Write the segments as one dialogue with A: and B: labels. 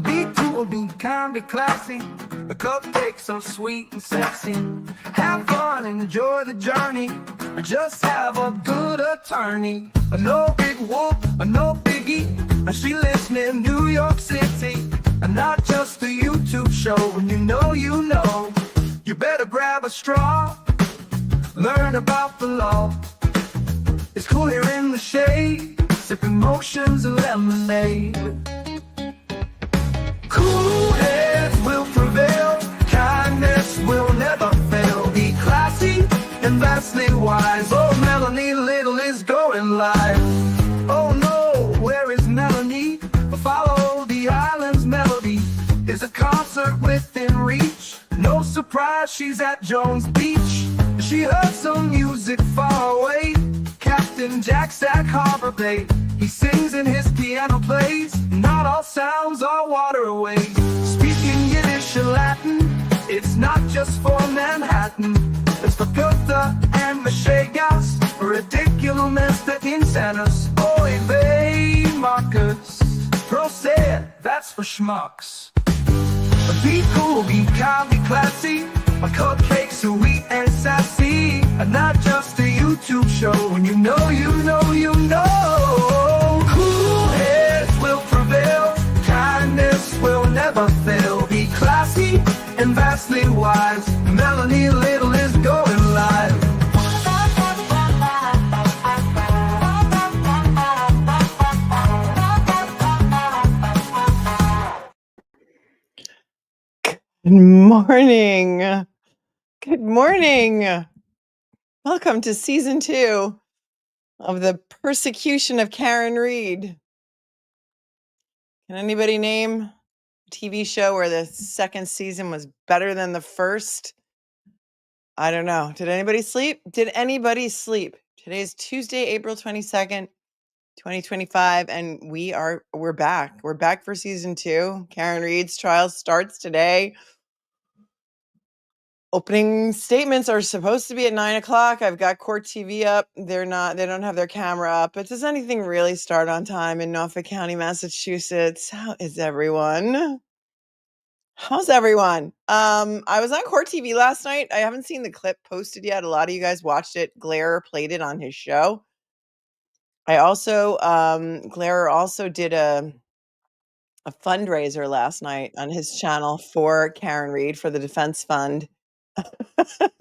A: Be cool, be kind, be classy. The cupcakes so sweet and sexy. Have fun and enjoy the journey. Just have a good attorney. No big whoop, no biggie. She lives near New York City. And not just a YouTube show. When you know, you better grab a straw. Learn about the law. It's cool here in the shade, sipping motions of lemonade. Cool heads will prevail, kindness will never fail. Be classy and vastly wise. Oh, Melanie Little is going live. Oh no, where is Melanie? Follow the island's melody. Is a concert within reach. No surprise, she's at Jones Beach. She heard some music far away. Captain Jack Sack Harbor Bay. He sings and his piano plays. Not all sounds are waterways. Speaking Yiddish and Latin, it's not just for Manhattan. It's for Goethe and Machegas. Ridiculous that insanus. Oy vey, Marcus. Proset, that's for schmucks. Be cool, be kind, be classy. My cupcakes are sweet and sassy. And not just a YouTube show. When you know. Cool heads will prevail. Kindness will never fail. Be classy and vastly wise. Melanie Little is going live.
B: Good morning. Good morning. Welcome to season 2 of the persecution of Karen Reed. Can anybody name a TV show where the second season was better than the first? I don't know. Did anybody sleep? Today's Tuesday, April 22nd, 2025, and we're back. We're back for season 2. Karen Reed's trial starts today. Opening statements are supposed to be at 9 o'clock. I've got court TV up. They don't have their camera up. But does anything really start on time in Norfolk County, Massachusetts? How's everyone? I was on court TV last night. I haven't seen the clip posted yet. A lot of you guys watched it. Glare played it on his show. Glare also did a fundraiser last night on his channel for Karen Reed for the defense fund.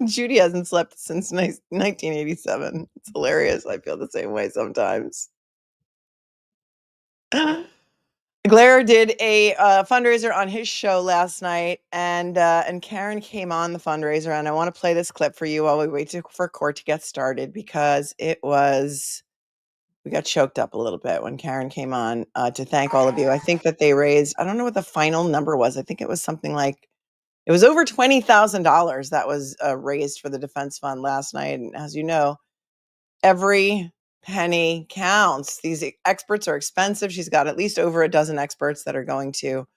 B: Judy hasn't slept since 1987. It's hilarious. I feel the same way sometimes. Glare did a fundraiser on his show last night, and Karen came on the fundraiser, and I want to play this clip for you while we wait for court to get started, because we got choked up a little bit when Karen came on to thank all of you. I think that they raised, I don't know what the final number was. I think it was something like, it was over $20,000 that was raised for the defense fund last night. And as you know, every penny counts. These experts are expensive. She's got at least over a dozen experts that are going to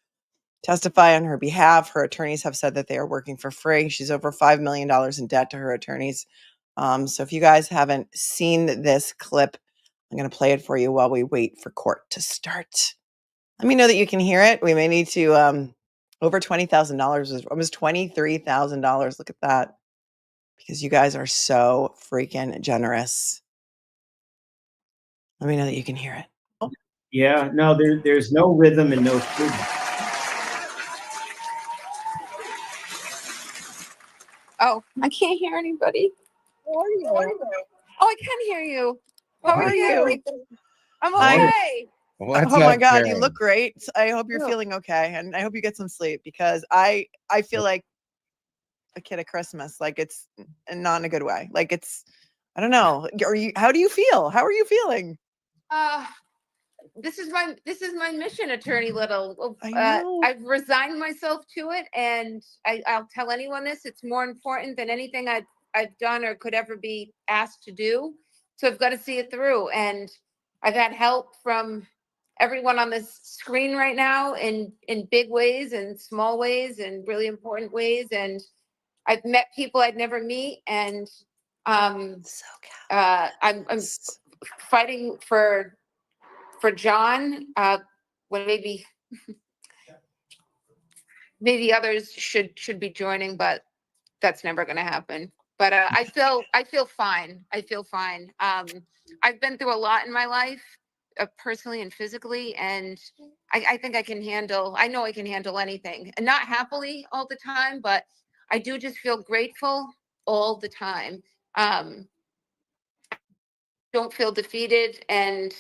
B: testify on her behalf. Her attorneys have said that they are working for free. She's over $5 million in debt to her attorneys. So if you guys haven't seen this clip, I'm going to play it for you while we wait for court to start. Let me know that you can hear it. We may need to... over $20,000 was almost $23,000. Look at that. Because you guys are so freaking generous. Let me know that you can hear it.
C: Yeah, no, there's no rhythm and no food.
D: Oh, I can't hear anybody.
B: How are you?
D: Oh, I can hear you. How are you? I'm okay.
B: Oh my God, you look great. I hope you're feeling okay, and I hope you get some sleep, because I feel like a kid at Christmas, like it's not in a good way. Like it's, I don't know. How do you feel? How are you feeling?
D: This is my mission, Attorney Little.
B: I
D: I've resigned myself to it, and I'll tell anyone this. It's more important than anything I've done or could ever be asked to do. So I've got to see it through, and I've had help from everyone on this screen right now in big ways and small ways and really important ways. And I've met people I'd never meet. And I'm fighting for John when maybe maybe others should be joining, but that's never going to happen. But I feel fine. I feel fine. I've been through a lot in my life, personally and physically, and I think I can handle. I know I can handle anything, and not happily all the time, but I do just feel grateful all the time. Don't feel defeated, and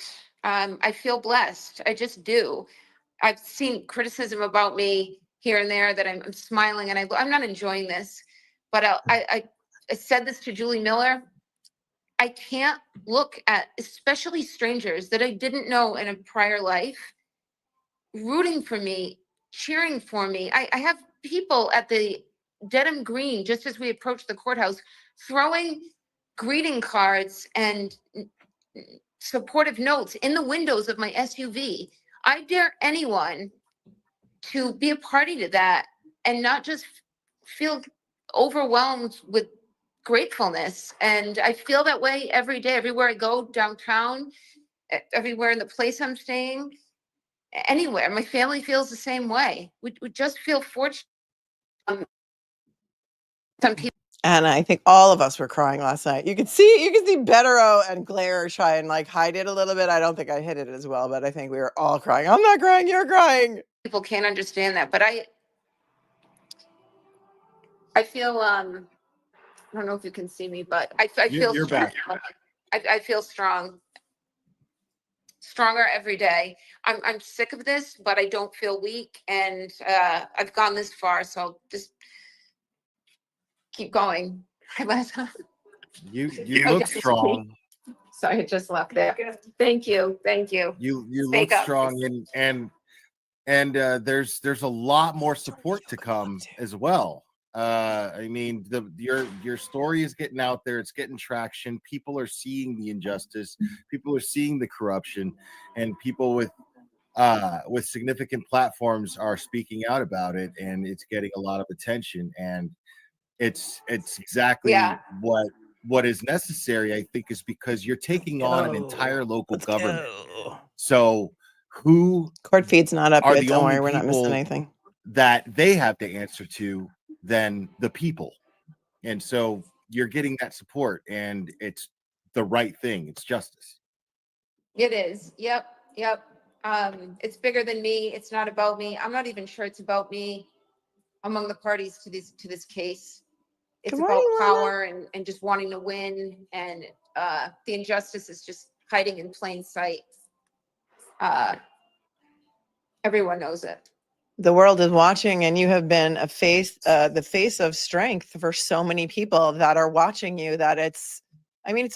D: I feel blessed. I just do. I've seen criticism about me here and there that I'm smiling and I'm not enjoying this, but I said this to Julie Miller. I can't look at, especially strangers that I didn't know in a prior life, rooting for me, cheering for me. I have people at the Dedham Green, just as we approach the courthouse, throwing greeting cards and supportive notes in the windows of my SUV. I dare anyone to be a party to that and not just feel overwhelmed with gratefulness. And I feel that way every day, everywhere I go, downtown, everywhere in the place I'm staying, anywhere. My family feels the same way. We just feel fortunate. Some people.
B: And I think all of us were crying last night. You could see Bettero and Glare try and like hide it a little bit. I don't think I hid it as well, but I think we were all crying. I'm not crying, you're crying.
D: People can't understand that, but I feel I don't know if you can see me, but I feel
E: You're
D: strong.
E: back.
D: I feel strong, stronger every day. I'm sick of this, but I don't feel weak, and I've gone this far, so I'll just keep going.
E: You look strong.
D: Sorry, I just left there. Thank you.
E: You
D: Speak
E: look
D: up.
E: strong, and there's a lot more support to come as well. I mean, your story is getting out there. It's getting traction. People are seeing the injustice. People are seeing the corruption, and people with significant platforms are speaking out about it, and it's getting a lot of attention. And it's exactly what is necessary, I think, is because you're taking on an entire local government. So who
B: Court feed's not up
E: are
B: yet.
E: the
B: Don't
E: only
B: worry, we're not missing
E: people
B: anything.
E: that they have to answer to than the people? And so you're getting that support, and it's the right thing. It's justice.
D: It is. Yep. It's bigger than me. It's not about me. I'm not even sure it's about me among the parties to this case. It's
B: Good
D: about
B: morning, Lana.
D: power and just wanting to win, and the injustice is just hiding in plain sight. Everyone knows it.
B: The world is watching, and you have been the face of strength for so many people that are watching you, that it's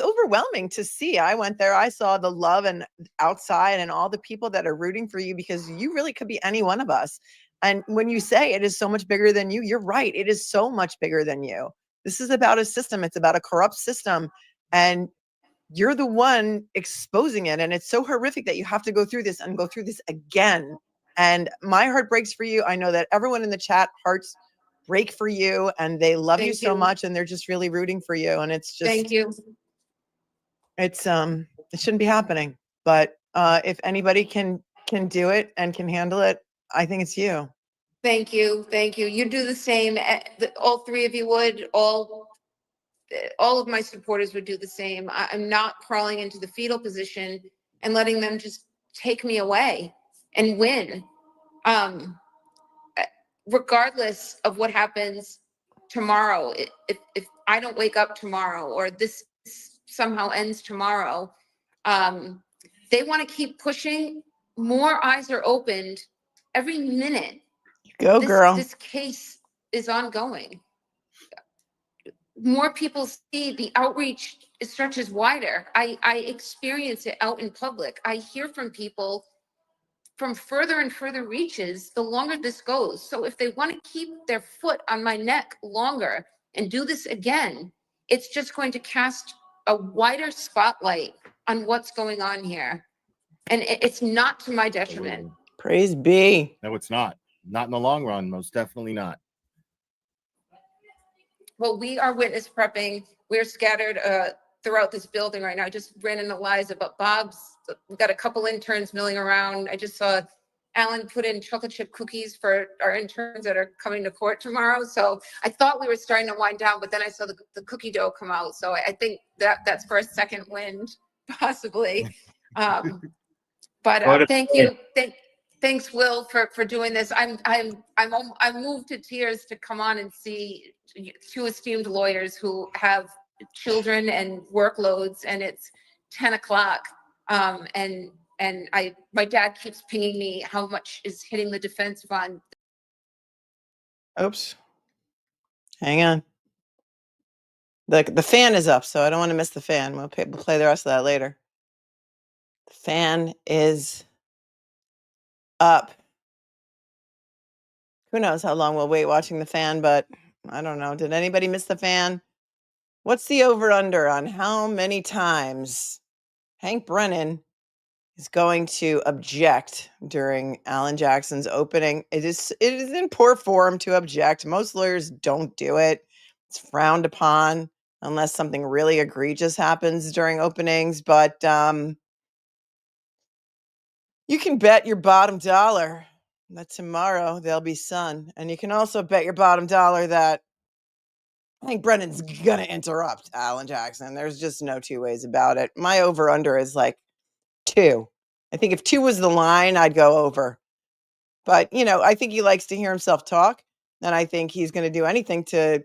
B: overwhelming to see. I went there, I saw the love and outside and all the people that are rooting for you, because you really could be any one of us. And when you say it is so much bigger than you, you're right. It is so much bigger than you. This is about a system. It's about a corrupt system. And you're the one exposing it. And it's so horrific that you have to go through this and go through this again. And my heart breaks for you. I know that everyone in the chat hearts break for you, and they love you so much, and they're just really rooting for you. And it's just,
D: Thank you.
B: it's, it shouldn't be happening. But if anybody can do it and can handle it, I think it's you.
D: Thank you. You do the same. All three of you would. All of my supporters would do the same. I'm not crawling into the fetal position and letting them just take me away and win. Regardless of what happens tomorrow, if I don't wake up tomorrow, or this somehow ends tomorrow, they want to keep pushing. More eyes are opened every minute.
B: Go, girl.
D: This case is ongoing. More people see the outreach stretches wider. I experience it out in public. I hear from people from further and further reaches the longer this goes. So if they want to keep their foot on my neck longer and do this again, it's just going to cast a wider spotlight on what's going on here. And it's not to my detriment.
B: Praise be.
E: No, it's not. Not in the long run. Most definitely not.
D: Well, we are witness prepping. We're scattered throughout this building right now. I just ran into Liza, but Bob's, we've got a couple interns milling around. I just saw Alan put in chocolate chip cookies for our interns that are coming to court tomorrow. So I thought we were starting to wind down, but then I saw the cookie dough come out. So I think that's for a second wind, possibly. But thank you. Thanks, Will, for doing this. I'm moved to tears to come on and see two esteemed lawyers who have children and workloads, and it's 10 o'clock. And my dad keeps pinging me how much is hitting the defense fund.
B: Oops. Hang on. The fan is up, so I don't want to miss the fan. We'll play the rest of that later. The fan is up. Who knows how long we'll wait watching the fan, but I don't know. Did anybody miss the fan? What's the over-under on how many times Hank Brennan is going to object during Alan Jackson's opening? It is in poor form to object. Most lawyers don't do it. It's frowned upon unless something really egregious happens during openings. But you can bet your bottom dollar that tomorrow there'll be sun. And you can also bet your bottom dollar that I think Brennan's going to interrupt Alan Jackson. There's just no two ways about it. My over-under is like 2. I think if 2 was the line, I'd go over. But, I think he likes to hear himself talk. And I think he's going to do anything to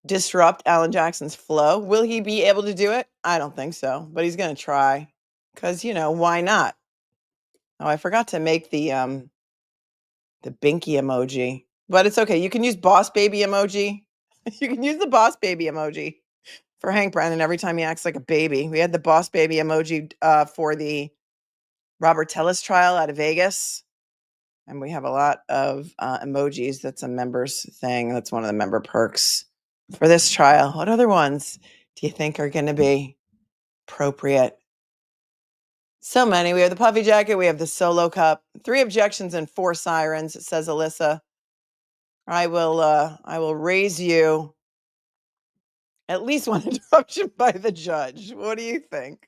B: disrupt Alan Jackson's flow. Will he be able to do it? I don't think so. But he's going to try. Because, why not? Oh, I forgot to make the Binky emoji. But it's okay. You can use boss baby emoji. You can use the boss baby emoji for Hank Brennan every time he acts like a baby. We had the boss baby emoji for the Robert Tellis trial out of Vegas. And we have a lot of emojis. That's a members thing. That's one of the member perks for this trial. What other ones do you think are going to be appropriate? So many. We have the puffy jacket. We have the solo cup. 3 objections and 4 sirens, says Alyssa. I will raise you at least 1 interruption by the judge. What do you think?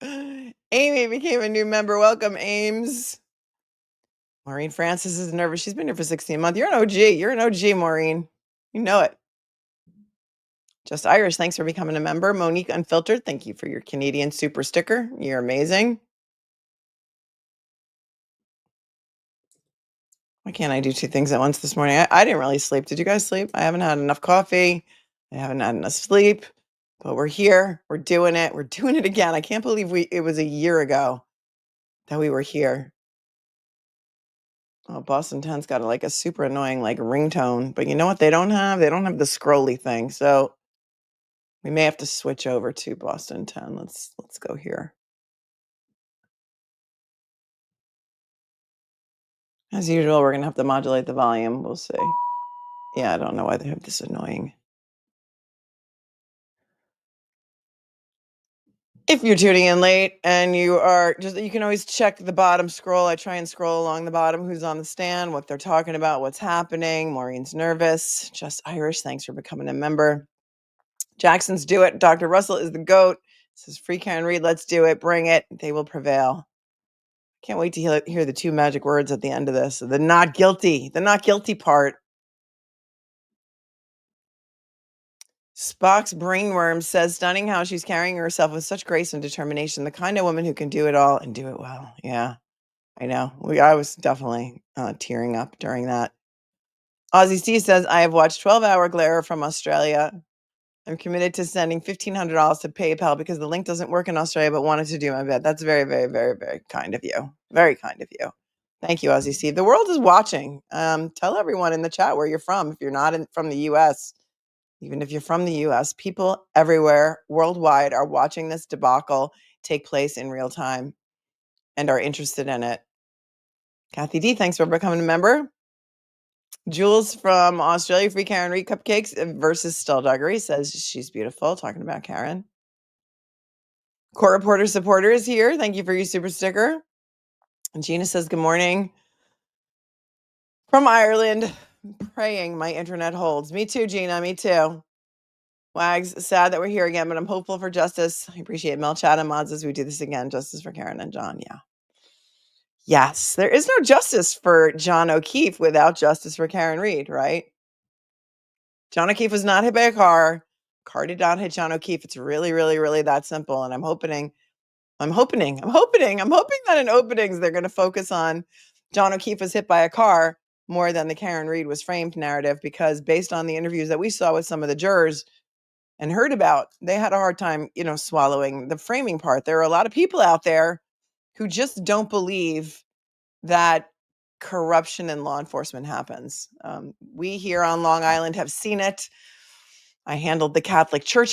B: Amy became a new member. Welcome, Ames. Maureen Francis is nervous. She's been here for 16 months. You're an OG. You're an OG, Maureen. You know it. Just Irish, thanks for becoming a member. Monique Unfiltered, thank you for your Canadian super sticker. You're amazing. Why can't I do 2 things at once this morning? I didn't really sleep. Did you guys sleep? I haven't had enough coffee. I haven't had enough sleep. But we're here. We're doing it. We're doing it again. I can't believe it was a year ago that we were here. Oh, Boston 10's got a super annoying ringtone. But you know what they don't have? They don't have the scrolly thing. So we may have to switch over to Boston 10. Let's go here. As usual, we're going to have to modulate the volume. We'll see. Yeah, I don't know why they have this annoying. If you're tuning in late and you can always check the bottom scroll. I try and scroll along the bottom who's on the stand, what they're talking about, what's happening. Maureen's nervous. Just Irish, thanks for becoming a member. Jackson's do it. Dr. Russell is the GOAT. This is Free Karen Reed. Let's do it. Bring it. They will prevail. Can't wait to hear the 2 magic words at the end of this. The not guilty. The not guilty part. Spock's brainworm says, stunning how she's carrying herself with such grace and determination. The kind of woman who can do it all and do it well. Yeah, I know. I was definitely tearing up during that. Aussie Steve says, I have watched 12-hour glare from Australia. I'm committed to sending $1,500 to PayPal because the link doesn't work in Australia, but wanted to do my bit. That's very, very, very, very kind of you. Very kind of you. Thank you, Aussie Steve. The world is watching. Tell everyone in the chat where you're from. If you're not from the U.S., even if you're from the U.S., people everywhere worldwide are watching this debacle take place in real time and are interested in it. Kathy D, thanks for becoming a member. Jules from Australia, Free Karen Reed Cupcakes versus Skullduggery says she's beautiful, talking about Karen. Court Reporter Supporter is here. Thank you for your super sticker. And Gina says, good morning. From Ireland, praying my internet holds. Me too, Gina, me too. Wags, sad that we're here again, but I'm hopeful for justice. I appreciate Mel, Chad, and Mods as we do this again. Justice for Karen and John. Yeah. Yes, there is no justice for John O'Keefe without justice for Karen Reed, right? John O'Keefe was not hit by a car. Car did not hit John O'Keefe. It's really, really, really that simple. And I'm hoping that in openings they're going to focus on John O'Keefe was hit by a car more than the Karen Reed was framed narrative, because based on the interviews that we saw with some of the jurors and heard about, they had a hard time, swallowing the framing part. There are a lot of people out there who just don't believe that corruption in law enforcement happens. We here on Long Island have seen it. I handled the Catholic Church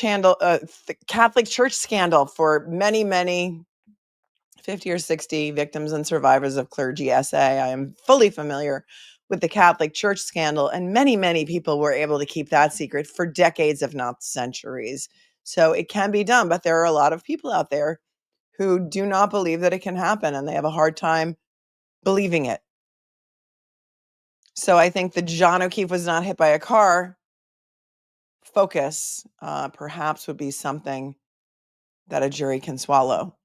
B: scandal for many, many 50 or 60 victims and survivors of clergy SA. I am fully familiar with the Catholic Church scandal, and many, many people were able to keep that secret for decades, if not centuries. So it can be done, but there are a lot of people out there who do not believe that it can happen, and they have a hard time believing it. So I think the John O'Keefe was not hit by a car focus perhaps would be something that a jury can swallow.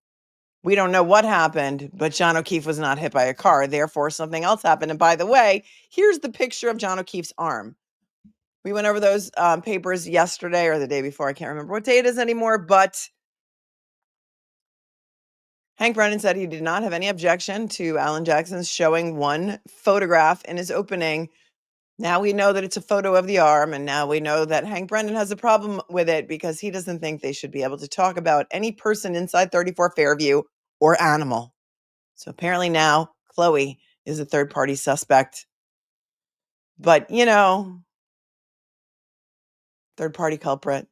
B: We don't know what happened, but John O'Keefe was not hit by a car. Therefore, something else happened. And by the way, here's the picture of John O'Keefe's arm. We went over those papers yesterday or the day before. I can't remember what day it is anymore, but Hank Brennan said he did not have any objection to Alan Jackson's showing one photograph in his opening. Now we know that it's a photo of the arm, and now we know that Hank Brennan has a problem with it because he doesn't think they should be able to talk about any person inside 34 Fairview or animal. So apparently now Chloe is a third-party suspect. But, third-party culprit.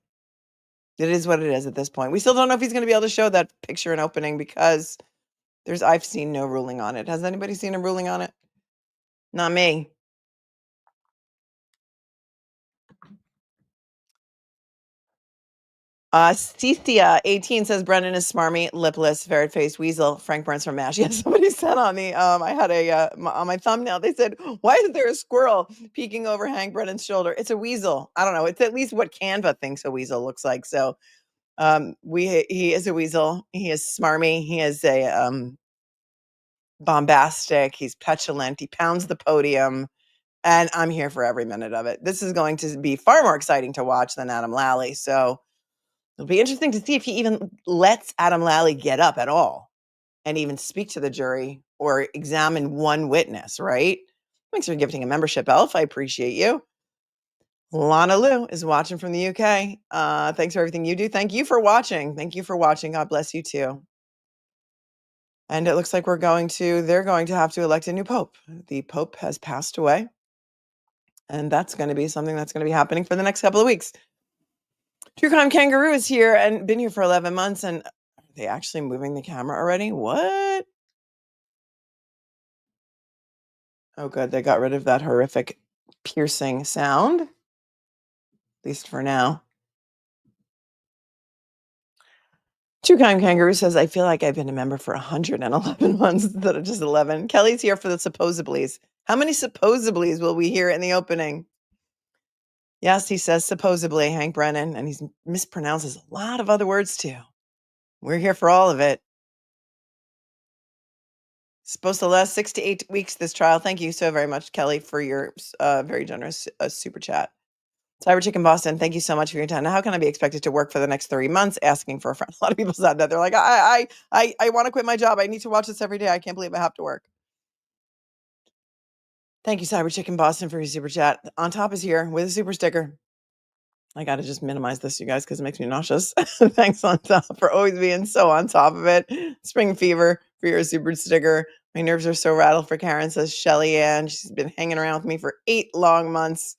B: It is what it is at this point. We still don't know if he's going to be able to show that picture in opening because I've seen no ruling on it. Has anybody seen a ruling on it? Not me. Cethia 18 says Brennan is smarmy, lipless, ferret-faced weasel. Frank Burns from MASH. Yes, somebody said on the I had on my thumbnail, they said, why is there a squirrel peeking over Hank Brennan's shoulder? It's a weasel. I don't know. It's at least what Canva thinks a weasel looks like. So he is a weasel. He is smarmy. He is a bombastic. He's petulant. He pounds the podium. And I'm here for every minute of it. This is going to be far more exciting to watch than Adam Lally. So it'll be interesting to see if he even lets Adam Lally get up at all and even speak to the jury or examine one witness, right? Thanks for gifting a membership, Elf. I appreciate you. Lana Lou is watching from the UK. Thanks for everything you do. Thank you for watching. Thank you for watching. God bless you too. And it looks like they're going to have to elect a new pope. The pope has passed away. And that's going to be something that's going to be happening for the next couple of weeks. True Crime Kangaroo is here and been here for 11 months. And are they actually moving the camera already? What? Oh, good. They got rid of that horrific piercing sound. At least for now. True Crime Kangaroo says, I feel like I've been a member for 111 months instead of just 11. Kelly's here for the supposablies. How many supposablies will we hear in the opening? Yes, he says supposedly, Hank Brennan, and he mispronounces a lot of other words too. We're here for all of it. It's supposed to last 6 to 8 weeks, this trial. Thank you so very much, Kelly, for your very generous super chat. Cyber Chicken Boston, thank you so much for your time. Now, how can I be expected to work for the next 3 months? Asking for a friend. A lot of people said that. They're like, I want to quit my job. I need to watch this every day. I can't believe I have to work. Thank you, Cyber Chicken Boston, for your super chat. On Top is here with a super sticker. I got to just minimize this, you guys, because it makes me nauseous. Thanks, On Top, for always being so on top of it. Spring Fever for your super sticker. My nerves are so rattled for Karen, says Shelly Ann. She's been hanging around with me for 8 long months.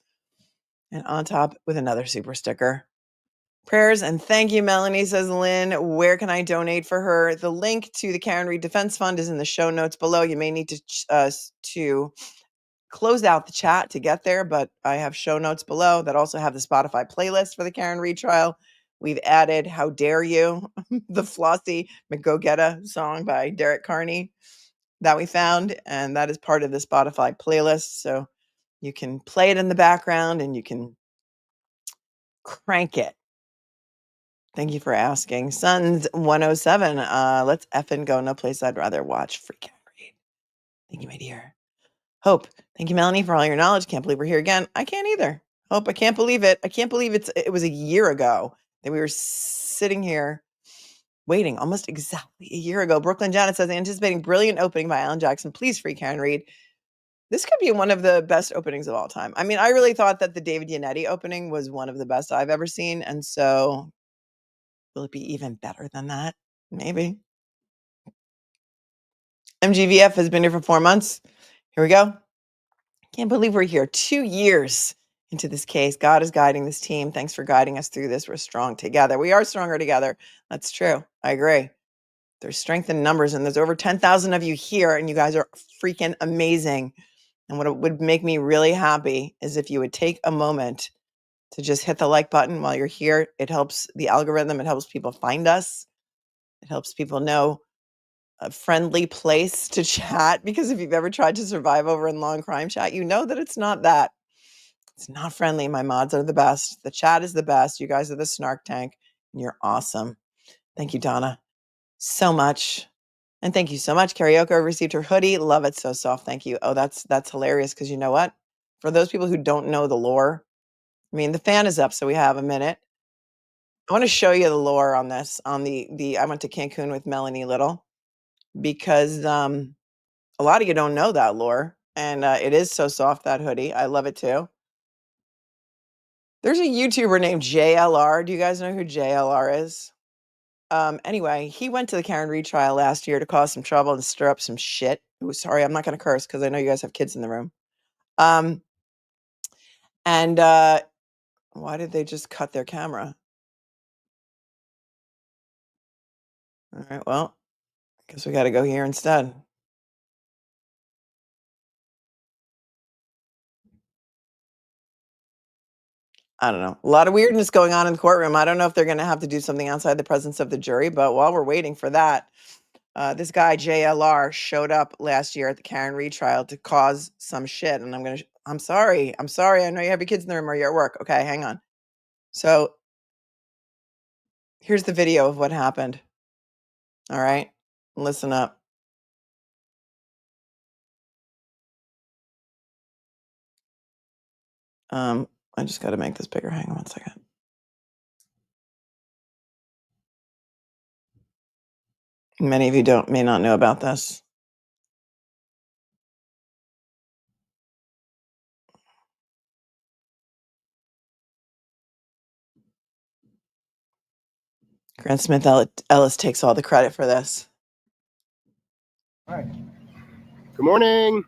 B: And On Top with another super sticker. Prayers and thank you, Melanie, says Lynn. Where can I donate for her? The link to the Karen Reed Defense Fund is in the show notes below. You may need to close out the chat to get there, but I have show notes below that also have the Spotify playlist for the Karen Reed trial. We've added How Dare You, the Flossie McGo-Getta song by Derek Carney that we found, and that is part of the Spotify playlist. So you can play it in the background and you can crank it Thank you for asking. Sons 107. Let's effing go. No place I'd rather watch. Free cat read. Thank you, my dear. Hope. Thank you, Melanie, for all your knowledge. Can't believe we're here again. I can't either. Hope. I can't believe it. I can't believe it was a year ago that we were sitting here waiting, almost exactly a year ago. Brooklyn Janet says, anticipating brilliant opening by Alan Jackson. Please, free Karen Reed. This could be one of the best openings of all time. I mean, I really thought that the David Yannetti opening was one of the best I've ever seen. And so will it be even better than that? Maybe. MGVF has been here for 4 months. Here we go. Can't believe we're here 2 years into this case. God is guiding this team. Thanks for guiding us through this. We're strong together. We are stronger together. That's true. I agree. There's strength in numbers, and there's over 10,000 of you here, and you guys are freaking amazing. And what would make me really happy is if you would take a moment to just hit the like button while you're here. It helps the algorithm. It helps people find us. It helps people know a friendly place to chat, because if you've ever tried to survive over in long crime chat, you know that it's not that. It's not friendly. My mods are the best. The chat is the best. You guys are the snark tank, and you're awesome. Thank you, Donna, so much. And thank you so much. Karaoke received her hoodie. Love it. So soft. Thank you. Oh, that's hilarious, because you know what? For those people who don't know the lore, I mean, the fan is up, so we have a minute. I want to show you the lore on this, on the I went to Cancun with Melanie Little, because a lot of you don't know that lore, and it is so soft, that hoodie. I love it too. There's a YouTuber named JLR. Do you guys know who JLR is? Anyway, he went to the Karen Reed trial last year to cause some trouble and stir up some shit. Ooh, sorry, I'm not going to curse because I know you guys have kids in the room. And why did they just cut their camera? All right, well, I guess we got to go here instead. I don't know. A lot of weirdness going on in the courtroom. I don't know if they're going to have to do something outside the presence of the jury, but while we're waiting for that, this guy JLR showed up last year at the Karen Reed trial to cause some shit. And I'm sorry. I know you have your kids in the room or you're at work. Okay, hang on. So here's the video of what happened. All right, listen up. I just got to make this bigger. Hang on 1 second. Many of you may not know about this. Grant Smith Ellis takes all the credit for this.
F: All right. Good morning.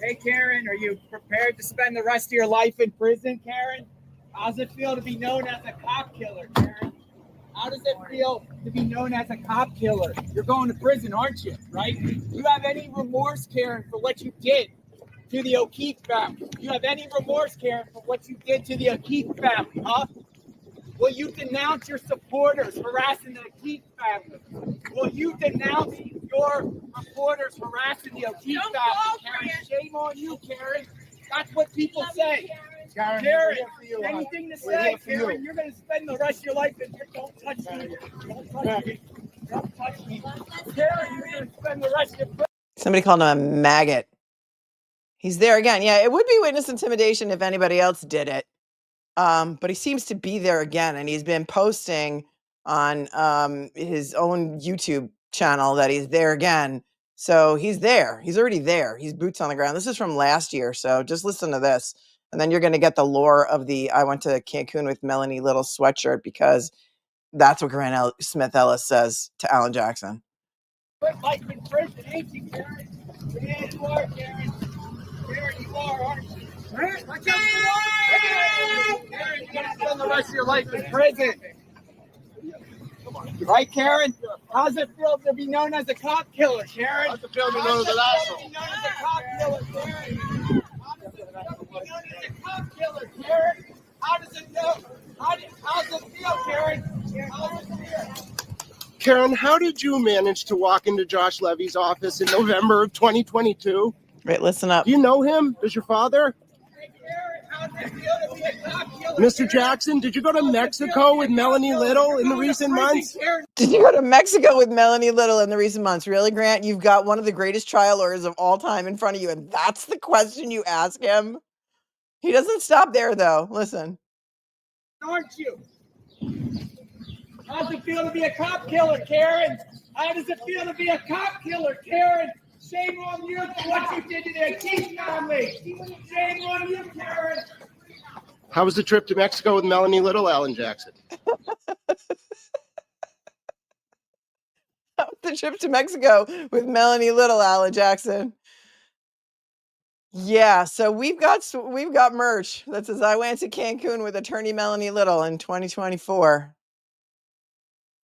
G: Hey, Karen, are you prepared to spend the rest of your life in prison, Karen? How does it feel to be known as a cop killer, Karen? How does it feel to be known as a cop killer? You're going to prison, aren't you, right? Do you have any remorse, Karen, for what you did to the O'Keefe family? Do you have any remorse, Karen, for what you did to the O'Keefe family, huh? Will you denounce your supporters harassing the O'Keefe family? Will you denounce your reporters harassing the O'Keefe family, Karen? Shame on you, Karen. That's what people say. Karen, anything to say, Karen? You're going to spend the rest of your life in here. Don't touch me. Don't touch me. Don't touch me. Karen, you're going to spend the rest of your life.
B: Somebody called him a maggot. He's there again. Yeah, it would be witness intimidation if anybody else did it. But he seems to be there again, and he's been posting on his own YouTube channel that he's there again. So he's there. He's already there. He's boots on the ground. This is from last year, so just listen to this, and then you're going to get the lore of the I went to Cancun with Melanie Little sweatshirt, because that's what Grant Smith Ellis says to Alan Jackson.
G: Life in prison, ain't you, Karen? Yeah, you are, Karen. Karen, you are, aren't you? Karen, you're gonna spend the rest of your life in prison. Right, Karen? How's it feel to be known as a cop killer, Karen? How's it feel to be known as a cop killer, Karen? How does it feel to be known as a cop killer, Karen? How does it feel? How's it feel, Karen? How's it feel?
F: Karen, how did you manage to walk into Josh Levy's office in November of 2022?
B: Right, listen up.
F: Do you know him? Does your father?
G: Hey, Karen, how's it feel feel to be a cop killer?
F: Mr. Jackson, did you go to Mexico with Melanie Little in the recent months?
B: Did you go to Mexico with Melanie Little in the recent months? Really, Grant? You've got one of the greatest trial lawyers of all time in front of you, and that's the question you ask him? He doesn't stop there, though. Listen.
G: Aren't you? How's it feel to be a cop killer, Karen? How does it feel to be a cop killer, Karen? Shame on you for what you did to their team family. Shame on you, Karen.
F: How was the trip to Mexico with Melanie Little, Alan Jackson?
B: The trip to Mexico with Melanie Little, Alan Jackson. Yeah, so we've got merch that says I went to Cancun with Attorney Melanie Little in 2024.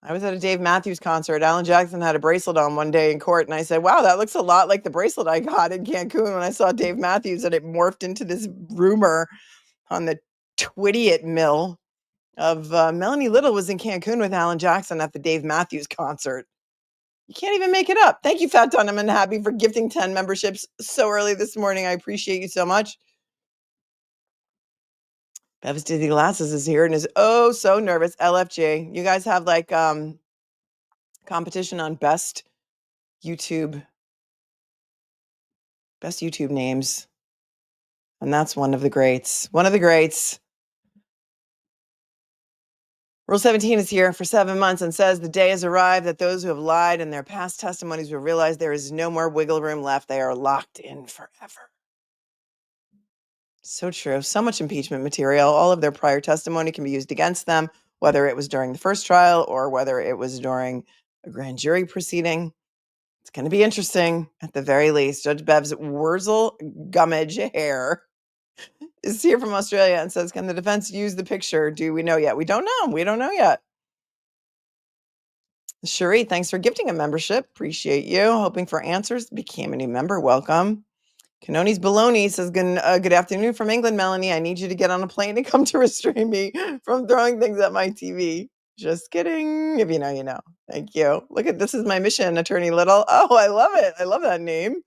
B: I was at a Dave Matthews concert. Alan Jackson had a bracelet on one day in court, and I said, wow, that looks a lot like the bracelet I got in Cancun when I saw Dave Matthews, and it morphed into this rumor on the Twittiot mill of Melanie Little was in Cancun with Alan Jackson at the Dave Matthews concert. You can't even make it up. Thank you, Fat Dunham and Happy, for gifting 10 memberships so early this morning. I appreciate you so much. Bev's Dizzy Glasses is here and is so nervous. LFJ. You guys have like competition on best YouTube names. And that's one of the greats. One of the greats. Rule 17 is here for 7 months and says the day has arrived that those who have lied in their past testimonies will realize there is no more wiggle room left. They are locked in forever. So true. So much impeachment material. All of their prior testimony can be used against them, whether it was during the first trial or whether it was during a grand jury proceeding. It's going to be interesting at the very least. Judge Bev's Wurzel Gummidge hair is here from Australia and says, can the defense use the picture? Do we know yet? We don't know. We don't know yet. Cherie, thanks for gifting a membership. Appreciate you. Hoping for answers. Became a new member. Welcome. Cannone's Baloney says, good afternoon from England, Melanie. I need you to get on a plane and come to restrain me from throwing things at my TV. Just kidding. If you know, you know. Thank you. Look at this is my mission, Attorney Little. Oh, I love it. I love that name.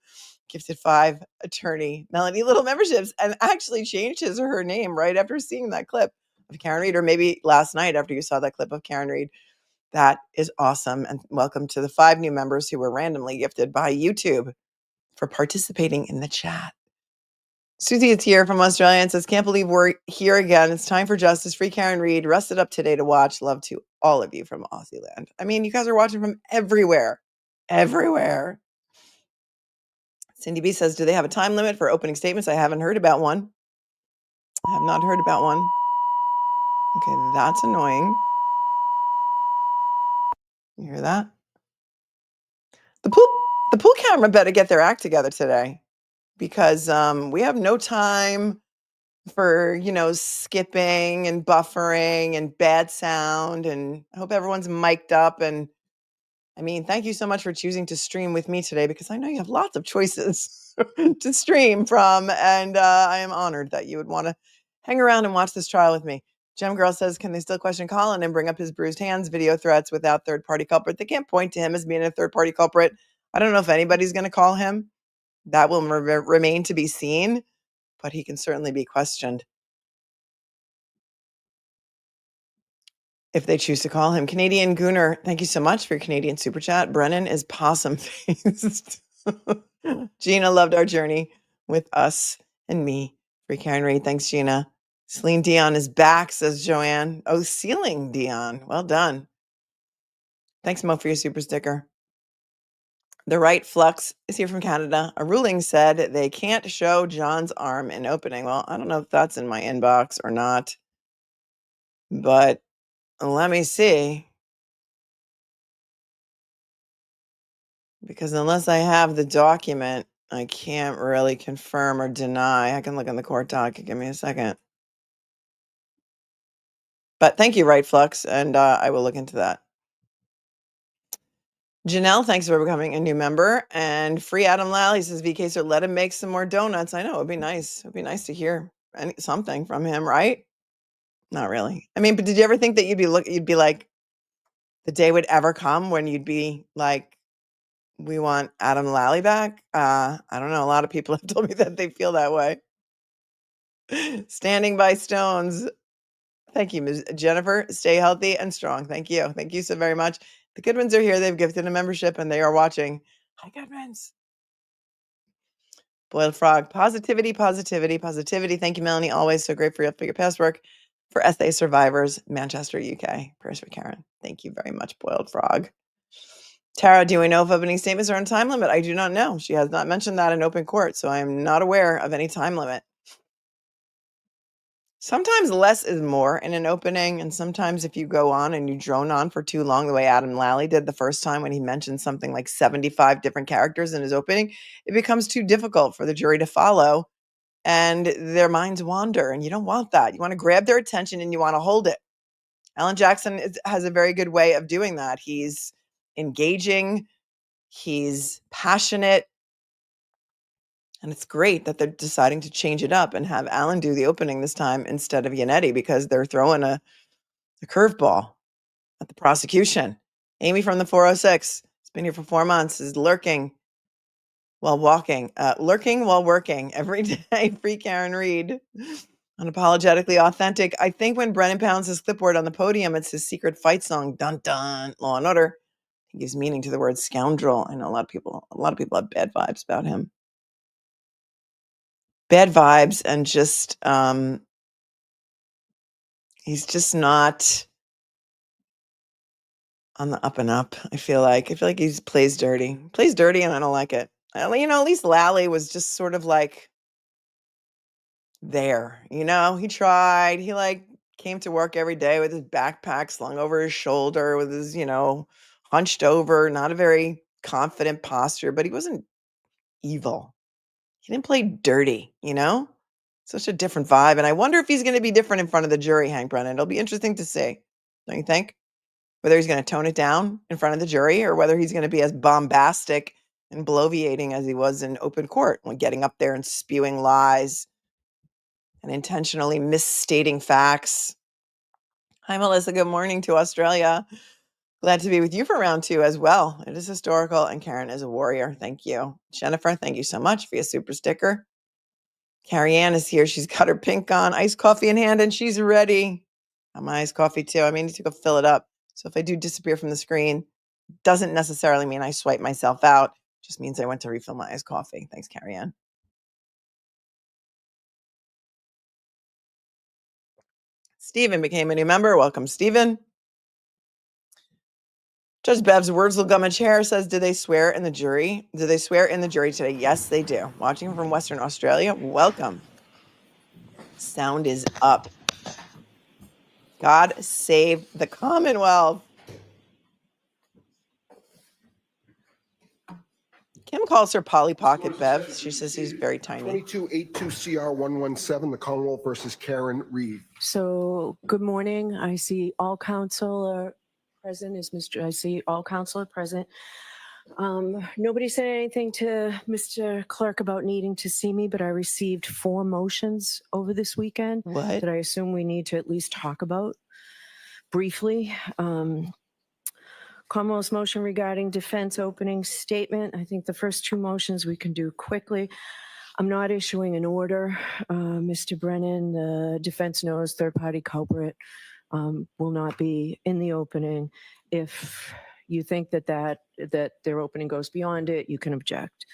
B: Gifted 5 Attorney Melanie Little memberships and actually changed his or her name right after seeing that clip of Karen Reed, or maybe last night after you saw that clip of Karen Reed. That is awesome. And welcome to the 5 new members who were randomly gifted by YouTube for participating in the chat. Susie is here from Australia and says, can't believe we're here again. It's time for justice. Free Karen Reed. Rested up today to watch. Love to all of you from Aussie land. I mean, you guys are watching from everywhere. Everywhere. Cindy B says, do they have a time limit for opening statements? I haven't heard about one. I have not heard about one. Okay, that's annoying. You hear that? The pool camera better get their act together today, because we have no time for, skipping and buffering and bad sound. And I hope everyone's mic'd up. And I mean, thank you so much for choosing to stream with me today, because I know you have lots of choices to stream from. And I am honored that you would want to hang around and watch this trial with me. Gem Girl says, can they still question Colin and bring up his bruised hands video threats without third-party culprit? They can't point to him as being a third-party culprit. I don't know if anybody's going to call him. That will remain to be seen, but he can certainly be questioned if they choose to call him. Canadian Gooner, thank you so much for your Canadian super chat. Brennan is possum-faced. Gina loved our journey with us and me. Free Karen Reed, thanks, Gina. Celine Dion is back, says Joanne. Oh, Ceiling Dion. Well done. Thanks, Mo, for your super sticker. The Right Flux is here from Canada. A ruling said they can't show John's arm in opening. Well, I don't know if that's in my inbox or not, but let me see. Because unless I have the document, I can't really confirm or deny. I can look in the court doc. Give me a second. But thank you, Right Flux, and I will look into that. Janelle, thanks for becoming a new member. And Free Adam Lally says, VK, so let him make some more donuts. I know, it'd be nice. It'd be nice to hear something from him, right? Not really. I mean, but did you ever think that you'd be like, the day would ever come when you'd be like, we want Adam Lally back? I don't know. A lot of people have told me that they feel that way. Standing by Stones. Thank you, Ms. Jennifer. Stay healthy and strong. Thank you. Thank you so very much. The Goodwins are here. They've gifted a membership and they are watching. Hi, Goodwins. Boiled Frog. Positivity, positivity, positivity. Thank you, Melanie. Always so great for your past work. For SA Survivors, Manchester, UK. Prayers for Karen. Thank you very much, Boiled Frog. Tara, do we know if opening statements are on time limit? I do not know. She has not mentioned that in open court, so I am not aware of any time limit. Sometimes less is more in an opening, and sometimes if you go on and you drone on for too long, the way Adam Lally did the first time when he mentioned something like 75 different characters in his opening, it becomes too difficult for the jury to follow, and their minds wander, and you don't want that. You want to grab their attention and you want to hold it. Alan Jackson has a very good way of doing that. He's engaging, he's passionate, and it's great that they're deciding to change it up and have Alan do the opening this time instead of Yannetti because they're throwing a curveball at the prosecution. Amy from the 406 has been here for 4 months, is lurking while walking, lurking while working every day. Free Karen Reed. Unapologetically authentic. I think when Brennan pounds his clipboard on the podium, it's his secret fight song, dun dun, Law and Order. He gives meaning to the word scoundrel. I know a lot of people have bad vibes about him. Bad vibes and just he's just not on the up and up. I feel like he plays dirty, and I don't like it. At least Lally was just sort of like there. He tried. He came to work every day with his backpack slung over his shoulder, with his hunched over, not a very confident posture, but he wasn't evil. He didn't play dirty. Such a different vibe, and I wonder if he's going to be different in front of the jury, Hank Brennan. It'll be interesting to see, don't you think? Whether he's going to tone it down in front of the jury or whether he's going to be as bombastic and bloviating as he was in open court, when getting up there and spewing lies and intentionally misstating facts. Hi, Melissa. Good morning to Australia. Glad to be with you for round 2 as well. It is historical, and Karen is a warrior. Thank you. Jennifer, thank you so much for your super sticker. Carrie Ann is here. She's got her pink on, iced coffee in hand, and she's ready. I'm iced coffee too. I need to go fill it up. So if I do disappear from the screen, doesn't necessarily mean I swipe myself out. Just means I went to refill my iced coffee. Thanks, Carrie Ann. Stephen became a new member. Welcome, Stephen. Judge Bev's words will gum a chair says, do they swear in the jury? Do they swear in the jury today? Yes, they do. Watching from Western Australia, welcome. Sound is up. God save the Commonwealth. Kim calls her Polly Pocket Bev. She says he's very tiny.
F: 2282 CR 117, the Commonwealth versus Karen Reed.
H: So, good morning. I see all counsel are present. I see all counsel are present. Nobody said anything to Mr. Clerk about needing to see me, but I received 4 motions over this weekend
B: What?
H: that I assume we need to at least talk about briefly. Commonwealth's motion regarding defense opening statement. I think the first 2 motions we can do quickly. I'm not issuing an order. Mr. Brennan, the defense knows third-party culprit will not be in the opening. If you think that their opening goes beyond it, you can object.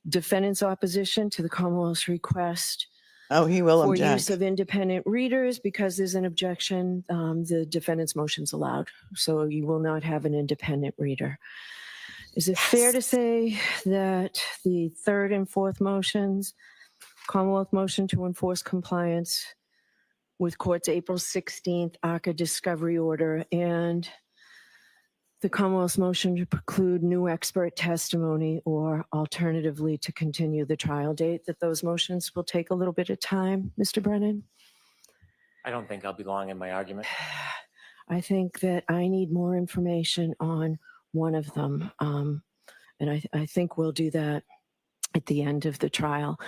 H: Defendant's opposition to the Commonwealth's request
B: Oh, he will
H: for
B: object.
H: use of independent readers, because there's an objection, the defendant's motion's allowed. So you will not have an independent reader. Is it fair to say that the 3rd and 4th motions, Commonwealth motion to enforce compliance with court's April 16th ARCCA discovery order and the Commonwealth's motion to preclude new expert testimony or alternatively to continue the trial date, that those motions will take a little bit of time, Mr. Brennan?
I: I don't think I'll be long in my argument.
H: I think that I need more information on one of them. And I think we'll do that at the end of the trial.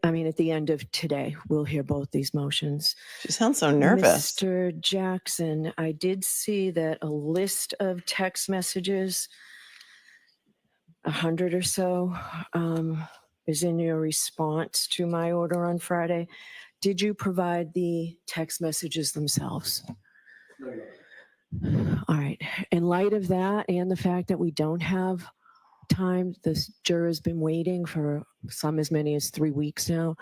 H: At the end of today, we'll hear both these motions.
B: She sounds so nervous.
H: Mr. Jackson, I did see that a list of text messages, 100 or so, is in your response to my order on Friday. Did you provide the text messages themselves? All right. In light of that and the fact that we don't have time, this juror's been waiting for as many as 3 weeks now,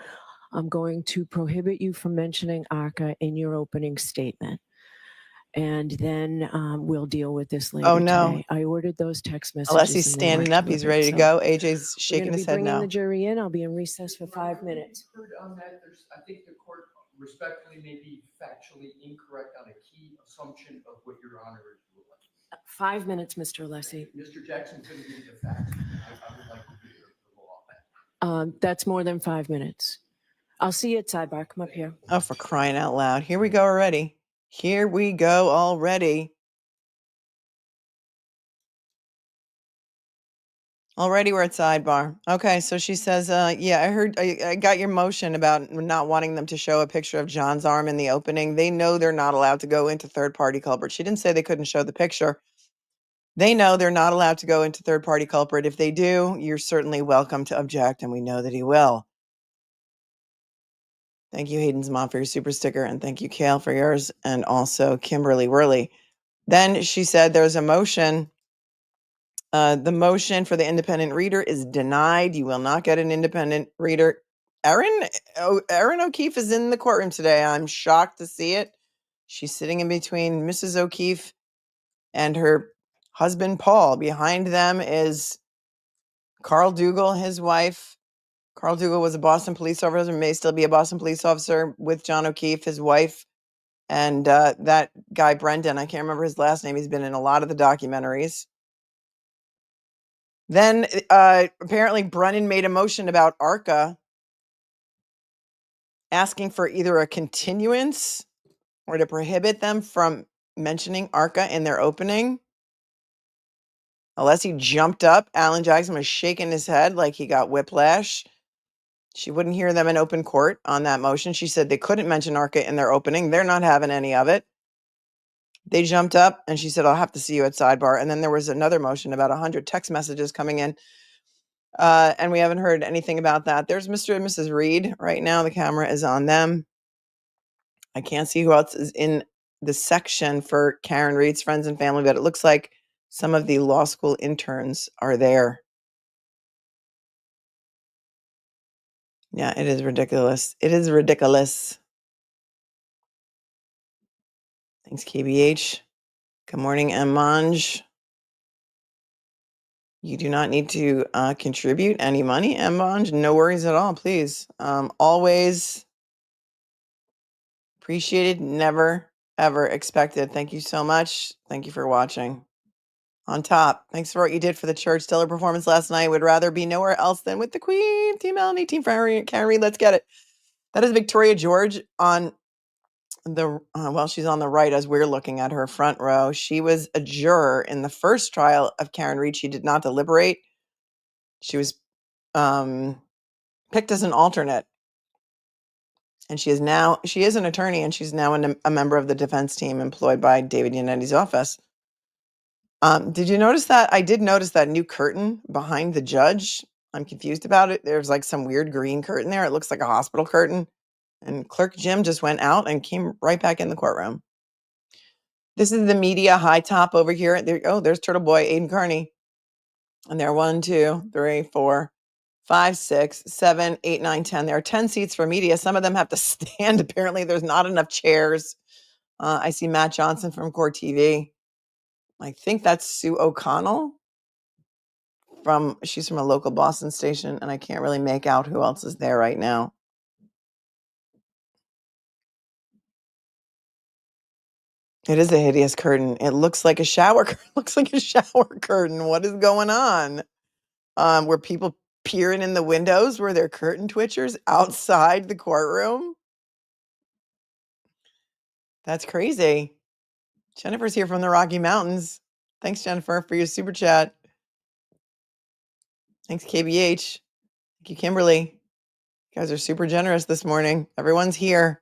H: I'm going to prohibit you from mentioning ARCCA in your opening statement. And then we'll deal with this later
B: no.
H: today. I ordered those text messages.
B: Unless he's
H: and they
B: standing
H: were
B: up, he's
H: delivered.
B: ready to
H: So
B: go. AJ's
H: we're
B: shaking
H: going to
B: his
H: be
B: head
H: bringing
B: no.
H: the jury in. I'll be in recess for 5 minutes.
J: On that, I think the court respectfully may be factually incorrect on a key assumption of what Your Honor is ruling.
H: 5 minutes, Mr. Alessi.
J: Mr. Jackson couldn't give you the facts. I would like to hear the law on that.
H: That's more than 5 minutes. I'll see you at sidebar. Come up here.
B: Oh, for crying out loud. Here we go already. Here we go already. Already we're at sidebar. Okay, so she says, yeah, I got your motion about not wanting them to show a picture of John's arm in the opening. They know they're not allowed to go into third-party culprit. She didn't say they couldn't show the picture. They know they're not allowed to go into third-party culprit. If they do, you're certainly welcome to object, and we know that he will. Thank you, Hayden's mom, for your super sticker, and thank you, Kale, for yours, and also Kimberly Worley. Then she said there's a motion. The motion for the independent reader is denied. You will not get an independent reader. Erin O'Keefe is in the courtroom today. I'm shocked to see it. She's sitting in between Mrs. O'Keefe and her husband, Paul. Behind them is Carl Dougal, his wife. Carl Dougal was a Boston police officer, may still be a Boston police officer with John O'Keefe, his wife. And that guy, Brendan, I can't remember his last name. He's been in a lot of the documentaries. Then apparently Brennan made a motion about ARCCA asking for either a continuance or to prohibit them from mentioning ARCCA in their opening. Alessi jumped up. Alan Jackson was shaking his head like he got whiplash. She wouldn't hear them in open court on that motion. She said they couldn't mention ARCCA in their opening. They're not having any of it. They jumped up and she said, I'll have to see you at sidebar. And then there was another motion about 100 text messages coming in. And we haven't heard anything about that. There's Mr. and Mrs. Reed right now. The camera is on them. I can't see who else is in the section for Karen Reed's friends and family, but it looks like some of the law school interns are there. Yeah, it is ridiculous. It is ridiculous. Thanks, KBH. Good morning, M. Monge. You do not need to contribute any money, M. Monge. No worries at all, please. Always appreciated, never, ever expected. Thank you so much. Thank you for watching. On top, thanks for what you did for the church. Stellar performance last night. Would rather be nowhere else than with the Queen. Team Melanie, Team Karen Reed. Let's get it. That is Victoria George on the, well, she's on the right as we're looking at her front row. She was a juror in the first trial of Karen Reed. She did not deliberate. She was picked as an alternate. And she is an attorney, and she's now a member of the defense team employed by David Yanetti's office. Did you notice that? I did notice that new curtain behind the judge. I'm confused about it. There's like some weird green curtain there. It looks like a hospital curtain. And Clerk Jim just went out and came right back in the courtroom. This is the media high top over here. There's Turtle Boy, Aiden Carney. And there are 1, 2, 3, 4, 5, 6, 7, 8, 9, 10. There are 10 seats for media. Some of them have to stand. Apparently, there's not enough chairs. I see Matt Johnson from Core TV. I think that's Sue O'Connell. She's from a local Boston station, and I can't really make out who else is there right now. It is a hideous curtain. It looks like a shower. Looks like a shower curtain. What is going on? Were people peering in the windows? Were there curtain twitchers outside the courtroom? That's crazy. Jennifer's here from the Rocky Mountains. Thanks, Jennifer, for your super chat. Thanks, KBH. Thank you, Kimberly. You guys are super generous this morning. Everyone's here.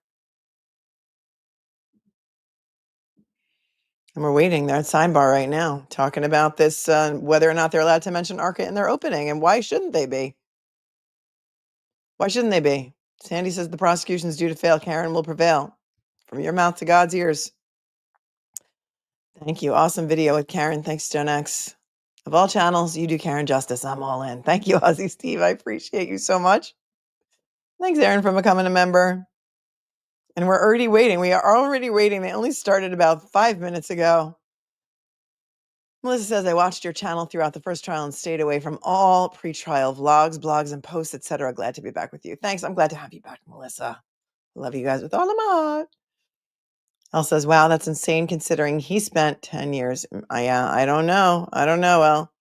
B: And we're waiting. They're at sidebar right now, talking about this, whether or not they're allowed to mention ARCCA in their opening. And why shouldn't they be? Why shouldn't they be? Sandy says the prosecution is due to fail. Karen will prevail. From your mouth to God's ears. Thank you. Awesome video with Karen. Thanks, Stone X. Of all channels, you do Karen justice. I'm all in. Thank you, Ozzy Steve. I appreciate you so much. Thanks, Aaron, for becoming a member. And we're already waiting. We are already waiting. They only started about 5 minutes ago. Melissa says, I watched your channel throughout the first trial and stayed away from all pre-trial vlogs, blogs, and posts, etc. Glad to be back with you. Thanks. I'm glad to have you back, Melissa. Love you guys with all of my heart. Elle says, wow, that's insane considering he spent 10 years. I don't know. I don't know, Elle.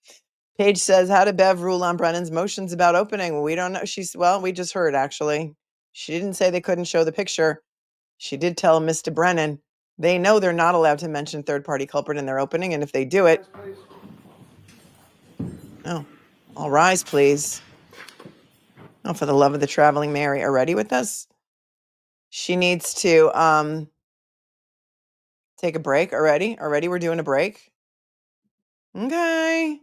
B: Paige says, how did Bev rule on Brennan's motions about opening? We don't know. We just heard, actually. She didn't say they couldn't show the picture. She did tell Mr. Brennan they know they're not allowed to mention third-party culprit in their opening, and if they do it... Oh, all rise, please. Oh, for the love of the traveling Mary. Already with us? She needs to take a break already. Already we're doing a break. Okay.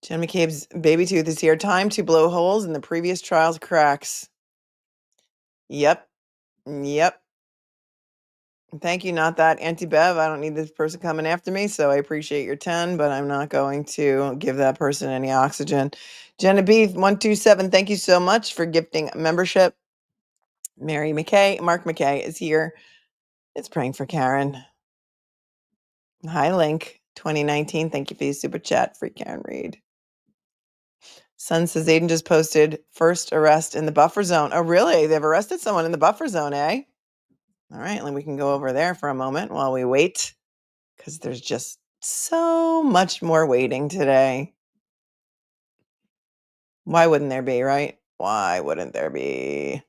B: Jen McCabe's baby tooth is here. Time to blow holes in the previous trial's cracks. Yep. Yep. Thank you. Not that anti-Bev. I don't need this person coming after me, so I appreciate your 10, but I'm not going to give that person any oxygen. Genevieve 127, thank you so much for gifting membership. Mary McKay, Mark McKay is here. It's praying for Karen. Hi, Link 2019. Thank you for your super chat. Free Karen Reed. Son says Aiden just posted first arrest in the buffer zone. Oh, really? They've arrested someone in the buffer zone, eh? All right, then we can go over there for a moment while we wait, because there's just so much more waiting today. Why wouldn't there be, right? Why wouldn't there be?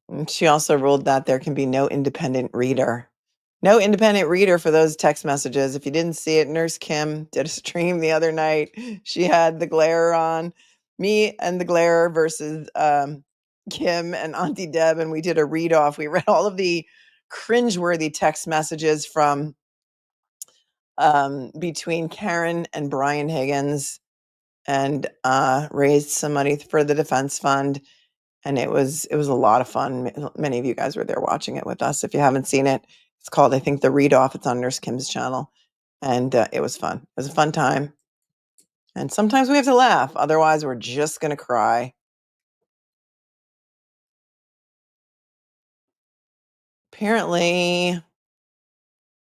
B: And she also ruled that there can be no independent reader. No independent reader for those text messages. If you didn't see it, Nurse Kim did a stream the other night. She had the glare on, me and the glare versus Kim and Auntie Deb, and we did a read off. We read all of the cringeworthy text messages from between Karen and Brian Higgins, and raised some money for the defense fund. And it was a lot of fun. Many of you guys were there watching it with us. If you haven't seen it, it's called, I think, The Read Off. It's on Nurse Kim's channel. And it was fun. It was a fun time. And sometimes we have to laugh. Otherwise, we're just going to cry. Apparently,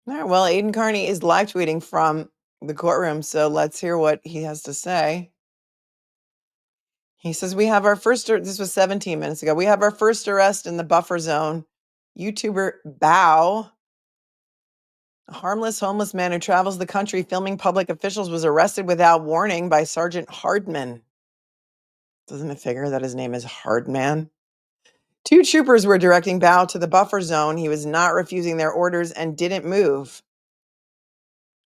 B: all right, well, Aiden Carney is live tweeting from the courtroom. So let's hear what he has to say. He says, we have our first, this was 17 minutes ago. We have our first arrest in the buffer zone. YouTuber Bow, a harmless homeless man who travels the country filming public officials, was arrested without warning by Sergeant Hardman. Doesn't it figure that his name is Hardman? 2 troopers were directing Bow to the buffer zone. He was not refusing their orders and didn't move.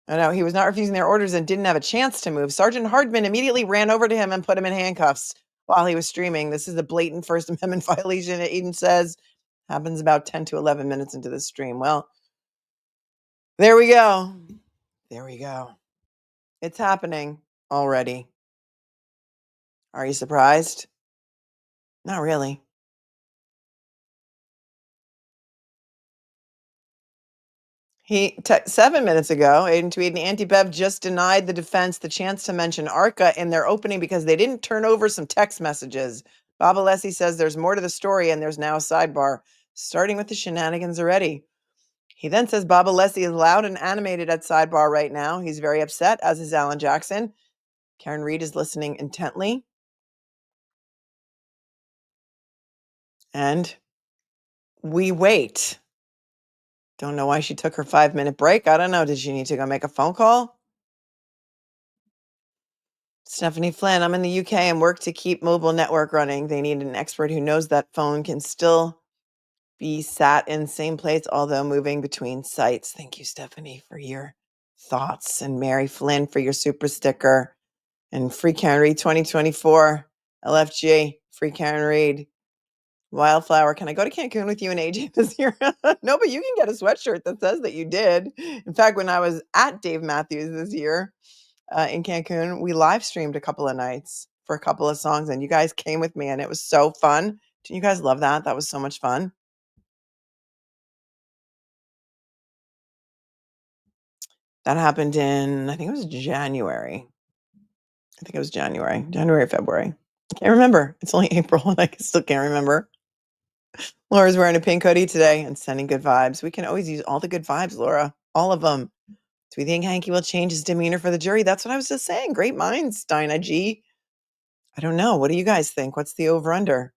B: No, he was not refusing their orders and didn't have a chance to move. Sergeant Hardman immediately ran over to him and put him in handcuffs while he was streaming. This is a blatant First Amendment violation, Aiden says. Happens about 10 to 11 minutes into the stream. Well, there we go. There we go. It's happening already. Are you surprised? Not really. 7 minutes ago, Aiden tweeted, Anti-Bev just denied the defense the chance to mention ARCCA in their opening because they didn't turn over some text messages. Bob Alessi says there's more to the story and there's now a sidebar, starting with the shenanigans already. He then says Bob Alessi is loud and animated at sidebar right now. He's very upset, as is Alan Jackson. Karen Reed is listening intently. And we wait. Don't know why she took her 5-minute break. I don't know. Did she need to go make a phone call? Stephanie Flynn, I'm in the UK and work to keep mobile network running. They need an expert who knows that phone can still be sat in the same place, although moving between sites. Thank you, Stephanie, for your thoughts. And Mary Flynn for your super sticker. And Free Karen Reed 2024. LFG, Free Karen Reed. Wildflower, can I go to Cancun with you and AJ this year? No, but you can get a sweatshirt that says that you did. In fact, when I was at Dave Matthews this year, in Cancun. We live streamed a couple of nights for a couple of songs, and you guys came with me, and it was so fun. Didn't you guys love that? That was so much fun. That happened in, I think it was January. January, February. I can't remember. It's only April, and I still can't remember. Laura's wearing a pink hoodie today and sending good vibes. We can always use all the good vibes, Laura. All of them. Do we think Hanky will change his demeanor for the jury? That's what I was just saying. Great minds, Dinah G. I don't know. What do you guys think? What's the over-under?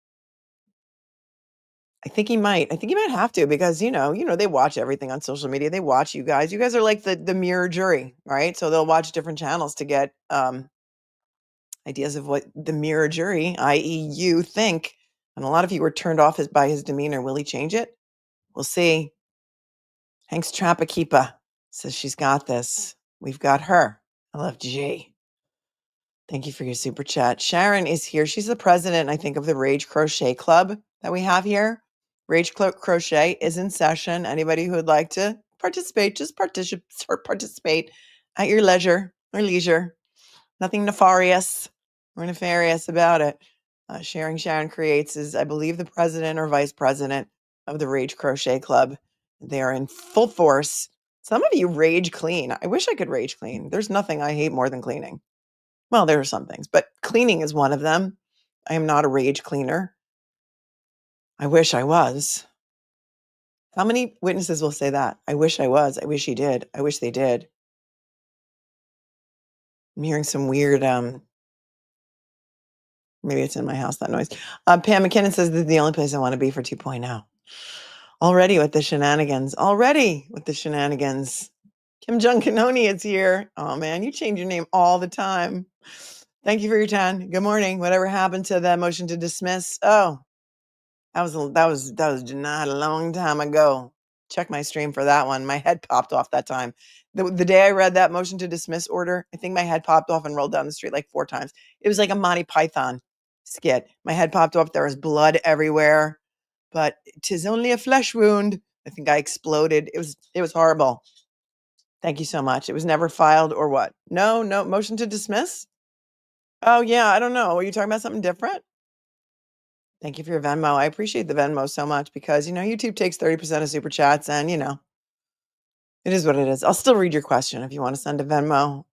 B: I think he might. I think he might have to because, they watch everything on social media. They watch you guys. You guys are like the mirror jury, right? So they'll watch different channels to get ideas of what the mirror jury, i.e. you, think. And a lot of you were turned off by his demeanor. Will he change it? We'll see. Hank's Trapakeepa says she's got this. We've got her. I love G. Thank you for your super chat. Sharon is here. She's the president, I think, of the Rage Crochet Club that we have here. Rage Crochet is in session. Anybody who would like to participate, just participate at your leisure or leisure. Nothing nefarious or nefarious about it. Sharon Creates is, I believe, the president or vice president of the Rage Crochet Club. They are in full force. Some of you rage clean. I wish I could rage clean. There's nothing I hate more than cleaning. Well, there are some things, but cleaning is one of them. I am not a rage cleaner. I wish I was. How many witnesses will say that? I wish I was. I wish he did. I wish they did. I'm hearing some weird, maybe it's in my house, that noise. Pam McKinnon says this is the only place I want to be for 2.0. Already with the shenanigans. Kim Jong Cannone is here. Oh man, you change your name all the time. Thank you for your time. Good morning. Whatever happened to the motion to dismiss? Oh, that was denied a long time ago. Check my stream for that one. My head popped off that time. The day I read that motion to dismiss order, I think my head popped off and rolled down the street like 4 times. It was like a Monty Python skit. My head popped off. There was blood everywhere, but 'tis only a flesh wound. I think I exploded. It was horrible. Thank you so much. It was never filed or what? No motion to dismiss. Oh yeah, I don't know. Are you talking about something different? Thank you for your Venmo. I appreciate the Venmo so much because, YouTube takes 30% of super chats and, it is what it is. I'll still read your question if you want to send a Venmo.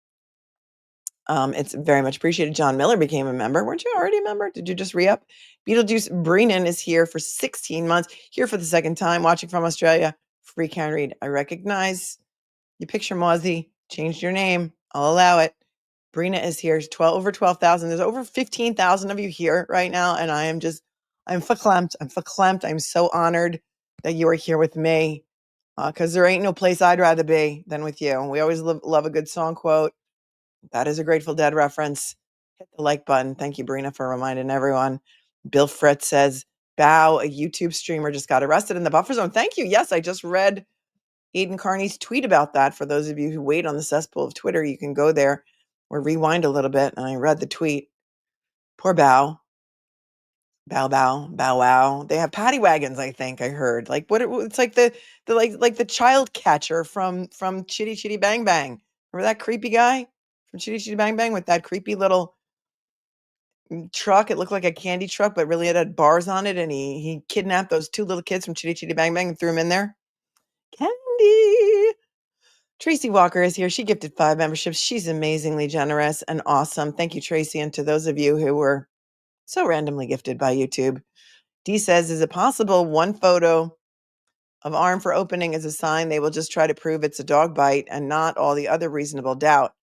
B: It's very much appreciated. John Miller became a member. Weren't you already a member? Did you just re-up? Beetlejuice Brennan is here for 16 months, here for the second time, watching from Australia. Free Karen Read. I recognize you picture Mozzie, changed your name. I'll allow it. Brina is here. Over 12,000. There's over 15,000 of you here right now. And I'm verklempt. I'm so honored that you are here with me because there ain't no place I'd rather be than with you. We always love a good song quote. That is a Grateful Dead reference. Hit the like button. Thank you, Brina, for reminding everyone. Bill Fritz says, Bow, a YouTube streamer just got arrested in the buffer zone. Thank you. Yes, I just read Aiden Carney's tweet about that. For those of you who wait on the cesspool of Twitter, you can go there or rewind a little bit. And I read the tweet. Poor Bow. Bow, bow, bow, wow. They have paddy wagons, I think I heard. Like it's like the child catcher from Chitty Chitty Bang Bang. Remember that creepy guy from Chitty Chitty Bang Bang with that creepy little truck? It looked like a candy truck, but really it had bars on it. And he kidnapped those 2 little kids from Chitty Chitty Bang Bang and threw them in there. Candy. Tracy Walker is here. She gifted 5 memberships. She's amazingly generous and awesome. Thank you, Tracy. And to those of you who were so randomly gifted by YouTube. D says, is it possible one photo of arm for opening is a sign they will just try to prove it's a dog bite and not all the other reasonable doubt,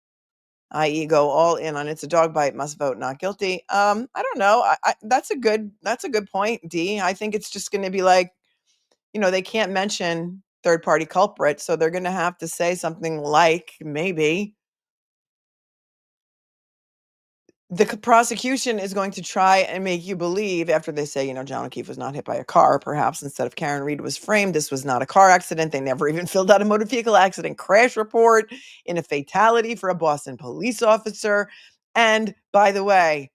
B: i.e. go all in on it's a dog bite, must vote not guilty? I don't know. That's a good point, D. I think it's just going to be like, they can't mention third-party culprit, so they're going to have to say something like, maybe, the prosecution is going to try and make you believe after they say, John O'Keefe was not hit by a car, perhaps instead of Karen Read was framed. This was not a car accident. They never even filled out a motor vehicle accident crash report in a fatality for a Boston police officer. And by the way,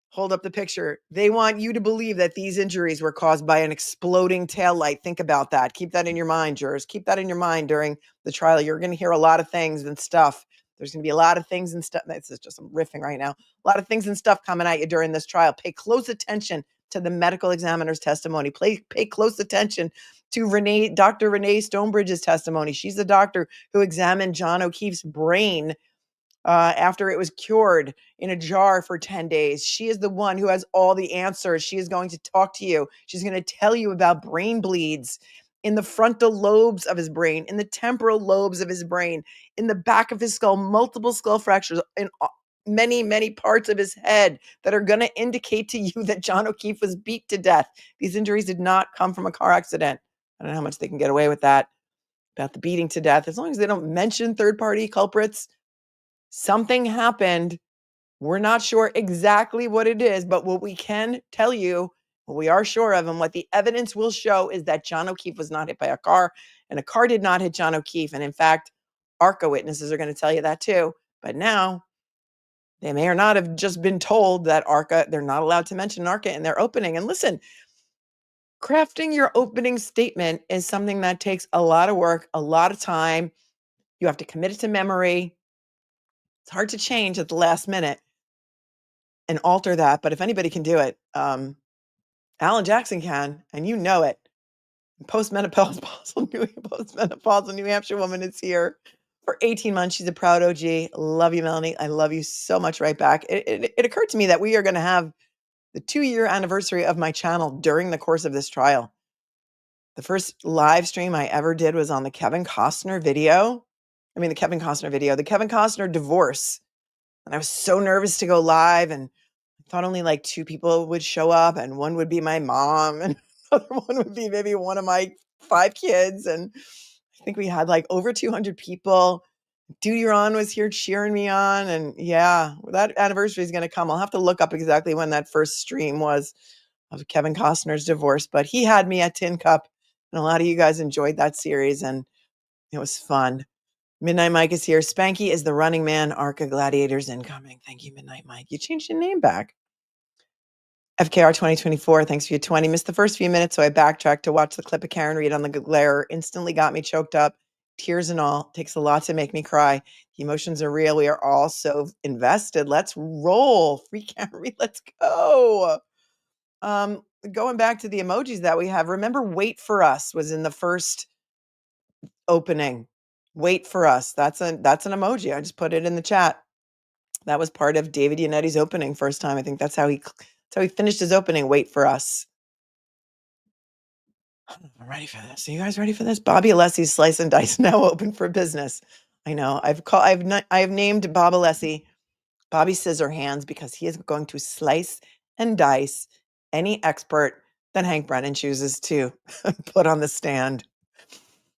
B: hold up the picture. They want you to believe that these injuries were caused by an exploding taillight. Think about that. Keep that in your mind, jurors. Keep that in your mind during the trial. You're going to hear a lot of things and stuff There's going to be a lot of things and stuff. This is just, I'm riffing right now. A lot of things and stuff coming at you during this trial. Pay close attention to the medical examiner's testimony. Pay close attention to Dr. Renee Stonebridge's testimony. She's the doctor who examined John O'Keefe's brain after it was cured in a jar for 10 days. She is the one who has all the answers. She is going to talk to you. She's going to tell you about brain bleeds in the frontal lobes of his brain, in the temporal lobes of his brain, in the back of his skull, multiple skull fractures in many, many parts of his head that are going to indicate to you that John O'Keefe was beat to death. These injuries did not come from a car accident. I don't know how much they can get away with that, about the beating to death. As long as they don't mention third-party culprits, something happened. We're not sure exactly what it is, but what we can tell you, what we are sure of, and what the evidence will show, is that John O'Keefe was not hit by a car, and a car did not hit John O'Keefe. And in fact, ARCCA witnesses are going to tell you that too. But now, they may or not have just been told that ARCCA, they're not allowed to mention ARCCA in their opening. And listen, crafting your opening statement is something that takes a lot of work, a lot of time. You have to commit it to memory. It's hard to change at the last minute and alter that. But if anybody can do it, Alan Jackson can, and you know it. Postmenopausal New Hampshire woman is here for 18 months. She's a proud OG. Love you, Melanie. I love you so much right back. It occurred to me that we are going to have the 2-year anniversary of my channel during the course of this trial. The first live stream I ever did was on the Kevin Costner the Kevin Costner divorce. And I was so nervous to go live, and I thought only like 2 people would show up, and one would be my mom and another one would be maybe one of my 5 kids. And I think we had like over 200 people. Duderon was here cheering me on. And yeah, that anniversary is going to come. I'll have to look up exactly when that first stream was of Kevin Costner's divorce, but he had me at Tin Cup, and a lot of you guys enjoyed that series, and it was fun. Midnight Mike is here. Spanky is the running man. ARCCA Gladiators incoming. Thank you, Midnight Mike. You changed your name back. FKR 2024, thanks for your 20. Missed the first few minutes, so I backtracked to watch the clip of Karen Reed on the glare. Instantly got me choked up. Tears and all. Takes a lot to make me cry. The emotions are real. We are all so invested. Let's roll. Free Karen Reed. Let's go. Going back to the emojis that we have. Remember, Wait for Us was in the first opening. Wait for Us. That's an emoji. I just put it in the chat. That was part of David Yanetti's opening first time. I think that's how he finished his opening. Wait for Us. I'm ready for this. Are you guys ready for this? Bobby Alessi's Slice and Dice now open for business. I know. I've named Bob Alessi Bobby Scissorhands because he is going to slice and dice any expert that Hank Brennan chooses to put on the stand.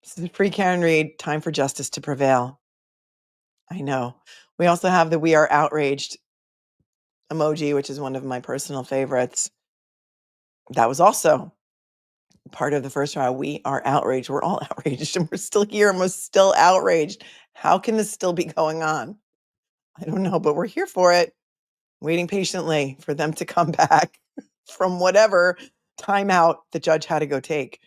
B: This is Free Karen Reed. Time for justice to prevail. I know. We also have the We Are Outraged emoji, which is one of my personal favorites. That was also part of the first trial. We are outraged. We're all outraged, and we're still here, and we're still outraged. How can this still be going on? I don't know, but we're here for it, waiting patiently for them to come back from whatever timeout the judge had to go take.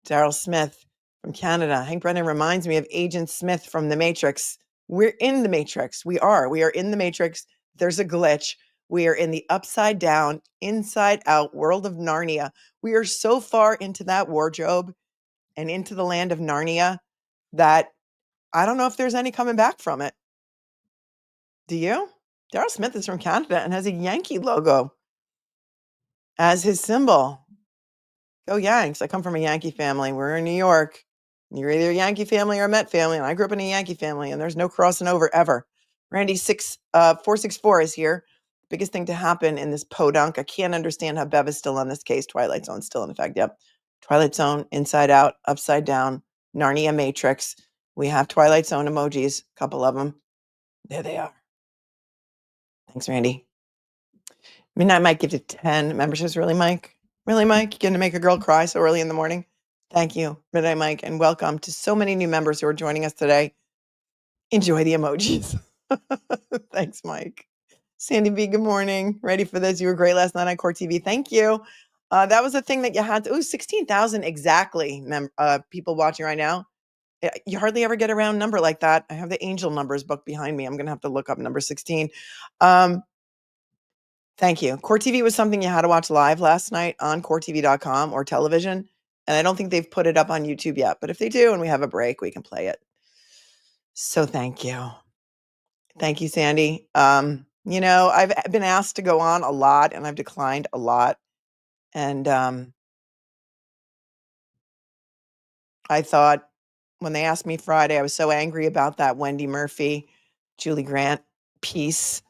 B: Daryl Smith from Canada. Hank Brennan reminds me of Agent Smith from The Matrix. We're in the Matrix. We are in the Matrix. There's a glitch. We are in the upside down, inside out world of Narnia. We are so far into that wardrobe and into the land of Narnia that I don't know if there's any coming back from it. Do you? Daryl Smith is from Canada and has a Yankee logo as his symbol. Go Yanks. I come from a Yankee family. We're in New York. You're either a Yankee family or a Met family, and I grew up in a Yankee family, and there's no crossing over ever. Randy 464 is here. Biggest thing to happen in this podunk. I can't understand how Bev is still on this case. Twilight Zone still in effect. Yep. Twilight Zone, inside out, upside down, Narnia Matrix. We have Twilight Zone emojis, a couple of them. There they are. Thanks, Randy. Midnight Mike gifted 10 memberships. Really, Mike? Really, Mike? You're going to make a girl cry so early in the morning? Thank you, Midnight Mike, and welcome to so many new members who are joining us today. Enjoy the emojis. Thanks, Mike. Sandy B, good morning. Ready for this? You were great last night on Court TV. Thank you. That was a thing that you had to, 16,000 exactly people watching right now. You hardly ever get a round number like that. I have the angel numbers book behind me. I'm going to have to look up number 16. Thank you. Court TV was something you had to watch live last night on courttv.com or television. And I don't think they've put it up on YouTube yet. But if they do and we have a break, we can play it. So thank you. Thank you, Sandy. You know, I've been asked to go on a lot and I've declined a lot. And I thought when they asked me Friday, I was so angry about that Wendy Murphy, Julie Grant piece.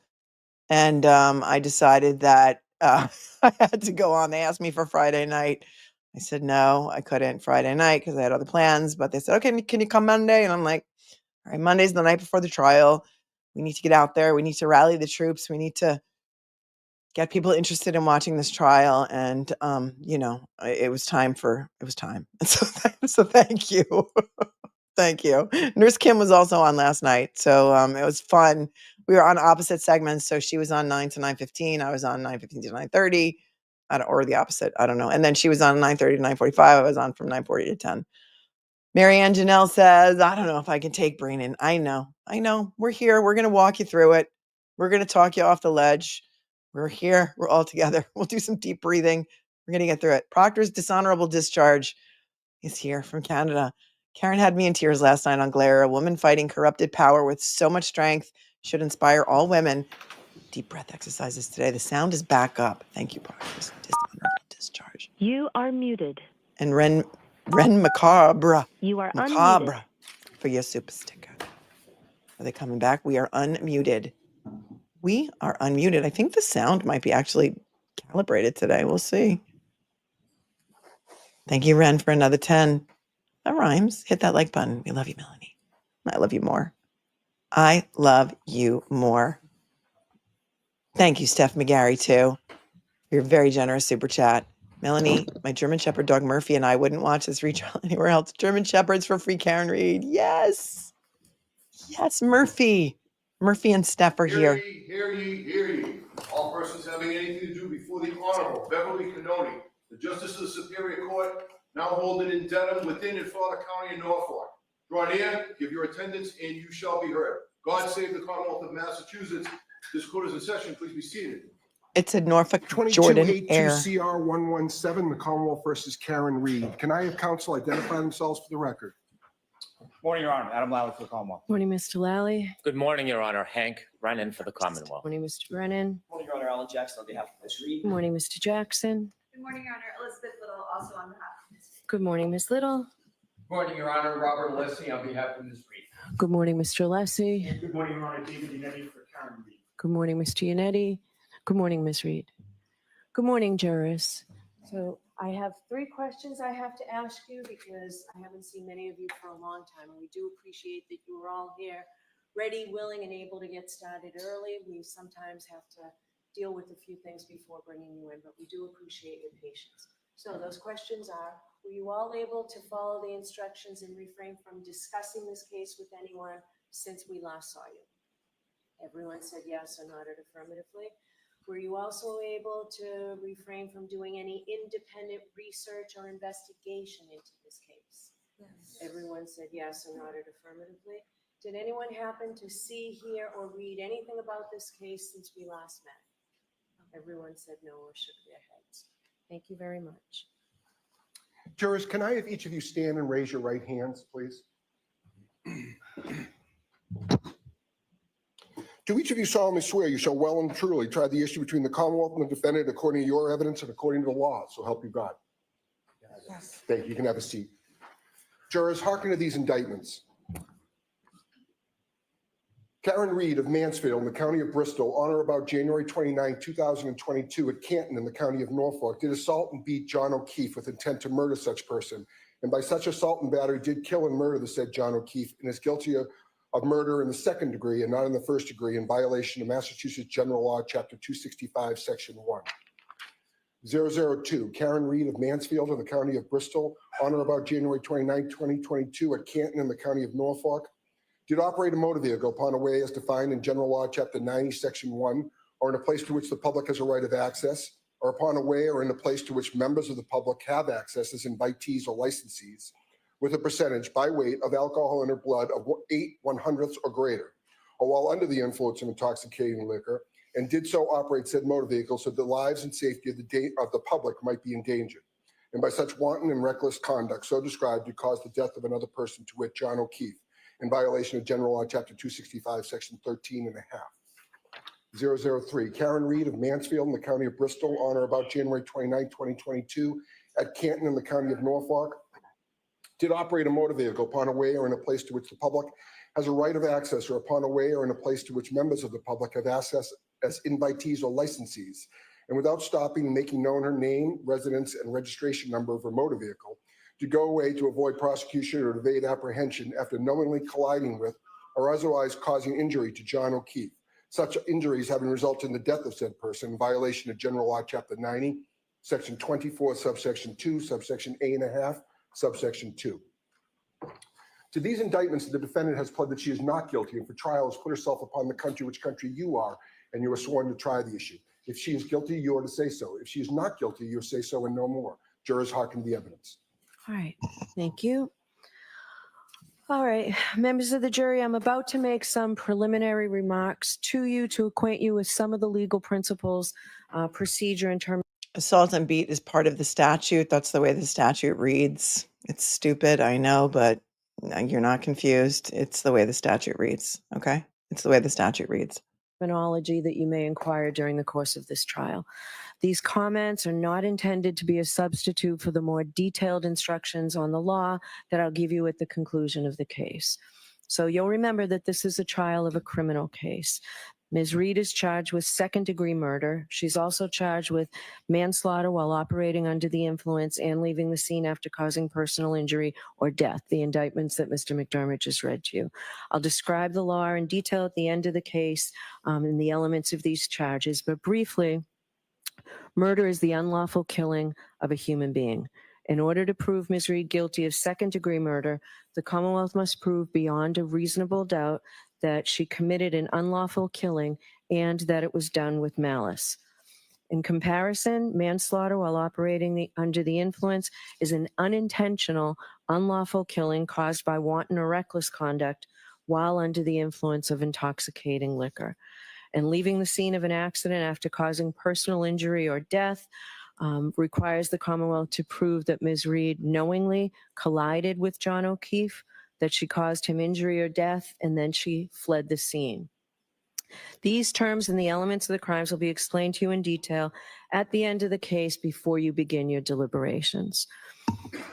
B: And I decided that I had to go on. They asked me for Friday night. I said, no, I couldn't Friday night because I had other plans. But they said, okay, can you come Monday? And I'm like, all right, Monday's the night before the trial. We need to get out there. We need to rally the troops. We need to get people interested in watching this trial. And, you know, it was time. And so thank you. Thank you. Nurse Kim was also on last night. So it was fun. We were on opposite segments. So she was on 9 to 9:15. I was on 9:15 to 9:30. Or the opposite. I don't know. And then she was on 9:30 to 9:45. I was on from 9:40 to 10. Marianne Janelle says, I don't know if I can take Brennan. I know. We're here. We're going to walk you through it. We're going to talk you off the ledge. We're here. We're all together. We'll do some deep breathing. We're going to get through it. Proctor's dishonorable discharge is here from Canada. Karen had me in tears last night on Glare. A woman fighting corrupted power with so much strength should inspire all women. Deep breath exercises today. The sound is back up. Thank you, Proctor's dishonorable discharge.
K: You are muted.
B: And Ren Macabre.
K: You are
B: Macabre
K: unmuted.
B: for your super sticker. Are they coming back? We are unmuted. We are unmuted. I think the sound might be actually calibrated today. We'll see. Thank you, Ren, for another 10. That rhymes. Hit that like button. We love you, Melanie. I love you more. I love you more. Thank you, Steph McGarry, too. Your very generous super chat. Melanie, my German Shepherd dog Murphy and I wouldn't watch this retrial anywhere else. German Shepherds for free, Karen Reed. Yes. Yes, Murphy. Murphy and Steph are here.
L: Hear ye. All persons having anything to do before the Honorable Beverly Cannone, the Justice of the Superior Court, now holding in Dedham within and for the County of Norfolk. Draw near, give your attendance, and you shall be heard. God save the Commonwealth of Massachusetts. This court is in session. Please be seated.
B: It's a Norfolk Jordan Air.
F: 2282 CR 117, the Commonwealth versus Karen Reed. Can I have counsel identify themselves for the record?
G: Morning, Your Honor. Adam Lally for the Commonwealth.
H: Morning, Mr. Lally.
I: Good morning, Your Honor. Hank Brennan for the Commonwealth.
H: Morning, Mr. Brennan.
M: Morning, Your Honor. Alan Jackson on behalf of Ms. Reed.
H: Good morning, Mr. Jackson.
N: Good morning, Your Honor. Elizabeth Little, also on behalf of Ms. Reed.
H: Good morning, Ms. Little.
J: Good morning, Your Honor. Robert Alessi on behalf of Ms. Reed.
H: Good morning, Mr. Alessi.
G: Good morning, Your Honor. David Unetti for Karen Reed.
H: Good morning, Mr. Yannetti. Good morning, Ms. Reed. Good morning, jurors. So I have 3 questions I have to ask you because I haven't seen many of you for a long time. And we do appreciate that you are all here, ready, willing, and able to get started early. We sometimes have to deal with a few things before bringing you in, but we do appreciate your patience. So those questions are, were you all able to follow the instructions and refrain from discussing this case with anyone since we last saw you? Everyone said yes or nodded affirmatively. Were you also able to refrain from doing any independent research or investigation into this case? Yes. Everyone said yes or nodded affirmatively. Did anyone happen to see, hear, or read anything about this case since we last met? Everyone said no or shook their heads. Thank you very much.
F: Jurors, can I have each of you stand and raise your right hands, please? Do each of you solemnly swear you shall well and truly try the issue between the Commonwealth and the defendant according to your evidence and according to the law, so help you God? Yes. Thank you. You can have a seat. Jurors, hearken to these indictments. Karen Reed of Mansfield in the County of Bristol, on or about January 29, 2022 at Canton in the County of Norfolk, did assault and beat John O'Keefe with intent to murder such person, and by such assault and battery did kill and murder the said John O'Keefe, and is guilty of murder in the 2nd degree and not in the 1st degree in violation of Massachusetts General Law, Chapter 265, Section 1. 002, Karen Reed of Mansfield in the County of Bristol, on or about January 29, 2022 at Canton in the County of Norfolk, did operate a motor vehicle upon a way as defined in General Law, Chapter 90, Section 1, or in a place to which the public has a right of access, or upon a way or in a place to which members of the public have access as invitees or licensees, with a percentage by weight of alcohol in her blood of 8/100ths or greater, or while under the influence of intoxicating liquor, and did so operate said motor vehicle so the lives and safety of the public might be endangered. And by such wanton and reckless conduct so described, you caused the death of another person, to wit, John O'Keefe, in violation of General Law, Chapter 265, Section 13.5. 003, Karen Reed of Mansfield in the County of Bristol, on or about January 29, 2022, at Canton in the County of Norfolk, did operate a motor vehicle upon a way or in a place to which the public has a right of access, or upon a way or in a place to which members of the public have access as invitees or licensees, and without stopping and making known her name, residence, and registration number of her motor vehicle, to go away to avoid prosecution or evade apprehension after knowingly colliding with or otherwise causing injury to John O'Keefe, such injuries having resulted in the death of said person in violation of General Law, Chapter 90, Section 24, Subsection 2, Subsection A.5, Subsection 2. To these indictments, the defendant has pled that she is not guilty, and for trial has put herself upon the country which country you are, and you are sworn to try the issue. If she is guilty, you are to say so. If she is not guilty, you say so and no more. Jurors hearken the evidence.
H: All right, thank you. All right, members of the jury, I'm about to make some preliminary remarks to you to acquaint you with some of the legal principles, procedure in terms.
B: Assault and beat is part of the statute. That's the way the statute reads. It's stupid, I know, but you're not confused. It's the way the statute reads, okay? It's the way the statute reads.
H: Terminology that you may inquire during the course of this trial. These comments are not intended to be a substitute for the more detailed instructions on the law that I'll give you at the conclusion of the case. So you'll remember that this is a trial of a criminal case. Ms. Reed is charged with second-degree murder. She's also charged with manslaughter while operating under the influence and leaving the scene after causing personal injury or death, the indictments that Mr. McDermott just read to you. I'll describe the law in detail at the end of the case and the elements of these charges, but briefly, murder is the unlawful killing of a human being. In order to prove Ms. Reed guilty of second-degree murder, the Commonwealth must prove beyond a reasonable doubt that she committed an unlawful killing and that it was done with malice. In comparison, manslaughter while operating under the influence is an unintentional, unlawful killing caused by wanton or reckless conduct while under the influence of intoxicating liquor. And leaving the scene of an accident after causing personal injury or death requires the Commonwealth to prove that Ms. Reed knowingly collided with John O'Keefe, that she caused him injury or death, and then she fled the scene. These terms and the elements of the crimes will be explained to you in detail at the end of the case before you begin your deliberations.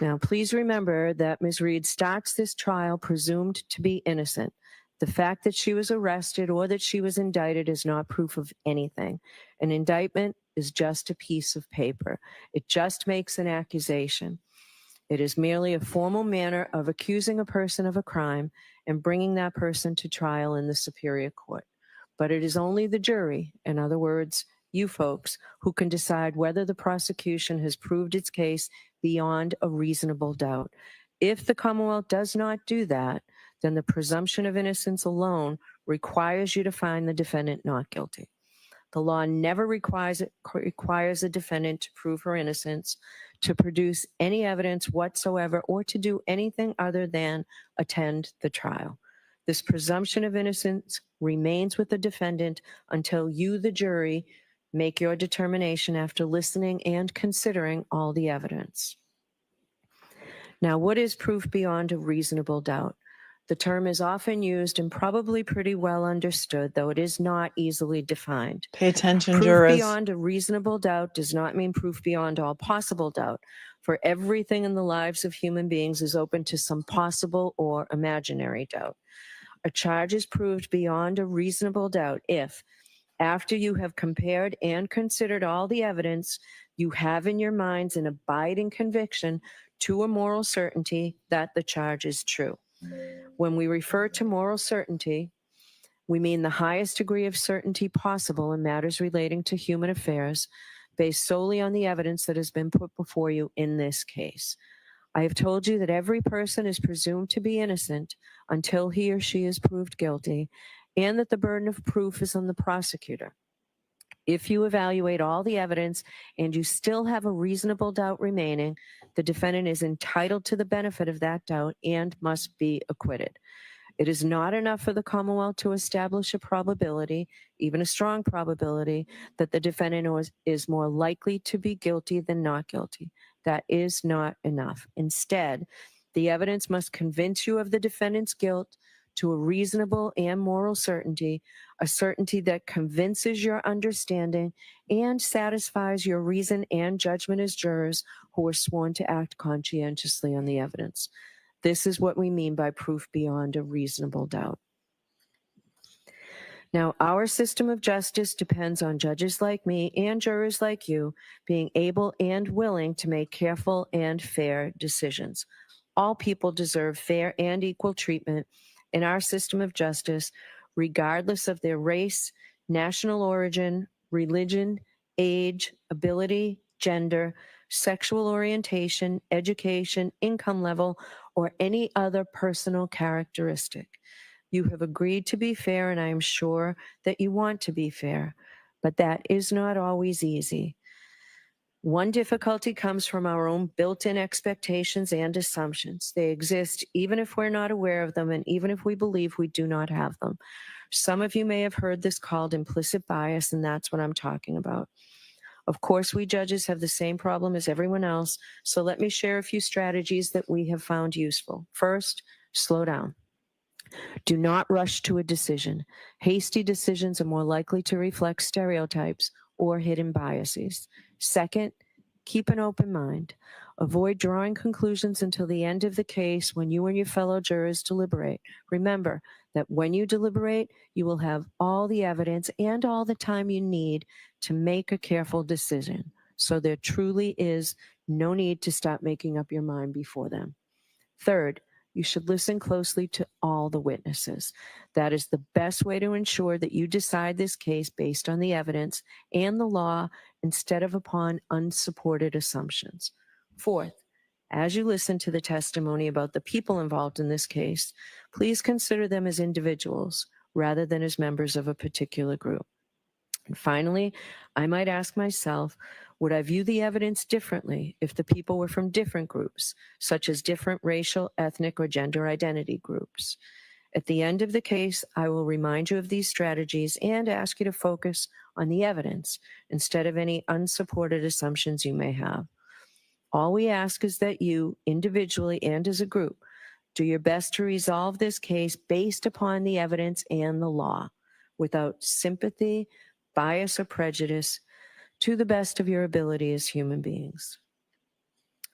H: Now, please remember that Ms. Reed starts this trial presumed to be innocent. The fact that she was arrested or that she was indicted is not proof of anything. An indictment is just a piece of paper. It just makes an accusation. It is merely a formal manner of accusing a person of a crime and bringing that person to trial in the Superior Court. But it is only the jury, in other words, you folks, who can decide whether the prosecution has proved its case beyond a reasonable doubt. If the Commonwealth does not do that, then the presumption of innocence alone requires you to find the defendant not guilty. The law never requires a defendant to prove her innocence, to produce any evidence whatsoever, or to do anything other than attend the trial. This presumption of innocence remains with the defendant until you, the jury, make your determination after listening and considering all the evidence. Now, what is proof beyond a reasonable doubt? The term is often used and probably pretty well understood, though it is not easily defined.
B: Pay attention,
H: Proof
B: jurors.
H: beyond a reasonable doubt does not mean proof beyond all possible doubt, for everything in the lives of human beings is open to some possible or imaginary doubt. A charge is proved beyond a reasonable doubt if, after you have compared and considered all the evidence, you have in your minds an abiding conviction to a moral certainty that the charge is true. When we refer to moral certainty, we mean the highest degree of certainty possible in matters relating to human affairs, based solely on the evidence that has been put before you in this case. I have told you that every person is presumed to be innocent until he or she is proved guilty, and that the burden of proof is on the prosecutor. If you evaluate all the evidence and you still have a reasonable doubt remaining, the defendant is entitled to the benefit of that doubt and must be acquitted. It is not enough for the Commonwealth to establish a probability, even a strong probability, that the defendant is more likely to be guilty than not guilty. That is not enough. Instead, the evidence must convince you of the defendant's guilt to a reasonable and moral certainty, a certainty that convinces your understanding and satisfies your reason and judgment as jurors who are sworn to act conscientiously on the evidence. This is what we mean by proof beyond a reasonable doubt. Now, our system of justice depends on judges like me and jurors like you being able and willing to make careful and fair decisions. All people deserve fair and equal treatment in our system of justice, regardless of their race, national origin, religion, age, ability, gender, sexual orientation, education, income level, or any other personal characteristic. You have agreed to be fair, and I am sure that you want to be fair, but that is not always easy. One difficulty comes from our own built-in expectations and assumptions. They exist even if we're not aware of them and even if we believe we do not have them. Some of you may have heard this called implicit bias, and that's what I'm talking about. Of course, we judges have the same problem as everyone else, so let me share a few strategies that we have found useful. First, slow down. Do not rush to a decision. Hasty decisions are more likely to reflect stereotypes or hidden biases. Second, keep an open mind. Avoid drawing conclusions until the end of the case when you and your fellow jurors deliberate. Remember that when you deliberate, you will have all the evidence and all the time you need to make a careful decision. So there truly is no need to stop making up your mind before then. Third, you should listen closely to all the witnesses. That is the best way to ensure that you decide this case based on the evidence and the law instead of upon unsupported assumptions. Fourth, as you listen to the testimony about the people involved in this case, please consider them as individuals rather than as members of a particular group. And finally, I might ask myself, would I view the evidence differently if the people were from different groups, such as different racial, ethnic, or gender identity groups? At the end of the case, I will remind you of these strategies and ask you to focus on the evidence instead of any unsupported assumptions you may have. All we ask is that you, individually and as a group, do your best to resolve this case based upon the evidence and the law, without sympathy, bias, or prejudice, to the best of your ability as human beings.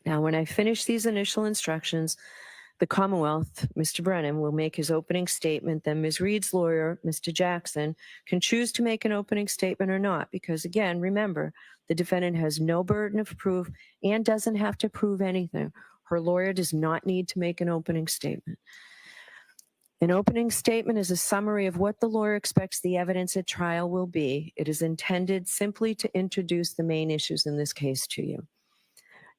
H: Now, when I finish these initial instructions, the Commonwealth, Mr. Brennan, will make his opening statement. Then Ms. Reed's lawyer, Mr. Jackson, can choose to make an opening statement or not, because again, remember, the defendant has no burden of proof and doesn't have to prove anything. Her lawyer does not need to make an opening statement. An opening statement is a summary of what the lawyer expects the evidence at trial will be. It is intended simply to introduce the main issues in this case to you.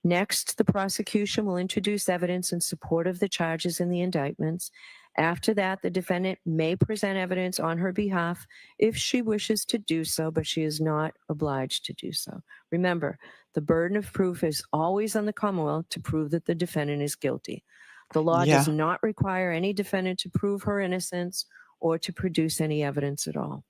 H: Next, the prosecution will introduce evidence in support of the charges in the indictments. After that, the defendant may present evidence on her behalf if she wishes to do so, but she is not obliged to do so. Remember, the burden of proof is always on the Commonwealth to prove that the defendant is guilty. The law does not require any defendant to prove her innocence or to produce any evidence at all.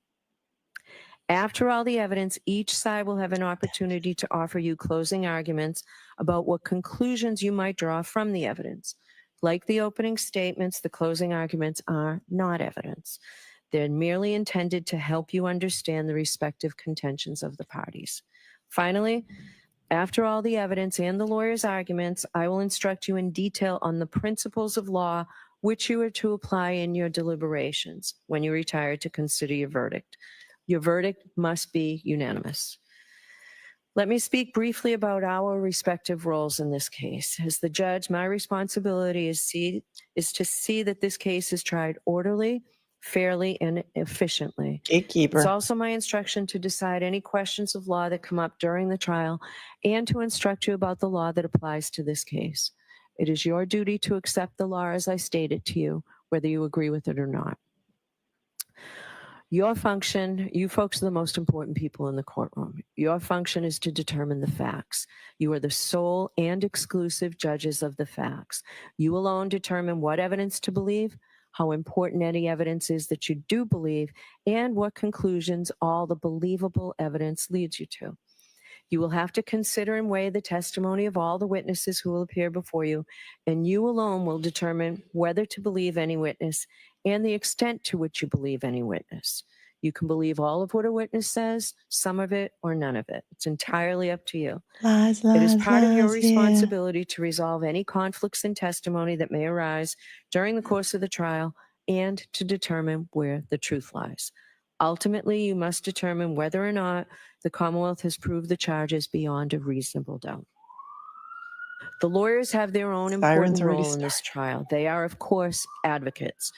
H: After all the evidence, each side will have an opportunity to offer you closing arguments about what conclusions you might draw from the evidence. Like the opening statements, the closing arguments are not evidence. They're merely intended to help you understand the respective contentions of the parties. Finally, after all the evidence and the lawyer's arguments, I will instruct you in detail on the principles of law which you are to apply in your deliberations when you retire to consider your verdict. Your verdict must be unanimous. Let me speak briefly about our respective roles in this case. As the judge, my responsibility is to see that this case is tried orderly, fairly, and efficiently.
B: Gatekeeper.
H: It's also my instruction to decide any questions of law that come up during the trial and to instruct you about the law that applies to this case. It is your duty to accept the law as I state it to you, whether you agree with it or not. Your function, you folks are the most important people in the courtroom. Your function is to determine the facts. You are the sole and exclusive judges of the facts. You alone determine what evidence to believe, how important any evidence is that you do believe, and what conclusions all the believable evidence leads you to. You will have to consider and weigh the testimony of all the witnesses who will appear before you, and you alone will determine whether to believe any witness and the extent to which you believe any witness. You can believe all of what a witness says, some of it, or none of it. It's entirely up to you.
B: Lies,
H: It is
B: lies,
H: part of your
B: lies, yeah.
H: responsibility to resolve any conflicts in testimony that may arise during the course of the trial and to determine where the truth lies. Ultimately, you must determine whether or not the Commonwealth has proved the charges beyond a reasonable doubt. The lawyers have their own important role in this trial. They are, of course, advocates.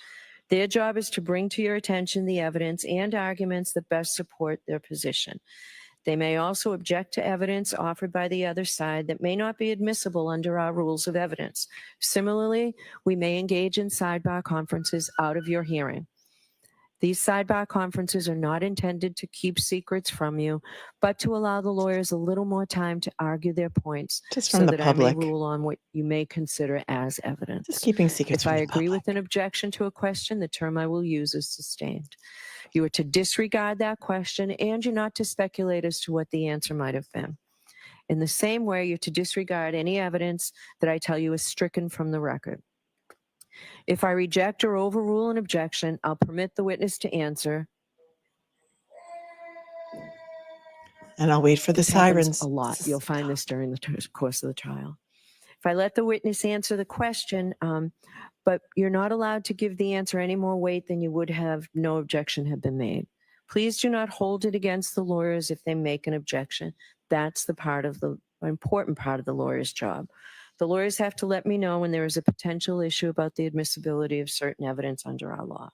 H: Their job is to bring to your attention the evidence and arguments that best support their position. They may also object to evidence offered by the other side that may not be admissible under our rules of evidence. Similarly, we may engage in sidebar conferences out of your hearing. These sidebar conferences are not intended to keep secrets from you, but to allow the lawyers a little more time to argue their points
B: Just
H: so
B: from the
H: that I may
B: public.
H: rule on what you may consider as evidence.
B: Just keeping secrets
H: If
B: from
H: I
B: the
H: agree
B: public.
H: with an objection to a question, the term I will use is sustained. You are to disregard that question, and you're not to speculate as to what the answer might have been. In the same way, you're to disregard any evidence that I tell you is stricken from the record. If I reject or overrule an objection, I'll permit the witness to answer.
B: And I'll wait for the
H: This happens
B: sirens.
H: a lot. You'll find this during the course of the trial. If I let the witness answer the question, but you're not allowed to give the answer any more weight than you would have no objection had been made. Please do not hold it against the lawyers if they make an objection. That's the important part of the lawyer's job. The lawyers have to let me know when there is a potential issue about the admissibility of certain evidence under our law.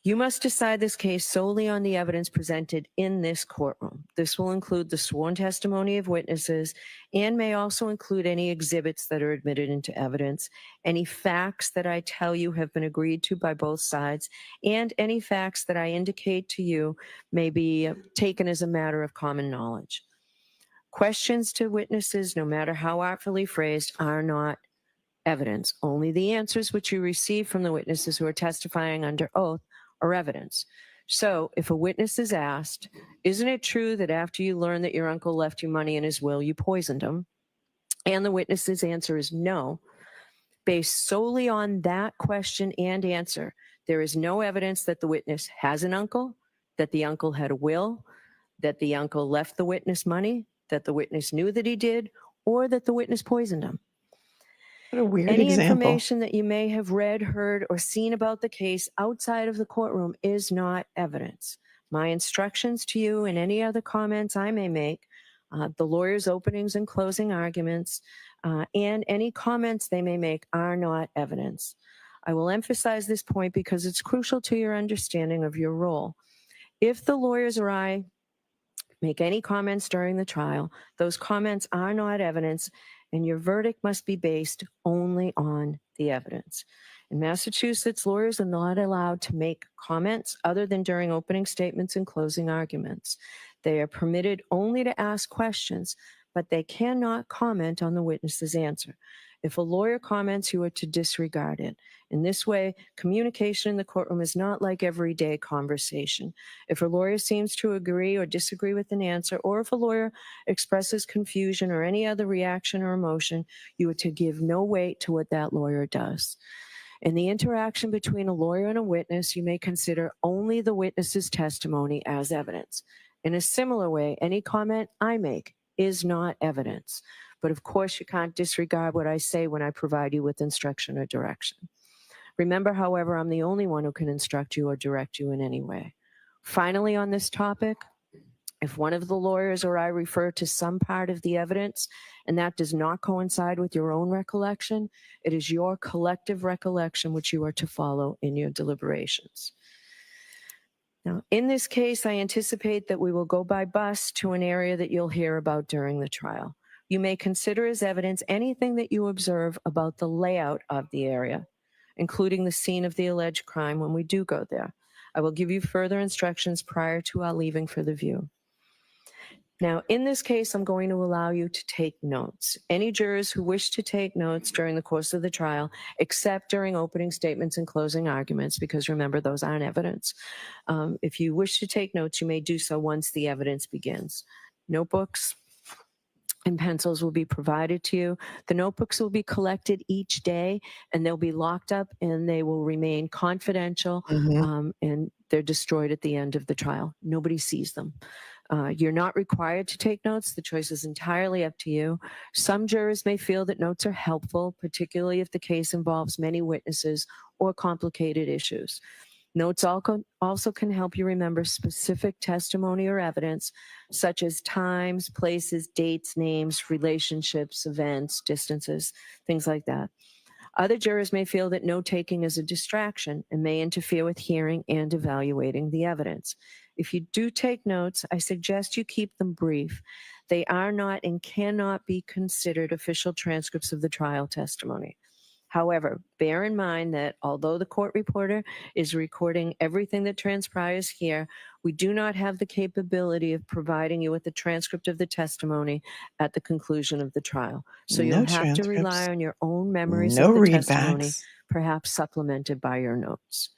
H: You must decide this case solely on the evidence presented in this courtroom. This will include the sworn testimony of witnesses and may also include any exhibits that are admitted into evidence, any facts that I tell you have been agreed to by both sides, and any facts that I indicate to you may be taken as a matter of common knowledge. Questions to witnesses, no matter how artfully phrased, are not evidence. Only the answers which you receive from the witnesses who are testifying under oath are evidence. So if a witness is asked, isn't it true that after you learned that your uncle left you money in his will, you poisoned him? And the witness's answer is no. Based solely on that question and answer, there is no evidence that the witness has an uncle, that the uncle had a will, that the uncle left the witness money, that the witness knew that he did, or that the witness poisoned him.
B: What a weird
H: Any
B: example.
H: information that you may have read, heard, or seen about the case outside of the courtroom is not evidence. My instructions to you and any other comments I may make, the lawyer's openings and closing arguments, and any comments they may make are not evidence. I will emphasize this point because it's crucial to your understanding of your role. If the lawyers or I make any comments during the trial, those comments are not evidence, and your verdict must be based only on the evidence. In Massachusetts, lawyers are not allowed to make comments other than during opening statements and closing arguments. They are permitted only to ask questions, but they cannot comment on the witness's answer. If a lawyer comments, you are to disregard it. In this way, communication in the courtroom is not like everyday conversation. If a lawyer seems to agree or disagree with an answer, or if a lawyer expresses confusion or any other reaction or emotion, you are to give no weight to what that lawyer does. In the interaction between a lawyer and a witness, you may consider only the witness's testimony as evidence. In a similar way, any comment I make is not evidence. But of course, you can't disregard what I say when I provide you with instruction or direction. Remember, however, I'm the only one who can instruct you or direct you in any way. Finally, on this topic, if one of the lawyers or I refer to some part of the evidence and that does not coincide with your own recollection, it is your collective recollection which you are to follow in your deliberations. Now, in this case, I anticipate that we will go by bus to an area that you'll hear about during the trial. You may consider as evidence anything that you observe about the layout of the area, including the scene of the alleged crime when we do go there. I will give you further instructions prior to our leaving for the view. Now, in this case, I'm going to allow you to take notes. Any jurors who wish to take notes during the course of the trial, except during opening statements and closing arguments, because remember, those aren't evidence. If you wish to take notes, you may do so once the evidence begins. Notebooks and pencils will be provided to you. The notebooks will be collected each day, and they'll be locked up, and they will remain confidential, and they're destroyed at the end of the trial. Nobody sees them. You're not required to take notes. The choice is entirely up to you. Some jurors may feel that notes are helpful, particularly if the case involves many witnesses or complicated issues. Notes also can help you remember specific testimony or evidence, such as times, places, dates, names, relationships, events, distances, things like that. Other jurors may feel that note-taking is a distraction and may interfere with hearing and evaluating the evidence. If you do take notes, I suggest you keep them brief. They are not and cannot be considered official transcripts of the trial testimony. However, bear in mind that although the court reporter is recording everything that transpires here, we do not have the capability of providing you with a transcript of the testimony at the conclusion of the trial. So you'll have to rely on your own memories of the testimony, perhaps supplemented by your notes.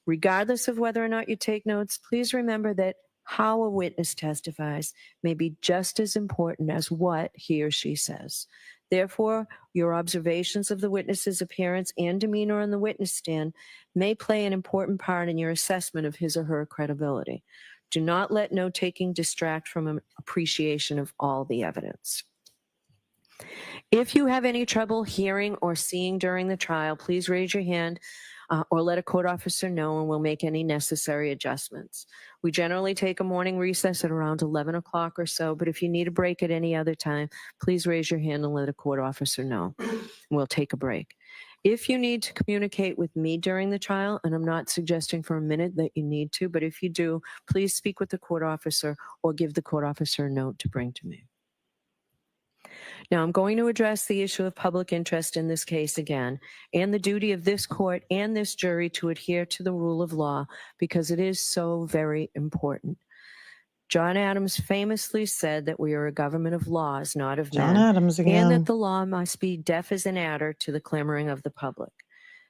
H: Regardless of whether or not you take notes, please remember that how a witness testifies may be just as important as what he or she says. Therefore, your observations of the witness's appearance and demeanor on the witness stand may play an important part in your assessment of his or her credibility. Do not let note-taking distract from an appreciation of all the evidence. If you have any trouble hearing or seeing during the trial, please raise your hand or let a court officer know, and we'll make any necessary adjustments. We generally take a morning recess at around 11 o'clock or so, but if you need a break at any other time, please raise your hand and let a court officer know. We'll take a break. If you need to communicate with me during the trial, and I'm not suggesting for a minute that you need to, but if you do, please speak with the court officer or give the court officer a note to bring to me. Now, I'm going to address the issue of public interest in this case again, and the duty of this court and this jury to adhere to the rule of law, because it is so very important. John Adams famously said that we are a government of laws, not of men.
B: John Adams again.
H: And that the law must be deaf as an adder to the clamoring of the public.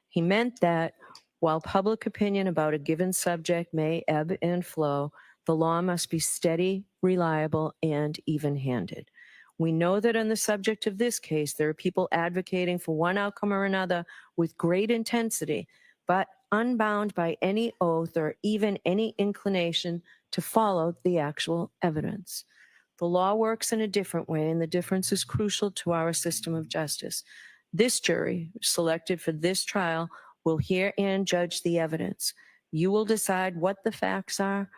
H: He meant that while public opinion about a given subject may ebb and flow, the law must be steady, reliable, and even-handed. We know that on the subject of this case, there are people advocating for one outcome or another with great intensity, but unbound by any oath or even any inclination to follow the actual evidence. The law works in a different way, and the difference is crucial to our system of justice. This jury, selected for this trial, will hear and judge the evidence. You will decide what the facts are.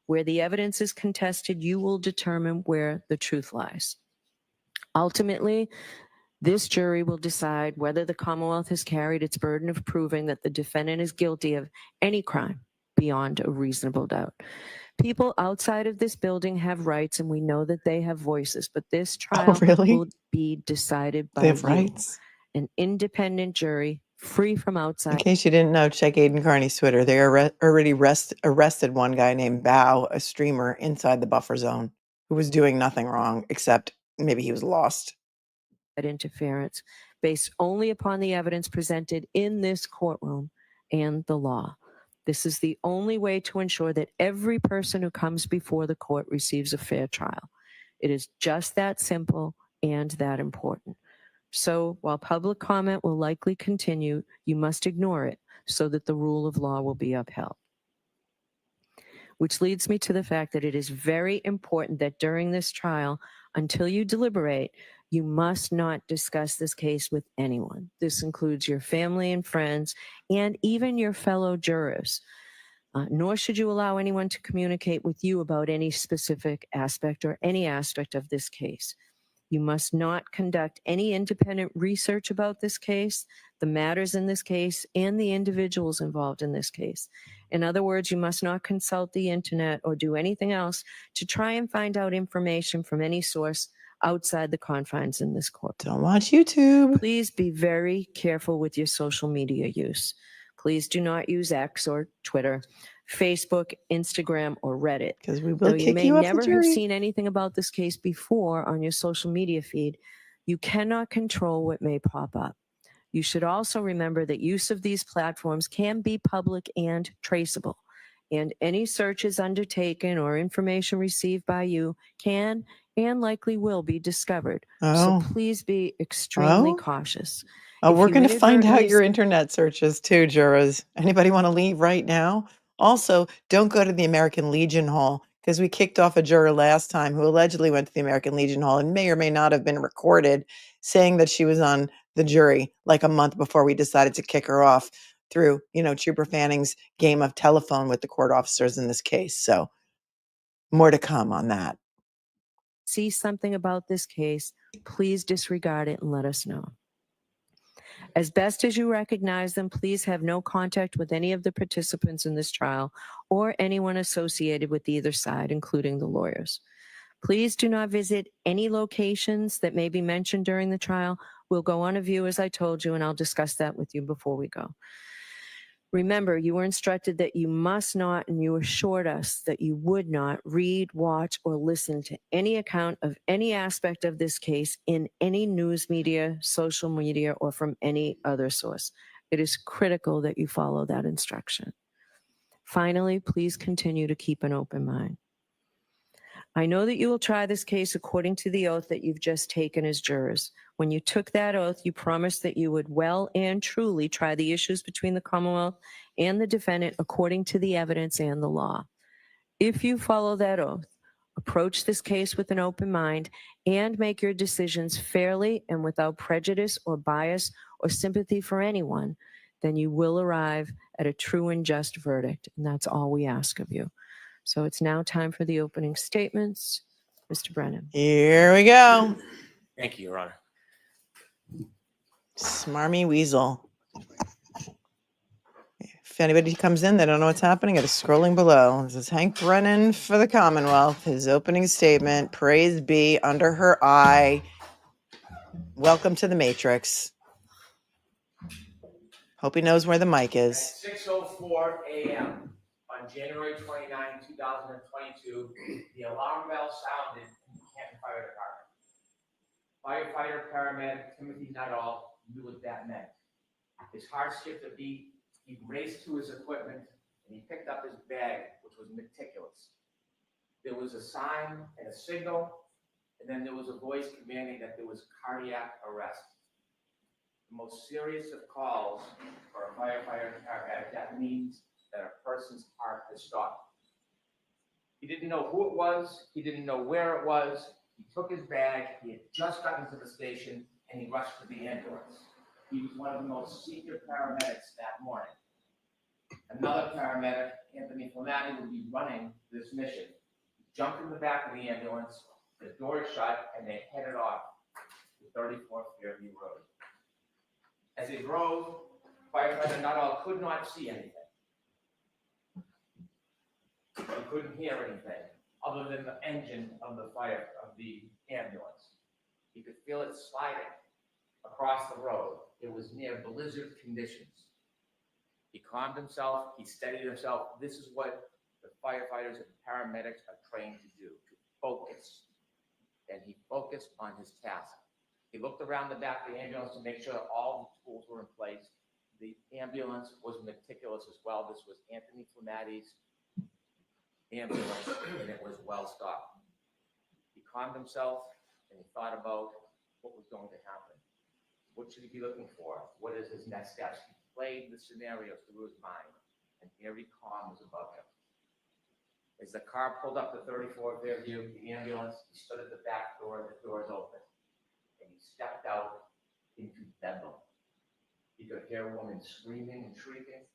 H: Where the evidence is contested, you will determine where the truth lies. Ultimately, this jury will decide whether the Commonwealth has carried its burden of proving that the defendant is guilty of any crime beyond a reasonable doubt. People outside of this building have rights, and we know that they have voices, but this trial will be decided by rights. An independent jury, free from outside.
B: In case you didn't know, check Aidan Carney's Twitter. They already arrested one guy named Bao, a streamer inside the buffer zone, who was doing nothing wrong, except maybe he was lost.
H: Interference based only upon the evidence presented in this courtroom and the law. This is the only way to ensure that every person who comes before the court receives a fair trial. It is just that simple and that important. So while public comment will likely continue, you must ignore it so that the rule of law will be upheld. Which leads me to the fact that it is very important that during this trial, until you deliberate, you must not discuss this case with anyone. This includes your family and friends, and even your fellow jurors. Nor should you allow anyone to communicate with you about any specific aspect or any aspect of this case. You must not conduct any independent research about this case, the matters in this case, and the individuals involved in this case. In other words, you must not consult the internet or do anything else to try and find out information from any source outside the confines in this court.
B: Don't watch YouTube.
H: Please be very careful with your social media use. Please do not use X or Twitter, Facebook, Instagram, or Reddit.
B: Because we will
H: Though you
B: kick
H: may
B: you off the
H: never have
B: jury.
H: seen anything about this case before on your social media feed, you cannot control what may pop up. You should also remember that use of these platforms can be public and traceable, and any searches undertaken or information received by you can and likely will be discovered.
B: Oh.
H: So please be extremely
B: Oh.
H: cautious.
B: Oh,
H: If
B: we're
H: you
B: going to find out
H: inadvertently
B: your internet searches too, jurors. Anybody want to leave right now? Also, don't go to the American Legion Hall because we kicked off a juror last time who allegedly went to the American Legion Hall and may or may not have been recorded saying that she was on the jury like a month before we decided to kick her off through, Trooper Fanning's game of telephone with the court officers in this case. So more to come on that.
H: see something about this case, please disregard it and let us know. As best as you recognize them, please have no contact with any of the participants in this trial or anyone associated with either side, including the lawyers. Please do not visit any locations that may be mentioned during the trial. We'll go on a view, as I told you, and I'll discuss that with you before we go. Remember, you were instructed that you must not, and you assured us that you would not read, watch, or listen to any account of any aspect of this case in any news media, social media, or from any other source. It is critical that you follow that instruction. Finally, please continue to keep an open mind. I know that you will try this case according to the oath that you've just taken as jurors. When you took that oath, you promised that you would well and truly try the issues between the Commonwealth and the defendant according to the evidence and the law. If you follow that oath, approach this case with an open mind, and make your decisions fairly and without prejudice or bias or sympathy for anyone, then you will arrive at a true and just verdict, and that's all we ask of you. So it's now time for the opening statements. Mr. Brennan.
B: Here we go.
I: Thank you, Your Honor.
B: Smarmy weasel. If anybody comes in, they don't know what's happening, it is scrolling below. This is Hank Brennan for the Commonwealth. His opening statement, praise be under her eye. Welcome to the Matrix. Hope he knows where the mic is.
I: At 6:04 a.m. on January 29, 2022, the alarm bell sounded in the Canton Fire Department. Firefighter, paramedic Timothy Nuttall knew what that meant. His heart skipped a beat. He raced to his equipment and he picked up his bag, which was meticulous. There was a sign and a signal, and then there was a voice commanding that there was cardiac arrest. The most serious of calls for a firefighter and paramedic, that means that a person's heart has stopped. He didn't know who it was. He didn't know where it was. He took his bag. He had just gotten to the station and he rushed to the ambulance. He was one of the most senior paramedics that morning. Another paramedic, Attorney Melanie, would be running this mission. He jumped in the back of the ambulance, the door shut, and they headed off to 34th Fairview Road. As they drove, Firefighter Nuttall could not see anything. He couldn't hear anything other than the engine of the ambulance. He could feel it sliding across the road. It was near blizzard conditions. He calmed himself, he steadied himself. This is what the firefighters and paramedics are trained to do, to focus. And he focused on his task. He looked around the back of the ambulance to make sure that all the tools were in place. The ambulance was meticulous as well. This was Attorney Melani's ambulance, and it was well stocked. He calmed himself and he thought about what was going to happen. What should he be looking for? What is his next steps? He played the scenarios through his mind, and every calm was above him. As the car pulled up to 34 Fairview, the ambulance, he stood at the back door, the doors open, and he stepped out into bedlam. He could hear a woman screaming and shrieking,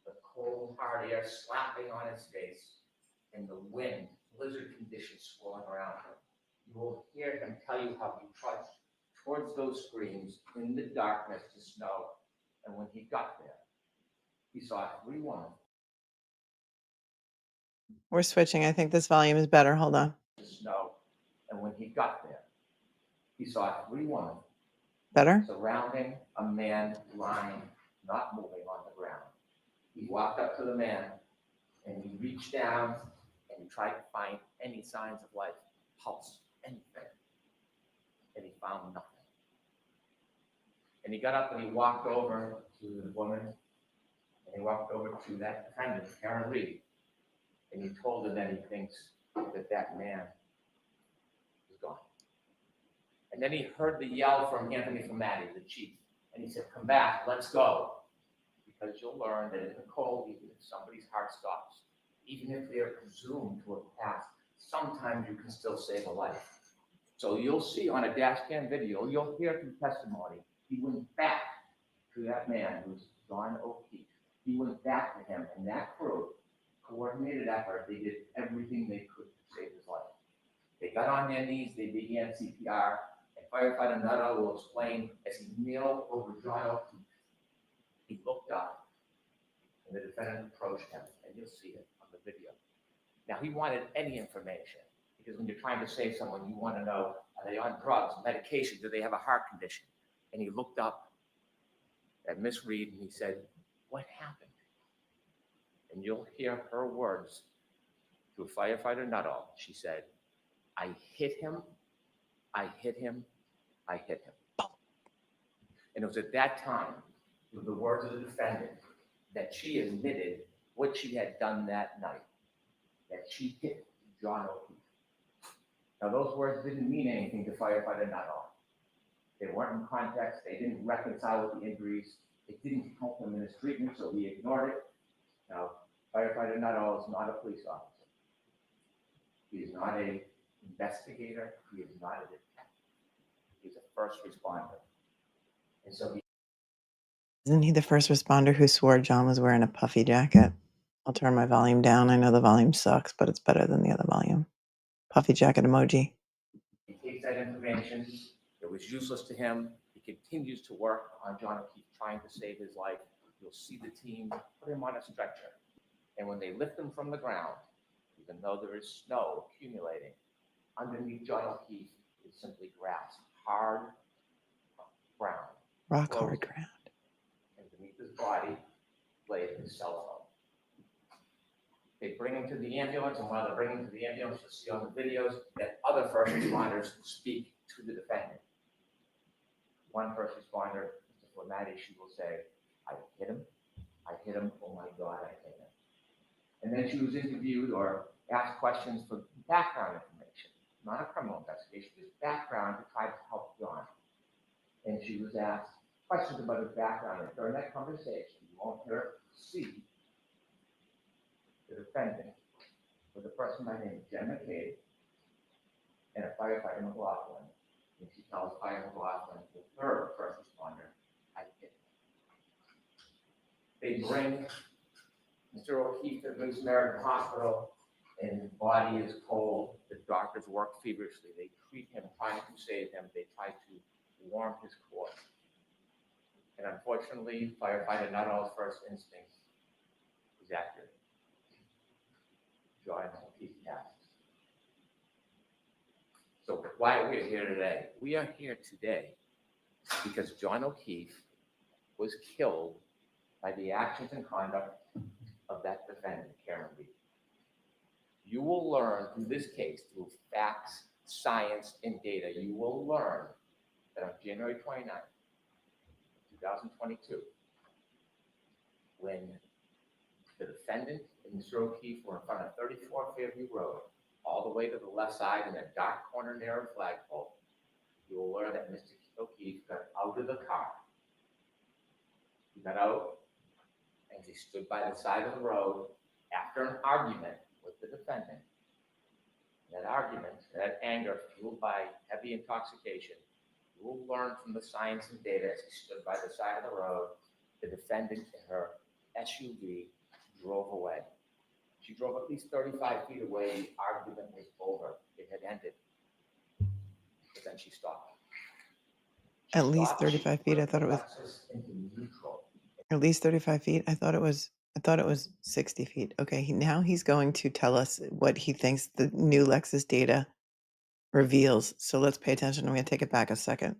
I: the cold, hard air slapping on his face, and the wind, blizzard conditions swirling around him. You will hear him tell you how he trudged towards those screams in the darkness to snow, and when he got there, he saw 3 women.
B: We're switching. I think this volume is better. Hold on.
I: Snow, and when he got there, he saw 3 women.
B: Better?
I: Surrounding a man lying, not moving on the ground. He walked up to the man And he reached down and he tried to find any signs of life, pulse, anything. And he found nothing. And he got up and he walked over to the woman, and he walked over to that defendant, Karen Reed, and he told her that he thinks that that man is gone. And then he heard the yell from Anthony Atty, the chief, and he said, "Come back, let's go." Because you'll learn that in the cold, even if somebody's heart stops, even if they're presumed to have passed, sometimes you can still save a life. So you'll see on a dash cam video, you'll hear through testimony, he went back to that man who's John O'Keefe. He went back to him, and that crew, coordinated effort, they did everything they could to save his life. They got on their knees, they began CPR, and Firefighter NUTTALL will explain as he kneeled over John O'Keefe. He looked up, and the defendant approached him, and you'll see it on the video. Now, he wanted any information, because when you're trying to save someone, you want to know, are they on drugs, medication, do they have a heart condition? And he looked up at Miss Reed, and he said, "What happened?" And you'll hear her words to Firefighter NUTTALL. She said, "I hit him, I hit him, I hit him." And it was at that time, with the words of the defendant, that she admitted what she had done that night, that she hit John O'Keefe. Now, those words didn't mean anything to Firefighter NUTTALL. They weren't in context. They didn't reconcile with the injuries. It didn't help him in his treatment, so he ignored it. Now, Firefighter NUTTALL is not a police officer. He is not an investigator. He is not a detective. He's a first responder. And so he
B: Isn't he the first responder who swore John was wearing a puffy jacket? I'll turn my volume down. I know the volume sucks, but it's better than the other volume. Puffy jacket emoji.
I: He takes that information. It was useless to him. He continues to work on John O'Keefe, trying to save his life. You'll see the team put him on a stretcher. And when they lift him from the ground, even though there is snow accumulating, underneath John O'Keefe is simply grass, hard ground.
B: Rock hard ground.
I: And beneath his body lay his cell phone. They bring him to the ambulance, and while they're bringing him to the ambulance, you'll see on the videos that other first responders speak to the defendant. One first responder, Mr. Paramedic, she will say, "I hit him, oh my God, I hit him." And then she was interviewed or asked questions for background information, not a criminal investigation, just background to try to help John. And she was asked questions about his background, and during that conversation, you won't hear her see the defendant with a person by the name of Jen McCabe and a firefighter McLaughlin. And she tells Fire McLaughlin, the third first responder, "I hit him." They bring Mr. O'Keefe to Good Samaritan Hospital, and his body is cold. The doctors work feverishly. They treat him, trying to save him. They try to warm his core. And unfortunately, Firefighter NUTTALL's first instinct is accurate. John O'Keefe passed. So why are we here today? We are here today because John O'Keefe was killed by the actions and conduct of that defendant, Karen Reed. You will learn through this case, through facts, science, and data, you will learn that on January 29th, 2022, when the defendant and Mr. O'Keefe were in front of 34 Fairview Road, all the way to the left side in a dark corner near a flagpole, you will learn that Mr. O'Keefe got out of the car. He got out and he stood by the side of the road after an argument with the defendant. That argument, that anger fueled by heavy intoxication, you will learn from the science and data as he stood by the side of the road, the defendant in her SUV drove away. She drove at least 35 feet away. The argument was over. It had ended. But then she stopped. She
B: At least
I: stopped.
B: 35 feet. I thought it was
I: Lexus into neutral.
B: at least 35 feet. I thought it was 60 feet. Okay, now he's going to tell us what he thinks the new Lexus data reveals. So let's pay attention. I'm going to take it back a second.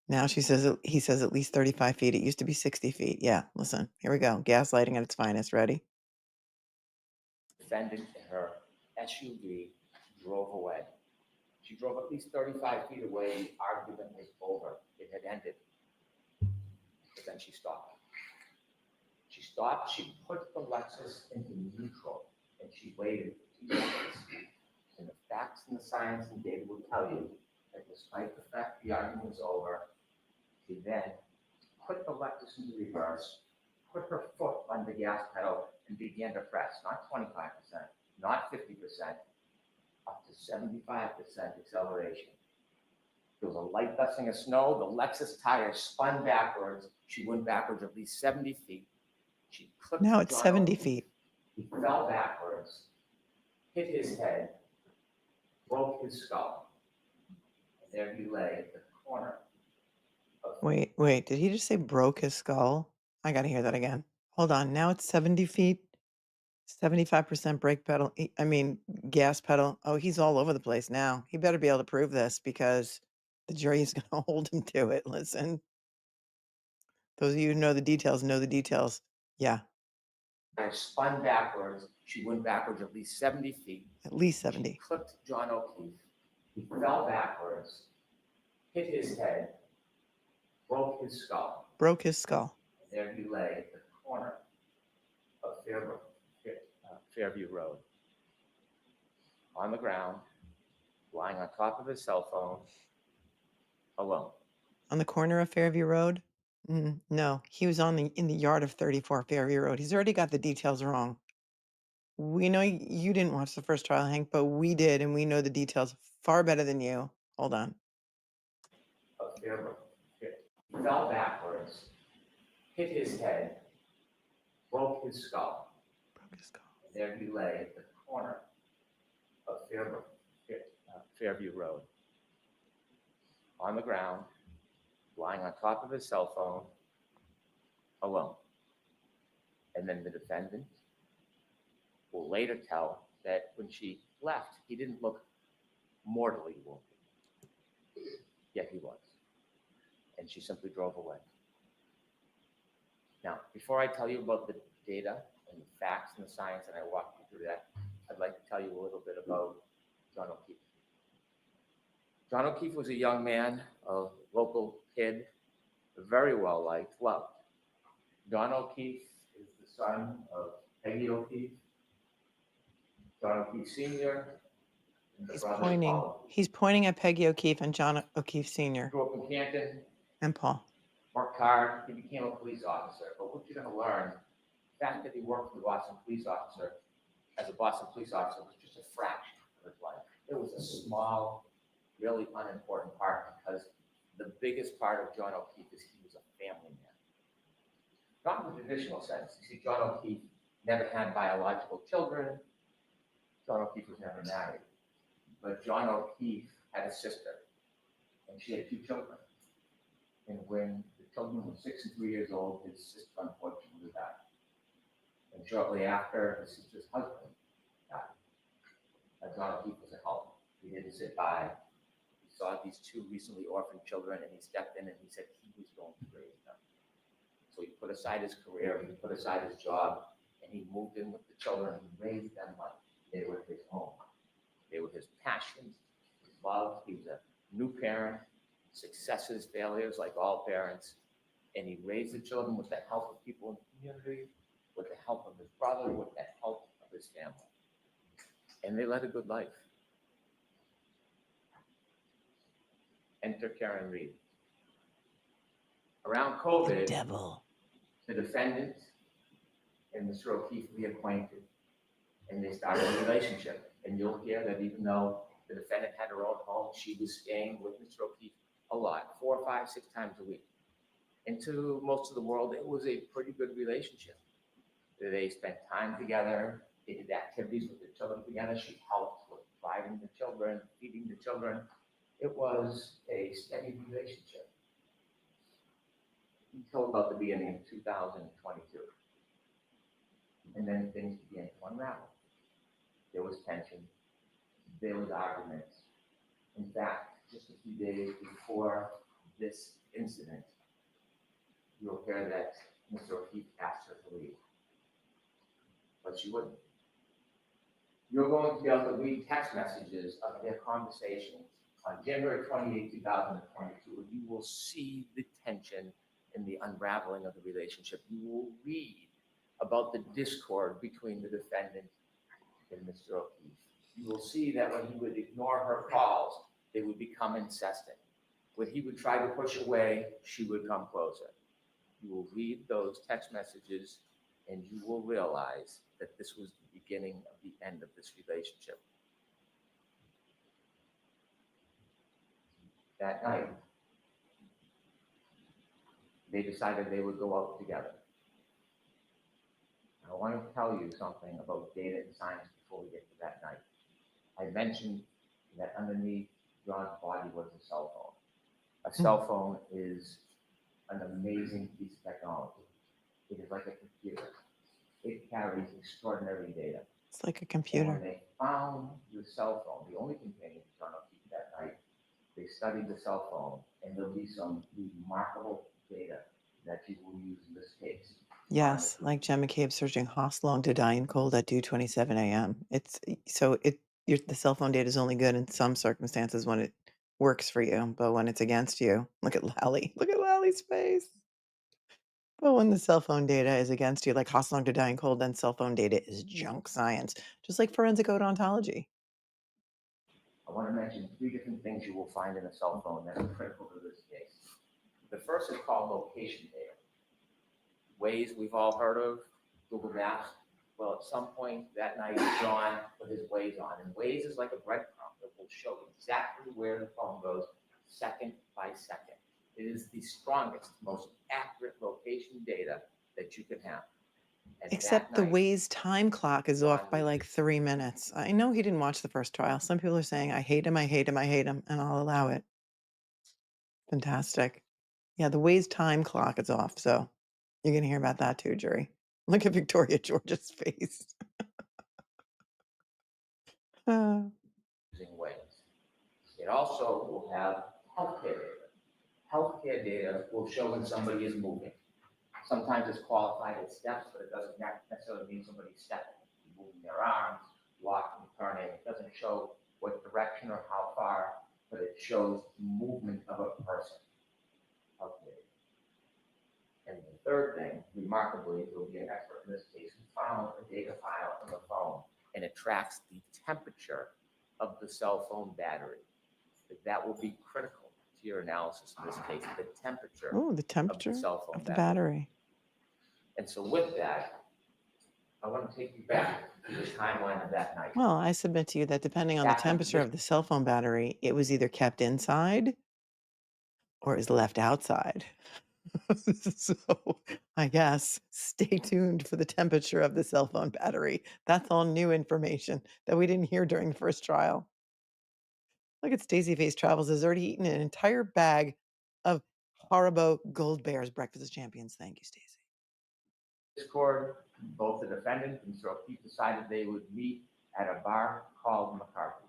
B: Now he says at least 35 feet. It used to be 60 feet. Yeah, listen, here we go. Gaslighting at its finest. Ready?
I: defendant in her SUV drove away. She drove at least 35 feet away. The argument was over. It had ended. But then she stopped. She stopped. She put the Lexus into neutral, and she waited for 2 seconds. And the facts and the science and data will tell you that despite the fact the argument was over, she then put the Lexus into reverse, put her foot on the gas pedal, and began to press, not 25%, not 50%, up to 75% acceleration. There was a light dusting of snow. The Lexus tire spun backwards. She went backwards at least 70 feet. She clipped
B: Now it's
I: John
B: 70
I: O'Keefe.
B: feet.
I: He fell backwards, hit his head, broke his skull. And there he lay at the corner of
B: Wait, did he just say broke his skull? I gotta hear that again. Hold on. Now it's 70 feet, 75% brake pedal. Gas pedal. Oh, he's all over the place now. He better be able to prove this because the jury is going to hold him to it. Listen, those of you who know the details know the details. Yeah,
I: tire spun backwards. She went backwards at least 70 feet.
B: at least
I: She
B: 70.
I: clipped John O'Keefe. He fell backwards, hit his head, broke his skull.
B: Broke his skull.
I: And there he lay at the corner of Fairview Road, on the ground, lying on top of his cell phone, alone.
B: On the corner of Fairview Road? No, he was in the yard of 34 Fairview Road. He's already got the details wrong. We know you didn't watch the first trial, Hank, but we did, and we know the details far better than you. Hold on.
I: Of Fairview. He fell backwards, hit his head, broke his skull.
B: Broke his skull.
I: And there he lay at the corner of Fairview Road, on the ground, lying on top of his cell phone, alone. And then the defendant will later tell that when she left, he didn't look mortally wounded. Yet he was. And she simply drove away. Now, before I tell you about the data and the facts and the science, and I walk you through that, I'd like to tell you a little bit about John O'Keefe. John O'Keefe was a young man, a local kid, very well liked, loved. John O'Keefe is the son of Peggy O'Keefe, John O'Keefe Sr. and the brother Paul.
B: He's pointing at Peggy O'Keefe and John O'Keefe Sr.
I: Grew up in Canton,
B: and Paul.
I: worked hard, he became a police officer. But what you're going to learn, the fact that he worked for the Boston police officer, as a Boston police officer, was just a fraction of his life. It was a small, really unimportant part, because the biggest part of John O'Keefe is he was a family man. Not in the traditional sense. You see, John O'Keefe never had biological children. John O'Keefe was never married. But John O'Keefe had a sister, and she had 2 children. And when the children were 6 and 3 years old, his sister unfortunately died. And shortly after, his sister's husband died. John O'Keefe was a help. He didn't sit by. He saw these 2 recently orphaned children, and he stepped in and he said he was going to raise them. So he put aside his career, he put aside his job, and he moved in with the children and raised them like they were his home. They were his passions, his love. He was a new parent, successes, failures, like all parents. And he raised the children with the help of people in the community, with the help of his brother, with the help of his family. And they led a good life. Enter Karen Reed. Around COVID,
B: Devil.
I: the defendant and Mr. O'Keefe reacquainted, and they started a relationship. And you'll hear that even though the defendant had her own home, she was staying with Mr. O'Keefe a lot, 4, 5, 6 times a week. And to most of the world, it was a pretty good relationship. They spent time together, they did activities with the children together. She helped with driving the children, feeding the children. It was a steady relationship until about the beginning of 2022. And then things began to unravel. There was tension, there was arguments. In fact, just a few days before this incident, you'll hear that Mr. O'Keefe asked her to leave, but she wouldn't. You're going to be able to read text messages of their conversations on January 28, 2022, and you will see the tension and the unraveling of the relationship. You will read about the discord between the defendant and Mr. O'Keefe. You will see that when he would ignore her calls, they would become incessant. When he would try to push away, she would come closer. You will read those text messages and you will realize that this was the beginning of the end of this relationship. That night, they decided they would go out together. I want to tell you something about data and science before we get to that night. I mentioned that underneath John's body was a cell phone. A cell phone is an amazing piece of technology. It is like a computer. It carries extraordinary data.
B: It's like a
I: And
B: computer.
I: when they found the cell phone, the only companion to John O'Keefe that night, they studied the cell phone, and there'll be some remarkable data that you will use in this case.
B: Yes, like Jen McCabe searching Hoslong to die in cold at 2:27 a.m. It's so the cell phone data is only good in some circumstances when it works for you, but when it's against you, look at Lally. Look at Lally's face. But when the cell phone data is against you, like Hoslong to die in cold, then cell phone data is junk science, just like forensic odontology.
I: I want to mention 3 different things you will find in a cell phone that are critical to this case. The first is called location data. Waze we've all heard of, Google Maps. Well, at some point that night, John put his Waze on, and Waze is like a breadcrumb that will show exactly where the phone goes second by second. It is the strongest, most accurate location data that you can have. And
B: Except
I: that
B: the
I: night,
B: Waze time clock is off by like 3 minutes. I know he didn't watch the first trial. Some people are saying, I hate him, I hate him, I hate him, and I'll allow it. Fantastic. Yeah, the Waze time clock is off, so you're going to hear about that too, jury. Look at Victoria George's face.
I: using Waze. It also will have healthcare data. Healthcare data will show when somebody is moving. Sometimes it's qualified as steps, but it doesn't necessarily mean somebody's stepping. Moving their arms, walking, turning. It doesn't show what direction or how far, but it shows movement of a person. Okay. And the third thing, remarkably, will be an expert in this case who found a data file on the phone, and it tracks the temperature of the cell phone battery. That will be critical to your analysis in this case, the temperature
B: Oh, the
I: of
B: temperature
I: the cell phone
B: of the
I: battery.
B: battery.
I: And so with that, I want to take you back to the timeline of that night.
B: Well, I submit to you that depending on the
I: Back in
B: temperature
I: this-
B: of the cell phone battery, it was either kept inside or is left outside. So I guess stay tuned for the temperature of the cell phone battery. That's all new information that we didn't hear during the first trial. Look at Stacey Face Travels has already eaten an entire bag of Haribo Gold Bears Breakfast of Champions. Thank you, Stacey.
I: Discord, both the defendant and Mr. O'Keefe decided they would meet at a bar called McCarthy's.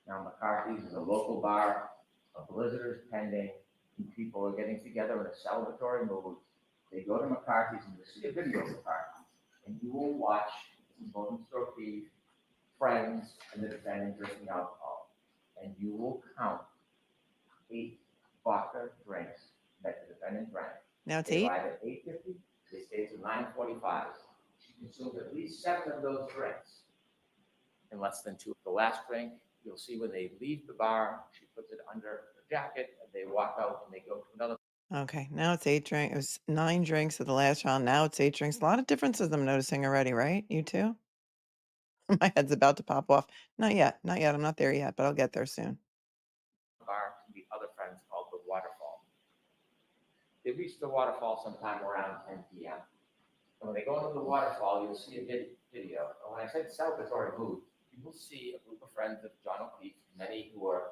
I: Now, McCarthy's is a local bar, a blizzard is pending, and people are getting together in a celebratory mood. They go to McCarthy's and you see a video of McCarthy's, and you will watch both Mr. O'Keefe, friends, and the defendant drinking alcohol. And you will count 8 vodka drinks that the defendant drank.
B: Now it's
I: They
B: 8?
I: arrive at 8:50. They stay till 9:45. She consumed at least 7 of those drinks in less than 2. The last drink, you'll see when they leave the bar, she puts it under her jacket, and they walk out and they go to another.
B: Okay, now it's 8 drinks. It was 9 drinks at the last round. Now it's 8 drinks. A lot of differences I'm noticing already, right? You too? My head's about to pop off. Not yet. Not yet. I'm not there yet, but I'll get there soon.
I: Bar to meet other friends called the Waterfall. They reach the waterfall sometime around 10 p.m. And when they go into the waterfall, you'll see a video. And when I said celebratory mood, you will see a group of friends of John O'Keefe, many who are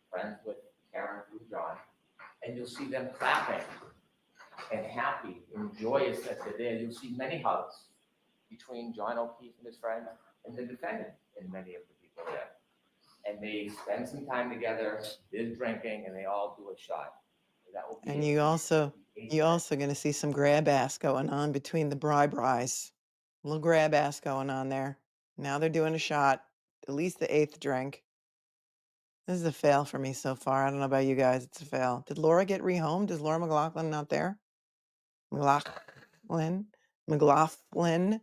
I: friends with Karen through John, and you'll see them clapping and happy and joyous that they're there. You'll see many hugs between John O'Keefe and his friends and the defendant and many of the people there. And they spend some time together, they're drinking, and they all do a shot. That will be
B: And
I: it.
B: you also going to see some grab ass going on between the bribe eyes. A little grab ass going on there. Now they're doing a shot. at least the 8th drink. This is a fail for me so far. I don't know about you guys. It's a fail. Did Laura get rehomed? Is Laura McLaughlin not there? McLaughlin? McLaughlin?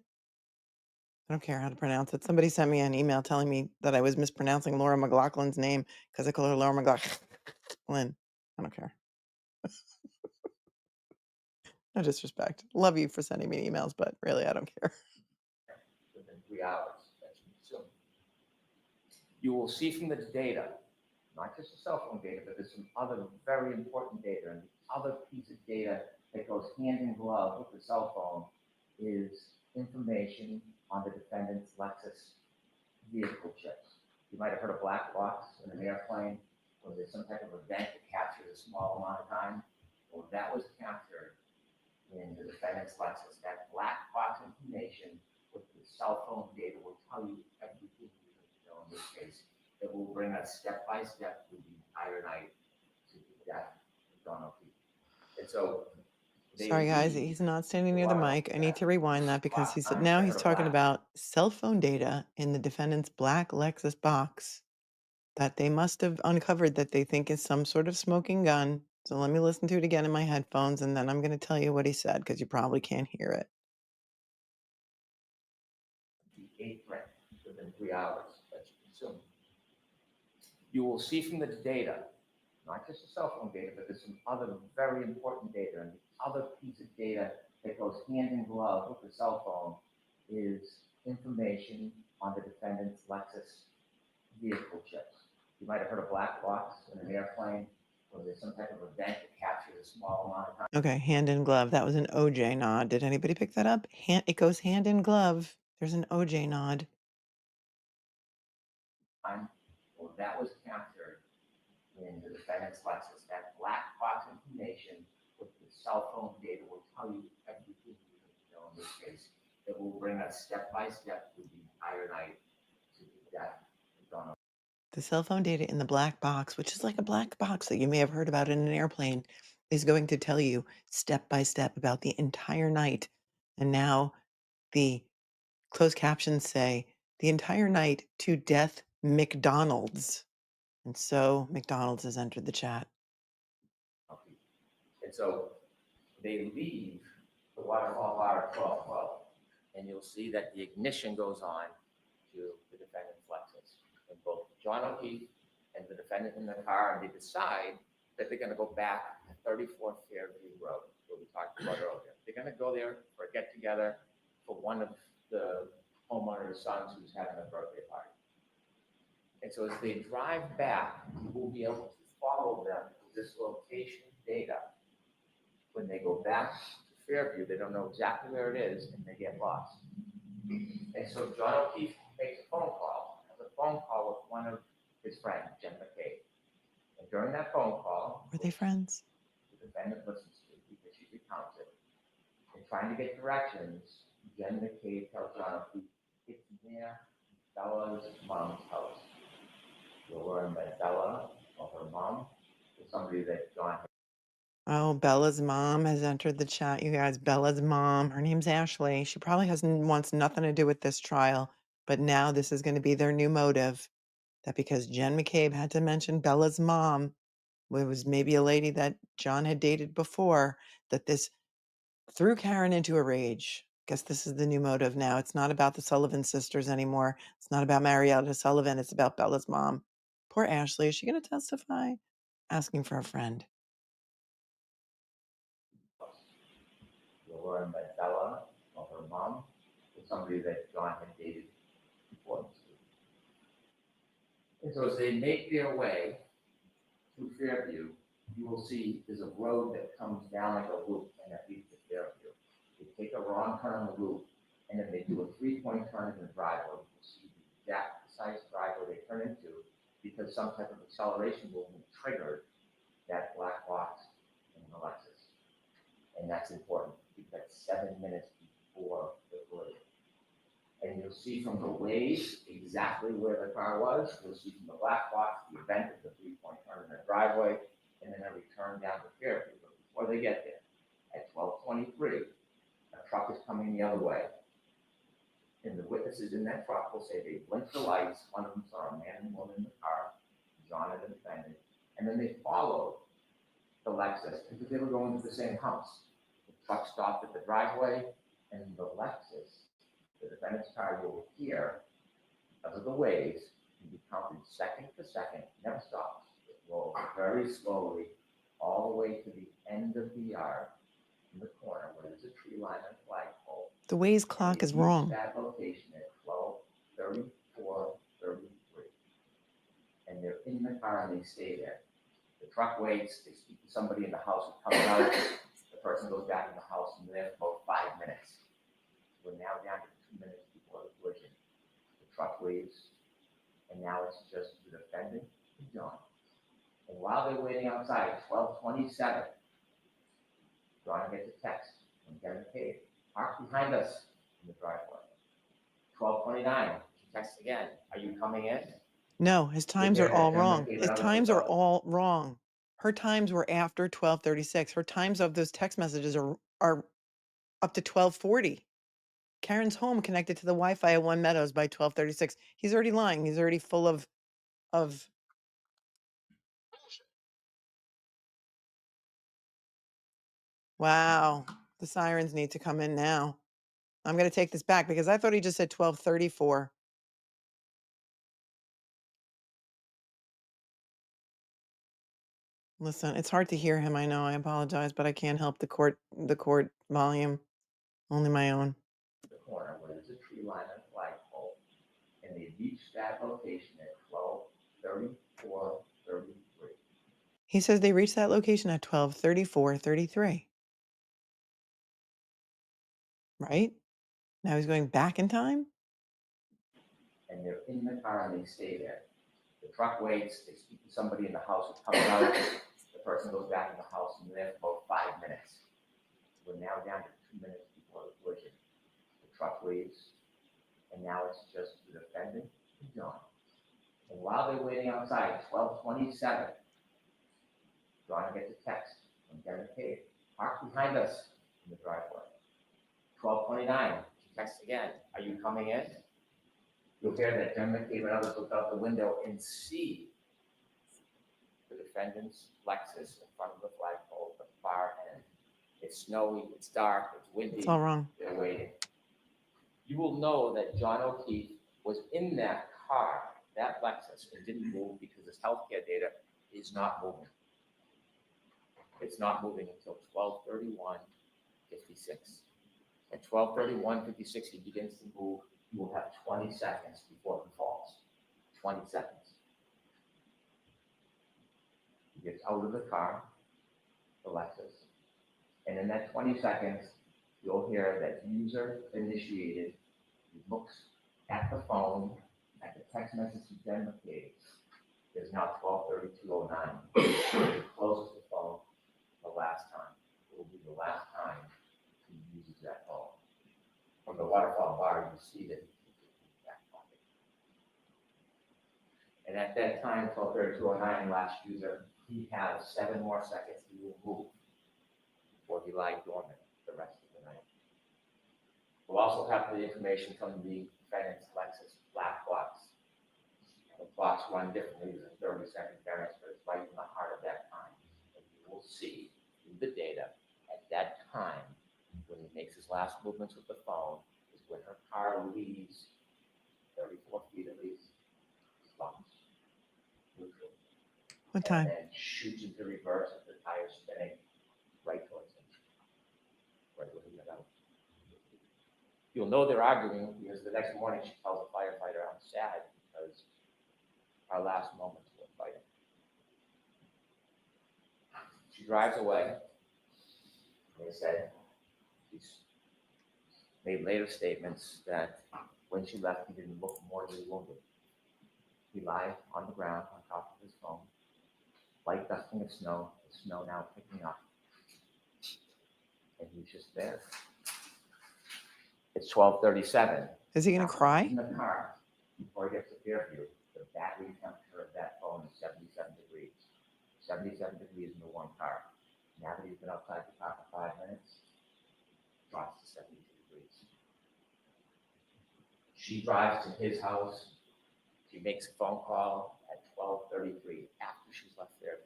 B: I don't care how to pronounce it. Somebody sent me an email telling me that I was mispronouncing Laura McLaughlin's name because I call her Laura McLaughlin. I don't care. No disrespect. Love you for sending me emails, but really, I don't care.
I: Within 3 hours, that's consumed. You will see from the data, not just the cell phone data, but there's some other very important data. And the other piece of data that goes hand in glove with the cell phone is information on the defendant's Lexus vehicle chips. You might have heard a black box in an airplane, or there's some type of event that captures a small amount of time. Well, that was captured in the defendant's Lexus. That black box information with the cell phone data will tell you everything you need to know in this case. It will bring us step by step through the entire night to the death of Donald P. And so,
B: Sorry, guys, he's not standing near the mic. I need to rewind that because now he's talking about cell phone data in the defendant's black Lexus box that they must have uncovered that they think is some sort of smoking gun. So let me listen to it again in my headphones, and then I'm going to tell you what he said because you probably can't hear it.
I: The 8th drink within 3 hours that you consume. You will see from the data, not just the cell phone data, but there's some other very important data. And the other piece of data that goes hand in glove with the cell phone is information on the defendant's Lexus vehicle chips. You might have heard a black box in an airplane, or there's some type of event that captures a small amount of time.
B: Okay, hand in glove. That was an OJ nod. Did anybody pick that up? It goes hand in glove. There's an OJ nod.
I: Well, that was captured in the defendant's Lexus. That black box information with the cell phone data will tell you everything you need to know in this case. It will bring us step by step through the entire night to the death of Donald.
B: The cell phone data in the black box, which is like a black box that you may have heard about in an airplane, is going to tell you step by step about the entire night. And now the closed captions say the entire night to death McDonald's. And so McDonald's has entered the chat.
I: And so they leave the waterfall bar at 12:12, and you'll see that the ignition goes on to the defendant's Lexus. And both John O'Keefe and the defendant in the car, and they decide that they're going to go back to 34th Fairview Road, what we talked about earlier. They're going to go there for a get together for one of the homeowner's sons who's having a birthday party. And so as they drive back, you will be able to follow them to this location data. When they go back to Fairview, they don't know exactly where it is, and they get lost. And so John O'Keefe makes a phone call, has a phone call with one of his friends, Jen McCabe. And during that phone call,
B: Were they friends?
I: The defendant listens to because she recounts it. And trying to get directions, Jen McCabe tells John O'Keefe it's near Bella's mom's house. You'll learn that Bella, or her mom, is somebody that John.
B: Oh, Bella's mom has entered the chat, you guys. Bella's mom. Her name's Ashley. She probably wants nothing to do with this trial, but now this is going to be their new motive. That because Jen McCabe had to mention Bella's mom, it was maybe a lady that John had dated before, that this threw Karen into a rage. Guess this is the new motive now. It's not about the Sullivan sisters anymore. It's not about Marietta Sullivan. It's about Bella's mom. Poor Ashley. Is she going to testify? Asking for a friend.
I: You'll learn that Bella, or her mom, is somebody that John had dated before. And so as they make their way through Fairview, you will see there's a road that comes down like a loop, and that leads to Fairview. They take a wrong turn on the loop, and then they do a three-point turn in the driveway. You see the exact precise driveway they turn into because some type of acceleration movement triggered that black box in the Lexus. And that's important because that's 7 minutes before the collision. And you'll see from the waves exactly where the car was. You'll see from the black box the event of the three-point turn in the driveway, and then a return down to Fairview. But before they get there, at 12:23, a truck is coming the other way. And the witnesses in that truck will say they blinked the lights, one of them saw a man and woman in the car, John and the defendant, and then they followed the Lexus because they were going to the same house. The truck stopped at the driveway, and the Lexus, the defendant's car, will appear because of the waves, can be counted second to second, never stops. It rolls very slowly all the way to the end of the yard in the corner where there's a tree line and flagpole.
B: The Waze clock is wrong.
I: That location at 12:34:33, and they're in the car and they stay there. The truck waits. They speak to somebody in the house who comes out. The person goes back in the house and they're there for about 5 minutes. We're now down to 2 minutes before the collision. The truck leaves, and now it's just the defendant and John. And while they're waiting outside, 12:27, John gets a text from Kevin Cave. Park behind us in the driveway. 12:29, she texts again. Are you coming in?
B: No, his times are all wrong. His times are all wrong. Her times were after 12:36. Her times of those text messages are up to 12:40. Karen's home connected to the Wi-Fi at One Meadows by 12:36. He's already lying. He's already full of. Wow, the sirens need to come in now. I'm going to take this back because I thought he just said 12:34. Listen, it's hard to hear him. I know. I apologize, but I can't help the court volume. Only my own.
I: The corner where there's a tree line and flagpole, and they reached that location at 12:34:33.
B: He says they reached that location at 12:34:33. Right? Now he's going back in time?
I: And they're in the car and they stay there. The truck waits. They speak to somebody in the house who comes out. The person goes back in the house and they're there for about 5 minutes. We're now down to 2 minutes before the collision. The truck leaves, and now it's just the defendant and John. And while they're waiting outside, 12:27, John gets a text from Kevin Cave. Park behind us in the driveway. 12:29, she texts again. Are you coming in? You'll hear that Kevin Cave and others look out the window and see the defendant's Lexus in front of the flagpole at the far end. It's snowy, it's dark, it's windy.
B: It's all wrong.
I: They're waiting. You will know that John O'Keefe was in that car, that Lexus, and didn't move because his healthcare data is not moving. It's not moving until 12:31:56. At 12:31:56, he begins to move. You will have 20 seconds before he falls. 20 seconds. He gets out of the car, the Lexus, and in that 20 seconds, you'll hear that user initiated. He looks at the phone, at the text message he indicated. It's now 12:32:09. He closes the phone the last time. It will be the last time he uses that phone. From the waterfall bar, you see that he's in his back pocket. And at that time, 12:32:09, last user, he has 7 more seconds he will move before he lies dormant the rest of the night. We'll also have the information from the defendant's Lexus black box. The clocks run differently than 30-second variance, but it's right in the heart of that time. And you will see in the data at that time, when he makes his last movements with the phone, is when her car leaves 34 feet at least, stops, neutral.
B: What time?
I: And then shoots into reverse with the tires spinning right towards him. Right when he got out. You'll know they're arguing because the next morning she tells the firefighter, I'm sad because our last moments were fighting. She drives away. They said she's made later statements that when she left, he didn't look mortally wounded. He lied on the ground on top of his phone, light dusting of snow, the snow now picking up. And he's just there. It's 12:37.
B: Is he going to cry?
I: In the car, before he gets to Fairview, the battery temperature of that phone is 77 degrees. 77 degrees in the warm car. Now that he's been outside the car for 5 minutes, drops to 72 degrees. She drives to his house. She makes a phone call at 12:33 after she's left there.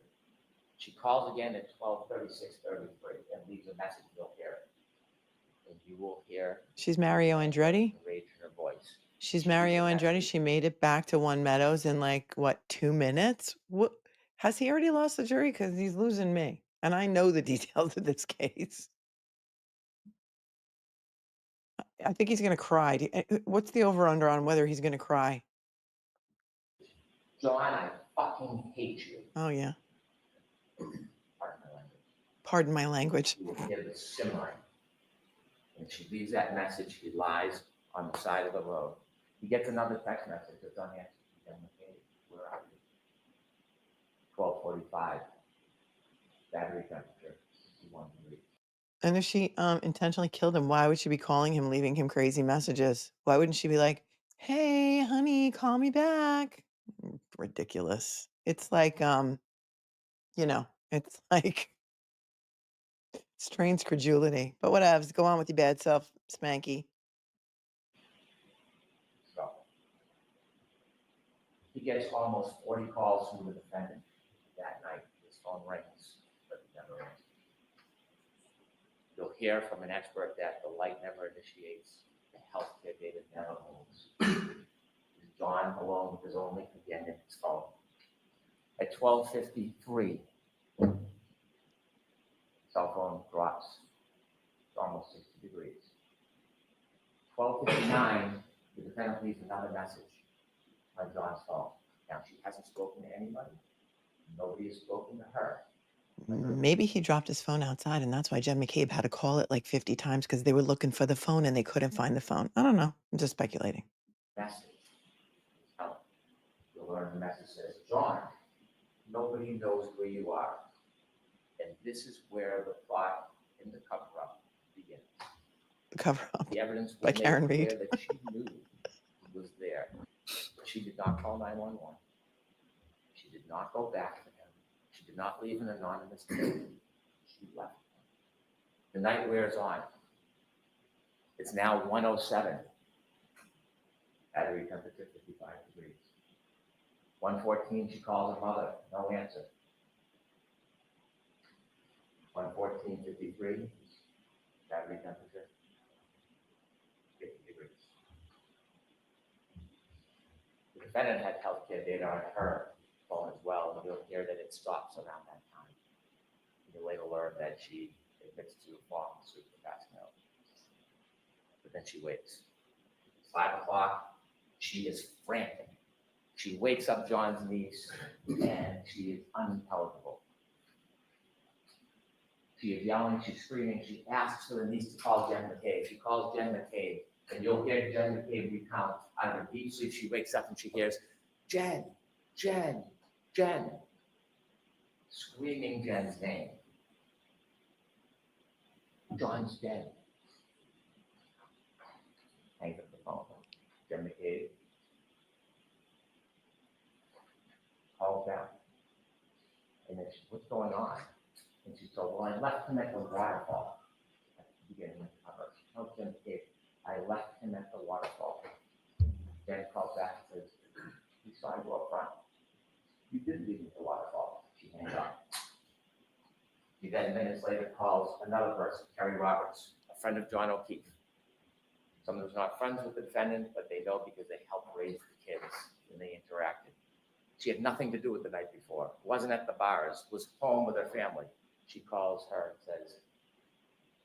I: She calls again at 12:33 and leaves a message. You'll hear it. And you will hear
B: She's Mario Andretti.
I: the rage in her voice.
B: She's Mario Andretti. She made it back to One Meadows in like, what, 2 minutes? What? Has he already lost the jury? Because he's losing me. And I know the details of this case. I think he's going to cry. What's the over-under on whether he's going to cry?
I: John, I fucking hate you.
B: Oh, yeah.
I: Pardon my language.
B: Pardon my language.
I: You will hear the simmering. And she leaves that message. He lies on the side of the road. He gets another text message that's unanswered. Where are you? 12:45. Battery temperature 61 degrees.
B: And if she intentionally killed him, why would she be calling him, leaving him crazy messages? Why wouldn't she be like, hey, honey, call me back? Ridiculous. It's like, it's like strange credulity. But whatevs, go on with your bad self, Spanky.
I: So he gets almost 40 calls from the defendant that night. His phone rings, but he never answers. You'll hear from an expert that the light never initiates, the healthcare data never moves. John alone with his only again in his phone. At 12:53, cell phone drops. It's almost 60 degrees. 12:59, the defendant leaves another message on John's phone. Now, she hasn't spoken to anybody. Nobody has spoken to her.
B: Maybe he dropped his phone outside, and that's why Jen McCabe had to call it like 50 times because they were looking for the phone and they couldn't find the phone. I don't know. I'm just speculating.
I: Message. You'll learn the message says, John, nobody knows where you are. And this is where the plot in the cover-up begins.
B: The cover-up
I: The evidence
B: by
I: will make
B: Karen
I: clear
B: Reed.
I: that she knew he was there. She did not call 911. She did not go back to him. She did not leave an anonymous tip. She left him. The night wears on. It's now 1:07. Battery temperature 55 degrees. 1:14, she calls her mother. No answer. 1:14:53. Battery temperature 50 degrees. The defendant had healthcare data on her phone as well, and you'll hear that it stops around that time. You'll later learn that she admits to falling asleep and passing out. But then she wakes. 5 o'clock, she is frantic. She wakes up John's niece, and she is unintelligible. She is yelling, she's screaming, she asks for the niece to call Jen McCabe. She calls Jen McCabe, and you'll hear Jen McCabe recount. Out of her deep sleep, she wakes up and she hears, Jen, Jen, Jen, screaming Jen's name. John's dead. Hangs up the phone. Jen McCabe calls down. And then she, what's going on? And she told, well, I left him at the waterfall. At the beginning of the cover. She tells Jen McCabe, I left him at the waterfall. Jen calls back and says, he saw you up front. You did leave him at the waterfall. She hangs up. She then minutes later calls another person, KERRY Roberts, a friend of John O'Keefe. Someone who's not friends with the defendant, but they know because they helped raise the kids and they interacted. She had nothing to do with the night before, wasn't at the bars, was home with her family. She calls her and says,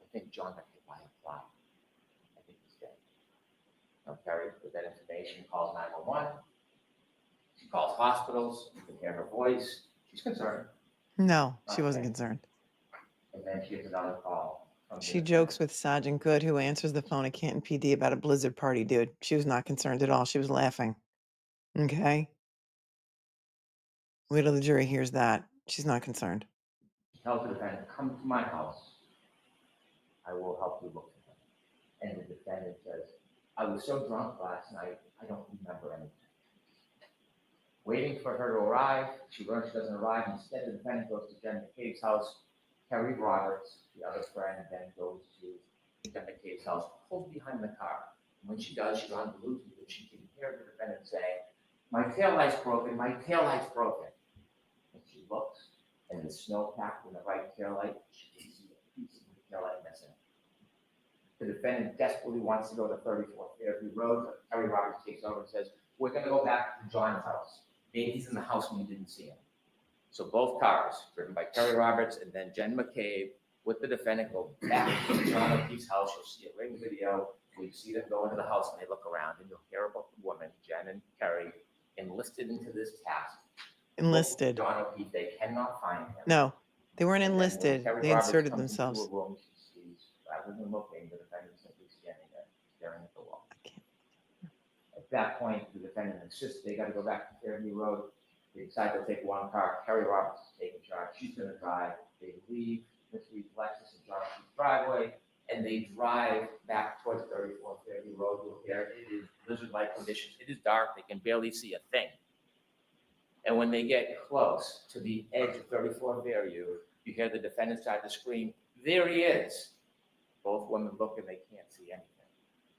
I: I think John got hit by a fly. I think he's dead. Now, KERRY, with that information, calls 911. She calls hospitals. You can hear her voice. She's concerned.
B: No, she wasn't concerned.
I: And then she gets another call.
B: She jokes with Sergeant Good, who answers the phone at Canton PD about a blizzard party, dude. She was not concerned at all. She was laughing. Okay? Wait till the jury hears that. She's not concerned.
I: She tells the defendant, come to my house. I will help you look for him. And the defendant says, I was so drunk last night, I don't remember anything. Waiting for her to arrive, she learns she doesn't arrive. Instead, the defendant goes to Jen McCabe's house. KERRY Roberts, the other friend, then goes to Jen McCabe's house, pulls behind the car. When she does, she's on Bluetooth, and she can hear the defendant say, "My taillight's broken, my taillight's broken." And she looks, and the snow pack in the right taillight, she can see a piece of the taillight missing. The defendant desperately wants to go to 34th Fairview Road. Kerry Roberts takes over and says, "We're gonna go back to John's house. Maybe he's in the house when you didn't see him." So both cars, driven by Kerry Roberts and then Jen McCabe, with the defendant, go back to John O'Keefe's house. You'll see a ring video. We see them go into the house and they look around, and you'll hear about the woman, Jen and Kerry, enlisted into this task.
B: Enlisted.
I: John O'Keefe, they cannot find him.
B: No, they weren't
I: And then when
B: enlisted.
I: Kerry
B: They
I: Roberts
B: inserted
I: comes into
B: themselves.
I: a room, she sees, rather than looking, the defendant simply standing there, staring at the wall. At that point, the defendant insists they gotta go back to Fairview Road. They decide to take one car. Kerry Roberts is taking charge. She's gonna drive. They leave Miss Reed's Lexus in John O'Keefe's driveway, and they drive back towards 34th Fairview Road. You'll hear it is blizzard-like conditions. It is dark. They can barely see a thing. And when they get close to the edge of 34th Fairview, you hear the defendant start to scream, "There he is!" Both women look and they can't see anything.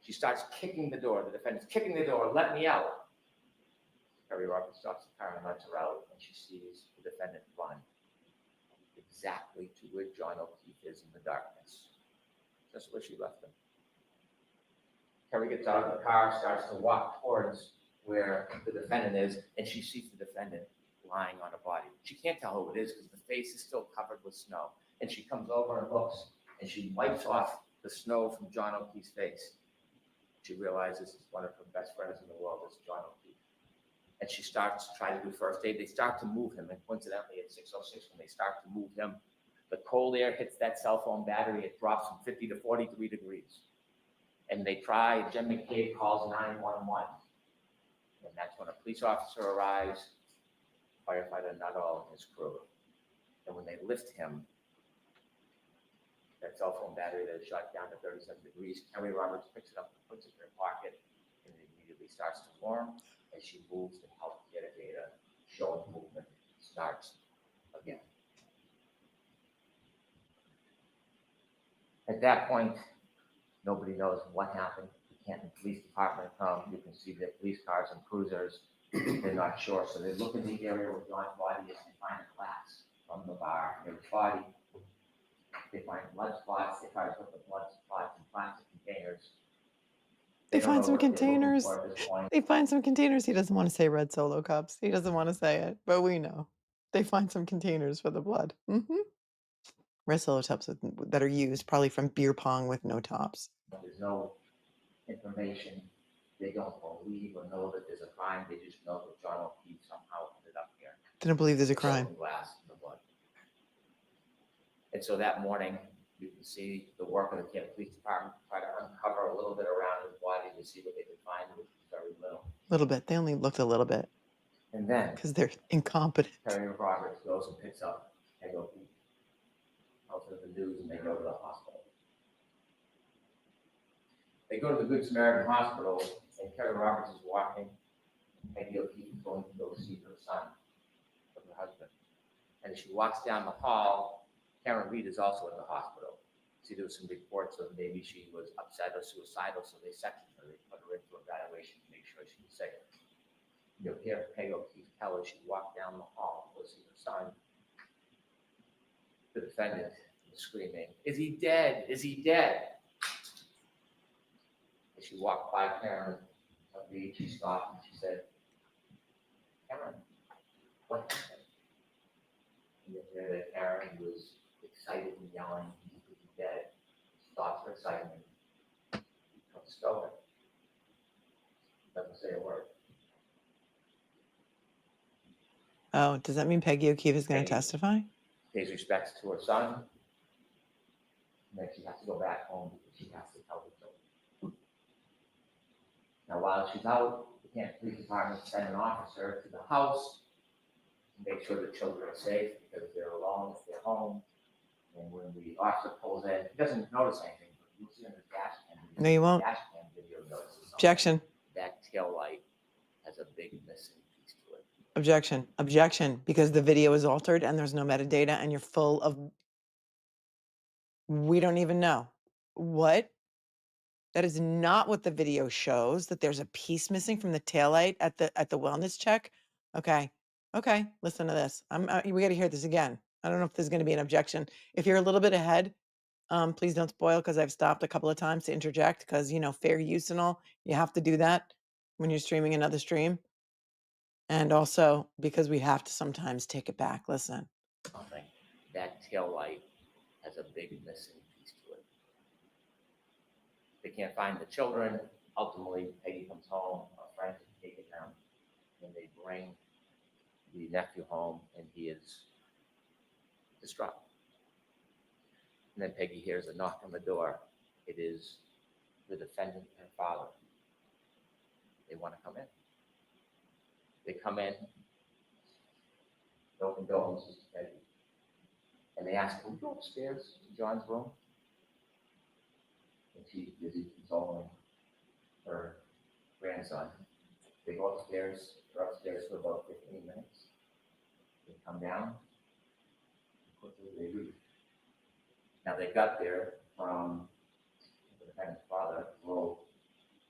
I: She starts kicking the door. The defendant's kicking the door, "Let me out." Kerry Roberts stops the car and lets her out, and she sees the defendant run exactly to where John O'Keefe is in the darkness, just where she left him. Kerry gets out of the car, starts to walk towards where the defendant is, and she sees the defendant lying on a body. She can't tell who it is because the face is still covered with snow. And she comes over and looks, and she wipes off the snow from John O'Keefe's face. She realizes it's one of her best friends in the world, is John O'Keefe. And she starts to try to do first aid. They start to move him, and coincidentally at 6:06, when they start to move him, the cold air hits that cell phone battery. It drops from 50 to 43 degrees. And they try, Jen McCabe calls 911. And that's when a police officer arrives, Firefighter NUTTALL and his crew. And when they lift him, that cell phone battery that is shut down to 37 degrees, Kerry Roberts picks it up and puts it in her pocket, and it immediately starts to warm. As she moves to help get a data, showing movement starts again. At that point, nobody knows what happened. The Canton Police Department come. You can see their police cars and cruisers. They're not sure, so they look in the area where John's body is and find a glass from the bar near his body. They find blood spots. They try to put the blood spots in plastic containers.
B: They
I: don't
B: find
I: know
B: some
I: what they're looking
B: containers.
I: for at this point.
B: They find some containers. He doesn't want to say red Solo cups. He doesn't want to say it, but we know. They find some containers for the blood. Red Solo cups that are used probably from beer pong with no tops.
I: There's no information. They don't believe or know that there's a crime. They just know that John O'Keefe somehow ended up here.
B: They don't believe there's a crime.
I: Broken glass in the blood. And so that morning, you can see the work of the Canton Police Department try to uncover a little bit around his body to see what they could find, which was very little.
B: A little bit. They only looked a little bit
I: And then
B: because they're incompetent.
I: Kerry Roberts goes and picks up Peggy O'Keefe, tells her the news, and they go to the hospital. They go to the Good Samaritan Hospital, and Kerry Roberts is walking. Peggy O'Keefe is going to go see her son, with her husband. And as she walks down the hall, Karen Reed is also in the hospital. See, there was some reports of maybe she was upset or suicidal, so they sectioned her. They put her into evaluation to make sure she was safe. You'll hear Peggy O'Keefe tell her she walked down the hall to go see her son. The defendant was screaming, "Is he dead? Is he dead?" As she walked by Karen Reed, she stopped and she said, "Karen, what happened?" And you hear that Karen was excited and yelling, "He could be dead." Stops her excitement. Comes going. Doesn't say a word.
B: Oh, does that mean Peggy O'Keefe is going to
I: Peggy.
B: testify?
I: Pays respects to her son. And then she has to go back home because she has to tell the children. Now, while she's out, the Canton Police Department sent an officer to the house to make sure the children are safe because they're alone if they're home. And when the officer pulls in, he doesn't notice anything, but you'll see on the dash cam video.
B: No, you won't.
I: Dash cam video notices something.
B: Objection.
I: That tail light has a big missing piece to it.
B: Objection. Objection. Because the video is altered and there's no metadata and you're full of. We don't even know. What? That is not what the video shows, that there's a piece missing from the taillight at the wellness check. Okay. Okay. Listen to this. We got to hear this again. I don't know if there's going to be an objection. If you're a little bit ahead, please don't spoil, because I've stopped a couple of times to interject, because, you know, fair use and all, you have to do that when you're streaming another stream. And also because we have to sometimes take it back. Listen.
I: Something. That tail light has a big missing piece to it. They can't find the children. Ultimately, Peggy comes home, a friend can take it down, and they bring the nephew home, and he is distraught. And then Peggy hears a knock on the door. It is the defendant and her father. They want to come in. They come in, they open doors, Peggy, and they ask, "Can we go upstairs to John's room?" And she's busy consoling her grandson. They go upstairs, they're upstairs for about 15 minutes. They come down, and quickly they leave. Now they got there from the defendant's father, drove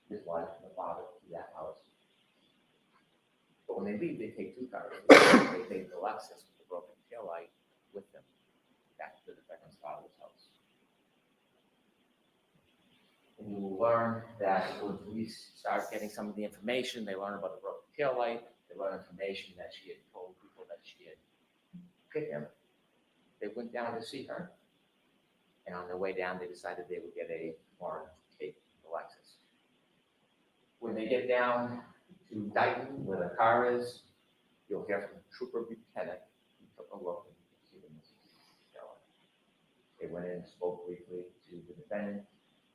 I: his wife and the father to that house. But when they leave, they take two cars. They take the Lexus with the broken taillight with them back to the defendant's father's house. And you will learn that when police start getting some of the information, they learn about the broken taillight, they learn information that she had told people that she had hit him. They went down to see her. And on their way down, they decided they would get a warrant to take the Lexus. When they get down to Dighton, where the car is, you'll hear from Trooper Buchanan. He took a look and you can see the missing taillight. They went in and spoke briefly to the defendant.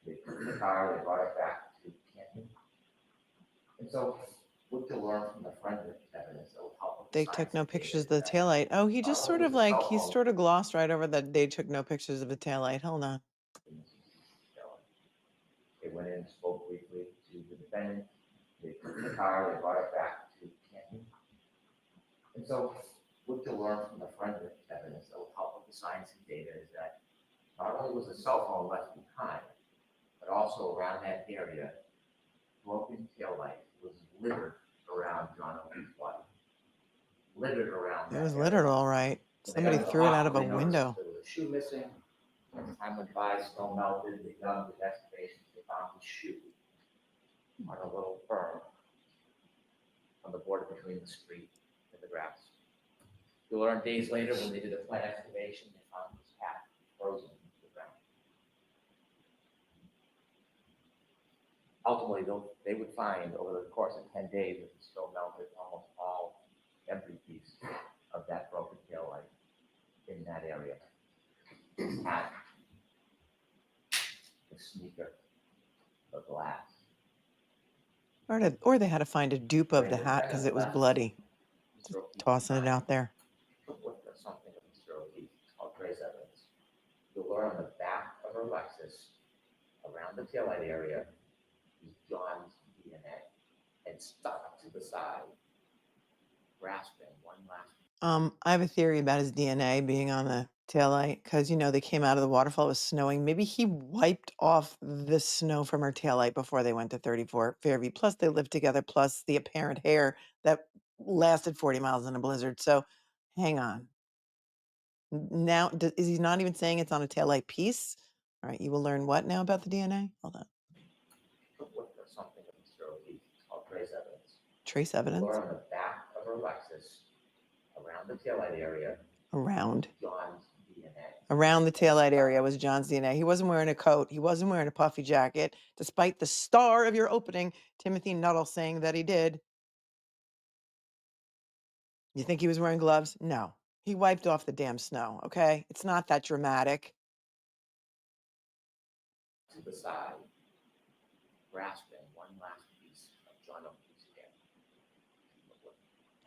I: They took the car, they brought it back to Canton. And so, what to learn from the forensic evidence that will help.
B: They took no pictures of the taillight. Oh, he just sort of like, he sort of glossed right over that they took no pictures of the taillight. Hold on.
I: They went in and spoke briefly to the defendant. They took the car, they brought it back to Canton. And so, what to learn from the forensic evidence that will help with the science and data is that not only was the cell phone left behind, but also around that area, broken taillight was littered around John O'Keefe's body. Littered around.
B: It was littered all right. Somebody threw it out of a window.
I: There was a shoe missing. As time went by, snow melted, they dug the excavations, they found his shoe on a little berm on the border between the street and the grass. You'll learn days later when they did a plant excavation, they found his hat frozen to the ground. Ultimately, they would find over the course of 10 days that the snow melted almost all every piece of that broken taillight in that area. His hat, the sneaker, the glass.
B: Or they had to find a dupe of the hat because it was bloody. Just tossing it out there.
I: Look at something of Mr. O'Keefe called trace evidence. You'll learn on the back of her Lexus, around the taillight area, is John's DNA, and stuck to the side, grasping one last.
B: I have a theory about his DNA being on the taillight because, you know, they came out of the waterfall, it was snowing. Maybe he wiped off the snow from her taillight before they went to 34 Fairview. Plus, they lived together, plus the apparent hair that lasted 40 miles in a blizzard. So, hang on. Now, is he not even saying it's on a taillight piece? All right, you will learn what now about the DNA? Hold on.
I: Look at something of Mr. O'Keefe called trace evidence.
B: Trace evidence?
I: You'll learn on the back of her Lexus, around the taillight area,
B: Around.
I: John's DNA.
B: Around the taillight area was John's DNA. He wasn't wearing a coat. He wasn't wearing a puffy jacket, despite the star of your opening, Timothy Nuttall, saying that he did. You think he was wearing gloves? No. He wiped off the damn snow, okay? It's not that dramatic.
I: To the side, grasping one last piece of John O'Keefe's hair.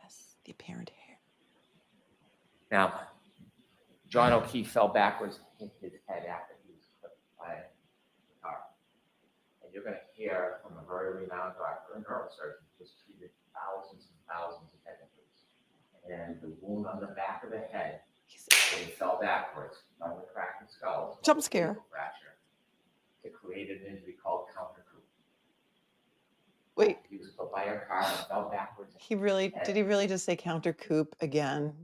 B: Yes, the apparent hair.
I: Now, John O'Keefe fell backwards and hit his head after he was clipped by the car. And you're going to hear from a very renowned doctor and neurosurgeon who's treated thousands and thousands of head injuries. And the wound on the back of the head, when he fell backwards, not only cracked the skull,
B: Jump scare.
I: fracture. It created an injury called counter He was put by a car and fell backwards.
B: He really, did he really just say counter coup again?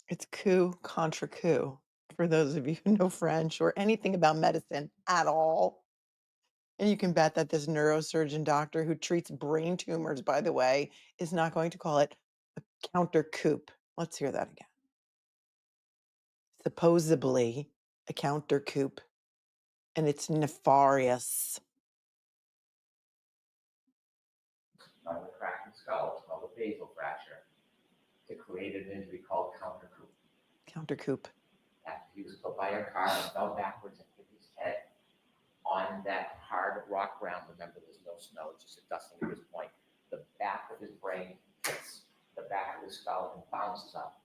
B: It's coup contra coup, for those of you who know French or anything about medicine at all. And you can bet that this neurosurgeon doctor who treats brain tumors, by the way, is not going to call it a counter coup. Let's hear that again. Supposedly a counter coup, and it's nefarious.
I: Not the cracked skull, it's called a basal fracture, to create an injury called counter coup.
B: Counter coup.
I: After he was put by a car and fell backwards and hit his head on that hard rock ground. Remember, there's no snow, it's just a dusting at this point. The back of his brain hits the back of his skull and bounces up.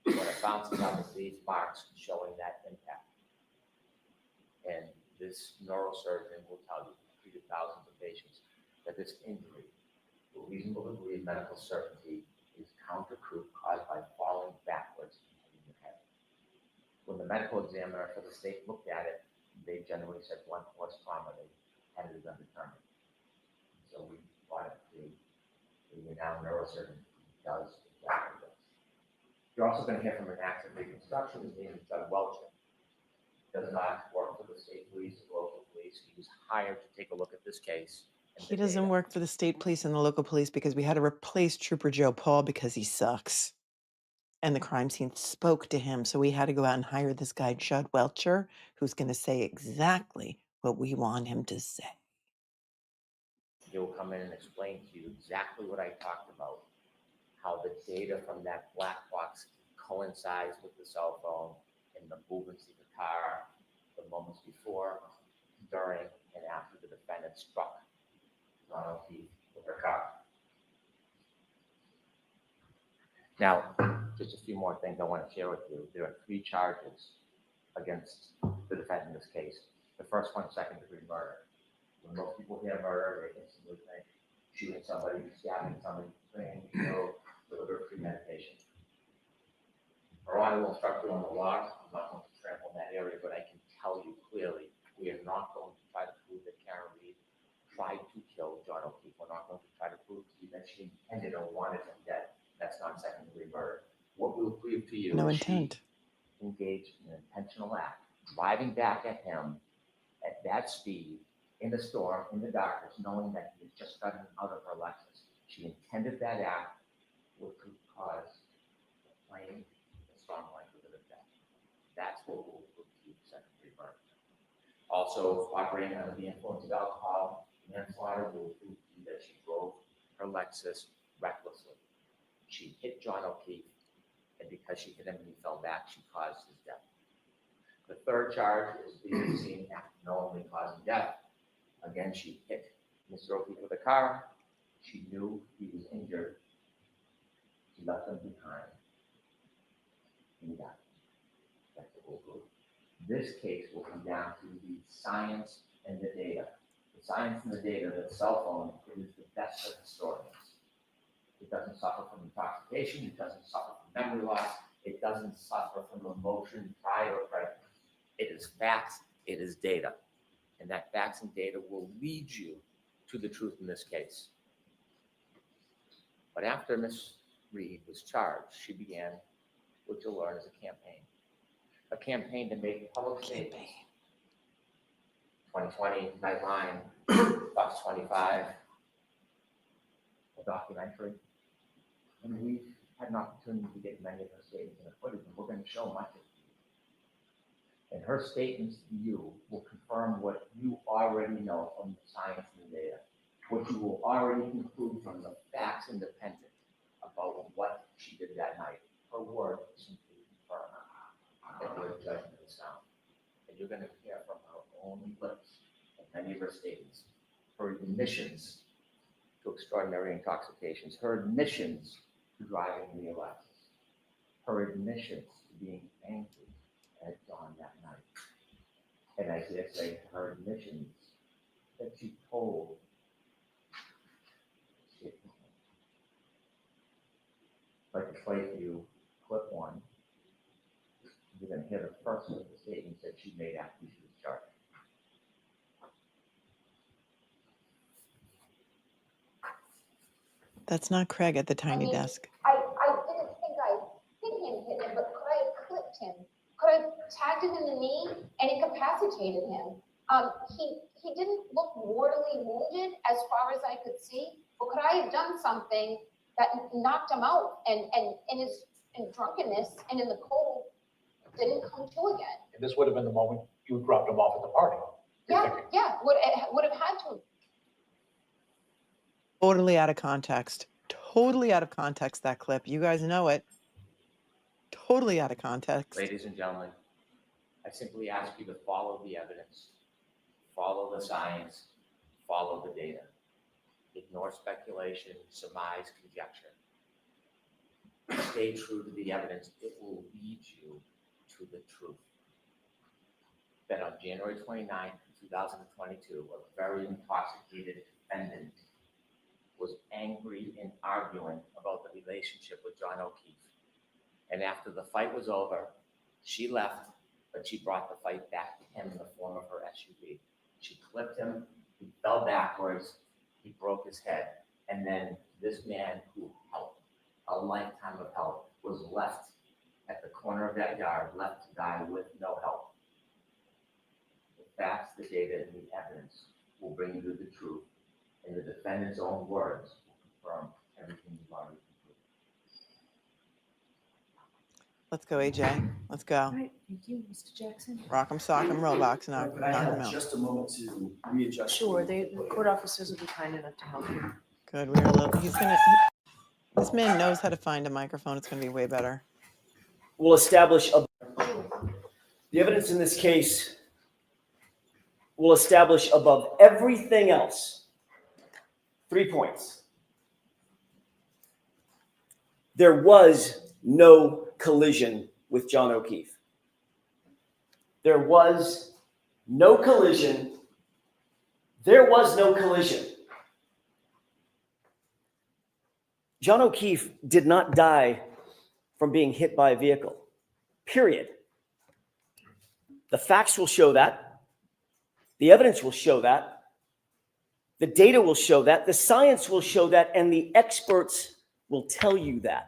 I: When it bounces up, it leaves marks showing that impact. And this neurosurgeon will tell you, treated thousands of patients, that this injury, to a reasonable degree of medical certainty, is counter coup caused by falling backwards and hitting your head. When the medical examiner for the state looked at it, they generally said blunt force trauma. They had it undetermined. So we brought it to the renowned neurosurgeon who does exactly this. You're also going to hear from an active reconstruction. His name is Doug Welcher. Does not work for the state police or local police. He was hired to take a look at this case.
B: He doesn't work for the state police and the local police because we had to replace Trooper Joe Paul because he sucks. And the crime scene spoke to him. So we had to go out and hire this guy, Judd Welcher, who's going to say exactly what we want him to say.
I: He'll come in and explain to you exactly what I talked about, how the data from that black box coincides with the cell phone and the movements of the car, the moments before, during, and after the defendant struck Ronald Keith with her car. Now, just a few more things I want to share with you. There are 3 charges against the defendant in this case. The first one, second-degree murder. When most people hear murder, they instantly think shooting somebody, stabbing somebody, bringing deliberate premeditation. I will instruct you on the law. I'm not going to trample in that area, but I can tell you clearly, we are not going to try to prove that Karen Reed tried to kill John O'Keefe. We're not going to try to prove to you that she intended or wanted him dead. That's not second-degree murder. What we'll prove to you
B: No
I: is
B: intent.
I: she engaged in an intentional act, driving back at him at that speed in the storm, in the darkness, knowing that he had just gotten out of her Lexus. She intended that act would cause the plain and strong likelihood of death. That's what we'll prove to you, second-degree murder. Also, operating under the influence of alcohol, manslaughter will prove to you that she drove her Lexus recklessly. She hit John O'Keefe, and because she hit him and he fell back, she caused his death. The third charge is being seen after knowingly causing death. Again, she hit Mr. O'Keefe with a car. She knew he was injured. She left him behind. And he died. That's what we'll prove. This case will come down to the science and the data. The science and the data, the cell phone is the best of historians. It doesn't suffer from intoxication. It doesn't suffer from memory loss. It doesn't suffer from emotion, pride, or prejudice. It is facts. It is data. And that facts and data will lead you to the truth in this case. But after Ms. Reed was charged, she began what you'll learn as a campaign to make public statements. 2020, Nightline, Fox 25, a documentary. And we've had an opportunity to get many of her statements in the footage, and we're going to show much of it. And her statements to you will confirm what you already know from the science and the data, what you will already conclude from the facts independent about what she did that night. Her word simply confirm that her judgment is sound. And you're going to hear from her own lips and many of her statements, her admissions to extraordinary intoxications, her admissions to driving the Alessi, her admissions to being angry at John that night. And I dare say her admissions that she told. I'd like to play for you clip 1. You're going to hear the first of the statements that she made after she was charged.
B: That's not Craig at the tiny desk.
D: I didn't think I hit him, but could I have clipped him? Could I have tagged him in the knee and incapacitated him? He didn't look mortally wounded as far as I could see, but could I have done something that knocked him out and in his drunkenness and in the cold didn't come to again?
I: And this would have been the moment you dropped him off at the party.
D: Yeah, would have had to.
B: Totally out of context. Totally out of context, that clip. You guys know it. Totally out of context.
I: Ladies and gentlemen, I simply ask you to follow the evidence, follow the science, follow the data. Ignore speculation, surmise, conjecture. Stay true to the evidence. It will lead you to the truth. That on January 29th, 2022, a very intoxicated defendant was angry and arguing about the relationship with John O'Keefe. And after the fight was over, she left, but she brought the fight back to him in the form of her SUV. She clipped him, he fell backwards, he broke his head, and then this man who helped, a lifetime of help, was left at the corner of that yard, left to die with no help. The facts, the data, and the evidence will bring you the truth, and the defendant's own words will confirm everything you've already concluded.
B: Let's go, AJ. Let's go.
H: All right, thank you, Mr. Jackson.
B: Rock'em, sock'em, Roblox, knock
M: Could I
B: 'em
M: have
B: out.
M: just a moment to readjust?
H: Sure, the court officers will be kind enough to help you.
B: Good. We're a little. This man knows how to find a microphone. It's going to be way better.
M: Will establish the evidence in this case will establish above everything else 3 points. There was no collision with John O'Keefe. There was no collision. There was no collision. John O'Keefe did not die from being hit by a vehicle, period. The facts will show that. The evidence will show that. The data will show that. The science will show that. And the experts will tell you that.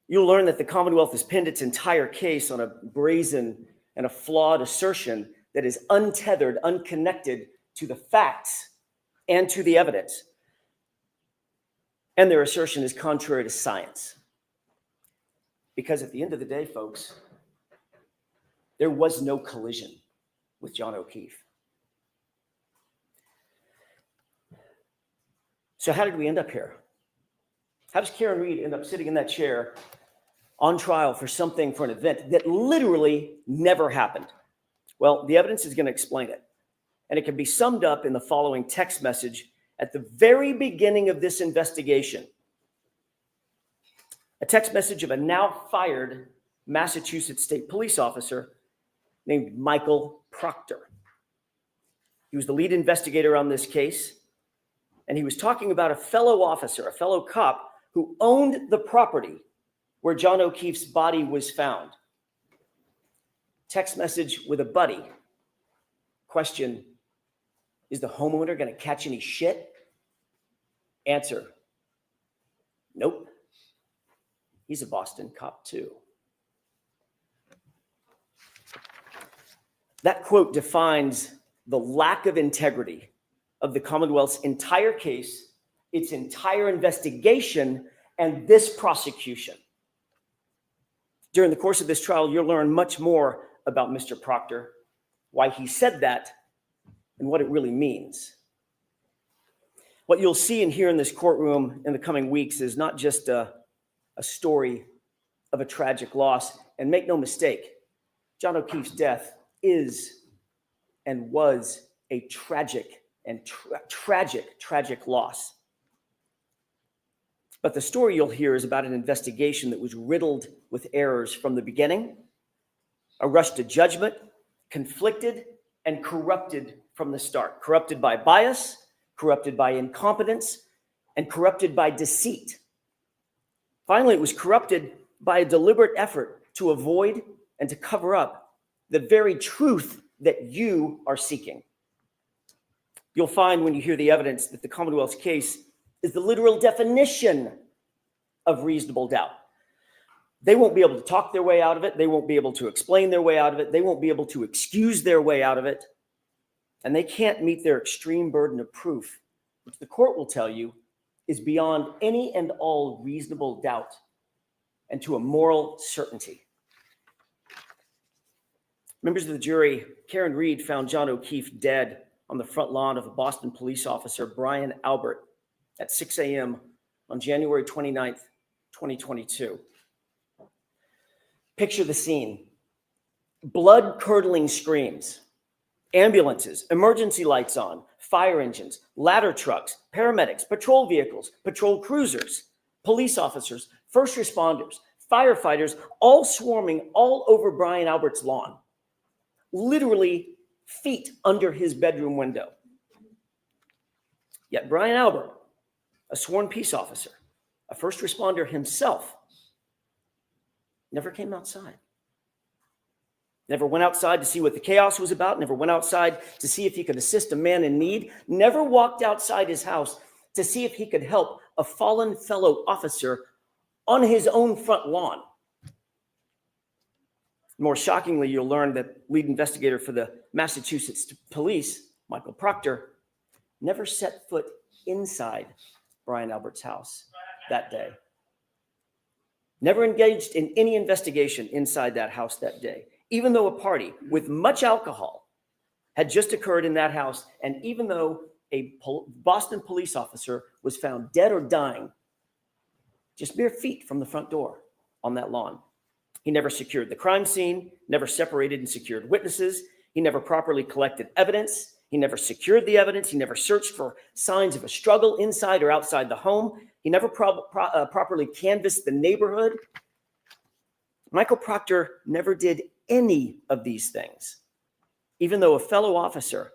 M: You'll learn that the Commonwealth has pinned its entire case on a brazen and a flawed assertion that is untethered, unconnected to the facts and to the evidence. And their assertion is contrary to science. Because at the end of the day, folks, there was no collision with John O'Keefe. So how did we end up here? How does Karen Reed end up sitting in that chair on trial for something, for an event that literally never happened? Well, the evidence is going to explain it. And it can be summed up in the following text message at the very beginning of this investigation. A text message of a now fired Massachusetts State Police officer named Michael Proctor. He was the lead investigator on this case, and he was talking about a fellow officer, a fellow cop, who owned the property where John O'Keefe's body was found. Text message with a buddy. Question: is the homeowner going to catch any shit? Answer: nope. He's a Boston cop too. That quote defines the lack of integrity of the Commonwealth's entire case, its entire investigation, and this prosecution. During the course of this trial, you'll learn much more about Mr. Proctor, why he said that, and what it really means. What you'll see and hear in this courtroom in the coming weeks is not just a story of a tragic loss. And make no mistake, John O'Keefe's death is and was a tragic and tragic loss. But the story you'll hear is about an investigation that was riddled with errors from the beginning, a rush to judgment, conflicted and corrupted from the start. Corrupted by bias, corrupted by incompetence, and corrupted by deceit. Finally, it was corrupted by a deliberate effort to avoid and to cover up the very truth that you are seeking. You'll find when you hear the evidence that the Commonwealth's case is the literal definition of reasonable doubt. They won't be able to talk their way out of it. They won't be able to explain their way out of it. They won't be able to excuse their way out of it. And they can't meet their extreme burden of proof, which the court will tell you is beyond any and all reasonable doubt and to a moral certainty. Members of the jury, Karen Reed found John O'Keefe dead on the front lawn of a Boston police officer, Brian Albert, at 6 a.m. on January 29th, 2022. Picture the scene. Blood-curdling screams, ambulances, emergency lights on, fire engines, ladder trucks, paramedics, patrol vehicles, patrol cruisers, police officers, first responders, firefighters, all swarming all over Brian Albert's lawn, literally feet under his bedroom window. Yet Brian Albert, a sworn peace officer, a first responder himself, never came outside. Never went outside to see what the chaos was about, never went outside to see if he could assist a man in need, never walked outside his house to see if he could help a fallen fellow officer on his own front lawn. More shockingly, you'll learn that lead investigator for the Massachusetts police, Michael Proctor, never set foot inside Brian Albert's house that day. Never engaged in any investigation inside that house that day, even though a party with much alcohol had just occurred in that house, and even though a Boston police officer was found dead or dying just mere feet from the front door on that lawn. He never secured the crime scene, never separated and secured witnesses. He never properly collected evidence. He never secured the evidence. He never searched for signs of a struggle inside or outside the home. He never properly canvassed the neighborhood. Michael Proctor never did any of these things, even though fellow officers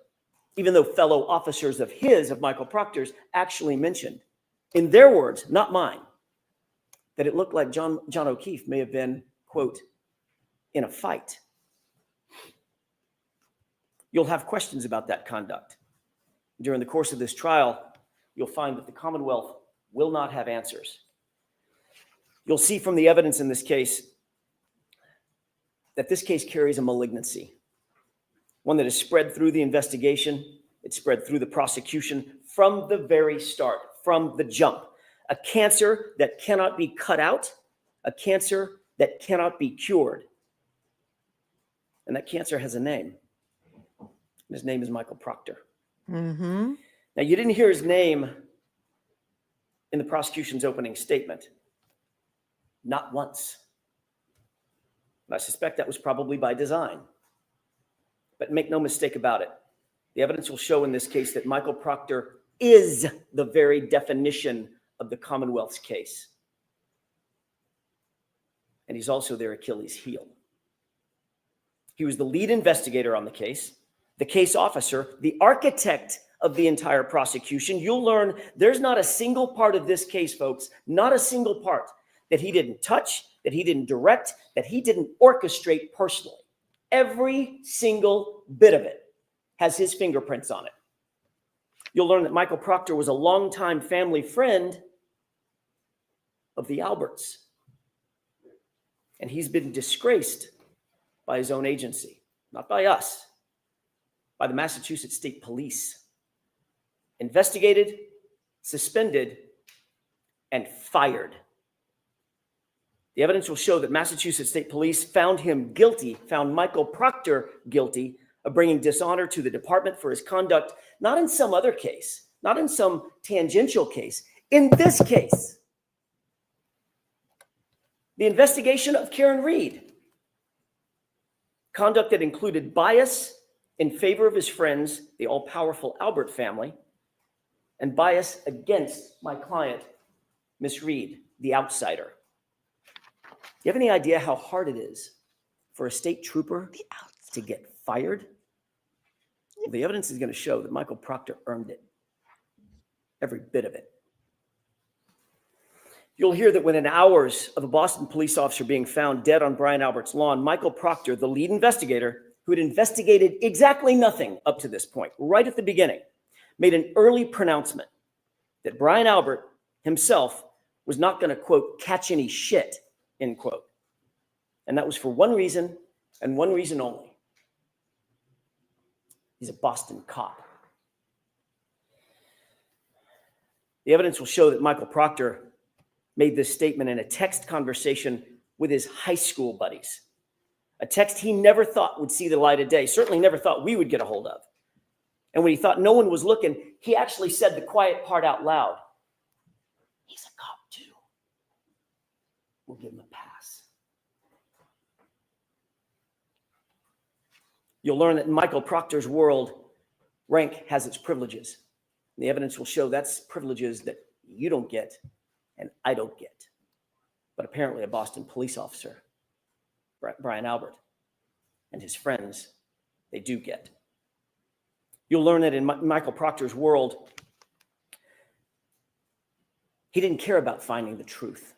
M: of his, of Michael Proctor's, actually mentioned, in their words, not mine, that it looked like John O'Keefe may have been, quote, in a fight. You'll have questions about that conduct. During the course of this trial, you'll find that the Commonwealth will not have answers. You'll see from the evidence in this case that this case carries a malignancy, one that is spread through the investigation, it's spread through the prosecution from the very start, from the jump. A cancer that cannot be cut out, a cancer that cannot be cured. And that cancer has a name. His name is Michael Proctor.
B: Mm-hmm.
M: Now, you didn't hear his name in the prosecution's opening statement. Not once. And I suspect that was probably by design. But make no mistake about it. The evidence will show in this case that Michael Proctor is the very definition of the Commonwealth's case. And he's also their Achilles heel. He was the lead investigator on the case officer, the architect of the entire prosecution. You'll learn there's not a single part of this case, folks, not a single part that he didn't touch, that he didn't direct, that he didn't orchestrate personally. Every single bit of it has his fingerprints on it. You'll learn that Michael Proctor was a longtime family friend of the Alberts. And he's been disgraced by his own agency, not by us, by the Massachusetts State Police. Investigated, suspended, and fired. The evidence will show that Massachusetts State Police found Michael Proctor guilty of bringing dishonor to the department for his conduct, not in some other case, not in some tangential case, in this case. The investigation of Karen Reed. Conduct that included bias in favor of his friends, the all-powerful Albert family, and bias against my client, Miss Reed, the outsider. Do you have any idea how hard it is for a state trooper to get fired? Well, the evidence is going to show that Michael Proctor earned it. Every bit of it. You'll hear that within hours of a Boston police officer being found dead on Brian Albert's lawn, Michael Proctor, the lead investigator, who had investigated exactly nothing up to this point, right at the beginning, made an early pronouncement that Brian Albert himself was not going to, quote, catch any shit, end quote. And that was for one reason and one reason only. He's a Boston cop. The evidence will show that Michael Proctor made this statement in a text conversation with his high school buddies, a text he never thought would see the light of day, certainly never thought we would get a hold of. And when he thought no one was looking, he actually said the quiet part out loud. He's a cop too. We'll give him a pass. You'll learn that in Michael Proctor's world, rank has its privileges. And the evidence will show that's privileges that you don't get and I don't get. But apparently a Boston police officer, Brian Albert, and his friends, they do get. You'll learn that in Michael Proctor's world, he didn't care about finding the truth.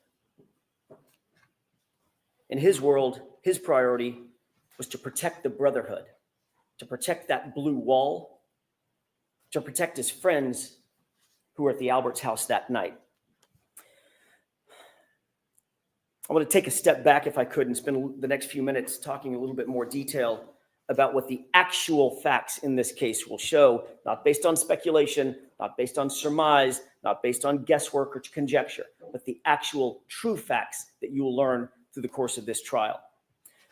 M: In his world, his priority was to protect the brotherhood, to protect that blue wall, to protect his friends who were at the Albert's house that night. I want to take a step back, if I could, and spend the next few minutes talking a little bit more detail about what the actual facts in this case will show, not based on speculation, not based on surmise, not based on guesswork or conjecture, but the actual true facts that you will learn through the course of this trial.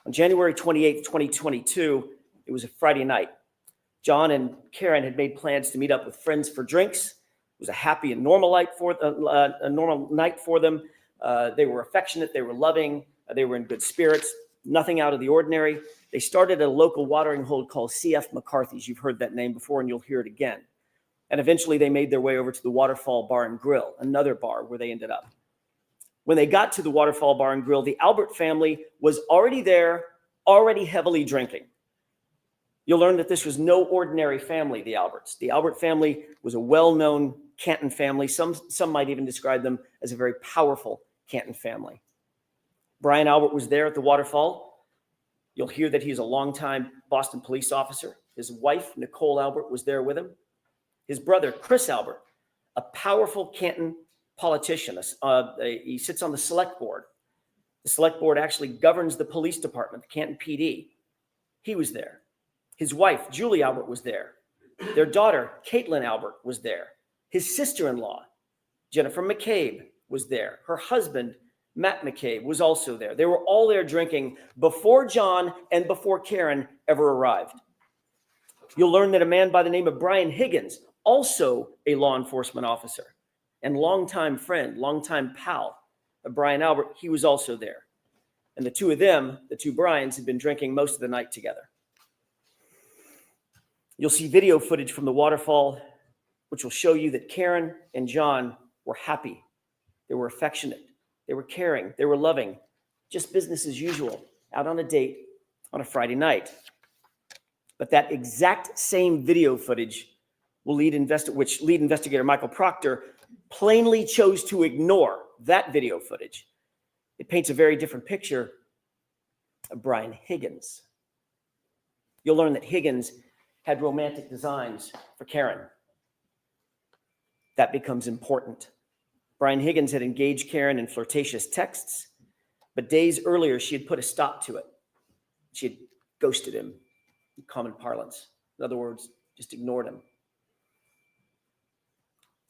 M: On January 28th, 2022, it was a Friday night. John and Karen had made plans to meet up with friends for drinks. It was a happy and normal night for them. They were affectionate, they were loving, they were in good spirits, nothing out of the ordinary. They started at a local watering hole called C.F. McCarthy's. You've heard that name before and you'll hear it again. And eventually they made their way over to the Waterfall Bar and Grill, another bar where they ended up. When they got to the Waterfall Bar and Grill, the Albert family was already there, already heavily drinking. You'll learn that this was no ordinary family, the Alberts. The Albert family was a well-known Canton family. Some might even describe them as a very powerful Canton family. Brian Albert was there at the waterfall. You'll hear that he's a longtime Boston police officer. His wife, Nicole Albert, was there with him. His brother, Chris Albert, a powerful Canton politician. He sits on the select board. The select board actually governs the police department, the Canton PD. He was there. His wife, Julie Albert, was there. Their daughter, Caitlin Albert, was there. His sister-in-law, Jennifer McCabe, was there. Her husband, Matt McCabe, was also there. They were all there drinking before John and before Karen ever arrived. You'll learn that a man by the name of Brian Higgins, also a law enforcement officer and longtime friend, longtime pal of Brian Albert, he was also there. And the two of them, the two Brians, had been drinking most of the night together. You'll see video footage from the waterfall, which will show you that Karen and John were happy. They were affectionate. They were caring. They were loving. Just business as usual, out on a date on a Friday night. But that exact same video footage which lead investigator Michael Proctor plainly chose to ignore that video footage. It paints a very different picture of Brian Higgins. You'll learn that Higgins had romantic designs for Karen. That becomes important. Brian Higgins had engaged Karen in flirtatious texts, but days earlier she had put a stop to it. She had ghosted him, in common parlance. In other words, just ignored him.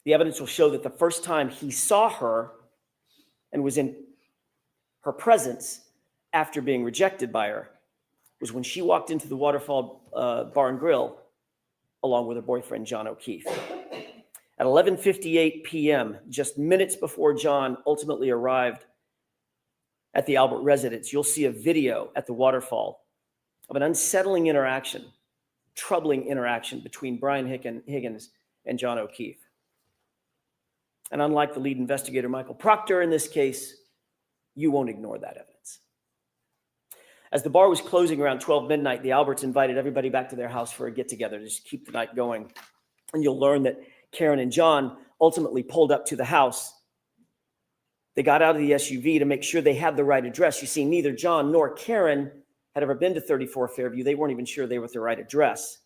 M: The evidence will show that the first time he saw her and was in her presence after being rejected by her was when she walked into the Waterfall Bar and Grill along with her boyfriend, John O'Keefe. At 11:58 p.m., just minutes before John ultimately arrived at the Albert residence, you'll see a video at the waterfall of an unsettling interaction, troubling interaction between Brian Higgins and John O'Keefe. And unlike the lead investigator, Michael Proctor, in this case, you won't ignore that evidence. As the bar was closing around 12 midnight, the Alberts invited everybody back to their house for a get-together to just keep the night going. And you'll learn that Karen and John ultimately pulled up to the house. They got out of the SUV to make sure they had the right address. You see, neither John nor Karen had ever been to 34 Fairview. They weren't even sure they were at the right address.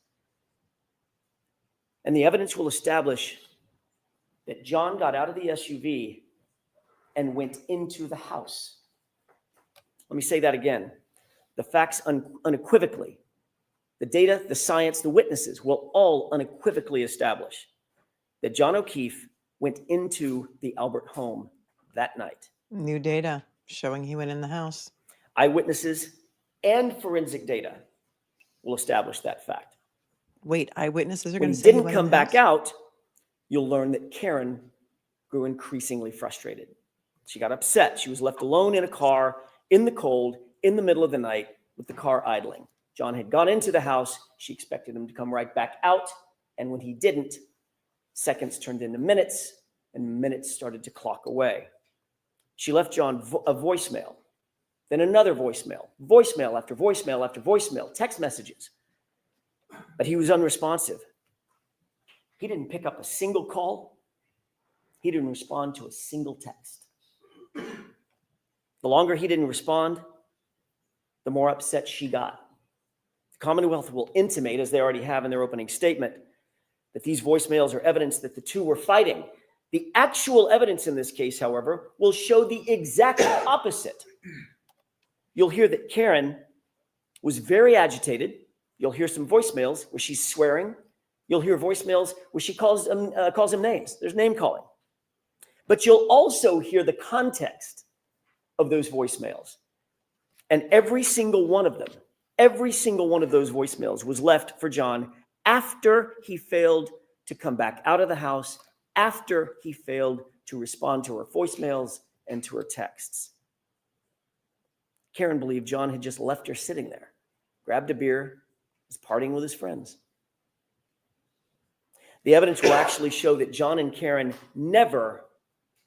M: And the evidence will establish that John got out of the SUV and went into the house. Let me say that again. The facts unequivocally, the data, the science, the witnesses will all unequivocally establish that John O'Keefe went into the Albert home that night.
B: New data showing he went in the house.
M: Eyewitnesses and forensic data will establish that fact.
B: Wait, eyewitnesses are
M: When
B: going
M: he
B: to say he
M: didn't
B: went in
M: come
B: the
M: back
B: house?
M: out, you'll learn that Karen grew increasingly frustrated. She got upset. She was left alone in a car in the cold, in the middle of the night, with the car idling. John had gone into the house. She expected him to come right back out. And when he didn't, seconds turned into minutes, and minutes started to clock away. She left John a voicemail, then another voicemail, voicemail after voicemail after voicemail, text messages. But he was unresponsive. He didn't pick up a single call. He didn't respond to a single text. The longer he didn't respond, the more upset she got. The Commonwealth will intimate, as they already have in their opening statement, that these voicemails are evidence that the two were fighting. The actual evidence in this case, however, will show the exact opposite. You'll hear that Karen was very agitated. You'll hear some voicemails where she's swearing. You'll hear voicemails where she calls him names. There's name calling. But you'll also hear the context of those voicemails. And every single one of those voicemails was left for John after he failed to come back out of the house, after he failed to respond to her voicemails and to her texts. Karen believed John had just left her sitting there, grabbed a beer, was partying with his friends. The evidence will actually show that John and Karen never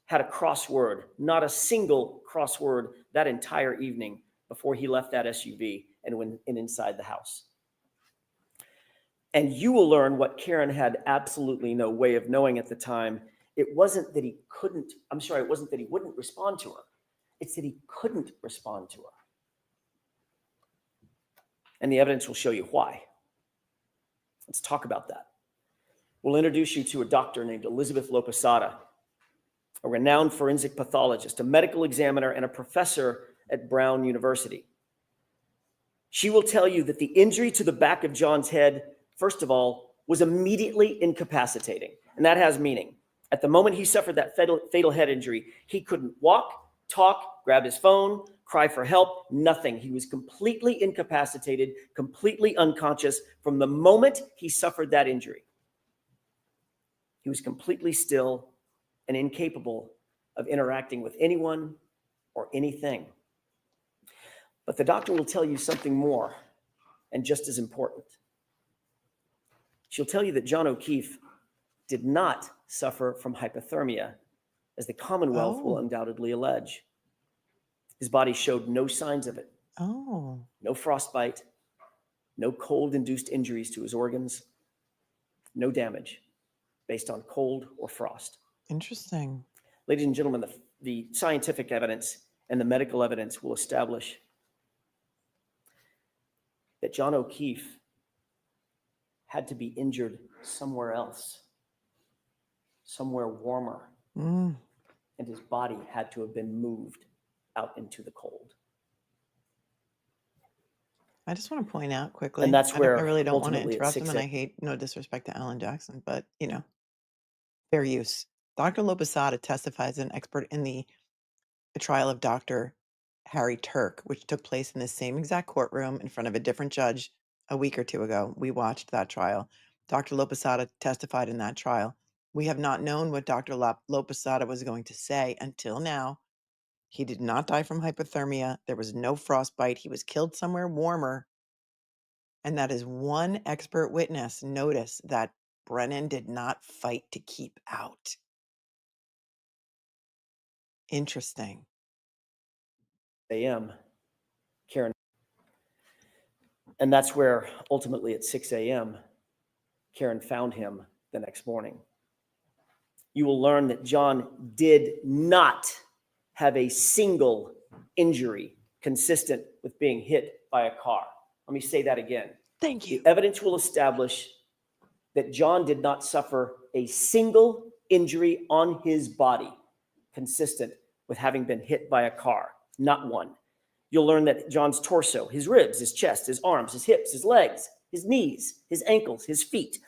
M: had a crossword, not a single crossword that entire evening before he left that SUV and went inside the house. And you will learn what Karen had absolutely no way of knowing at the time. It wasn't that he wouldn't respond to her. It's that he couldn't respond to her. And the evidence will show you why. Let's talk about that. We'll introduce you to a doctor named Elizabeth Lopesada, a renowned forensic pathologist, a medical examiner, and a professor at Brown University. She will tell you that the injury to the back of John's head, first of all, was immediately incapacitating. And that has meaning. At the moment he suffered that fatal head injury, he couldn't walk, talk, grab his phone, cry for help, nothing. He was completely incapacitated, completely unconscious from the moment he suffered that injury. He was completely still and incapable of interacting with anyone or anything. But the doctor will tell you something more, and just as important. She'll tell you that John O'Keefe did not suffer from hypothermia, as the Commonwealth will undoubtedly allege. His body showed no signs of it. No frostbite, no cold-induced injuries to his organs, no damage based on cold or frost.
B: Interesting.
M: Ladies and gentlemen, the scientific evidence and the medical evidence will establish that John O'Keefe had to be injured somewhere else, somewhere warmer, and his body had to have been moved out into the cold.
B: I just want to point out quickly,
M: And that's where
B: I really don't want to
M: ultimately at
B: interrupt him,
M: 6
B: and I hate no disrespect to Alan Jackson, but fair use. Dr. Lopesada testifies as an expert in the trial of Dr. Harry Turk, which took place in the same exact courtroom in front of a different judge a week or two ago. We watched that trial. Dr. Lopesada testified in that trial. We have not known what Dr. Lopesada was going to say until now. He did not die from hypothermia. There was no frostbite. He was killed somewhere warmer. And that is one expert witness. Notice that Brennan did not fight to keep out. Interesting.
M: a.m., Karen. And that's where ultimately at 6 a.m., Karen found him the next morning. You will learn that John did not have a single injury consistent with being hit by a car. Let me say that again.
B: Thank you.
M: The evidence will establish that John did not suffer a single injury on his body consistent with having been hit by a car. Not one. You'll learn that John's torso, his ribs, his chest, his arms, his hips, his legs, his knees, his ankles, his feet,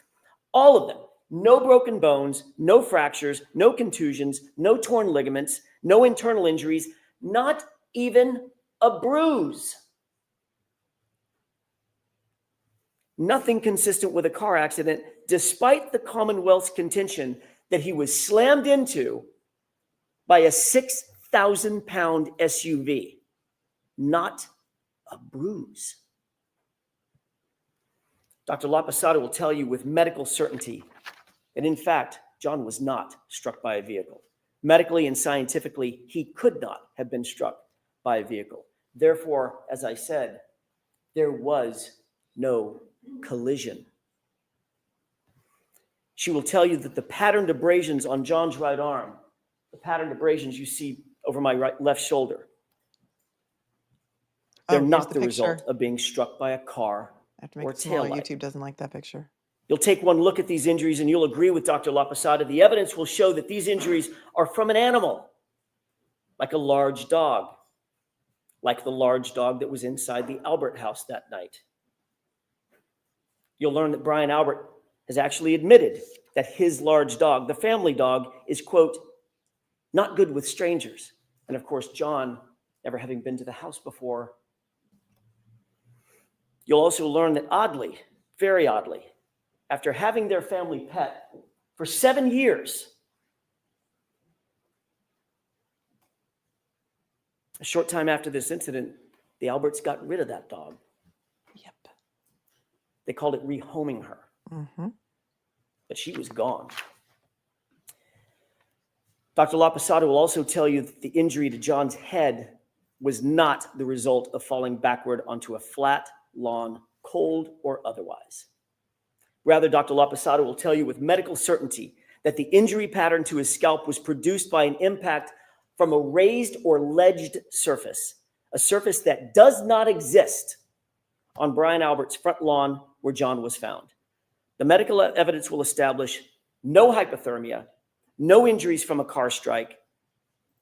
M: all of them, no broken bones, no fractures, no contusions, no torn ligaments, no internal injuries, not even a bruise. Nothing consistent with a car accident, despite the Commonwealth's contention that he was slammed into by a 6,000-pound SUV. Not a bruise. Dr. LaPosada will tell you with medical certainty that, in fact, John was not struck by a vehicle. Medically and scientifically, he could not have been struck by a vehicle. Therefore, as I said, there was no collision. She will tell you that the patterned abrasions on John's right arm, the patterned abrasions you see over my left shoulder, they're not the result of being struck by a car
B: I have to make
M: or
B: it smaller.
M: taillight.
B: YouTube doesn't like that picture.
M: You'll take one look at these injuries and you'll agree with Dr. LaPosada. The evidence will show that these injuries are from an animal, like a large dog, like the large dog that was inside the Albert house that night. You'll learn that Brian Albert has actually admitted that his large dog, the family dog, is, quote, not good with strangers. And of course, John, never having been to the house before. You'll also learn that oddly, very oddly, after having their family pet for 7 years, a short time after this incident, the Alberts got rid of that dog.
B: Yep.
M: They called it rehoming her.
B: Mm-hmm.
M: But she was gone. Dr. LaPosada will also tell you that the injury to John's head was not the result of falling backward onto a flat lawn, cold or otherwise. Rather, Dr. LaPosada will tell you with medical certainty that the injury pattern to his scalp was produced by an impact from a raised or ledged surface, a surface that does not exist on Brian Albert's front lawn where John was found. The medical evidence will establish no hypothermia, no injuries from a car strike,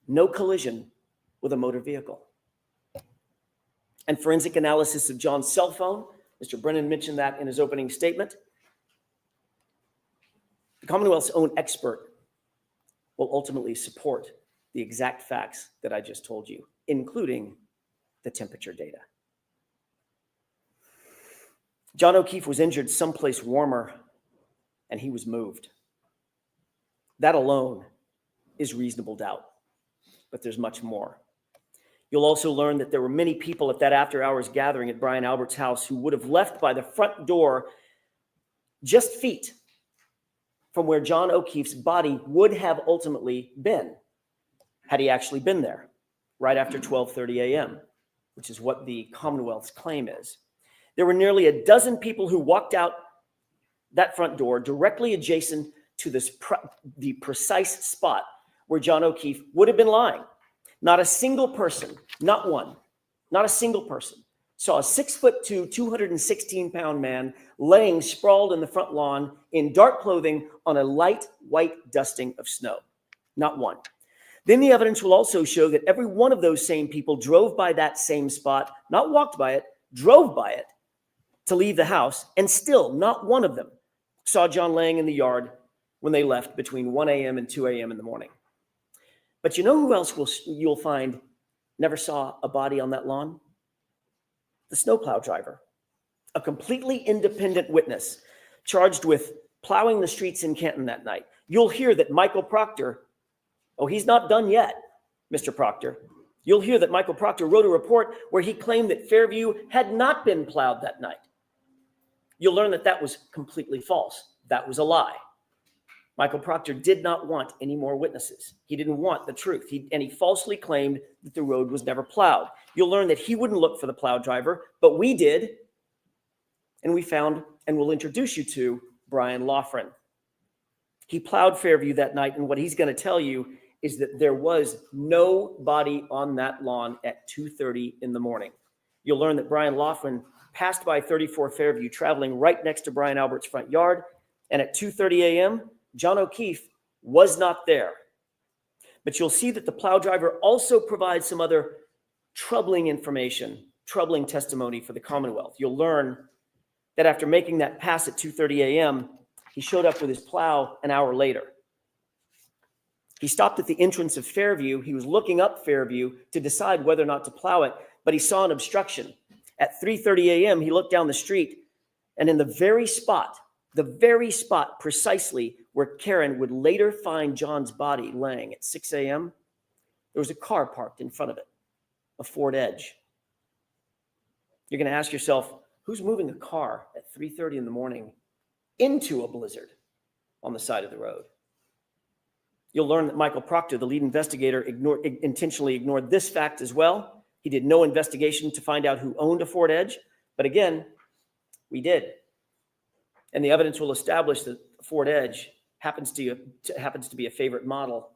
M: no collision with a motor vehicle. And forensic analysis of John's cell phone, Mr. Brennan mentioned that in his opening statement. The Commonwealth's own expert will ultimately support the exact facts that I just told you, including the temperature data. John O'Keefe was injured someplace warmer, and he was moved. That alone is reasonable doubt, but there's much more. You'll also learn that there were many people at that after-hours gathering at Brian Albert's house who would have left by the front door just feet from where John O'Keefe's body would have ultimately been, had he actually been there, right after 12:30 a.m., which is what the Commonwealth's claim is. There were nearly a dozen people who walked out that front door directly adjacent to the precise spot where John O'Keefe would have been lying. Not a single person, not one, not a single person saw a 6'2", 216-pound man laying sprawled in the front lawn in dark clothing on a light white dusting of snow. Not one. Then the evidence will also show that every one of those same people drove by that same spot, not walked by it, drove by it to leave the house, and still not one of them saw John laying in the yard when they left between 1 a.m. and 2 a.m. in the morning. But you know who else you'll find never saw a body on that lawn? The snowplow driver, a completely independent witness charged with plowing the streets in Canton that night. You'll hear that Michael Proctor, oh, he's not done yet, Mr. Proctor. You'll hear that Michael Proctor wrote a report where he claimed that Fairview had not been plowed that night. You'll learn that that was completely false. That was a lie. Michael Proctor did not want any more witnesses. He didn't want the truth. And he falsely claimed that the road was never plowed. You'll learn that he wouldn't look for the plow driver, but we did. And we found, and we'll introduce you to, Brian Loughran. He plowed Fairview that night, and what he's going to tell you is that there was no body on that lawn at 2:30 in the morning. You'll learn that Brian Loughran passed by 34 Fairview, traveling right next to Brian Albert's front yard, And at 2:30 a.m., John O'Keefe was not there. But you'll see that the plow driver also provides some other troubling information, troubling testimony for the Commonwealth. You'll learn that after making that pass at 2:30 a.m., he showed up with his plow an hour later. He stopped at the entrance of Fairview. He was looking up Fairview to decide whether or not to plow it, but he saw an obstruction. At 3:30 a.m., he looked down the street, and in the very spot precisely where Karen would later find John's body laying at 6 a.m., there was a car parked in front of it, a Ford Edge. You're going to ask yourself, who's moving a car at 3:30 in the morning into a blizzard on the side of the road? You'll learn that Michael Proctor, the lead investigator, intentionally ignored this fact as well. He did no investigation to find out who owned a Ford Edge, but again, we did. And the evidence will establish that the Ford Edge happens to be a favorite model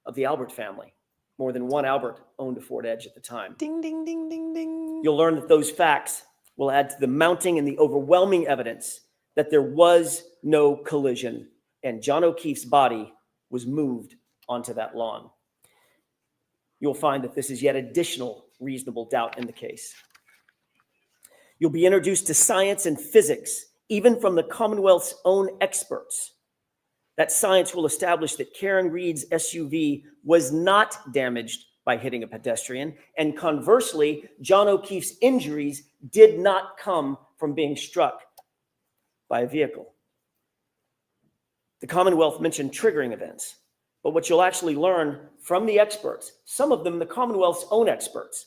M: of the Albert family. More than one Albert owned a Ford Edge at the time.
B: Ding, ding, ding, ding, ding.
M: You'll learn that those facts will add to the mounting and the overwhelming evidence that there was no collision and John O'Keefe's body was moved onto that lawn. You'll find that this is yet additional reasonable doubt in the case. You'll be introduced to science and physics, even from the Commonwealth's own experts. That science will establish that Karen Reed's SUV was not damaged by hitting a pedestrian, and conversely, John O'Keefe's injuries did not come from being struck by a vehicle. The Commonwealth mentioned triggering events, but what you'll actually learn from the experts, some of them the Commonwealth's own experts,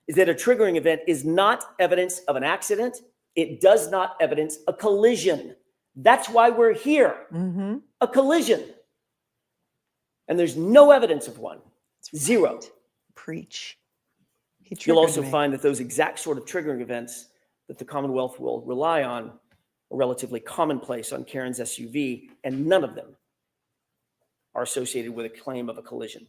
M: is that a triggering event is not evidence of an accident. It does not evidence a collision. That's why we're here.
B: Mm-hmm.
M: A collision. And there's no evidence of one. Zero.
B: Preach.
M: You'll also find that those exact sort of triggering events that the Commonwealth will rely on are relatively commonplace on Karen's SUV, and none of them are associated with a claim of a collision.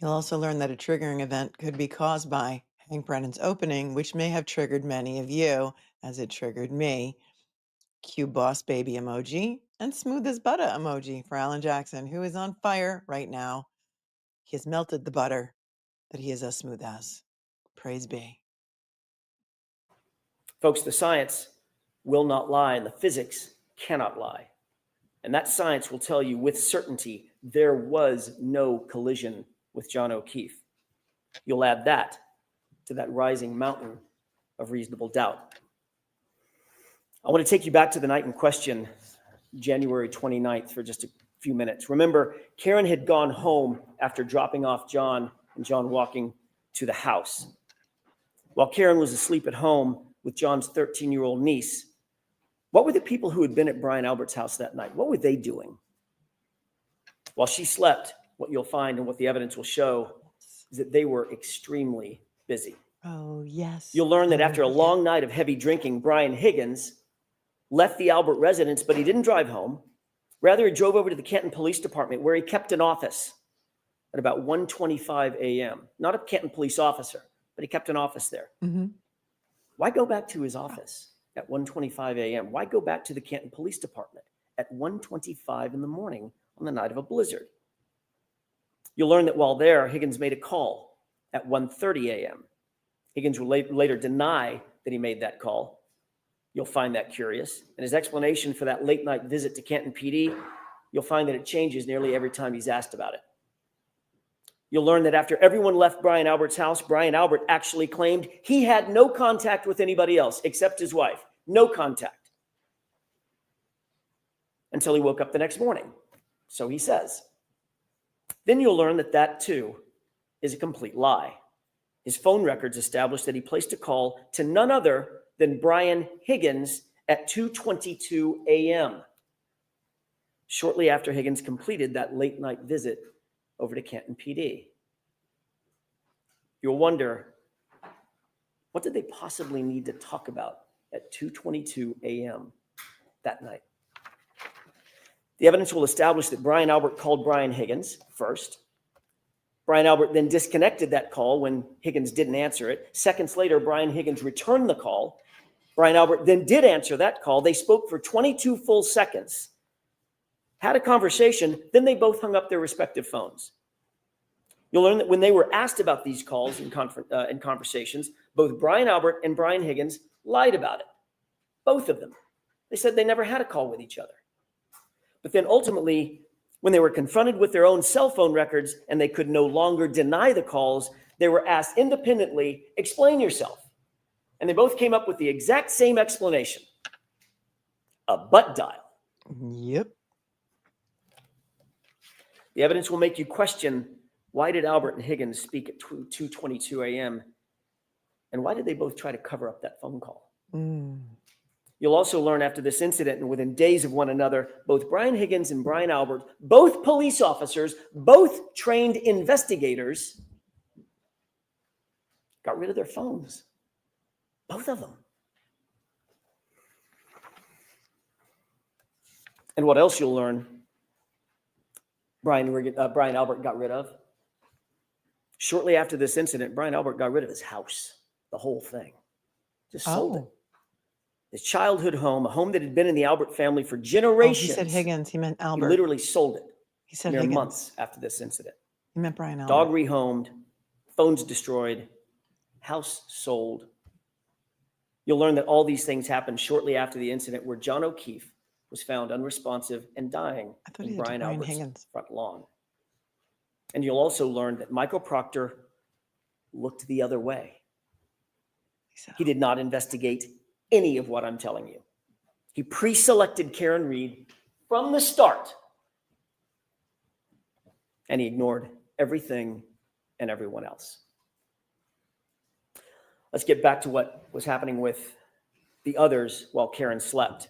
B: You'll also learn that a triggering event could be caused by Hank Brennan's opening, which may have triggered many of you, as it triggered me. Cue boss baby emoji and smooth as butter emoji for Alan Jackson, who is on fire right now. He has melted the butter, but he is as smooth as. Praise be.
M: Folks, the science will not lie and the physics cannot lie. And that science will tell you with certainty there was no collision with John O'Keefe. You'll add that to that rising mountain of reasonable doubt. I want to take you back to the night in question, January 29th, for just a few minutes. Remember, Karen had gone home after dropping off John and John walking to the house. While Karen was asleep at home with John's 13-year-old niece, what were the people who had been at Brian Albert's house that night? What were they doing? While she slept, what you'll find and what the evidence will show is that they were extremely busy.
B: Oh, yes.
M: You'll learn that after a long night of heavy drinking, Brian Higgins left the Albert residence, but he didn't drive home. Rather, he drove over to the Canton Police Department, where he kept an office at about 1:25 a.m. Not a Canton police officer, but he kept an office there.
B: Mm-hmm.
M: Why go back to his office at 1:25 a.m.? Why go back to the Canton Police Department at 1:25 in the morning on the night of a blizzard? You'll learn that while there, Higgins made a call at 1:30 a.m. Higgins will later deny that he made that call. You'll find that curious. And his explanation for that late night visit to Canton PD, you'll find that it changes nearly every time he's asked about it. You'll learn that after everyone left Brian Albert's house, Brian Albert actually claimed he had no contact with anybody else except his wife. No contact. Until he woke up the next morning. So he says. Then you'll learn that that too is a complete lie. His phone records establish that he placed a call to none other than Brian Higgins at 2:22 a.m. shortly after Higgins completed that late night visit over to Canton PD. You'll wonder, what did they possibly need to talk about at 2:22 a.m. that night? The evidence will establish that Brian Albert called Brian Higgins first. Brian Albert then disconnected that call when Higgins didn't answer it. Seconds later, Brian Higgins returned the call. Brian Albert then did answer that call. They spoke for 22 full seconds, had a conversation, then they both hung up their respective phones. You'll learn that when they were asked about these calls and conversations, both Brian Albert and Brian Higgins lied about it. Both of them. They said they never had a call with each other. But then ultimately, when they were confronted with their own cell phone records and they could no longer deny the calls, they were asked independently, explain yourself. And they both came up with the exact same explanation. A butt dial.
B: Yep.
M: The evidence will make you question, why did Albert and Higgins speak at 2:22 a.m.? And why did they both try to cover up that phone call? You'll also learn after this incident and within days of one another, both Brian Higgins and Brian Albert, both police officers, both trained investigators, got rid of their phones. Both of them. And what else you'll learn, Brian Albert got rid of? Shortly after this incident, Brian Albert got rid of his house, the whole thing. Just sold it. His childhood home, a home that had been in the Albert family for generations.
B: He said Higgins. He meant Albert.
M: He literally sold it.
B: He said
M: mere
B: Higgins.
M: Months after this incident.
B: He meant Brian Albert.
M: Dog rehomed, phones destroyed, house sold. You'll learn that all these things happened shortly after the incident where John O'Keefe was found unresponsive and dying in Brian Albert's front lawn. And you'll also learn that Michael Proctor looked the other way. He did not investigate any of what I'm telling you. He pre-selected Karen Reed from the start, and he ignored everything and everyone else. Let's get back to what was happening with the others while Karen slept.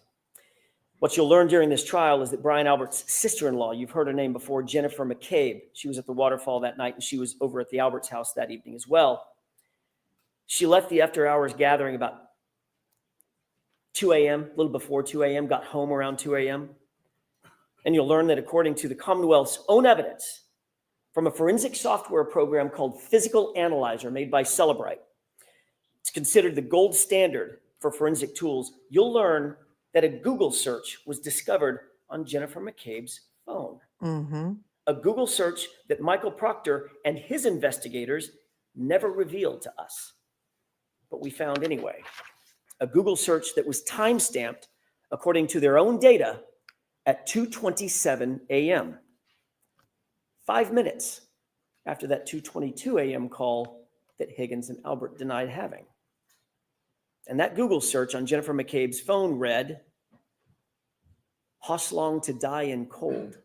M: What you'll learn during this trial is that Brian Albert's sister-in-law, you've heard her name before, Jennifer McCabe, she was at the waterfall that night, and she was over at the Alberts' house that evening as well. She left the after-hours gathering about 2 a.m., a little before 2 a.m., got home around 2 a.m. And you'll learn that according to the Commonwealth's own evidence from a forensic software program called Physical Analyzer made by Celebrite, it's considered the gold standard for forensic tools. You'll learn that a Google search was discovered on Jennifer McCabe's phone. A Google search that Michael Proctor and his investigators never revealed to us, but we found anyway. A Google search that was time-stamped, according to their own data, at 2:27 a.m. 5 minutes after that 2:22 a.m. call that Higgins and Albert denied having. And that Google search on Jennifer McCabe's phone read, "Hoslong to die in cold."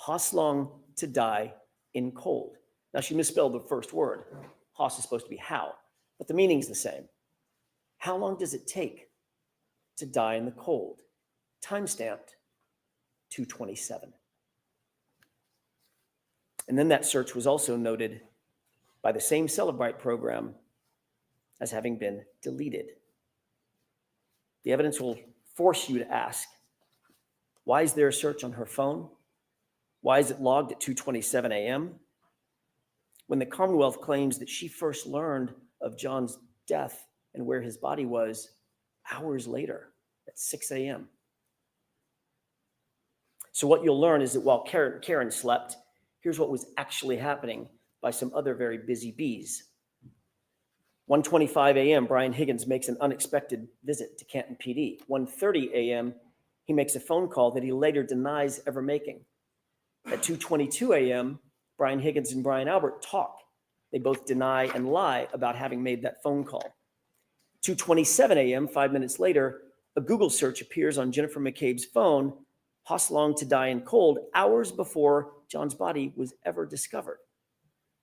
M: Hoslong to die in cold. Now, she misspelled the first word. Hos is supposed to be how, but the meaning's the same. How long does it take to die in the cold? Time-stamped 2:27. And then that search was also noted by the same Celebrite program as having been deleted. The evidence will force you to ask, why is there a search on her phone? Why is it logged at 2:27 a.m.? When the Commonwealth claims that she first learned of John's death and where his body was hours later at 6 a.m. So what you'll learn is that while Karen slept, here's what was actually happening by some other very busy bees. 1:25 a.m., Brian Higgins makes an unexpected visit to Canton PD. 1:30 a.m., he makes a phone call that he later denies ever making. At 2:22 a.m., Brian Higgins and Brian Albert talk. They both deny and lie about having made that phone call. 2:27 a.m., 5 minutes later, a Google search appears on Jennifer McCabe's phone, Hoslong to die in cold, hours before John's body was ever discovered.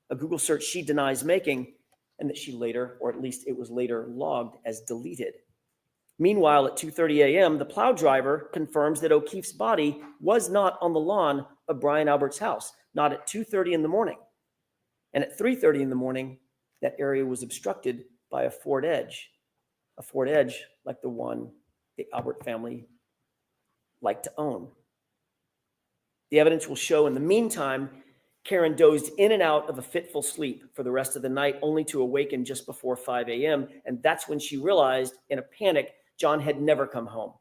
M: A Google search she denies making, and that she later, or at least it was later logged as deleted. Meanwhile, at 2:30 a.m., the plow driver confirms that O'Keefe's body was not on the lawn of Brian Albert's house, not at 2:30 in the morning. And at 3:30 in the morning, that area was obstructed by a Ford Edge like the one the Albert family liked to own. The evidence will show in the meantime, Karen dozed in and out of a fitful sleep for the rest of the night, only to awaken just before 5 a.m. And that's when she realized, in a panic, John had never come home.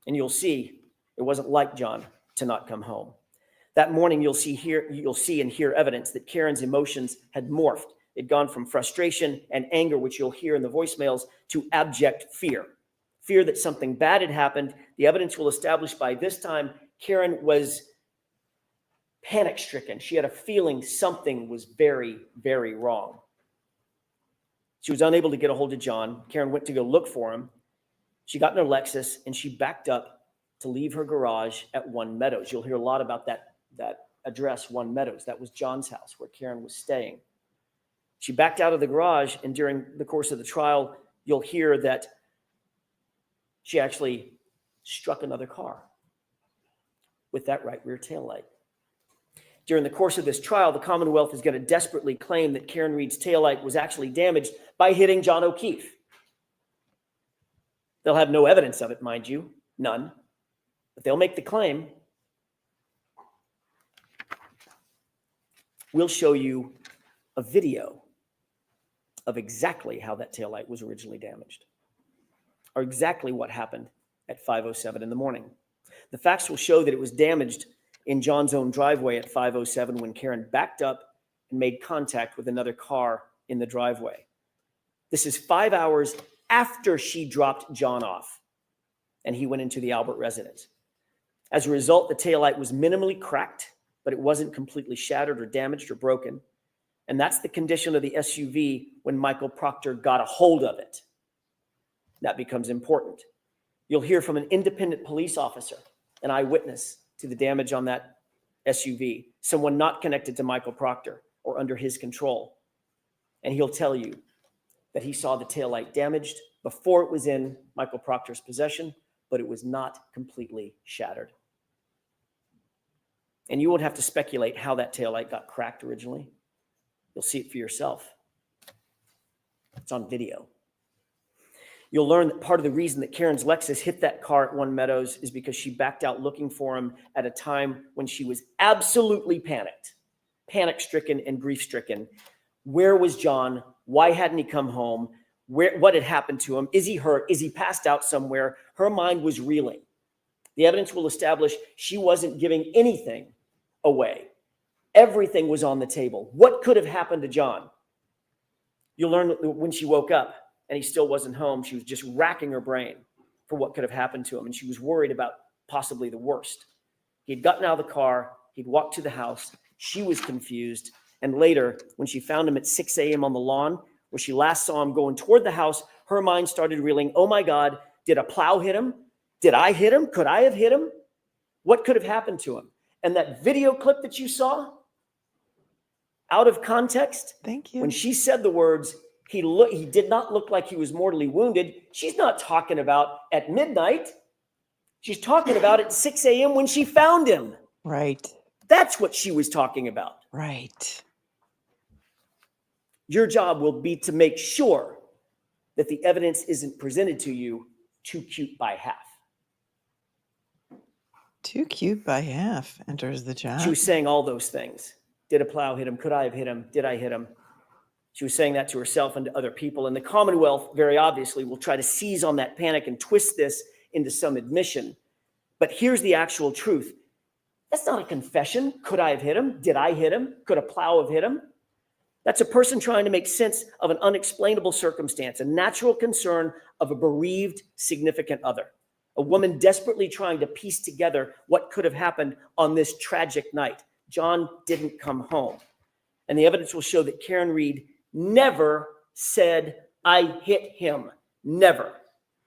M: And you'll see, it wasn't like John to not come home. That morning, you'll see and hear evidence that Karen's emotions had morphed. It'd gone from frustration and anger, which you'll hear in the voicemails, to abject fear. Fear that something bad had happened. The evidence will establish by this time, Karen was panic-stricken. She had a feeling something was very, very wrong. She was unable to get a hold of John. Karen went to go look for him. She got in her Lexus and she backed up to leave her garage at One Meadows. You'll hear a lot about that address, One Meadows. That was John's house where Karen was staying. She backed out of the garage, and during the course of the trial, you'll hear that she actually struck another car with that right rear taillight. During the course of this trial, the Commonwealth is going to desperately claim that Karen Reed's taillight was actually damaged by hitting John O'Keefe. They'll have no evidence of it, mind you, none, but they'll make the claim. We'll show you a video of exactly how that taillight was originally damaged, or exactly what happened at 5:07 in the morning. The facts will show that it was damaged in John's own driveway at 5:07 when Karen backed up and made contact with another car in the driveway. This is 5 hours after she dropped John off and he went into the Albert residence. As a result, the taillight was minimally cracked, but it wasn't completely shattered or damaged or broken. And that's the condition of the SUV when Michael Proctor got a hold of it. That becomes important. You'll hear from an independent police officer, an eyewitness to the damage on that SUV, someone not connected to Michael Proctor or under his control. And he'll tell you that he saw the taillight damaged before it was in Michael Proctor's possession, but it was not completely shattered. And you won't have to speculate how that taillight got cracked originally. You'll see it for yourself. It's on video. You'll learn that part of the reason that Karen's Lexus hit that car at One Meadows is because she backed out looking for him at a time when she was absolutely panic-stricken and grief-stricken. Where was John? Why hadn't he come home? What had happened to him? Is he hurt? Is he passed out somewhere? Her mind was reeling. The evidence will establish she wasn't giving anything away. Everything was on the table. What could have happened to John? You'll learn that when she woke up and he still wasn't home, she was just racking her brain for what could have happened to him. And she was worried about possibly the worst. He'd gotten out of the car. He'd walked to the house. She was confused. And later, when she found him at 6 a.m. on the lawn, where she last saw him going toward the house, her mind started reeling. Oh my God, did a plow hit him? Did I hit him? Could I have hit him? What could have happened to him? And that video clip that you saw, out of context,
B: thank you.
M: When she said the words, he did not look like he was mortally wounded, she's not talking about at midnight. She's talking about at 6 a.m. when she found him.
B: Right.
M: That's what she was talking about.
B: Right.
M: Your job will be to make sure that the evidence isn't presented to you too cute by half.
B: Too cute by half enters the chat.
M: She was saying all those things. Did a plow hit him? Could I have hit him? Did I hit him? She was saying that to herself and to other people. And the Commonwealth, very obviously, will try to seize on that panic and twist this into some admission. But here's the actual truth. That's not a confession. Could I have hit him? Did I hit him? Could a plow have hit him? That's a person trying to make sense of an unexplainable circumstance, a natural concern of a bereaved significant other, a woman desperately trying to piece together what could have happened on this tragic night. John didn't come home. And the evidence will show that Karen Reed never said, I hit him. Never.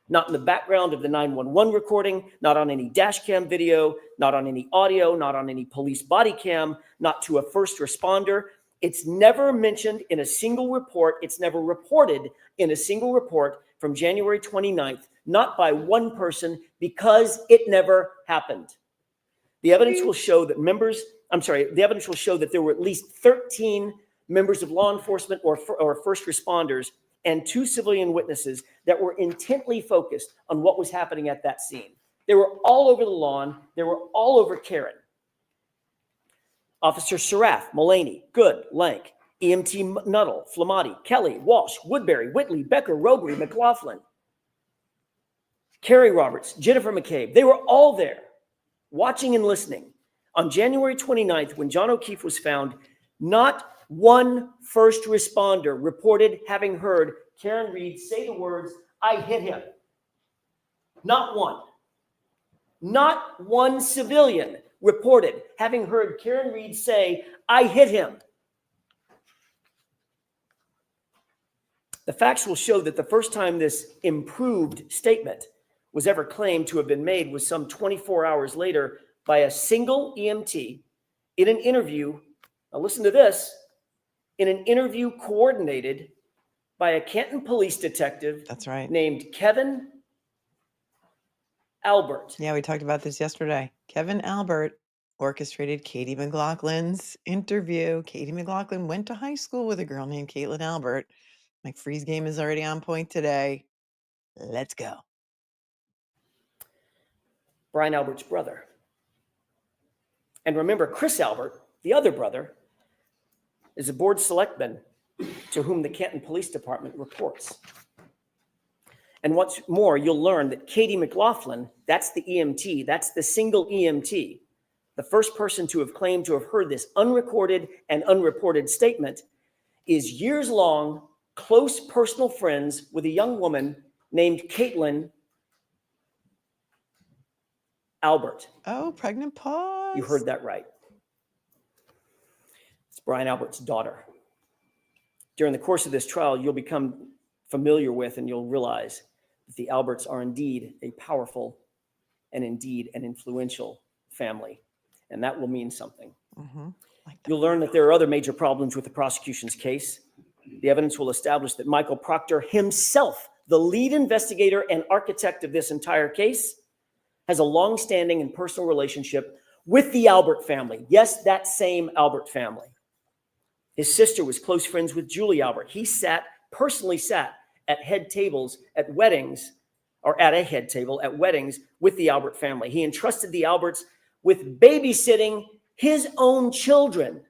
M: Not in the background of the 911 recording, not on any dash cam video, not on any audio, not on any police body cam, not to a first responder. It's never mentioned in a single report. It's never reported in a single report from January 29th, not by one person, because it never happened. The evidence will show that the evidence will show that there were at least 13 members of law enforcement or first responders and 2 civilian witnesses that were intently focused on what was happening at that scene. They were all over the lawn. They were all over Karen. Officer Sarath, Mullaney, Good, Lank, EMT Nuttall, Flamati, Kelly, Walsh, Woodbury, Whitley, Becker, Robery, McLaughlin, KERRY Roberts, Jennifer McCabe. They were all there watching and listening. On January 29th, when John O'Keefe was found, not one first responder reported having heard Karen Reed say the words, "I hit him." Not one. Not one civilian reported having heard Karen Reed say, "I hit him." The facts will show that the first time this improved statement was ever claimed to have been made was some 24 hours later by a single EMT in an interview. Now listen to this, in an interview coordinated by a Canton police detective.
B: That's right.
M: Named Kevin Albert.
B: Yeah, we talked about this yesterday. Kevin Albert orchestrated Katie McLaughlin's interview. Katie McLaughlin went to high school with a girl named Caitlin Albert. Mike Free's game is already on point today. Let's go.
M: Brian Albert's brother. And remember, Chris Albert, the other brother, is a board selectman to whom the Canton Police Department reports. And what's more, you'll learn that Katie McLaughlin, that's the EMT, that's the single EMT, the first person to have claimed to have heard this unrecorded and unreported statement, is years long, close personal friends with a young woman named Caitlin Albert.
B: Oh, pregnant pause.
M: You heard that right. It's Brian Albert's daughter. During the course of this trial, you'll become familiar with and you'll realize that the Alberts are indeed a powerful and indeed an influential family. And that will mean something. You'll learn that there are other major problems with the prosecution's case. The evidence will establish that Michael Proctor himself, the lead investigator and architect of this entire case, has a long-standing and personal relationship with the Albert family. Yes, that same Albert family. His sister was close friends with Julie Albert. He personally sat at head tables at weddings, or at a head table at weddings with the Albert family. He entrusted the Alberts with babysitting his own children.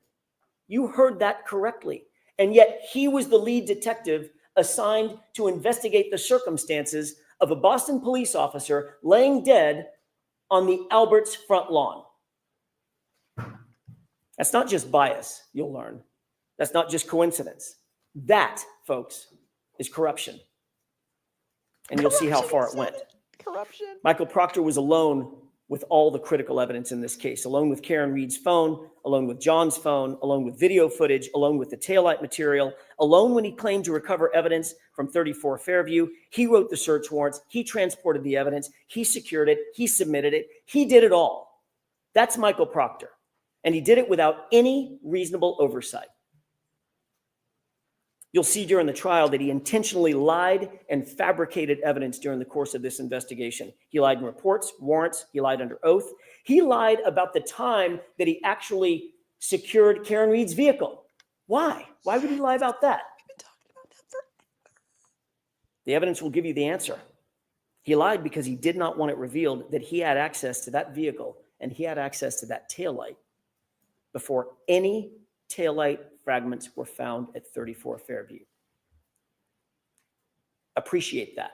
M: You heard that correctly. And yet he was the lead detective assigned to investigate the circumstances of a Boston police officer laying dead on the Alberts' front lawn. That's not just bias, you'll learn. That's not just coincidence. That, folks, is corruption. And you'll see how far it went.
B: Corruption.
M: Michael Proctor was alone with all the critical evidence in this case, alone with Karen Reed's phone, alone with John's phone, alone with video footage, alone with the taillight material, alone when he claimed to recover evidence from 34 Fairview. He wrote the search warrants. He transported the evidence. He secured it. He submitted it. He did it all. That's Michael Proctor. And he did it without any reasonable oversight. You'll see during the trial that he intentionally lied and fabricated evidence during the course of this investigation. He lied in reports, warrants. He lied under oath. He lied about the time that he actually secured Karen Reed's vehicle. Why? Why would he lie about that?
B: We've been talking about that forever.
M: The evidence will give you the answer. He lied because he did not want it revealed that he had access to that vehicle and he had access to that taillight before any taillight fragments were found at 34 Fairview. Appreciate that.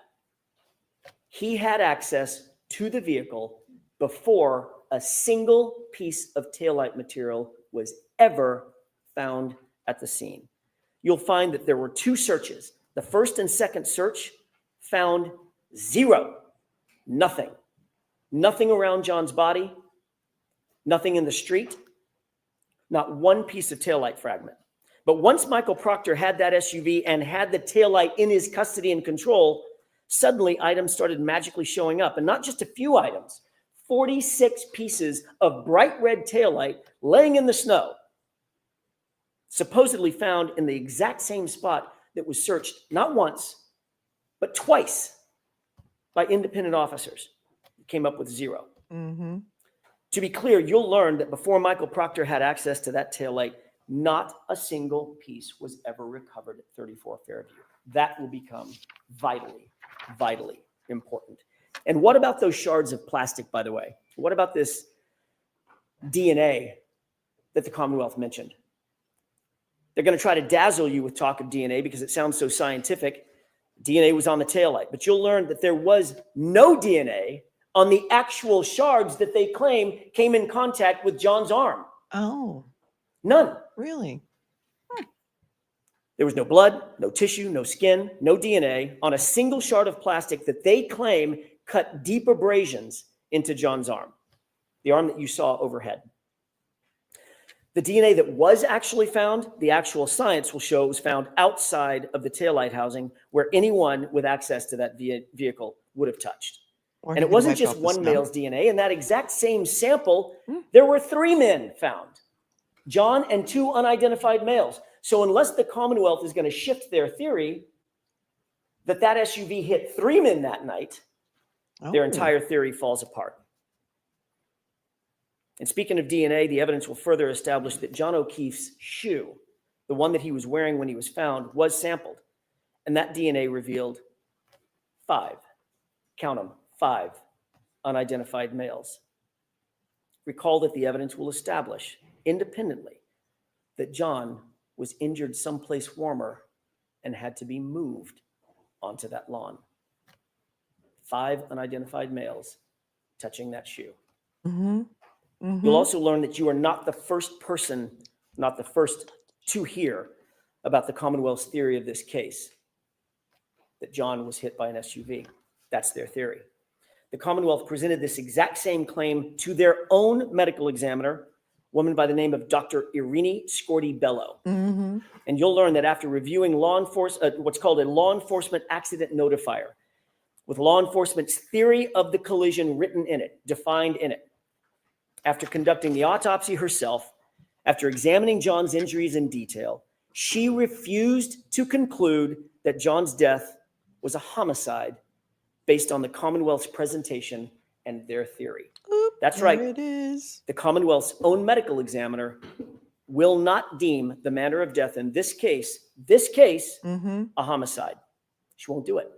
M: He had access to the vehicle before a single piece of taillight material was ever found at the scene. You'll find that there were two searches. The first and second search found zero, nothing. Nothing around John's body, nothing in the street, not one piece of taillight fragment. But once Michael Proctor had that SUV and had the taillight in his custody and control, suddenly items started magically showing up. And not just a few items, 46 pieces of bright red taillight laying in the snow, supposedly found in the exact same spot that was searched not once, but twice by independent officers. Came up with zero. To be clear, you'll learn that before Michael Proctor had access to that taillight, not a single piece was ever recovered at 34 Fairview. That will become vitally, vitally important. And what about those shards of plastic, by the way? What about this DNA that the Commonwealth mentioned. They're going to try to dazzle you with talk of DNA because it sounds so scientific. DNA was on the taillight, but you'll learn that there was no DNA on the actual shards that they claim came in contact with John's arm.
B: Oh,
M: None.
B: really?
M: There was no blood, no tissue, no skin, no DNA on a single shard of plastic that they claim cut deep abrasions into John's arm, the arm that you saw overhead. The DNA that was actually found, the actual science will show it was found outside of the taillight housing where anyone with access to that vehicle would have touched.
B: Or
M: And
B: he
M: it
B: could
M: wasn't
B: wipe
M: just
B: off the
M: one
B: snow.
M: male's DNA. In that exact same sample, there were 3 men found, John and 2 unidentified males. So unless the Commonwealth is going to shift their theory that that SUV hit 3 men that night, their entire theory falls apart. And speaking of DNA, the evidence will further establish that John O'Keefe's shoe, the one that he was wearing when he was found, was sampled. And that DNA revealed 5, count them, 5 unidentified males. Recall that the evidence will establish independently that John was injured someplace warmer and had to be moved onto that lawn. 5 unidentified males touching that shoe.
B: Mm-hmm. Mm-hmm.
M: You'll also learn that you are not the first person, not the first to hear about the Commonwealth's theory of this case, that John was hit by an SUV. That's their theory. The Commonwealth presented this exact same claim to their own medical examiner, a woman by the name of Dr. Irini Scorti-Bello.
B: Mm-hmm.
M: And you'll learn that after reviewing what's called a law enforcement accident notifier, with law enforcement's theory of the collision written in it, defined in it, after conducting the autopsy herself, after examining John's injuries in detail, she refused to conclude that John's death was a homicide based on the Commonwealth's presentation and their theory. That's right.
B: There it is.
M: The Commonwealth's own medical examiner will not deem the manner of death in this case,
B: Mm-hmm.
M: a homicide. She won't do it.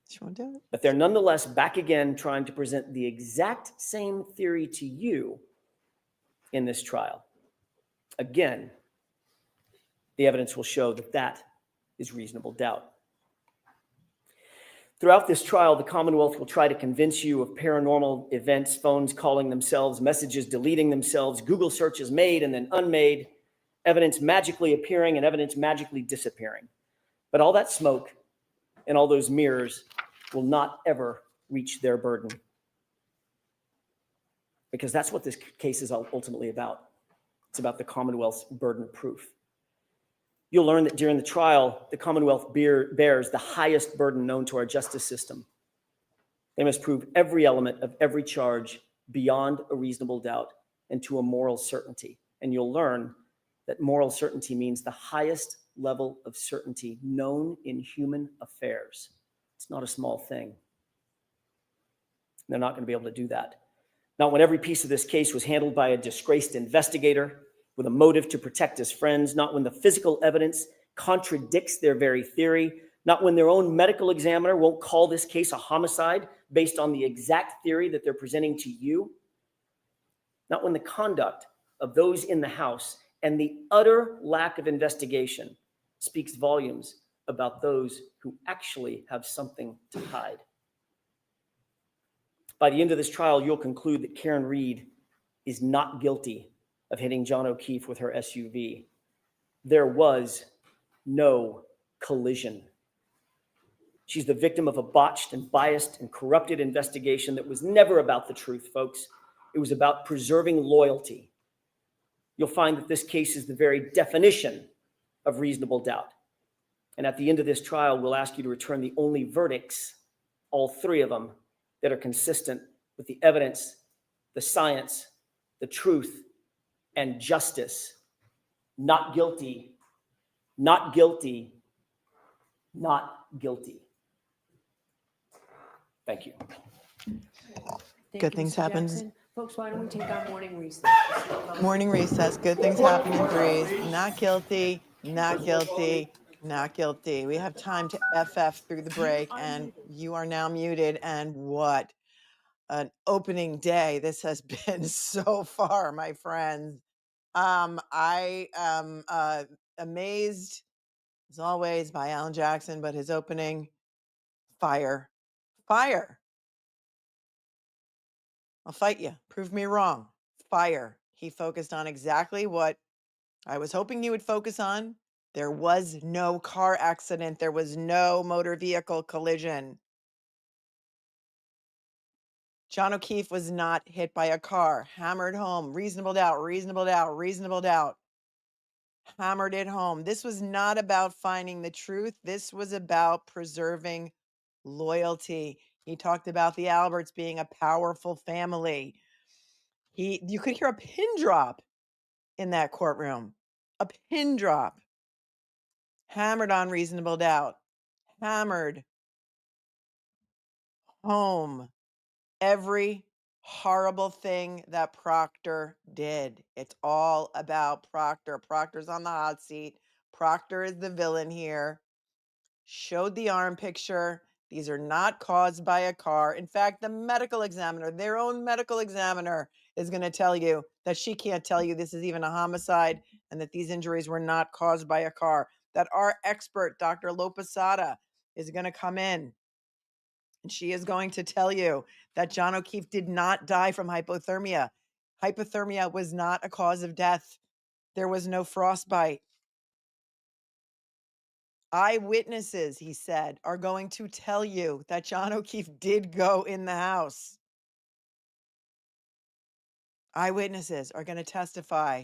B: She won't do it.
M: But they're nonetheless back again trying to present the exact same theory to you in this trial. Again, the evidence will show that that is reasonable doubt. Throughout this trial, the Commonwealth will try to convince you of paranormal events, phones calling themselves, messages deleting themselves, Google searches made and then unmade, evidence magically appearing and evidence magically disappearing. But all that smoke and all those mirrors will not ever reach their burden. Because that's what this case is ultimately about. It's about the Commonwealth's burden of proof. You'll learn that during the trial, the Commonwealth bears the highest burden known to our justice system. They must prove every element of every charge beyond a reasonable doubt and to a moral certainty. And you'll learn that moral certainty means the highest level of certainty known in human affairs. It's not a small thing. They're not going to be able to do that. Not when every piece of this case was handled by a disgraced investigator with a motive to protect his friends, not when the physical evidence contradicts their very theory, not when their own medical examiner won't call this case a homicide based on the exact theory that they're presenting to you, not when the conduct of those in the House and the utter lack of investigation speaks volumes about those who actually have something to hide. By the end of this trial, you'll conclude that Karen Reed is not guilty of hitting John O'Keefe with her SUV. There was no collision. She's the victim of a botched and biased and corrupted investigation that was never about the truth, folks. It was about preserving loyalty. You'll find that this case is the very definition of reasonable doubt. And at the end of this trial, we'll ask you to return the only verdicts, all 3 of them, that are consistent with the evidence, the science, the truth, and justice. Not guilty, not guilty, not guilty. Thank you.
B: Good things happen.
H: Jackson. Folks, why don't we take our morning recess?
B: Morning recess. Good things happen in threes. Not guilty, not guilty, not guilty. We have time to FF through the break, and you are now muted. And what an opening day this has been so far, my friends. I am amazed, as always, by Alan Jackson, but his opening, fire. Fire. I'll fight you. Prove me wrong. Fire. He focused on exactly what I was hoping he would focus on. There was no car accident. There was no motor vehicle collision. John O'Keefe was not hit by a car. Hammered home. Reasonable doubt, reasonable doubt, reasonable doubt. Hammered it home. This was not about finding the truth. This was about preserving loyalty. He talked about the Alberts being a powerful family. You could hear a pin drop in that courtroom. A pin drop. Hammered on reasonable doubt. Hammered home every horrible thing that Proctor did. It's all about Proctor. Proctor's on the hot seat. Proctor is the villain here. Showed the arm picture. These are not caused by a car. In fact, the medical examiner, their own medical examiner, is going to tell you that she can't tell you this is even a homicide and that these injuries were not caused by a car. That our expert, Dr. Lopasada, is going to come in and she is going to tell you that John O'Keefe did not die from hypothermia. Hypothermia was not a cause of death. There was no frostbite. Eyewitnesses, he said, are going to tell you that John O'Keefe did go in the house. Eyewitnesses are going to testify.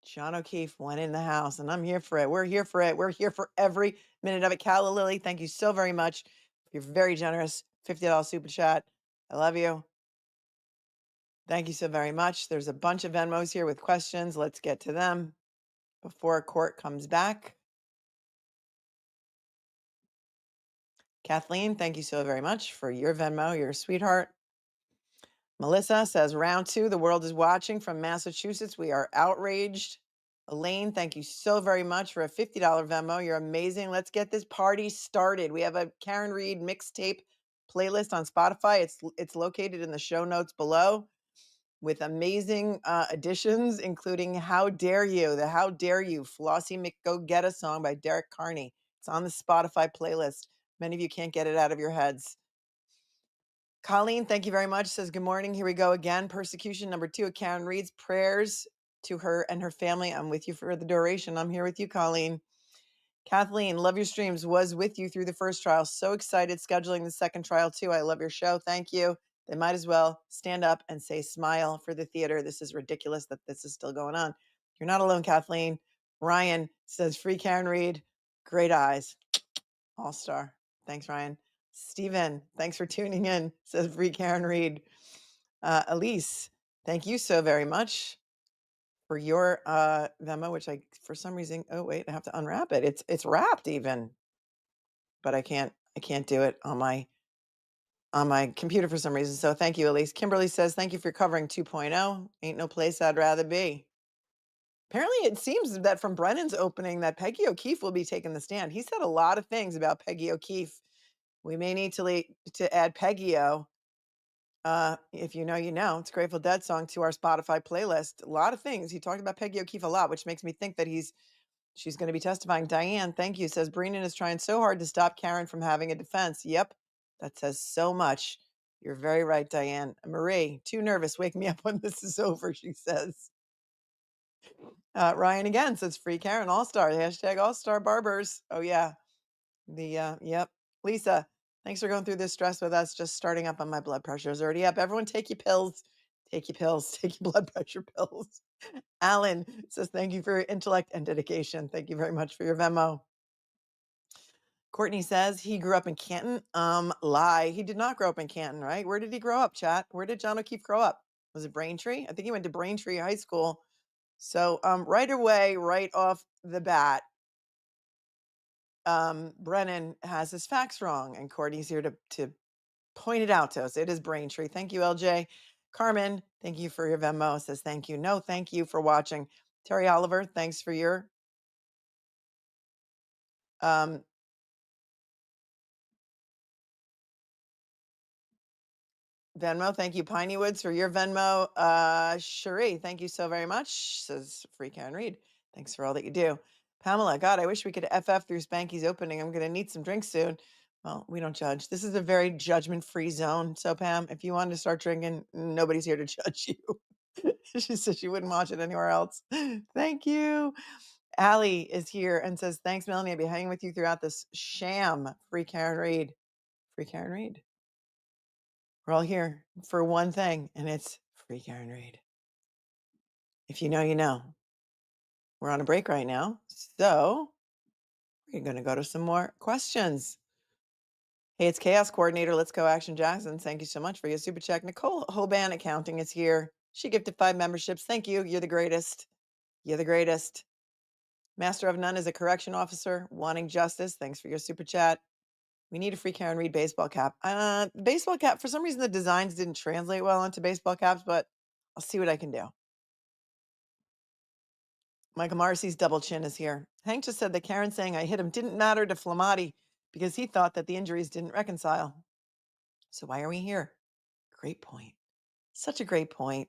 B: John O'Keefe went in the house, and I'm here for it. We're here for it. We're here for every minute of it. Calla Lily, thank you so very much. You're very generous. $50 super chat. I love you. Thank you so very much. There's a bunch of Venmos here with questions. Let's get to them before court comes back. Kathleen, thank you so very much for your Venmo. You're a sweetheart. Melissa says, round 2, the world is watching from Massachusetts. We are outraged. Elaine, thank you so very much for a $50 Venmo. You're amazing. Let's get this party started. We have a Karen Reed mixtape playlist on Spotify. It's located in the show notes below with amazing additions, including How Dare You, the How Dare You Flossie McGo-Get-A song by Derek Carney. It's on the Spotify playlist. Many of you can't get it out of your heads. Colleen, thank you very much. Says, good morning. Here we go again. Persecution number 2 of Karen Reed's prayers to her and her family. I'm with you for the duration. I'm here with you, Colleen. Kathleen, love your streams. Was with you through the first trial. So excited scheduling the second trial too. I love your show. Thank you. They might as well stand up and say smile for the theater. This is ridiculous that this is still going on. You're not alone, Kathleen. Ryan says, free Karen Reed. Great eyes. All-star. Thanks, Ryan. Stephen, thanks for tuning in. Says free Karen Reed. Elise, thank you so very much for your Venmo, which I, for some reason, oh wait, I have to unwrap it. It's wrapped even, but I can't do it on my computer for some reason. So thank you, Elise. Kimberly says, thank you for covering 2.0. Ain't no place I'd rather be. Apparently, it seems that from Brennan's opening that Peggy O'Keefe will be taking the stand. He said a lot of things about Peggy O'Keefe. We may need to add Peggy O. If you know, you know. It's a Grateful Dead song to our Spotify playlist. A lot of things. He talked about Peggy O'Keefe a lot, which makes me think that she's going to be testifying. Diane, thank you. Says Brennan is trying so hard to stop Karen from having a defense. Yep, that says so much. You're very right, Diane. Marie, too nervous. Wake me up when this is over, she says. Ryan again says free Karen All-Star. Hashtag All-Star Barbers. Oh, yeah. Yep. Lisa, thanks for going through this stress with us. Just starting up on my blood pressure is already up. Everyone take your pills. Take your pills. Take your blood pressure pills. Alan says, thank you for your intellect and dedication. Thank you very much for your Venmo. Courtney says he grew up in Canton. Lie. He did not grow up in Canton, right? Where did he grow up, chat? Where did John O'Keefe grow up? Was it Braintree? I think he went to Braintree High School. So right away, right off the bat, Brennan has his facts wrong, and Courtney's here to point it out to us. It is Braintree. Thank you, LJ. Carmen, thank you for your Venmo. Says thank you. No, thank you for watching. Terry Oliver, thanks for your Venmo. Thank you, Piney Woods, for your Venmo. Cherie, thank you so very much. Says Free Karen Reed. Thanks for all that you do. Pamela, God, I wish we could FF through Spanky's opening. I'm going to need some drinks soon. Well, we don't judge. This is a very judgment-free zone. So, Pam, if you wanted to start drinking, nobody's here to judge you. She said she wouldn't watch it anywhere else. Thank you. Allie is here and says, thanks, Melanie. I'll be hanging with you throughout this sham. Free Karen Reed. Free Karen Reed. We're all here for one thing, and it's Free Karen Reed. If you know, you know. We're on a break right now, so we're going to go to some more questions. Hey, it's Chaos Coordinator. Let's go, Action Jackson. Thank you so much for your super check. Nicole Hoban Accounting is here. She gifted 5 memberships. Thank you. You're the greatest. You're the greatest. Master of None is a correction officer wanting justice. Thanks for your super chat. We need a Free Karen Reed baseball cap. Baseball cap, for some reason, the designs didn't translate well onto baseball caps, but I'll see what I can do. Michael Marcy's double chin is here. Hank just said that Karen saying I hit him didn't matter to Flamati because he thought that the injuries didn't reconcile. So why are we here? Great point. Such a great point.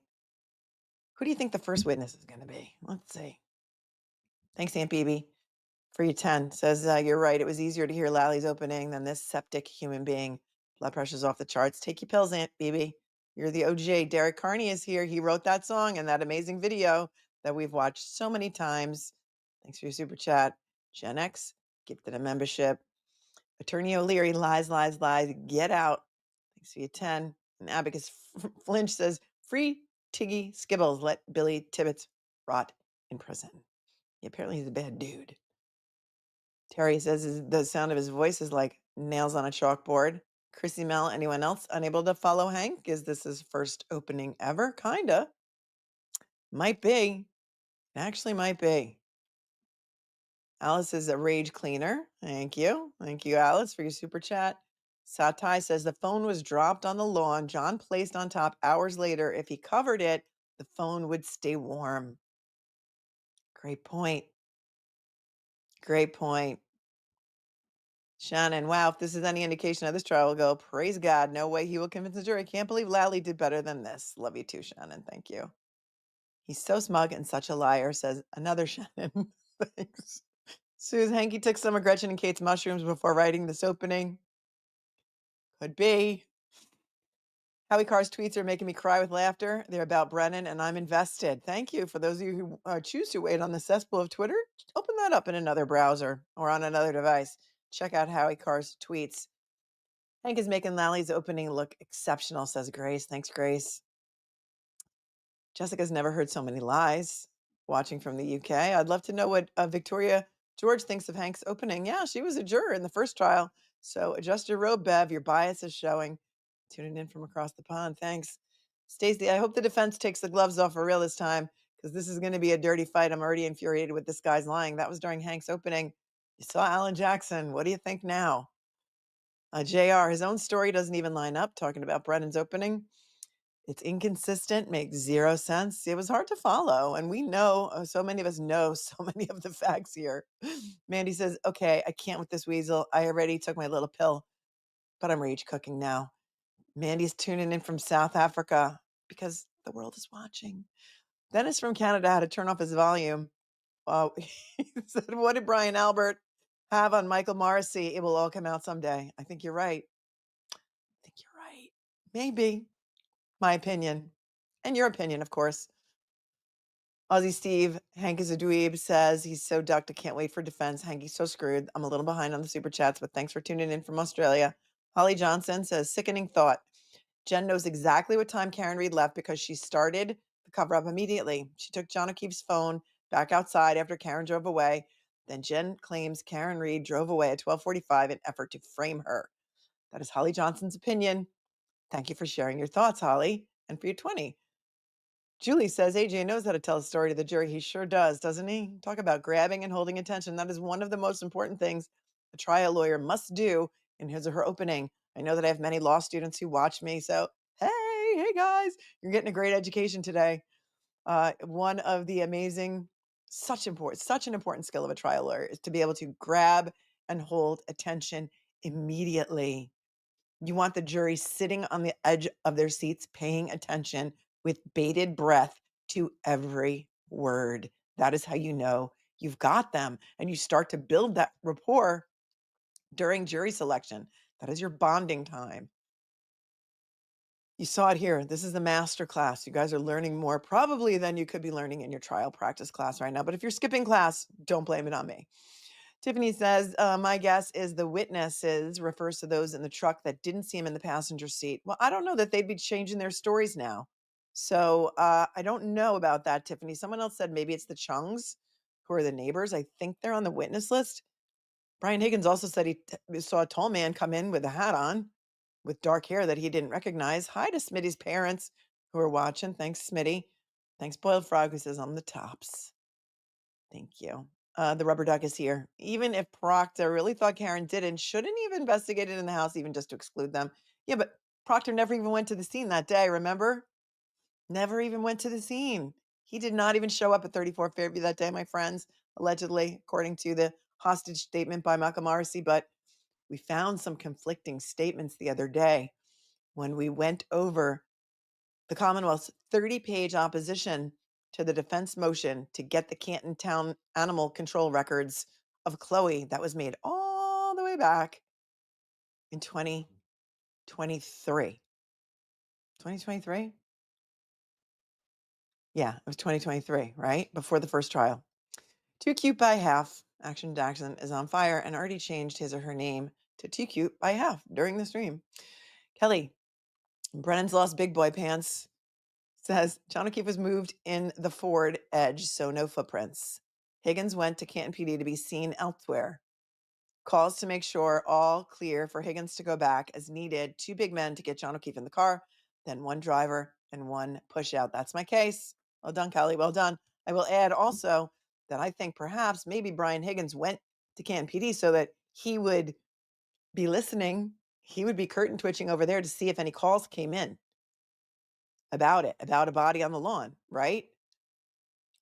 B: Who do you think the first witness is going to be? Let's see. Thanks, Aunt Bibi, for your 10. Says, you're right. It was easier to hear Lally's opening than this septic human being. Blood pressure's off the charts. Take your pills, Aunt Bibi. You're the OJ. Derek Carney is here. He wrote that song and that amazing video that we've watched so many times. Thanks for your super chat. Gen X, gifted a membership. Attorney O'Leary, lies, lies, lies. Get out. Thanks for your 10. And Abacus Flinch says, free Tiggy Skibbles. Let Billy Tibbetts rot in prison. Yeah, apparently he's a bad dude. Terry says the sound of his voice is like nails on a chalkboard. Chrissy Mel, anyone else unable to follow Hank? Is this his first opening ever? Kinda. Might be. Actually might be. Alice is a rage cleaner. Thank you. Thank you, Alice, for your super chat. Satai says the phone was dropped on the lawn. John placed on top hours later. If he covered it, the phone would stay warm. Great point. Great point. Shannon, wow, if this is any indication of this trial will go, praise God. No way he will convince the jury. Can't believe Lally did better than this. Love you too, Shannon. Thank you. He's so smug and such a liar, says another Shannon. Thanks. Suze, Hanky took some of Gretchen and Kate's mushrooms before writing this opening. Could be. Howie Carr's tweets are making me cry with laughter. They're about Brennan, and I'm invested. Thank you. For those of you who choose to wait on the cesspool of Twitter, open that up in another browser or on another device. Check out Howie Carr's tweets. Hank is making Lally's opening look exceptional, says Grace. Thanks, Grace. Jessica's never heard so many lies. Watching from the UK. I'd love to know what Victoria George thinks of Hank's opening. Yeah, she was a juror in the first trial. So adjust your robe, Bev. Your bias is showing. Tuning in from across the pond. Thanks. Stacey, I hope the defense takes the gloves off for real this time because this is going to be a dirty fight. I'm already infuriated with this guy's lying. That was during Hank's opening. You saw Alan Jackson. What do you think now? JR, his own story doesn't even line up, talking about Brennan's opening. It's inconsistent, makes zero sense. It was hard to follow. And we know, so many of us know so many of the facts here. Mandy says, okay, I can't with this weasel. I already took my little pill, but I'm rage cooking now. Mandy's tuning in from South Africa because the world is watching. Dennis from Canada had to turn off his volume. He said, what did Brian Albert have on Michael Morrissey? It will all come out someday. I think you're right. I think you're right. Maybe. My opinion. And your opinion, of course. Aussie Steve, Hank is a dweeb, says he's so ducked. I can't wait for defense. Hanky's so screwed. I'm a little behind on the super chats, but thanks for tuning in from Australia. Holly Johnson says, sickening thought. Jen knows exactly what time Karen Reed left because she started the cover up immediately. She took John O'Keefe's phone back outside after Karen drove away. Then Jen claims Karen Reed drove away at 12:45 in effort to frame her. That is Holly Johnson's opinion. Thank you for sharing your thoughts, Holly, and for your 20. Julie says AJ knows how to tell a story to the jury. He sure does, doesn't he? Talk about grabbing and holding attention. That is one of the most important things a trial lawyer must do in his or her opening. I know that I have many law students who watch me. So, hey guys, you're getting a great education today. One of the amazing, such an important skill of a trial lawyer is to be able to grab and hold attention immediately. You want the jury sitting on the edge of their seats, paying attention with bated breath to every word. That is how you know you've got them. And you start to build that rapport during jury selection. That is your bonding time. You saw it here. This is the master class. You guys are learning more probably than you could be learning in your trial practice class right now. But if you're skipping class, don't blame it on me. Tiffany says, my guess is the witnesses refers to those in the truck that didn't see him in the passenger seat. Well, I don't know that they'd be changing their stories now. So I don't know about that, Tiffany. Someone else said maybe it's the Chungs who are the neighbors. I think they're on the witness list. Brian Higgins also said he saw a tall man come in with a hat on with dark hair that he didn't recognize. Hi to Smitty's parents who are watching. Thanks, Smitty. Thanks, Boiled Frog, who says on the tops. Thank you. The rubber duck is here. Even if Proctor really thought Karen didn't, shouldn't he have investigated in the house even just to exclude them? Yeah, but Proctor never even went to the scene that day, remember? Never even went to the scene. He did not even show up at 34 Fairview that day, my friends, allegedly, according to the hostage statement by Malcolm Morrissey. But we found some conflicting statements the other day when we went over the Commonwealth's 30-page opposition to the defense motion to get the Canton town animal control records of Chloe that was made all the way back in 2023. 2023? Yeah, it was 2023, right? Before the first trial. Too Cute by Half. Action Jackson is on fire and already changed his or her name to Too Cute by Half during the stream. Kelly, Brennan's lost big boy pants. Says John O'Keefe was moved in the Ford Edge, so no footprints. Higgins went to Canton PD to be seen elsewhere. Calls to make sure all clear for Higgins to go back as needed. 2 big men to get John O'Keefe in the car, then 1 driver and 1 push out. That's my case. Well done, Kelly. Well done. I will add also that I think perhaps maybe Brian Higgins went to Canton PD so that he would be listening. He would be curtain twitching over there to see if any calls came in about it, about a body on the lawn, right?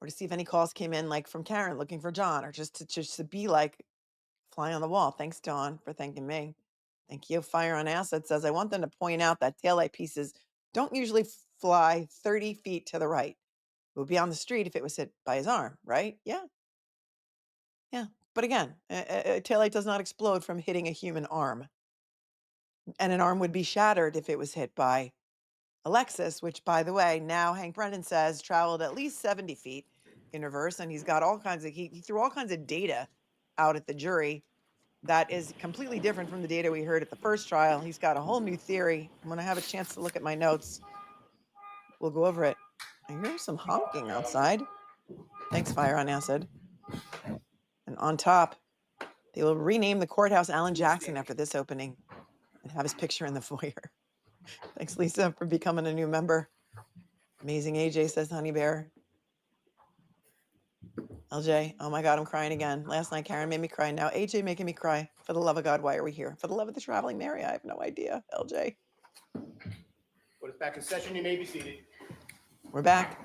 B: Or to see if any calls came in, like from Karen looking for John, or just to be like fly on the wall. Thanks, Dawn, for thanking me. Thank you. Fire on Acid says, I want them to point out that taillight pieces don't usually fly 30 feet to the right. It would be on the street if it was hit by his arm, right? Yeah. Yeah. But again, a taillight does not explode from hitting a human arm. And an arm would be shattered if it was hit by Alexis, which, by the way, now Hank Brennan says traveled at least 70 feet in reverse. And he's got all kinds of, he threw all kinds of data out at the jury that is completely different from the data we heard at the first trial. He's got a whole new theory. When I have a chance to look at my notes, we'll go over it. I hear some honking outside. Thanks, Fire on Acid. And on top, they will rename the courthouse Alan Jackson after this opening and have his picture in the foyer. Thanks, Lisa, for becoming a new member. Amazing AJ, says Honey Bear. LJ, oh my God, I'm crying again. Last night, Karen made me cry. Now AJ making me cry. For the love of God, why are we here? For the love of the traveling Mary, I have no idea. LJ.
K: Put us back in session. You may be seated.
B: We're back.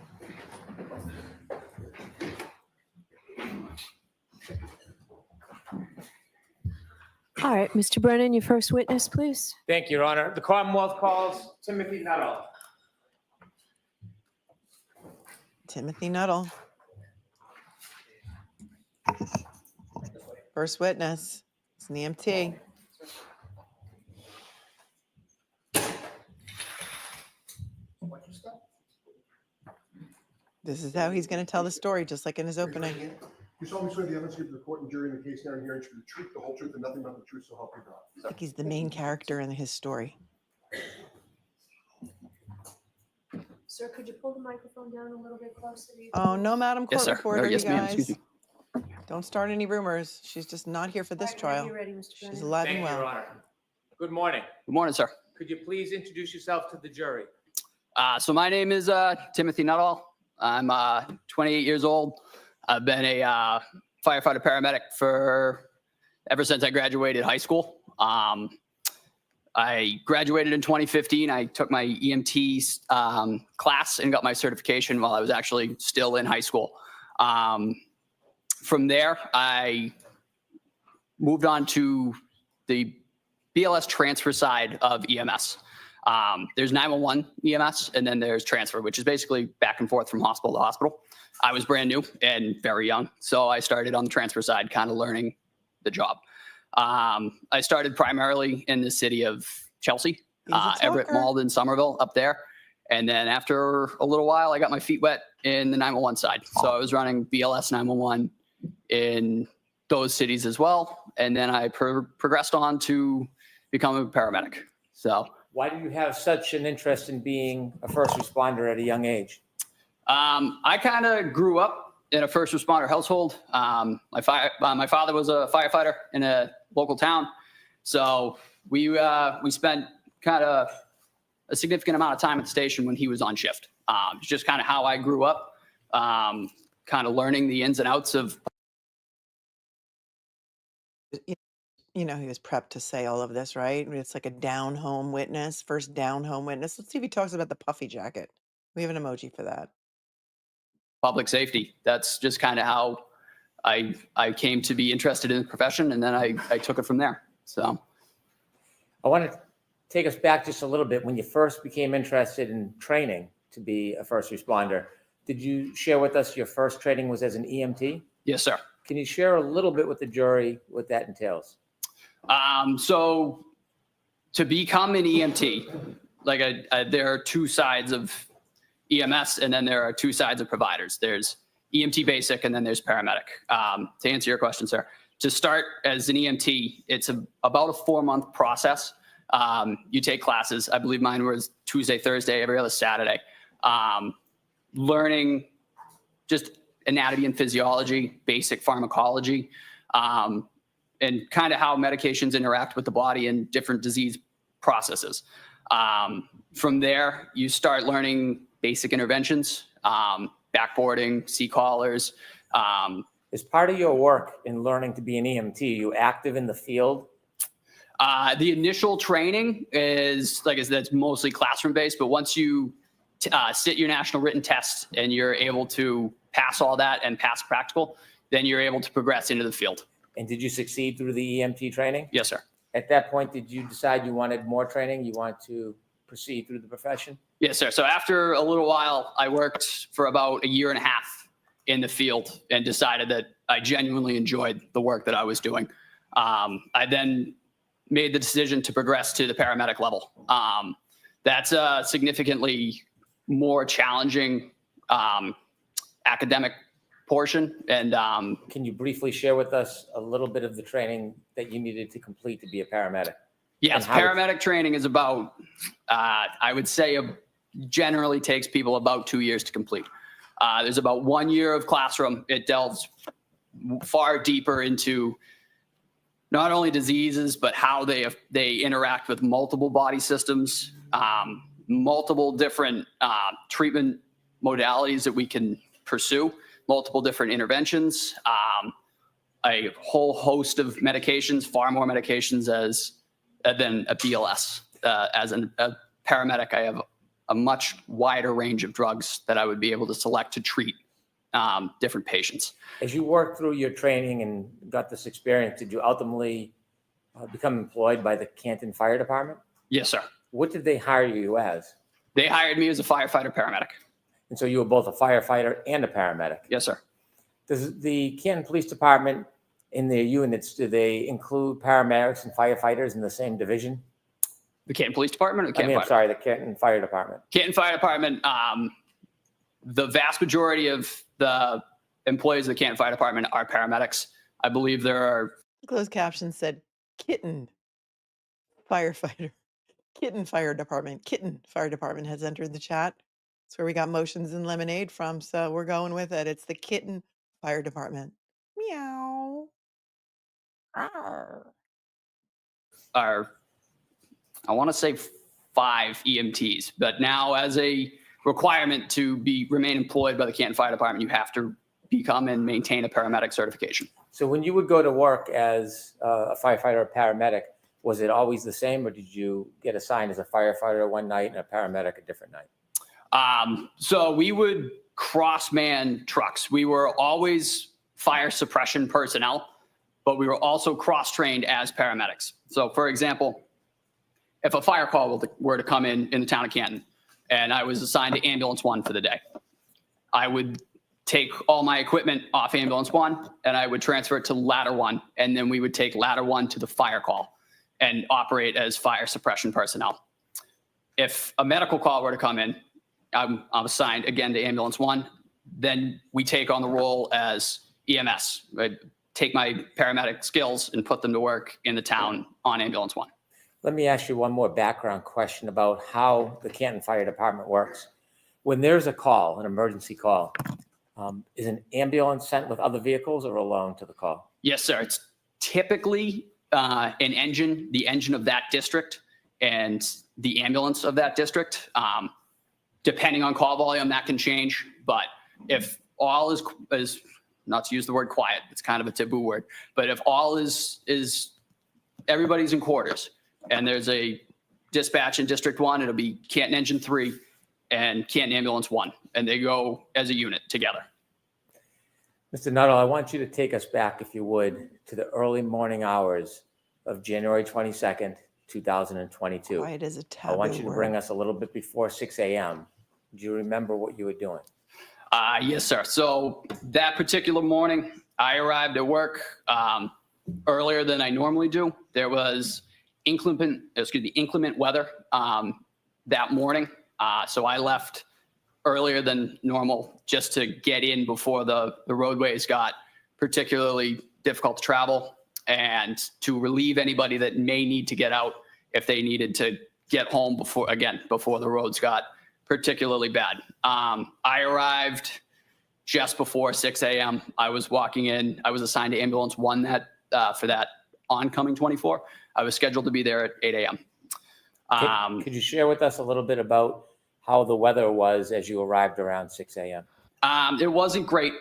H: All right, Mr. Brennan, your first witness, please.
I: Thank you, Your Honor. The Commonwealth calls Timothy Nuttall.
B: Timothy Nuttall. First witness. It's an EMT. This is how he's going to tell the story, just like in his opening.
F: You solemnly swear the evidence given to the court and jury in the case now and hearing should be the truth, the whole truth, and nothing but the truth, so help you God.
B: Like he's the main character in his story.
H: Sir, could you pull the microphone down a little bit closer?
B: Oh, no, Madam Court Reporter,
O: yes,
B: you
O: ma'am.
B: guys.
O: Excuse me.
B: Don't start any rumors. She's just not here for this trial. She's alive
I: Thank
B: and
I: you, Your
B: well.
I: Honor. Good morning.
O: Good morning, sir.
I: Could you please introduce yourself to the jury?
O: So my name is Timothy Nuttall. I'm 28 years old. I've been a firefighter paramedic for ever since I graduated high school. I graduated in 2015. I took my EMT class and got my certification while I was actually still in high school. From there, I moved on to the BLS transfer side of EMS. There's 911 EMS, and then there's transfer, which is basically back and forth from hospital to hospital. I was brand new and very young, so I started on the transfer side, kind of learning the job. I started primarily in the city of Chelsea, Everett, Malden, Somerville, up there. And then after a little while, I got my feet wet in the 911 side. So I was running BLS 911 in those cities as well. And then I progressed on to become a paramedic. So
P: why do you have such an interest in being a first responder at a young age?
O: I kind of grew up in a first responder household. My father was a firefighter in a local town. So we spent kind of a significant amount of time at the station when he was on shift. It's just kind of how I grew up, kind of learning the ins and outs of.
B: You know, he was prepped to say all of this, right? It's like a down home witness, first down home witness. Let's see if he talks about the puffy jacket. We have an emoji for that.
O: Public safety. That's just kind of how I came to be interested in the profession, and then I took it from there. So
P: I want to take us back just a little bit. When you first became interested in training to be a first responder, did you share with us your first training was as an EMT?
O: Yes, sir.
P: Can you share a little bit with the jury what that entails?
O: So to become an EMT, like there are two sides of EMS, and then there are two sides of providers. There's EMT basic, and then there's paramedic. To answer your question, sir, to start as an EMT, it's about a 4-month process. You take classes. I believe mine was Tuesday, Thursday, every other Saturday. Learning just anatomy and physiology, basic pharmacology, and kind of how medications interact with the body and different disease processes. From there, you start learning basic interventions, backboarding, C-collars.
P: As part of your work in learning to be an EMT, you active in the field?
O: The initial training that's mostly classroom based, but once you sit your national written test and you're able to pass all that and pass practical, then you're able to progress into the field.
P: And did you succeed through the EMT training?
O: Yes, sir.
P: At that point, did you decide you wanted more training? You want to proceed through the profession?
O: Yes, sir. So after a little while, I worked for about 1.5 years in the field and decided that I genuinely enjoyed the work that I was doing. I then made the decision to progress to the paramedic level. That's a significantly more challenging academic portion. And
P: can you briefly share with us a little bit of the training that you needed to complete to be a paramedic?
O: Yes, paramedic training is about, I would say, generally takes people about 2 years to complete. There's about 1 year of classroom. It delves far deeper into not only diseases, but how they interact with multiple body systems, multiple different treatment modalities that we can pursue, multiple different interventions, a whole host of medications, far more medications than a BLS. As a paramedic, I have a much wider range of drugs that I would be able to select to treat different patients.
P: As you worked through your training and got this experience, did you ultimately become employed by the Canton Fire Department?
O: Yes, sir.
P: What did they hire you as?
O: They hired me as a firefighter paramedic.
P: And so you were both a firefighter and a paramedic?
O: Yes, sir.
P: Does the Canton Police Department, in their units, do they include paramedics and firefighters in the same division?
O: The Canton Police Department? Or the Canton
P: I'm sorry, the Canton Fire Department.
O: Canton Fire Department, the vast majority of the employees of the Canton Fire Department are paramedics. I believe there are...
B: Closed caption said, Kitten Firefighter. Kitten Fire Department. Kitten Fire Department has entered the chat. That's where we got Motions and Lemonade from, so we're going with it. It's the Kitten Fire Department. Meow.
O: Are, I want to say 5 EMTs, but now as a requirement to remain employed by the Canton Fire Department, you have to become and maintain a paramedic certification.
P: So when you would go to work as a firefighter or paramedic, was it always the same, or did you get assigned as a firefighter one night and a paramedic a different night?
O: So we would cross-man trucks. We were always fire suppression personnel, but we were also cross-trained as paramedics. So for example, if a fire call were to come in the town of Canton and I was assigned to ambulance 1 for the day, I would take all my equipment off ambulance 1 and I would transfer it to ladder 1. And then we would take ladder 1 to the fire call and operate as fire suppression personnel. If a medical call were to come in, I'm assigned again to ambulance 1. Then we take on the role as EMS. I'd take my paramedic skills and put them to work in the town on ambulance 1.
P: Let me ask you one more background question about how the Canton Fire Department works. When there's a call, an emergency call, is an ambulance sent with other vehicles or alone to the call?
O: Yes, sir. It's typically the engine of that district and the ambulance of that district. Depending on call volume, that can change. But if all is not to use the word quiet, it's kind of a taboo word, but if all is everybody's in quarters and there's a dispatch in District 1, it'll be Canton Engine 3 and Canton Ambulance 1, and they go as a unit together.
P: Mr. Nuttall, I want you to take us back, if you would, to the early morning hours of January 22nd, 2022.
B: Quiet is a taboo
P: I want you to bring
B: word.
P: us a little bit before 6 a.m. Do you remember what you were doing?
O: Yes, sir. So that particular morning, I arrived at work earlier than I normally do. There was inclement weather that morning. So I left earlier than normal just to get in before the roadways got particularly difficult to travel and to relieve anybody that may need to get out if they needed to get home before the roads got particularly bad. I arrived just before 6 a.m. I was walking in. I was assigned to ambulance 1 for that oncoming 24. I was scheduled to be there at 8 a.m.
P: Could you share with us a little bit about how the weather was as you arrived around 6 a.m.?
O: It wasn't great.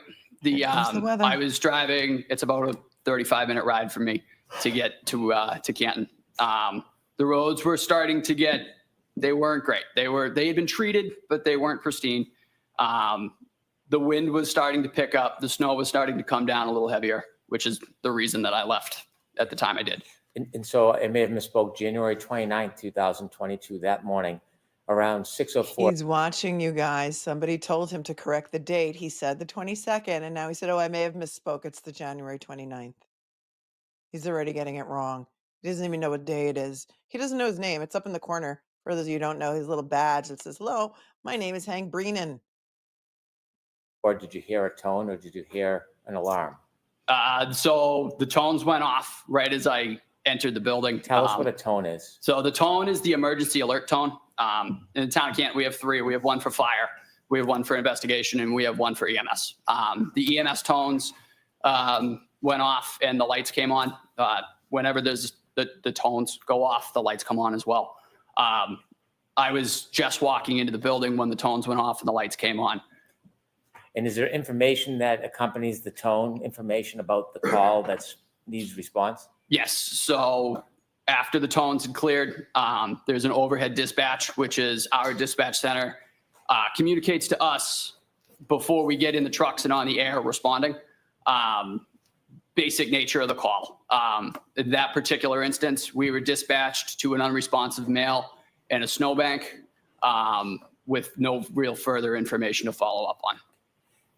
B: The weather.
O: I was driving. It's about a 35-minute ride for me to get to Canton. The roads were starting to get. They weren't great. They had been treated, but they weren't pristine. The wind was starting to pick up. The snow was starting to come down a little heavier, which is the reason that I left at the time I did.
P: And so I may have misspoke. January 29th, 2022, that morning, around 6:04.
B: He's watching you guys. Somebody told him to correct the date. He said the 22nd, and now he said, oh, I may have misspoke. It's the January 29th. He's already getting it wrong. He doesn't even know what day it is. He doesn't know his name. It's up in the corner. For those of you who don't know, his little badge that says, hello, my name is Hank Brennan.
P: Or did you hear a tone or did you hear an alarm?
O: So the tones went off right as I entered the building.
P: Tell us what a tone is.
O: So the tone is the emergency alert tone. In the town of Canton, we have 3. We have 1 for fire, we have 1 for investigation, and we have 1 for EMS. The EMS tones went off and the lights came on. Whenever there's the tones go off, the lights come on as well. I was just walking into the building when the tones went off and the lights came on.
P: And is there information that accompanies the tone, information about the call that needs response?
O: Yes. So after the tones had cleared, there's an overhead dispatch, which is our dispatch center, communicates to us before we get in the trucks and on the air responding. Basic nature of the call. In that particular instance, we were dispatched to an unresponsive male in a snowbank with no real further information to follow up on.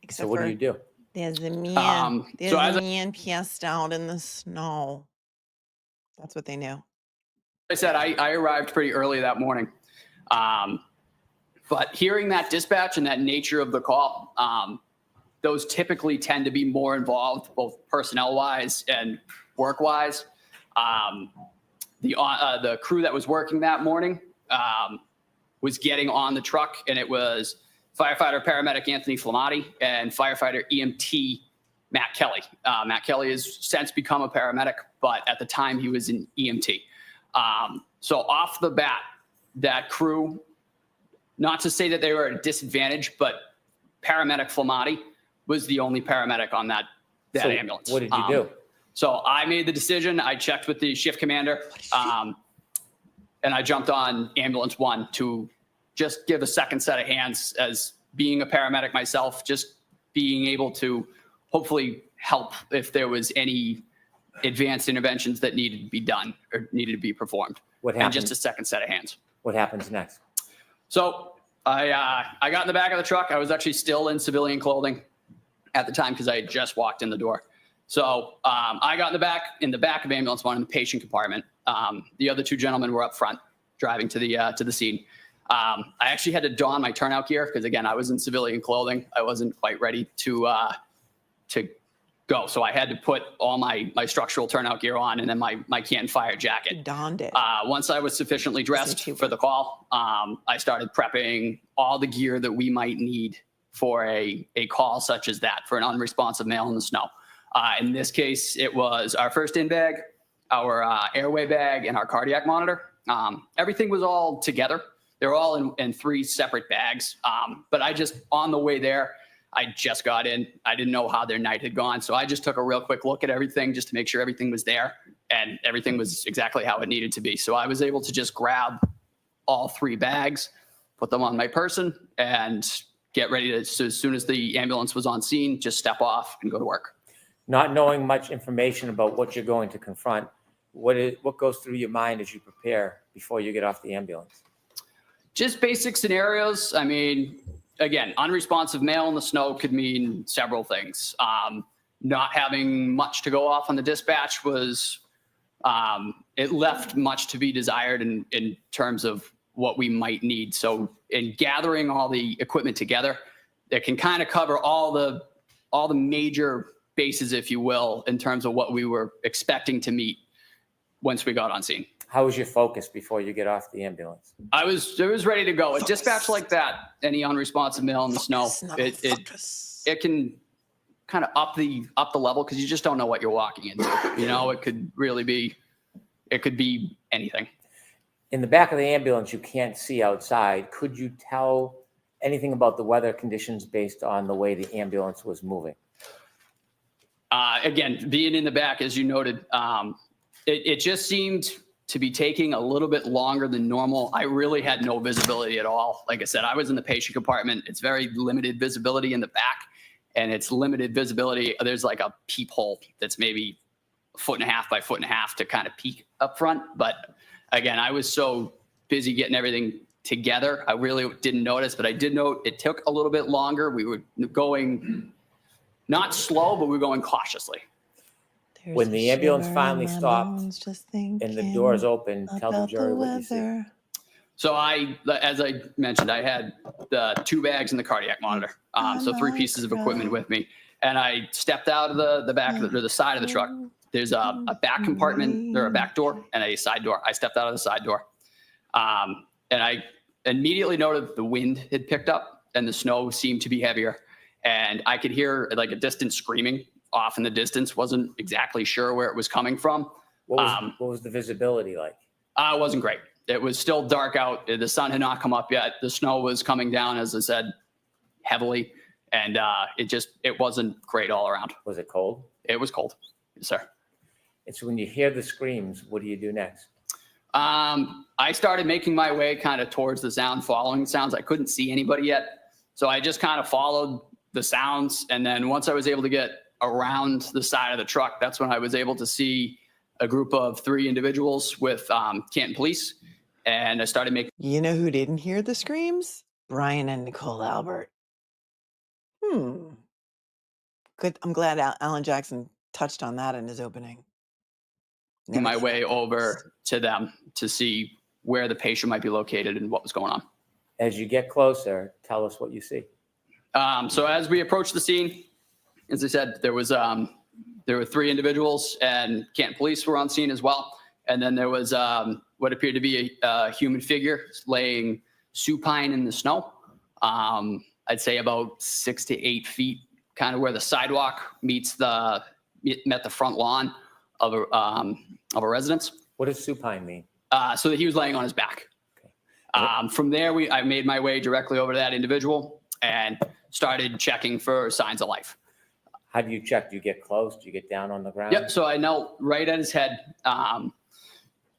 B: Except
P: so what do you do?
B: There's a man. There's
O: so
B: a
O: as
B: man passed out in the snow. That's what they knew.
O: I said, I arrived pretty early that morning. But hearing that dispatch and that nature of the call, those typically tend to be more involved, both personnel-wise and work-wise. The crew that was working that morning was getting on the truck, and it was firefighter paramedic Anthony Flamati and firefighter EMT Matt Kelly. Matt Kelly has since become a paramedic, but at the time he was an EMT. So off the bat, that crew, not to say that they were at a disadvantage, but paramedic Flamati was the only paramedic on that
P: So
O: ambulance.
P: what did you do?
O: So I made the decision. I checked with the shift commander, and I jumped on ambulance 1 to just give a second set of hands as being a paramedic myself, just being able to hopefully help if there was any advanced interventions that needed to be done or needed to be performed.
P: What
O: And
P: happened?
O: just a second set of hands.
P: What happens next?
O: So I got in the back of the truck. I was actually still in civilian clothing at the time because I had just walked in the door. So I got in the back of ambulance one in the patient compartment. The other two gentlemen were up front driving to the scene. I actually had to don my turnout gear because, again, I was in civilian clothing. I wasn't quite ready to go. So I had to put all my structural turnout gear on and then my Canton Fire jacket.
B: Donned it.
O: Once I was sufficiently dressed for the call, I started prepping all the gear that we might need for a call such as that, for an unresponsive male in the snow. In this case, it was our first in bag, our airway bag, and our cardiac monitor. Everything was all together. They were all in 3 separate bags. But on the way there, I just got in. I didn't know how their night had gone. So I just took a real quick look at everything just to make sure everything was there and everything was exactly how it needed to be. So I was able to just grab all 3 bags, put them on my person, and get ready to, so as soon as the ambulance was on scene, just step off and go to work.
P: Not knowing much information about what you're going to confront, what goes through your mind as you prepare before you get off the ambulance?
O: Just basic scenarios. I mean, again, unresponsive male in the snow could mean several things. Not having much to go off on the dispatch was, it left much to be desired in terms of what we might need. So in gathering all the equipment together, that can kind of cover all the major bases, if you will, in terms of what we were expecting to meet once we got on scene.
P: How was your focus before you get off the ambulance?
O: I was ready to go. A dispatch like that, any unresponsive male in the snow, it can kind of up the level because you just don't know what you're walking into. You know, it could be anything.
P: In the back of the ambulance, you can't see outside. Could you tell anything about the weather conditions based on the way the ambulance was moving?
O: Again, being in the back, as you noted, it just seemed to be taking a little bit longer than normal. I really had no visibility at all. Like I said, I was in the patient compartment. It's very limited visibility in the back, and it's limited visibility. There's like a peephole that's maybe 1.5 feet by 1.5 feet to kind of peek up front. But again, I was so busy getting everything together, I really didn't notice, but I did note it took a little bit longer. We were going not slow, but we were going cautiously.
P: When the ambulance finally stopped and the doors opened, tell the jury what you see.
O: So as I mentioned, I had the 2 bags and the cardiac monitor. So 3 pieces of equipment with me. And I stepped out of the back or the side of the truck. There's a back compartment, or a back door and a side door. I stepped out of the side door. And I immediately noted the wind had picked up and the snow seemed to be heavier. And I could hear like a distant screaming off in the distance. Wasn't exactly sure where it was coming from.
P: What was the visibility like?
O: It wasn't great. It was still dark out. The sun had not come up yet. The snow was coming down, as I said, heavily. And it wasn't great all around.
P: Was it cold?
O: It was cold. Yes, sir.
P: And so when you hear the screams, what do you do next?
O: I started making my way kind of towards the sound, following sounds. I couldn't see anybody yet. So I just kind of followed the sounds. And then once I was able to get around the side of the truck, that's when I was able to see a group of 3 individuals with Canton police. And I started making.
B: You know who didn't hear the screams? Brian and Nicole Albert. Good. I'm glad Alan Jackson touched on that in his opening.
O: My way over to them to see where the patient might be located and what was going on.
P: As you get closer, tell us what you see.
O: So as we approached the scene, as I said, there were 3 individuals, and Canton police were on scene as well. And then there was what appeared to be a human figure laying supine in the snow. I'd say about 6 to 8 feet, kind of where the sidewalk met the front lawn of a residence.
P: What does supine mean?
O: So that he was laying on his back. Okay. From there, I made my way directly over to that individual and started checking for signs of life.
P: How do you check? Do you get close? Do you get down on the ground?
O: Yep. So I knelt right at his head.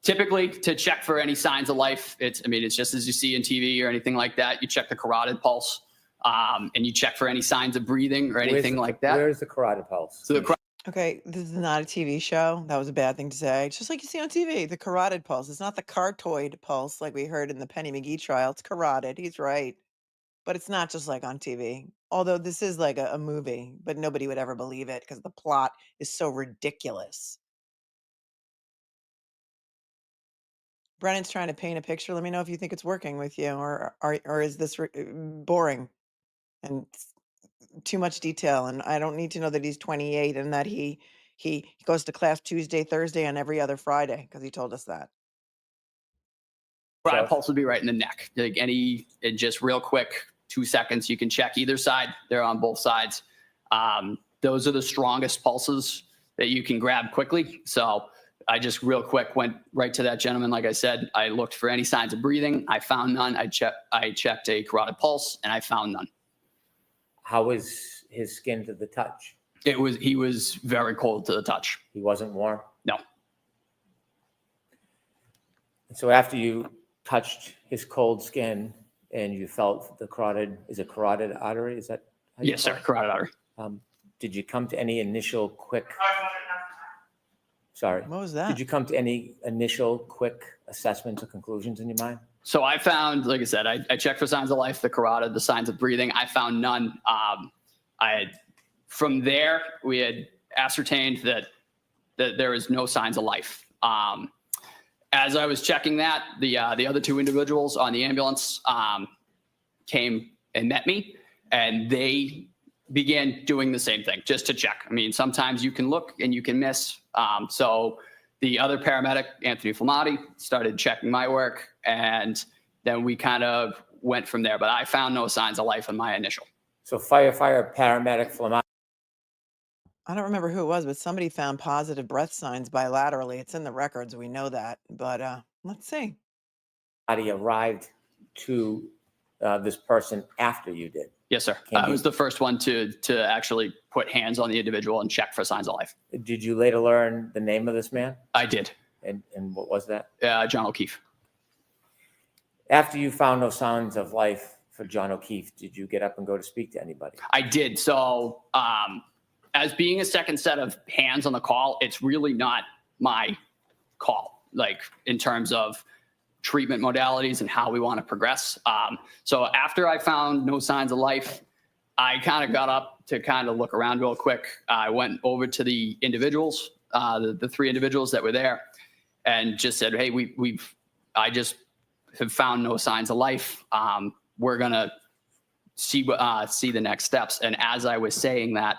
O: Typically, to check for any signs of life, it's just as you see in TV or anything like that. You check the carotid pulse, and you check for any signs of breathing or anything like that.
P: Where's the carotid pulse?
O: So
B: Okay, this is not a TV show. That was a bad thing to say. It's just like you see on TV, the carotid pulse. It's not the cartoid pulse like we heard in the Penny McGee trial. It's carotid. He's right. But it's not just like on TV. Although this is like a movie, but nobody would ever believe it because the plot is so ridiculous. Brennan's trying to paint a picture. Let me know if you think it's working with you, or is this boring and too much detail? And I don't need to know that he's 28 and that he goes to class Tuesday, Thursday, and every other Friday because he told us that.
O: Carotid pulse would be right in the neck. Like just real quick, 2 seconds, you can check either side. They're on both sides. Those are the strongest pulses that you can grab quickly. So I just real quick went right to that gentleman. Like I said, I looked for any signs of breathing. I found none. I checked a carotid pulse and I found none.
P: How was his skin to the touch?
O: He was very cold to the touch.
P: He wasn't warm?
O: No.
P: So after you touched his cold skin and you felt the carotid, is it carotid artery? Is that?
O: Yes, sir. Carotid artery.
P: Did you come to any initial quick? Sorry.
B: What was that?
P: Did you come to any initial quick assessments or conclusions in your mind?
O: So I found, like I said, I checked for signs of life, the carotid, the signs of breathing. I found none. From there, we had ascertained that there is no signs of life. As I was checking that, the other two individuals on the ambulance came and met me, and they began doing the same thing just to check. I mean, sometimes you can look and you can miss. So the other paramedic, Attorney Melanie, started checking my work, and then we kind of went from there. But I found no signs of life in my initial.
P: So firefighter, paramedic, Melanie.
B: I don't remember who it was, but somebody found positive breath signs bilaterally. It's in the records. We know that. But let's see.
P: Arrived to this person after you did.
O: Yes, sir. I was the first one to actually put hands on the individual and check for signs of life.
P: Did you later learn the name of this man?
O: I did.
P: And what was that?
O: John O'Keefe.
P: After you found no signs of life for John O'Keefe, did you get up and go to speak to anybody?
O: I did. So as being a second set of hands on the call, it's really not my call, like in terms of treatment modalities and how we want to progress. So after I found no signs of life, I kind of got up to kind of look around real quick. I went over to the individuals, the three individuals that were there, and just said, hey, I just have found no signs of life. We're going to see the next steps. And as I was saying that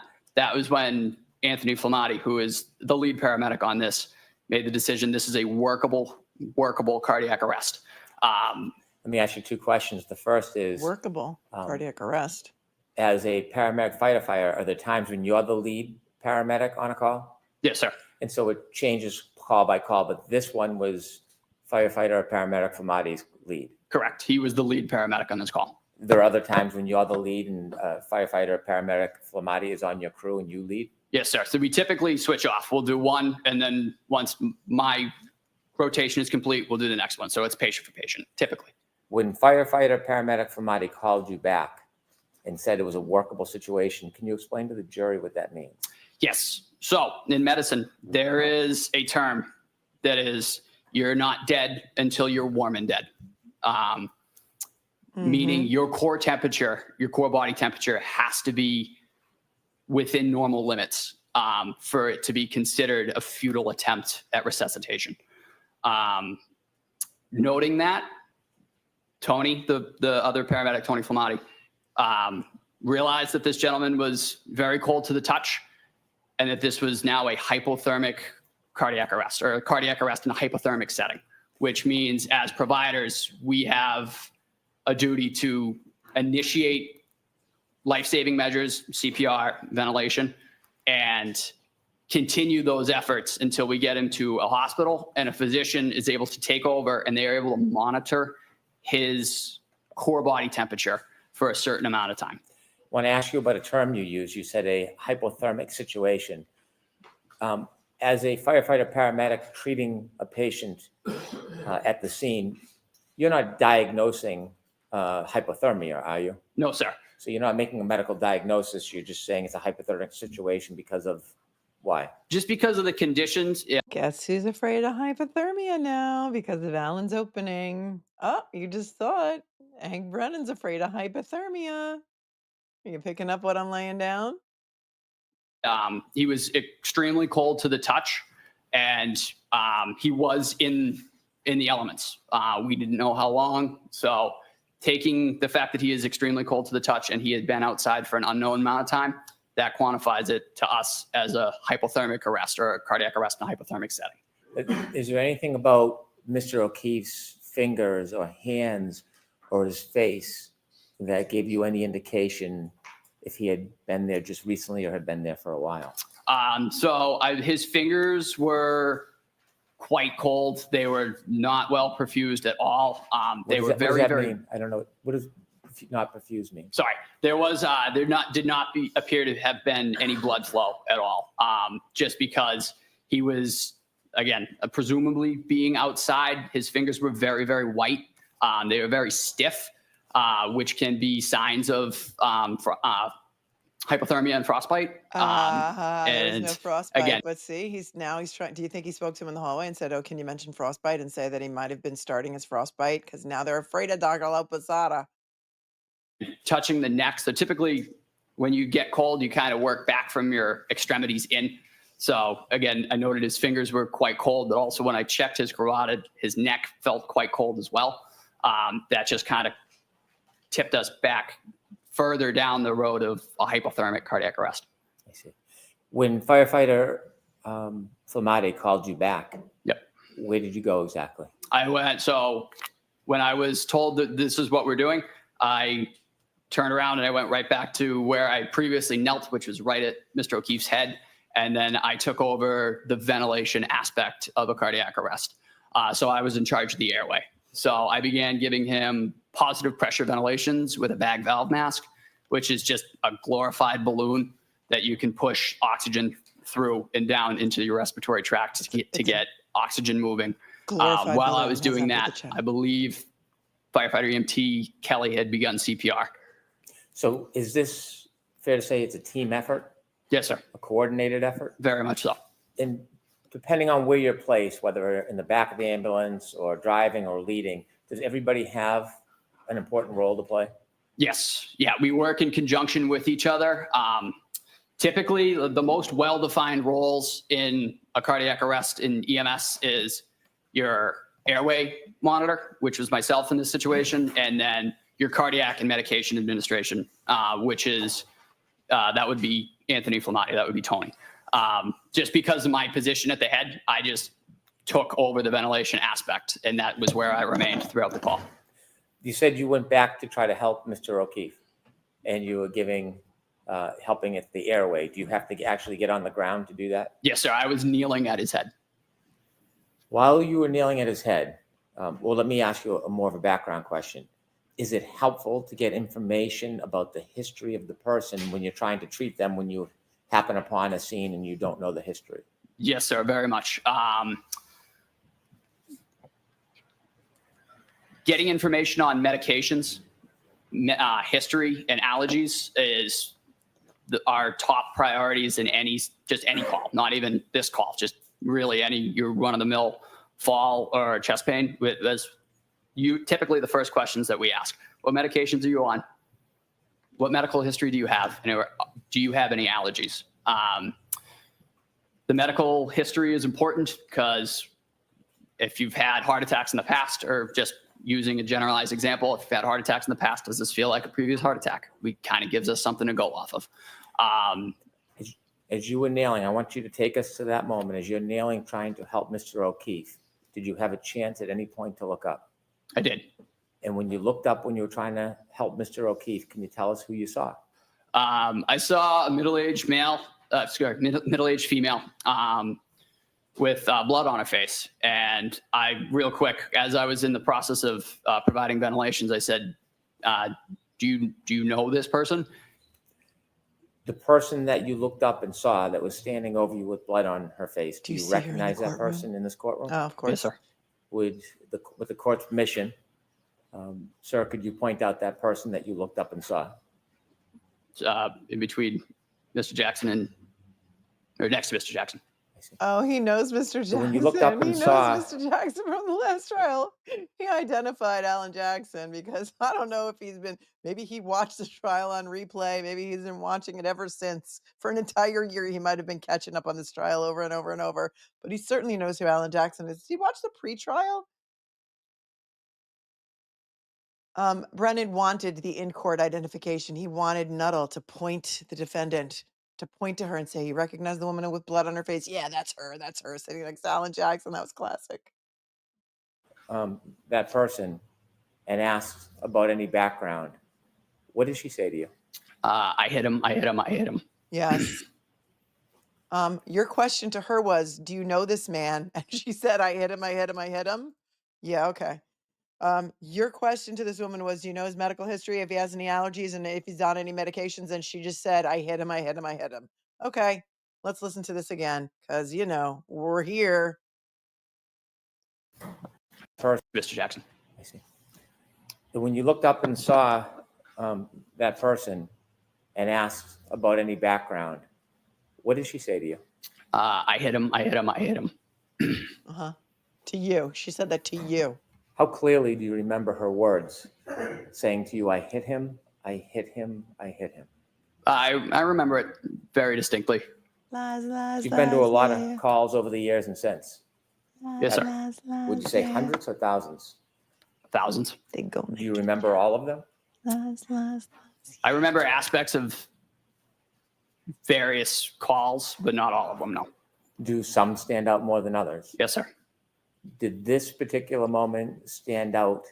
O: was when Attorney Melanie, who is the lead paramedic on this, made the decision this is a workable cardiac arrest.
P: Let me ask you two questions. The first is
B: workable cardiac arrest.
P: As a paramedic firefighter, are there times when you're the lead paramedic on a call?
O: Yes, sir.
P: And so it changes call by call, but this one was firefighter or paramedic Melanie's lead.
O: Correct. He was the lead paramedic on this call.
P: There are other times when you're the lead and firefighter or paramedic Melanie is on your crew and you lead?
O: Yes, sir. So we typically switch off. We'll do one, and then once my rotation is complete, we'll do the next one. So it's patient for patient, typically.
P: When firefighter, paramedic Melanie called you back and said it was a workable situation, can you explain to the jury what that means?
O: Yes. So in medicine, there is a term that is you're not dead until you're warm and dead. Meaning your core temperature, your core body temperature has to be within normal limits for it to be considered a futile attempt at resuscitation. Noting that, Tony, the other paramedic, Tony Melanie, realized that this gentleman was very cold to the touch and that this was now a hypothermic cardiac arrest, or a cardiac arrest in a hypothermic setting, which means as providers, we have a duty to initiate life-saving measures, CPR, ventilation, and continue those efforts until we get him to a hospital and a physician is able to take over and they're able to monitor his core body temperature for a certain amount of time.
P: I want to ask you about a term you used. You said a hypothermic situation. As a firefighter paramedic treating a patient at the scene, you're not diagnosing hypothermia, are you?
O: No, sir.
P: So you're not making a medical diagnosis. You're just saying it's a hypothermic situation because of Why?
O: Just because of the conditions. Yeah.
B: Guess who's afraid of hypothermia now because of Alan's opening? Oh, you just saw it. Hank Brennan's afraid of hypothermia. Are you picking up what I'm laying down?
O: He was extremely cold to the touch, and he was in the elements. We didn't know how long, so taking the fact that he is extremely cold to the touch and he had been outside for an unknown amount of time, that quantifies it to us as a hypothermic arrest or a cardiac arrest in a hypothermic setting.
P: Is there anything about Mr. O'Keefe's fingers or hands or his face that gave you any indication if he had been there just recently or had been there for a while?
O: His fingers were quite cold. They were not well perfused at all. They were very.
P: Mean? I don't know. What does not perfused mean?
O: Sorry, there did not appear to have been any blood flow at all. Just because he was, again, presumably being outside, his fingers were very, very white. They were very stiff, which can be signs of hypothermia and frostbite.
B: There's no frostbite,
O: again,
B: but see, he's trying. Do you think he spoke to him in the hallway and said, "Oh, can you mention frostbite?" and say that he might have been starting his frostbite because now they're afraid of Dr. La Posada.
O: Touching the neck. So typically, when you get cold, you kind of work back from your extremities in. So again, I noted his fingers were quite cold, but also when I checked his carotid, his neck felt quite cold as well. That just kind of tipped us back further down the road of a hypothermic cardiac arrest.
P: I see. When firefighter Flamati called you back,
O: yep,
P: where did you go exactly?
O: I went. So when I was told that this is what we're doing, I turned around and I went right back to where I previously knelt, which was right at Mr. O'Keefe's head. And then I took over the ventilation aspect of a cardiac arrest. So I was in charge of the airway. So I began giving him positive pressure ventilations with a bag valve mask, which is just a glorified balloon that you can push oxygen through and down into your respiratory tract to get oxygen moving. While I was doing that, I believe firefighter EMT Kelly had begun CPR.
P: So is this fair to say it's a team effort?
O: Yes, sir.
P: A coordinated effort?
O: Very much so.
P: And depending on where you're placed, whether in the back of the ambulance or driving or leading, does everybody have an important role to play?
O: Yes. Yeah, we work in conjunction with each other. Typically, the most well-defined roles in a cardiac arrest in EMS is your airway monitor, which was myself in this situation, and then your cardiac and medication administration, which is, that would be Anthony Flamati, that would be Tony. Just because of my position at the head, I just took over the ventilation aspect, and that was where I remained throughout the call.
P: You said you went back to try to help Mr. O'Keefe, and you were helping at the airway. Do you have to actually get on the ground to do that?
O: Yes, sir. I was kneeling at his head.
P: While you were kneeling at his head, well, let me ask you more of a background question. Is it helpful to get information about the history of the person when you're trying to treat them when you happen upon a scene and you don't know the history?
O: Yes, sir. Very much. Getting information on medications, history, and allergies is our top priorities in any call, not even this call, just really any your run-of-the-mill fall or chest pain. Typically the first questions that we ask: what medications are you on? What medical history do you have? And do you have any allergies? The medical history is important because if you've had heart attacks in the past, or just using a generalized example, if you've had heart attacks in the past, does this feel like a previous heart attack? Kind of gives us something to go off of.
P: As you were nailing, I want you to take us to that moment. As you're nailing, trying to help Mr. O'Keefe, did you have a chance at any point to look up?
O: I did.
P: And when you looked up, when you were trying to help Mr. O'Keefe, can you tell us who you saw?
O: I saw a middle-aged middle-aged female with blood on her face. And real quick, as I was in the process of providing ventilations, I said, do you know this person?
P: The person that you looked up and saw that was standing over you with blood on her face, do you recognize that person in this courtroom?
B: Oh, of course.
O: Yes, sir.
P: With the court's permission, sir, could you point out that person that you looked up and saw?
O: In between Mr. Jackson and or next to Mr. Jackson.
B: Oh, he knows Mr. Jackson.
P: So when you looked up and
B: he knows
P: saw-
B: Mr. Jackson from the last trial. He identified Alan Jackson because I don't know if maybe he watched the trial on replay. Maybe he's been watching it ever since. For an entire year, he might have been catching up on this trial over and over and over. But he certainly knows who Alan Jackson is. Did he watch the pre-trial? Brennan wanted the in-court identification. He wanted NUTTALL to point the defendant, to point to her and say, "You recognize the woman with blood on her face? Yeah, that's her, sitting next to Alan Jackson." That was classic.
P: That person and asked about any background, what did she say to you?
O: I hit him.
B: Yes. Your question to her was, "Do you know this man?" And she said, "I hit him. Yeah, okay. Your question to this woman was, "Do you know his medical history, if he has any allergies and if he's on any medications?" And she just said, "I hit him. Okay, let's listen to this again because, we're here.
P: First,
O: Mr. Jackson.
P: I see. So when you looked up and saw that person and asked about any background, what did she say to you?
O: I hit him.
B: Uh-huh. To you. She said that to you.
P: How clearly do you remember her words saying to you, "I hit him, I hit him, I hit him"?
O: I remember it very distinctly.
B: Lies,
P: You've been to a lot of calls over the years and since.
O: Yes, sir.
P: Would you say hundreds or thousands?
O: Thousands.
B: They go.
P: Do you remember all of them?
B: Lies.
O: I remember aspects of various calls, but not all of them, no.
P: Do some stand out more than others?
O: Yes, sir.
P: Did this particular moment stand out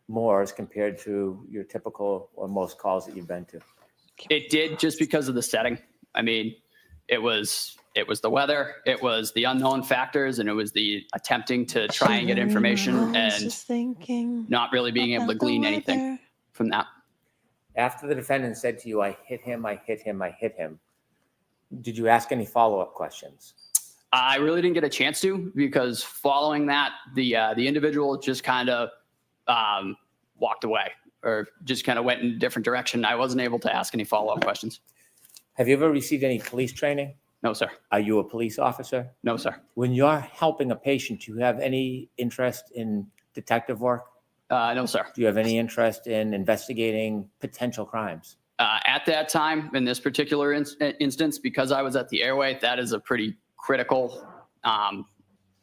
P: more as compared to your typical or most calls that you've been to?
O: It did, just because of the setting. I mean, it was the weather, it was the unknown factors, and it was the attempting to try and get information and not really being able to glean anything from that.
P: After the defendant said to you, "I hit him, I hit him, I hit him," did you ask any follow-up questions?
O: I really didn't get a chance to, because following that, the individual just kind of walked away or just kind of went in a different direction. I wasn't able to ask any follow-up questions.
P: Have you ever received any police training?
O: No, sir.
P: Are you a police officer?
O: No, sir.
P: When you're helping a patient, do you have any interest in detective work?
O: No, sir.
P: Do you have any interest in investigating potential crimes?
O: At that time, in this particular instance, because I was at the airway, that is a pretty critical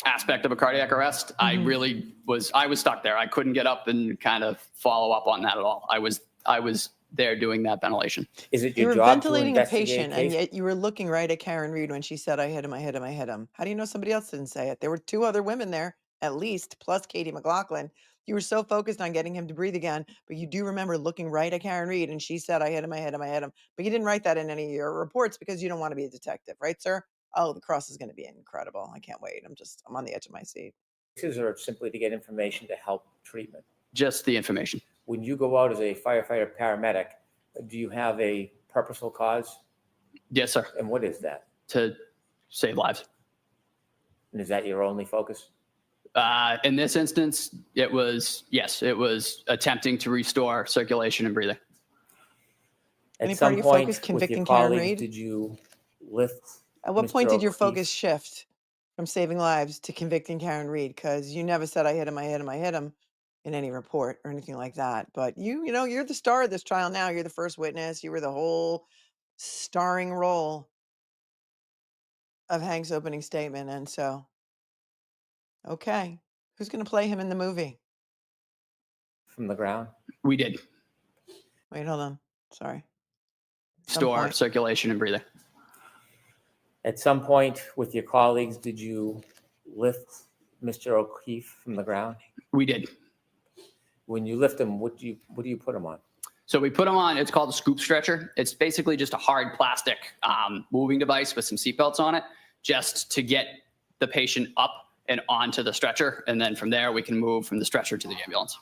O: aspect of a cardiac arrest.
B: Mm-hmm.
O: I was stuck there. I couldn't get up and kind of follow up on that at all. I was there doing that ventilation.
P: Is it
B: You
P: your
B: were
P: job
B: ventilating
P: to
B: a
P: investigate
B: patient, and
P: cases?
B: yet you were looking right at Karen Reed when she said, "I hit him. How do you know somebody else didn't say it? There were two other women there, at least, plus Katie McLaughlin. You were so focused on getting him to breathe again, but you do remember looking right at Karen Reed, and she said, "I hit him. But you didn't write that in any of your reports because you don't want to be a detective, right, sir? Oh, the cross is going to be incredible. I can't wait. I'm on the edge of my seat."
P: Cases are simply to get information to help treatment.
O: Just the information.
P: When you go out as a firefighter paramedic, do you have a purposeful cause?
O: Yes, sir.
P: And what is that?
O: To save lives.
P: And is that your only focus?
O: In this instance, it was attempting to restore circulation and breathing.
B: Any
P: At
B: part
P: some
B: of your
P: point
B: focus
P: with
B: convicting
P: your
B: Karen
P: colleagues,
B: Reed?
P: did you lift?
B: At what
P: Mr.
B: point did your
P: O'Keefe?
B: focus shift from saving lives to convicting Karen Reed? Because you never said, "I hit him in any report or anything like that. But you're the star of this trial now. You're the first witness. You were the whole starring role of Hank's opening statement. And so, okay, who's going to play him in the movie?
P: From the ground?
O: We did.
B: Wait, hold on. Sorry.
O: Store
B: point.
O: circulation and breathing.
P: At some point with your colleagues, did you lift Mr. O'Keefe from the ground?
O: We did.
P: When you lift him, what do you put him on?
O: So we put him on, it's called a scoop stretcher. It's basically just a hard plastic moving device with some seatbelts on it, just to get the patient up and onto the stretcher. And then from there, we can move from the stretcher to the ambulance.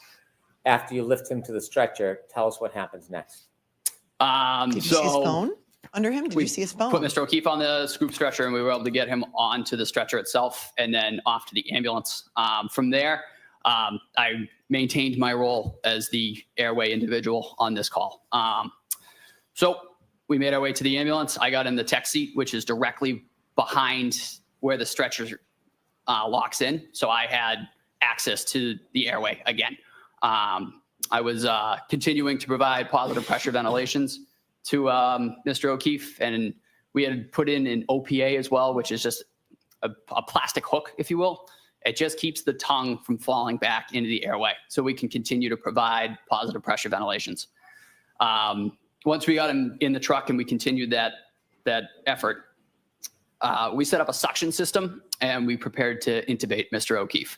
P: After you lift him to the stretcher, tell us what happens next.
B: Did you see his phone under him? Did you see his phone?
O: Put Mr. O'Keefe on the scoop stretcher, and we were able to get him onto the stretcher itself and then off to the ambulance. From there, I maintained my role as the airway individual on this call. So we made our way to the ambulance. I got in the tech seat, which is directly behind where the stretcher locks in. So I had access to the airway again. I was continuing to provide positive pressure ventilations to Mr. O'Keefe, and we had put in an OPA as well, which is just a plastic hook, if you will. It just keeps the tongue from falling back into the airway so we can continue to provide positive pressure ventilations. Once we got him in the truck and we continued that effort, we set up a suction system and we prepared to intubate Mr. O'Keefe.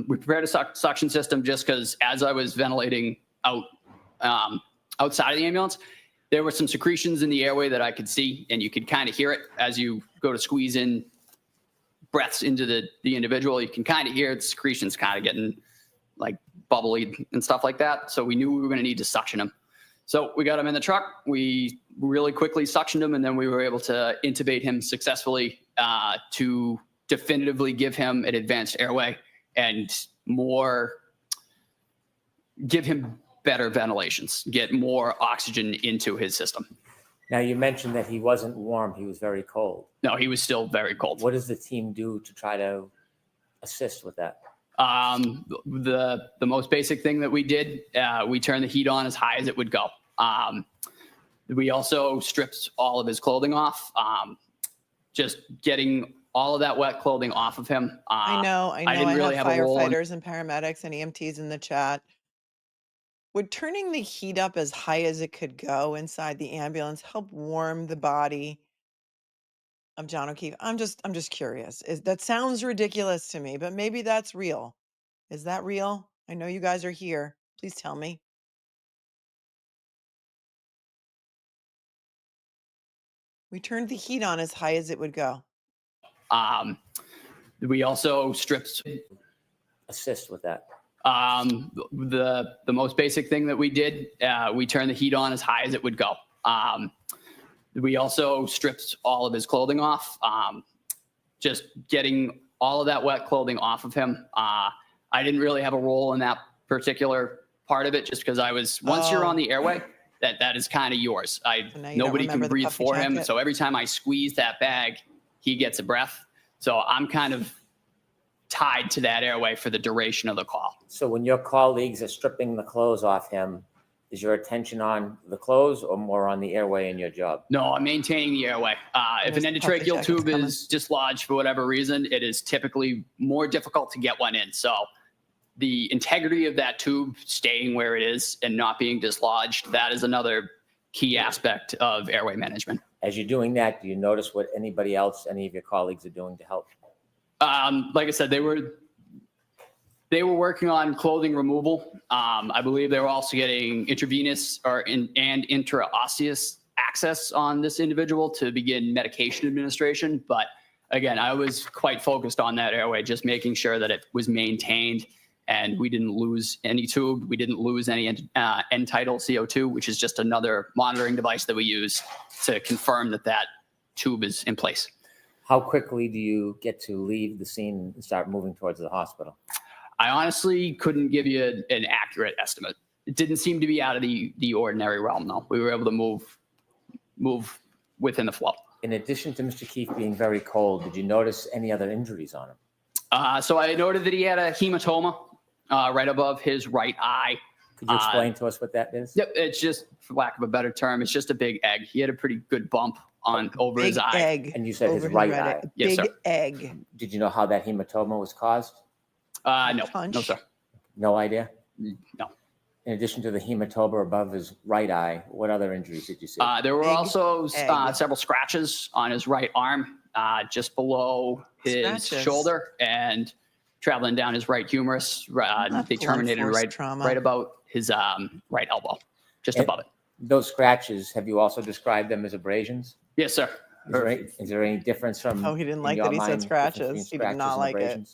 O: We prepared a suction system just because as I was ventilating outside of the ambulance, there were some secretions in the airway that I could see, and you could kind of hear it as you go to squeeze in breaths into the individual. You can kind of hear the secretions kind of getting like bubbly and stuff like that. So we knew we were going to need to suction him. So we got him in the truck. We really quickly suctioned him, and then we were able to intubate him successfully to definitively give him an advanced airway and give him better ventilations, get more oxygen into his system.
P: Now, you mentioned that he wasn't warm, he was very cold.
O: No, he was still very cold.
P: What does the team do to try to assist with that?
O: The most basic thing that we did, we turned the heat on as high as it would go. We also stripped all of his clothing off, just getting all of that wet clothing off of him.
B: I know.
O: I didn't really
B: have
O: have a role in-
B: firefighters and paramedics and EMTs in the chat. Would turning the heat up as high as it could go inside the ambulance help warm the body of John O'Keefe? I'm just curious. That sounds ridiculous to me, but maybe that's real. Is that real? I know you guys are here. Please tell me. We turned the heat on as high as it would go.
O: We also stripped.
P: Assist with that.
O: The most basic thing that we did, we turned the heat on as high as it would go. We also stripped all of his clothing off, just getting all of that wet clothing off of him. I didn't really have a role in that particular part of it, just because once you're on the airway, that is kind of yours. Nobody can breathe for him. So every time I squeeze that bag, he gets a breath. So I'm kind of tied to that airway for the duration of the call.
P: So when your colleagues are stripping the clothes off him, is your attention on the clothes or more on the airway in your job?
O: No, I'm maintaining the airway. If an endotracheal tube is dislodged for whatever reason, it is typically more difficult to get one in. So the integrity of that tube staying where it is and not being dislodged, that is another key aspect of airway management.
P: As you're doing that, do you notice what anybody else, any of your colleagues are doing to help?
O: Like I said, they were working on clothing removal. I believe they were also getting intravenous and intraosseous access on this individual to begin medication administration. But again, I was quite focused on that airway, just making sure that it was maintained and we didn't lose any tube. We didn't lose any end-tidal CO2, which is just another monitoring device that we use to confirm that tube is in place.
P: How quickly do you get to leave the scene and start moving towards the hospital?
O: I honestly couldn't give you an accurate estimate. It didn't seem to be out of the ordinary realm, though. We were able to move within the flow.
P: In addition to Mr. Keefe being very cold, did you notice any other injuries on him?
O: So I noted that he had a hematoma right above his right eye.
P: Could you explain to us what that is?
O: Yep, it's just, for lack of a better term, it's just a big egg. He had a pretty good bump over his eye.
B: Egg.
P: And you said his right eye.
O: Yes,
B: big
O: sir.
B: egg.
P: Did you know how that hematoma was caused?
O: No,
B: Punch.
O: no, sir.
P: No idea?
O: No.
P: In addition to the hematoma above his right eye, what other injuries did you see?
O: There were also
B: egg.
O: several scratches on his right arm, just below his
B: Scratches.
O: shoulder and traveling down his right humerus. They terminated right about his right elbow, just above it.
P: Those scratches, have you also described them as abrasions?
O: Yes, sir.
P: Is there any difference from?
B: Oh, he didn't
P: in
B: like
P: your
B: that he said
P: mind,
B: scratches. He did not like it.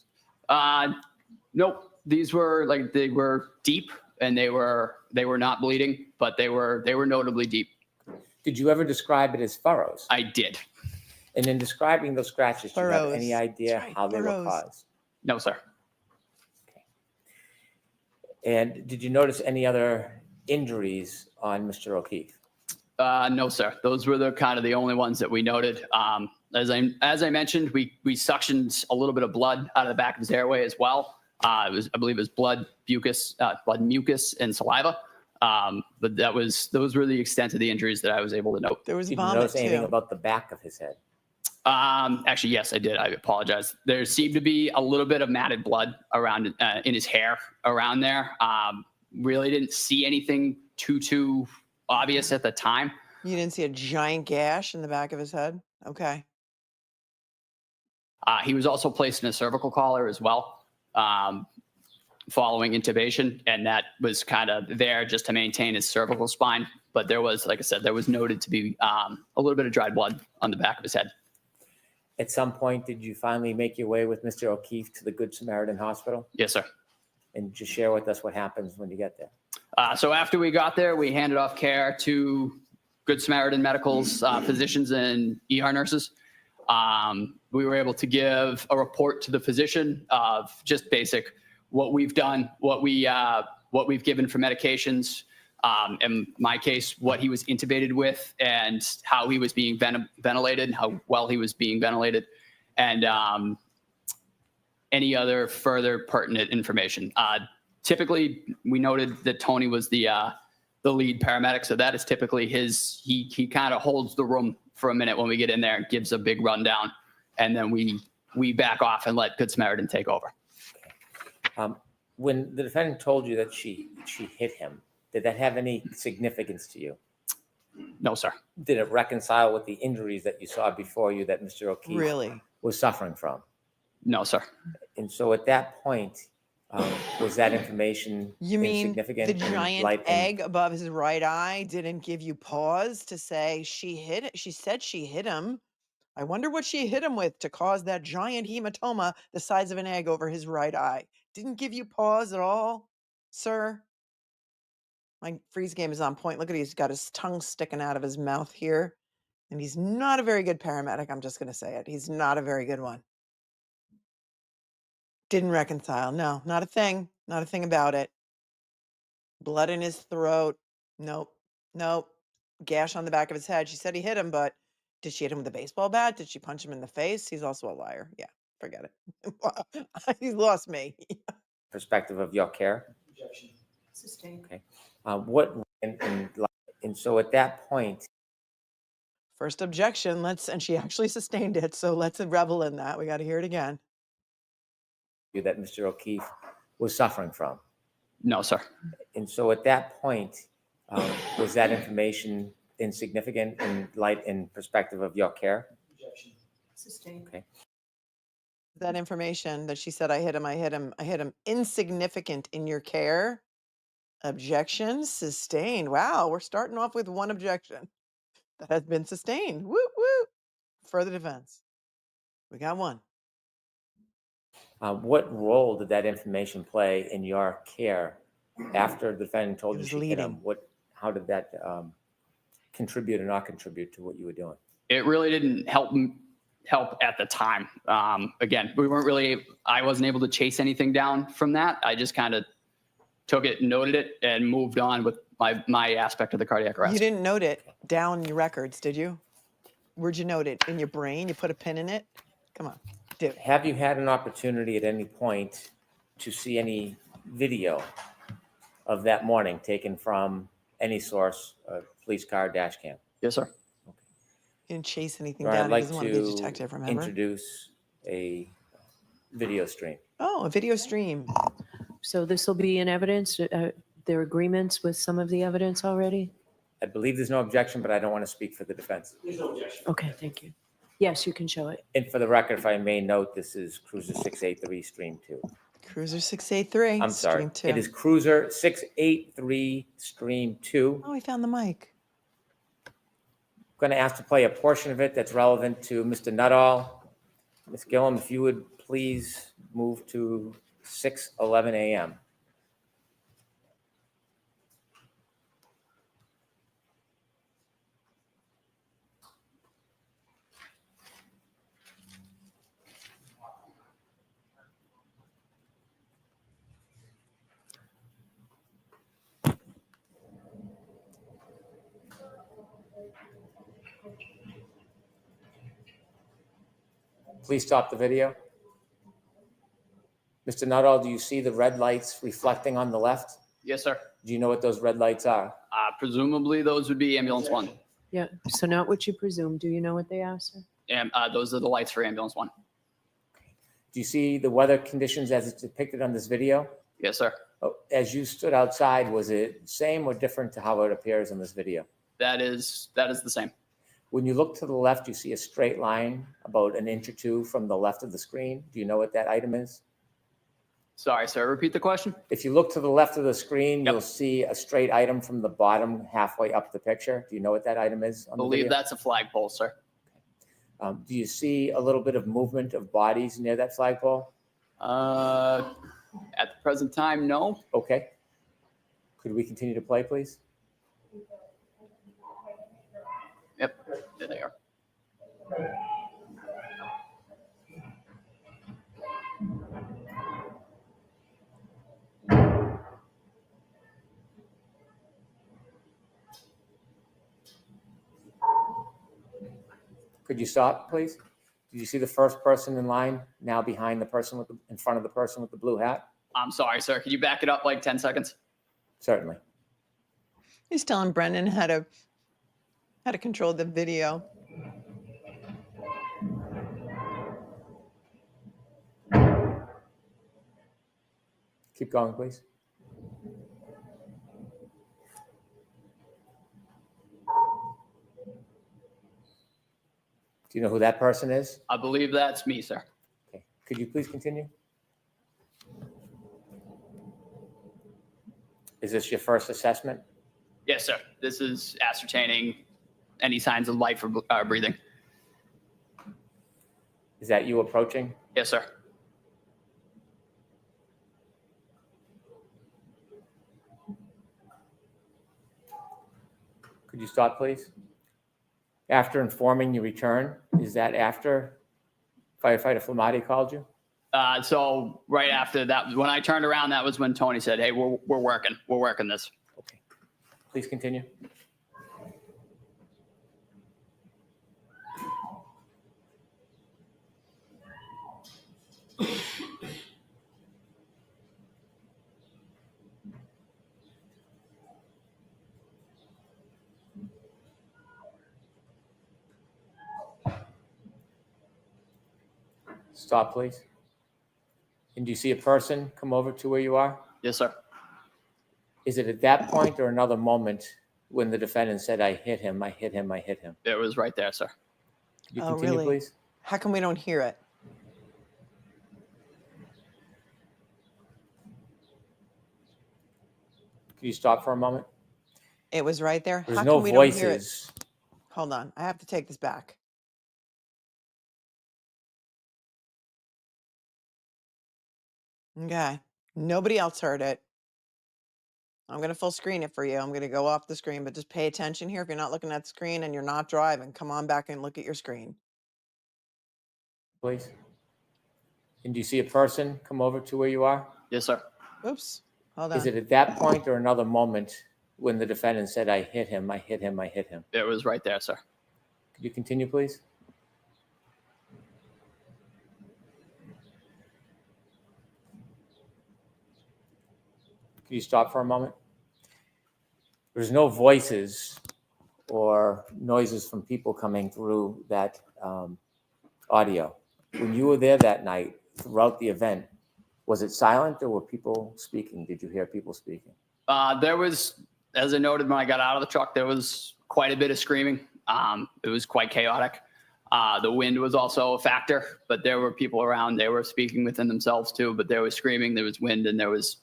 O: Nope. These were they were deep and they were not bleeding, but they were notably deep.
P: Did you ever describe it as furrows?
O: I did.
P: And in describing those scratches, do you have any idea
B: That's right,
P: how they were
B: furrows.
P: caused?
O: No, sir.
P: And did you notice any other injuries on Mr. O'Keefe?
O: No, sir. Those were the only ones that we noted. As I mentioned, we suctioned a little bit of blood out of the back of his airway as well. I believe it was blood mucus, and saliva. But those were the extent of the injuries that I was able to note.
B: There was
P: Did you
B: vomit
P: notice anything
B: too.
P: about the back of his head?
O: Actually, yes, I did. I apologize. There seemed to be a little bit of matted blood around in his hair around there. Really didn't see anything too obvious at the time.
B: You didn't see a giant gash in the back of his head? Okay.
O: He was also placed in a cervical collar as well, following intubation, and that was kind of there just to maintain his cervical spine. But there was, like I said, there was noted to be a little bit of dried blood on the back of his head.
P: At some point, did you finally make your way with Mr. O'Keefe to the Good Samaritan Hospital?
O: Yes, sir.
P: And just share with us what happens when you get there.
O: So after we got there, we handed off care to Good Samaritan Medical's physicians and ER nurses. We were able to give a report to the physician of just basic what we've done, what we've given for medications, in my case, what he was intubated with and how he was being ventilated, how well he was being ventilated, and any other further pertinent information. Typically, we noted that Tony was the lead paramedic, so that is typically he kind of holds the room for a minute when we get in there and gives a big rundown, and then we back off and let Good Samaritan take over.
P: When the defendant told you that she hit him, did that have any significance to you?
O: No, sir.
P: Did it reconcile with the injuries that you saw before you that Mr. O'Keefe
B: Really
P: was suffering from?
O: No, sir.
P: And so at that point, was that information
B: You mean
P: insignificant?
B: the
P: in
B: giant
P: light and-
B: egg above his right eye didn't give you pause to say she hit it? She said she hit him. I wonder what she hit him with to cause that giant hematoma the size of an egg over his right eye. Didn't give you pause at all, sir? My freeze game is on point. Look at he's got his tongue sticking out of his mouth here. And he's not a very good paramedic. I'm just going to say it. He's not a very good one. Didn't reconcile. No, not a thing. Not a thing about it. Blood in his throat. Nope. Nope. Gash on the back of his head. She said he hit him, but did she hit him with a baseball bat? Did she punch him in the face? He's also a liar. Yeah, forget it. He's lost me.
P: Perspective of your care?
J: Objection.
H: Sustained.
P: Okay. And so at that point,
B: First objection. And she actually sustained it. So let's revel in that. We got to hear it again.
P: that Mr. O'Keefe was suffering from?
O: No, sir.
P: And so at that point, was that information insignificant in light and perspective of your care?
J: Objection.
H: Sustained.
P: Okay.
B: That information that she said, I hit him, insignificant in your care? Objection sustained. Wow, we're starting off with one objection that has been sustained. Woo, woo. Further defense. We got one.
P: What role did that information play in your care after the defendant told you she hit him? How did that contribute or not contribute to what you were doing?
O: It really didn't help at the time. Again, I wasn't able to chase anything down from that. I just kind of took it, noted it, and moved on with my aspect of the cardiac arrest.
B: You didn't note it down in your records, did you? Where'd you note it? In your brain? You put a pin in it? Come on, do it.
P: Have you had an opportunity at any point to see any video of that morning taken from any source, police car, dash cam?
O: Yes, sir.
B: You didn't chase anything
P: Or
B: down.
P: I'd like
B: He doesn't want to be a
P: to
B: detective, remember?
P: introduce a video stream.
B: Oh, a video stream.
H: So this will be in evidence? There are agreements with some of the evidence already?
P: I believe there's no objection, but I don't want to speak for the defense.
J: There's no objection.
H: Okay, thank you. Yes, you can show it.
P: And for the record, if I may note, this is Cruiser 683 Stream 2.
B: Cruiser 683.
P: I'm sorry.
B: Stream 2.
P: It is Cruiser 683 Stream 2.
B: Oh, we found the mic.
P: I'm going to ask to play a portion of it that's relevant to Mr. Nuttall. Ms. Gillum, if you would please move to 6:11 a.m. Please stop the video. Mr. Nuttall, do you see the red lights reflecting on the left?
O: Yes, sir.
P: Do you know what those red lights are?
O: Presumably those would be ambulance 1.
H: Yeah, so not what you presume. Do you know what they are, sir?
O: And those are the lights for ambulance 1.
P: Do you see the weather conditions as it's depicted on this video?
O: Yes, sir.
P: Oh, as you stood outside, was it same or different to how it appears in this video?
O: That is the same.
P: When you look to the left, you see a straight line about an inch or two from the left of the screen. Do you know what that item is?
O: Sorry, sir. Repeat the question.
P: If you look to the left of the screen, you'll see a straight item from the bottom halfway up the picture. Do you know what that item is?
O: I believe that's a flagpole, sir.
P: Do you see a little bit of movement of bodies near that flagpole?
O: At the present time, no.
P: Okay. Could we continue to play, please?
O: Yep, there they are.
P: Could you stop, please? Did you see the first person in line now behind the person with in front of the person with the blue hat?
O: I'm sorry, sir. Can you back it up like 10 seconds?
P: Certainly.
B: He's telling Brennan how to control the video.
P: Keep going, please. Do you know who that person is?
O: I believe that's me, sir.
P: Okay. Could you please continue? Is this your first assessment?
O: Yes, sir. This is ascertaining any signs of life or breathing.
P: Is that you approaching?
O: Yes, sir.
P: Could you stop, please? After informing your return, is that after Firefighter Flamati called you?
O: So right after that, when I turned around, that was when Tony said, "Hey, we're working this."
P: Okay. Please continue. Stop, please. And do you see a person come over to where you are?
O: Yes, sir.
P: Is it at that point or another moment when the defendant said, "I hit him, I hit him, I hit him"?
O: It was right there, sir.
P: Could you
B: Oh,
P: continue,
B: really?
P: please?
B: How come we don't hear it?
P: Could you stop for a moment?
B: It was right there.
P: There's
B: How
P: no
B: come we don't hear it?
P: voices.
B: Hold on. I have to take this back. Okay. Nobody else heard it. I'm going to full screen it for you. I'm going to go off the screen, but just pay attention here. If you're not looking at the screen and you're not driving, come on back and look at your screen.
P: Please. And do you see a person come over to where you are?
O: Yes, sir.
B: Oops. Hold on.
P: Is it at that point or another moment when the defendant said, "I hit him, I hit him, I hit him"?
O: It was right there, sir.
P: Could you continue, please? Could you stop for a moment? There's no voices or noises from people coming through that audio. When you were there that night throughout the event, was it silent or were people speaking? Did you hear people speaking?
O: There was, as I noted when I got out of the truck, there was quite a bit of screaming. It was quite chaotic. The wind was also a factor, but there were people around. They were speaking within themselves too, but there was screaming, there was wind, and there was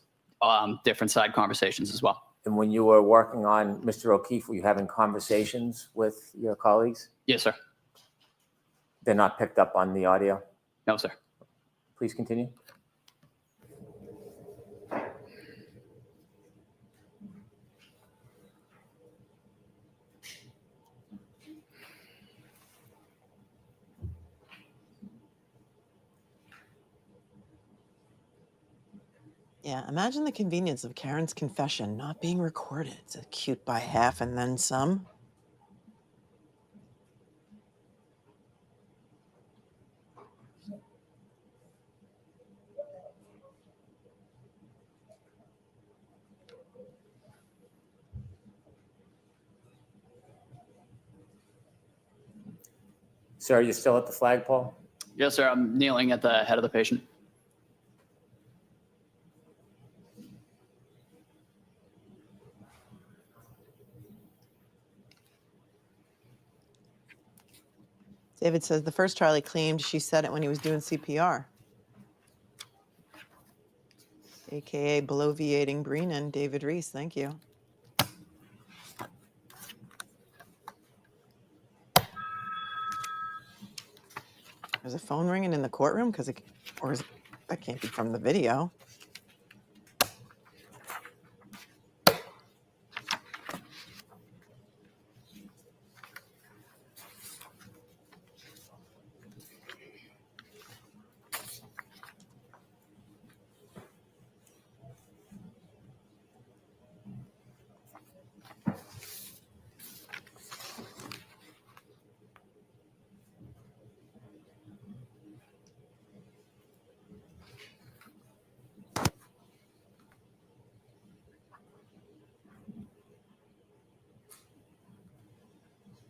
O: different side conversations as well.
P: And when you were working on Mr. O'Keefe, were you having conversations with your colleagues?
O: Yes, sir.
P: They're not picked up on the audio?
O: No, sir.
P: Please continue.
B: Yeah, imagine the convenience of Karen's confession not being recorded. It's cute by half and then some.
P: Sir, you still at the flagpole?
O: Yes, sir. I'm kneeling at the head of the patient.
B: David says the first Charlie claimed she said it when he was doing CPR. AKA bloviating Brennan, David Reese. Thank you. There's a phone ringing in the courtroom that can't be from the video.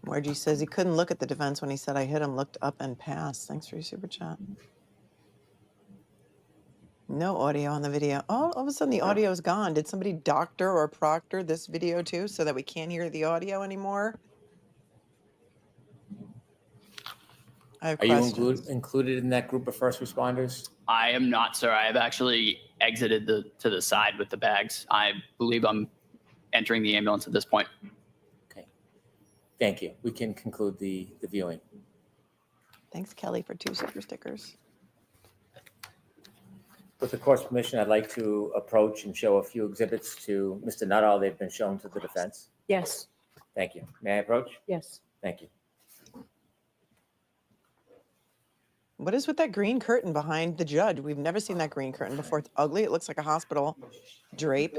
B: Margie says he couldn't look at the defense when he said I hit him, looked up and passed. Thanks for your super chat. No audio on the video. Oh, all of a sudden the audio is gone. Did somebody doctor or proctor this video too so that we can't hear the audio anymore? I have
P: Are you
B: questions.
P: included in that group of first responders?
O: I am not, sir. I have actually exited to the side with the bags. I believe I'm entering the ambulance at this point.
P: Okay. Thank you. We can conclude the viewing.
B: Thanks, Kelly, for 2 super stickers.
P: With the court's permission, I'd like to approach and show a few exhibits to Mr. Nuttall. They've been shown to the defense.
H: Yes.
P: Thank you. May I approach?
H: Yes.
P: Thank you.
B: What is with that green curtain behind the judge? We've never seen that green curtain before. It's ugly. It looks like a hospital drape.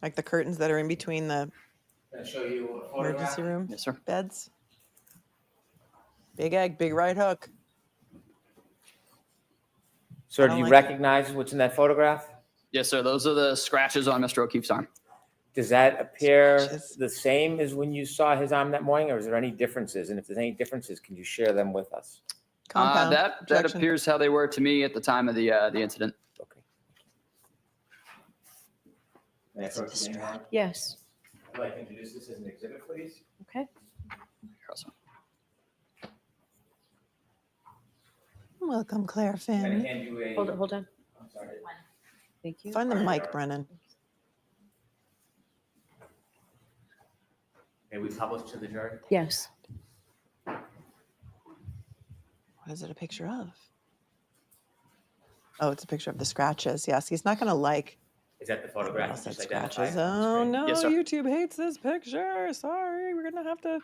B: Like the curtains that are in between the
P: Can I show you a
B: emergency room
O: Yes, sir.
B: beds. Big egg, big right hook.
P: Sir,
B: I
P: do
B: don't
P: you
B: like
P: recognize what's in that photograph?
O: Yes, sir. Those are the scratches on Mr. O'Keefe's arm.
P: Does that appear
B: Scratches.
P: the same as when you saw his arm that morning, or is there any differences? And if there's any differences, can you share them with us?
B: Compound.
O: That
B: injection.
O: appears how they were to me at the time of the incident.
P: Okay. May I approach the main line?
H: Yes.
P: I'd like to introduce this as an exhibit, please.
H: Okay.
B: Welcome, Claire
P: I'm
B: Finn.
P: going to hand you a.
H: Hold on.
P: I'm sorry.
H: Thank you.
B: Find the mic, Brennan.
P: May we publish to the jury?
H: Yes.
B: What is it a picture of? Oh, it's a picture of the scratches. Yes, he's not going to like.
P: Is that the photograph?
B: Else
P: you
B: that
P: just identified
B: scratches.
P: on the
B: Oh
P: screen?
B: no,
O: Yes, sir.
B: YouTube hates this picture. Sorry, we're gonna have to. All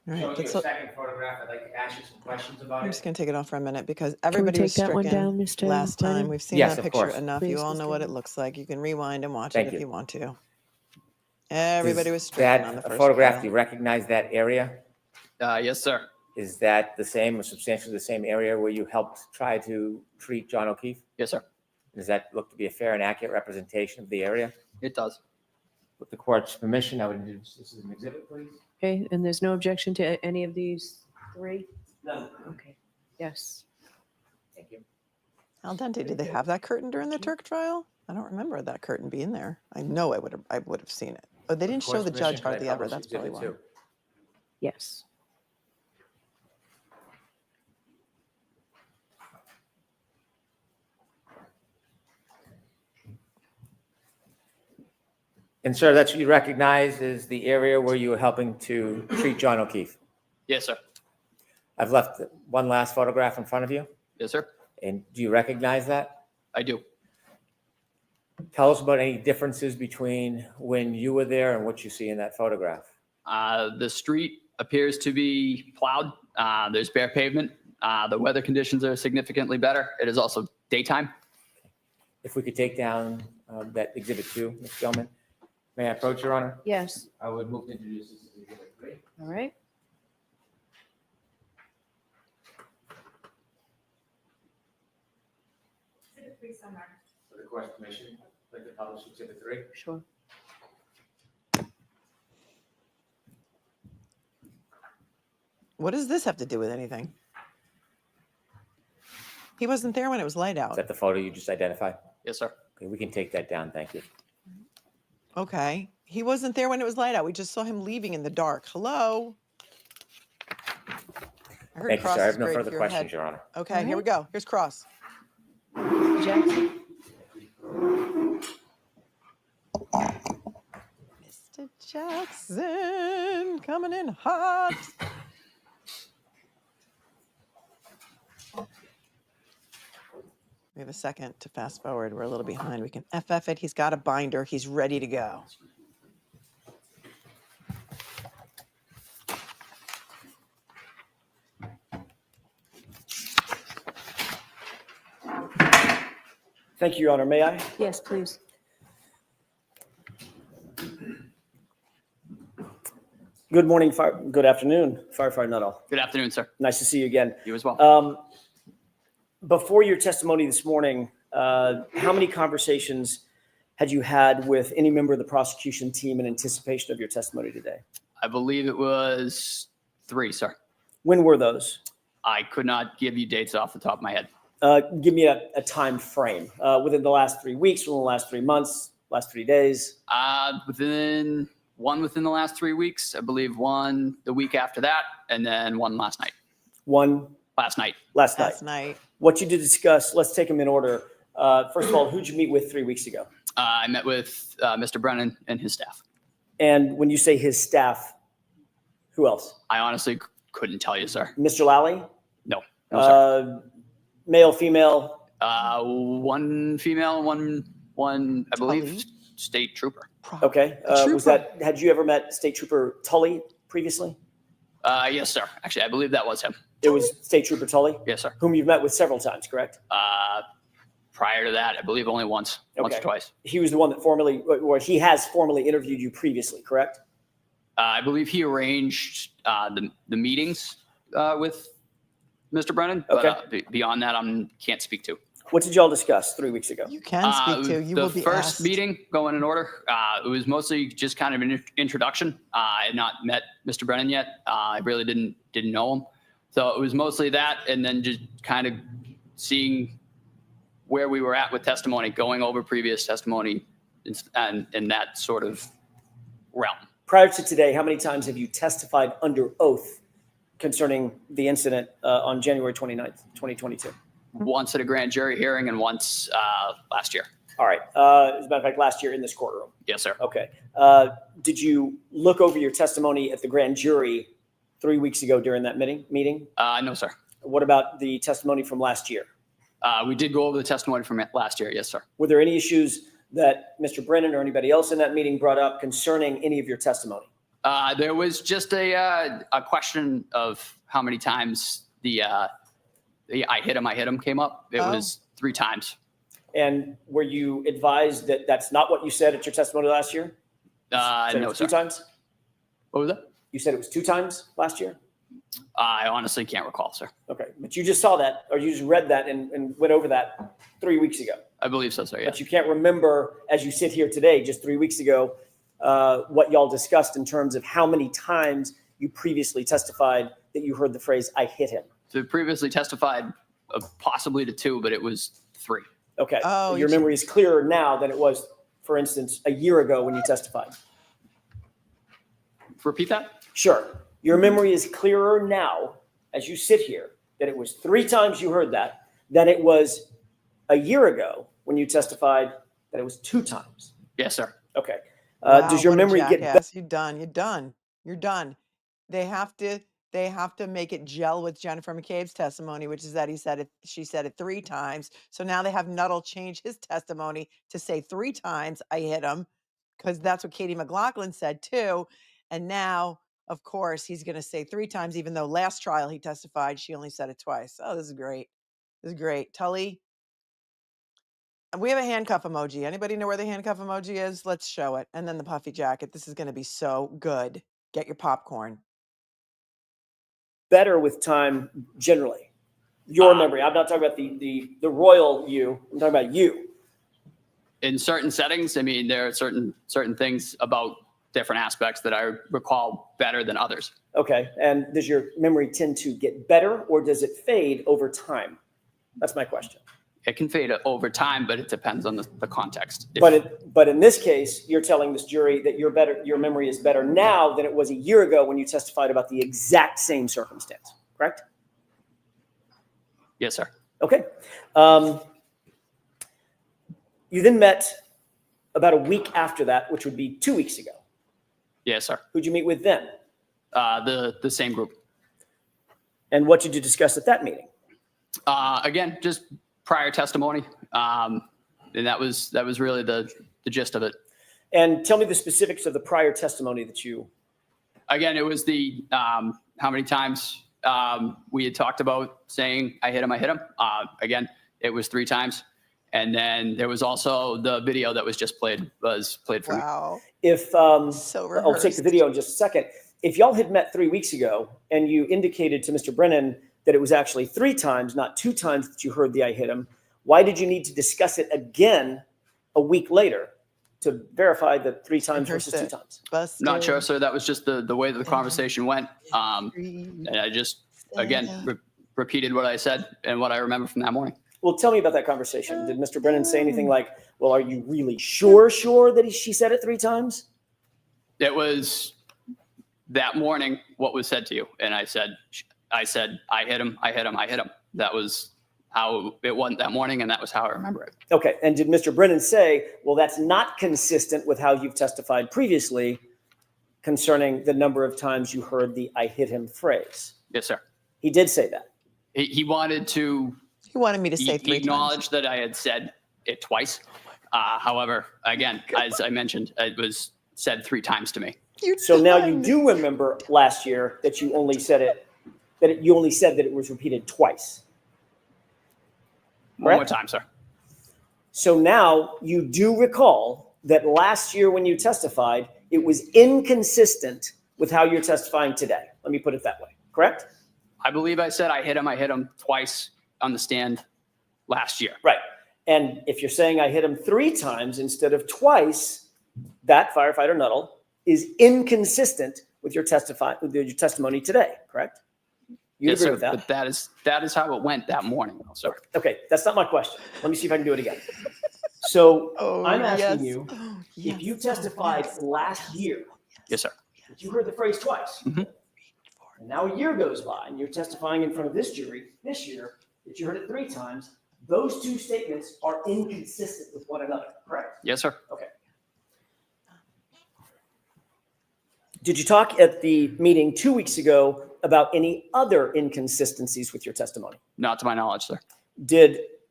B: right,
P: Showing you a
B: let's look.
P: second photograph. I'd like to ask you some questions about
B: I'm
P: it.
B: just gonna take it off for a minute because
H: Can we
B: everybody was
H: take that one
B: stricken
H: down, Mr.
B: last time.
H: Brennan?
B: We've seen
P: Yes,
B: that
P: of
B: picture
P: course.
B: enough.
H: Please,
B: You all
H: Mr.
B: know what it
H: Brennan.
B: looks like. You can rewind and watch
P: Thank
B: it if
P: you.
B: you want to. Everybody
P: Does
B: was stricken
P: that
B: on the
P: a
B: first
P: photograph?
B: file.
P: Do you recognize that area?
O: Yes, sir.
P: Is that the same or substantially the same area where you helped try to treat John O'Keefe?
O: Yes, sir.
P: Does that look to be a fair and accurate representation of the area?
O: It does.
P: With the court's permission, I would introduce this as an exhibit, please.
H: Okay, and there's no objection to any of these three?
P: No.
H: Okay. Yes.
P: Thank you.
B: Al dente, did they have that curtain during the Turk trial? I don't remember that curtain being there. I know I would have seen it. Oh, they didn't show
P: Court's
B: the judge
P: permission, could I
B: hardly ever.
P: publish
B: That's probably why.
P: exhibit 2?
H: Yes.
P: And sir, that's what you recognize as the area where you were helping to treat John O'Keefe.
O: Yes, sir.
P: I've left one last photograph in front of you.
O: Yes, sir.
P: And do you recognize that?
O: I do.
P: Tell us about any differences between when you were there and what you see in that photograph.
O: The street appears to be plowed. There's bare pavement. The weather conditions are significantly better. It is also daytime.
P: If we could take down that exhibit 2, Ms. Gilman. May I approach, Your Honor?
H: Yes.
P: I would move to introduce this as exhibit 3.
H: All right.
N: Exhibit 3 somewhere.
P: With the court's permission, I'd like to publish exhibit 3.
H: Sure.
B: What does this have to do with anything? He wasn't there when it was light
P: Is
B: out.
P: that the photo you just identified?
O: Yes, sir.
P: Okay, we can take that down. Thank you.
B: Okay. He wasn't there when it was light out. We just saw him leaving in the dark. Hello? I heard
P: Thank you,
B: Cross
P: sir. I
B: is
P: have no
B: great
P: further
B: for your
P: questions,
B: head.
P: Your Honor.
B: Okay, here we go. Here's Cross.
H: Jackson?
B: Mr. Jackson coming in hot. We have a second to fast forward. We're a little behind. We can FF it. He's got a binder. He's ready to go.
M: Thank you, Your Honor. May I?
H: Yes, please.
M: Good morning, good afternoon, Firefighter NUTTALL.
O: Good afternoon, sir.
M: Nice to see you again.
O: You as well.
M: Before your testimony this morning, how many conversations had you had with any member of the prosecution team in anticipation of your testimony today?
O: I believe it was 3, sir.
M: When were those?
O: I could not give you dates off the top of my head.
M: Give me a time frame within the last 3 weeks, within the last 3 months, last 3 days.
O: Within the last 3 weeks, I believe one the week after that, and then one last night.
M: One
O: last night.
M: Last
B: night.
M: What you did discuss, let's take them in order. First of all, who'd you meet with 3 weeks ago?
O: I met with Mr. Brennan and his staff.
M: And when you say his staff, who else?
O: I honestly couldn't tell you, sir.
M: Mr. Lally?
O: No. No, sir.
M: Male, female?
O: One female, one I believe, state trooper.
M: Okay. Had you ever met State Trooper Tully previously?
O: Yes, sir. Actually, I believe that was him.
M: It was State Trooper Tully?
O: Yes, sir.
M: Whom you've met with several times, correct?
O: Prior to that, I believe only once or twice.
M: He was the one that he has formally interviewed you previously, correct?
O: I believe he arranged the meetings with Mr. Brennan, but beyond that, I can't speak to.
M: What did y'all discuss 3 weeks ago?
B: You can speak to. You will be
O: The first
B: asked.
O: meeting, going in order, it was mostly just kind of an introduction. I had not met Mr. Brennan yet. I really didn't know him. So it was mostly that, and then just kind of seeing where we were at with testimony, going over previous testimony and in that sort of realm.
M: Prior to today, how many times have you testified under oath concerning the incident on January 29th, 2022?
O: Once at a grand jury hearing and once last year.
M: All right. As a matter of fact, last year in this courtroom.
O: Yes, sir.
M: Okay. Did you look over your testimony at the grand jury 3 weeks ago during that meeting?
O: No, sir.
M: What about the testimony from last year?
O: We did go over the testimony from last year. Yes, sir.
M: Were there any issues that Mr. Brennan or anybody else in that meeting brought up concerning any of your testimony?
O: There was just a question of how many times the I hit him came up. It was 3 times.
M: And were you advised that that's not what you said at your testimony last year?
O: No, sir.
M: 2 times?
O: What was that?
M: You said it was 2 times last year?
O: I honestly can't recall, sir.
M: Okay. But you just saw that, or you just read that and went over that 3 weeks ago?
O: I believe so, sir. Yeah.
M: But you can't remember, as you sit here today, just 3 weeks ago, what y'all discussed in terms of how many times you previously testified that you heard the phrase, I hit him.
O: So previously testified possibly to 2, but it was 3.
M: Okay. Your memory is clearer now than it was, for instance, a year ago when you testified.
O: Repeat that?
M: Sure. Your memory is clearer now as you sit here that it was 3 times you heard that than it was a year ago when you testified that it was 2 times.
O: Yes, sir.
M: Okay.
B: Wow,
M: does your
B: what a
M: memory get
B: jackass. You're done. You're done. You're done. They have to make it gel with Jennifer McCabe's testimony, which is that she said it 3 times. So now they have Nuttall change his testimony to say 3 times I hit him, because that's what Katie McLaughlin said too. And now, of course, he's going to say 3 times, even though last trial he testified she only said it twice. Oh, this is great. This is great. Tully, we have a handcuff emoji. Anybody know where the handcuff emoji is? Let's show it. And then the puffy jacket. This is going to be so good. Get your popcorn.
M: better with time generally? Your memory. I'm not talking about the royal you. I'm talking about you.
O: In certain settings, I mean, there are certain things about different aspects that I recall better than others.
M: Okay. And does your memory tend to get better or does it fade over time? That's my question.
O: It can fade over time, but it depends on the context.
M: But in this case, you're telling this jury that your memory is better now than it was a year ago when you testified about the exact same circumstance, correct?
O: Yes, sir.
M: Okay. You then met about a week after that, which would be 2 weeks ago.
O: Yes, sir.
M: Who'd you meet with then?
O: The same group.
M: And what did you discuss at that meeting?
O: Again, just prior testimony. And that was really the gist of it.
M: And tell me the specifics of the prior testimony that you...
O: Again, it was the how many times we had talked about saying, I hit him. Again, it was 3 times. And then there was also the video that was just played for me.
B: Wow.
M: If
B: So
M: I'll take the video in just a second. If y'all had met 3 weeks ago and you indicated to Mr. Brennan that it was actually 3 times, not 2 times that you heard the I hit him, why did you need to discuss it again a week later to verify the 3 times versus 2 times?
O: Not sure, sir. That was just the way that the conversation went. And I just, again, repeated what I said and what I remember from that morning.
M: Well, tell me about that conversation. Did Mr. Brennan say anything like, well, are you really sure that she said it 3 times?
O: It was that morning what was said to you. And I said, I hit him. That was how it went that morning, and that was how I remember it.
M: Okay. And did Mr. Brennan say, well, that's not consistent with how you've testified previously concerning the number of times you heard the I hit him phrase?
O: Yes, sir.
M: He did say that.
O: He wanted
B: me to say 3 times.
O: Acknowledge that I had said it twice. However, again, as I mentioned, it was said 3 times to me.
M: So now you do remember last year that you only said that it was repeated twice.
O: One more time, sir.
M: So now you do recall that last year when you testified, it was inconsistent with how you're testifying today. Let me put it that way, correct?
O: I believe I said I hit him twice on the stand last year.
M: Right. And if you're saying I hit him 3 times instead of twice, that Firefighter NUTTALL is inconsistent with your testimony today, correct? You
O: Yes,
M: agree
O: sir,
M: with that?
O: but that is how it went that morning, sir.
M: Okay, that's not my question. Let me see if I can do it again. So I'm asking you, if you testified last year,
O: yes, sir,
M: that you heard the phrase twice, and now a year goes by and you're testifying in front of this jury this year that you heard it 3 times, those 2 statements are inconsistent with one another, correct?
O: Yes, sir.
M: Okay. Did you talk at the meeting 2 weeks ago about any other inconsistencies with your testimony?
O: Not to my knowledge, sir.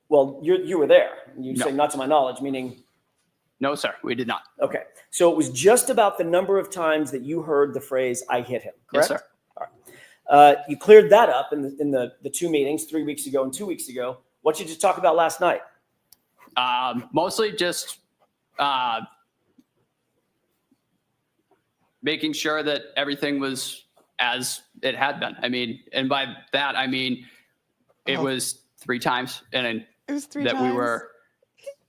M: Well, you were there. You
O: No.
M: say not to my knowledge, meaning?
O: No, sir, we did not.
M: Okay. So it was just about the number of times that you heard the phrase, I hit him, correct?
O: Yes, sir.
M: All right. You cleared that up in the 2 meetings, 3 weeks ago and 2 weeks ago. What did you talk about last night?
O: Mostly just making sure that everything was as it had been. I mean, and by that, I mean, it was 3 times. And
B: It was 3
O: that
B: times.
O: we were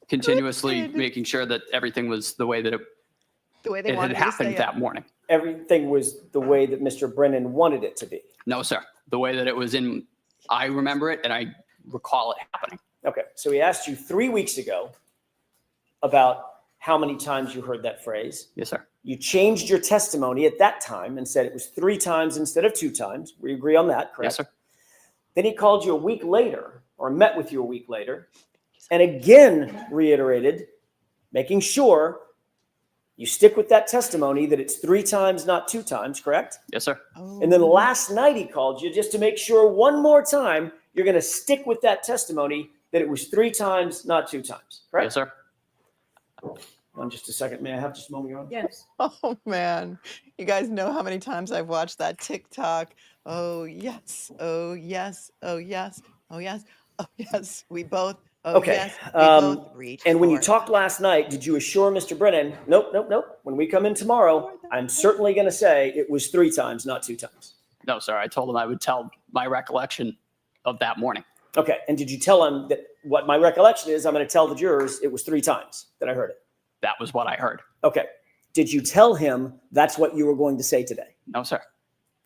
O: continuously making sure that everything was the way that it
B: they
O: had
B: wanted you to
O: happened
B: say it.
O: that morning.
M: Everything was the way that Mr. Brennan wanted it to be.
O: No, sir. The way that it was I remember it and I recall it happening.
M: Okay. So he asked you 3 weeks ago about how many times you heard that phrase.
O: Yes, sir.
M: You changed your testimony at that time and said it was 3 times instead of 2 times. We agree on that, correct?
O: Yes, sir.
M: Then he called you a week later or met with you a week later and again reiterated, making sure you stick with that testimony that it's 3 times, not 2 times, correct?
O: Yes, sir.
M: And then last night he called you just to make sure one more time you're going to stick with that testimony that it was 3 times, not 2 times, correct?
O: Yes, sir.
M: On just a second. May I have just a moment, Your Honor?
H: Yes.
B: Oh man, you guys know how many times I've watched that TikTok. Oh yes, oh yes, oh yes, oh yes, oh yes. We both. Oh
M: Okay.
B: yes, we both reach.
M: And when you
B: for it.
M: talked last night, did you assure Mr. Brennan, nope. When we come in tomorrow, I'm certainly going to say it was 3 times, not 2 times.
O: No, sir. I told him I would tell my recollection of that morning.
M: Okay. And did you tell him that what my recollection is, I'm going to tell the jurors it was 3 times that I heard it?
O: That was what I heard.
M: Okay. Did you tell him that's what you were going to say today?
O: No, sir.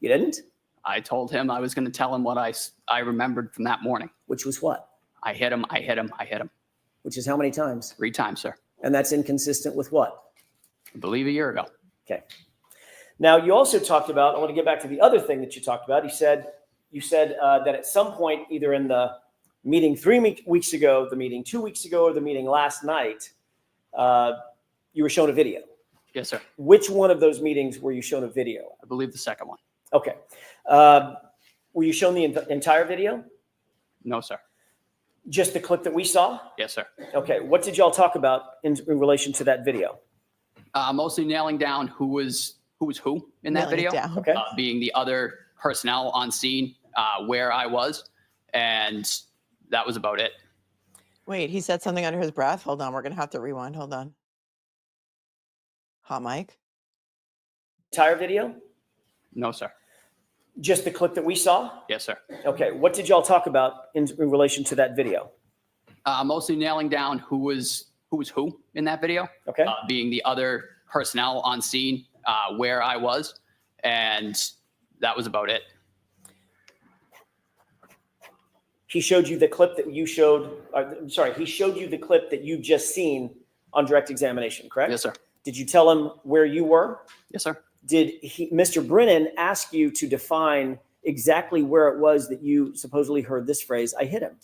M: You didn't?
O: I told him I was going to tell him what I remembered from that morning.
M: Which was what?
O: I hit him, I hit him, I hit him.
M: Which is how many times?
O: 3 times, sir.
M: And that's inconsistent with what?
O: I believe a year ago.
M: Okay. Now, you also talked about, I want to get back to the other thing that you talked about. You said that at some point, either in the meeting 3 weeks ago, the meeting 2 weeks ago, or the meeting last night, you were shown a video.
O: Yes, sir.
M: Which one of those meetings were you shown a video?
O: I believe the second one.
M: Okay. Were you shown the entire video?
O: No, sir.
M: Just the clip that we saw?
O: Yes, sir.
M: Okay. What did y'all talk about in relation to that video?
O: Mostly nailing down who was who in that
B: Nailing it
O: video.
B: down.
M: Okay.
O: Being the other personnel on scene, where I was, and that was about it.
B: Wait, he said something under his breath. Hold on, we're gonna have to rewind. Hold on. Hot mic.
M: Entire video?
O: No, sir.
M: Just the clip that we saw?
O: Yes, sir.
M: Okay. What did y'all talk about in relation to that video?
O: Mostly nailing down who was who in that video.
M: Okay.
O: Being the other personnel on scene, where I was, and that was about it.
M: He showed you the clip that you showed. He showed you the clip that you just seen on direct examination, correct?
O: Yes, sir.
M: Did you tell him where you were?
O: Yes, sir.
M: Did Mr. Brennan ask you to define exactly where it was that you supposedly heard this phrase, "I hit him"?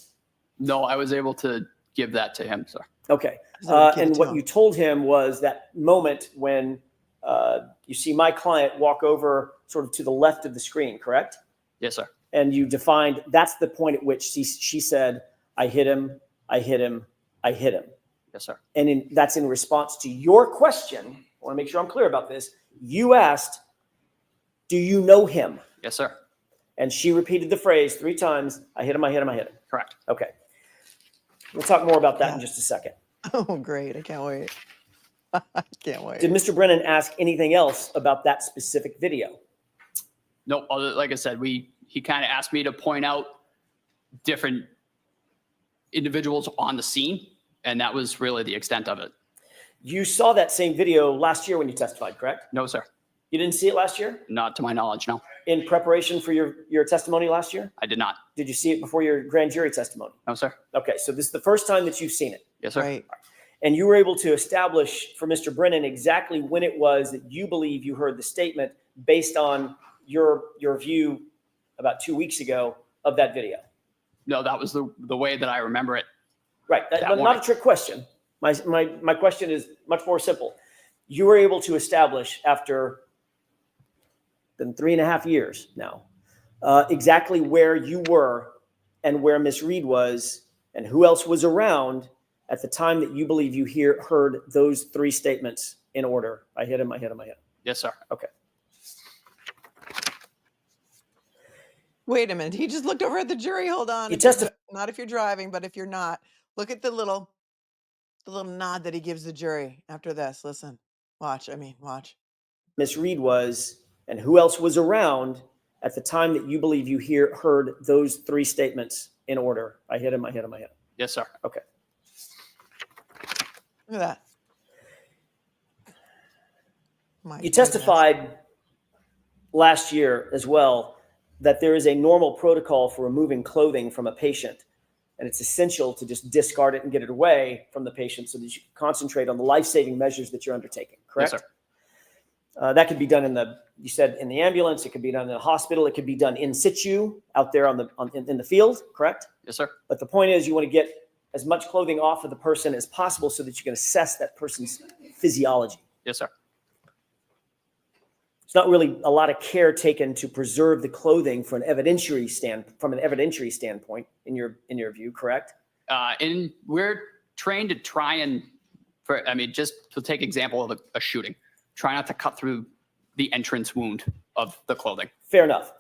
O: No, I was able to give that to him, sir.
M: Okay.
B: So give it
M: And
B: to
M: what
B: him.
M: you told him was that moment when you see my client walk over sort of to the left of the screen, correct?
O: Yes, sir.
M: And you defined that's the point at which she said, "I hit him, I hit him, I hit him."
O: Yes, sir.
M: And that's in response to your question. I want to make sure I'm clear about this. You asked, "Do you know him?"
O: Yes, sir.
M: And she repeated the phrase 3 times, "I hit him, I hit him, I hit him."
O: Correct.
M: Okay. We'll talk more about that in just a second.
B: Oh, great. I can't wait. I can't wait.
M: Did Mr. Brennan ask anything else about that specific video?
O: No, like I said, he kind of asked me to point out different individuals on the scene, and that was really the extent of it.
M: You saw that same video last year when you testified, correct?
O: No, sir.
M: You didn't see it last year?
O: Not to my knowledge, no.
M: In preparation for your testimony last year?
O: I did not.
M: Did you see it before your grand jury testimony?
O: No, sir.
M: Okay, so this is the first time that you've seen it.
O: Yes, sir.
B: Right.
M: And you were able to establish for Mr. Brennan exactly when it was that you believe you heard the statement based on your view about 2 weeks ago of that video.
O: No, that was the way that I remember it.
M: Right,
O: That
M: not
O: morning.
M: a trick question. My question is much more simple. You were able to establish after than 3.5 years now, exactly where you were and where Miss Reed was and who else was around at the time that you believe you heard those 3 statements in order. I hit him, I hit him, I hit him.
O: Yes, sir.
M: Okay.
B: Wait a minute. He just looked over at the jury. Hold on.
M: You
B: If you're
M: testi-
B: not if you're driving, but if you're not, look at the little nod that he gives the jury after this. Listen. Watch. Watch.
M: Miss Reed was and who else was around at the time that you believe you heard those 3 statements in order. I hit him, I hit him, I hit him.
O: Yes, sir.
M: Okay.
B: Look at that. My
M: You
B: goodness.
M: testified last year as well that there is a normal protocol for removing clothing from a patient, and it's essential to just discard it and get it away from the patient so that you can concentrate on the life-saving measures that you're undertaking, correct?
O: Yes, sir.
M: That could be done in the ambulance, it could be done in the hospital, it could be done in situ out there in the field, correct?
O: Yes, sir.
M: But the point is you want to get as much clothing off of the person as possible so that you can assess that person's physiology.
O: Yes, sir.
M: It's not really a lot of care taken to preserve the clothing from an evidentiary standpoint in your view, correct?
O: And we're trained to try and, just to take example of a shooting, try not to cut through the entrance wound of the clothing.
M: Fair enough.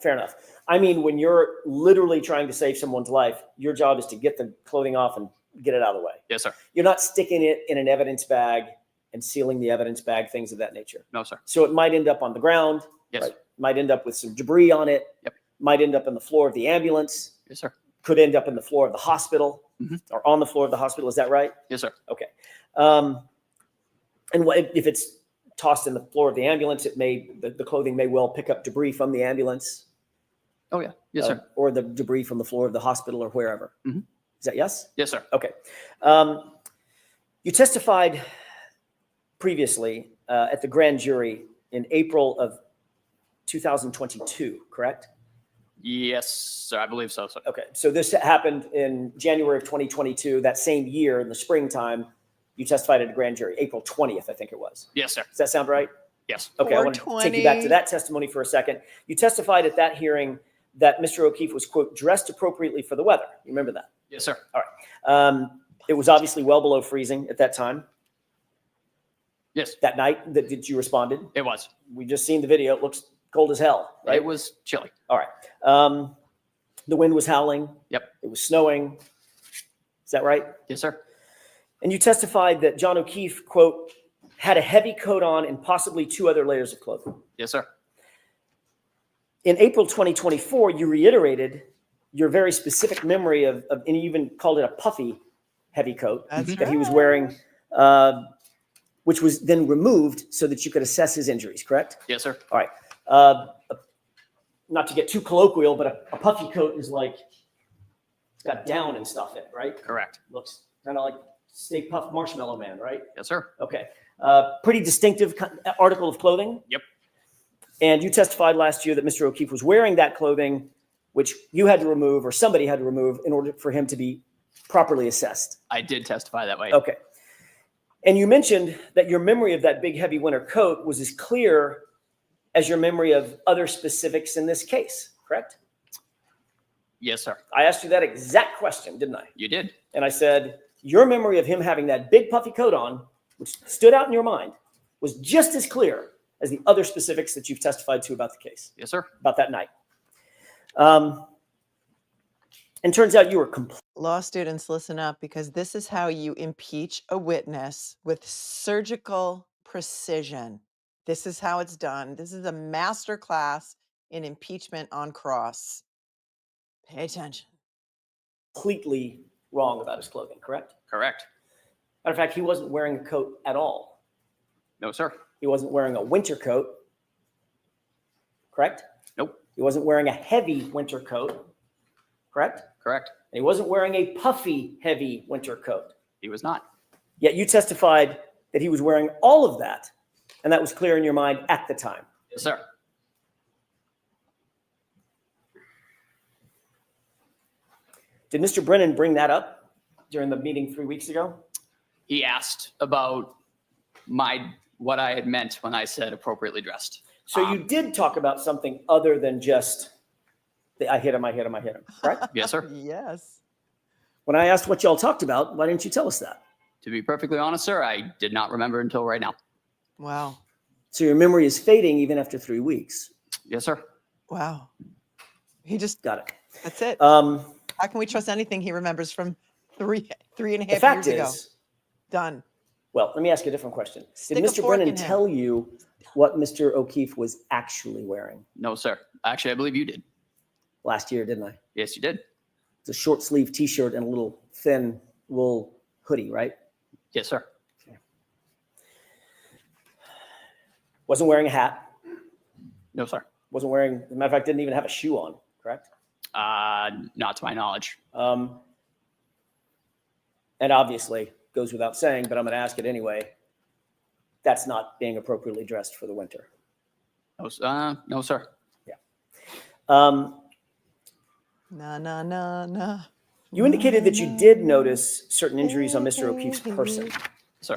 M: I mean, when you're literally trying to save someone's life, your job is to get the clothing off and get it out of the way.
O: Yes, sir.
M: You're not sticking it in an evidence bag and sealing the evidence bag, things of that nature.
O: No, sir.
M: So it might end up on the ground.
O: Yes.
M: Right? Might end up with some debris on it.
O: Yep.
M: Might end up on the floor of the ambulance.
O: Yes, sir.
M: Could end up in the floor of the hospital or on the floor of the hospital. Is that right?
O: Yes, sir.
M: Okay. And if it's tossed in the floor of the ambulance. The clothing may well pick up debris from the ambulance.
O: Oh, yeah. Yes, sir.
M: Or the debris from the floor of the hospital or wherever.
O: Mhm.
M: Is that yes?
O: Yes, sir.
M: Okay. You testified previously at the grand jury in April of 2022, correct?
O: Yes, sir. I believe so, sir.
M: Okay. So this happened in January of 2022, that same year in the springtime. You testified at a grand jury, April 20th, I think it was.
O: Yes, sir.
M: Does that sound right?
O: Yes.
M: Okay, I want to take you back to that testimony for a second. You testified at that hearing that Mr. O'Keefe was, quote, dressed appropriately for the weather. You remember that?
O: Yes, sir.
M: All right. It was obviously well below freezing at that time.
O: Yes.
M: That night that you responded?
O: It was.
M: We just seen the video. It looks cold as hell, right?
O: It was chilly.
M: All right. The wind was howling.
O: Yep.
M: It was snowing. Is that right?
O: Yes, sir.
M: And you testified that John O'Keefe, quote, had a heavy coat on and possibly 2 other layers of clothing.
O: Yes, sir.
M: In April 2024, you reiterated your very specific memory of and you even called it a puffy heavy coat that he was wearing, which was then removed so that you could assess his injuries, correct?
O: Yes, sir.
M: All right. Not to get too colloquial, but a puffy coat is like, it's got down and stuff in it, right?
O: Correct.
M: Looks kind of like Stay Puft Marshmallow Man, right?
O: Yes, sir.
M: Okay. Pretty distinctive article of clothing.
O: Yep.
M: And you testified last year that Mr. O'Keefe was wearing that clothing, which you had to remove or somebody had to remove in order for him to be properly assessed.
O: I did testify that way.
M: Okay. And you mentioned that your memory of that big heavy winter coat was as clear as your memory of other specifics in this case, correct?
O: Yes, sir.
M: I asked you that exact question, didn't I?
O: You did.
M: And I said, your memory of him having that big puffy coat on, which stood out in your mind, was just as clear as the other specifics that you've testified to about the case.
O: Yes, sir.
M: About that night. And turns out you were complete.
B: Law students, listen up, because this is how you impeach a witness with surgical precision. This is how it's done. This is a master class in impeachment on cross. Pay attention.
M: Completely wrong about his clothing, correct?
O: Correct.
M: Matter of fact, he wasn't wearing a coat at all.
O: No, sir.
M: He wasn't wearing a winter coat, correct?
O: Nope.
M: He wasn't wearing a heavy winter coat, correct?
O: Correct.
M: And he wasn't wearing a puffy, heavy winter coat.
O: He was not.
M: Yet you testified that he was wearing all of that, and that was clear in your mind at the time.
O: Yes, sir.
M: Did Mr. Brennan bring that up during the meeting 3 weeks ago?
O: He asked about what I had meant when I said appropriately dressed.
M: So you did talk about something other than just the I hit him, correct?
O: Yes, sir.
B: Yes.
M: When I asked what y'all talked about, why didn't you tell us that?
O: To be perfectly honest, sir, I did not remember until right now.
B: Wow.
M: So your memory is fading even after 3 weeks.
O: Yes, sir.
B: Wow. He just
M: got it.
B: That's it. How can we trust anything he remembers from three and a half
M: The fact
B: years ago?
M: is,
B: Done.
M: well, let me ask you a different question.
B: Stick a
M: Did Mr.
B: fork
M: Brennan
B: in him.
M: tell you what Mr. O'Keefe was actually wearing?
O: No, sir. Actually, I believe you did.
M: Last year, didn't I?
O: Yes, you did.
M: It's a short sleeve t-shirt and a little thin wool hoodie, right?
O: Yes, sir.
M: Wasn't wearing a hat.
O: No, sir.
M: Wasn't wearing, as a matter of fact, didn't even have a shoe on, correct?
O: Not to my knowledge.
M: And obviously, goes without saying, but I'm going to ask it anyway. That's not being appropriately dressed for the winter.
O: No, sir.
B: Nah, nah, nah, nah.
M: You indicated that you did notice certain injuries on Mr. O'Keefe's person.
O: Sir.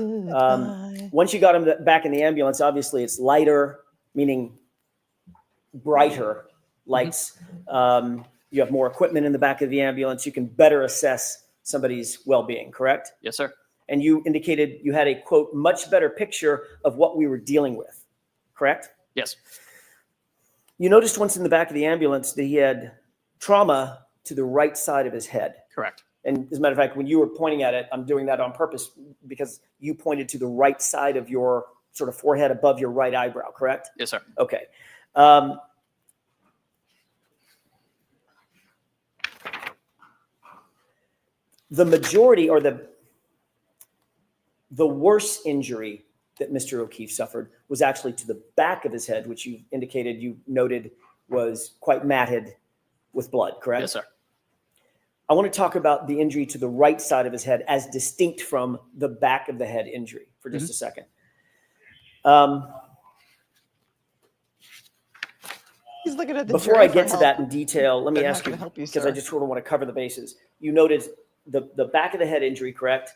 M: Once you got him back in the ambulance, obviously it's lighter, meaning brighter lights. You have more equipment in the back of the ambulance. You can better assess somebody's well-being, correct?
O: Yes, sir.
M: And you indicated you had a, quote, much better picture of what we were dealing with, correct?
O: Yes.
M: You noticed once in the back of the ambulance that he had trauma to the right side of his head.
O: Correct.
M: And as a matter of fact, when you were pointing at it, I'm doing that on purpose because you pointed to the right side of your sort of forehead above your right eyebrow, correct?
O: Yes, sir.
M: Okay. The majority or the worst injury that Mr. O'Keefe suffered was actually to the back of his head, which you indicated, you noted was quite matted with blood, correct?
O: Yes, sir.
M: I want to talk about the injury to the right side of his head as distinct from the back of the head injury for just a second.
B: He's looking at the
M: Before
B: jury
M: I get
B: for
M: to
B: help.
M: that in detail, let me
B: They're
M: ask
B: not
M: you,
B: gonna help you,
M: because I
B: sir.
M: just sort of want to cover the bases. You noted the back of the head injury, correct?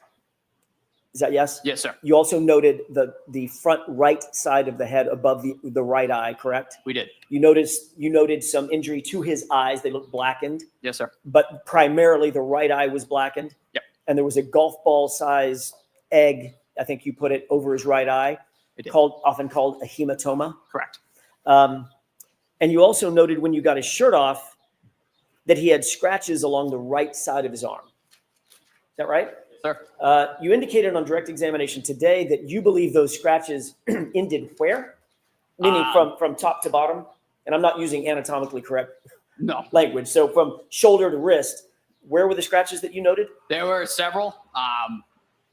M: Is that yes?
O: Yes, sir.
M: You also noted the front right side of the head above the right eye, correct?
O: We did.
M: You noted some injury to his eyes. They looked blackened,
O: Yes, sir.
M: but primarily the right eye was blackened.
O: Yep.
M: And there was a golf ball size egg, I think you put it, over his right eye,
O: It did.
M: often called a hematoma.
O: Correct.
M: And you also noted when you got his shirt off that he had scratches along the right side of his arm. Is that right?
O: Sir.
M: You indicated on direct examination today that you believe those scratches ended where? Meaning from top to bottom? And I'm not using anatomically correct
O: No.
M: language. So from shoulder to wrist, where were the scratches that you noted?
O: There were several.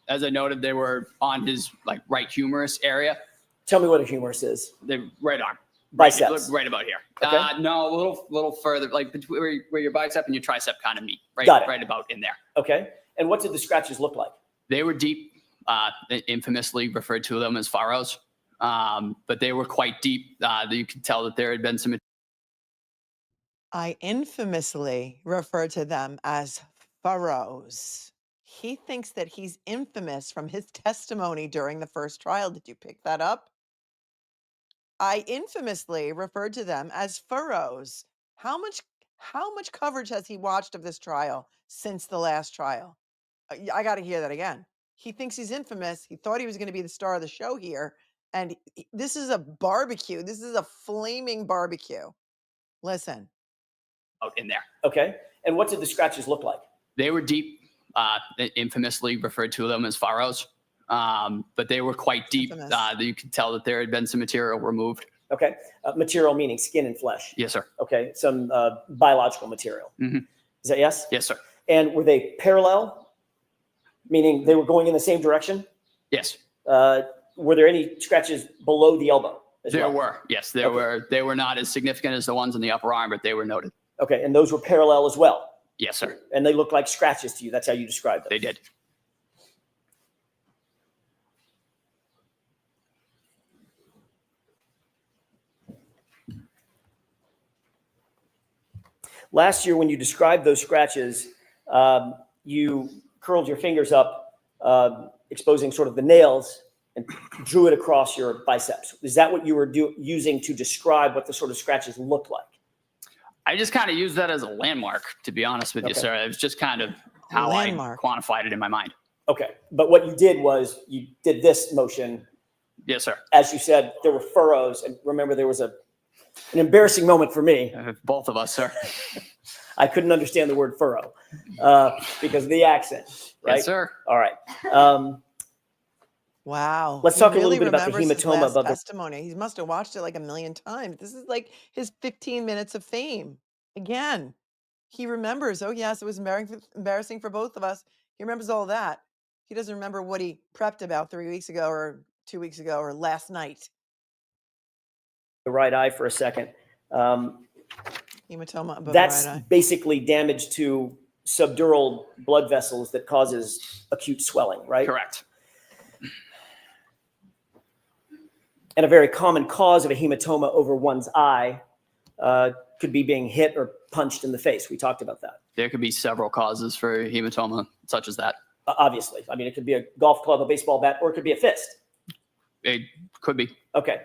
O: As I noted, they were on his right humerus area.
M: Tell me what a humerus is.
O: The right arm.
M: Biceps.
O: Right about here.
M: Okay.
O: No, a little further, like between where your bicep and your tricep kind of meet. Right,
M: Got it.
O: right about in there.
M: Okay. And what did the scratches look like?
O: They were deep. Infamously referred to them as furrows, but they were quite deep. You could tell that there had been some.
B: I infamously refer to them as furrows. He thinks that he's infamous from his testimony during the first trial. Did you pick that up? I infamously referred to them as furrows. How much coverage has he watched of this trial since the last trial? I got to hear that again. He thinks he's infamous. He thought he was going to be the star of the show here. And this is a barbecue. This is a flaming barbecue. Listen.
O: Out in there.
M: Okay. And what did the scratches look like?
O: They were deep. Infamously referred to them as furrows, but they were quite deep. You could tell that there had been some material removed.
M: Okay. Material meaning skin and flesh.
O: Yes, sir.
M: Okay. Some biological material.
O: Mm-hmm.
M: Is that yes?
O: Yes, sir.
M: And were they parallel? Meaning they were going in the same direction?
O: Yes.
M: Were there any scratches below the elbow?
O: There were. Yes, there were. They were not as significant as the ones in the upper arm, but they were noted.
M: Okay. And those were parallel as well?
O: Yes, sir.
M: And they looked like scratches to you. That's how you described them.
O: They did.
M: Last year, when you described those scratches, you curled your fingers up, exposing sort of the nails, and drew it across your biceps. Is that what you were using to describe what the sort of scratches looked like?
O: I just kind of used that as a landmark, to be honest with you, sir. It was just kind of how I quantified it in my mind.
M: Okay. But what you did was you did this motion.
O: Yes, sir.
M: As you said, there were furrows. And remember, there was an embarrassing moment for me.
O: Both of us, sir.
M: I couldn't understand the word furrow because of the accent, right?
O: Yes, sir.
M: All right.
B: Wow.
M: Let's talk a little bit about the
B: remembers his
M: hematoma
B: last
M: above the
B: testimony. He must have watched it like a million times. This is like his 15 minutes of fame. Again, he remembers, oh yes, it was embarrassing for both of us. He remembers all that. He doesn't remember what he prepped about 3 weeks ago or 2 weeks ago or last night.
M: the right eye for a second.
B: Hematoma above
M: That's
B: the right eye.
M: basically damage to subdural blood vessels that causes acute swelling, right?
O: Correct.
M: And a very common cause of a hematoma over one's eye could be being hit or punched in the face. We talked about that.
O: There could be several causes for hematoma, such as that.
M: Obviously. I mean, it could be a golf club, a baseball bat, or it could be a fist.
O: It could be.
M: Okay.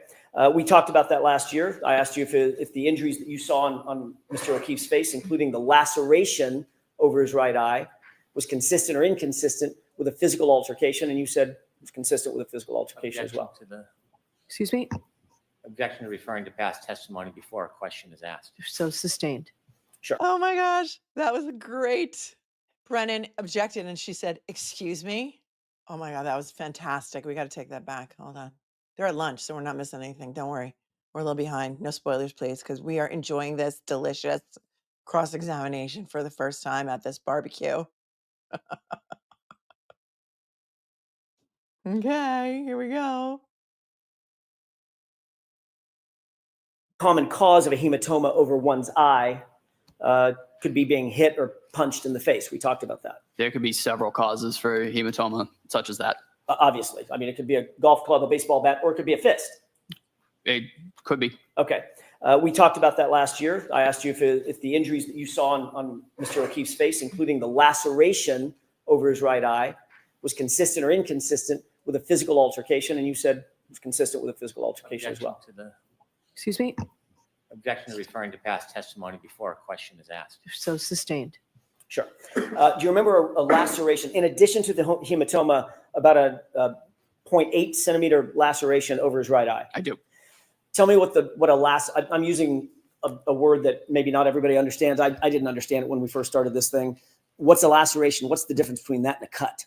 M: We talked about that last year. I asked you if the injuries that you saw on Mr. O'Keefe's face, including the laceration over his right eye, was consistent or inconsistent with a physical altercation, and you said it was consistent with a physical altercation as well.
H: Excuse me?
P: Objection to referring to past testimony before a question is asked.
H: So sustained.
M: Sure.
B: Oh my gosh, that was great. Brennan objected and she said, "Excuse me?" Oh my God, that was fantastic. We got to take that back. Hold on. They're at lunch, so we're not missing anything. Don't worry. We're a little behind. No spoilers, please, because we are enjoying this delicious cross-examination for the first time at this barbecue. Okay, here we go.
M: common cause of a hematoma over one's eye could be being hit or punched in the face. We talked about that.
O: There could be several causes for hematoma, such as that.
M: Obviously. I mean, it could be a golf club, a baseball bat, or it could be a fist.
O: It could be.
M: Okay. We talked about that last year. I asked you if the injuries that you saw on Mr. O'Keefe's face, including the laceration over his right eye, was consistent or inconsistent with a physical altercation, and you said it was consistent with a physical altercation as well.
H: Excuse me?
P: Objection to referring to past testimony before a question is asked.
H: So sustained.
M: Sure. Do you remember a laceration, in addition to the hematoma, about a 0.8 centimeter laceration over his right eye?
O: I do.
M: Tell me I'm using a word that maybe not everybody understands. I didn't understand it when we first started this thing. What's a laceration? What's the difference between that and a cut?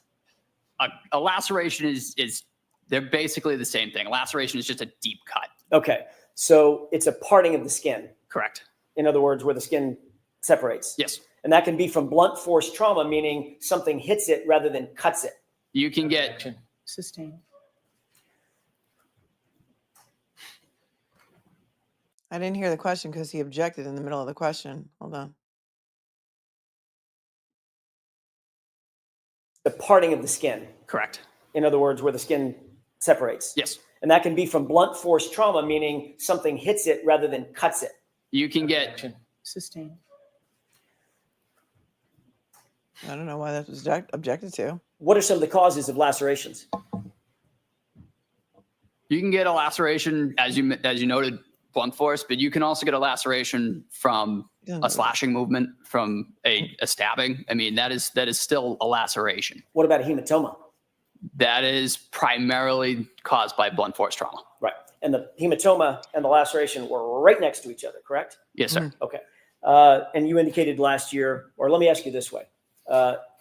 O: A laceration is they're basically the same thing. A laceration is just a deep cut.
M: Okay. So it's a parting of the skin.
O: Correct.
M: In other words, where the skin separates.
O: Yes.
M: And that can be from blunt force trauma, meaning something hits it rather than cuts it.
O: You can get
H: Sustained.
B: I didn't hear the question because he objected in the middle of the question. Hold on.
M: The parting of the skin.
O: correct.
M: In other words, where the skin separates.
O: Yes.
M: And that can be from blunt force trauma, meaning something hits it rather than cuts it.
O: You can get
H: Sustained.
B: I don't know why that was objected to.
M: What are some of the causes of lacerations?
O: You can get a laceration, as you noted, blunt force, but you can also get a laceration from a slashing movement, from a stabbing. I mean, that is still a laceration.
M: What about a hematoma?
O: That is primarily caused by blunt force trauma.
M: Right. And the hematoma and the laceration were right next to each other, correct?
O: Yes, sir.
M: Okay. And you indicated last year, or let me ask you this way.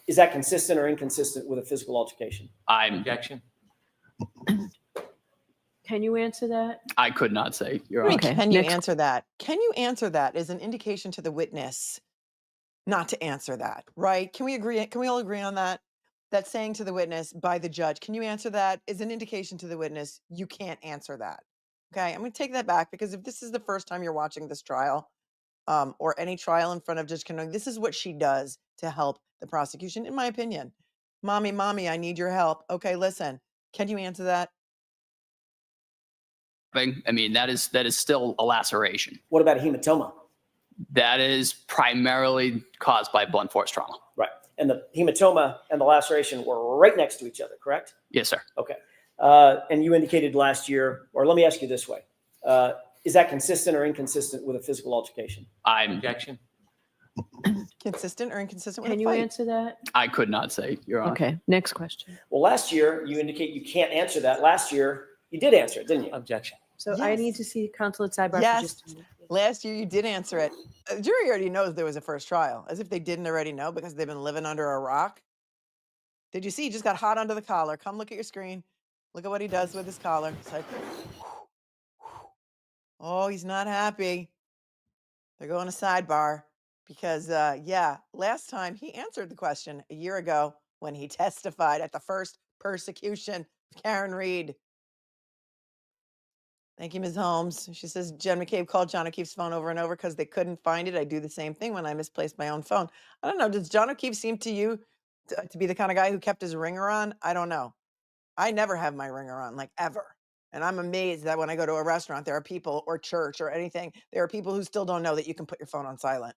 M: Is that consistent or inconsistent with a physical altercation?
P: Objection.
H: Can you answer that?
O: I could not say. You're on.
B: Okay. Can you answer that? Can you answer that is an indication to the witness not to answer that, right? Can we agree? Can we all agree on that? That saying to the witness by the judge, can you answer that, is an indication to the witness you can't answer that. Okay. I'm going to take that back, because if this is the first time you're watching this trial, or any trial in front of Judge Cannone, this is what she does to help the prosecution, in my opinion. Mommy, I need your help. Okay, listen, can you answer that?
O: I mean, that is still a laceration.
M: What about a hematoma?
O: That is primarily caused by blunt force trauma.
M: Right. And the hematoma and the laceration were right next to each other, correct?
O: Yes, sir.
M: Okay. And you indicated last year, or let me ask you this way. Is that consistent or inconsistent with a physical altercation?
P: Objection.
B: Consistent or inconsistent with
H: Can
B: a
H: you
B: fight?
H: answer that?
O: I could not say. You're on.
H: Okay, next question.
M: Well, last year, you indicate you can't answer that. Last year, you did answer it, didn't you?
P: Objection.
H: So I
B: Yes.
H: need to see counsel at sidebar for
B: Yes.
H: just a minute.
B: Last year you did answer it. The jury already knows there was a first trial, as if they didn't already know because they've been living under a rock. Did you see? He just got hot under the collar. Come look at your screen. Look at what he does with his collar. It's like, oh, he's not happy. They're going to sidebar because, yeah, last time he answered the question a year ago when he testified at the first persecution of Karen Reed. Thank you, Ms. Holmes. She says, Jen McCabe called John O'Keefe's phone over and over because they couldn't find it. I do the same thing when I misplace my own phone. I don't know. Does John O'Keefe seem to you to be the kind of guy who kept his ringer on? I don't know. I never have my ringer on, like ever. And I'm amazed that when I go to a restaurant, there are people, or church or anything, there are people who still don't know that you can put your phone on silent.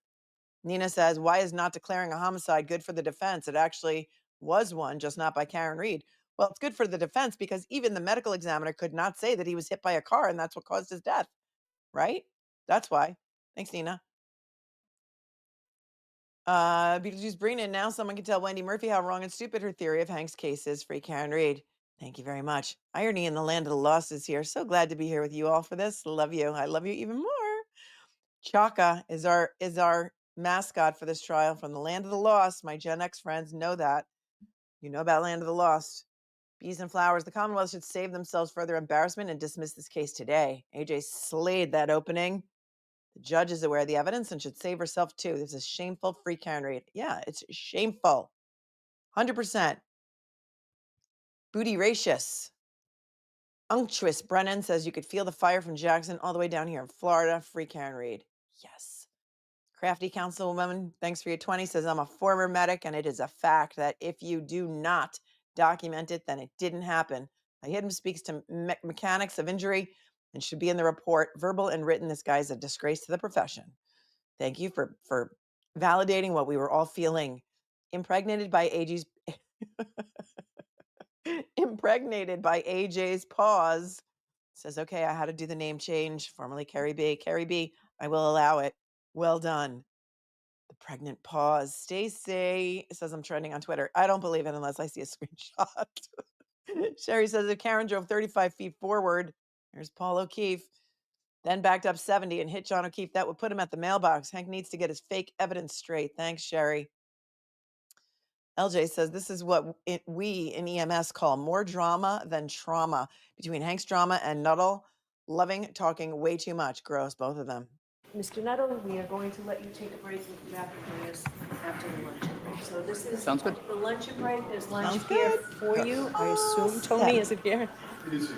B: Nina says, why is not declaring a homicide good for the defense? It actually was one, just not by Karen Reed. Well, it's good for the defense because even the medical examiner could not say that he was hit by a car and that's what caused his death, right? That's why. Thanks, Nina. Beetlejuice Brennan, now someone can tell Wendy Murphy how wrong and stupid her theory of Hank's case is. Free Karen Reed. Thank you very much. Irony in the land of the lost is here. So glad to be here with you all for this. Love you. I love you even more. Chaka is our mascot for this trial from the land of the lost. My Gen X friends know that. You know about land of the lost. Bees and flowers. The Commonwealth should save themselves further embarrassment and dismiss this case today. AJ slayed that opening. The judge is aware of the evidence and should save herself too. This is shameful. Free Karen Reed. Yeah, it's shameful. 100%. Booty racious. Unctuous Brennan says you could feel the fire from Jackson all the way down here in Florida. Free Karen Reed. Yes. Crafty Councilwoman, thanks for your 20, says I'm a former medic and it is a fact that if you do not document it, then it didn't happen. I hit him speaks to mechanics of injury and should be in the report, verbal and written. This guy is a disgrace to the profession. Thank you for validating what we were all feeling. Impregnated by AJ's impregnated by AJ's pause. Says, okay, I had to do the name change. Formerly Carrie B. Carrie B, I will allow it. Well done. The pregnant pause. Stacy says I'm trending on Twitter. I don't believe it unless I see a screenshot. Sherry says if Karen drove 35 feet forward, there's Paul O'Keefe, then backed up 70 and hit John O'Keefe, that would put him at the mailbox. Hank needs to get his fake evidence straight. Thanks, Sherry. LJ says this is what we in EMS call more drama than trauma between Hank's drama and NUTTALL. Loving talking way too much. Gross, both of them.
H: Mr. Nettle, we are going to let you take a break and come back and join us after the luncheon break. So this is
O: Sounds good.
H: the luncheon break. There's lunch
B: Sounds
H: here
B: good.
H: for you. I assume Tony is it here?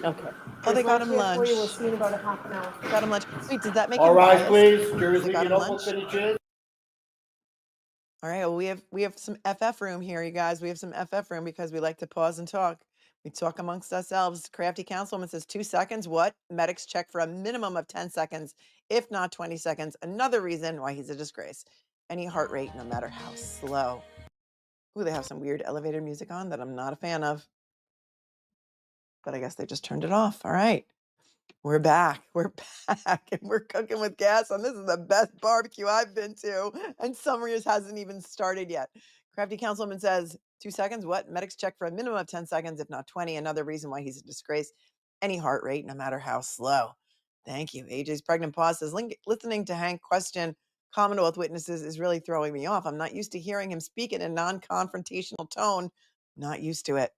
H: Okay.
B: Oh, they got him
H: There's
B: lunch.
H: here for you. We'll see you in about a half an hour.
B: Got him lunch. Wait, did that make
K: All
B: him
K: rise,
B: biased?
K: please.
B: They
K: Jurors, leave
B: got
K: your
B: him
K: notebooks
B: lunch?
K: in the chairs.
B: All right, well, we have some FF room here, you guys. We have some FF room because we like to pause and talk. We talk amongst ourselves. Crafty Councilwoman says 2 seconds. What? Medics check for a minimum of 10 seconds, if not 20 seconds. Another reason why he's a disgrace. Any heart rate, no matter how slow. Ooh, they have some weird elevator music on that I'm not a fan of. But I guess they just turned it off. All right. We're back. We're back. And we're cooking with gas. And this is the best barbecue I've been to. And summer hasn't even started yet. Crafty Councilwoman says, 2 seconds. What? Medics check for a minimum of 10 seconds, if not 20. Another reason why he's a disgrace. Any heart rate, no matter how slow. Thank you. AJ's pregnant pause says, listening to Hank question Commonwealth witnesses is really throwing me off. I'm not used to hearing him speak in a non-confrontational tone. Not used to it.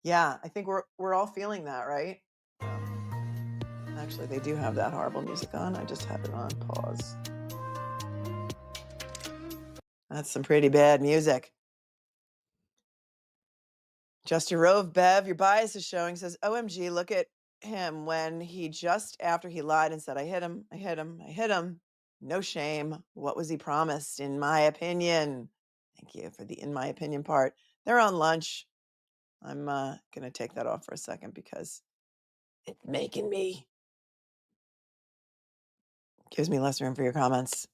B: Yeah, I think we're all feeling that, right? Actually, they do have that horrible music on. I just have it on pause. That's some pretty bad music. Just a Rove, Bev, your bias is showing, says, OMG, look at him when he just after he lied and said, I hit him, I hit him, I hit him. No shame. What was he promised, in my opinion? Thank you for the in my opinion part. They're on lunch. I'm going to take that off for a second because it's making me. Gives me less room for your comments.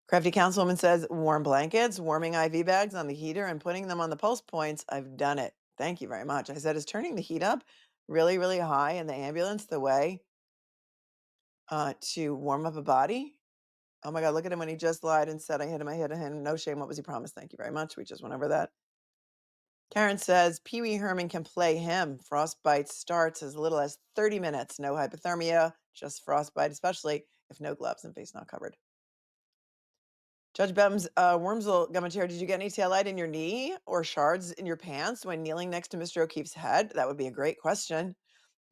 B: Crafty Councilwoman says, warm blankets, warming IV bags on the heater and putting them on the pulse points. I've done it. Thank you very much. I said, is turning the heat up really, really high in the ambulance the way to warm up a body? Oh my God, look at him when he just lied and said, I hit him. No shame. What was he promised? Thank you very much. We just went over that. Karen says, Pee Wee Herman can play him. Frostbite starts as little as 30 minutes. No hypothermia, just frostbite, especially if no gloves and face not covered. Judge Bem's Wormsel Gummitaire, did you get any taillight in your knee or shards in your pants when kneeling next to Mr. O'Keefe's head? That would be a great question.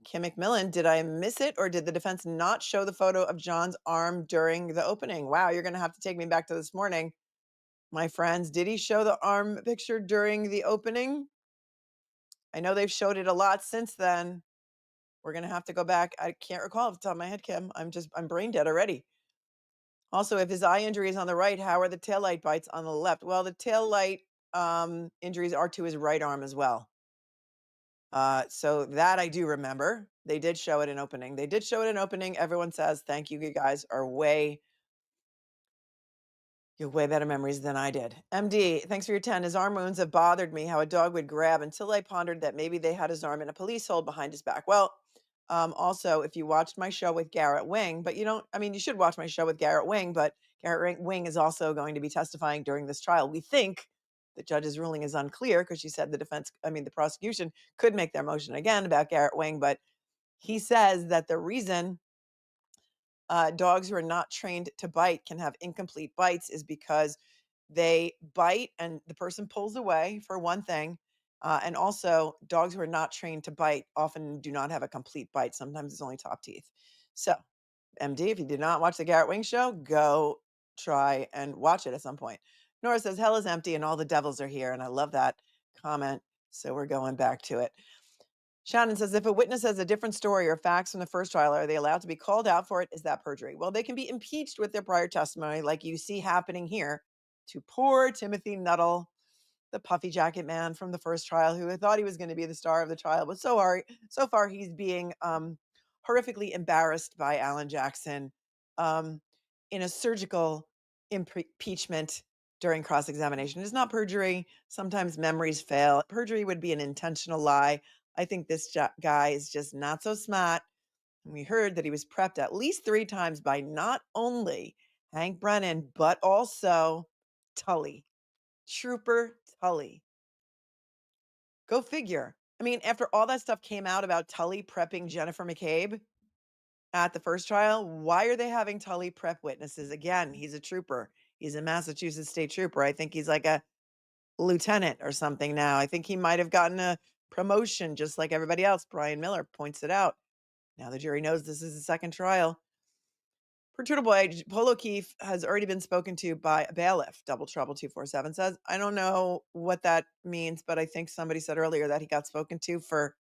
B: Kim McMillan, did I miss it or did the defense not show the photo of John's arm during the opening? Wow, you're going to have to take me back to this morning. My friends, did he show the arm picture during the opening? I know they've showed it a lot since then. We're going to have to go back. I can't recall off the top of my head, Kim. I'm brain dead already. Also, if his eye injury is on the right, how are the taillight bites on the left? Well, the taillight injuries are to his right arm as well. So that I do remember. They did show it in opening. Everyone says, thank you. You guys are you have way better memories than I did. MD, thanks for your 10. His arm wounds have bothered me, how a dog would grab until I pondered that maybe they had his arm in a police hold behind his back. Well, also, if you watched my show with Garrett Wing, but you should watch my show with Garrett Wing, but Garrett Wing is also going to be testifying during this trial. We think the judge's ruling is unclear because she said the prosecution could make their motion again about Garrett Wing, but he says that the reason dogs who are not trained to bite can have incomplete bites is because they bite and the person pulls away, for one thing. And also, dogs who are not trained to bite often do not have a complete bite. Sometimes it's only top teeth. So, MD, if you did not watch the Garrett Wing show, go try and watch it at some point. Nora says, hell is empty and all the devils are here. And I love that comment. So we're going back to it. Shannon says, if a witness has a different story or facts from the first trial, are they allowed to be called out for it? Is that perjury? Well, they can be impeached with their prior testimony, like you see happening here to poor Timothy Nuttall, the puffy jacket man from the first trial, who thought he was going to be the star of the trial. But so far, he's being horrifically embarrassed by Alan Jackson in a surgical impeachment during cross-examination. It's not perjury. Sometimes memories fail. Perjury would be an intentional lie. I think this guy is just not so smart. And we heard that he was prepped at least 3 times by not only Hank Brennan, but also Tully, Trooper Tully. Go figure. I mean, after all that stuff came out about Tully prepping Jennifer McCabe at the first trial, why are they having Tully prep witnesses? Again, he's a trooper. He's a Massachusetts state trooper. I think he's like a lieutenant or something now. I think he might have gotten a promotion just like everybody else. Brian Miller points it out. Now the jury knows this is the second trial. Per Turtle Boy, Polo Keefe has already been spoken to by a bailiff. Double Trouble 247 says, I don't know what that means, but I think somebody said earlier that he got spoken to for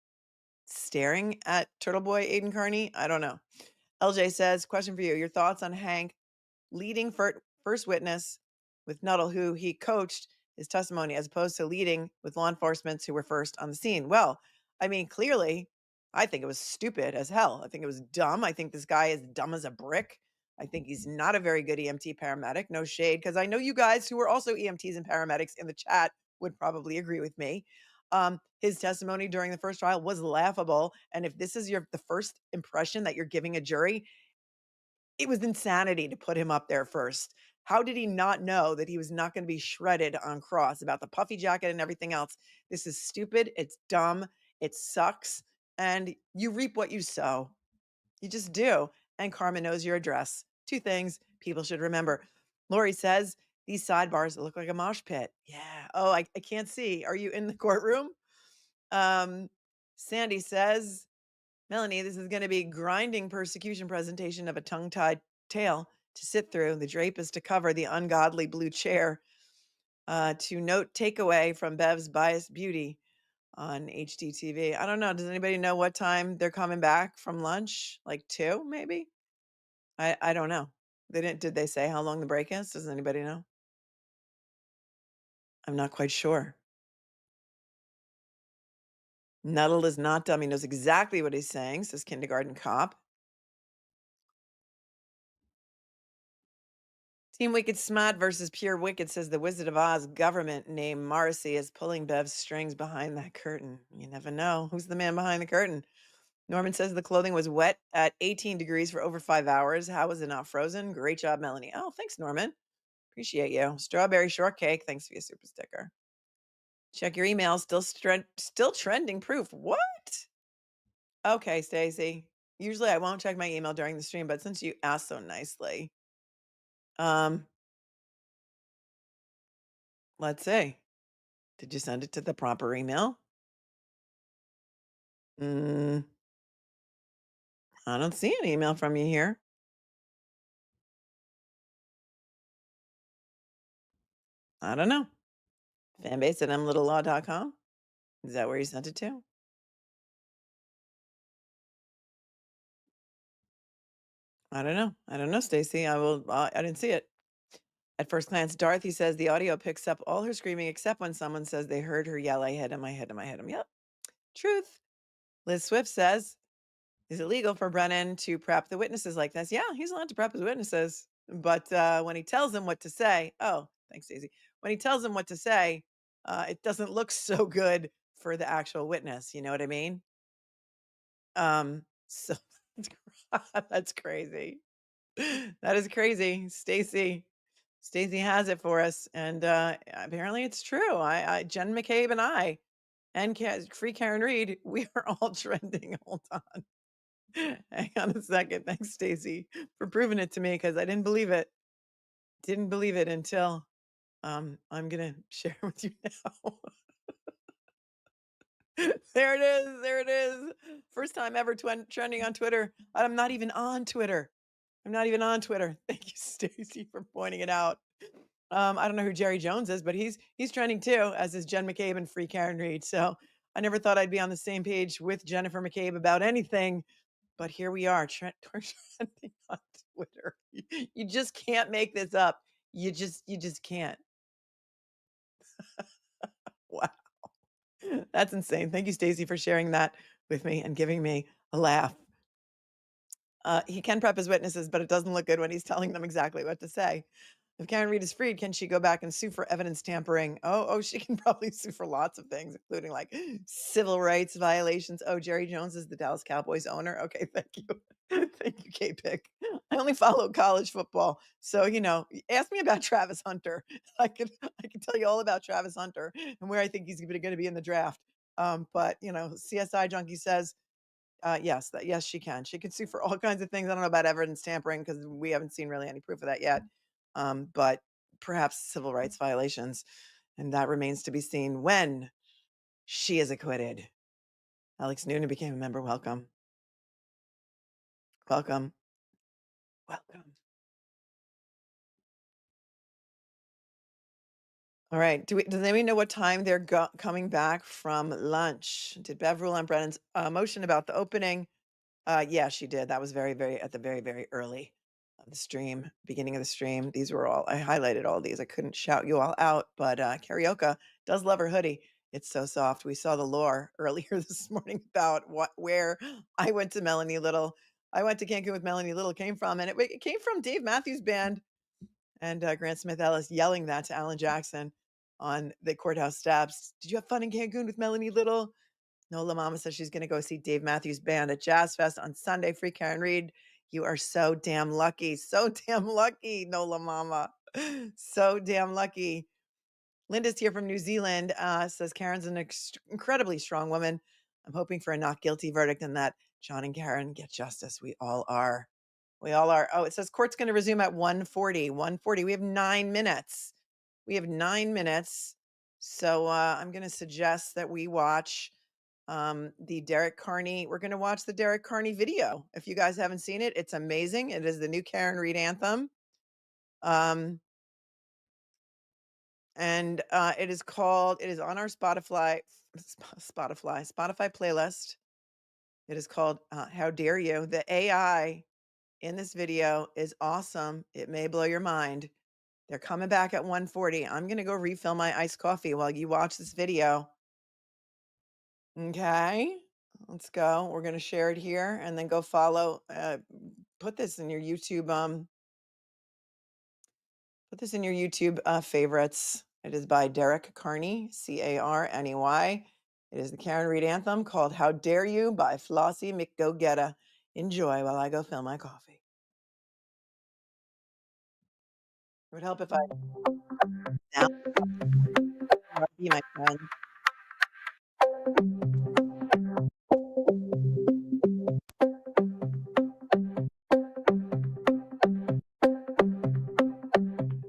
B: staring at Turtle Boy Aiden Carney. I don't know. LJ says, question for you. Your thoughts on Hank leading first witness with Nuttall, who he coached his testimony, as opposed to leading with law enforcement who were first on the scene? Well, I mean, clearly, I think it was stupid as hell. I think it was dumb. I think this guy is dumb as a brick. I think he's not a very good EMT paramedic. No shade, because I know you guys who are also EMTs and paramedics in the chat would probably agree with me. His testimony during the first trial was laughable. And if this is the first impression that you're giving a jury, it was insanity to put him up there first. How did he not know that he was not going to be shredded on cross about the puffy jacket and everything else? This is stupid. It's dumb. It sucks. And you reap what you sow. You just do. And karma knows your address. 2 things people should remember. Lori says, these sidebars look like a mosh pit. Yeah. Oh, I can't see. Are you in the courtroom? Sandy says, Melanie, this is going to be grinding persecution presentation of a tongue-tied tale to sit through. The drape is to cover the ungodly blue chair. To note takeaway from Bev's biased beauty on HDTV. I don't know. Does anybody know what time they're coming back from lunch? Like 2, maybe? I don't know. Did they say how long the break is? Does anybody know? I'm not quite sure. Nuttall is not dumb. He knows exactly what he's saying, says Kindergarten Cop. Team Wicked Smart versus Pure Wicked says the Wizard of Oz government named Morrissey is pulling Bev's strings behind that curtain. You never know. Who's the man behind the curtain? Norman says the clothing was wet at 18 degrees for over 5 hours. How was it not frozen? Great job, Melanie. Oh, thanks, Norman. Appreciate you. Strawberry shortcake. Thanks for your super sticker. Check your email. Still trending proof. What? Okay, Stacy. Usually I won't check my email during the stream, but since you asked so nicely, let's see. Did you send it to the proper email? I don't see an email from you here. I don't know. Fanbase at mlittlelaw.com. Is that where you sent it to? I don't know. I don't know, Stacy. I didn't see it. At first glance, Dorothy says the audio picks up all her screaming except when someone says they heard her yell, I hit him, I hit him, I hit him. Yep. Truth. Liz Swift says, is it legal for Brennan to prep the witnesses like this? Yeah, he's allowed to prep his witnesses. But when he tells them what to say, oh, thanks, Daisy. When he tells them what to say, it doesn't look so good for the actual witness. You know what I mean? So that's crazy. That is crazy. Stacy has it for us. And apparently it's true. Jen McCabe and I and Free Karen Reed, we are all trending. Hold on. Hang on a second. Thanks, Stacy, for proving it to me because I didn't believe it. Didn't believe it until I'm gonna share with you now. There it is. There it is. First time ever trending on Twitter. I'm not even on Twitter. I'm not even on Twitter. Thank you, Stacy, for pointing it out. I don't know who Jerry Jones is, but he's trending too, as is Jen McCabe and Free Karen Reed. So I never thought I'd be on the same page with Jennifer McCabe about anything, but here we are, trending on Twitter. You just can't make this up. You just can't. Wow. That's insane. Thank you, Stacey, for sharing that with me and giving me a laugh. He can prep his witnesses, but it doesn't look good when he's telling them exactly what to say. If Karen Reed is freed, can she go back and sue for evidence tampering? Oh, she can probably sue for lots of things, including like civil rights violations. Oh, Jerry Jones is the Dallas Cowboys owner. Okay, thank you. Thank you, K-Pick. I only follow college football. So, ask me about Travis Hunter. I can tell you all about Travis Hunter and where I think he's going to be in the draft. But, CSI Junkie says, yes, she can. She can sue for all kinds of things. I don't know about evidence tampering because we haven't seen really any proof of that yet. But perhaps civil rights violations. And that remains to be seen when she is acquitted. Alex Noonan became a member. Welcome. Welcome. Welcome. All right. Does anybody know what time they're coming back from lunch? Did Bev rule on Brennan's motion about the opening? Yeah, she did. That was very, very at the very, very early of the stream, beginning of the stream. These were all, I highlighted all these. I couldn't shout you all out, but Karaoke does love her hoodie. It's so soft. We saw the lore earlier this morning about where I went to Melanie Little. I went to Cancun with Melanie Little came from, and it came from Dave Matthews Band and Grant Smith Ellis yelling that to Alan Jackson on the courthouse steps. Did you have fun in Cancun with Melanie Little? Nola Mama says she's going to go see Dave Matthews Band at Jazz Fest on Sunday. Free Karen Reed. You are so damn lucky. So damn lucky, Nola Mama. So damn lucky. Linda's here from New Zealand. Says Karen's an incredibly strong woman. I'm hoping for a not guilty verdict and that John and Karen get justice. We all are. We all are. Oh, it says court's going to resume at 1:40. 1:40. We have 9 minutes. We have 9 minutes. So I'm going to suggest that we watch the Derek Carney. We're going to watch the Derek Carney video. If you guys haven't seen it, it's amazing. It is the new Karen Reed anthem. And it is on our Spotify playlist. It is called How Dare You. The AI in this video is awesome. It may blow your mind. They're coming back at 1:40. I'm going to go refill my iced coffee while you watch this video. Okay, let's go. We're going to share it here and then go follow. Put this in your YouTube. Put this in your YouTube favorites. It is by Derek Carney, Carney. It is the Karen Reed anthem called How Dare You by Flossie McGogetta. Enjoy while I go fill my coffee. It would help if I be my friend.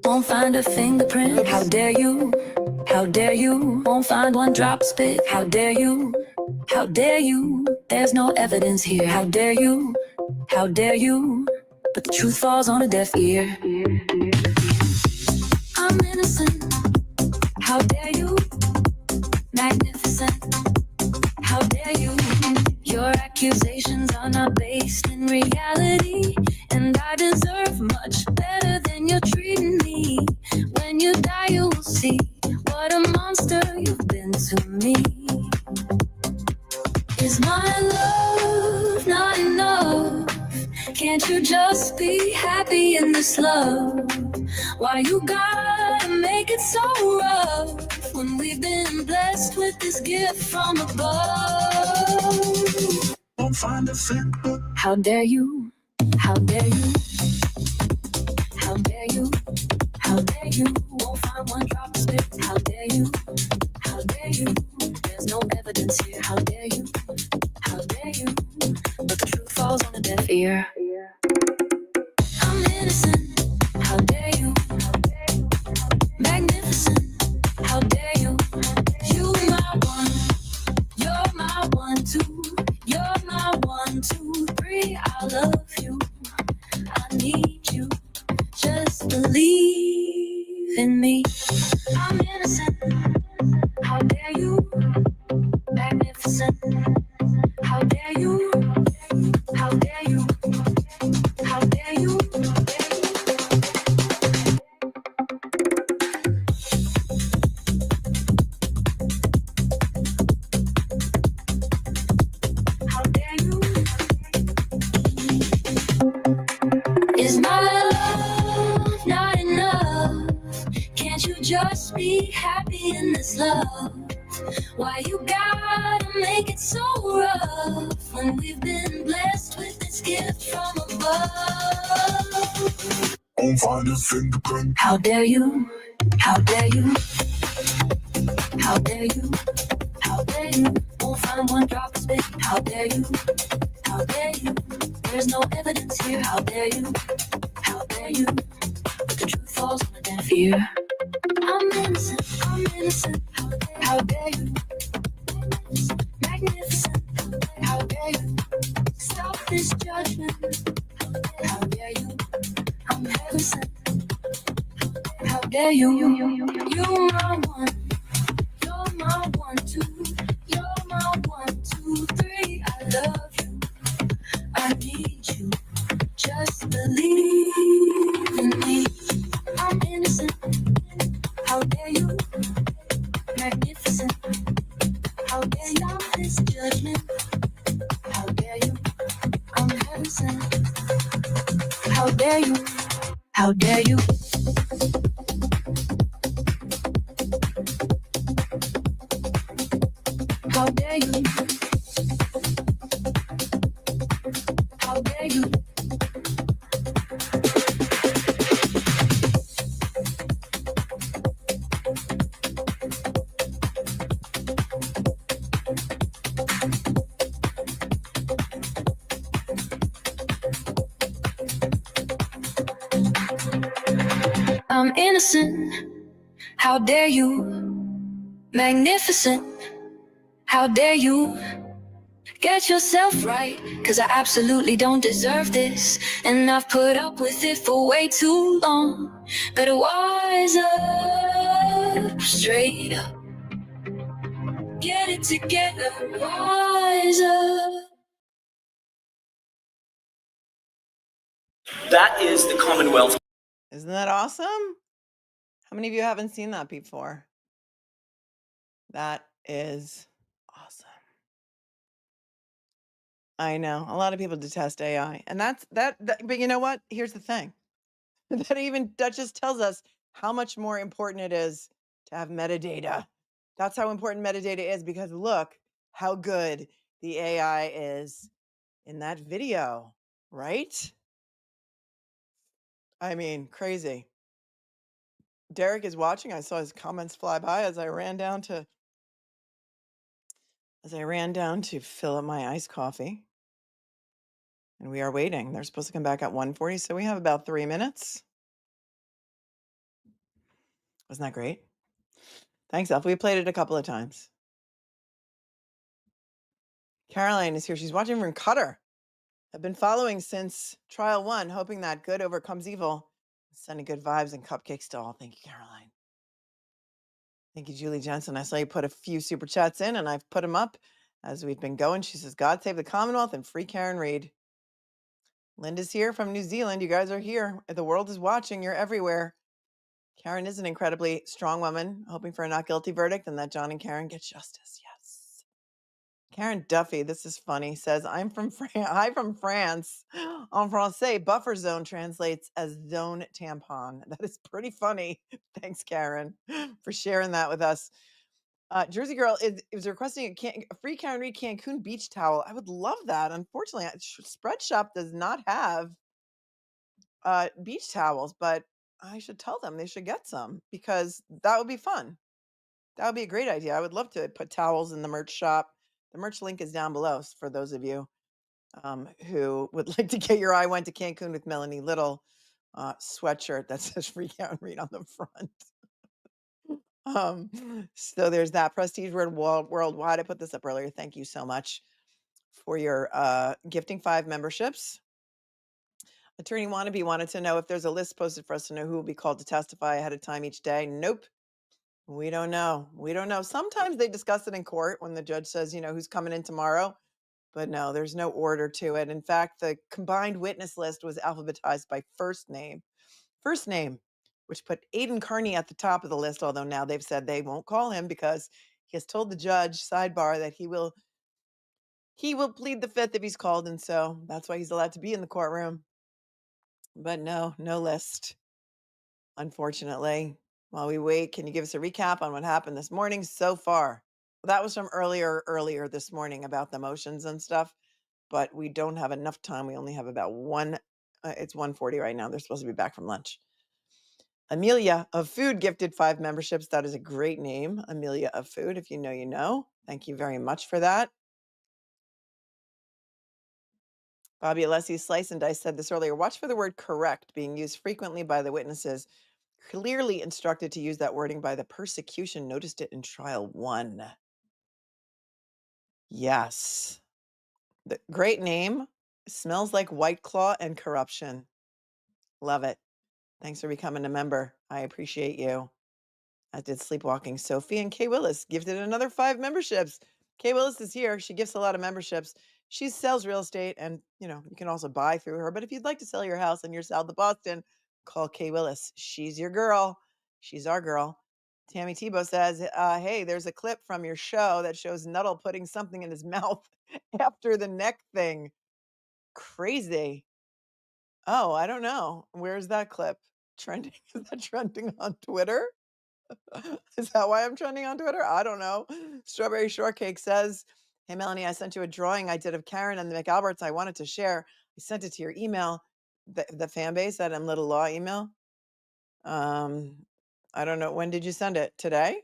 Q: Won't find a fingerprint. How dare you? How dare you? Won't find one drop spit. How dare you? How dare you? There's no evidence here. How dare you? How dare you? But the truth falls on a deaf ear. I'm innocent. How dare you? Magnificent. How dare you? Your accusations are not based in reality, and I deserve much better than you're treating me. When you die, you will see what a monster you've been to me. Is my love not enough? Can't you just be happy in this love? Why you gotta make it so rough when we've been blessed with this gift from above? Won't find a finger. How dare you? How dare you? How dare you? How dare you? Won't find one drop of spit. How dare you? How dare you? There's no evidence here. How dare you? How dare you? But the truth falls on a deaf ear. I'm innocent. How dare you? Magnificent. How dare you? You my one. You're my 1, 2. You're my 1, 2, 3. I love you. I need you. Just believe in me. I'm innocent. How dare you? Magnificent. Just be happy in this love. Why you gotta make it so rough when we've been blessed with this gift from above? Won't find a fingerprint. How dare you? How dare you? How dare you? How dare you? Won't find one drop of spit. How dare you? How dare you? There's no evidence here. How dare you? How dare you? But the truth falls on a deaf ear. I'm innocent. I'm innocent. How dare you? Magnificent. How dare you? Stop this judgment. How dare you? I'm heaven sent. How dare you? You're my one. You're my 1, 2. You're my 1, 2, 3. I love you. I need you. Just believe in me. I'm innocent. How dare you? Magnificent. How dare you? Stop this judgment. How dare you? I'm heaven sent. How dare you? How dare you? How dare you? How dare you? I'm innocent. How dare you? Magnificent. How dare you? Get yourself right, cause I absolutely don't deserve this. And I've put up with it for way too long. Better wise up, straight up. Get it together, wise up.
M: That is the Commonwealth.
B: Isn't that awesome? How many of you haven't seen that before? That is awesome. I know. A lot of people detest AI. And that's that, but you know what? Here's the thing. That just tells us how much more important it is to have metadata. That's how important metadata is, because look how good the AI is in that video, right? I mean, crazy. Derek is watching. I saw his comments fly by as I ran down to fill up my iced coffee. And we are waiting. They're supposed to come back at 1:40, so we have about 3 minutes. Wasn't that great? Thanks, Elf. We played it a couple of times. Caroline is here. She's watching from Qatar. I've been following since trial 1, hoping that good overcomes evil. Sending good vibes and cupcakes to all. Thank you, Caroline. Thank you, Julie Jensen. I saw you put a few super chats in, and I've put them up as we've been going. She says, God save the Commonwealth and free Karen Reid. Linda's here from New Zealand. You guys are here. The world is watching. You're everywhere. Karen is an incredibly strong woman, hoping for a not guilty verdict and that John and Karen get justice. Yes. Karen Duffy, this is funny, says, I'm from France. En français, buffer zone translates as zone tampon. That is pretty funny. Thanks, Karen, for sharing that with us. Jersey Girl is requesting a free Karen Reid Cancun beach towel. I would love that. Unfortunately, Spread Shop does not have beach towels, but I should tell them they should get some, because that would be fun. That would be a great idea. I would love to put towels in the merch shop. The merch link is down below for those of you who would like to get your I Went to Cancun with Melanie Little sweatshirt that says free Karen Reid on the front. So there's that. Prestige Worldwide. I put this up earlier. Thank you so much for your gifting 5 memberships. Attorney Wannabe wanted to know if there's a list posted for us to know who will be called to testify ahead of time each day. Nope. We don't know. We don't know. Sometimes they discuss it in court when the judge says, who's coming in tomorrow. But no, there's no order to it. In fact, the combined witness list was alphabetized by first name, which put Aiden Carney at the top of the list, although now they've said they won't call him because he has told the judge, sidebar, that he will plead the fifth if he's called. And so that's why he's allowed to be in the courtroom. But no list, unfortunately. While we wait, can you give us a recap on what happened this morning so far? That was from earlier this morning about the motions and stuff, but we don't have enough time. We only have about it's 1:40 right now. They're supposed to be back from lunch. Amelia of Food gifted 5 memberships. That is a great name, Amelia of Food. If you know, you know. Thank you very much for that. Bobby Alessi, Slice and Dice said this earlier. Watch for the word correct being used frequently by the witnesses. Clearly instructed to use that wording by the prosecution. Noticed it in trial 1. Yes. Great name. Smells like White Claw and corruption. Love it. Thanks for becoming a member. I appreciate you. As did Sleepwalking Sophie, and Kay Willis gifted another 5 memberships. Kay Willis is here. She gifts a lot of memberships. She sells real estate, and you can also buy through her. But if you'd like to sell your house and you're south of Boston, call Kay Willis. She's your girl. She's our girl. Tammy Tebow says, hey, there's a clip from your show that shows Nuttall putting something in his mouth after the neck thing. Crazy. Oh, I don't know. Where's that clip? Trending? Is that trending on Twitter? Is that why I'm trending on Twitter? I don't know. Strawberry Shortcake says, hey, Melanie, I sent you a drawing I did of Karen and the McAlberts I wanted to share. I sent it to your email, the fan base, that Little Law email. I don't know. When did you send it? Today?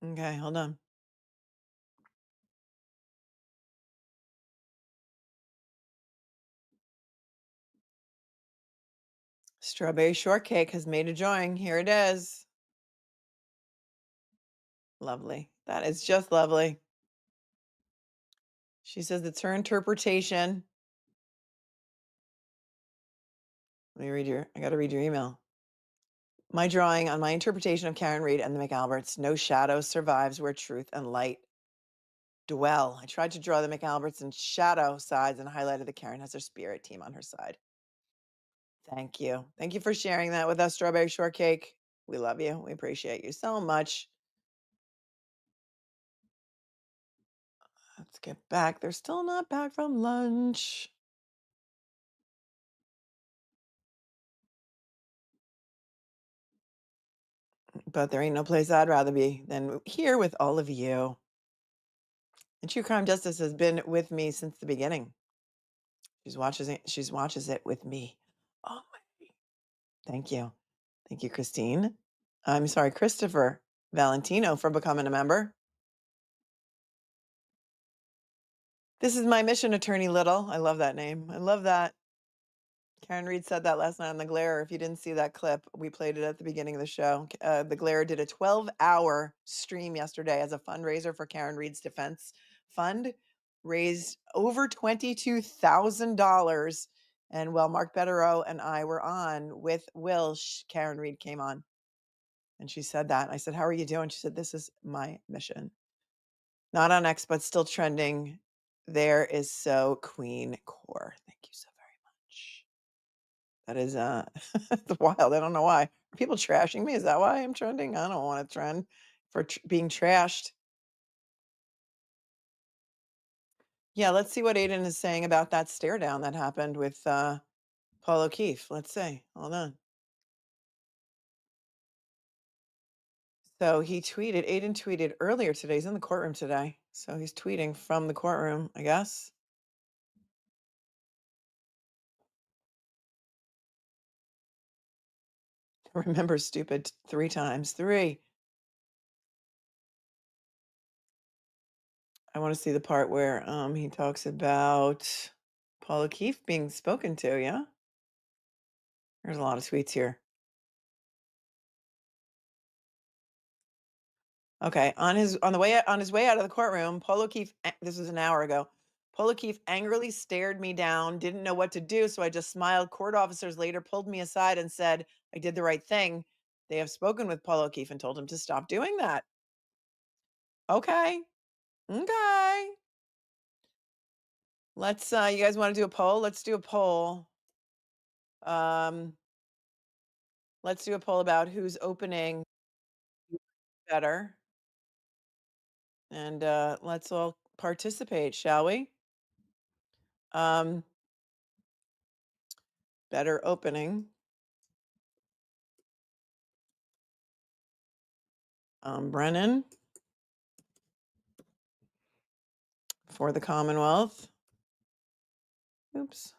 B: Okay, hold on. Strawberry Shortcake has made a drawing. Here it is. Lovely. That is just lovely. She says it's her interpretation. Let me read I got to read your email. My drawing on my interpretation of Karen Reed and the McAlberts. No shadow survives where truth and light dwell. I tried to draw the McAlberts in shadow sides and highlighted that Karen has her spirit team on her side. Thank you. Thank you for sharing that with us, Strawberry Shortcake. We love you. We appreciate you so much. Let's get back. They're still not back from lunch. But there ain't no place I'd rather be than here with all of you. And True Crime Justice has been with me since the beginning. She watches it with me. Oh, thank you. Thank you, Christine. I'm sorry, Christopher Valentino, for becoming a member. This is my mission, Attorney Little. I love that name. I love that. Karen Reed said that last night on The Glare. If you didn't see that clip, we played it at the beginning of the show. The Glare did a 12-hour stream yesterday as a fundraiser for Karen Reed's defense fund, raised over $22,000. And while Mark Betterow and I were on with Will, Karen Reed came on. And she said that. I said, how are you doing? She said, this is my mission. Not on X, but still trending. There is so Queen Core. Thank you so very much. That is wild. I don't know why. Are people trashing me? Is that why I'm trending? I don't want to trend for being trashed. Yeah, let's see what Aiden is saying about that stare down that happened with Paul O'Keefe. Let's see. Hold on. So Aiden tweeted earlier today. He's in the courtroom today. So he's tweeting from the courtroom, I guess. Remember stupid 3 times. 3. I want to see the part where he talks about Paul O'Keefe being spoken to, yeah? There's a lot of tweets here. Okay, on his way out of the courtroom, Paul O'Keefe, this was an hour ago. Paul O'Keefe angrily stared me down, didn't know what to do, so I just smiled. Court officers later pulled me aside and said I did the right thing. They have spoken with Paul O'Keefe and told him to stop doing that. Okay. Okay. Let's you guys want to do a poll? Let's do a poll. Let's do a poll about who's opening better. And let's all participate, shall we? Better opening. Brennan for the Commonwealth. Oops.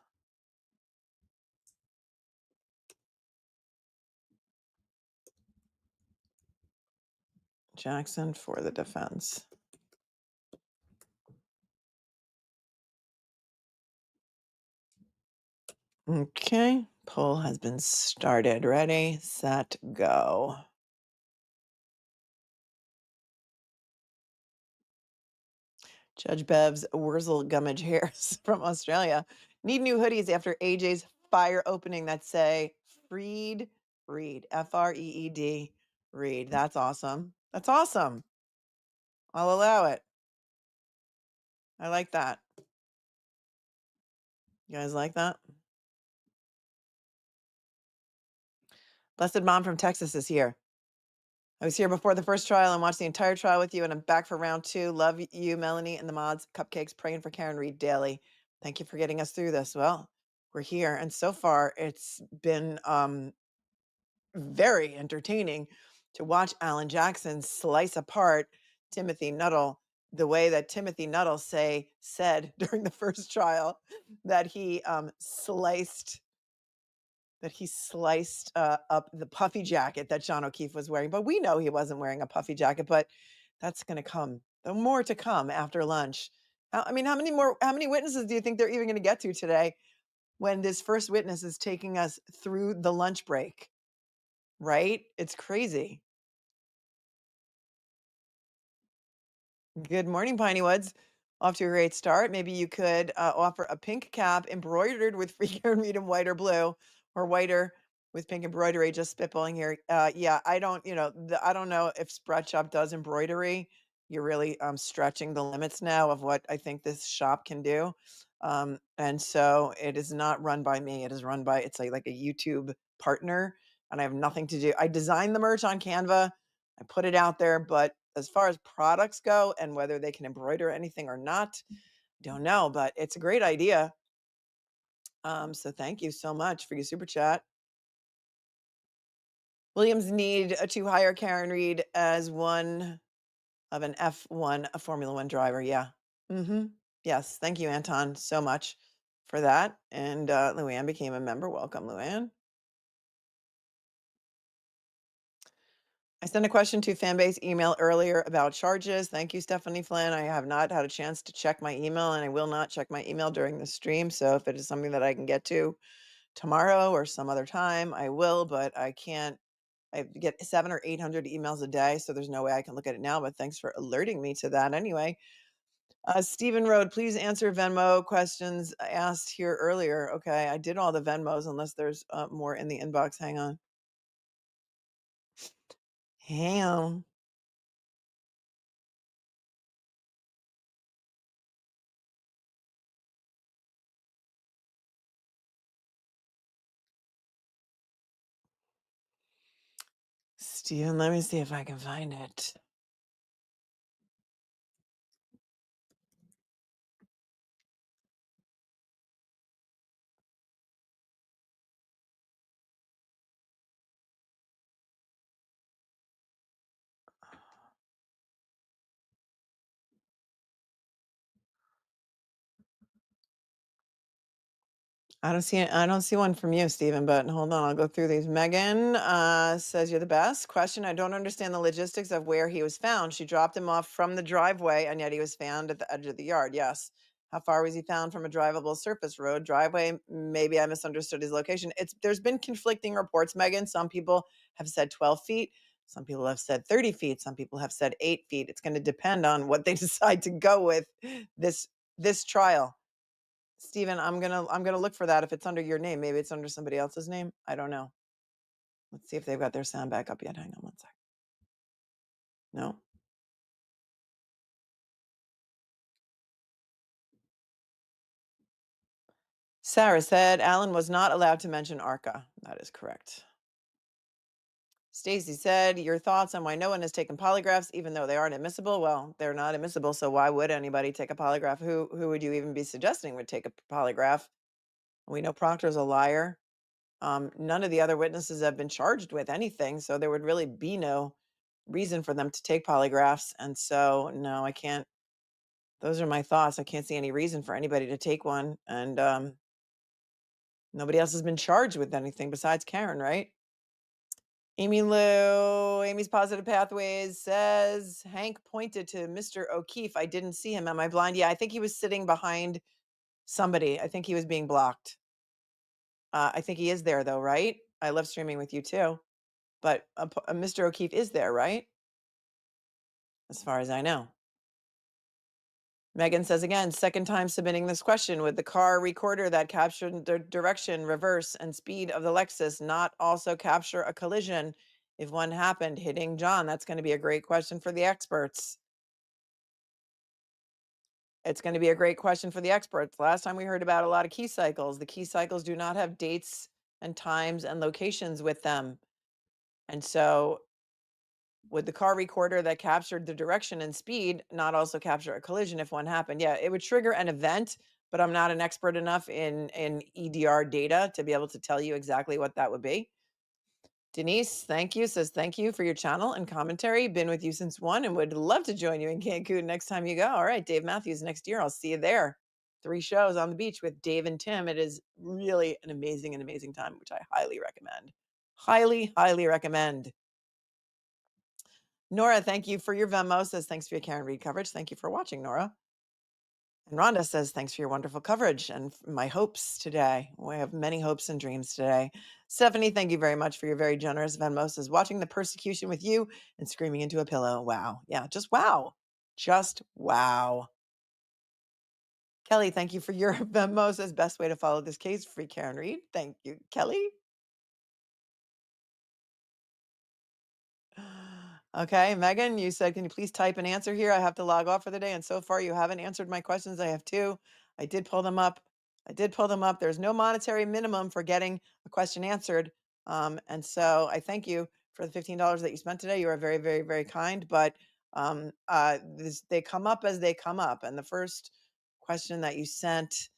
B: Jackson for the defense. Okay, poll has been started. Ready, set, go. Judge Bev's Wurzel Gummidge hairs from Australia. Need new hoodies after AJ's fire opening that say Freed Reed. F-R-E-E-D Reed. That's awesome. That's awesome. I'll allow it. I like that. You guys like that? Blessed Mom from Texas is here. I was here before the first trial and watched the entire trial with you, and I'm back for round 2. Love you, Melanie, and the mods. Cupcakes, praying for Karen Reed daily. Thank you for getting us through this. Well, we're here, and so far it's been very entertaining to watch Alan Jackson slice apart Timothy Nuttall the way that Timothy Nuttall said during the first trial that he sliced up the puffy jacket that John O'Keefe was wearing. But we know he wasn't wearing a puffy jacket, but that's going to come. The more to come after lunch. I mean, how many witnesses do you think they're even going to get to today when this first witness is taking us through the lunch break? Right? It's crazy. Good morning, Piney Woods. Off to a great start. Maybe you could offer a pink cap embroidered with free Karen Reed in white or blue, or whiter with pink embroidery. Just spitballing here. Yeah, I don't, I don't know if Spread Shop does embroidery. You're really stretching the limits now of what I think this shop can do. And so it is not run by me. It is run by, it's like a YouTube partner, and I have nothing to do. I designed the merch on Canva. I put it out there, but as far as products go and whether they can embroider anything or not, don't know, but it's a great idea. So thank you so much for your super chat. Williams need to hire Karen Reed as one of an F1, a Formula One driver. Yeah. Yes. Thank you, Anton, so much for that. And Luann became a member. Welcome, Luann. I sent a question to Fanbase email earlier about charges. Thank you, Stephanie Flynn. I have not had a chance to check my email, and I will not check my email during the stream. So if it is something that I can get to tomorrow or some other time, I will, but I can't. I get 700 or 800 emails a day, so there's no way I can look at it now, but thanks for alerting me to that anyway. Stephen Road, please answer Venmo questions asked here earlier. Okay, I did all the Venmos unless there's more in the inbox. Hang on. Hang on. Steven, let me see if I can find it. I don't see one from you, Stephen, but hold on, I'll go through these. Megan says you're the best. Question, I don't understand the logistics of where he was found. She dropped him off from the driveway, and yet he was found at the edge of the yard. Yes. How far was he found from a drivable surface road? Driveway, maybe I misunderstood his location. There's been conflicting reports, Megan. Some people have said 12 feet. Some people have said 30 feet. Some people have said 8 feet. It's going to depend on what they decide to go with this trial. Stephen, I'm gonna look for that if it's under your name. Maybe it's under somebody else's name. I don't know. Let's see if they've got their sound back up yet. Hang on one sec. No. Sarah said Alan was not allowed to mention ARCCA. That is correct. Stacy said, your thoughts on why no one has taken polygraphs, even though they aren't admissible? Well, they're not admissible, so why would anybody take a polygraph? Who would you even be suggesting would take a polygraph? We know Proctor's a liar. None of the other witnesses have been charged with anything, so there would really be no reason for them to take polygraphs. And so, no, I can't. Those are my thoughts. I can't see any reason for anybody to take one. And nobody else has been charged with anything besides Karen, right? Amy Lou, Amy's Positive Pathways says, Hank pointed to Mr. O'Keefe. I didn't see him. Am I blind? Yeah, I think he was sitting behind somebody. I think he was being blocked. I think he is there though, right? I love streaming with you too. But Mr. O'Keefe is there, right? As far as I know. Megan says again, second time submitting this question. Would the car recorder that captured the direction, reverse, and speed of the Lexus not also capture a collision if one happened hitting John? That's going to be a great question for the experts. It's going to be a great question for the experts. Last time we heard about a lot of key cycles. The key cycles do not have dates and times and locations with them. And so would the car recorder that captured the direction and speed not also capture a collision if one happened? Yeah, it would trigger an event, but I'm not an expert enough in EDR data to be able to tell you exactly what that would be. Denise, thank you, says thank you for your channel and commentary. Been with you since 1 and would love to join you in Cancun next time you go. All right, Dave Matthews, next year, I'll see you there. 3 shows on the beach with Dave and Tim. It is really an amazing time, which I highly recommend. Highly recommend. Nora, thank you for your Venmo, says thanks for your Karen Read coverage. Thank you for watching, Nora. And Rhonda says, thanks for your wonderful coverage and my hopes today. We have many hopes and dreams today. Stephanie, thank you very much for your very generous Venmo. Says, watching the persecution with you and screaming into a pillow. Wow. Yeah, just wow. Just wow. Kelly, thank you for your Venmo. Says, best way to follow this case, free Karen Read. Thank you, Kelly. Okay, Megan, you said, can you please type an answer here? I have to log off for the day. And so far, you haven't answered my questions. I have 2. I did pull them up. There's no monetary minimum for getting a question answered. And so I thank you for the $15 that you spent today. You are very kind. But they come up as they come up. And the first question that you sent,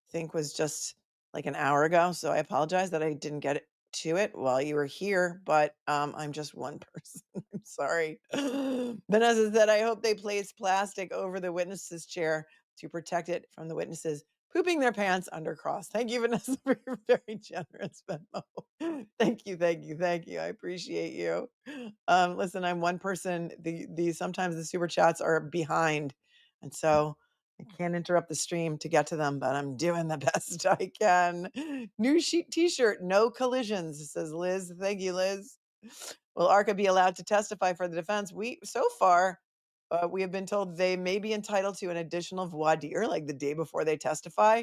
B: I think, was just like an hour ago. So I apologize that I didn't get to it while you were here, but I'm just one person. I'm sorry. Vanessa said, I hope they place plastic over the witness's chair to protect it from the witnesses pooping their pants under cross. Thank you, Vanessa, for your very generous Venmo. Thank you. I appreciate you. Listen, I'm one person. Sometimes the super chats are behind, and so I can't interrupt the stream to get to them, but I'm doing the best I can. New sheet t-shirt, no collisions, says Liz. Thank you, Liz. Will ARCCA be allowed to testify for the defense? So far, we have been told they may be entitled to an additional voir dire, like the day before they testify.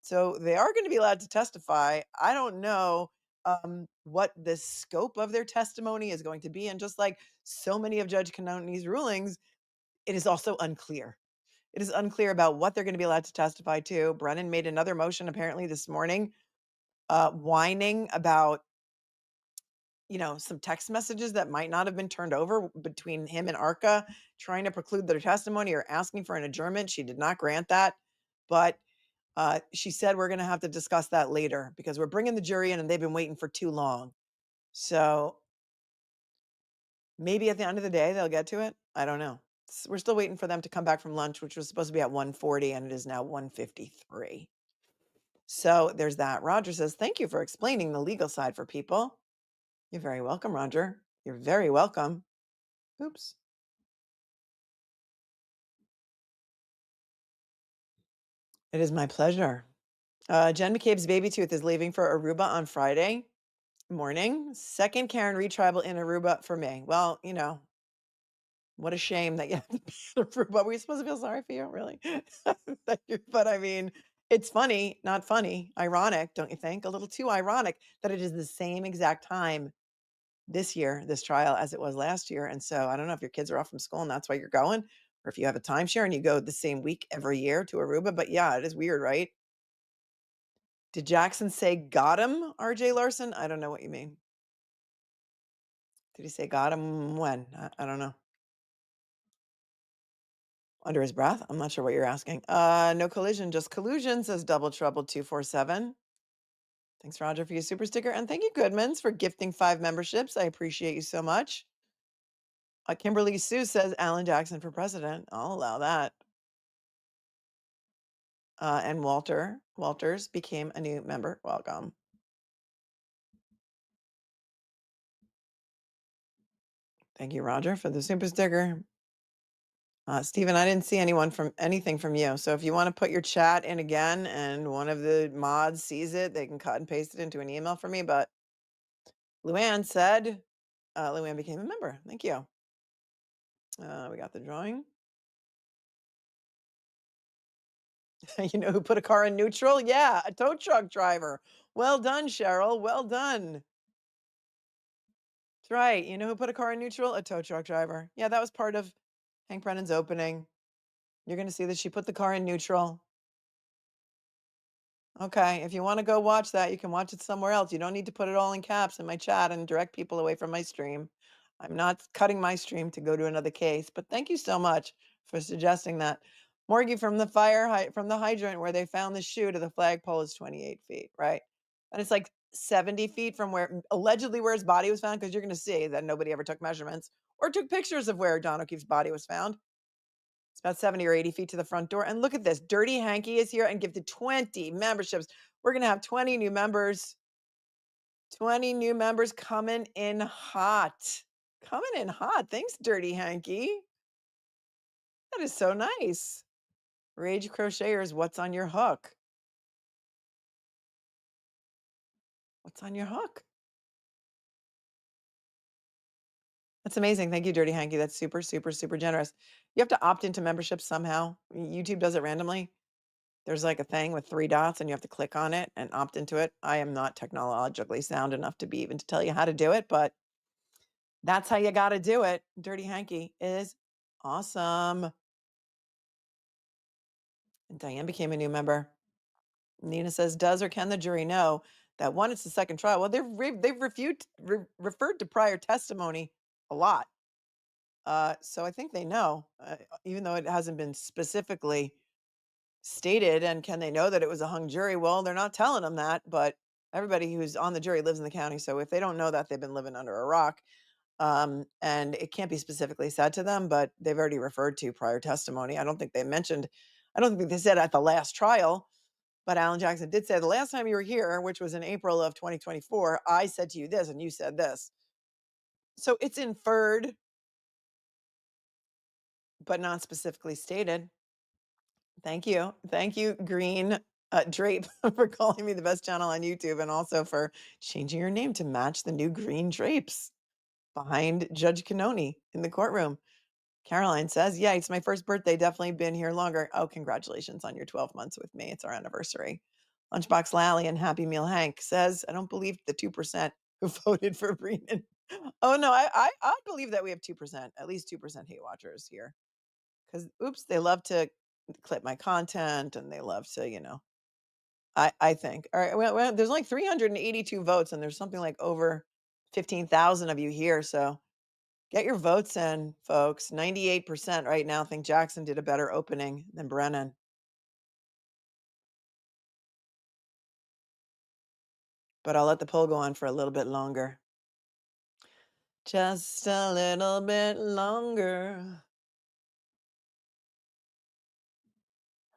B: So they are going to be allowed to testify. I don't know what the scope of their testimony is going to be. And just like so many of Judge Cannone's rulings, it is also unclear. It is unclear about what they're going to be allowed to testify to. Brennan made another motion apparently this morning, whining about, some text messages that might not have been turned over between him and ARCCA, trying to preclude their testimony or asking for an adjournment. She did not grant that, but she said we're going to have to discuss that later because we're bringing the jury in and they've been waiting for too long. So maybe at the end of the day, they'll get to it. I don't know. We're still waiting for them to come back from lunch, which was supposed to be at 1:40 and it is now 1:53. So there's that. Roger says, thank you for explaining the legal side for people. You're very welcome, Roger. You're very welcome. Oops. It is my pleasure. Jen McCabe's baby tooth is leaving for Aruba on Friday morning. Second Karen Read tribal in Aruba for me. Well, what a shame that you have to be in Aruba. Were we supposed to feel sorry for you? Really? But I mean, it's funny, not funny, ironic, don't you think? A little too ironic that it is the same exact time this year, this trial, as it was last year. And so I don't know if your kids are off from school and that's why you're going, or if you have a timeshare and you go the same week every year to Aruba. But yeah, it is weird, right? Did Jackson say got him, RJ Larson? I don't know what you mean. Did he say got him when? I don't know. Under his breath? I'm not sure what you're asking. No collision, just collusion, says Double Trouble 247. Thanks, Roger, for your super sticker. And thank you, Goodmans, for gifting 5 memberships. I appreciate you so much. Kimberly Sue says Alan Jackson for president. I'll allow that. And Walters became a new member. Welcome. Thank you, Roger, for the super sticker. Stephen, I didn't see anything from you. So if you want to put your chat in again and one of the mods sees it, they can cut and paste it into an email for me. But Luann said, Luann became a member. Thank you. We got the drawing. You know who put a car in neutral? Yeah, a tow truck driver. Well done, Cheryl. Well done. That's right. You know who put a car in neutral? A tow truck driver. Yeah, that was part of Hank Brennan's opening. You're going to see that she put the car in neutral. Okay, if you want to go watch that, you can watch it somewhere else. You don't need to put it all in caps in my chat and direct people away from my stream. I'm not cutting my stream to go to another case, but thank you so much for suggesting that. Morgie, from the from the hydrant where they found the shoe to the flagpole is 28 feet, right? And it's like 70 feet from where allegedly where his body was found, because you're going to see that nobody ever took measurements or took pictures of where Don O'Keefe's body was found. It's about 70 or 80 feet to the front door. And look at this. Dirty Hanky is here and gifted 20 memberships. We're going to have 20 new members. 20 new members coming in hot. Coming in hot. Thanks, Dirty Hanky. That is so nice. Rage Crocheters, what's on your hook? What's on your hook? That's amazing. Thank you, Dirty Hanky. That's super, super, super generous. You have to opt into membership somehow. YouTube does it randomly. There's like a thing with 3 dots and you have to click on it and opt into it. I am not technologically sound enough to be even to tell you how to do it, but that's how you got to do it. Dirty Hanky is awesome. And Diane became a new member. Nina says, does or can the jury know that one, it's the second trial? Well, they've referred to prior testimony a lot. So I think they know, even though it hasn't been specifically stated. And can they know that it was a hung jury? Well, they're not telling them that, but everybody who's on the jury lives in the county. So if they don't know that, they've been living under a rock. And it can't be specifically said to them, but they've already referred to prior testimony. I don't think they said at the last trial, but Alan Jackson did say the last time you were here, which was in April of 2024, I said to you this and you said this. So it's inferred, but not specifically stated. Thank you. Thank you, Green Drape, for calling me the best channel on YouTube and also for changing your name to match the new green drapes behind Judge Cannone in the courtroom. Caroline says, yeah, it's my first birthday. Definitely been here longer. Oh, congratulations on your 12 months with me. It's our anniversary. Lunchbox Lally and Happy Meal Hank says, I don't believe the 2% who voted for Brennan. Oh, no, I believe that we have 2%, at least 2% hate watchers here. Because, oops, they love to clip my content and they love to, I think. All right, well, there's like 382 votes and there's something like over 15,000 of you here. So get your votes in, folks. 98% right now think Jackson did a better opening than Brennan. But I'll let the poll go on for a little bit longer. Just a little bit longer.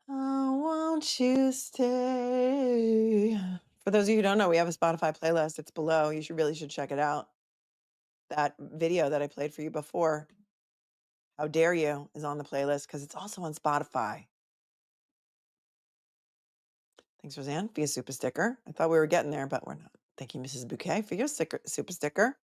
B: Oh, won't you stay? For those of you who don't know, we have a Spotify playlist. It's below. You really should check it out. That video that I played for you before, How Dare You, is on the playlist because it's also on Spotify. Thanks, Roseanne, for your super sticker. I thought we were getting there, but we're not. Thank you, Mrs. Bouquet, for your super sticker.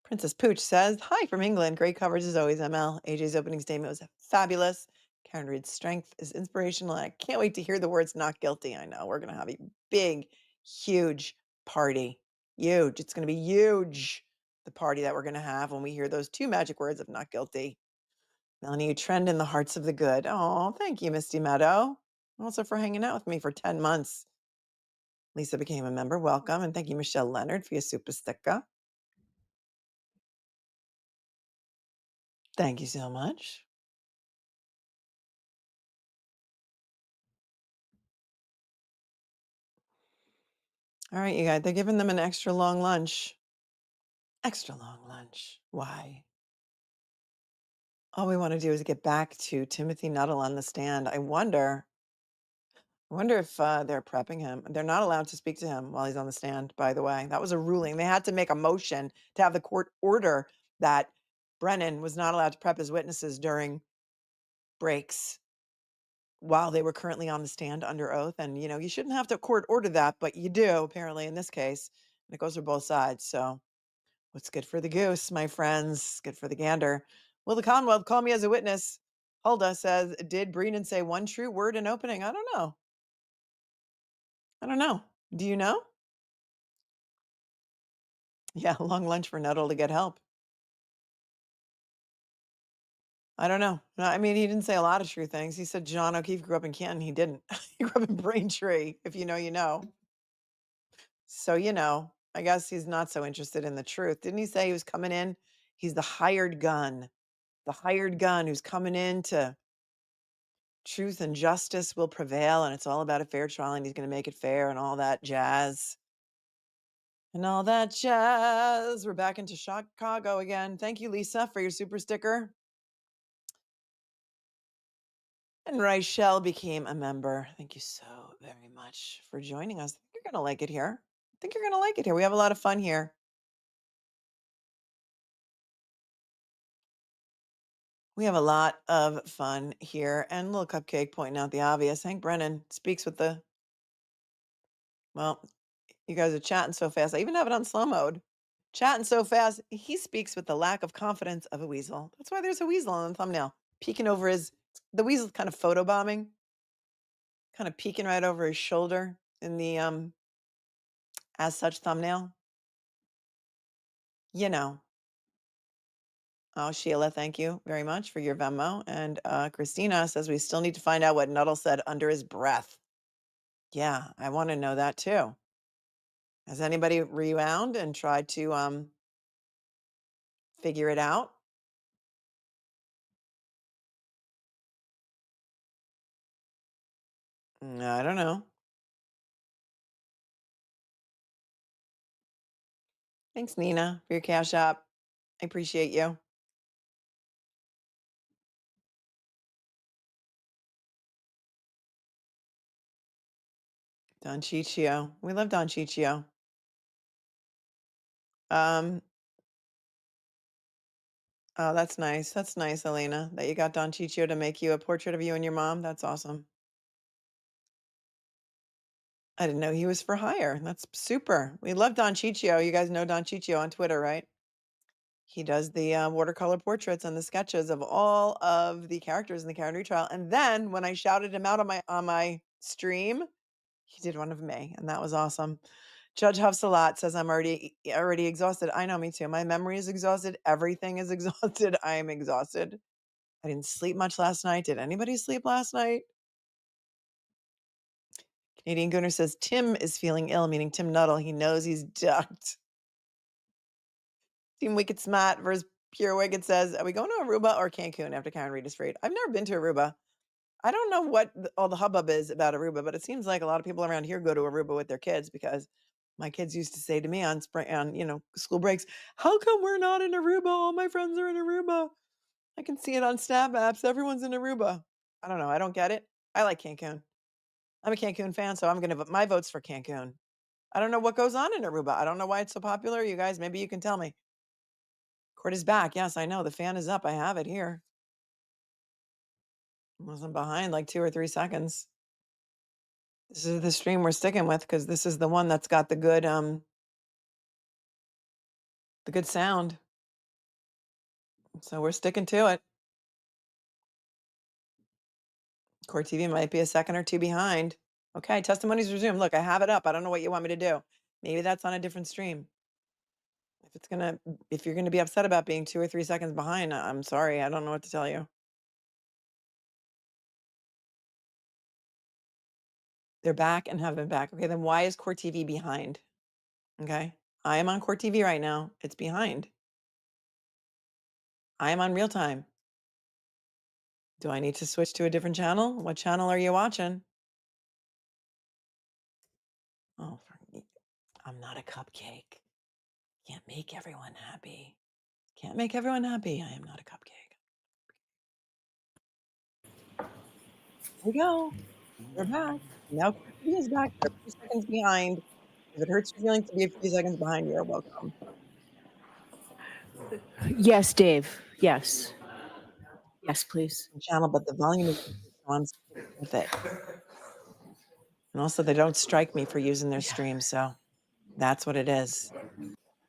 B: Princess Pooch says, hi from England. Great coverage as always, ML. AJ's opening statement was fabulous. Karen Reed's strength is inspirational. And I can't wait to hear the words not guilty. I know we're going to have a big, huge party. Huge. It's going to be huge. The party that we're going to have when we hear those 2 magic words of not guilty. Melanie, you trend in the hearts of the good. Oh, thank you, Misty Meadow. Also for hanging out with me for 10 months. Lisa became a member. Welcome. And thank you, Michelle Leonard, for your super sticker. Thank you so much. All right, you guys, they're giving them an extra long lunch. Extra long lunch. Why? All we want to do is get back to Timothy Nuttall on the stand. I wonder if they're prepping him. They're not allowed to speak to him while he's on the stand, by the way. That was a ruling. They had to make a motion to have the court order that Brennan was not allowed to prep his witnesses during breaks while they were currently on the stand under oath. And, you know, you shouldn't have to court order that, but you do apparently in this case. And it goes for both sides. So what's good for the goose, my friends? Good for the gander. Will the Commonwealth call me as a witness? Hulda says, did Brennan say one true word in opening? I don't know. I don't know. Do you know? Yeah, long lunch for Nuttall to get help. I don't know. No, I mean, he didn't say a lot of true things. He said John O'Keefe grew up in Canton. He didn't. He grew up in Braintree. If you know, you know. So, you know, I guess he's not so interested in the truth. Didn't he say he was coming in? He's the hired gun who's coming in to truth and justice will prevail. And it's all about a fair trial and he's going to make it fair and all that jazz. And all that jazz. We're back into Chicago again. Thank you, Lisa, for your super sticker. And Rachel became a member. Thank you so very much for joining us. I think you're going to like it here. We have a lot of fun here. We have a lot of fun here. And Little Cupcake pointing out the obvious. Hank Brennan speaks with the, well, you guys are chatting so fast. I even have it on slow mode. Chatting so fast, he speaks with the lack of confidence of a weasel. That's why there's a weasel on the thumbnail. Peeking over the weasel's kind of photobombing. Kind of peeking right over his shoulder in the as such thumbnail. You know. Oh, Sheila, thank you very much for your Venmo. And Christina says we still need to find out what Nuttall said under his breath. Yeah, I want to know that too. Has anybody rewound and tried to figure it out? I don't know. Thanks, Nina, for your Cash App. I appreciate you. Don Ciccio. We love Don Ciccio. Oh, that's nice. That's nice, Elena, that you got Don Ciccio to make you a portrait of you and your mom. That's awesome. I didn't know he was for hire. That's super. We love Don Ciccio. You guys know Don Ciccio on Twitter, right? He does the watercolor portraits and the sketches of all of the characters in the Karen retrial. And then when I shouted him out on my stream, he did one of me, and that was awesome. Judge Huffs a lot says I'm already exhausted. I know, me too. My memory is exhausted. Everything is exhausted. I am exhausted. I didn't sleep much last night. Did anybody sleep last night? Canadian Gooner says Tim is feeling ill, meaning Tim Nuttall. He knows he's ducked. Team Wicked Smart versus Pure Wicked says, are we going to Aruba or Cancun after Karen Reed is freed? I've never been to Aruba. I don't know what all the hubbub is about Aruba, but it seems like a lot of people around here go to Aruba with their kids because my kids used to say to me on school breaks, how come we're not in Aruba? All my friends are in Aruba. I can see it on Snap apps. Everyone's in Aruba. I don't know. I don't get it. I like Cancun. I'm a Cancun fan, so I'm going to vote. My vote's for Cancun. I don't know what goes on in Aruba. I don't know why it's so popular. You guys, maybe you can tell me. Court is back. Yes, I know. The fan is up. I have it here. I wasn't behind like 2 or 3 seconds. This is the stream we're sticking with because this is the one that's got the good sound. So we're sticking to it. Court TV might be a second or 2 behind. Okay, testimonies resumed. Look, I have it up. I don't know what you want me to do. Maybe that's on a different stream. If you're gonna be upset about being 2 or 3 seconds behind, I'm sorry. I don't know what to tell you. They're back and have been back. Okay, then why is Court TV behind? Okay, I am on Court TV right now. It's behind. I am on real time. Do I need to switch to a different channel? What channel are you watching? Oh, I'm not a cupcake. Can't make everyone happy. Can't make everyone happy. I am not a cupcake. Here we go. We're back. Now Christine is back. We're a few seconds behind. If it hurts your feelings to be a few seconds behind, you're welcome.
H: Yes, Dave. Yes. Yes, please.
B: Channel, but the volume is on with it. And also, they don't strike me for using their stream, so that's what it is.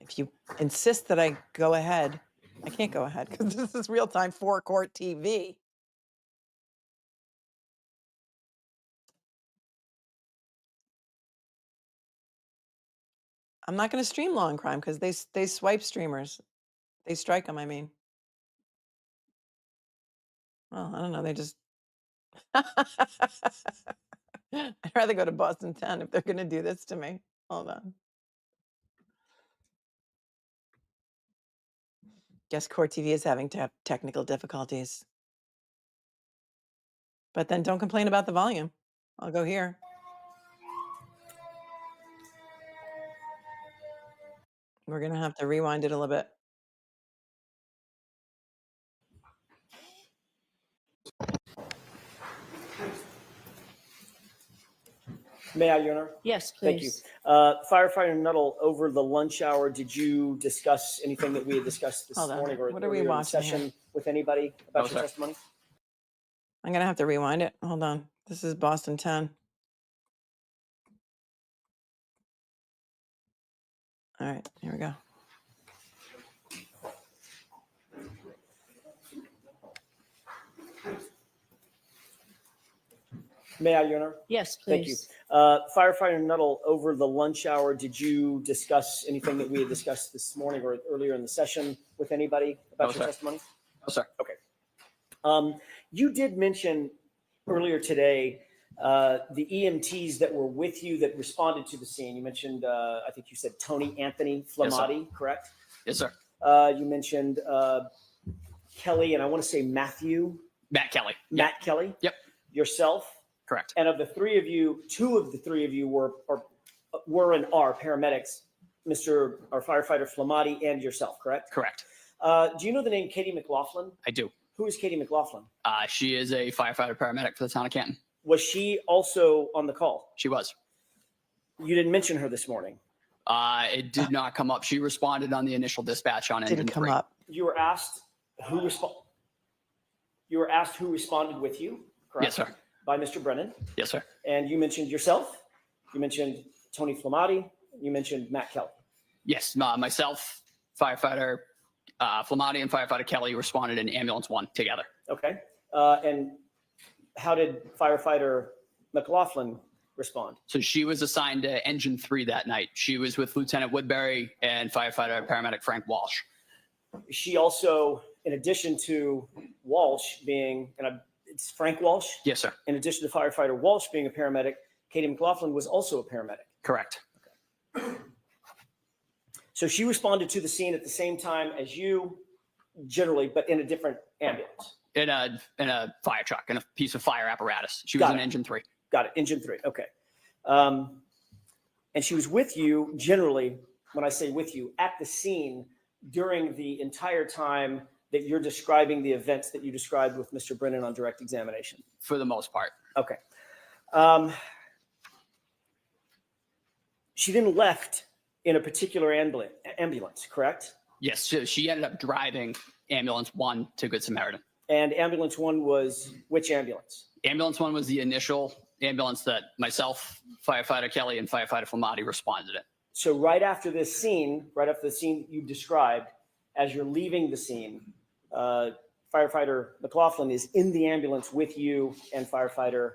B: If you insist that I go ahead, I can't go ahead because this is real-time forecourt TV. I'm not going to stream Law and Crime because they swipe streamers. They strike them, I mean. Well, I don't know. They just... I'd rather go to Boston 10 if they're going to do this to me. Hold on. Guess Court TV is having technical difficulties. But then don't complain about the volume. I'll go here. We're going to have to rewind it a little bit.
M: May I, Your Honor?
H: Yes,
M: Thank you.
H: please.
M: Firefighter Nuttall, over the lunch hour, did you discuss anything that we had discussed this
B: Hold on.
M: morning or
B: What are we
M: earlier in the
B: watching
M: session
B: here?
M: with anybody about your testimony?
B: I'm going to have to rewind it. Hold on. This is Boston 10. All right, here we go.
M: May I, Your Honor?
H: Yes,
M: Thank you.
H: please.
M: Firefighter Nuttall, over the lunch hour, did you discuss anything that we had discussed this morning or earlier in the session with anybody about your testimony?
O: No, sir.
M: Okay. You did mention earlier today the EMTs that were with you that responded to the scene. You mentioned, I think you said Anthony Flamati, correct?
O: Yes, sir.
M: You mentioned Kelly, and I want to say Matt Kelly. Matt Kelly.
O: Yep.
M: Yourself.
O: Correct.
M: And of the three of you, two of the three of you were and are paramedics, our firefighter Flamati and yourself, correct?
O: Correct.
M: Do you know the name Katie McLaughlin?
O: I do.
M: Who is Katie McLaughlin?
O: She is a firefighter paramedic for the town of Canton.
M: Was she also on the call?
O: She was.
M: You didn't mention her this morning.
O: It did not come up. She responded on the initial dispatch on engine 3.
M: You were asked who responded with you, correct?
O: Yes, sir.
M: By Mr. Brennan.
O: Yes, sir.
M: And you mentioned yourself. You mentioned Tony Flamati. You mentioned Matt Kelly.
O: Yes, myself, firefighter Flamati and firefighter Kelly responded in ambulance 1 together.
M: Okay. And how did firefighter McLaughlin respond?
O: So she was assigned to engine 3 that night. She was with Lieutenant Woodbury and firefighter paramedic Frank Walsh.
M: She also, in addition to Walsh being, it's Frank Walsh?
O: Yes, sir.
M: In addition to firefighter Walsh being a paramedic, Katie McLaughlin was also a paramedic.
O: Correct.
M: Okay. So she responded to the scene at the same time as you, generally, but in a different ambulance.
O: In a fire truck, in a piece of fire apparatus. She was in engine 3.
M: Got it. Engine 3. Okay. And she was with you, generally, when I say with you, at the scene during the entire time that you're describing the events that you described with Mr. Brennan on direct examination?
O: For the most part.
M: Okay. She then left in a particular ambulance, correct?
O: Yes, so she ended up driving ambulance 1 to Good Samaritan.
M: And ambulance 1 was which ambulance?
O: Ambulance 1 was the initial ambulance that myself, firefighter Kelly, and firefighter Flamati responded in.
M: So right after the scene you described, as you're leaving the scene, firefighter McLaughlin is in the ambulance with you and firefighter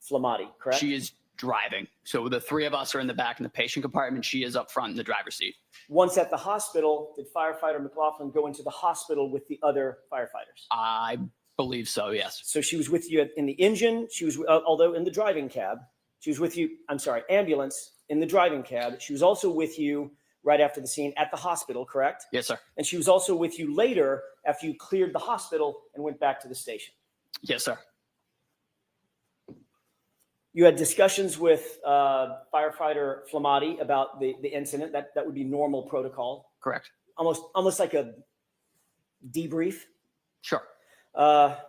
M: Flamati, correct?
O: She is driving. So the 3 of us are in the back in the patient compartment. She is up front in the driver's seat.
M: Once at the hospital, did firefighter McLaughlin go into the hospital with the other firefighters?
O: I believe so, yes.
M: So she was with you in the engine. She was, although in the driving cab, she was with you, ambulance in the driving cab. She was also with you right after the scene at the hospital, correct?
O: Yes, sir.
M: And she was also with you later after you cleared the hospital and went back to the station.
O: Yes, sir.
M: You had discussions with firefighter Flamati about the incident. That would be normal protocol.
O: Correct.
M: Almost like a debrief.
O: Sure.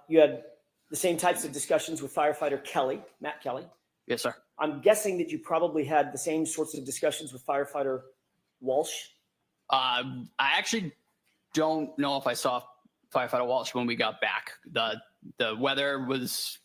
M: You had the same types of discussions with firefighter Kelly, Matt Kelly.
O: Yes, sir.
M: I'm guessing that you probably had the same sorts of discussions with firefighter Walsh.
O: I actually don't know if I saw firefighter Walsh when we got back. The weather was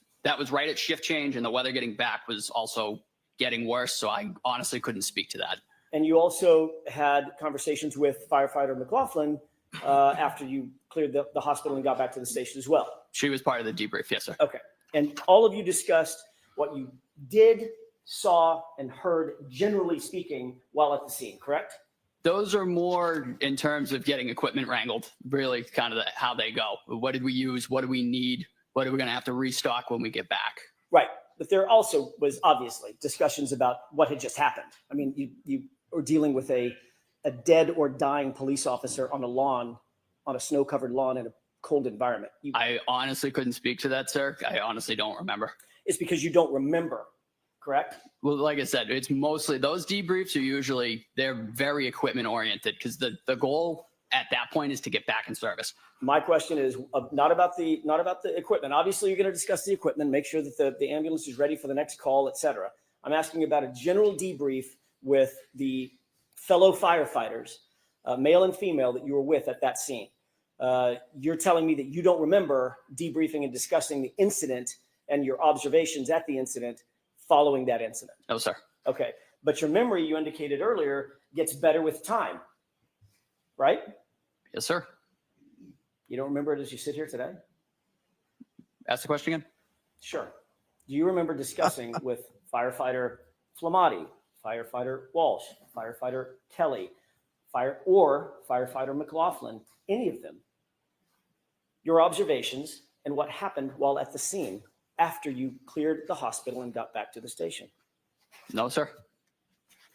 O: right at shift change, and the weather getting back was also getting worse. So I honestly couldn't speak to that.
M: And you also had conversations with firefighter McLaughlin after you cleared the hospital and got back to the station as well.
O: She was part of the debrief. Yes, sir.
M: Okay. And all of you discussed what you did, saw, and heard, generally speaking, while at the scene, correct?
O: Those are more in terms of getting equipment wrangled, really kind of how they go. What did we use? What do we need? What are we going to have to restock when we get back?
M: Right. But there also was obviously discussions about what had just happened. I mean, you were dealing with a dead or dying police officer on a lawn, on a snow-covered lawn in a cold environment.
O: I honestly couldn't speak to that, sir. I honestly don't remember.
M: It's because you don't remember, correct?
O: Well, like I said, it's mostly those debriefs are usually, they're very equipment oriented because the goal at that point is to get back in service.
M: My question is not about the equipment. Obviously, you're going to discuss the equipment, make sure that the ambulance is ready for the next call, et cetera. I'm asking about a general debrief with the fellow firefighters, male and female, that you were with at that scene. You're telling me that you don't remember debriefing and discussing the incident and your observations at the incident following that incident.
O: No, sir.
M: Okay. But your memory, you indicated earlier, gets better with time, right?
O: Yes, sir.
M: You don't remember it as you sit here today?
O: Ask the question again.
M: Sure. Do you remember discussing with firefighter Flamati, firefighter Walsh, firefighter Kelly, firefighter McLaughlin, any of them, your observations and what happened while at the scene after you cleared the hospital and got back to the station?
O: No, sir.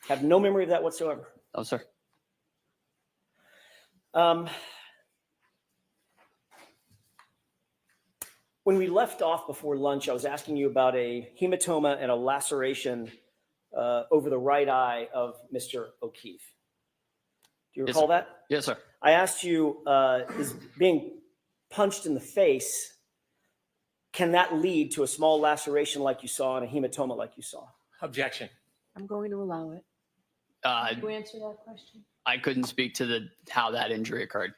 M: Have no memory of that whatsoever?
O: No, sir.
M: When we left off before lunch, I was asking you about a hematoma and a laceration over the right eye of Mr. O'Keefe. Do you recall that?
O: Yes, sir.
M: I asked you, is being punched in the face, can that lead to a small laceration like you saw and a hematoma like you saw?
P: Objection.
H: I'm going to allow it. Can you answer that question?
O: I couldn't speak to how that injury occurred.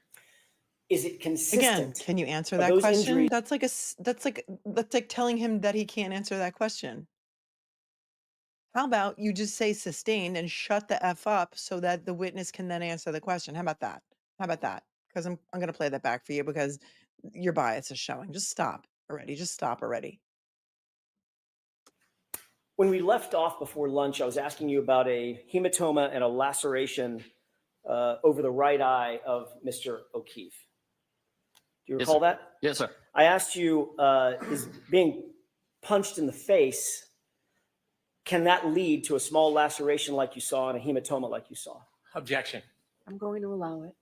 M: Is it consistent?
B: Again, can you answer
M: Are
B: that
M: those
B: question?
M: injuries-
B: That's like telling him that he can't answer that question. How about you just say sustained and shut the F up so that the witness can then answer the question? How about that? How about that? Because I'm going to play that back for you because your bias is showing. Just stop already. Just stop already.
M: When we left off before lunch, I was asking you about a hematoma and a laceration over the right eye of Mr. O'Keefe. Do you
O: Yes,
M: recall
O: sir.
M: that?
O: Yes, sir.
M: I asked you, is being punched in the face, can that lead to a small laceration like you saw and a hematoma like you saw?
P: Objection.
H: I'm going to allow it.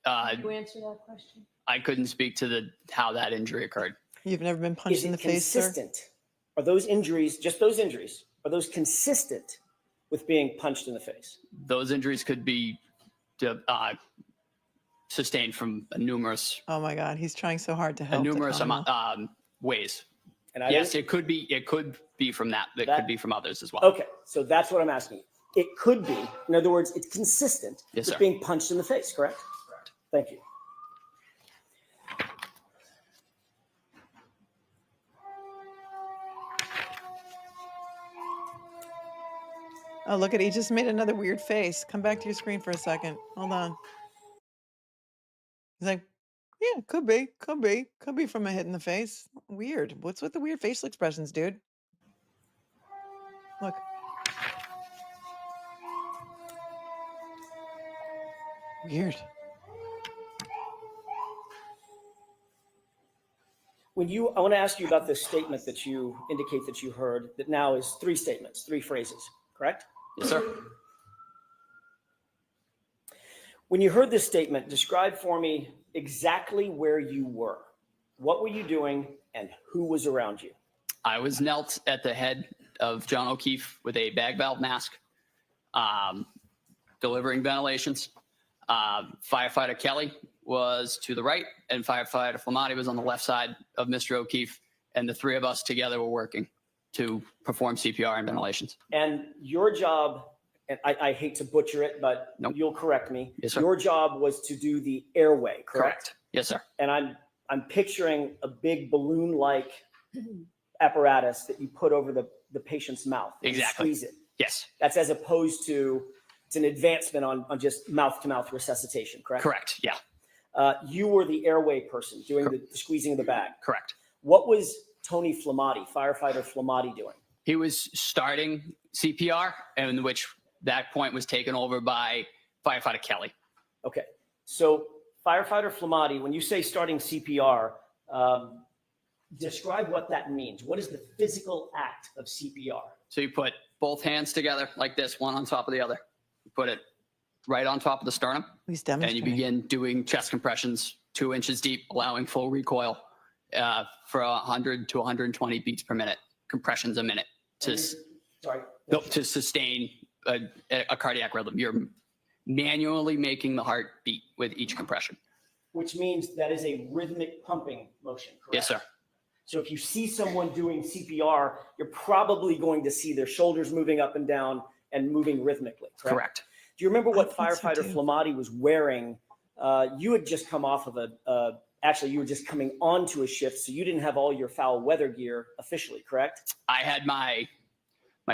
H: Can you answer that question?
O: I couldn't speak to how that injury occurred.
B: You've never been punched
M: Is
B: in
M: it
B: the face, sir?
M: consistent? Are those injuries, just those injuries, are those consistent with being punched in the face?
O: Those injuries could be sustained from numerous
B: Oh my God, he's trying so hard to help. the
O: numerous
B: Commonwealth.
O: ways.
M: And I
O: Yes,
M: didn't-
O: it could be from that. It
M: That-
O: could be from others as well.
M: Okay, so that's what I'm asking you. It could be, in other words, it's consistent
O: Yes,
M: with
O: sir.
M: being punched in the face, correct?
O: Correct.
M: Thank you.
B: Oh, look at he just made another weird face. Come back to your screen for a second. Hold on. He's like, yeah, could be from a hit in the face. Weird. What's with the weird facial expressions, dude? Look. Weird.
M: I want to ask you about this statement that you indicate that you heard that now is 3 statements, 3 phrases, correct?
O: Yes, sir.
M: When you heard this statement, describe for me exactly where you were. What were you doing and who was around you?
O: I was knelt at the head of John O'Keefe with a bag valve mask, delivering ventilations. Firefighter Kelly was to the right, and Firefighter Flamati was on the left side of Mr. O'Keefe, and the three of us together were working to perform CPR and ventilations.
M: And your job, and I hate to butcher it, but you'll correct me.
O: Yes, sir.
M: Your job was to do the airway, correct?
O: Yes, sir.
M: And I'm picturing a big balloon-like apparatus that you put over the patient's mouth. And
O: Exactly.
M: Squeeze it.
O: Yes.
M: That's as opposed to, it's an advancement on just mouth-to-mouth resuscitation, correct?
O: Correct. Yeah.
M: You were the airway person doing the squeezing of the bag.
O: Correct.
M: What was Tony Flamati, Firefighter Flamati, doing?
O: He was starting CPR, and which that point was taken over by Firefighter Kelly.
M: Okay. So Firefighter Flamati, when you say starting CPR, describe what that means. What is the physical act of CPR?
O: So you put both hands together like this, one on top of the other. You put it right on top of the sternum.
B: He's
O: And you
B: demonstrating.
O: begin doing chest compressions 2 inches deep, allowing full recoil for 100 to 120 beats per minute, compressions a minute to sustain a cardiac rhythm. You're manually making the heart beat with each compression.
M: Which means that is a rhythmic pumping motion, correct?
O: Yes, sir.
M: So if you see someone doing CPR, you're probably going to see their shoulders moving up and down and moving rhythmically, correct? Do you remember what Firefighter Flamati was wearing? You had just come off of actually you were just coming onto a shift, so you didn't have all your foul weather gear officially, correct?
O: I had my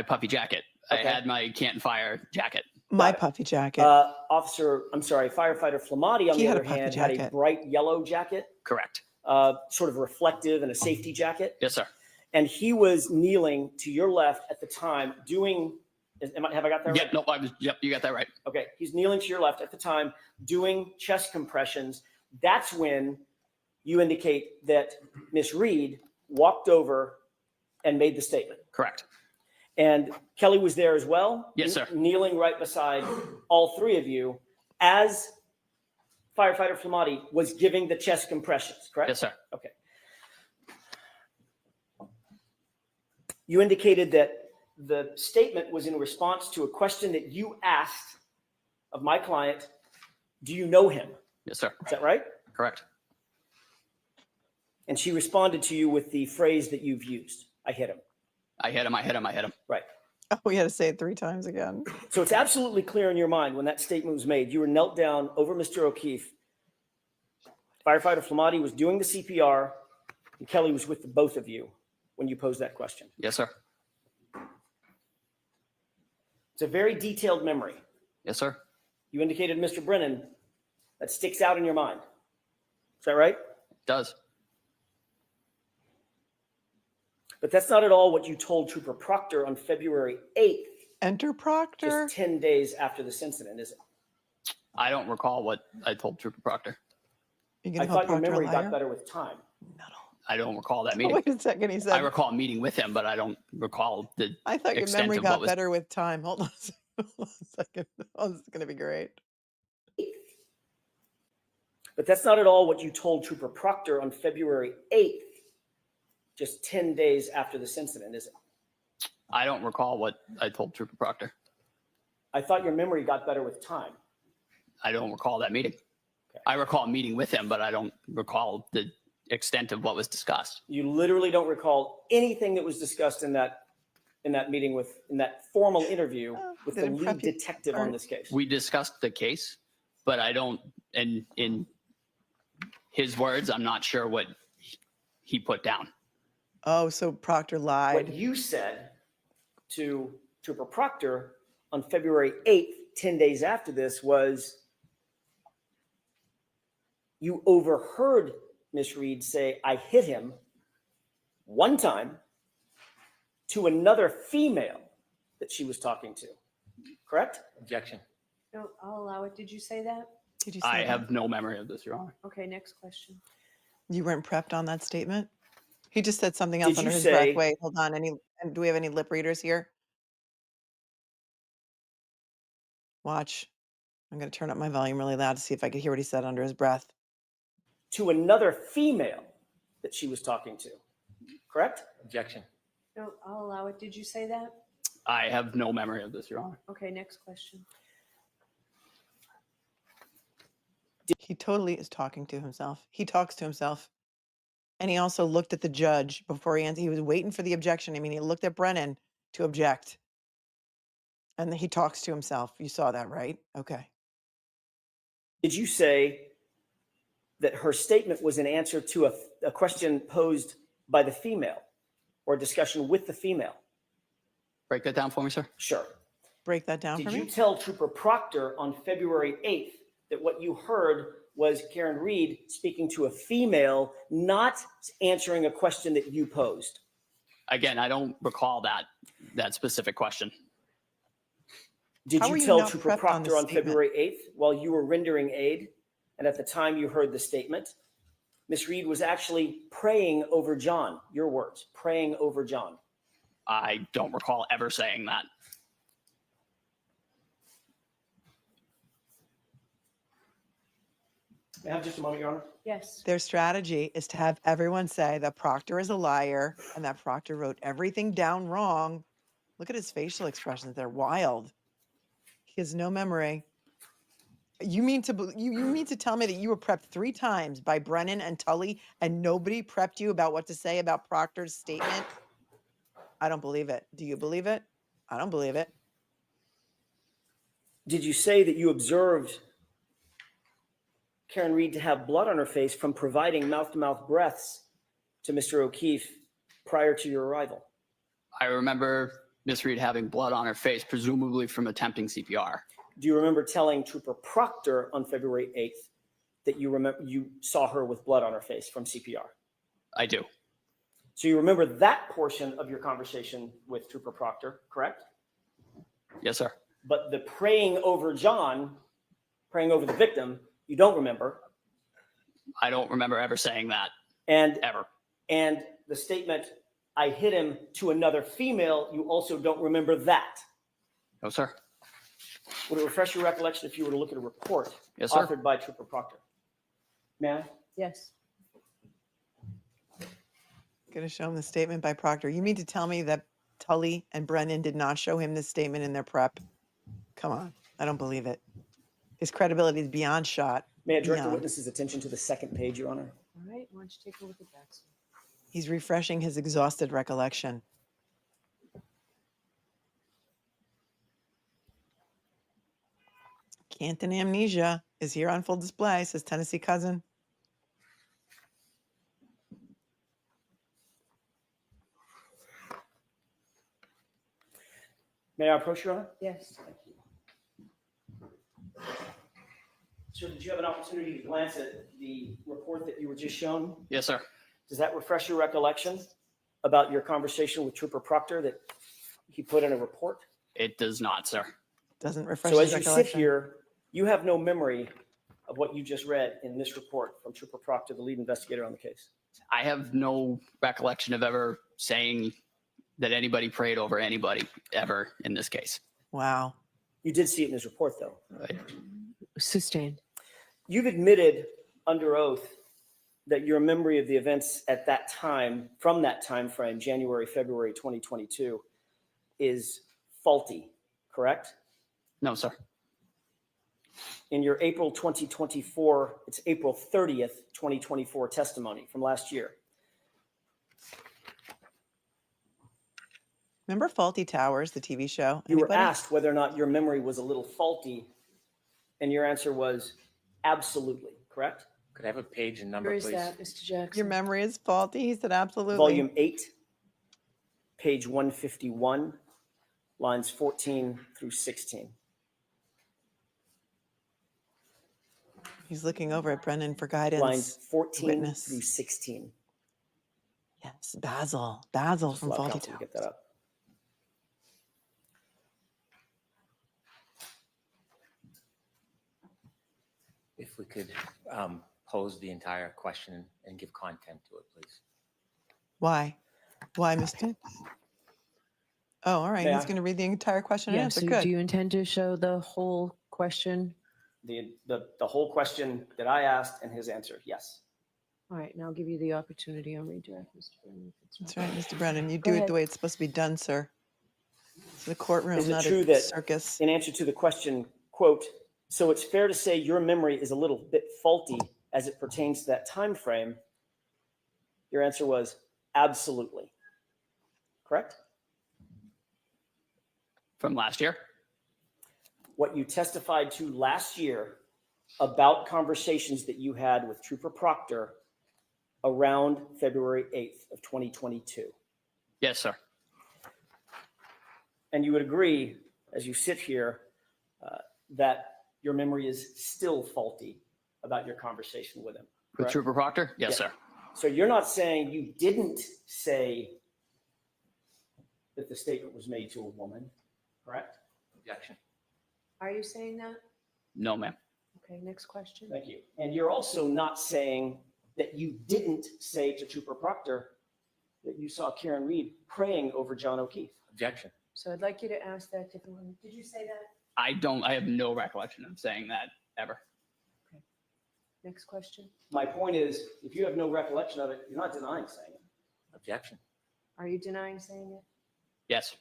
O: puffy jacket.
M: Okay.
O: I had my Canton Fire jacket.
B: My puffy jacket.
M: Firefighter Flamati, on
B: He
M: the
B: had a
M: other
B: puffy
M: hand, had a
B: jacket.
M: bright yellow jacket,
O: Correct.
M: sort of reflective and a safety jacket.
O: Yes, sir.
M: And he was kneeling to your left at the time doing, have I got that right?
O: Yep, no, yep, you got that right.
M: Okay, he's kneeling to your left at the time doing chest compressions. That's when you indicate that Miss Reed walked over and made the statement.
O: Correct.
M: And Kelly was there as well?
O: Yes, sir.
M: Kneeling right beside all three of you as Firefighter Flamati was giving the chest compressions, correct?
O: Yes, sir.
M: Okay. You indicated that the statement was in response to a question that you asked of my client. Do you know him?
O: Yes, sir.
M: Is that right?
O: Correct.
M: And she responded to you with the phrase that you've used. I hit him.
O: I hit him, I hit him, I hit him.
M: Right.
B: Oh, we had to say it 3 times again.
M: So it's absolutely clear in your mind when that statement was made. You were knelt down over Mr. O'Keefe. Firefighter Flamati was doing the CPR, and Kelly was with the both of you when you posed that question.
O: Yes, sir.
M: It's a very detailed memory.
O: Yes, sir.
M: You indicated, Mr. Brennan, that sticks out in your mind. Is that right?
O: It does.
M: But that's not at all what you told Trooper Proctor on February 8th.
B: Enter Proctor.
M: Just 10 days after this incident, is it?
O: I don't recall what I told Trooper Proctor.
M: I thought your memory got better with time.
O: I don't recall that meeting.
B: Wait a second, he said.
O: I recall meeting with him, but I don't recall the
B: I thought your
O: extent
B: memory
O: of
B: got
O: what was.
B: better with time. Hold on a second. Hold on a second. Oh, this is going to be great.
M: But that's not at all what you told Trooper Proctor on February 8th, just 10 days after this incident, is it?
O: I don't recall what I told Trooper Proctor.
M: I thought your memory got better with time.
O: I don't recall that meeting.
M: Okay.
O: I recall meeting with him, but I don't recall the extent of what was discussed.
M: You literally don't recall anything that was discussed in that meeting in that formal interview with the lead detective on this case.
O: We discussed the case, but I don't, and in his words, I'm not sure what he put down.
B: Oh, so Proctor lied.
M: What you said to Trooper Proctor on February 8th, 10 days after this, was you overheard Miss Reed say, I hit him one time to another female that she was talking to. Correct?
P: Objection.
H: No, I'll allow it. Did you say that?
B: Did you say
O: I
B: that?
O: have no memory of this, Your Honor.
H: Okay, next question.
B: You weren't prepped on that statement? He just said something else
M: Did
B: under
M: you
B: his
M: say-
B: breath. Wait, hold on. And do we have any lip readers here? Watch. I'm going to turn up my volume really loud to see if I could hear what he said under his breath.
M: To another female that she was talking to, correct?
P: Objection.
H: No, I'll allow it. Did you say that?
O: I have no memory of this, Your Honor.
H: Okay, next question.
B: He totally is talking to himself. He talks to himself. And he also looked at the judge before he answered. He was waiting for the objection. I mean, he looked at Brennan to object. And then he talks to himself. You saw that, right? Okay.
M: Did you say that her statement was an answer to a question posed by the female or a discussion with the female?
O: Break that down for me, sir.
M: Sure.
B: Break that down
M: Did
B: for
M: you
B: me.
M: tell Trooper Proctor on February 8th that what you heard was Karen Reed speaking to a female, not answering a question that you posed?
O: Again, I don't recall that specific question.
M: Did
B: How
M: you
B: were you
M: tell
B: not
M: Trooper
B: prepped on
M: Proctor
B: this
M: on
B: statement?
M: February 8th while you were rendering aid, and at the time you heard the statement, Miss Reed was actually praying over John? Your words, praying over John.
O: I don't recall ever saying that.
M: May I have just a moment, Your Honor?
H: Yes.
B: Their strategy is to have everyone say that Proctor is a liar and that Proctor wrote everything down wrong. Look at his facial expressions. They're wild. He has no memory. You mean to tell me that you were prepped 3 times by Brennan and Tully and nobody prepped you about what to say about Proctor's statement? I don't believe it. Do you believe it? I don't believe it.
M: Did you say that you observed Karen Reed to have blood on her face from providing mouth-to-mouth breaths to Mr. O'Keefe prior to your arrival?
O: I remember Miss Reed having blood on her face, presumably from attempting CPR.
M: Do you remember telling Trooper Proctor on February 8th that you saw her with blood on her face from CPR?
O: I do.
M: So you remember that portion of your conversation with Trooper Proctor, correct?
O: Yes, sir.
M: But the praying over John, praying over the victim, you don't remember.
O: I don't remember ever saying that.
M: And
O: ever.
M: And the statement, I hit him to another female, you also don't remember that.
O: No, sir.
M: Would it refresh your recollection if you were to look at a report
O: Yes, sir.
M: authored by Trooper Proctor? May I?
H: Yes.
B: Going to show him the statement by Proctor. You mean to tell me that Tully and Brennan did not show him this statement in their prep? Come on. I don't believe it. His credibility is beyond shot.
M: May I direct the
B: Beyond.
M: witness's attention to the second page, Your Honor?
H: All right, why don't you take a look at that?
B: He's refreshing his exhausted recollection. Canton amnesia is here on full display, says Tennessee Cousin.
M: May I approach, Your Honor?
H: Yes.
M: Sir, did you have an opportunity to glance at the report that you were just shown?
O: Yes, sir.
M: Does that refresh your recollection about your conversation with Trooper Proctor that he put in a report?
O: It does not, sir.
B: Doesn't refresh
M: So
B: his
M: as you sit
B: recollection.
M: here, you have no memory of what you just read in this report from Trooper Proctor, the lead investigator on the case.
O: I have no recollection of ever saying that anybody prayed over anybody ever in this case.
B: Wow.
M: You did see it in his report, though.
H: Sustained.
M: You've admitted under oath that your memory of the events at that time, from that time frame, January, February 2022, is faulty, correct?
O: No, sir.
M: In your April 2024, it's April 30th, 2024 testimony from last year.
B: Remember Faulty Towers, the TV show?
M: You were
B: Anybody?
M: asked whether or not your memory was a little faulty, and your answer was absolutely, correct?
P: Could I have a page and number,
H: Where is
P: please?
H: that, Mr. Jackson?
B: Your memory is faulty. He said absolutely.
M: Volume 8, page 151, lines 14 through 16.
B: He's looking over at Brennan for guidance.
M: Lines 14
B: Witness.
M: through 16.
B: Yes, Basil. Basil
M: Just
B: from
M: allow
B: Faulty
M: counsel to
B: Towers.
M: get that up.
P: If we could pose the entire question and give content to it, please.
B: Why? Why, Mr.? Oh, all right.
M: May
B: He's
M: I?
B: going to read the entire question and
H: Yeah,
B: answer.
H: so
B: Good.
H: do you intend to show the whole question
M: The whole question that I asked and his answer, yes.
H: All right, now I'll give you the opportunity on redirect, Mr. Brennan.
B: That's right, Mr. Brennan. You
H: Go
B: do it
H: ahead.
B: the way it's supposed to be done, sir. It's the courtroom,
M: Is it
B: not
M: true
B: a
M: that,
B: circus.
M: in answer to the question, quote, so it's fair to say your memory is a little bit faulty as it pertains to that time frame? Your answer was absolutely. Correct?
O: From last year?
M: What you testified to last year about conversations that you had with Trooper Proctor around February 8th of 2022.
O: Yes, sir.
M: And you would agree, as you sit here, that your memory is still faulty about your conversation with him.
O: With
M: correct?
O: Trooper Proctor? Yes,
M: Yeah.
O: sir.
M: So you're not saying you didn't say that the statement was made to a woman, correct?
O: Objection.
H: Are you saying that?
O: No, ma'am.
H: Okay, next question.
M: Thank you. And you're also not saying that you didn't say to Trooper Proctor that you saw Karen Reed praying over John O'Keefe.
O: Objection.
H: So I'd like you to ask that differently. Did you say that?
O: I have no recollection of saying that ever.
H: Next question.
M: My point is, if you have no recollection of it, you're not denying saying it.
O: Objection.
H: Are you denying saying it?
O: Yes.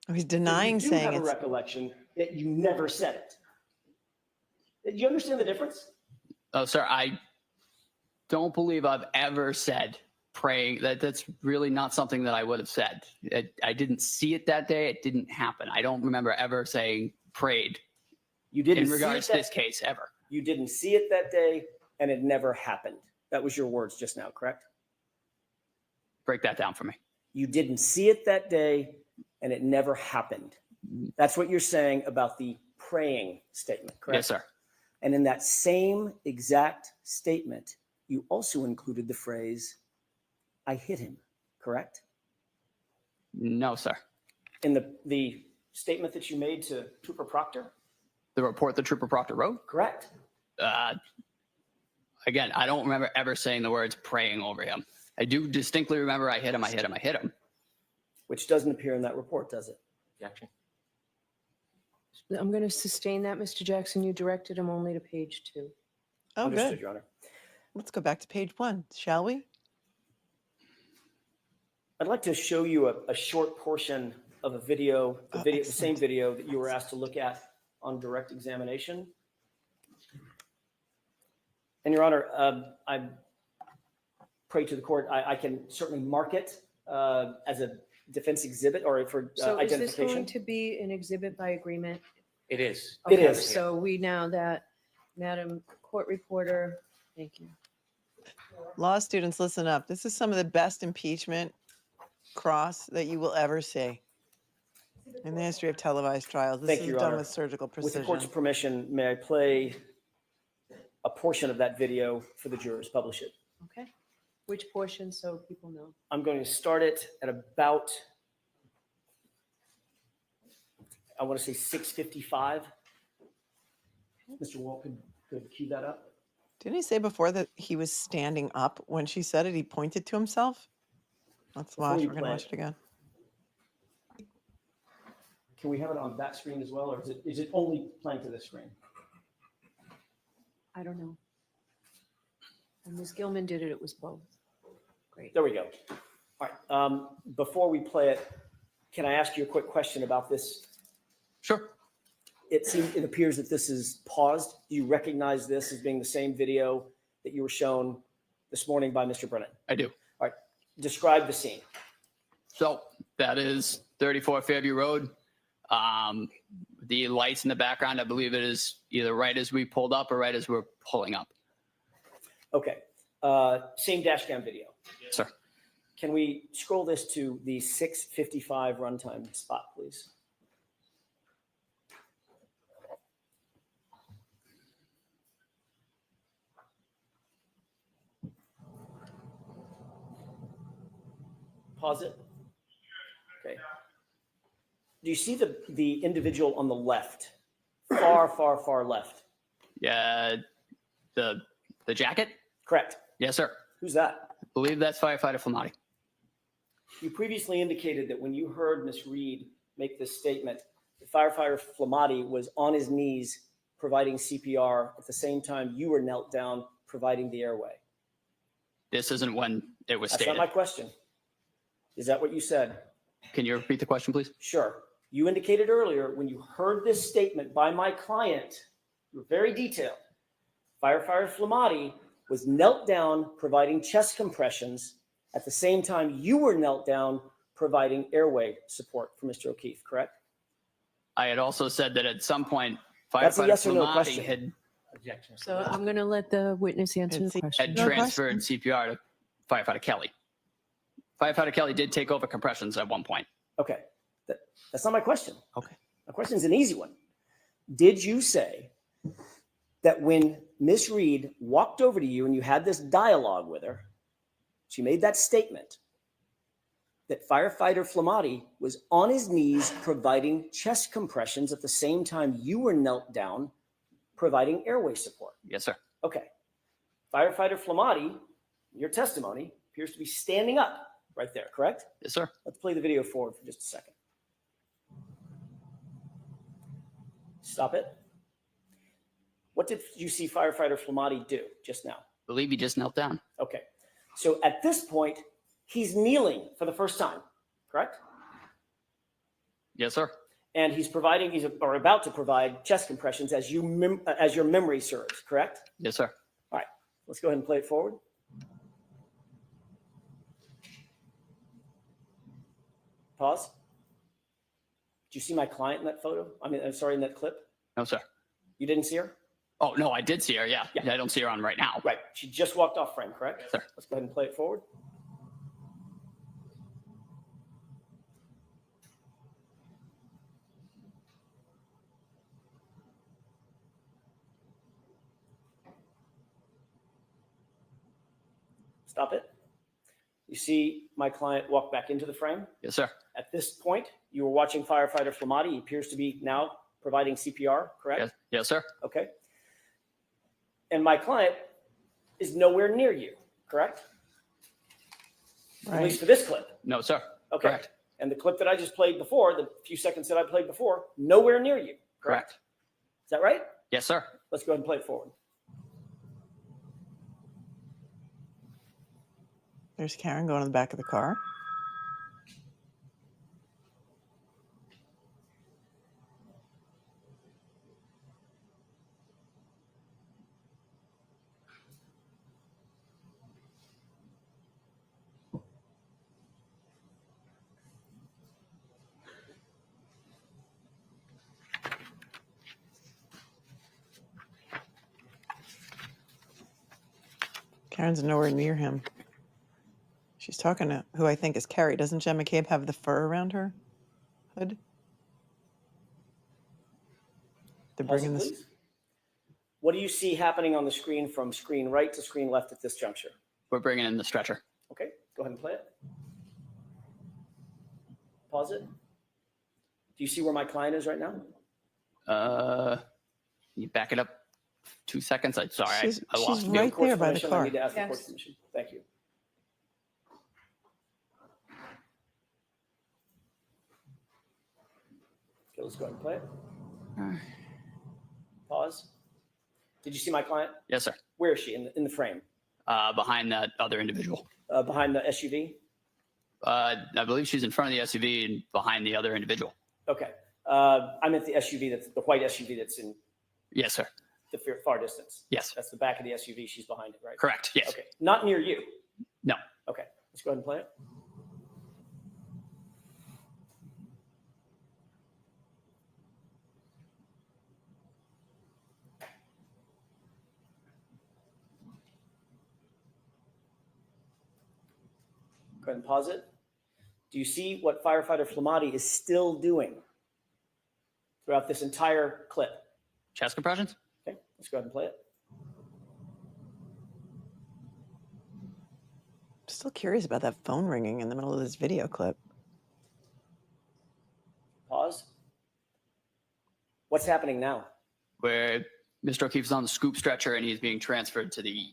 B: Oh, he's denying
M: you do
B: saying
M: have a
B: it's.
M: recollection that you never said it. Do you understand the difference?
O: Oh, sir, I don't believe I've ever said praying. That's really not something that I would have said. I didn't see it that day. It didn't happen. I don't remember ever saying prayed.
M: You didn't
O: in
M: see
O: regards
M: it
O: to this case ever.
M: You didn't see it that day, and it never happened. That was your words just now, correct?
O: Break that down for me.
M: You didn't see it that day, and it never happened. That's what you're saying about the praying statement, correct?
O: Yes, sir.
M: And in that same exact statement, you also included the phrase, I hit him, correct?
O: No, sir.
M: In the statement that you made to Trooper Proctor?
O: The report that Trooper Proctor wrote?
M: Correct.
O: Again, I don't remember ever saying the words praying over him. I do distinctly remember I hit him, I hit him, I hit him.
M: Which doesn't appear in that report, does it?
O: Objection.
H: I'm going to sustain that, Mr. Jackson. You directed him only to page 2.
B: Oh,
M: Understood,
B: good.
M: Your Honor.
B: Let's go back to page 1, shall we?
M: I'd like to show you a short portion of a video, the same video that you were asked to look at on direct examination. And Your Honor, I pray to the court, I can certainly mark it as a defense exhibit or for
H: So is this
M: identification.
H: going to be an exhibit by agreement?
O: It is.
H: Okay,
M: is.
H: So we now that, Madam Court Reporter, thank you.
B: Law students, listen up. This is some of the best impeachment cross that you will ever see in the history of televised trials. This
M: Thank
B: is
M: you, Your
B: done
M: Honor.
B: with surgical
M: With the
B: precision.
M: court's permission, may I play a portion of that video for the jurors, publish it?
H: Okay. Which portion so people know?
M: I'm going to start it at about, I want to say 6:55. Mr. Walt could cue that up.
B: Didn't he say before that he was standing up when she said it? He pointed to himself. Let's
M: Before
B: watch.
M: you
B: We're going to
M: play
B: watch it again.
M: Can we have it on that screen as well, or is it only playing to this screen?
H: I don't know. And Ms. Gilman did it, it was both. Great.
M: There we go. All right. Before we play it, can I ask you a quick question about this?
O: Sure.
M: It appears that this is paused. Do you recognize this as being the same video that you were shown this morning by Mr. Brennan?
O: I do.
M: All right. Describe the scene.
O: So that is 34 Fairview Road. The lights in the background, I believe it is either right as we pulled up or right as we're pulling up.
M: Okay. Same dash cam video.
O: Yes, sir.
M: Can we scroll this to the 6:55 runtime spot, please? Pause it. Okay. Do you see the individual on the left? Far left.
O: Yeah. The jacket?
M: Correct.
O: Yes, sir.
M: Who's that?
O: I believe that's Firefighter Flamati.
M: You previously indicated that when you heard Ms. Reed make this statement, the firefighter Flamati was on his knees providing CPR at the same time you were knelt down providing the airway?
O: This isn't when it was
M: That's
O: stated.
M: not my question. Is that what you said?
O: Can you repeat the question, please?
M: Sure. You indicated earlier when you heard this statement by my client, you were very detailed. Firefighter Flamati was knelt down providing chest compressions at the same time you were knelt down providing airway support for Mr. O'Keefe, correct?
O: I had also said that at some point,
M: That's a
O: Firefighter
M: yes or no
O: Flamati
M: question.
O: had
H: So I'm going to let the witness answer the question.
O: transferred CPR to Firefighter Kelly. Firefighter Kelly did take over compressions at one point.
M: Okay. That's not my question.
O: Okay.
M: My question is an easy one. Did you say that when Miss Reed walked over to you and you had this dialogue with her, she made that statement that Firefighter Flamati was on his knees providing chest compressions at the same time you were knelt down providing airway support?
O: Yes, sir.
M: Okay. Firefighter Flamati, your testimony, appears to be standing up right there, correct?
O: Yes, sir.
M: Let's play the video forward for just a second. Stop it. What did you see Firefighter Flamati do just now?
O: I believe he just knelt down.
M: Okay. So at this point, he's kneeling for the first time, correct?
O: Yes, sir.
M: And he's about to provide chest compressions as your memory serves, correct?
O: Yes, sir.
M: All right. Let's go ahead and play it forward. Pause. Did you see my client in that photo? I'm sorry, in that clip?
O: No, sir.
M: You didn't see her?
O: Oh, no, I did see her. Yeah. I don't see her on right now.
M: Right. She just walked off frame, correct?
O: Yes, sir.
M: Let's go ahead and play it forward. Stop it. You see my client walk back into the frame?
O: Yes, sir.
M: At this point, you were watching Firefighter Flamati. He appears to be now providing CPR, correct?
O: Yes, yes, sir.
M: Okay. And my client is nowhere near you, correct? At least for this clip.
O: No, sir.
M: Okay.
O: Correct.
M: And the clip that I just played before, the few seconds that I played before, nowhere near you, correct? Is that right?
O: Yes, sir.
M: Let's go ahead and play it forward.
B: There's Karen going in the back of the car. Karen's nowhere near him. She's talking to who I think is Kerry. Doesn't Jen McCabe have the fur around her hood? They're
M: Pause it,
B: bringing this.
M: please. What do you see happening on the screen from screen right to screen left at this juncture?
O: We're bringing in the stretcher.
M: Okay, go ahead and play it. Pause it. Do you see where my client is right now?
O: Can you back it up 2 seconds? I'm sorry, I lost
B: she's
O: you.
B: right there by the
M: Permission?
B: car.
M: I need to ask the
D: Yes.
M: court's permission. Thank you. Okay, let's go ahead and play it. Pause. Did you see my client?
O: Yes, sir.
M: Where is she in the frame?
O: Behind that other individual.
M: Behind the SUV?
O: I believe she's in front of the SUV and behind the other individual.
M: Okay. I'm at the SUV, that's the white SUV that's in
O: Yes, sir.
M: the far distance.
O: Yes.
M: That's the back of the SUV. She's behind it, right?
O: Correct. Yes.
M: Okay. Not near you.
O: No.
M: Okay. Let's go ahead and play it. Go ahead and pause it. Do you see what Firefighter Flamati is still doing throughout this entire clip?
O: Chest compressions?
M: Okay, let's go ahead and play it.
B: Still curious about that phone ringing in the middle of this video clip.
M: Pause. What's happening now?
O: Where Mr. O'Keefe's on the scoop stretcher and he's being transferred to the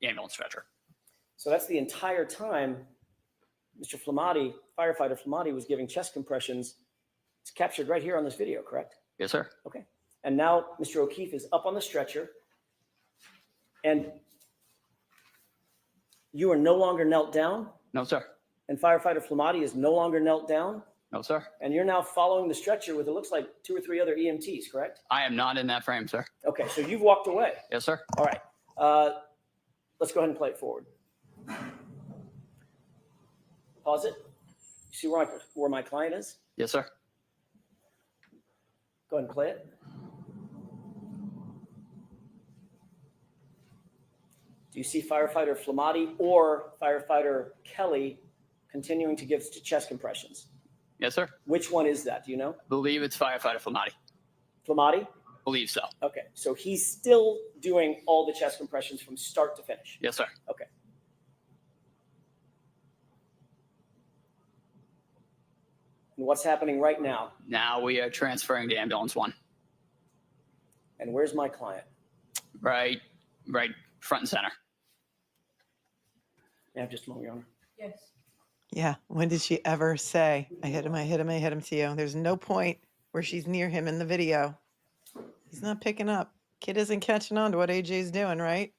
O: ambulance stretcher.
M: So that's the entire time Mr. Flamati, Firefighter Flamati, was giving chest compressions. It's captured right here on this video, correct?
O: Yes, sir.
M: Okay. And now Mr. O'Keefe is up on the stretcher, and you are no longer knelt down.
O: No, sir.
M: And firefighter Flamati is no longer knelt down.
O: No, sir.
M: And you're now following the stretcher with, it looks like, 2 or 3 other EMTs, correct?
O: I am not in that frame, sir.
M: Okay, so you've walked away.
O: Yes, sir.
M: All right. Let's go ahead and play it forward. Pause it. You see where my client is?
O: Yes, sir.
M: Go ahead and play it. Do you see firefighter Flamati or firefighter Kelly continuing to give chest compressions?
O: Yes, sir.
M: Which one is that? Do you know?
O: Believe it's firefighter Flamati.
M: Flamati?
O: Believe so.
M: Okay, so he's still doing all the chest compressions from start to finish.
O: Yes, sir.
M: Okay. And what's happening right now?
O: Now we are transferring to ambulance 1.
M: And where's my client?
O: Right front and center.
M: May I have just a moment, Your Honor?
N: Yes.
B: Yeah. When did she ever say, I hit him, I hit him, I hit him to you? There's no point where she's near him in the video. He's not picking up. Kid isn't catching on to what AJ's doing, right?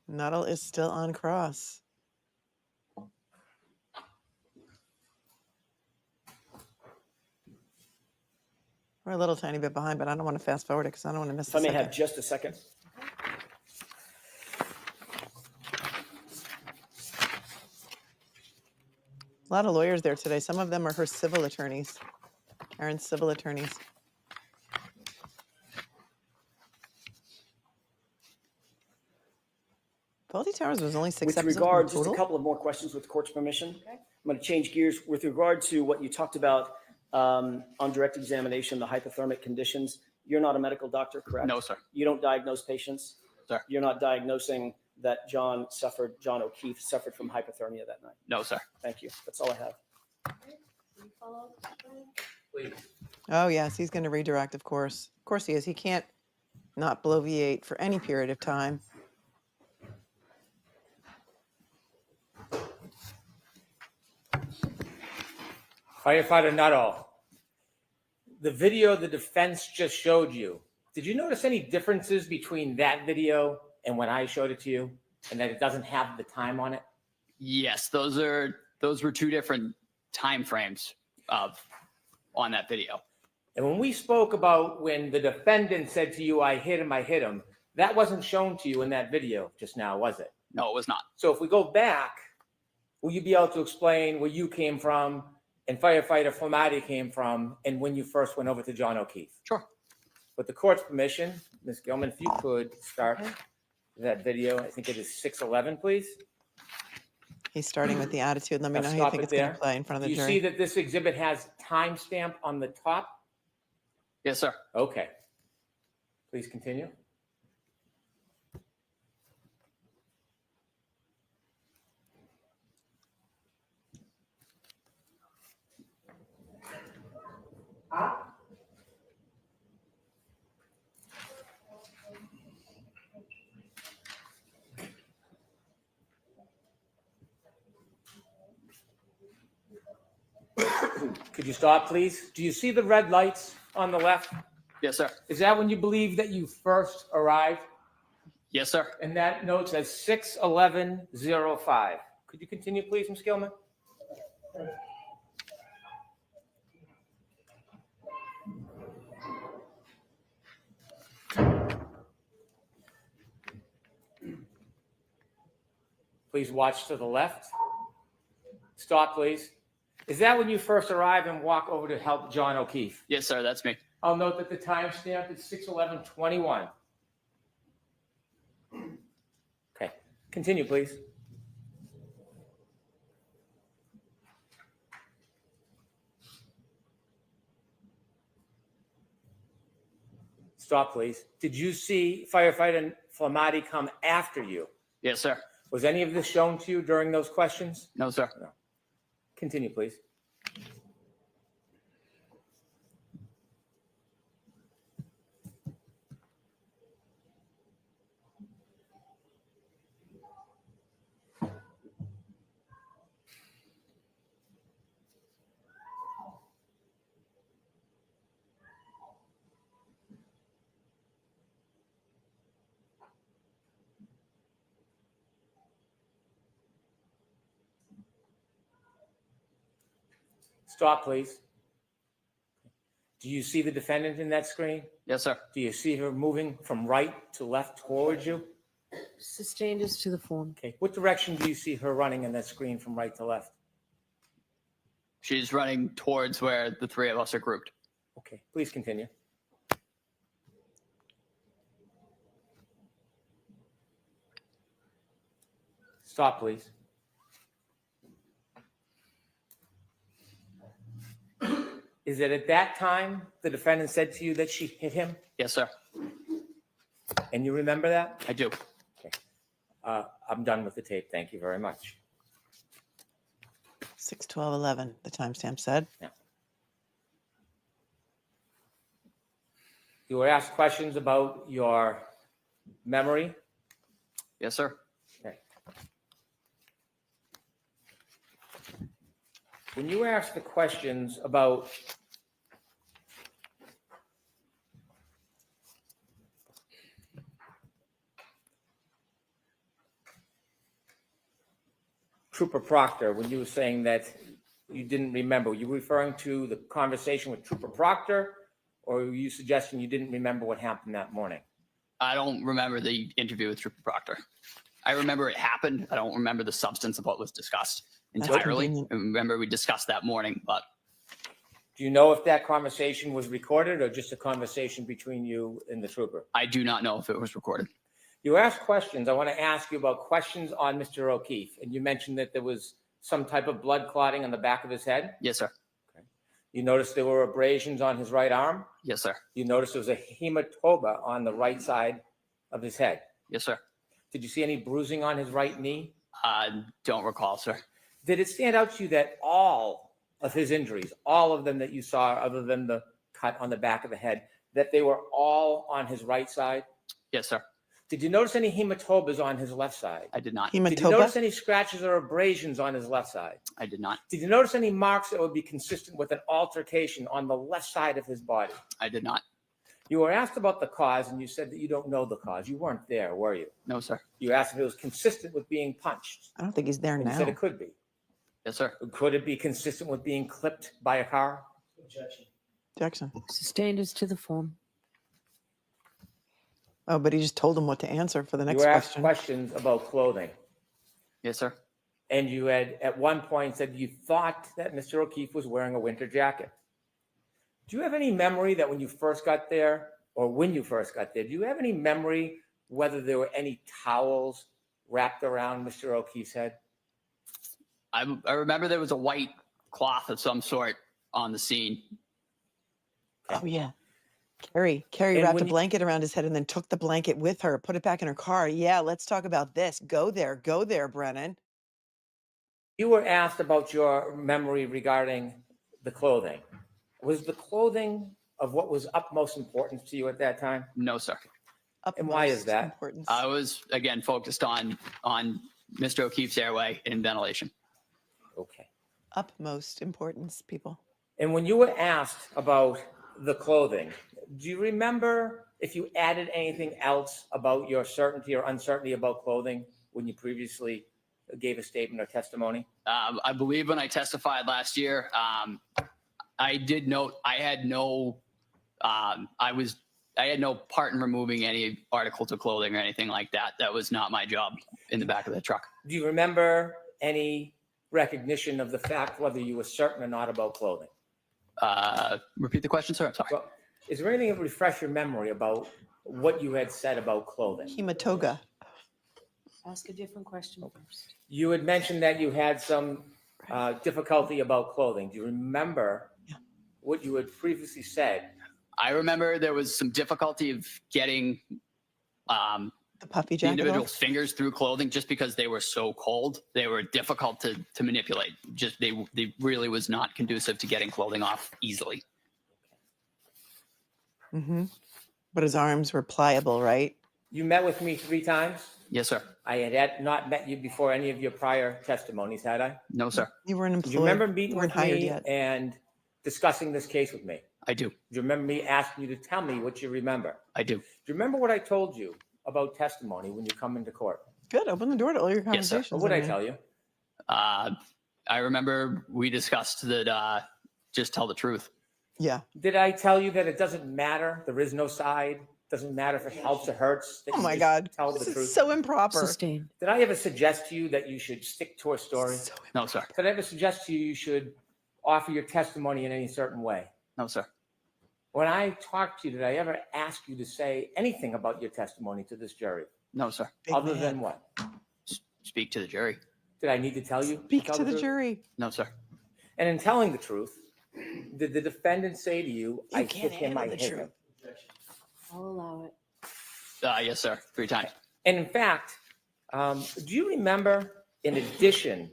B: Nuttall is still on cross. We're a little tiny bit behind, but I don't want to fast forward it because I don't want to miss
M: If I
B: the
M: may
B: second.
M: have just a second.
B: A lot of lawyers there today. Some of them are her civil attorneys, Karen's civil attorneys. Faulty Towers was only 6
M: With
B: episodes.
M: regard, just a
B: total?
M: couple of more questions with the court's permission. I'm going to change gears with regard to what you talked about on direct examination, the hypothermic conditions. You're not a medical doctor, correct?
O: No, sir.
M: You don't diagnose patients?
O: Sir.
M: You're not diagnosing that John O'Keefe suffered from hypothermia that night?
O: No, sir.
M: Thank you. That's all I have.
O: Please.
B: Oh, yes, he's going to redirect, of course. Of course he is. He can't not bloviate for any period of time.
P: Firefighter Nuttall, the video the defense just showed you, did you notice any differences between that video and when I showed it to you, and that it doesn't have the time on it?
O: Yes, those were 2 different time frames on that video.
P: And when we spoke about when the defendant said to you, I hit him, that wasn't shown to you in that video just now, was it?
O: No, it was not.
P: So if we go back, will you be able to explain where you came from and firefighter Flamati came from and when you first went over to John O'Keefe?
O: Sure.
P: With the court's permission, Ms. Gilman, if you could start that video, I think it is 6:11, please.
B: He's starting with the attitude. Let me
P: Now
B: know how you
P: stop
B: think
P: it
B: it's going
P: there.
B: to play in front of
P: Do
B: the
P: you see
B: jury.
P: that this exhibit has timestamp on the top?
O: Yes, sir.
P: Okay. Please continue. Could you stop, please? Do you see the red lights on the left?
O: Yes, sir.
P: Is that when you believe that you first arrived?
O: Yes, sir.
P: And that note says 6:11:05. Could you continue, please, Ms. Gilman? Please watch to the left. Stop, please. Is that when you first arrive and walk over to help John O'Keefe?
O: Yes, sir. That's me.
P: I'll note that the timestamp is 6:11:21. Okay, continue, please. Stop, please. Did you see firefighter Flamati come after you?
O: Yes, sir.
P: Was any of this shown to you during those questions?
O: No, sir.
P: No. Continue, please. Stop, please. Do you see the defendant in that screen?
O: Yes, sir.
P: Do you see her moving from right to left towards you?
H: Sustained as to the form.
P: Okay. What direction do you see her running in that screen from right to left?
O: She's running towards where the three of us are grouped.
P: Okay, please continue. Stop, please. Is it at that time the defendant said to you that she hit him?
O: Yes, sir.
P: And you remember that?
O: I do.
P: Okay. I'm done with the tape. Thank you very much.
B: 6:12:11, the timestamp said.
P: Yeah. You were asked questions about your memory.
O: Yes, sir.
P: Okay. When you were asked the questions about Trooper Proctor, when you were saying that you didn't remember, were you referring to the conversation with Trooper Proctor, or were you suggesting you didn't remember what happened that morning?
O: I don't remember the interview with Trooper Proctor. I remember it happened. I don't remember the substance of what was discussed entirely. I remember we discussed that morning, but.
P: Do you know if that conversation was recorded or just a conversation between you and the trooper?
O: I do not know if it was recorded.
P: You asked questions. I want to ask you about questions on Mr. O'Keefe, and you mentioned that there was some type of blood clotting on the back of his head.
O: Yes, sir.
P: Okay. You noticed there were abrasions on his right arm.
O: Yes, sir.
P: You noticed there was a hematoma on the right side of his head.
O: Yes, sir.
P: Did you see any bruising on his right knee?
O: Don't recall, sir.
P: Did it stand out to you that all of his injuries, all of them that you saw, other than the cut on the back of the head, that they were all on his right side?
O: Yes, sir.
P: Did you notice any hematomas on his left side?
O: I did not.
P: Did you notice any scratches or abrasions on his left side?
O: I did not.
P: Did you notice any marks that would be consistent with an altercation on the left side of his body?
O: I did not.
P: You were asked about the cause, and you said that you don't know the cause. You weren't there, were you?
O: No, sir.
P: You asked if it was consistent with being punched.
B: I don't think he's there
P: And
B: now.
P: you said it could be.
O: Yes, sir.
P: Could it be consistent with being clipped by a car?
J: Objection.
B: Jackson.
H: Sustained as to the form.
B: Oh, but he just told him what to answer for the next
P: You were asked
B: question.
P: questions about clothing.
O: Yes, sir.
P: And you had at one point said you thought that Mr. O'Keefe was wearing a winter jacket. Do you have any memory that when you first got there, or when you first got there, do you have any memory whether there were any towels wrapped around Mr. O'Keefe's head?
O: I remember there was a white cloth of some sort on the scene.
B: Oh, yeah. Kerry
P: And
B: wrapped
P: when
B: a blanket around his head and then took the blanket with her, put it back in her car. Yeah, let's talk about this. Go there, Brennan.
P: You were asked about your memory regarding the clothing. Was the clothing of what was utmost importance to you at that time?
O: No, sir.
P: And why is that?
B: Importance.
O: I was, again, focused on Mr. O'Keefe's airway and ventilation.
P: Okay.
B: Utmost importance, people.
P: And when you were asked about the clothing, do you remember if you added anything else about your certainty or uncertainty about clothing when you previously gave a statement or testimony?
O: I believe when I testified last year, I did note I had no part in removing any articles of clothing or anything like that. That was not my job in the back of the truck.
P: Do you remember any recognition of the fact whether you were certain or not about clothing?
O: Repeat the question, sir. I'm sorry.
P: Well, is there anything that would refresh your memory about what you had said about clothing?
B: Hematoga.
H: Ask a different question first.
P: You had mentioned that you had some difficulty about clothing. Do you remember what you had previously said?
O: I remember there was some difficulty of getting
B: the puffy
O: the
B: jacket
O: individual's
B: off?
O: fingers through clothing just because they were so cold. They were difficult to manipulate. Just they really was not conducive to getting clothing off easily.
B: Mm-hmm. But his arms were pliable, right?
P: You met with me 3 times.
O: Yes, sir.
P: I had not met you before any of your prior testimonies, had I?
O: No, sir.
B: You weren't employed.
P: Do you remember meeting
B: You weren't
P: with
B: hired
P: me
B: yet.
P: and discussing this case with me?
O: I do.
P: Do you remember me asking you to tell me what you remember?
O: I do.
P: Do you remember what I told you about testimony when you come into court?
B: Good. Open the door to all your
O: Yes, sir.
B: conversations.
P: What would I
B: mean.
P: tell you?
O: I remember we discussed that just tell the truth.
B: Yeah.
P: Did I tell you that it doesn't matter? There is no side. Doesn't matter if it helps or hurts. That
B: Oh
P: you
B: my
P: just
B: God.
P: Tell
B: This
P: the
B: is
P: truth.
B: so improper.
H: Sustained.
P: Did I ever suggest to you that you should stick to a story?
O: No, sir.
P: Did I ever suggest to you you should offer your testimony in any certain way?
O: No, sir.
P: When I talked to you, did I ever ask you to say anything about your testimony to this jury?
O: No, sir.
P: Other than what?
O: Speak to the jury.
P: Did I need to tell you?
B: Speak
P: tell
B: to the
P: truth?
B: jury.
O: No, sir.
P: And in telling the truth, did the defendant say to you, I
B: can't
P: hit him, I
B: handle the
P: hit
B: truth.
P: him?
H: I'll allow it.
O: Yes, sir. 3 times.
P: And in fact, do you remember, in addition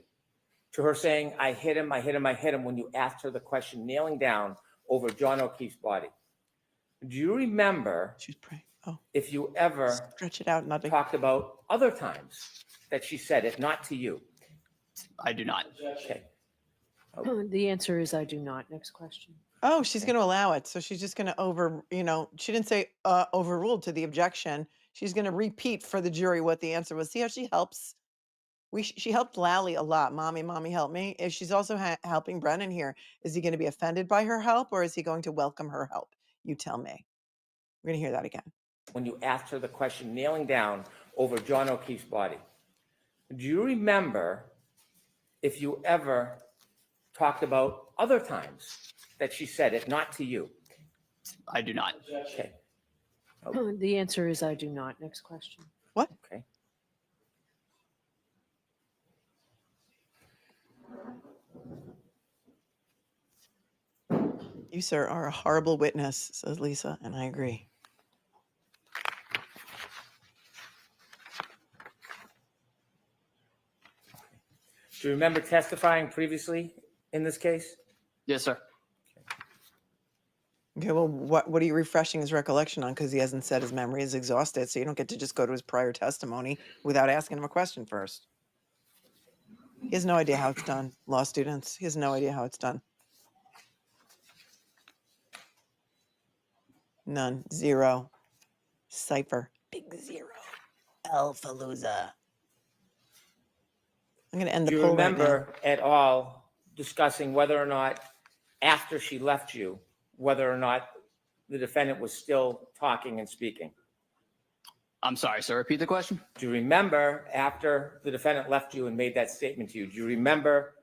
P: to her saying, I hit him, I hit him, I hit him, when you asked her the question, kneeling down over John O'Keefe's body, do you remember
B: She's praying. Oh,
P: if you ever
B: stretch it out, not
P: talked about other times that she said it, not to you?
O: I do not.
P: Okay.
H: The answer is I do not. Next question.
B: Oh, she's going to allow it. So she's just going to she didn't say overruled to the objection. She's going to repeat for the jury what the answer was. See how she helps? She helped Lally a lot. Mommy, help me. If she's also helping Brennan here, is he going to be offended by her help or is he going to welcome her help? You tell me. We're going to hear that again.
P: When you asked her the question, kneeling down over John O'Keefe's body, do you remember if you ever talked about other times that she said it, not to you?
O: I do not.
P: Okay.
H: The answer is I do not. Next question.
B: What?
P: Okay.
B: You, sir, are a horrible witness, says Lisa, and I agree.
P: Do you remember testifying previously in this case?
O: Yes, sir.
B: Okay, well, what are you refreshing his recollection on? Because he hasn't said his memory is exhausted, so you don't get to just go to his prior testimony without asking him a question first. He has no idea how it's done. Law students, he has no idea how it's done. None. Zero. Cipher. Big zero. Alphalooza. I'm going to end the
P: Do you
B: poll right now.
P: remember at all discussing whether or not, after she left you, whether or not the defendant was still talking and speaking?
O: I'm sorry, sir. Repeat the question.
P: Do you remember after the defendant left you and made that statement to you, do you remember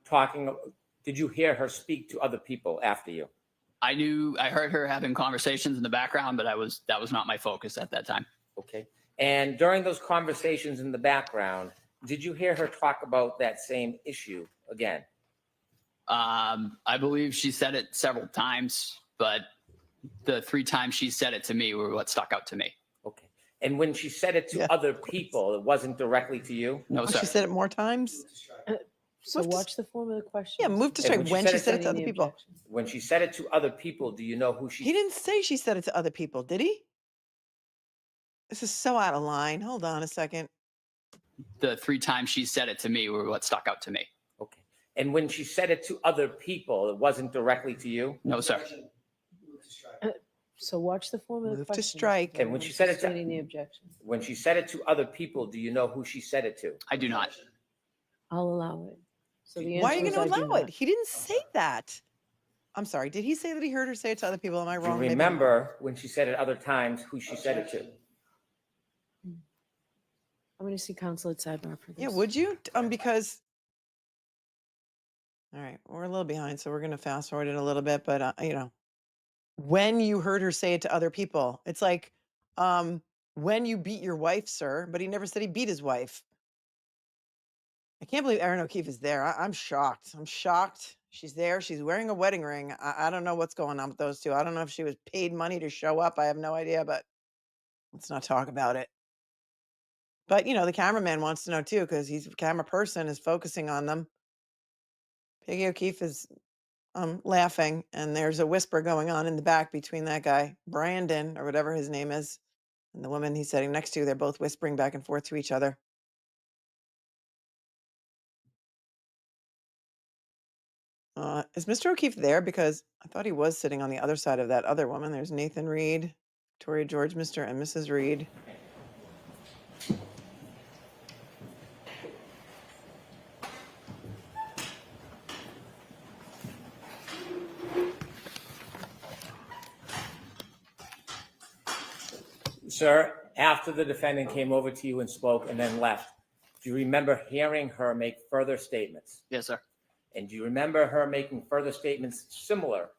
P: talking, did you hear her speak to other people after you?
O: I heard her having conversations in the background, but that was not my focus at that time.
P: Okay. And during those conversations in the background, did you hear her talk about that same issue again?
O: I believe she said it several times, but the 3 times she said it to me were what stuck out to me.
P: Okay. And when she said it to other people, it wasn't directly to you?
O: No, sir.
B: She said it more times?
H: So watch the form of the question.
B: Yeah, move to strike when she said it to other people.
P: When she said it to other people, do you know who she?
B: He didn't say she said it to other people, did he? This is so out of line. Hold on a second.
O: The 3 times she said it to me were what stuck out to me.
P: Okay. And when she said it to other people, it wasn't directly to you?
O: No, sir.
H: So watch the form of the
B: Move
H: question.
B: to strike.
P: And when she said it to,
H: Stating the objection.
P: when she said it to other people, do you know who she said it to?
O: I do not.
H: I'll allow it. So the
B: Why are you
H: answer
B: going
H: is
B: to
H: I do
B: allow it?
H: not.
B: He didn't say that. I'm sorry. Did he say that he heard her say it to other people? Am I
P: Do you
B: wrong? Maybe I'm wrong.
P: remember when she said it other times, who she said it to?
H: I'm going to see counsel at sidebar for this.
B: Yeah, would you? Because, all right, we're a little behind, so we're going to fast forward it a little bit. But, when you heard her say it to other people, it's like, when you beat your wife, sir, but he never said he beat his wife. I can't believe Erin O'Keefe is there. I'm shocked. I'm shocked. She's there. She's wearing a wedding ring. I don't know what's going on with those two. I don't know if she was paid money to show up. I have no idea, but let's not talk about it. But, the cameraman wants to know too, because he's a camera person, is focusing on them. Peggy O'Keefe is laughing, and there's a whisper going on in the back between that guy, Brandon, or whatever his name is, and the woman he's sitting next to. They're both whispering back and forth to each other. Is Mr. O'Keefe there? Because I thought he was sitting on the other side of that other woman. There's Nathan Reed, Victoria George, Mr. and Mrs. Reed.
P: Sir, after the defendant came over to you and spoke and then left, do you remember hearing her make further statements?
O: Yes, sir.
P: And do you remember her making further statements similar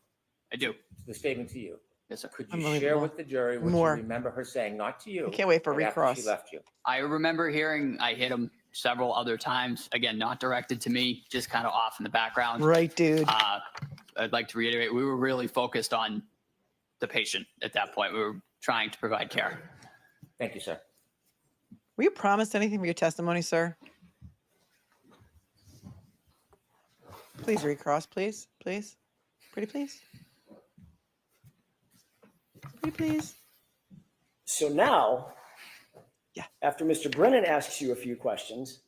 O: I do.
P: to the statement to you?
O: Yes, sir.
P: Could you share with the jury what
B: More.
P: you remember her saying, not to you?
B: I can't wait for
P: but after
B: recross.
P: she left you.
O: I remember hearing I hit him several other times. Again, not directed to me, just kind of off in the background.
B: Right, dude.
O: I'd like to reiterate, we were really focused on the patient at that point. We were trying to provide care.
P: Thank you, sir.
B: Were you promised anything for your testimony, sir? Please recross, please, please. Pretty please. Pretty please.
M: So now,
B: Yeah.
M: after Mr. Brennan asks you a few questions,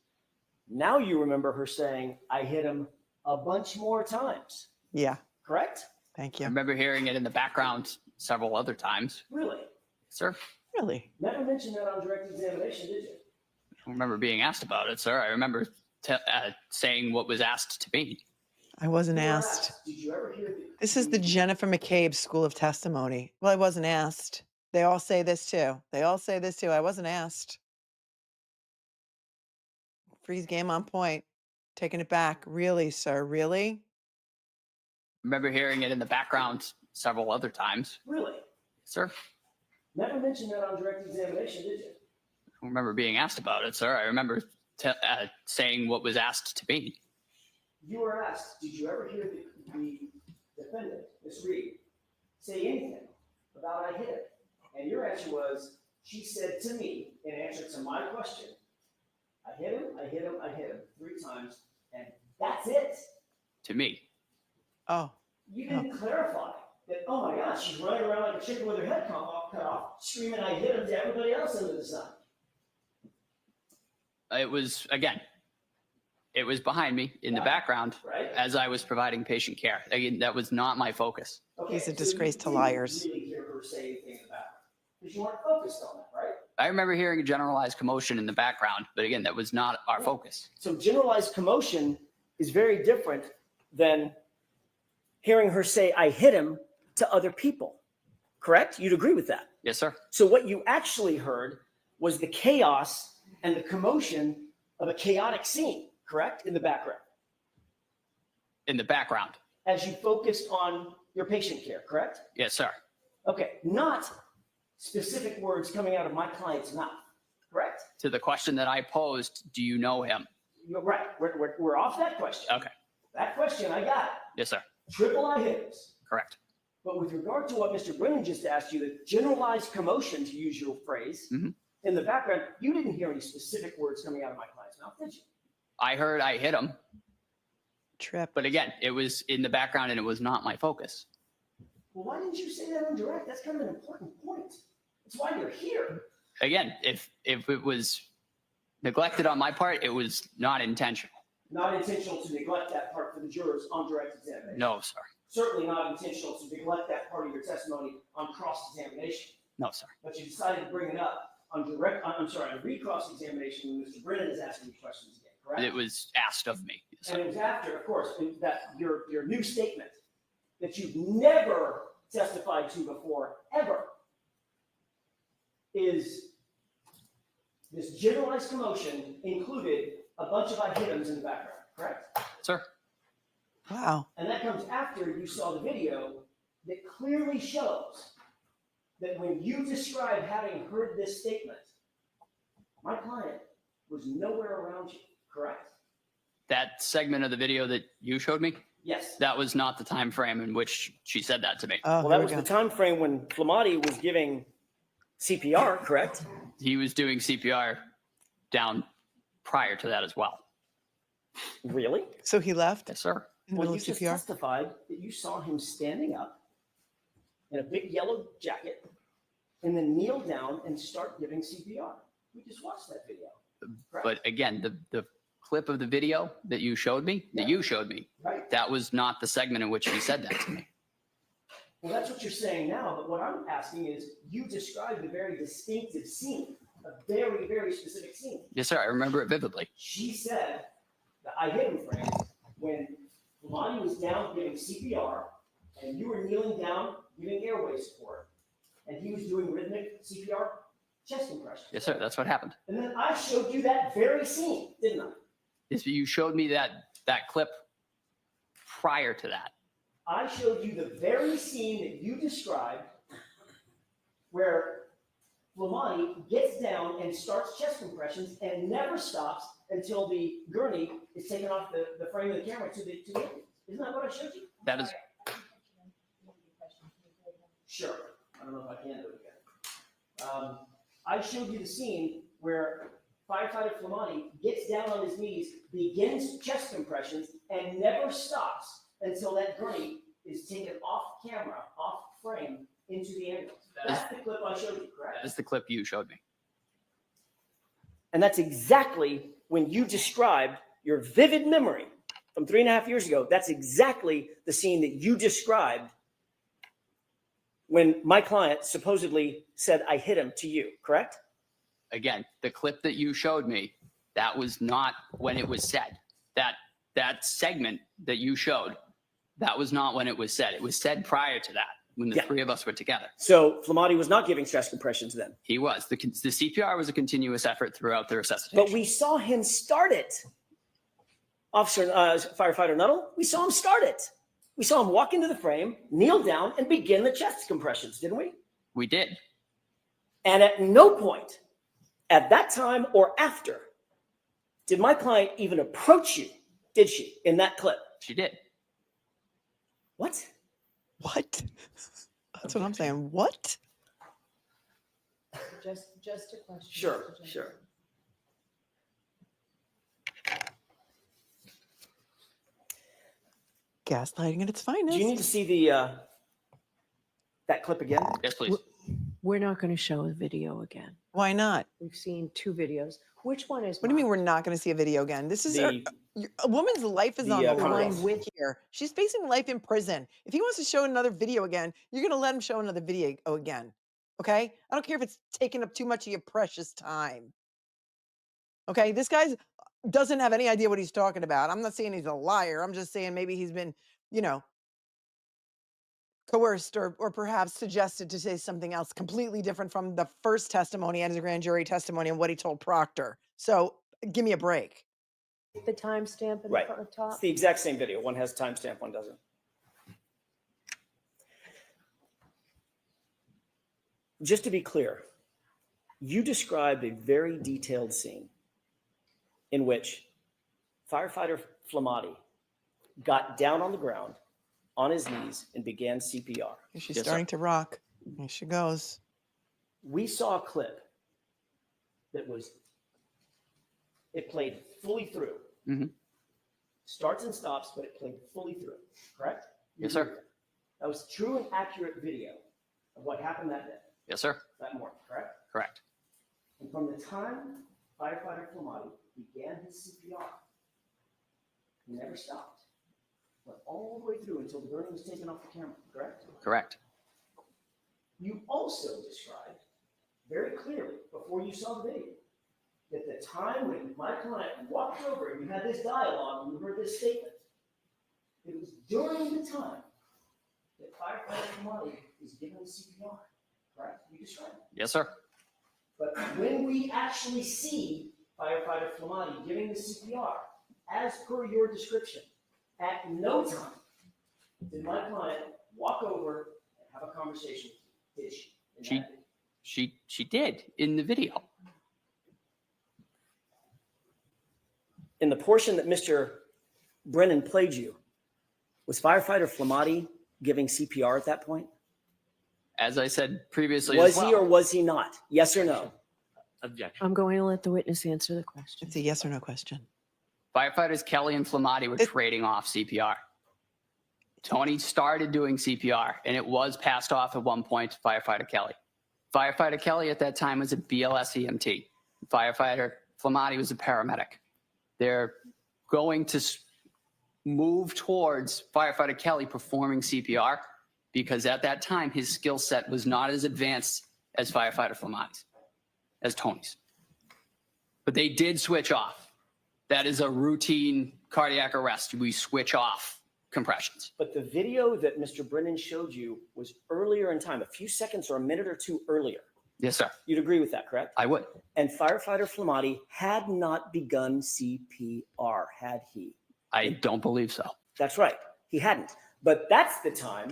M: now you remember her saying, I hit him a bunch more times,
B: Yeah,
M: correct?
B: thank
O: I
B: you.
O: remember hearing it in the background several other times.
M: Really?
O: Sir,
B: Really?
M: Never mentioned that on direct examination, did you?
O: I don't remember being asked about it, sir. I remember saying what was asked to me.
B: I wasn't
M: You were
B: asked.
M: Did you ever hear
B: This is the Jennifer McCabe School of Testimony. Well, I wasn't asked. They all say this too. They all say this too. I wasn't asked. Freeze game on point. Taking it back. Really, sir? Really?
O: I remember hearing it in the background several other times.
M: Really?
O: Sir,
M: Never mentioned that on direct examination, did you?
O: I don't remember being asked about it, sir. I remember saying what was asked to me.
M: You were asked, did you ever hear the defendant, Ms. Reed, say anything about I hit him? And your answer was, she said to me, in answer to my question, I hit him, I hit him, I hit him 3 times, and that's it.
O: To me.
B: Oh,
M: You didn't clarify that, oh my gosh, she's running around like a chicken with her head cut off, screaming I hit him to everybody else under the sun.
O: It was, again, it was behind me in the background
M: Right?
O: as I was providing patient care. Again, that was not my focus.
M: Okay,
B: he's a
M: so
B: disgrace
M: you
B: to
M: didn't
B: liars.
M: really hear her say anything in the background because you weren't focused on that, right?
O: I remember hearing a generalized commotion in the background, but again, that was not our focus.
M: So generalized commotion is very different than hearing her say, I hit him to other people, correct? You'd agree with that?
O: Yes, sir.
M: So what you actually heard was the chaos and the commotion of a chaotic scene, correct? In the background,
O: In the background.
M: as you focused on your patient care, correct?
O: Yes, sir.
M: Okay, not specific words coming out of my client's mouth, correct?
O: To the question that I posed, do you know him?
M: You're right. We're off that question.
O: Okay.
M: That question, I got it.
O: Yes, sir.
M: Triple I hitters.
O: Correct.
M: But with regard to what Mr. Brennan just asked you, the generalized commotion, to use your phrase, in the background, you didn't hear any specific words coming out of my client's mouth, did you?
O: I heard I hit him.
B: Trip.
O: But again, it was in the background and it was not my focus.
M: Well, why didn't you say that on direct? That's kind of an important point. That's why you're here.
O: Again, if it was neglected on my part, it was not intentional.
M: Not intentional to neglect that part for the jurors on direct examination.
O: No, sir.
M: Certainly not intentional to neglect that part of your testimony on cross-examination.
O: No, sir.
M: But you decided to bring it up on on recross examination when Mr. Brennan is asking you questions again, correct?
O: It was asked of me. Yes,
M: And
O: sir.
M: it was after, of course, that your new statement that you've never testified to before, ever, is this generalized commotion included a bunch of I hit 'ems in the background, correct?
O: Sir.
B: Wow.
M: And that comes after you saw the video that clearly shows that when you describe having heard this statement, my client was nowhere around you, correct?
O: That segment of the video that you showed me,
M: Yes.
O: that was not the time frame in which she said that to me.
B: Oh,
M: Well, that was the time frame when Flamati was giving CPR, correct?
O: He was doing CPR down prior to that as well.
M: Really?
B: So he left
O: Yes, sir.
B: in the
M: Well,
B: middle
M: you
B: of
M: just
B: CPR?
M: testified that you saw him standing up in a big yellow jacket and then kneel down and start giving CPR. We just watched that video. Correct?
O: But again, the clip of the video that you showed me,
M: Right.
O: that was not the segment in which he said that to me.
M: Well, that's what you're saying now, but what I'm asking is, you described a very distinctive scene, a very, very specific scene.
O: Yes, sir. I remember it vividly.
M: She said that I hit him phrase when Flamati was down giving CPR and you were kneeling down giving airway support and he was doing rhythmic CPR. chest compressions.
O: Yes, sir. That's what happened.
M: And then I showed you that very scene, didn't I?
O: Yes, you showed me that clip prior to that.
M: I showed you the very scene that you described where Flamani gets down and starts chest compressions and never stops until the gurney is taken off the frame of the camera to the end. Isn't that what I showed you?
O: That is
M: Sure. I don't know if I can do it again. I showed you the scene where firefighter Flamani gets down on his knees, begins chest compressions, and never stops until that gurney is taken off camera, off frame, into the ambulance. That's the clip I showed you, correct?
O: that is the clip you showed me.
M: And that's exactly when you described your vivid memory from 3.5 years ago. That's exactly the scene that you described when my client supposedly said I hit him to you, correct?
O: Again, the clip that you showed me, that was not when it was said. That segment that you showed, that was not when it was said. It was said prior to that, when the three of us were together.
M: So Flamani was not giving chest compressions then?
O: He was. The CPR was a continuous effort throughout the resuscitation.
M: But we saw him start it. Officer, Firefighter Nuttall, we saw him start it. We saw him walk into the frame, kneel down, and begin the chest compressions, didn't we?
O: We did.
M: And at no point at that time or after did my client even approach you, did she, in that clip?
O: She did.
M: What?
B: What? That's what I'm saying. What?
H: Just a question.
M: Sure, sure.
B: Gaslighting at its finest.
M: Do you need to see the that clip again?
O: Yes, please.
H: We're not going to show a video again.
B: Why not?
H: We've seen 2 videos. Which one is?
B: What do you mean we're not going to see a video again? This is a woman's life is on the line with here. She's facing life in prison. If he wants to show another video again, you're going to let him show another video again. Okay? I don't care if it's taking up too much of your precious time. Okay? This guy doesn't have any idea what he's talking about. I'm not saying he's a liar. I'm just saying maybe he's been, coerced or perhaps suggested to say something else completely different from the first testimony and his grand jury testimony and what he told Proctor. So give me a break.
H: The timestamp in
M: Right.
H: the top.
M: It's the exact same video. One has timestamp, one doesn't. Just to be clear, you described a very detailed scene in which firefighter Flamati got down on the ground on his knees and began CPR.
B: She's starting to rock. Here she goes.
M: We saw a clip that it played fully through.
O: Mm-hmm.
M: Starts and stops, but it played fully through, correct?
O: Yes, sir.
M: That was true and accurate video of what happened that day.
O: Yes, sir.
M: That morning, correct?
O: Correct.
M: And from the time firefighter Flamati began his CPR, he never stopped. Went all the way through until the gurney was taken off the camera, correct?
O: Correct.
M: You also described very clearly before you saw the video that the time when my client walked over and you had this dialogue and you heard this statement, it was during the time that firefighter Flamati was given CPR, correct? You described it.
O: Yes, sir.
M: But when we actually see firefighter Flamati giving the CPR, as per your description, at no time did my client walk over and have a conversation with you, did she?
O: She did in the video.
M: In the portion that Mr. Brennan played you, was firefighter Flamati giving CPR at that point?
O: As I said previously,
M: Was
O: as well.
M: he or was he not? Yes or no?
O: Objection.
H: I'm going to let the witness answer the question.
B: It's a yes or no question.
O: Firefighters Kelly and Flamati were trading off CPR. Tony started doing CPR, and it was passed off at one point to Firefighter Kelly. Firefighter Kelly at that time was a BLS EMT. Firefighter Flamati was a paramedic. They're going to move towards Firefighter Kelly performing CPR because at that time, his skill set was not as advanced as Firefighter Flamati's, as Tony's. But they did switch off. That is a routine cardiac arrest. We switch off compressions.
M: But the video that Mr. Brennan showed you was earlier in time, a few seconds or a minute or two earlier.
O: Yes, sir.
M: You'd agree with that, correct?
O: I would.
M: And firefighter Flamati had not begun CPR, had he?
O: I don't believe so.
M: That's right. He hadn't. But that's the time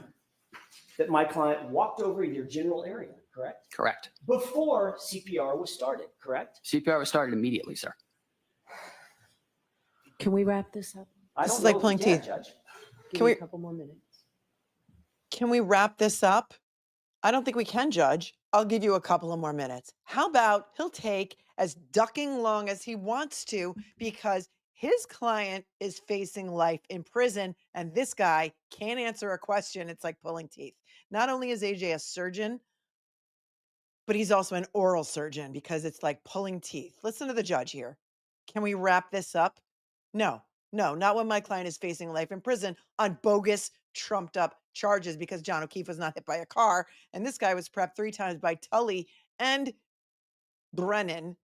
M: that my client walked over to your general area, correct?
O: Correct.
M: Before CPR was started, correct?
O: CPR was started immediately, sir.
H: Can we wrap this up?
M: I
B: This
M: don't
B: is like
M: know if
B: pulling
M: we can,
B: teeth.
M: Judge.
H: Give
B: Can
H: me
B: we-
H: a couple more minutes.
B: Can we wrap this up? I don't think we can, Judge. I'll give you a couple of more minutes. How about he'll take as ducking long as he wants to because his client is facing life in prison and this guy can't answer a question. It's like pulling teeth. Not only is AJ a surgeon, but he's also an oral surgeon because it's like pulling teeth. Listen to the judge here. Can we wrap this up? No, not when my client is facing life in prison on bogus, trumped up charges because John O'Keefe was not hit by a car. And this guy was prepped 3 times by Tully and Brennan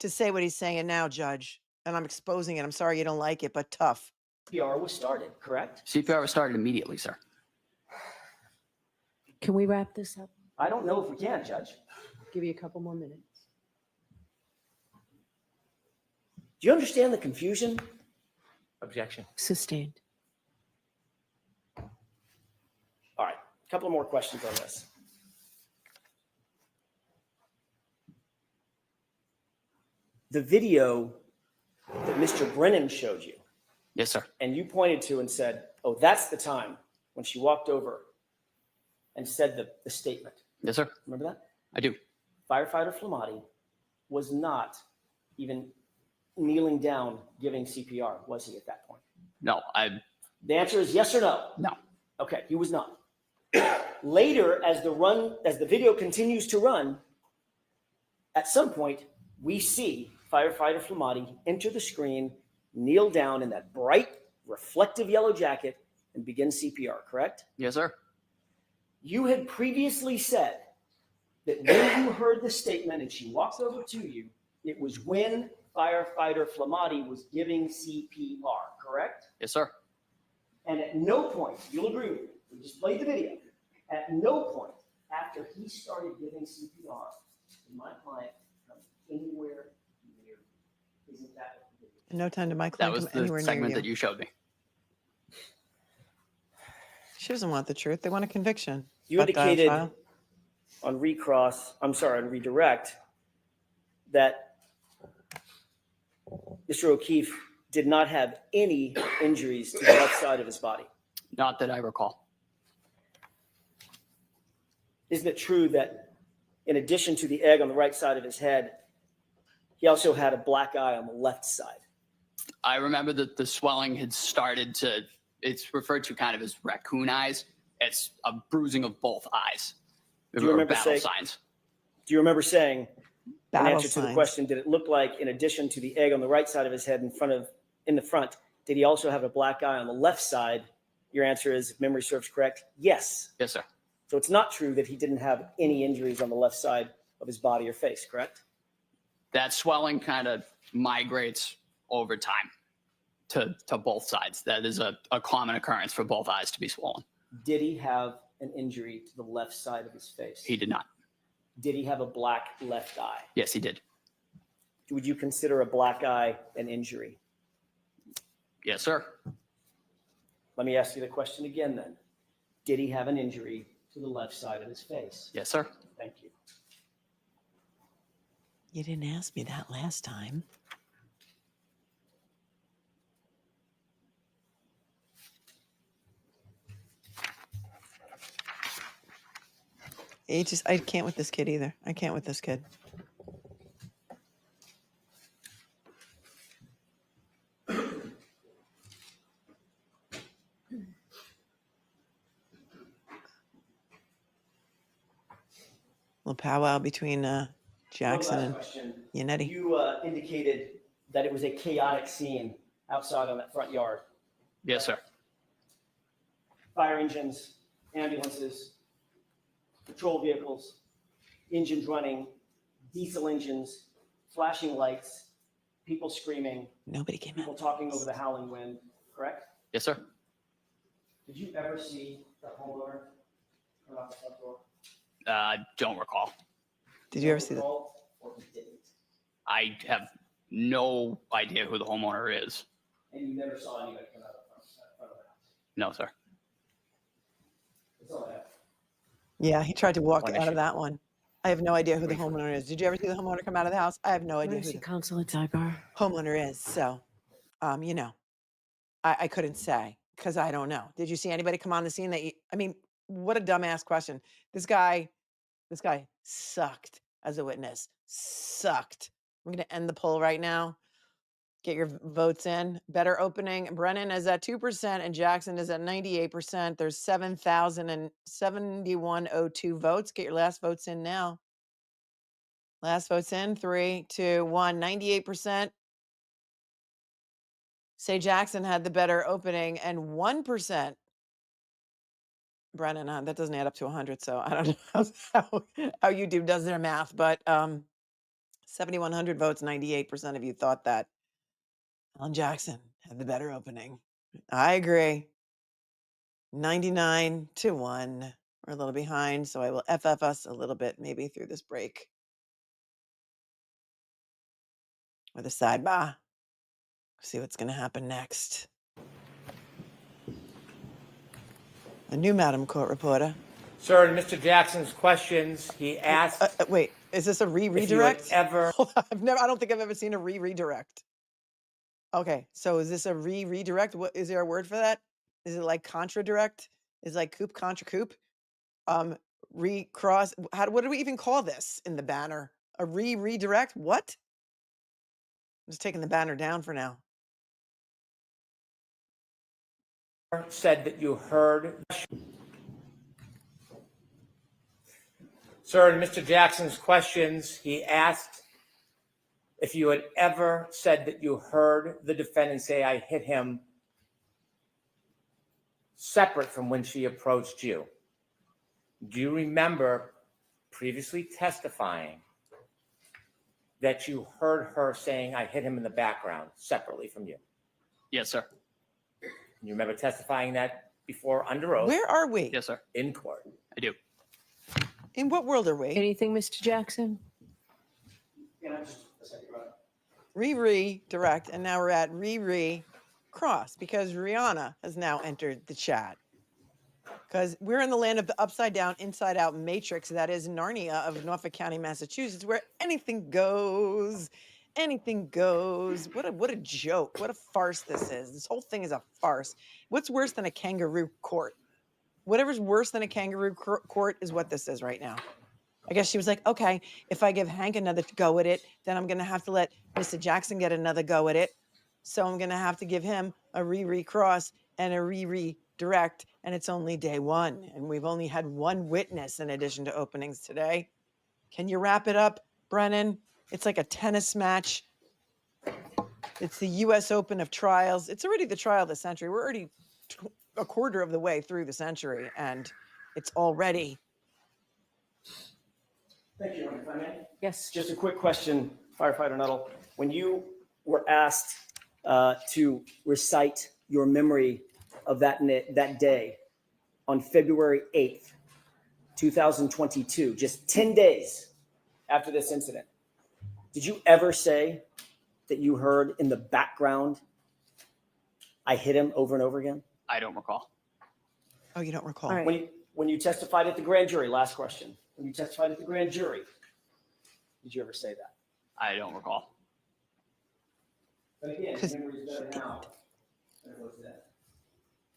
B: to say what he's saying now, Judge. And I'm exposing it. I'm sorry you don't like it, but tough.
M: CPR was started, correct?
O: CPR was started immediately, sir.
H: Can we wrap this up?
M: I don't know if we can, Judge.
H: Give you a couple more minutes.
M: Do you understand the confusion?
P: Objection.
H: Sustained.
M: All right, a couple more questions on this. The video that Mr. Brennan showed you,
O: Yes, sir.
M: and you pointed to and said, oh, that's the time when she walked over and said the statement.
O: Yes, sir.
M: Remember that?
O: I do.
M: Firefighter Flamati was not even kneeling down giving CPR, was he at that point?
O: No,
M: The answer is yes or no?
O: No.
M: Okay, he was not. Later, as the video continues to run, at some point, we see Firefighter Flamati enter the screen, kneel down in that bright, reflective yellow jacket, and begin CPR, correct?
O: Yes, sir.
M: You had previously said that when you heard the statement and she walks over to you, it was when Firefighter Flamati was giving CPR, correct?
O: Yes, sir.
M: And at no point, you'll agree with me, we just played the video, at no point after he started giving CPR did my client come anywhere near. Isn't that what the video?
B: No time to my
O: That
B: client
O: was
B: come anywhere
O: the
B: near
O: segment
B: you.
O: that you showed me.
B: She doesn't want the truth. They want a conviction.
M: You
B: But,
M: indicated
B: trial.
M: on on redirect, that Mr. O'Keefe did not have any injuries to the left side of his body.
O: Not that I recall.
M: Isn't it true that in addition to the egg on the right side of his head, he also had a black eye on the left side?
O: I remember that the swelling had started to, it's referred to kind of as raccoon eyes. It's a bruising of both eyes.
M: Do you remember
O: battle
M: saying-
O: signs.
M: Do you remember saying, in
B: Battle
M: answer to the
B: signs.
M: question, did it look like in addition to the egg on the right side of his head in the front, did he also have a black eye on the left side? Your answer is, if memory serves correct, yes.
O: Yes, sir.
M: So it's not true that he didn't have any injuries on the left side of his body or face, correct?
O: That swelling kind of migrates over time to both sides. That is a common occurrence for both eyes to be swollen.
M: Did he have an injury to the left side of his face?
O: He did not.
M: Did he have a black left eye?
O: Yes, he did.
M: Would you consider a black eye an injury?
O: Yes, sir.
M: Let me ask you the question again then. Did he have an injury to the left side of his face?
O: Yes, sir.
M: Thank you.
B: You didn't ask me that last time. I can't with this kid either. I can't with this kid. Little powwow between Jackson
M: One
B: and
M: last question.
B: Yannetti.
M: You indicated that it was a chaotic scene outside on that front yard.
O: Yes, sir.
M: Fire engines, ambulances, patrol vehicles, engines running, diesel engines, flashing lights, people screaming,
B: Nobody came
M: people
B: out.
M: talking over the howling wind, correct?
O: Yes, sir.
M: Did you ever see the homeowner turn off the front door?
O: Don't recall.
B: Did you ever see that?
O: I have no idea who the homeowner is.
M: And you never saw anybody come out of front of the house?
O: No, sir.
M: That's all I have.
B: Yeah, he tried to walk
P: One
B: out
P: issue.
B: of that one. I have no idea who the
P: Briefly.
B: homeowner is. Did you ever see the homeowner come out of the house? I have no idea who
H: Emergency
B: the
H: counsel at sidebar.
B: homeowner is. So, you know, I couldn't say because I don't know. Did you see anybody come on the scene that I mean, what a dumbass question. This guy sucked as a witness. Sucked. I'm going to end the poll right now. Get your votes in. Better opening. Brennan is at 2% and Jackson is at 98%. There's 7,071.02 votes. Get your last votes in now. Last votes in. 3, 2, 1. 98% say Jackson had the better opening and 1% Brennan. That doesn't add up to 100, so I don't know how YouTube does their math, but 7,100 votes, 98% of you thought that Alan Jackson had the better opening. I agree. 99-1. We're a little behind, so I will FF us a little bit, maybe through this break. With a sidebar. See what's going to happen next. A new Madam Court reporter.
P: Sir, in Mr. Jackson's questions, he asked.
B: Wait, is this a
P: if you had
B: redirect?
P: ever.
B: I don't think I've ever seen a redirect. Okay, so is this a redirect? What is there a word for that? Is it like contra direct? Is it like coup contra coup? Recross. What do we even call this in the banner? A redirect? What? I'm just taking the banner down for now.
P: Said that you heard. Sir, in Mr. Jackson's questions, he asked if you had ever said that you heard the defendant say, I hit him, separate from when she approached you. Do you remember previously testifying that you heard her saying, I hit him in the background, separately from you?
O: Yes, sir.
P: You remember testifying that before under oath?
B: Where are we?
O: Yes, sir.
P: In court.
O: I do.
B: In what world are we?
H: Anything, Mr. Jackson?
B: Redirect, and now we're at cross because Rihanna has now entered the chat. Because we're in the land of the upside down, inside out matrix that is Narnia of Norfolk County, Massachusetts, where anything goes. Anything goes. What a joke. What a farce this is. This whole thing is a farce. What's worse than a kangaroo court? Whatever's worse than a kangaroo court is what this is right now. I guess she was like, okay, if I give Hank another go at it, then I'm going to have to let Mr. Jackson get another go at it. So I'm going to have to give him a cross and a redirect. And it's only day one. And we've only had one witness in addition to openings today. Can you wrap it up, Brennan? It's like a tennis match. It's the U.S. Open of trials. It's already the trial of the century. We're already a quarter of the way through the century, and it's already.
M: Thank you, if I may.
H: Yes.
M: Just a quick question, Firefighter Nuttall. When you were asked to recite your memory of that day on February 8th, 2022, just 10 days after this incident, did you ever say that you heard in the background, I hit him over and over again?
O: I don't recall.
B: Oh, you don't recall?
H: All right.
M: When you testified at the grand jury, last question. When you testified at the grand jury, did you ever say that?
O: I don't recall.
M: But again, your memory is better now than it was then.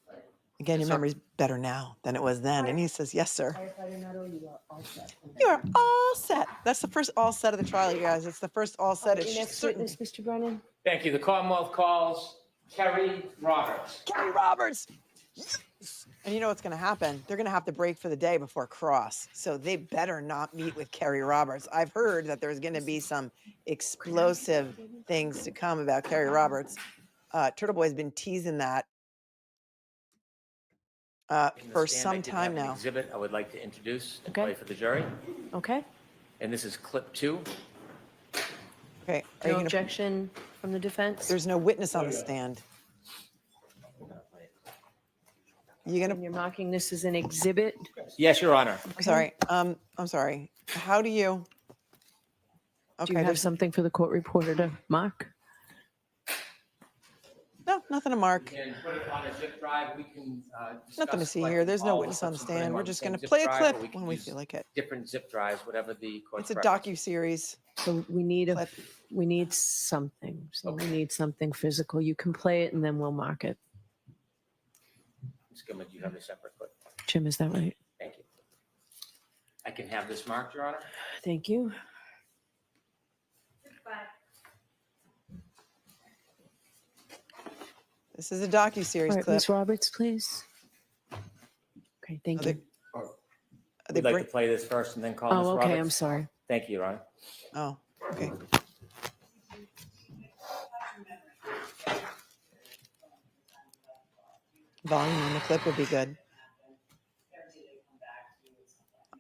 M: Right?
B: Again, your memory's better now than it was then. And he says, yes, sir.
H: Firefighter Nuttall, you are all set.
B: You are all set. That's the first all set of the trial, you guys. It's the first all set.
H: Your
B: It's
H: next
B: certain.
H: witness, Mr. Brennan.
P: Thank you. The Commonwealth calls KERRY Roberts.
B: KERRY Roberts. Yes. And you know what's going to happen? They're going to have to break for the day before cross. So they better not meet with KERRY Roberts. I've heard that there's going to be some explosive things to come about KERRY Roberts. Turtle Boy's been teasing that for some time now.
P: Exhibit I would like to introduce and
H: Okay.
P: play for the jury.
H: Okay.
P: And this is clip 2.
B: Okay. Are you
H: No
B: gonna,
H: objection from the defense?
B: there's no witness on the stand.
H: And you're marking this as an exhibit?
P: Yes, Your Honor.
B: I'm sorry. I'm sorry. How do you?
H: Do you have
B: there's
H: something for the court reporter to mark?
B: no, nothing to mark.
I: We can put it on a zip drive. We can
B: Nothing to
I: discuss
B: see here.
I: collecting
B: There's no
I: all
B: witness
I: the
B: on the
I: clips and put them
B: stand. We're
I: on the
B: just
I: same
B: going to
I: zip
B: play a
I: drive,
B: clip
I: or we can
B: when we
I: use
B: feel like it.
I: different zip drives, whatever the court's
B: It's a
I: preference.
B: docuseries.
H: So we need something. So we need something physical. You can play it and then we'll mark it.
P: Ms. Gilman, do you have a separate clip?
H: Jim, is that right?
P: Thank you. I can have this marked, Your Honor?
H: Thank you.
B: This is a docuseries
H: All right,
B: clip.
H: Ms. Roberts, please. Okay, thank you.
P: We'd like to play this first and then call Ms.
H: Oh,
P: Roberts.
H: okay, I'm sorry.
P: Thank you, Your Honor.
B: Oh, okay. Volume on the clip would be good.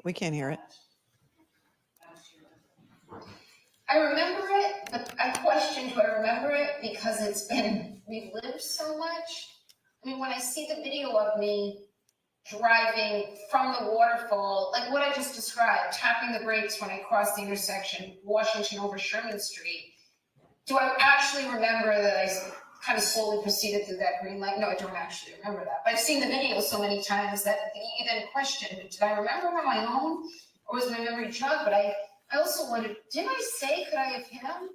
B: We can't hear it.
R: I remember it, but I question, do I remember it because it's been relived so much? I mean, when I see the video of me driving from the waterfall, like what I just described, tapping the brakes when I crossed the intersection, Washington over Sherman Street, do I actually remember that I kind of slowly proceeded through that green light? No, I don't actually remember that. But I've seen the video so many times that you then question, did I remember on my own? Or was my memory jogged? But I also wondered, did I say, could I have hit him?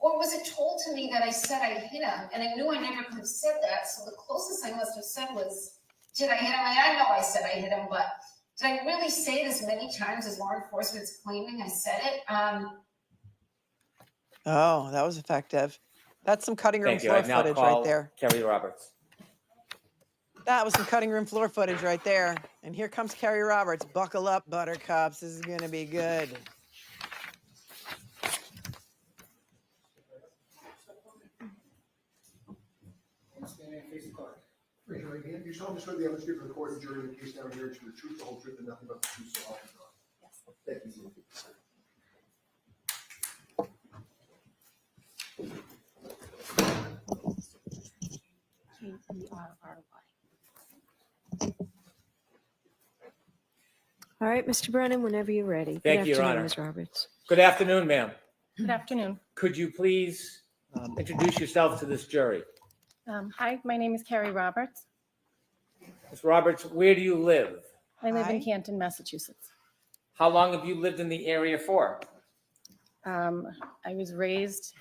R: Or was it told to me that I said I hit him? And I knew I never could have said that. So the closest I must have said was, did I hit him? I know I said I hit him, but did I really say it as many times as law enforcement's claiming I said it?
B: Oh, that was effective. That's some cutting room
P: Thank you.
B: floor
P: I now
B: footage right
P: call
B: there.
P: Kerry Roberts.
B: That was some cutting room floor footage right there. And here comes Kerry Roberts. Buckle up, buttercups. This is going to be good.
F: Stand and face the card. Raise your right hand. You solemnly swear the evidence given to the court and jury in the case now here to the truth, the whole truth, and nothing but the truth, so help you God. Yes. Thank you.
H: All right, Mr. Brennan, whenever you're ready.
P: Thank you, Your
H: Good afternoon,
P: Honor.
H: Ms. Roberts.
P: Good afternoon, ma'am.
S: Good afternoon.
P: Could you please introduce yourself to this jury?
S: Hi, my name is Kerry Roberts.
P: Ms. Roberts, where do you live?
S: I live in Canton, Massachusetts.
P: How long have you lived in the area for?
S: I was raised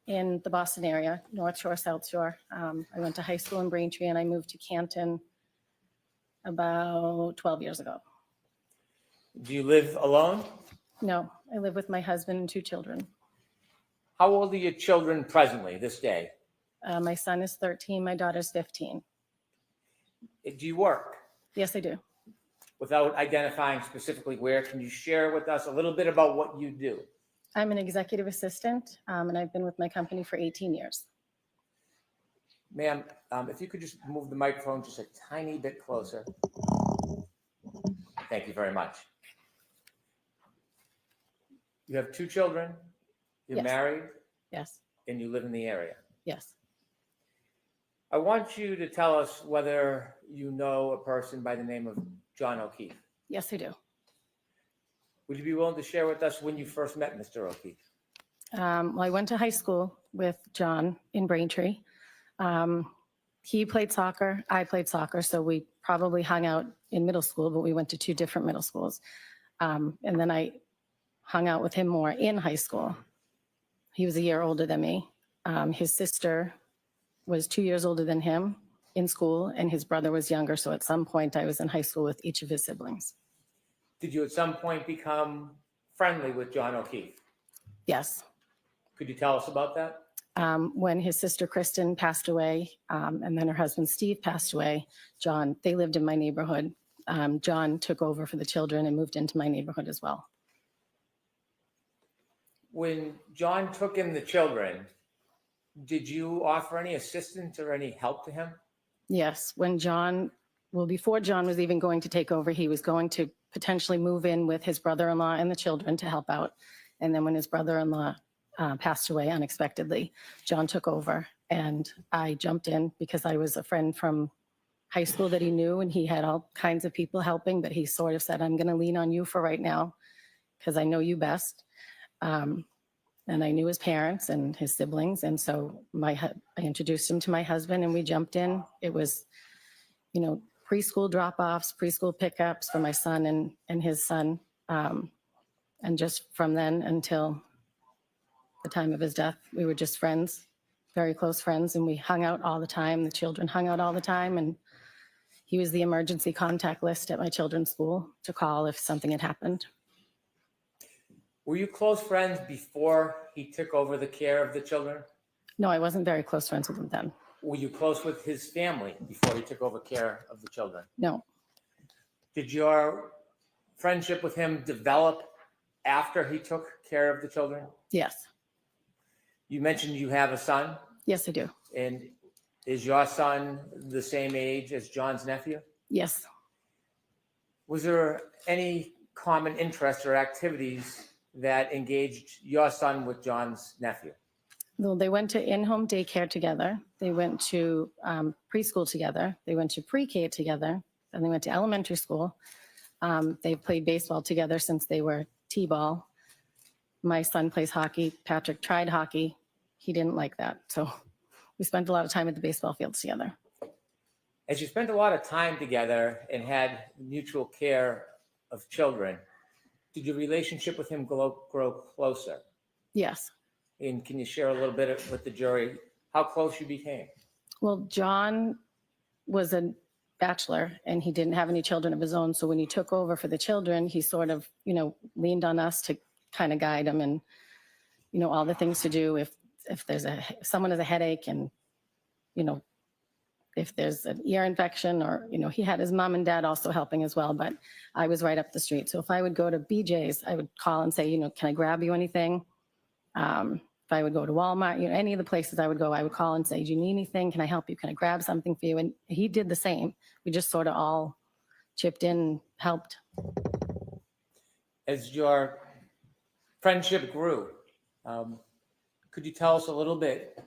S: in the Boston area, North Shore, South Shore. I went to high school in Braintree and I moved to Canton about 12 years ago.
P: Do you live alone?
S: No, I live with my husband and 2 children.
P: How old are your children presently, this day?
S: My son is 13, my daughter's 15.
P: Do you work?
S: Yes, I do.
P: Without identifying specifically where, can you share with us a little bit about what you do?
S: I'm an executive assistant and I've been with my company for 18 years.
P: Ma'am, if you could just move the microphone just a tiny bit closer. Thank you very much. You have 2 children, you're
S: Yes.
P: married,
S: Yes,
P: and you live in the area.
S: yes.
P: I want you to tell us whether you know a person by the name of John O'Keefe.
S: Yes, I do.
P: Would you be willing to share with us when you first met Mr. O'Keefe?
S: Well, I went to high school with John in Braintree. He played soccer, I played soccer, so we probably hung out in middle school, but we went to 2 different middle schools. And then I hung out with him more in high school. He was a year older than me. His sister was 2 years older than him in school, and his brother was younger, so at some point I was in high school with each of his siblings.
P: Did you at some point become friendly with John O'Keefe?
S: Yes.
P: Could you tell us about that?
S: When his sister Kristen passed away, and then her husband Steve passed away, they lived in my neighborhood. John took over for the children and moved into my neighborhood as well.
P: When John took in the children, did you offer any assistance or any help to him?
S: Yes, before John was even going to take over, he was going to potentially move in with his brother-in-law and the children to help out. And then when his brother-in-law passed away unexpectedly, John took over and I jumped in because I was a friend from high school that he knew and he had all kinds of people helping, but he sort of said, I'm going to lean on you for right now because I know you best. And I knew his parents and his siblings. And so I introduced him to my husband and we jumped in. It was, you know, preschool drop-offs, preschool pickups for my son and his son. And just from then until the time of his death, we were just friends, very close friends. And we hung out all the time. The children hung out all the time. And he was the emergency contact list at my children's school to call if something had happened.
P: Were you close friends before he took over the care of the children?
S: No, I wasn't very close friends with him then.
P: Were you close with his family before he took over care of the children?
S: No.
P: Did your friendship with him develop after he took care of the children?
S: Yes.
P: You mentioned you have a son.
S: Yes, I do.
P: And is your son the same age as John's nephew?
S: Yes.
P: Was there any common interests or activities that engaged your son with John's nephew?
S: Well, they went to in-home daycare together. They went to preschool together. They went to pre-K together. Then they went to elementary school. They played baseball together since they were T-ball. My son plays hockey. Patrick tried hockey. He didn't like that. So we spent a lot of time at the baseball fields together.
P: As you spent a lot of time together and had mutual care of children, did your relationship with him grow closer?
S: Yes.
P: And can you share a little bit with the jury how close you became?
S: Well, John was a bachelor and he didn't have any children of his own. So when he took over for the children, he sort of, you know, leaned on us to kind of guide him and, you know, all the things to do if there's someone has a headache and, you know, if there's an ear infection or, you know, he had his mom and dad also helping as well, but I was right up the street. So if I would go to BJ's, I would call and say, you know, can I grab you anything? If I would go to Walmart, you know, any of the places I would go, I would call and say, do you need anything? Can I help you? Can I grab something for you? And he did the same. We just sort of all chipped in and helped.
P: As your friendship grew, could you tell us a little bit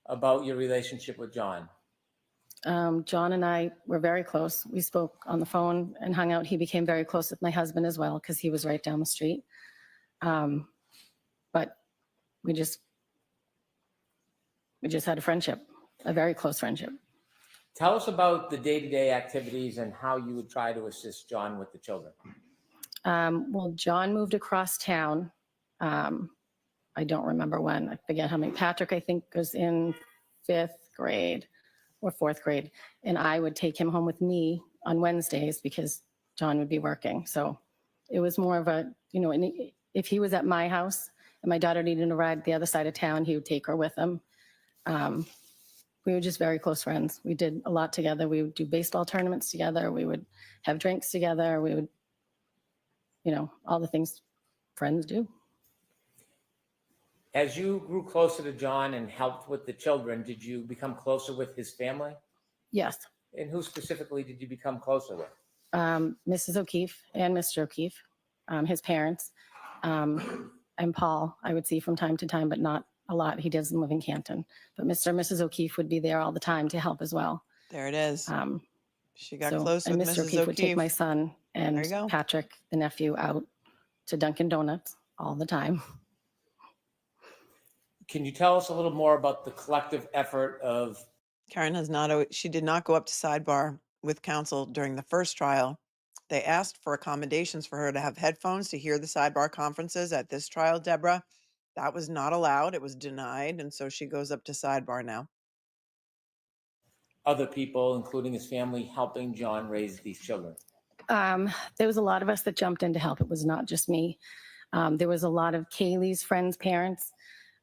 P: about your relationship with John?
S: John and I were very close. We spoke on the phone and hung out. He became very close with my husband as well because he was right down the street. But we just had a friendship, a very close friendship.
P: Tell us about the day-to-day activities and how you would try to assist John with the children.
S: Well, John moved across town. I don't remember when. I forget how many. Patrick, I think, was in 5th grade or 4th grade. And I would take him home with me on Wednesdays because John would be working. So it was more of a, you know, if he was at my house and my daughter needed to ride the other side of town, he would take her with him. We were just very close friends. We did a lot together. We would do baseball tournaments together. We would have drinks together. We would, you know, all the things friends do.
P: As you grew closer to John and helped with the children, did you become closer with his family?
S: Yes.
P: And who specifically did you become closer with?
S: Mrs. O'Keefe and Mr. O'Keefe, his parents, and Paul, I would see from time to time, but not a lot. He doesn't live in Canton. But Mr. and Mrs. O'Keefe would be there all the time to help as well.
B: There it is. She got
S: So-
B: close with
S: and
B: Mrs.
S: Mr. O'Keefe would take my son
B: There you
S: and
B: go.
S: Patrick, the nephew, out to Dunkin' Donuts all the time.
P: Can you tell us a little more about the collective effort of...
B: Karen she did not go up to sidebar with counsel during the first trial. They asked for accommodations for her to have headphones to hear the sidebar conferences at this trial, Deborah. That was not allowed. It was denied. And so she goes up to sidebar now.
P: other people, including his family, helping John raise these children?
S: There was a lot of us that jumped in to help. It was not just me. There was a lot of Kaylee's friends' parents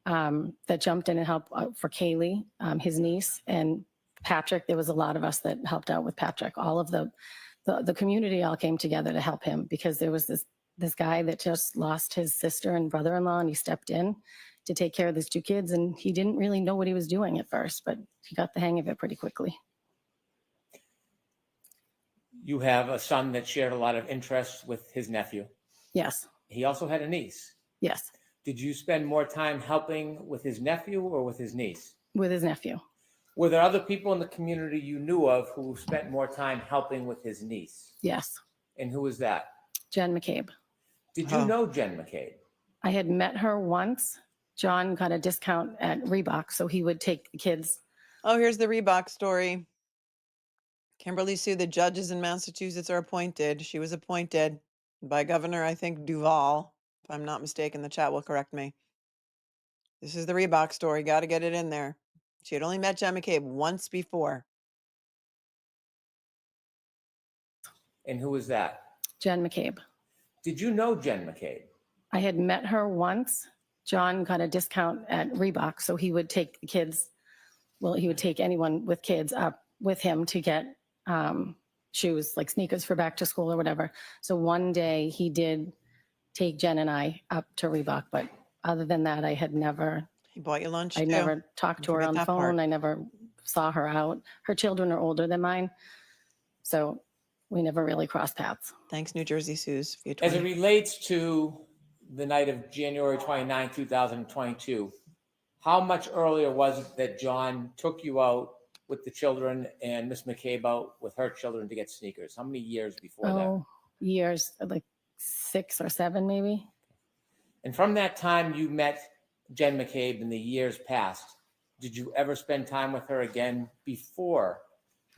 S: that jumped in and helped for Kaylee, his niece, and Patrick. There was a lot of us that helped out with Patrick. All of the community all came together to help him because there was this guy that just lost his sister and brother-in-law, and he stepped in to take care of these two kids, and he didn't really know what he was doing at first, but he got the hang of it pretty quickly.
P: You have a son that shared a lot of interests with his nephew.
S: Yes.
P: He also had a niece.
S: Yes.
P: Did you spend more time helping with his nephew or with his niece?
S: With his nephew.
P: Were there other people in the community you knew of who spent more time helping with his niece?
S: Yes.
P: And who was that?
S: Jen McCabe.
P: Did you know Jen McCabe?
S: I had met her once. John got a discount at Reebok, so he would take the kids.
B: Oh, here's the Reebok story. Kimberly Sue, the judges in Massachusetts are appointed. She was appointed by Governor, I think, Duval. If I'm not mistaken, the chat will correct me. This is the Reebok story. Got to get it in there. She had only met Jen McCabe once before.
P: And who was that?
S: Jen McCabe.
P: Did you know Jen McCabe?
S: I had met her once. John got a discount at Reebok, so he would take the kids. Well, he would take anyone with kids up with him to get shoes, like sneakers for back to school or whatever. So one day he did take Jen and I up to Reebok, but other than that, I had never.
B: He bought you lunch
S: I
B: too.
S: never talked to her
B: Forget
S: on the
B: that
S: phone.
B: part.
S: I never saw her out. Her children are older than mine, so we never really crossed paths.
B: Thanks, New Jersey Suze.
P: As it relates to the night of January 29, 2022, how much earlier was it that John took you out with the children and Miss McCabe out with her children to get sneakers? How many years before that?
S: Years, like 6 or 7 maybe.
P: And from that time you met Jen McCabe in the years past, did you ever spend time with her again before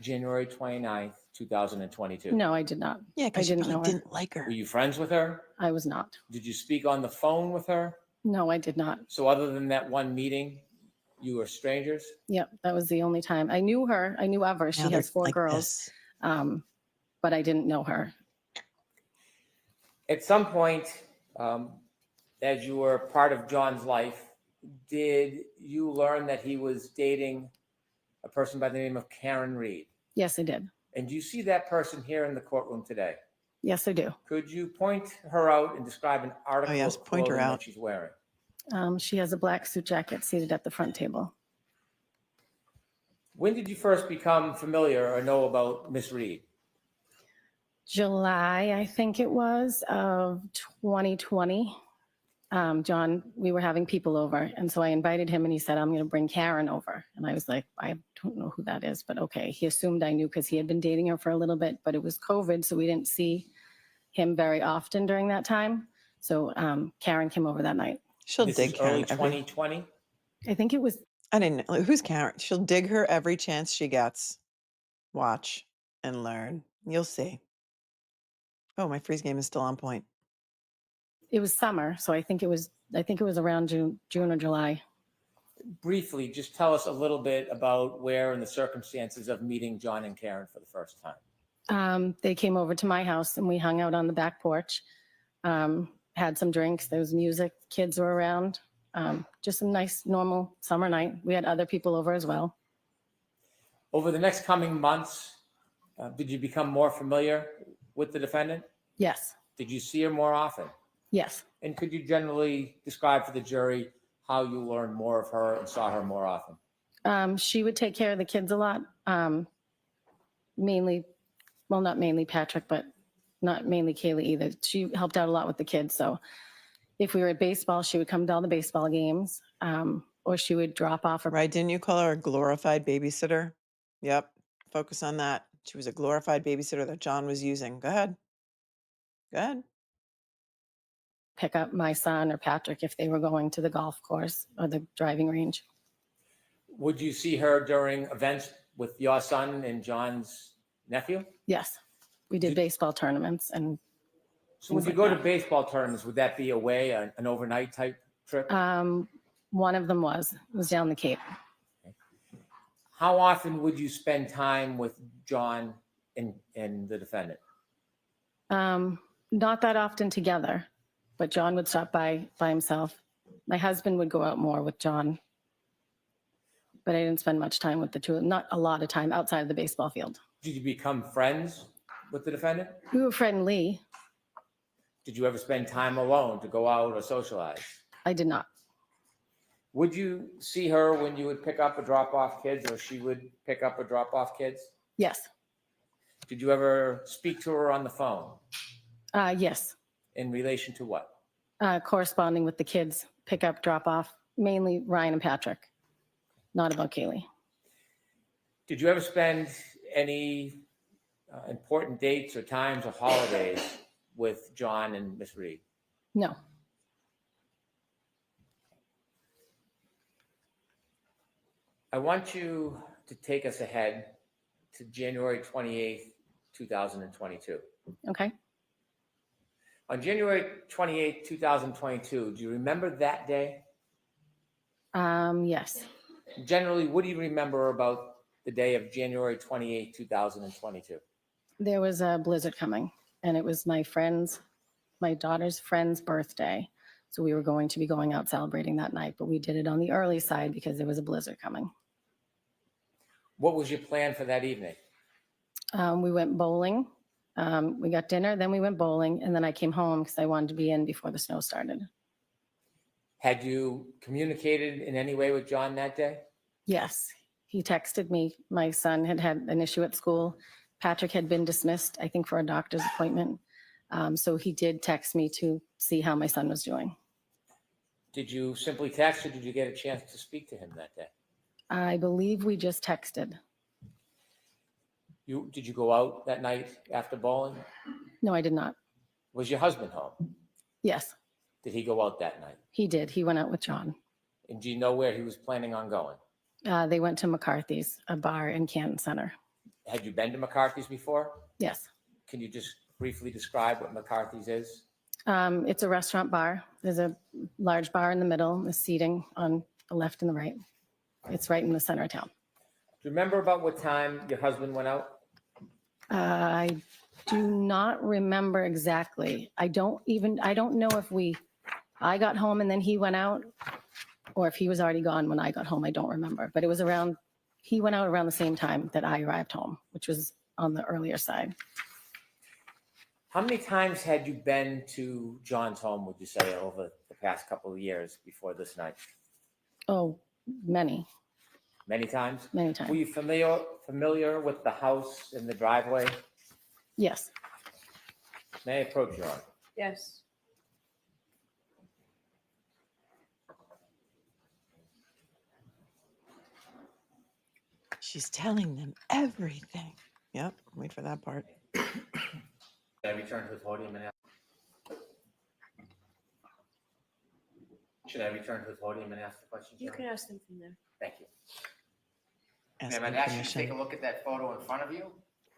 P: January 29th, 2022?
S: No, I did not.
B: Yeah,
S: I
B: because you
S: didn't know
B: probably
S: her.
B: didn't like her.
P: Were you friends with her?
S: I was not.
P: Did you speak on the phone with her?
S: No, I did not.
P: So other than that one meeting, you were strangers?
S: Yep, that was the only time. I knew her. I knew of her. She
B: Now they're
S: has 4
B: like
S: girls,
B: this.
S: but I didn't know her.
P: At some point, as you were part of John's life, did you learn that he was dating a person by the name of Karen Reed?
S: Yes, I did.
P: And do you see that person here in the courtroom today?
S: Yes, I do.
P: Could you point her out and describe an article
B: yes,
P: of
B: point her
P: clothing
B: out.
P: that she's wearing?
S: She has a black suit jacket seated at the front table.
P: When did you first become familiar or know about Miss Reed?
S: July, I think it was, of 2020. John, we were having people over, and so I invited him, and he said, I'm going to bring Karen over. And I was like, I don't know who that is, but okay. He assumed I knew because he had been dating her for a little bit, but it was COVID, so we didn't see him very often during that time. So Karen came over that night.
B: She'll
P: This
B: dig
P: is early
B: Karen.
P: 2020?
S: I think it was.
B: I didn't know. Who's Karen? She'll dig her every chance she gets. Watch and learn. You'll see. Oh, my freeze game is still on point.
S: It was summer, so I think it was around June or July.
P: Briefly, just tell us a little bit about where and the circumstances of meeting John and Karen for the first time.
S: They came over to my house and we hung out on the back porch, had some drinks. There was music, kids were around. Just a nice, normal summer night. We had other people over as well.
P: Over the next coming months, did you become more familiar with the defendant?
S: Yes,
P: Did you see her more often?
S: yes.
P: And could you generally describe for the jury how you learned more of her and saw her more often?
S: She would take care of the kids a lot. Mainly, well, not mainly Patrick, but not mainly Kaylee either. She helped out a lot with the kids. So if we were at baseball, she would come to all the baseball games, or she would drop off.
B: Right? Didn't you call her a glorified babysitter? Yep. Focus on that. She was a glorified babysitter that John was using. Go ahead. Go ahead.
S: Pick up my son or Patrick if they were going to the golf course or the driving range.
P: Would you see her during events with your son and John's nephew?
S: Yes, we did baseball tournaments and.
P: So when you go to baseball tournaments, would that be away, an overnight type trip?
S: One of them was down the Cape.
P: How often would you spend time with John and the defendant?
S: Not that often together, but John would stop by himself. My husband would go out more with John, but I didn't spend much time with the two of them, not a lot of time outside of the baseball field.
P: Did you become friends with the defendant?
S: We were friendly.
P: Did you ever spend time alone to go out or socialize?
S: I did not.
P: Would you see her when you would pick up or drop off kids, or she would pick up or drop off kids?
S: Yes.
P: Did you ever speak to her on the phone?
S: Yes.
P: In relation to what?
S: Corresponding with the kids, pick up, drop off, mainly Ryan and Patrick, not about Kaylee.
P: Did you ever spend any important dates or times or holidays with John and Miss Reed?
S: No.
P: I want you to take us ahead to January 28th, 2022.
S: Okay.
P: On January 28th, 2022, do you remember that day?
S: Yes.
P: Generally, what do you remember about the day of January 28th, 2022?
S: There was a blizzard coming, and it was my daughter's friend's birthday. So we were going to be going out celebrating that night, but we did it on the early side because there was a blizzard coming.
P: What was your plan for that evening?
S: We went bowling. We got dinner, then we went bowling, and then I came home because I wanted to be in before the snow started.
P: Had you communicated in any way with John that day?
S: Yes, he texted me. My son had had an issue at school. Patrick had been dismissed, I think, for a doctor's appointment. So he did text me to see how my son was doing.
P: Did you simply text or did you get a chance to speak to him that day?
S: I believe we just texted.
P: Did you go out that night after bowling?
S: No, I did not.
P: Was your husband home?
S: Yes,
P: Did he go out that night?
S: he did. He went out with John.
P: And do you know where he was planning on going?
S: They went to McCarthy's, a bar in Canton Center.
P: Had you been to McCarthy's before?
S: Yes.
P: Can you just briefly describe what McCarthy's is?
S: It's a restaurant bar. There's a large bar in the middle, the seating on the left and the right. It's right in the center of town.
P: Do you remember about what time your husband went out?
S: I do not remember exactly. I don't know if I got home and then he went out, or if he was already gone when I got home. I don't remember, but it was he went out around the same time that I arrived home, which was on the earlier side.
P: How many times had you been to John's home, would you say, over the past couple of years before this night?
S: Oh, many.
P: Many times?
S: Many times.
P: Were you familiar with the house and the driveway?
S: Yes.
P: May I approach you on?
D: Yes.
B: She's telling them everything. Yep, wait for that part.
P: Can I return to the podium and ask? Should I return to the podium and ask the question?
H: You can ask them from there.
P: Thank you.
B: Ask
K: Ma'am, I'd
B: for
K: ask you to
B: permission.
K: take a look at that photo in front of you.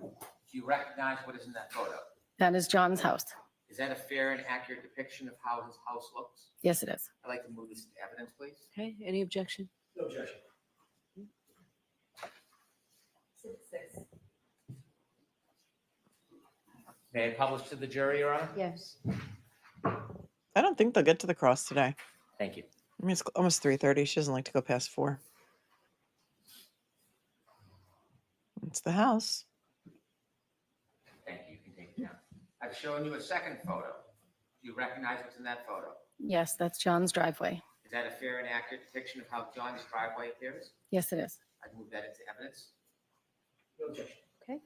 K: Do you recognize what is in that photo?
S: That is John's house.
K: Is that a fair and accurate depiction of how his house looks?
S: Yes, it is.
K: I'd like to move this to evidence, please.
H: Okay, any objection?
K: No objection.
P: May I publish to the jury, Your Honor?
H: Yes.
B: I don't think they'll get to the cross today.
P: Thank you.
B: I mean, it's almost 3:30. She doesn't like to go past 4. It's the house.
K: Thank you. You can take it down. I've shown you a second photo. Do you recognize what's in that photo?
S: Yes, that's John's driveway.
K: Is that a fair and accurate depiction of how John's driveway appears?
S: Yes, it is.
K: I'd move that into evidence. No objection.
H: Okay.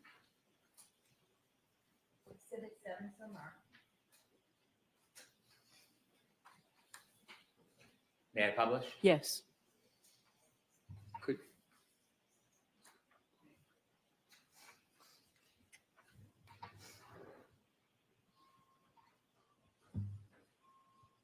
D: Exhibit 7 somewhere.
P: May I publish?
H: Yes.
P: Could.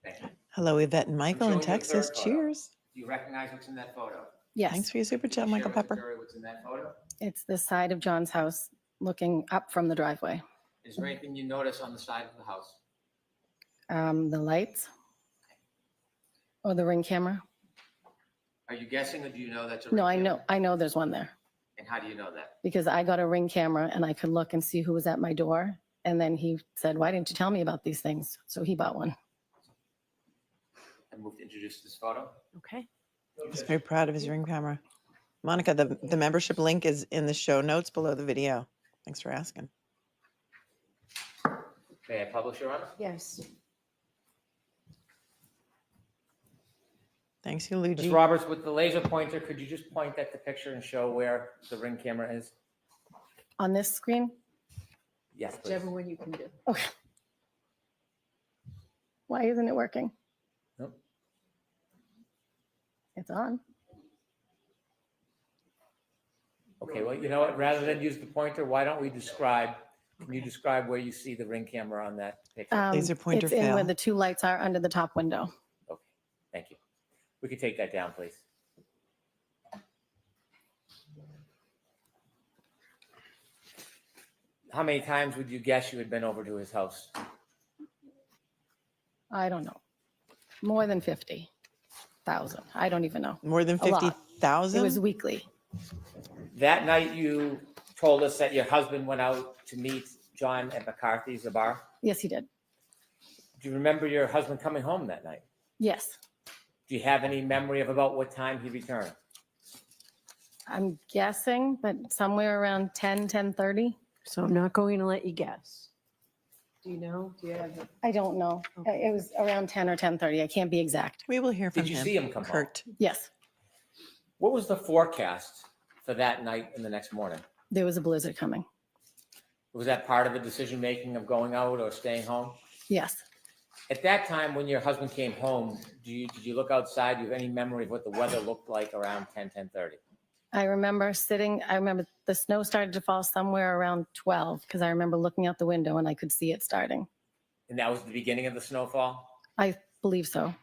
P: Thank you.
B: Hello, Yvette and Michael in
K: showing you a
B: Texas.
K: third photo.
B: Cheers.
K: Do you recognize what's in that photo?
S: Yes.
B: Thanks for your super chat,
K: Can you
B: Michael
K: share with the
B: Pepper.
K: jury what's in that photo?
S: It's the side of John's house looking up from the driveway.
K: Is there anything you notice on the side of the house?
S: The lights or the Ring camera.
K: Are you guessing or do you know that's a
S: No,
K: ring camera?
S: I know there's one there
K: And how do you know that?
S: because I got a Ring camera and I could look and see who was at my door. And then he said, why didn't you tell me about these things? So he bought one.
K: I move to introduce this photo.
H: Okay.
B: He's very proud of his Ring camera. Monica, the membership link is in the show notes below the video. Thanks for asking.
P: May I publish, Your Honor?
H: Yes.
B: Thanks, you,
P: Ms.
B: Luigi.
P: Roberts, with the laser pointer, could you just point at the picture and show where the Ring camera is?
S: On this screen?
P: Yes, please.
H: Whichever one you can do.
S: Okay. Why isn't it working?
P: Nope.
S: It's on.
P: Okay, well, you know what? Rather than use the pointer, why don't we describe, can you describe where you see the Ring camera on that picture?
B: Laser pointer
S: It's in where
B: fail.
S: the two lights are under the top window.
P: Okay, thank you. We could take that down, please. How many times would you guess you had been over to his house?
S: I don't know. More than 50,000. I don't even know.
B: More than
S: A lot.
B: 50,000?
S: It was weekly.
P: That night you told us that your husband went out to meet John at McCarthy's, the bar.
S: Yes, he did.
P: Do you remember your husband coming home that night?
S: Yes.
P: Do you have any memory of about what time he returned?
S: I'm guessing, but somewhere around 10:30.
H: So I'm not going to let you guess. Do you know? Do you have it?
S: I don't know. It was around 10 or 10:30. I can't be exact.
B: We will hear from
P: Did you
B: him.
P: see him come
B: Kurt.
P: home?
S: Yes.
P: What was the forecast for that night and the next morning?
S: There was a blizzard coming.
P: Was that part of the decision making of going out or staying home?
S: Yes.
P: At that time, when your husband came home, did you look outside? Do you have any memory of what the weather looked like around 10:30?
S: I remember the snow started to fall somewhere around 12 because I remember looking out the window and I could see it starting.
P: And that was the beginning of the snowfall?
S: I believe so.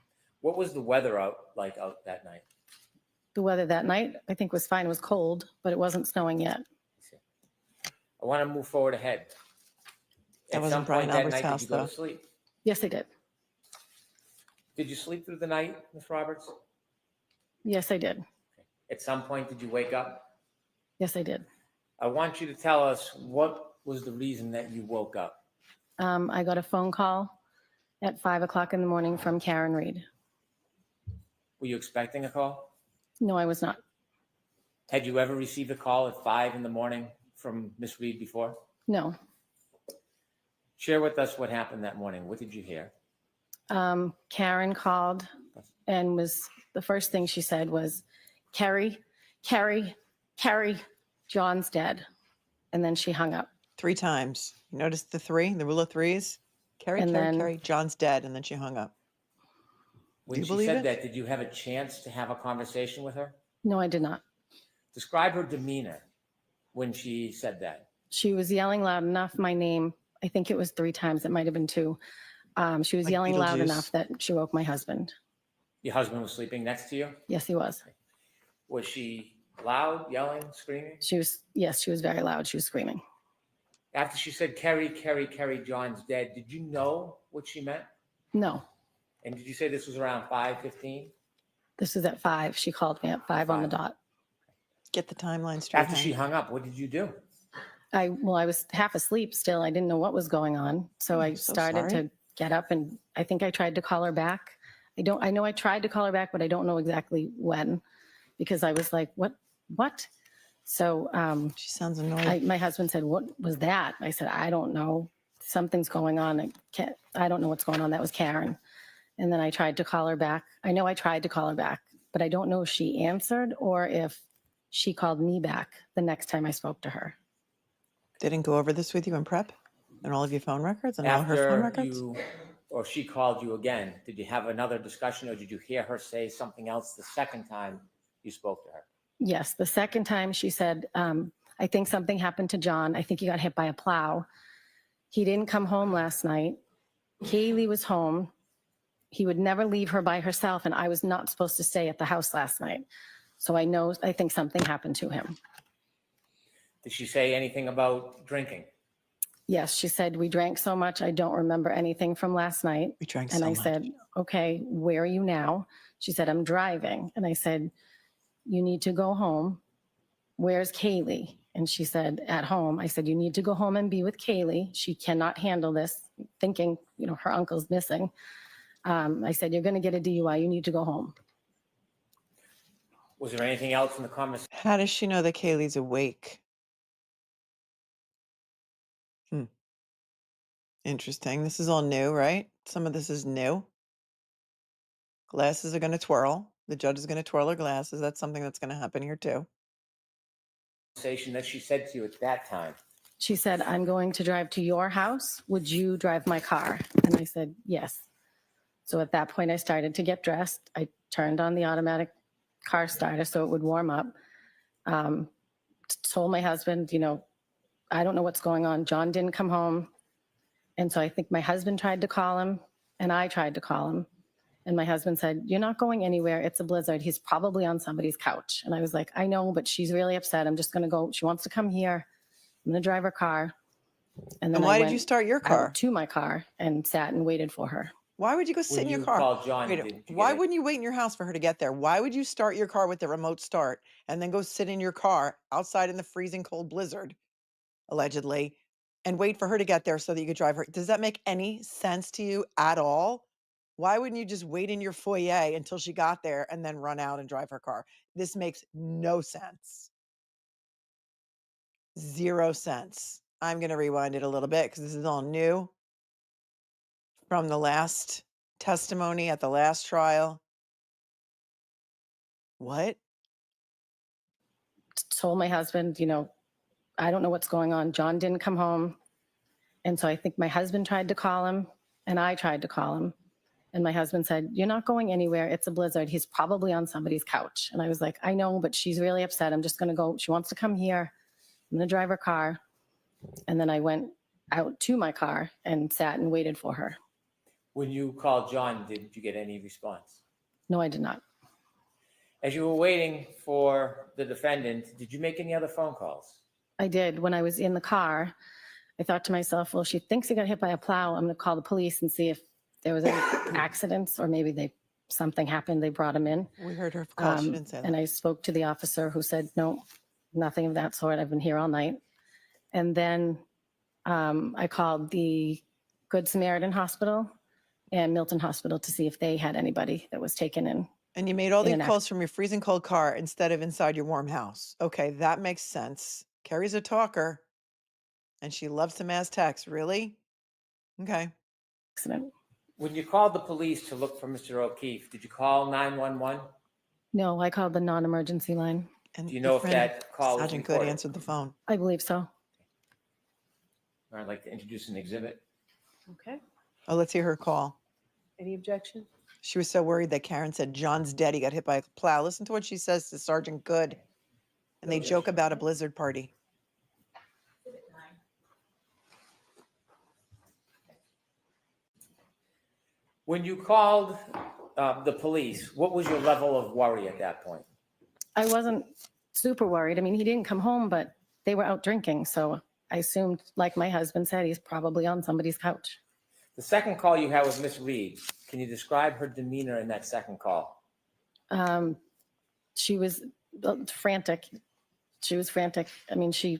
P: What was the weather out that night?
S: The weather that night, I think, was fine. It was cold, but it wasn't snowing yet.
P: I want to move forward ahead.
B: That
P: At
B: wasn't
P: some
B: Brian
P: point that
B: Albert's
P: night,
B: house,
P: did you go
B: though.
P: to sleep?
S: Yes, I did.
P: Did you sleep through the night, Ms. Roberts?
S: Yes, I did.
P: At some point, did you wake up?
S: Yes, I did.
P: I want you to tell us what was the reason that you woke up.
S: I got a phone call at 5 o'clock in the morning from Karen Reed.
P: Were you expecting a call?
S: No, I was not.
P: Had you ever received a call at 5 in the morning from Ms. Reed before?
S: No.
P: Share with us what happened that morning. What did you hear?
S: Karen called and the first thing she said was, Kerry, John's dead. And then she hung up.
B: 3 times. You notice the 3, the rule of 3s? Carrie,
S: And
B: Carrie,
S: then-
B: Carrie, John's dead. And then she hung up.
P: When
B: you
P: she
B: believe
P: said
B: it?
P: that, did you have a chance to have a conversation with her?
S: No, I did not.
P: Describe her demeanor when she said that.
S: She was yelling loud enough, my name. I think it was 3 times. It might have been 2. She was
B: Like
S: yelling loud
B: Beetlejuice.
S: enough that she woke my husband.
P: Your husband was sleeping next to you?
S: Yes, he was.
P: Was she loud, yelling, screaming?
S: Yes, she was very loud. She was screaming.
P: After she said, Kerry, John's dead, did you know what she meant?
S: No,
P: And did you say this was around 5:15?
S: this was at 5. She called me at 5 on the dot.
B: Get the timeline straight.
P: After she hung up, what did you do?
S: I was half asleep still. I didn't know what was going on. So I
B: so
S: started
B: sorry.
S: to get up and I think I tried to call her back. I know I tried to call her back, but I don't know exactly when because I was like, what? So
B: She sounds annoyed.
S: my husband said, what was that? I said, I don't know. Something's going on. I don't know what's going on. That was Karen. And then I tried to call her back. I know I tried to call her back, but I don't know if she answered or if she called me back the next time I spoke to her.
B: Didn't go over this with you in prep? And all of your phone records and all her phone
P: After
B: records?
P: you, or she called you again, did you have another discussion or did you hear her say something else the second time you spoke to her?
S: Yes, the second time she said, I think something happened to John. I think he got hit by a plow. He didn't come home last night. Kaylee was home. He would never leave her by herself, and I was not supposed to stay at the house last night. So I think something happened to him.
P: Did she say anything about drinking?
S: Yes, she said, we drank so much, I don't remember anything from last night.
B: We drank
S: And
B: so
S: I
B: much.
S: said, okay, where are you now? She said, I'm driving. And I said, you need to go home. Where's Kaylee? And she said, at home. I said, you need to go home and be with Kaylee. She cannot handle this, thinking, her uncle's missing. I said, you're going to get a DUI. You need to go home.
P: Was there anything else in the conversation?
B: How does she know that Kaylee's awake? Interesting. This is all new, right? Some of this is new. Glasses are going to twirl. The judge is going to twirl her glasses. That's something that's going to happen here too.
P: That she said to you at that time?
S: She said, I'm going to drive to your house. Would you drive my car? And I said, yes. So at that point, I started to get dressed. I turned on the automatic car starter so it would warm up. Told my husband, I don't know what's going on. John didn't come home. And so I think my husband tried to call him and I tried to call him. And my husband said, you're not going anywhere. It's a blizzard. He's probably on somebody's couch. And I was like, I know, but she's really upset. I'm just going to go. She wants to come here. I'm going to drive her car. And then
B: why
S: I
B: did
S: went
B: you start your car?
S: out to my car and sat and waited for her.
B: Why would you go sit in your car?
P: When you called John,
B: Wait,
P: did you
B: why
P: get it?
B: wouldn't you wait in your house for her to get there? Why would you start your car with the remote start and then go sit in your car outside in the freezing cold blizzard, allegedly, and wait for her to get there so that you could drive her? Does that make any sense to you at all? Why wouldn't you just wait in your foyer until she got there and then run out and drive her car? This makes no sense. 0 sense. I'm going to rewind it a little bit because this is all new from the last testimony at the last trial. What?
S: Told my husband, you know, I don't know what's going on. John didn't come home. And so I think my husband tried to call him and I tried to call him. And my husband said, you're not going anywhere. It's a blizzard. He's probably on somebody's couch. And I was like, I know, but she's really upset. I'm just going to go. She wants to come here. I'm going to drive her car. And then I went out to my car and sat and waited for her.
P: When you called John, did you get any response?
S: No, I did not.
P: As you were waiting for the defendant, did you make any other phone calls?
S: I did. When I was in the car, I thought to myself, well, she thinks he got hit by a plow. I'm going to call the police and see if there was any accidents or maybe something happened. They brought him in.
B: We heard her call. She didn't say that.
S: And I spoke to the officer who said, no, nothing of that sort. I've been here all night. And then I called the Good Samaritan Hospital and Milton Hospital to see if they had anybody that was taken in.
B: And you made all
S: in
B: these
S: an
B: calls from your freezing cold car instead of inside your warm house. Okay, that makes sense. Kerry's a talker and she loves to mass text. Really? Okay.
S: Accident.
P: When you called the police to look for Mr. O'Keefe, did you call 911?
S: No, I called the non-emergency line.
B: And
P: Do you know if
B: your
P: that call was
B: Sergeant Good
P: recorded?
B: answered the phone.
S: I believe so.
P: I'd like to introduce an exhibit.
H: Okay.
B: Oh, let's hear her call.
H: Any objection?
B: She was so worried that Karen said, John's dead. He got hit by a plow. Listen to what she says to Sergeant Good. And they joke about a blizzard party.
P: When you called the police, what was your level of worry at that point?
S: I wasn't super worried. I mean, he didn't come home, but they were out drinking. So I assumed, like my husband said, he's probably on somebody's couch.
P: The second call you had with Miss Reed, can you describe her demeanor in that second call?
S: She was frantic. She was frantic. I mean, she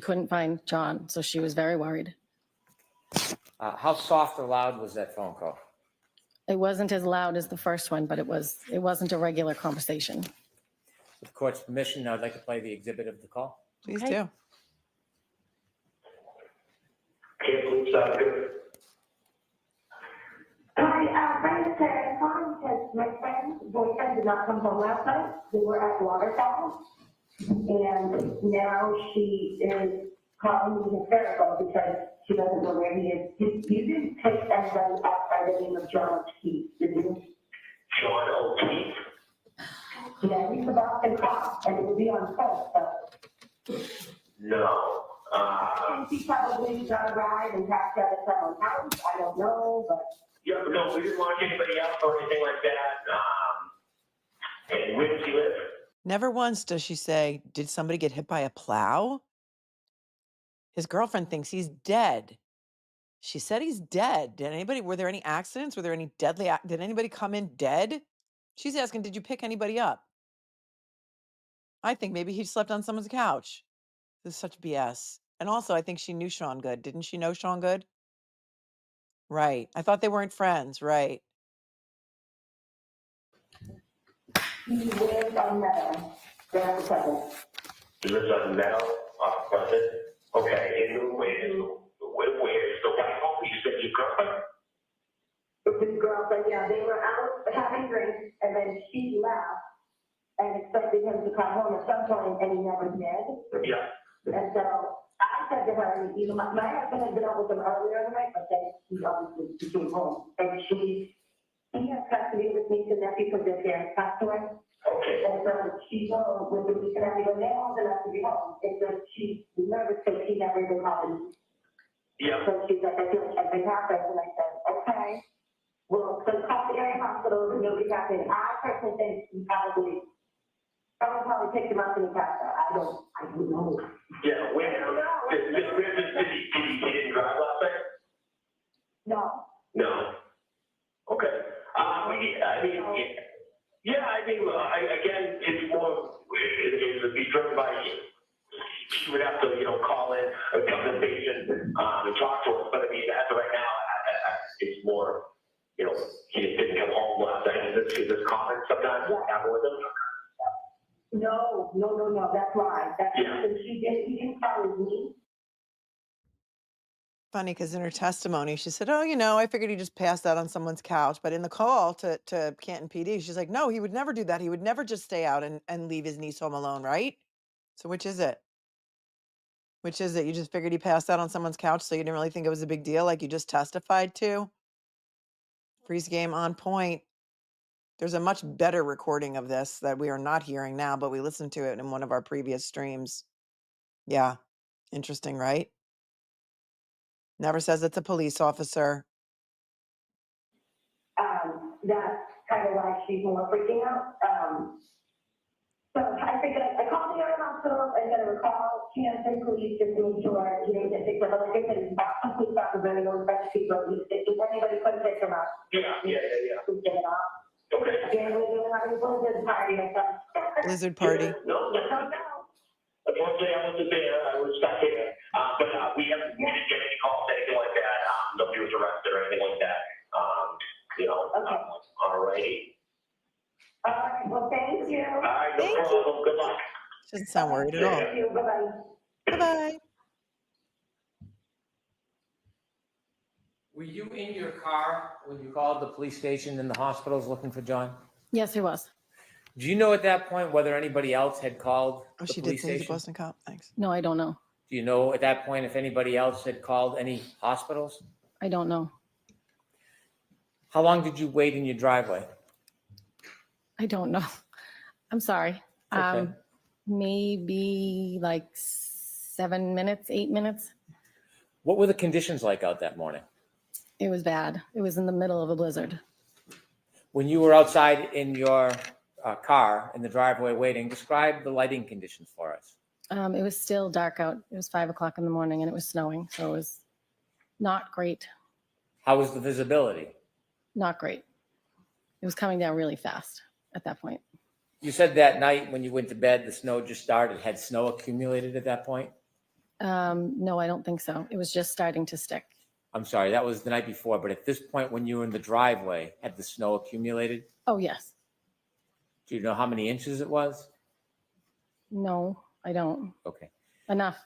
S: couldn't find John, so she was very worried.
P: How soft or loud was that phone call?
S: It wasn't as loud as the first one, but it wasn't a regular conversation.
P: With the court's permission, I'd like to play the exhibit of the call.
B: Please
S: Okay.
B: do.
T: Hi, Brennan said I'm calling because my friend's boyfriend did not come home last night. They were at the waterfall. And now she is calling me hysterical because she doesn't know where he is. You didn't take anybody outside the name of John O'Keefe, did you?
U: John O'Keefe?
T: Yeah, he's the Boston cop, and it would be on post, so.
U: No.
T: And he probably got a ride and passed out at someone's house, I don't know, but.
U: Yeah, no, we didn't lock anybody up or anything like that. And where does he live?
B: Never once does she say, did somebody get hit by a plow? His girlfriend thinks he's dead. She said he's dead. Were there any accidents? Were there any did anybody come in dead? She's asking, did you pick anybody up? I think maybe he slept on someone's couch. This is such BS. And also, I think she knew Sean Good. Didn't she know Sean Good? Right. I thought they weren't friends. Right.
T: He lives on Meadow, that's Pleasant.
U: He lives on Meadow, Pleasant. Okay, and where is the wife home? You said your girlfriend?
T: His girlfriend, yeah, they were out having drinks, and then she left and expected him to come home at some point, and he never did.
U: Yeah.
T: And so I said to her, you know, my husband had been out with him earlier in the night, but then he obviously came home. And he has custody with me to nephew because their parents passed away.
U: Okay.
T: And so she goes with the week and I go, they're old enough to be home. And so she's nervous because she never even called.
U: Yeah.
T: So she's like, I feel like something happened. And I said, okay. Well, so call the area hospital and nobody happened. I personally think he probably picked him up and he passed out. I don't know.
U: Yeah, where?
T: No.
U: No. Okay. Again, it's more, it would be driven by, she would have to, call in a conversation, and talk to us, but I mean, as of right now, it's more, he just didn't come home last night. Is this common sometimes happen with him?
T: No, that's why. He didn't tell me.
B: Funny because in her testimony, she said, "Oh, I figured he just passed out on someone's couch." But in the call to Canton PD, she's like, "No, he would never do that. He would never just stay out and leave his niece home alone, right?" So which is it? Which is it? You just figured he passed out on someone's couch, so you didn't really think it was a big deal, like you just testified to? Freeze game on point. There's a much better recording of this that we are not hearing now, but we listened to it in one of our previous streams. Yeah, interesting, right? Never says it's a police officer.
T: That's kind of why she's more freaking out. So I figured I called the other hospital. I said I would call Canton police just to make sure he didn't get picked up. But like I said, he's not a police officer, really knows best people. If anybody could pick him up, please get it off.
U: Okay.
T: And we're having a blizzard party or something.
B: Blizzard party.
U: No. Unfortunately, I wasn't there. I was stuck here. But we didn't get any calls, anything like that. Nobody was arrested or anything like that. All righty.
T: All right, well, thank you.
U: All right, no problem. Good luck.
B: She doesn't sound worried at all.
T: Thank you. Bye-bye.
B: Bye-bye.
P: Were you in your car when you called the police station and the hospitals looking for John?
S: Yes, it was.
P: Do you know at that point whether anybody else had called
B: Oh,
P: the
B: she did
P: police
B: say he's a
P: station?
B: Boston cop. Thanks.
S: No, I don't know.
P: Do you know at that point if anybody else had called any hospitals?
S: I don't know.
P: How long did you wait in your driveway?
S: I don't know. I'm sorry.
P: Okay.
S: Maybe like 7 minutes, 8 minutes.
P: What were the conditions like out that morning?
S: It was bad. It was in the middle of a blizzard.
P: When you were outside in your car in the driveway waiting, describe the lighting conditions for us.
S: It was still dark out. It was 5 o'clock in the morning and it was snowing. So it was not great.
P: How was the visibility?
S: Not great. It was coming down really fast at that point.
P: You said that night when you went to bed, the snow just started. Had snow accumulated at that point?
S: No, I don't think so. It was just starting to stick.
P: I'm sorry, that was the night before, but at this point when you were in the driveway, had the snow accumulated?
S: Oh, yes.
P: Do you know how many inches it was?
S: No, I don't.
P: Okay.
S: Enough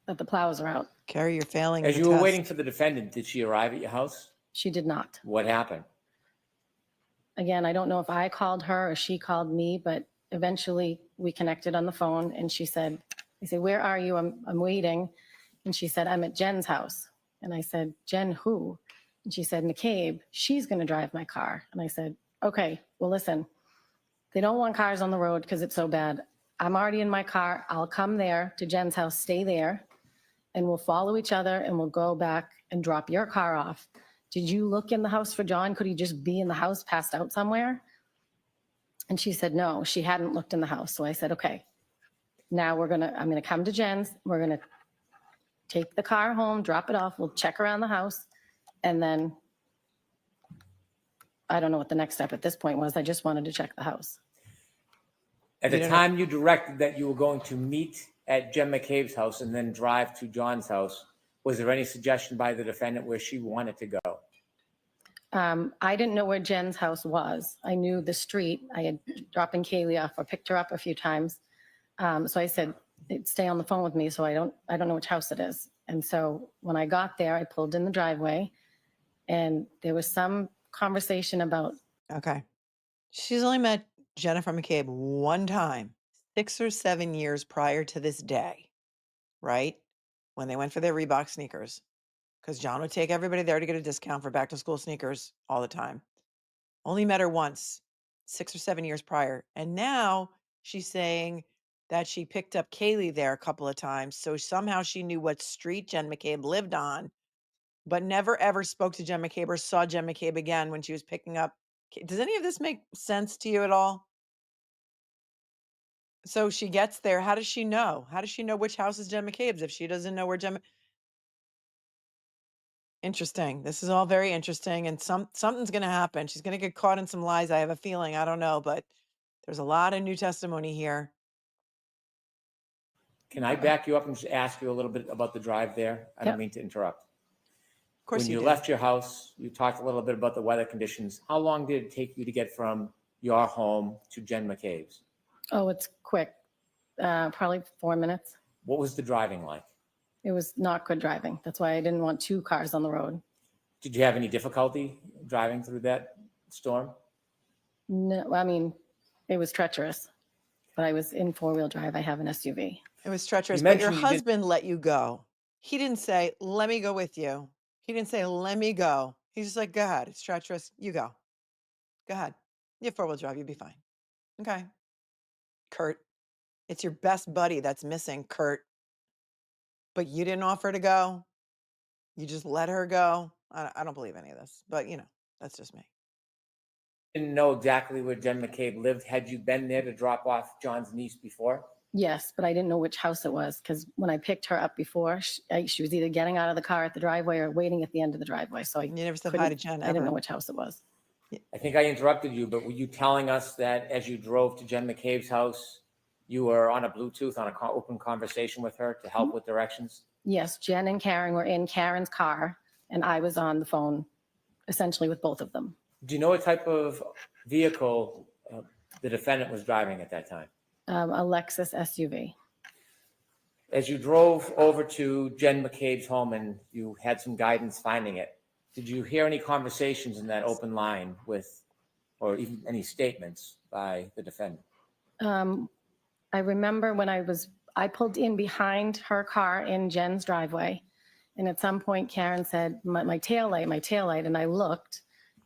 S: that the plows are out.
B: Kerry, you're failing.
P: As
B: the
P: you were
B: test.
P: waiting for the defendant, did she arrive at your house?
S: She did not.
P: What happened?
S: Again, I don't know if I called her or she called me, but eventually we connected on the phone and she said, I said, "Where are you? I'm waiting." And she said, "I'm at Jen's house." And I said, "Jen who?" And she said, "McCabe, she's going to drive my car." And I said, "Okay, well, listen, they don't want cars on the road because it's so bad. I'm already in my car. I'll come there to Jen's house, stay there, and we'll follow each other and we'll go back and drop your car off. Did you look in the house for John? Could he just be in the house, passed out somewhere?" And she said, no, she hadn't looked in the house. So I said, okay, now I'm going to come to Jen's. We're going to take the car home, drop it off. We'll check around the house. And then I don't know what the next step at this point was. I just wanted to check the house.
P: At the time you directed that you were going to meet at Jen McCabe's house and then drive to John's house, was there any suggestion by the defendant where she wanted to go?
S: I didn't know where Jen's house was. I knew the street. I had dropped Kaylee off or picked her up a few times. So I said, stay on the phone with me so I don't know which house it is. And so when I got there, I pulled in the driveway and there was some conversation about.
B: Okay. She's only met Jennifer McCabe one time, 6 or 7 years prior to this day, right? When they went for their Reebok sneakers. Because John would take everybody there to get a discount for back to school sneakers all the time. Only met her once, 6 or 7 years prior. And now she's saying that she picked up Kaylee there a couple of times. So somehow she knew what street Jen McCabe lived on, but never ever spoke to Jen McCabe or saw Jen McCabe again when she was picking up. Does any of this make sense to you at all? So she gets there. How does she know? How does she know which house is Jen McCabe's if she doesn't know where Interesting. This is all very interesting, and something's going to happen. She's going to get caught in some lies. I have a feeling. I don't know, but there's a lot of new testimony here.
P: Can I back you up and just ask you a little bit about the drive there? I don't
B: Yep.
P: mean to interrupt.
B: Of course
P: When
B: you
P: you
B: did.
P: left your house, you talked a little bit about the weather conditions. How long did it take you to get from your home to Jen McCabe's?
S: Oh, it's quick. Probably 4 minutes.
P: What was the driving like?
S: It was not good driving. That's why I didn't want two cars on the road.
P: Did you have any difficulty driving through that storm?
S: No, I mean, it was treacherous, but I was in four-wheel drive. I have an SUV.
B: It was treacherous,
P: You
B: but your
P: mentioned you did-
B: husband let you go. He didn't say, let me go with you. He didn't say, let me go. He's just like, go ahead. It's treacherous. You go. Go ahead. You have four-wheel drive. You'll be fine. Okay. Kurt, it's your best buddy that's missing, Kurt. But you didn't offer to go. You just let her go. I don't believe any of this, but you know, that's just me.
P: Didn't know exactly where Jen McCabe lived. Had you been there to drop off John's niece before?
S: Yes, but I didn't know which house it was because when I picked her up before, she was either getting out of the car at the driveway or waiting at the end of the driveway. So
B: You never said hi to Jen
S: I didn't
B: ever.
S: know which house it was.
P: I think I interrupted you, but were you telling us that as you drove to Jen McCabe's house, you were on a Bluetooth on an open conversation with her to help with directions?
S: Yes, Jen and Karen were in Karen's car and I was on the phone essentially with both of them.
P: Do you know what type of vehicle the defendant was driving at that time?
S: A Lexus SUV.
P: As you drove over to Jen McCabe's home and you had some guidance finding it, did you hear any conversations in that open line with, or even any statements by the defendant?
S: I remember when I pulled in behind her car in Jen's driveway. And at some point Karen said, my taillight. And I looked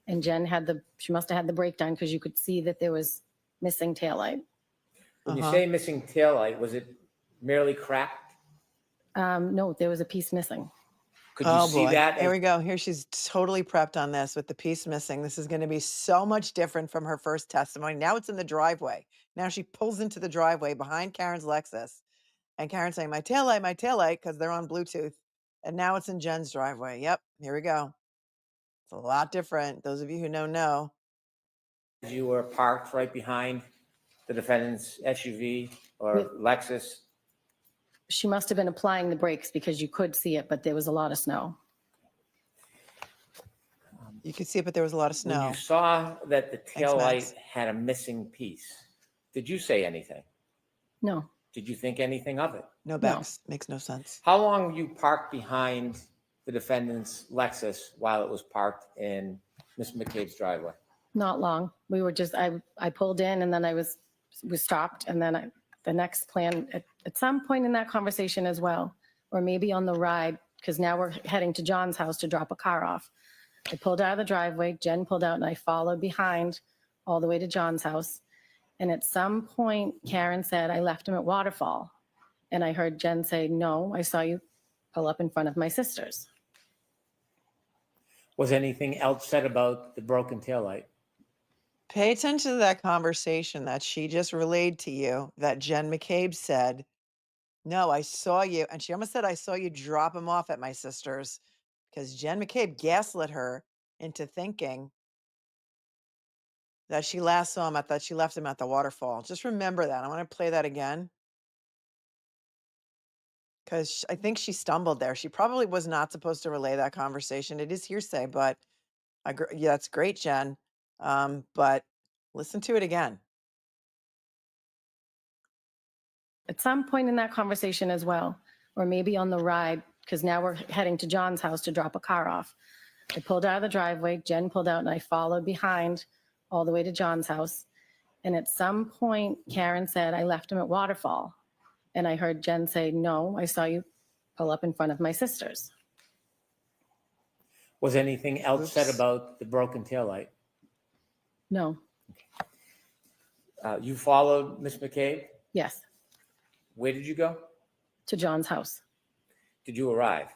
S: and Jen she must've had the brake done because you could see that there was missing taillight.
P: When you say missing taillight, was it merely cracked?
S: No, there was a piece missing.
P: Could you see that?
B: Here we go. Here she's totally prepped on this with the piece missing. This is going to be so much different from her first testimony. Now it's in the driveway. Now she pulls into the driveway behind Karen's Lexus. And Karen's saying, my taillight, because they're on Bluetooth. And now it's in Jen's driveway. Yep, here we go. It's a lot different. Those of you who know.
P: You were parked right behind the defendant's SUV or Lexus.
S: She must have been applying the brakes because you could see it, but there was a lot of snow.
B: You could see it, but there was a lot of snow.
P: When you saw that the
B: Thanks,
P: taillight
B: Max.
P: had a missing piece, did you say anything?
S: No.
P: Did you think anything of it?
B: No, Bex. Makes no sense.
P: How long were you parked behind the defendant's Lexus while it was parked in Ms. McCabe's driveway?
S: Not long. We were just, I pulled in and then I was stopped. And then the next plan at some point in that conversation as well, or maybe on the ride, because now we're heading to John's house to drop a car off. I pulled out of the driveway, Jen pulled out and I followed behind all the way to John's house. And at some point, Karen said, I left him at Waterfall. And I heard Jen say, no, I saw you pull up in front of my sister's.
P: Was anything else said about the broken taillight?
B: Pay attention to that conversation that she just relayed to you that Jen McCabe said, no, I saw you. And she almost said, I saw you drop him off at my sister's, because Jen McCabe gaslit her into thinking that she last saw him that she left him at the waterfall. Just remember that. I want to play that again, because I think she stumbled there. She probably was not supposed to relay that conversation. It is hearsay, but yeah, that's great, Jen. But listen to it again.
S: At some point in that conversation as well, or maybe on the ride, because now we're heading to John's house to drop a car off. I pulled out of the driveway, Jen pulled out and I followed behind all the way to John's house. And at some point, Karen said, I left him at Waterfall. And I heard Jen say, no, I saw you pull up in front of my sister's.
P: Was anything else said about the broken taillight?
S: No.
P: You followed Ms. McCabe?
S: Yes,
P: Where did you go?
S: to John's house.
P: Did you arrive?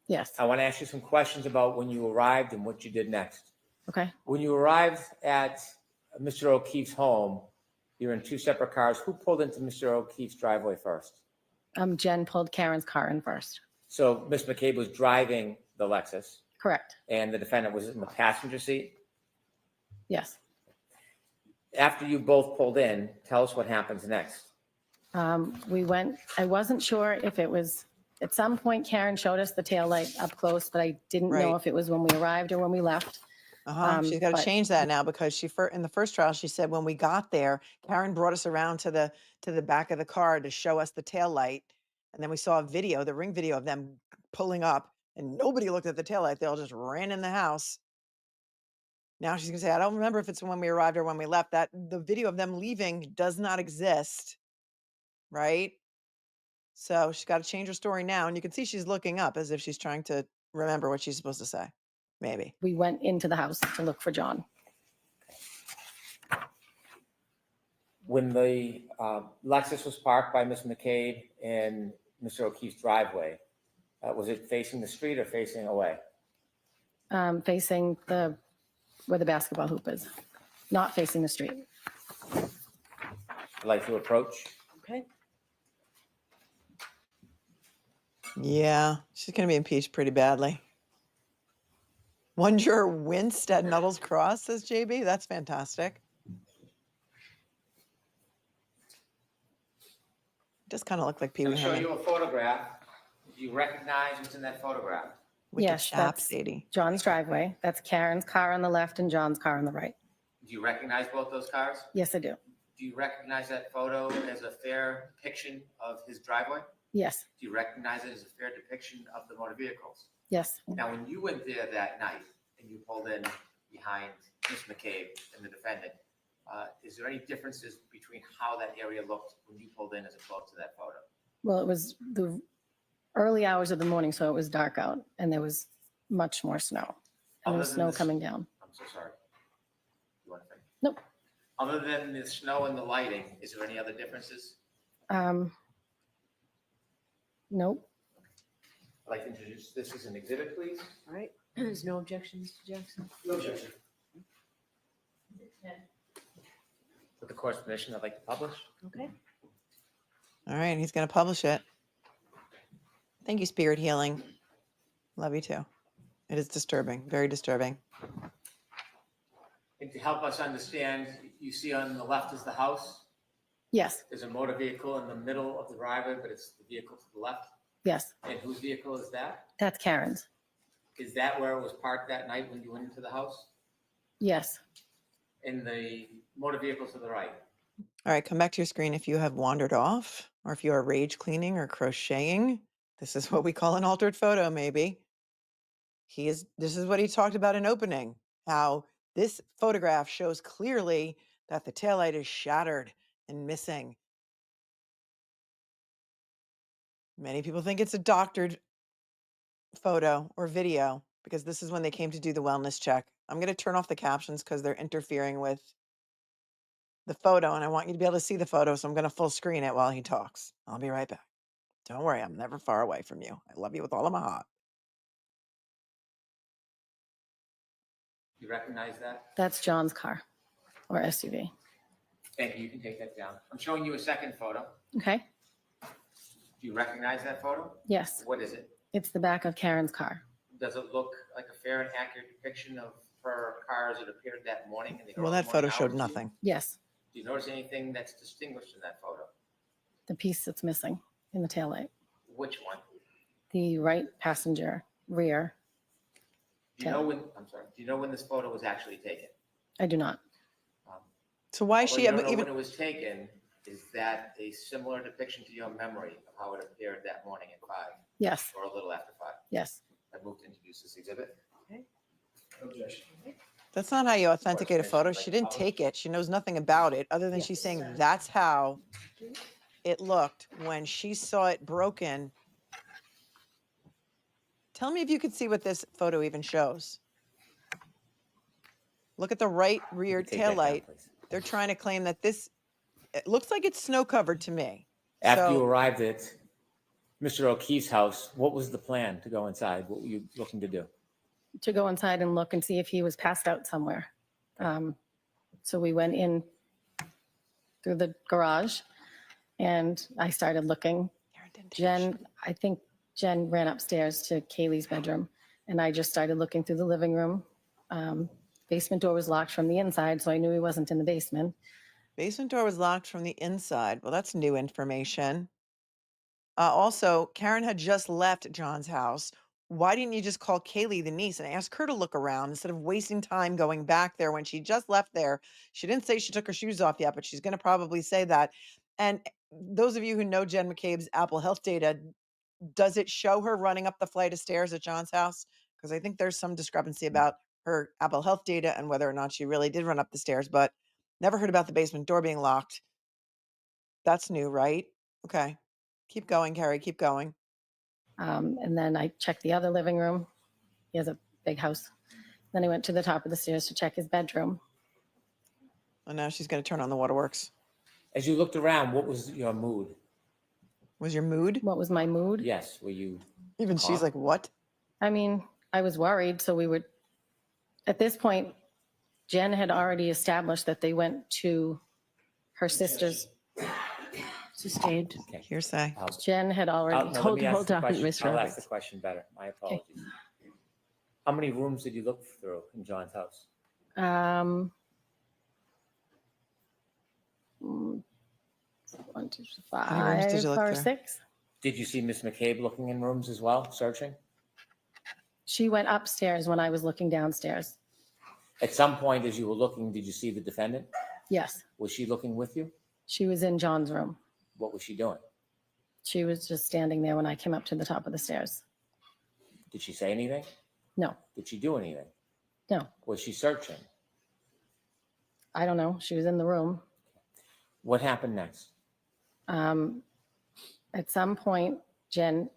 S: Yes.
P: I want to ask you some questions about when you arrived and what you did next.
S: Okay.
P: When you arrived at Mr. O'Keefe's home, you were in two separate cars. Who pulled into Mr. O'Keefe's driveway first?
S: Jen pulled Karen's car in first.
P: So Ms. McCabe was driving the Lexus.
S: Correct.
P: And the defendant was in the passenger seat?
S: Yes.
P: After you both pulled in, tell us what happens next.
S: We went, I wasn't sure if it was, at some point Karen showed us the taillight up close, but I didn't know
B: Right.
S: if it was when we arrived or when we left.
B: She's got to
S: But
B: change that now because in the first trial, she said when we got there, Karen brought us around to the back of the car to show us the tail light. And then we saw a video, the ring video of them pulling up, and nobody looked at the tail light. They all just ran in the house. Now she's gonna say, I don't remember if it's when we arrived or when we left. That the video of them leaving does not exist. Right? So she's got to change her story now. And you can see she's looking up as if she's trying to remember what she's supposed to say. Maybe.
S: we went into the house to look for John.
P: When the Lexus was parked by Ms. McCabe in Mr. O'Keefe's driveway, was it facing the street or facing away?
S: Facing where the basketball hoop is, not facing the street.
P: I'd like to approach.
H: Okay.
B: Yeah, she's going to be impeached pretty badly. One juror winced at Nuttall's cross, says JB. That's fantastic. Does kind of look like Pee
P: I'm
B: Wee
P: going to show
B: Herman.
P: you a photograph. Do you recognize what's in that photograph?
B: With
S: Yes,
B: the chap,
S: that's
B: Sadie.
S: John's driveway. That's Karen's car on the left and John's car on the right.
K: Do you recognize both those cars?
S: Yes, I do.
K: Do you recognize that photo as a fair depiction of his driveway?
S: Yes,
K: Do you recognize it as a fair depiction of the motor vehicles?
S: yes.
K: Now, when you went there that night and you pulled in behind Ms. McCabe and the defendant, is there any differences between how that area looked when you pulled in as opposed to that photo?
S: Well, it was the early hours of the morning, so it was dark out and there was much more snow. And there was
K: Other than
S: snow
K: this-
S: coming down.
K: I'm so sorry. You want to finish?
S: Nope.
K: Other than the snow and the lighting, is there any other differences?
S: Nope.
K: I'd like to introduce this as an exhibit, please.
H: All right. There's no objections to Jackson?
K: No objection.
P: With the court's permission, I'd like to publish.
H: Okay.
B: All right, he's going to publish it. Thank you, Spirit Healing. Love you too. It is disturbing, very disturbing.
K: And to help us understand, you see on the left is the house.
S: Yes,
K: There's a motor vehicle in the middle of the driveway, but it's the vehicle to the left.
S: yes.
K: And whose vehicle is that?
S: That's Karen's.
K: Is that where it was parked that night when you went into the house?
S: Yes.
K: In the motor vehicle to the right?
B: All right, come back to your screen if you have wandered off or if you are rage cleaning or crocheting. This is what we call an altered photo, maybe. This is what he talked about in opening, how this photograph shows clearly that the taillight is shattered and missing. Many people think it's a doctored photo or video because this is when they came to do the wellness check. I'm going to turn off the captions because they're interfering with the photo and I want you to be able to see the photo. So I'm going to full screen it while he talks. I'll be right back. Don't worry. I'm never far away from you. I love you with all of my heart.
K: You recognize that?
S: That's John's car or SUV.
K: Thank you. You can take that down. I'm showing you a second photo.
S: Okay.
K: Do you recognize that photo?
S: Yes.
K: What is it?
S: It's the back of Karen's car.
K: Does it look like a fair and accurate depiction of her car as it appeared that morning? In the
B: Well,
K: early
B: that photo
K: morning
B: showed
K: hours?
B: nothing.
S: Yes.
K: Do you notice anything that's distinguished in that photo?
S: The piece that's missing in the taillight.
K: Which one?
S: The right passenger rear.
K: Do you know when, I'm sorry, do you know when this photo was actually taken?
S: I do not.
B: So why is
K: Although
B: she
K: you don't know
B: even?
K: when it was taken, is that a similar depiction to your memory of how it appeared that morning at 5?
S: Yes.
K: Or a little after 5?
S: Yes.
K: I moved to introduce this exhibit.
H: Okay.
K: Objection.
B: That's not how you authenticate a photo. She didn't take it. She knows nothing about it other than she's saying that's how it looked when she saw it broken. Tell me if you could see what this photo even shows. Look at the right rear
P: Take that down,
B: taillight.
P: please.
B: They're trying to claim that it looks like it's snow covered to me.
P: After you
B: So-
P: arrived at Mr. O'Keefe's house, what was the plan to go inside? What were you looking to do?
S: To go inside and look and see if he was passed out somewhere. So we went in through the garage and I started looking. I think Jen ran upstairs to Kaylee's bedroom And I just started looking through the living room. Basement door was locked from the inside, so I knew he wasn't in the basement.
B: Basement door was locked from the inside. Well, that's new information. Also, Karen had just left John's house. Why didn't you just call Kaylee, the niece, and ask her to look around instead of wasting time going back there when she just left there? She didn't say she took her shoes off yet, but she's going to probably say that. And those of you who know Jen McCabe's Apple Health data, does it show her running up the flight of stairs at John's house? Because I think there's some discrepancy about her Apple Health data and whether or not she really did run up the stairs, but never heard about the basement door being locked. That's new, right? Okay. Keep going, Carrie. Keep going.
S: And then I checked the other living room. He has a big house. Then I went to the top of the stairs to check his bedroom.
B: And now she's going to turn on the waterworks.
P: As you looked around, what was your mood?
B: Was your mood?
S: What was my mood?
P: Yes. Were you?
B: Even she's like, what?
S: I mean, I was worried. So we would, at this point, Jen had already established that they went to her sister's.
H: Sustained.
P: Okay.
B: Hearsay.
S: Jen had already.
P: No,
H: Hold
P: let me ask the
H: on,
P: question.
H: Miss
P: I'll
H: Roberts.
P: ask the question better. My apologies. How many rooms did you look through in John's house?
S: 1, 2, 5,
B: did you look
S: or
B: through?
S: 6.
P: Did you see Miss McCabe looking in rooms as well, searching?
S: She went upstairs when I was looking downstairs.
P: At some point, as you were looking, did you see the defendant?
S: Yes,
P: Was she looking with you?
S: she was in John's room.
P: What was she doing?
S: She was just standing there when I came up to the top of the stairs.
P: Did she say anything?
S: No,
P: Did she do anything?
S: no,
P: Was she searching?
S: I don't know. She was in the room.
P: What happened next?
S: At some point, Jen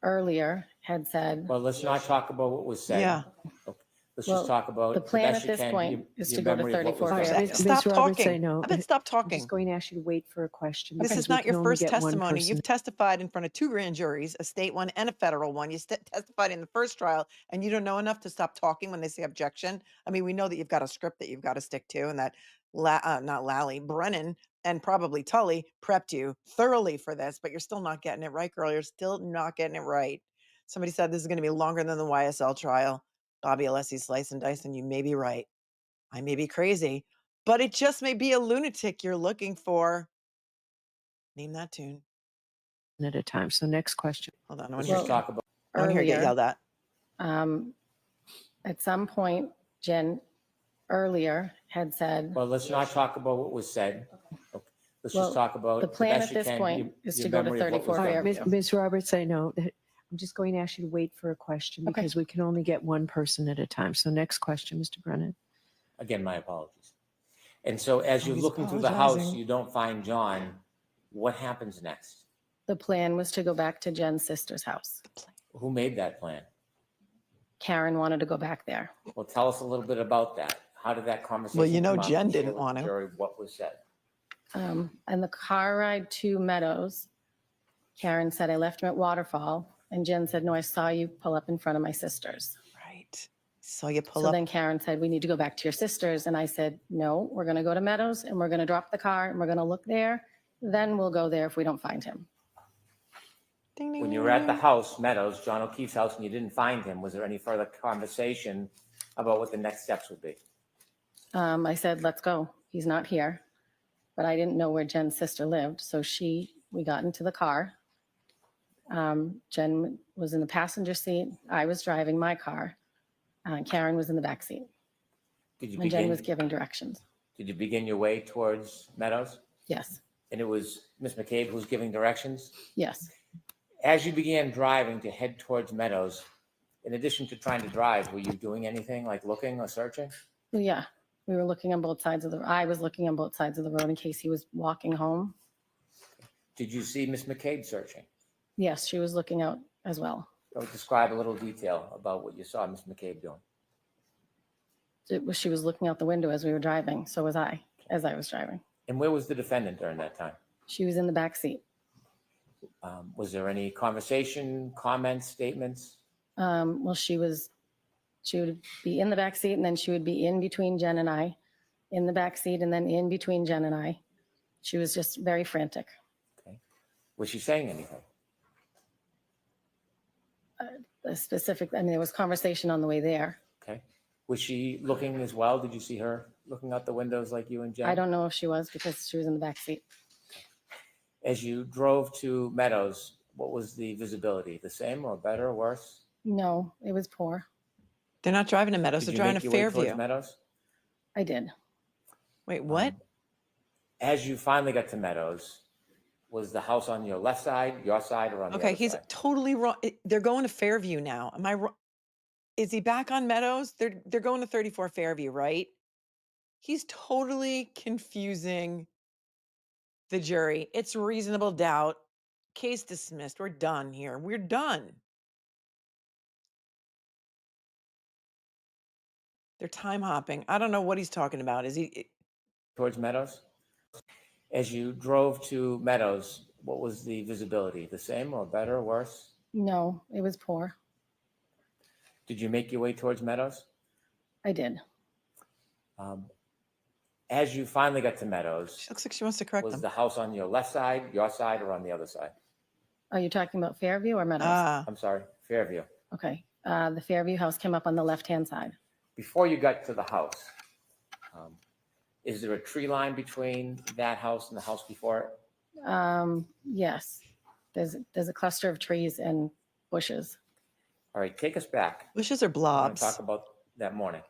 S: earlier had said,
P: Well, let's not talk about what was said.
B: Yeah.
P: Okay. Let's
S: Well,
P: just talk about
S: the plan
P: best
S: at
P: you
S: this
P: can,
S: point is to go to
P: memory of what was
S: 34
P: done.
S: Fairview.
H: Miss
B: Stop
H: Roberts, I
B: talking.
H: know.
B: I bet stop
H: I'm
B: talking.
H: just going to ask you to wait for a question.
B: This
H: because
B: is
H: we
B: not
H: can
B: your
H: only
B: first
H: get one
B: testimony.
H: person.
B: You've testified in front of 2 grand juries, a state one and a federal one. You testified in the first trial, and you don't know enough to stop talking when they say objection. I mean, we know that you've got a script that you've got to stick to, and that not Lally, Brennan, and probably Tully prepped you thoroughly for this, but you're still not getting it right, girl. You're still not getting it right. Somebody said this is going to be longer than the YSL trial. Bobby Alessi, slice and dice, and you may be right. I may be crazy, but it just may be a lunatic you're looking for. Name that tune.
H: At a time. So next question.
B: Hold on. I
P: Let's
B: want
P: just
B: to hear,
P: talk about.
B: I wanna hear you get yelled at.
S: At some point, Jen earlier had said,
P: Well, let's not talk about what was said. Okay. Let's
S: Well,
P: just talk about.
S: the plan
P: best
S: at
P: you
S: this
P: can,
S: point is
P: your
S: to go to
P: memory of what
S: 34
P: was done.
S: Fairview.
H: Ms. Roberts, I know that I'm just going to ask you to wait for a question
S: Okay.
H: because we can only get one person at a time. So next question, Mr. Brennan.
P: Again, my apologies. And so as you're
B: he's
P: looking through the house,
B: apologizing.
P: you don't find John. What happens next?
S: The plan was to go back to Jen's sister's house.
P: Who made that plan?
S: Karen wanted to go back there.
P: Well, tell us a little bit about that. How did that conversation
B: Well, you know
P: come up?
B: Jen
P: Share
B: didn't
P: with
B: want
P: the
B: to.
P: jury what was said.
S: And the car ride to Meadows, Karen said, I left him at Waterfall. And Jen said, no, I saw you pull up in front of my sister's.
B: Right. So you pull
S: So
B: up.
S: then Karen said, we need to go back to your sister's. And I said, no, we're going to go to Meadows and we're going to drop the car and we're going to look there. Then we'll go there if we don't find him.
B: Ding, ding,
P: When you
B: ding,
P: were at the
B: ding.
P: house, Meadows, John O'Keefe's house, and you didn't find him, was there any further conversation about what the next steps would be?
S: I said, let's go. He's not here. But I didn't know where Jen's sister lived. So we got into the car. Jen was in the passenger seat. I was driving my car. Karen was in the back seat.
P: Did you
S: And Jen
P: begin?
S: was giving directions.
P: Did you begin your way towards Meadows?
S: Yes,
P: And it was Miss McCabe who was giving directions?
S: yes.
P: As you began driving to head towards Meadows, in addition to trying to drive, were you doing anything like looking or searching?
S: Well, yeah, we were looking on both sides of I was looking on both sides of the road in case he was walking home.
P: Did you see Miss McCabe searching?
S: Yes, she was looking out as well.
P: Describe a little detail about what you saw Miss McCabe doing.
S: She was looking out the window as we were driving. So was I, as I was driving.
P: And where was the defendant during that time?
S: She was in the back seat.
P: Was there any conversation, comments, statements?
S: Well, she would be in the back seat and then she would be in between Jen and I, in the back seat and then in between Jen and I. She was just very frantic.
P: Okay. Was she saying anything?
S: a specific, I mean, there was conversation on the way there.
P: Okay. Was she looking as well? Did you see her looking out the windows like you and Jen?
S: I don't know if she was because she was in the back seat.
P: As you drove to Meadows, what was the visibility? The same or better or worse?
S: No, it was poor.
B: They're not driving to Meadows.
P: Did
B: They're
P: you
B: driving
P: make
B: to
P: your way towards
B: Fairview.
P: Meadows?
S: I did.
B: Wait, what?
P: As you finally got to Meadows, was the house on your left side, your side, or on the
B: Okay,
P: other
B: he's
P: side?
B: totally wrong. They're going to Fairview now. Am I wrong? Is he back on Meadows? They're going to 34 Fairview, right? He's totally confusing the jury. It's reasonable doubt. Case dismissed. We're done here. We're done. They're time hopping. I don't know what he's talking about. Is he
P: Towards Meadows? As you drove to Meadows, what was the visibility? The same or better or worse?
S: No, it was poor.
P: Did you make your way towards Meadows?
S: I did.
P: As you finally got to Meadows,
B: She looks like she wants to correct
P: was
B: them.
P: the house on your left side, your side, or on the other side?
S: Are you talking about Fairview or Meadows?
P: I'm sorry, Fairview.
S: Okay. The Fairview house came up on the left-hand side.
P: Before you got to the house, is there a tree line between that house and the house before it?
S: Yes. There's a cluster of trees and bushes.
P: All right, take us back.
B: Bushes or
P: I want
B: blobs?
P: to talk about that morning.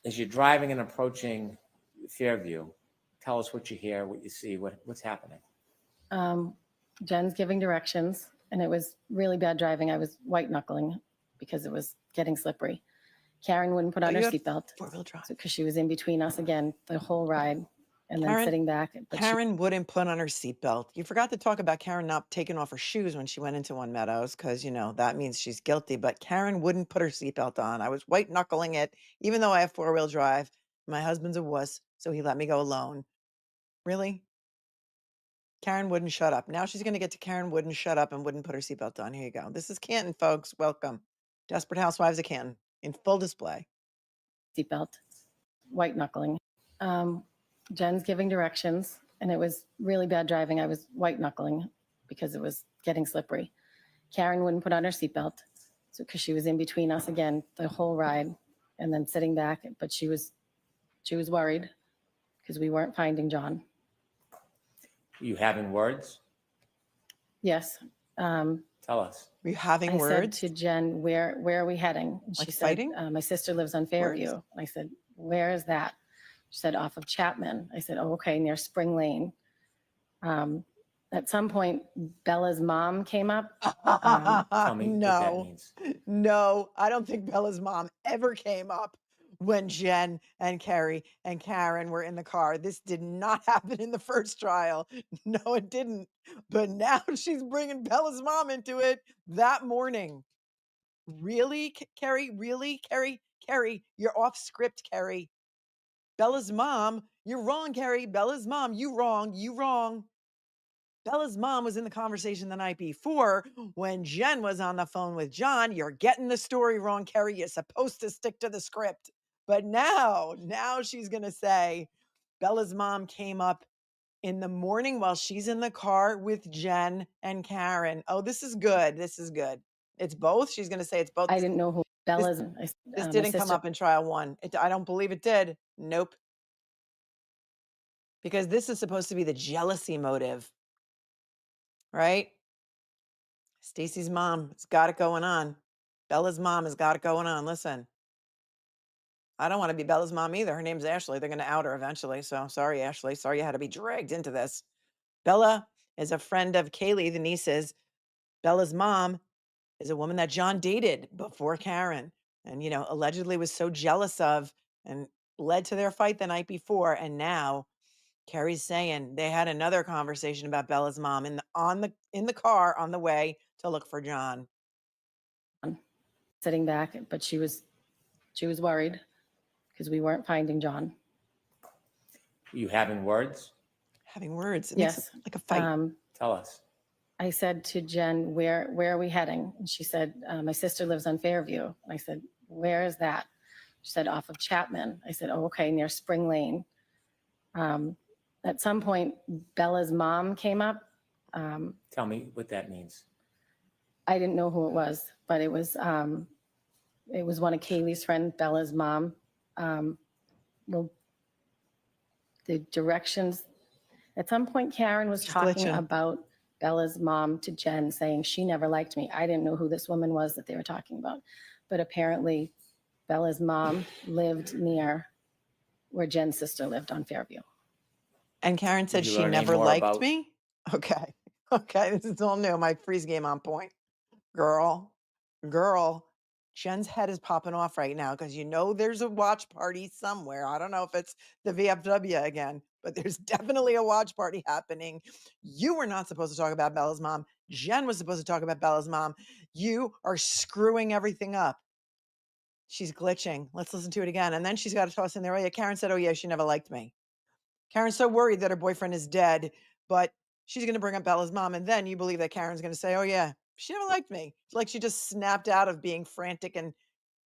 P: As you're driving and approaching Fairview, tell us what you hear, what you see, what's happening.
S: Jen's giving directions, and it was really bad driving. I was white knuckling because it was getting slippery. Karen wouldn't put on her seatbelt because she was in between us again the whole ride, and then sitting back. But
B: Karen wouldn't put on her seatbelt. You forgot to talk about Karen not taking off her shoes when she went into One Meadows because, you know, that means she's guilty. But Karen wouldn't put her seatbelt on. I was white knuckling it, even though I have four-wheel drive. My husband's a wuss, so he let me go alone. Really? Karen wouldn't shut up. Now she's going to get to Karen wouldn't shut up and wouldn't put her seatbelt on. Here you go. This is Canton, folks. Welcome. Desperate Housewives of Canton in full display.
S: seatbelt, white knuckling. Jen's giving directions, and it was really bad driving. I was white knuckling because it was getting slippery. Karen wouldn't put on her seatbelt because she was in between us again the whole ride, and then sitting back. But she was worried because we weren't finding John.
P: You having words?
S: Yes.
P: Tell us.
B: Were you having words?
S: I said to Jen, where are we heading? And
B: Like
S: she
B: fighting?
S: said, my sister lives on Fairview.
B: Words?
S: And I said, where is that? She said, off of Chapman. I said, oh, okay, near Spring Lane. At some point, Bella's mom came up.
P: Tell me what that means.
B: No, I don't think Bella's mom ever came up when Jen and Kerry and Karen were in the car. This did not happen in the first trial. No, it didn't. But now she's bringing Bella's mom into it that morning. Really, Kerry? Really, Kerry? Kerry, you're off script, Kerry. Bella's mom, you're wrong, Kerry. Bella's mom, you wrong. You wrong. Bella's mom was in the conversation the night before when Jen was on the phone with John. You're getting the story wrong, Kerry. You're supposed to stick to the script. But now she's going to say Bella's mom came up in the morning while she's in the car with Jen and Karen. Oh, this is good. This is good. It's both. She's going to say it's both.
S: I didn't know who Bella's.
B: This didn't come up in trial one. I don't believe it did. Nope. Because this is supposed to be the jealousy motive. Right? Stacy's mom has got it going on. Bella's mom has got it going on. Listen, I don't want to be Bella's mom either. Her name's Ashley. They're going to out her eventually. So sorry, Ashley. Sorry you had to be dragged into this. Bella is a friend of Kaylee, the niece's. Bella's mom is a woman that John dated before Karen and, you know, allegedly was so jealous of and led to their fight the night before. And now Kerry's saying they had another conversation about Bella's mom in the car on the way to look for John.
S: Sitting back, but she was worried because we weren't finding John.
P: You having words?
B: Having words. It
S: Yes.
B: makes it like a fight.
P: Tell us.
S: I said to Jen, where are we heading? And she said, my sister lives on Fairview. And I said, where is that? She said, off of Chapman. I said, oh, okay, near Spring Lane. At some point, Bella's mom came up.
P: Tell me what that means.
S: I didn't know who it was, but it was one of Kaylee's friend, Bella's mom. Well, the directions, at some point Karen was
B: She's
S: talking
B: glitching.
S: about Bella's mom to Jen, saying she never liked me. I didn't know who this woman was that they were talking about. But apparently Bella's mom lived near where Jen's sister lived on Fairview.
B: And Karen
P: Did
B: said
P: you
B: she
P: learn any
B: never
P: more
B: liked
P: about?
B: me? Okay. Okay, this is all new. My freeze game on point. Girl, Jen's head is popping off right now because you know there's a watch party somewhere. I don't know if it's the VFW again, but there's definitely a watch party happening. You were not supposed to talk about Bella's mom. Jen was supposed to talk about Bella's mom. You are screwing everything up. She's glitching. Let's listen to it again. And then she's got to toss in there. Oh, yeah, Karen said, oh, yeah, she never liked me. Karen's so worried that her boyfriend is dead, but she's going to bring up Bella's mom. And then you believe that Karen's going to say, oh, yeah, she never liked me. It's like she just snapped out of being frantic and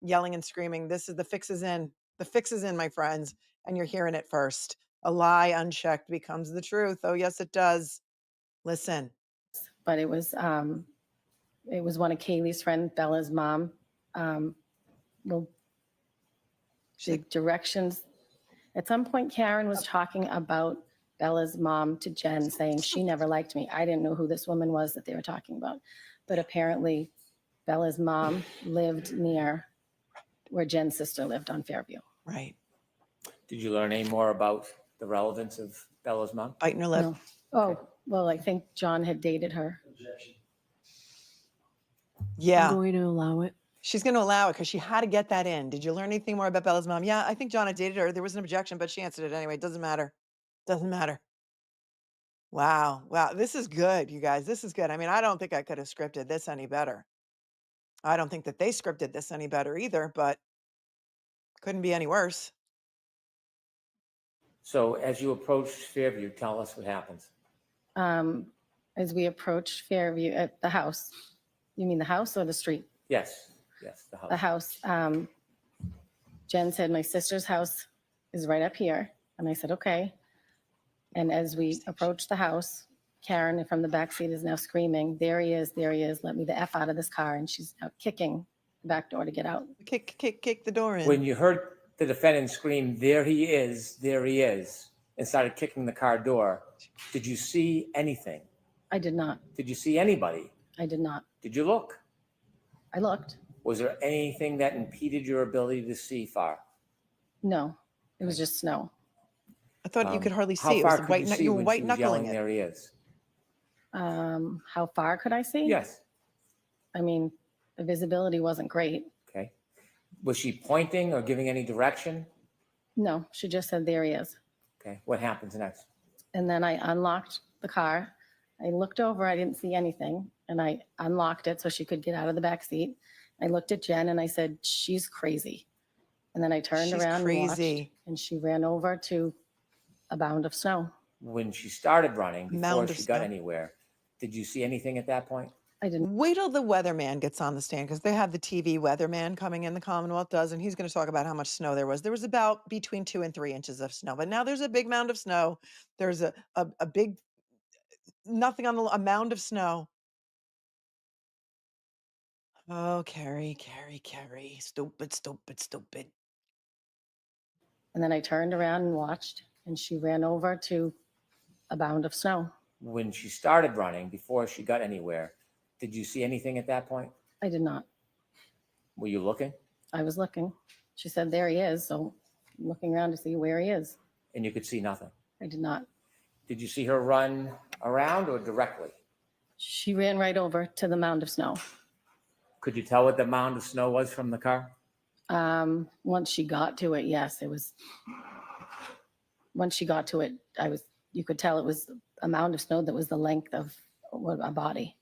B: yelling and screaming. This is the fix is in. The fix is in, my friends. And you're hearing it first. A lie unchecked becomes the truth. Oh, yes, it does. Listen.
S: But it was one of Kaylee's friend, Bella's mom. Well, the directions, at some point Karen was talking about Bella's mom to Jen, saying she never liked me. I didn't know who this woman was that they were talking about. But apparently Bella's mom lived near where Jen's sister lived on Fairview.
B: Right.
P: Did you learn any more about the relevance of Bella's mom?
B: Biting her lip.
S: No. Oh, well, I think John had dated her.
B: Yeah.
H: I'm going to allow it.
B: She's going to allow it because she had to get that in. Did you learn anything more about Bella's mom? Yeah, I think John had dated her. There was an objection, but she answered it anyway. It doesn't matter. Doesn't matter. Wow. Wow. This is good, you guys. This is good. I mean, I don't think I could have scripted this any better. I don't think that they scripted this any better either, but couldn't be any worse.
P: So as you approach Fairview, tell us what happens.
S: As we approached Fairview at the house, you mean the house or the street?
P: Yes, yes, the house.
S: The house. Jen said, my sister's house is right up here. And I said, okay. And as we approached the house, Karen from the back seat is now screaming, there he is, let me the F out of this car. And she's out kicking the back door to get out.
B: Kick the door in.
P: When you heard the defendant scream, there he is, and started kicking the car door, did you see anything?
S: I did not.
P: Did you see anybody?
S: I did not.
P: Did you look?
S: I looked.
P: Was there anything that impeded your ability to see far?
S: No, it was just snow.
B: I thought you could hardly
P: How
B: see. It
P: far
B: was
P: could
B: white.
P: you see
B: You were
P: when
B: white
P: she was
B: knuckling
P: yelling,
B: it.
P: there he is?
S: How far could I see?
P: Yes.
S: I mean, the visibility wasn't great.
P: Okay. Was she pointing or giving any direction?
S: No, she just said, there he is.
P: Okay. What happens next?
S: And then I unlocked the car. I looked over, I didn't see anything. And I unlocked it so she could get out of the back seat. I looked at Jen and I said, she's crazy. And then I turned
B: She's
S: around and watched,
B: crazy.
S: and she ran over to a mound of snow.
P: When she started running, before
B: Mound of
P: she got
B: snow.
P: anywhere, did you see anything at that point?
S: I didn't.
B: Wait till the weatherman gets on the stand because they have the TV weatherman coming in, the Commonwealth does, and he's going to talk about how much snow there was. There was about between 2 and 3 inches of snow, but now there's a big mound of snow. There's a big, nothing on a mound of snow. Oh, Kerry. Stupid.
S: And then I turned around and watched, and she ran over to a mound of snow.
P: When she started running, before she got anywhere, did you see anything at that point?
S: I did not.
P: Were you looking?
S: I was looking. She said, there he is. So I'm looking around to see where he is.
P: And you could see nothing?
S: I did not.
P: Did you see her run around or directly?
S: She ran right over to the mound of snow.
P: Could you tell what the mound of snow was from the car?
S: Once she got to it, yes, it was. Once she got to it, you could tell it was a mound of snow that was the length of a body.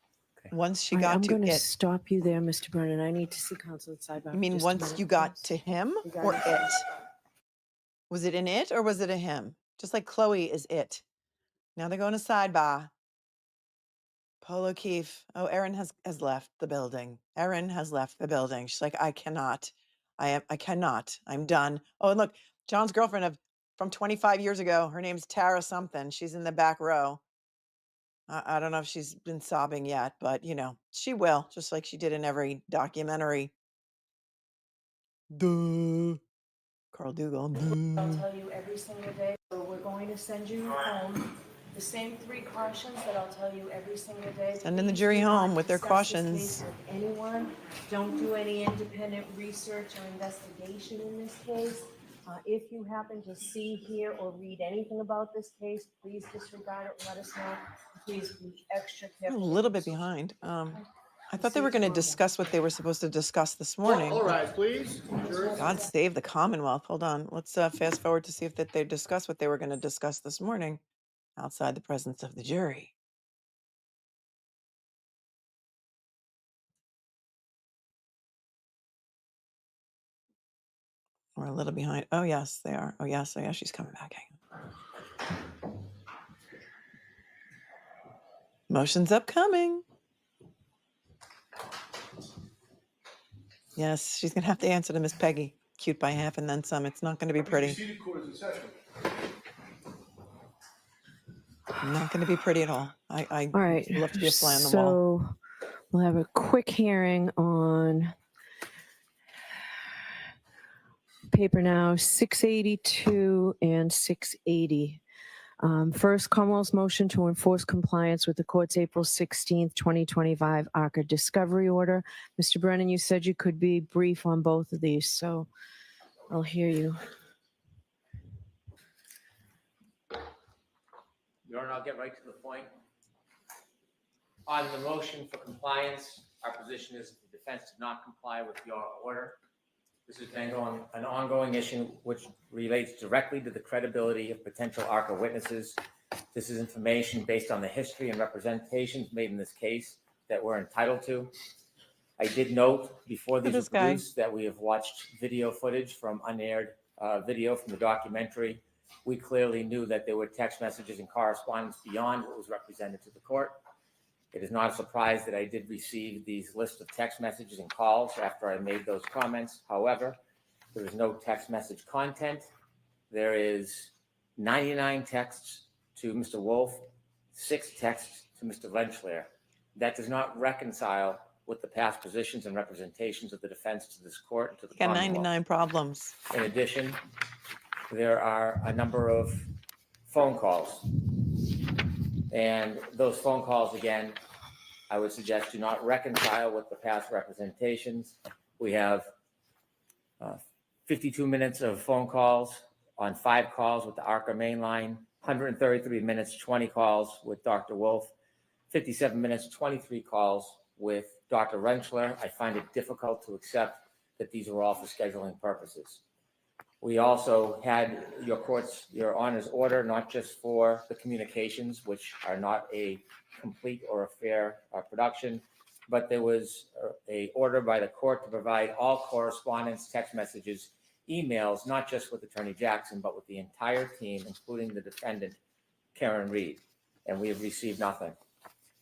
B: Once she
H: All right,
B: got
H: I'm
B: to
H: going to
B: it.
H: stop you there, Mr. Brennan. I need to see counsel at sidebar.
B: You mean
H: Just a
B: once
H: minute,
B: you got
H: please.
B: to him
H: got
B: or
H: it.
B: it? Was it an it or was it a him? Just like Chloe is it. Now they're going to sidebar. Paul O'Keefe. Oh, Erin has left the building. Erin has left the building. She's like, I cannot. I cannot. I'm done. Oh, and look, John's girlfriend from 25 years ago. Her name's Tara something. She's in the back row. I don't know if she's been sobbing yet, but you know, she will, just like she did in every documentary. Duh. Carl Dougal.
H: I'll
B: Duh.
H: tell you every single day. So we're going to send you home the same 3 cautions that I'll tell you every single day.
B: Sending the
H: Please
B: jury
H: do not
B: home with their
H: discuss this
B: cautions.
H: case with anyone. Don't do any independent research or investigation in this case. If you happen to see, hear, or read anything about this case, please disregard it and let us know. Please be extra
B: I'm a
H: careful.
B: little bit behind. I thought they were going to discuss what they were supposed to discuss this morning.
L: All right, please.
B: God save the Commonwealth. Hold on. Let's fast forward to see if that they discuss what they were going to discuss this morning outside the presence of the jury. We're a little behind. Oh, yes, they are. Oh, yes. Oh, yeah, she's coming back. Hang on. Motion's upcoming. Yes, she's going to have to answer to Miss Peggy. Cute by half and then some. It's not going to be pretty.
L: Seated court is in session.
B: Not going to be pretty at all. I
H: All right.
B: love to be a fly on the wall.
H: So we'll have a quick hearing on paper now 682 and 680. First, Commonwealth's motion to enforce compliance with the court's April 16th, 2025 ARCCA discovery order. Mr. Brennan, you said you could be brief on both of these, so I'll hear you.
P: Your Honor, I'll get right to the point. On the motion for compliance, our position is that the defense did not comply with your order. This has been an ongoing issue which relates directly to the credibility of potential ARCCA witnesses. This is information based on the history and representations made in this case that we're entitled to. I did note before these were produced that we have watched video footage from unaired video from the documentary. We clearly knew that there were text messages and correspondence beyond what was represented to the court. It is not a surprise that I did receive these lists of text messages and calls after I made those comments. However, there is no text message content. There is 99 texts to Mr. Wolf, 6 texts to Mr. Rentschler. That does not reconcile with the past positions and representations of the defense to this court and to the
B: Got
P: Commonwealth.
B: 99 problems.
P: In addition, there are a number of phone calls. And those phone calls, again, I would suggest do not reconcile with the past representations. We have 52 minutes of phone calls on 5 calls with the ARCCA main line, 133 minutes, 20 calls with Dr. Wolf, 57 minutes, 23 calls with Dr. Rentschler. I find it difficult to accept that these were all for scheduling purposes. We also had your Honor's order, not just for the communications, which are not a complete or a fair production, but there was a order by the court to provide all correspondence, text messages, emails, not just with Attorney Jackson, but with the entire team, including the defendant, Karen Reed, and we have received nothing.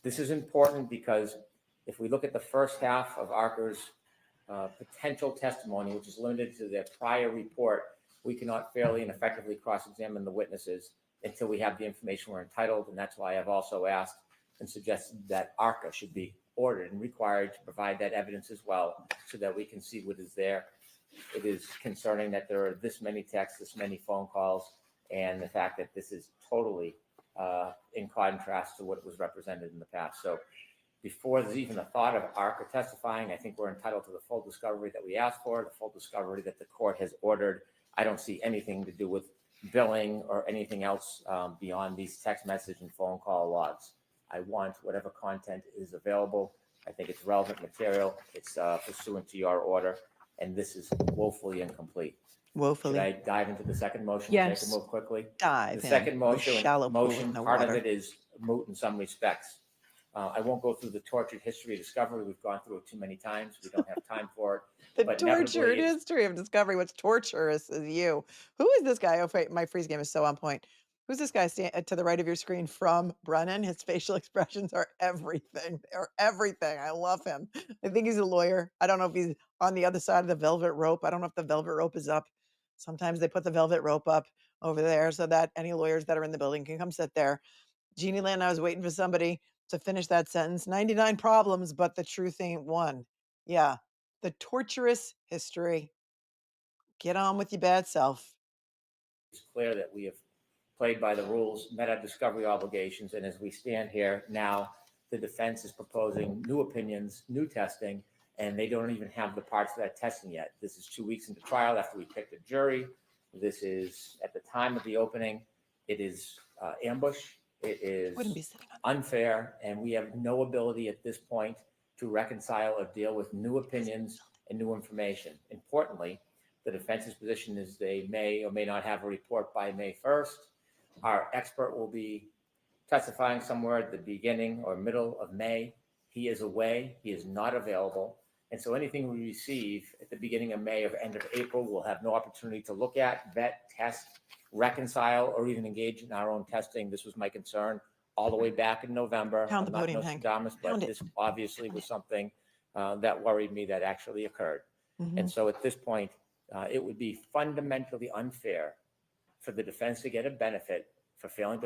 P: This is important because if we look at the first half of ARCCA's potential testimony, which is limited to their prior report, we cannot fairly and effectively cross-examine the witnesses until we have the information we're entitled, and that's why I've also asked and suggested that ARCCA should be ordered and required to provide that evidence as well so that we can see what is there. It is concerning that there are this many texts, this many phone calls, and the fact that this is totally in contrast to what was represented in the past. So before there's even a thought of ARCCA testifying, I think we're entitled to the full discovery that we asked for, the full discovery that the court has ordered. I don't see anything to do with billing or anything else beyond these text message and phone call logs. I want whatever content is available. I think it's relevant material. It's pursuant to your order, and this is woefully incomplete.
B: Woefully.
P: Should I dive into the second motion?
B: Yes.
P: Take a move quickly.
B: Dive
P: The
B: in.
P: second
B: Go
P: motion,
B: shallow pool in the
P: part of
B: water.
P: it is moot in some respects. I won't go through the tortured history of discovery. We've gone through it too many times. We don't have time for it.
B: The
P: But
B: tortured
P: inevitably,
B: history of discovery. What's torturous is you. Who is this guy? Oh, wait, my freeze game is so on point. Who's this guy to the right of your screen from Brennan? His facial expressions are everything. They're everything. I love him. I think he's a lawyer. I don't know if he's on the other side of the velvet rope. I don't know if the velvet rope is up. Sometimes they put the velvet rope up over there so that any lawyers that are in the building can come sit there. Jeannie Land, I was waiting for somebody to finish that sentence. 99 problems, but the truth ain't one. Yeah. The torturous history. Get on with your bad self.
P: It's clear that we have played by the rules, met our discovery obligations, and as we stand here now, the defense is proposing new opinions, new testing, and they don't even have the parts of that testing yet. This is 2 weeks into trial after we picked a jury. This is, at the time of the opening, it is ambush. It is unfair, and we have no ability at this point to reconcile or deal with new opinions and new information. Importantly, the defense's position is they may or may not have a report by May 1st. Our expert will be testifying somewhere at the beginning or middle of May. He is away. He is not available. And so anything we receive at the beginning of May or end of April, we'll have no opportunity to look at, vet, test, reconcile, or even engage in our own testing. This was my concern all the way back in November.
B: Pound the
P: I'm not
B: podium, Hank.
P: Nostradamus, but
B: Pound it.
P: this obviously was something that worried me that actually occurred. And so at this point, it would be fundamentally unfair for the defense to get a benefit for failing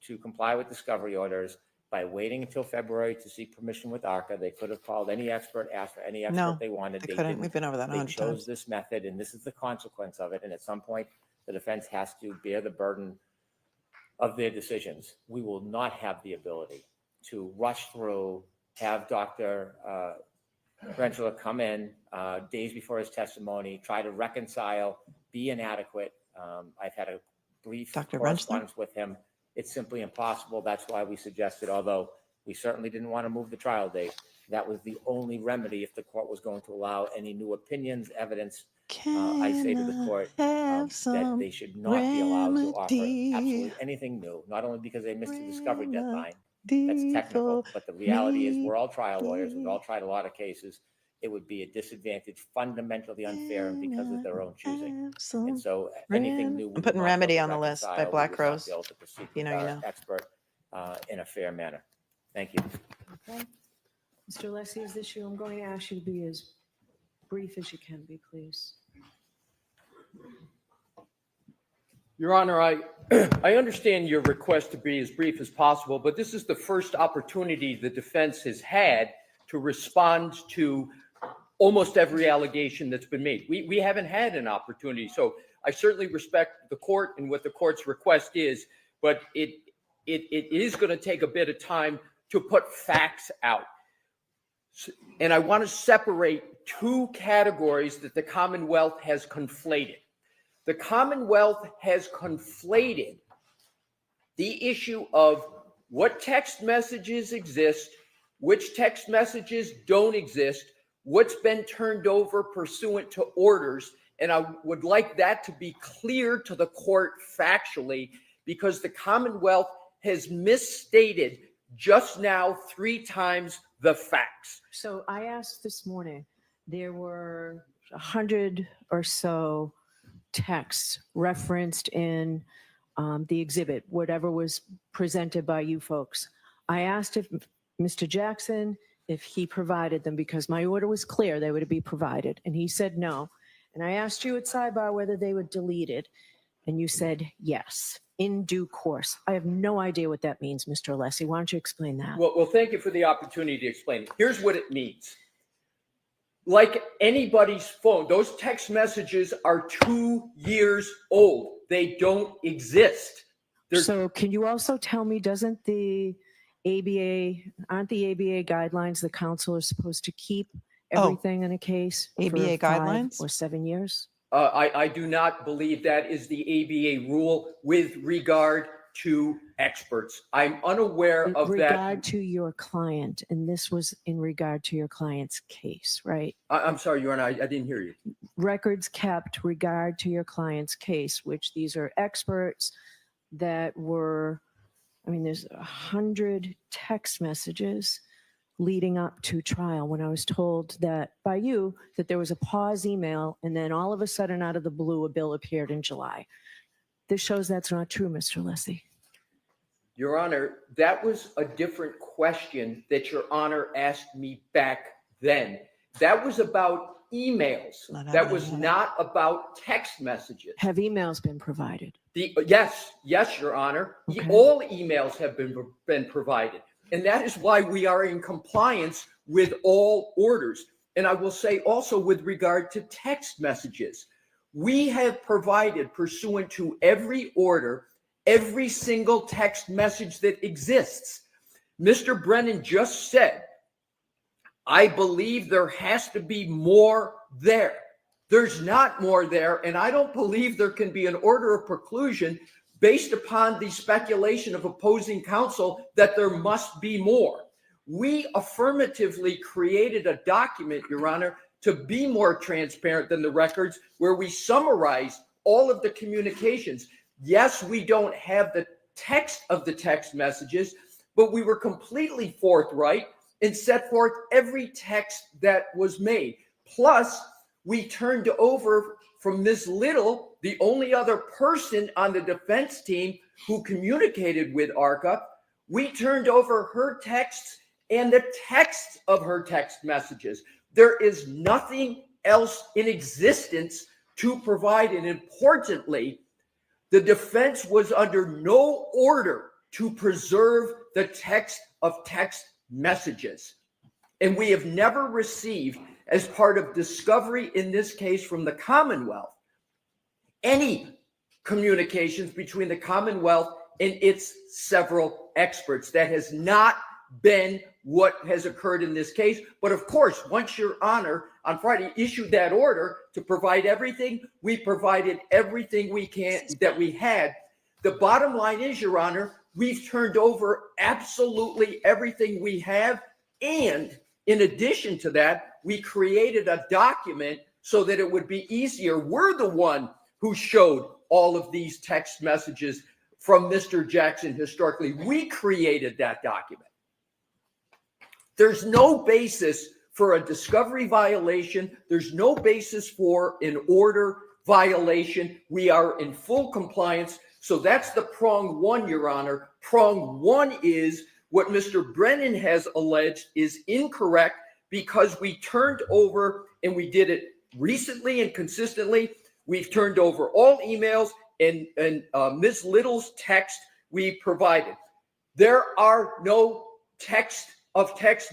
P: to comply with discovery orders by waiting until February to seek permission with ARCCA. They could have called any expert, asked for any expert they wanted.
B: They couldn't.
P: didn't.
B: We've been over that 100
P: They chose
B: times.
P: this method, and this is the consequence of it. And at some point, the defense has to bear the burden of their decisions. We will not have the ability to rush through, have Dr. Rentschler come in days before his testimony, try to reconcile, be inadequate. I've had a brief correspondence with him. It's simply impossible. That's why we suggested, although we certainly didn't want to move the trial date, that was the only remedy if the court was going to allow any new opinions, evidence. I say to the court that they should not be allowed to offer absolutely anything new, not only because they missed the discovery deadline. That's technical, but the reality is we're all trial lawyers. We've all tried a lot of cases. It would be a disadvantage, fundamentally unfair, and because of their own choosing. And so anything new,
B: I'm putting Remedy on the list by Black Rose. You know.
P: Expert in a fair manner. Thank you.
H: Okay. Mr. Alessi, is this you? I'm going to ask you to be as brief as you can be, please.
A: Your Honor, I understand your request to be as brief as possible, but this is the first opportunity the defense has had to respond to almost every allegation that's been made. We haven't had an opportunity, so I certainly respect the court and what the court's request is, but it is going to take a bit of time to put facts out. And I want to separate two categories that the Commonwealth has conflated. The Commonwealth has conflated the issue of what text messages exist, which text messages don't exist, what's been turned over pursuant to orders. And I would like that to be clear to the court factually, because the Commonwealth has misstated just now 3 times the facts.
H: So I asked this morning, there were 100 or so texts referenced in the exhibit, whatever was presented by you folks. I asked if Mr. Jackson, if he provided them, because my order was clear they were to be provided, and he said no. And I asked you at sidebar whether they were deleted, and you said yes, in due course. I have no idea what that means, Mr. Alessi. Why don't you explain that?
A: Well, thank you for the opportunity to explain it. Here's what it means. Like anybody's phone, those text messages are 2 years old. They don't exist.
H: So can you also tell me, aren't the ABA guidelines the council is supposed to keep everything in a case
B: ABA
H: for 5
B: guidelines
H: or 7 years?
A: I do not believe that is the ABA rule with regard to experts. I'm unaware of that.
H: In regard to your client, and this was in regard to your client's case, right?
A: I'm sorry, Your Honor, I didn't hear you.
H: Records kept regard to your client's case, which these are experts that were, I mean, there's 100 text messages leading up to trial when I was told that by you that there was a pause email, and then all of a sudden out of the blue a bill appeared in July. This shows that's not true, Mr. Alessi.
A: Your Honor, that was a different question that Your Honor asked me back then. That was about emails. That was not about text messages.
H: Have emails been provided?
A: Yes, Your Honor.
H: Okay.
A: All emails have been provided. And that is why we are in compliance with all orders. And I will say also with regard to text messages, we have provided, pursuant to every order, every single text message that exists. Mr. Brennan just said, I believe there has to be more there. There's not more there, and I don't believe there can be an order of preclusion based upon the speculation of opposing counsel that there must be more. We affirmatively created a document, Your Honor, to be more transparent than the records, where we summarize all of the communications. Yes, we don't have the text of the text messages, but we were completely forthright and set forth every text that was made. Plus, we turned over from Ms. Little, the only other person on the defense team who communicated with ARCCA, we turned over her texts and the text of her text messages. There is nothing else in existence to provide. And importantly, the defense was under no order to preserve the text of text messages. And we have never received, as part of discovery in this case from the Commonwealth, any communications between the Commonwealth and its several experts. That has not been what has occurred in this case. But of course, once Your Honor on Friday issued that order to provide everything, we provided everything we can that we had. The bottom line is, Your Honor, we've turned over absolutely everything we have. And in addition to that, we created a document so that it would be easier. We're the one who showed all of these text messages from Mr. Jackson historically. We created that document. There's no basis for a discovery violation. There's no basis for an order violation. We are in full compliance. So that's the prong one, Your Honor. Prong one is what Mr. Brennan has alleged is incorrect, because we turned over, and we did it recently and consistently. We've turned over all emails and Ms. Little's text we provided. There are no text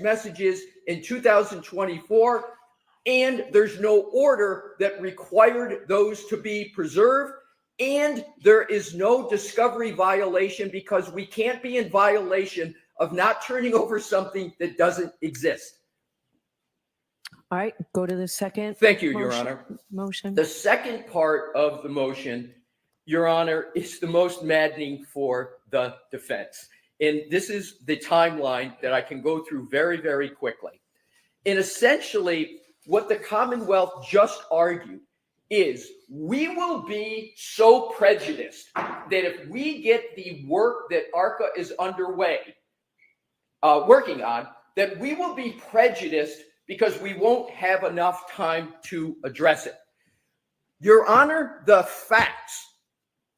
A: messages in 2024, and there's no order that required those to be preserved. And there is no discovery violation, because we can't be in violation of not turning over something that doesn't exist.
H: All right, go to the second.
A: Thank you, Your Honor.
H: Motion.
A: The second part of the motion, Your Honor, is the most maddening for the defense. And this is the timeline that I can go through very, very quickly. And essentially, what the Commonwealth just argued is we will be so prejudiced that if we get the work that ARCCA is underway, working on, that we will be prejudiced because we won't have enough time to address it. Your Honor, the facts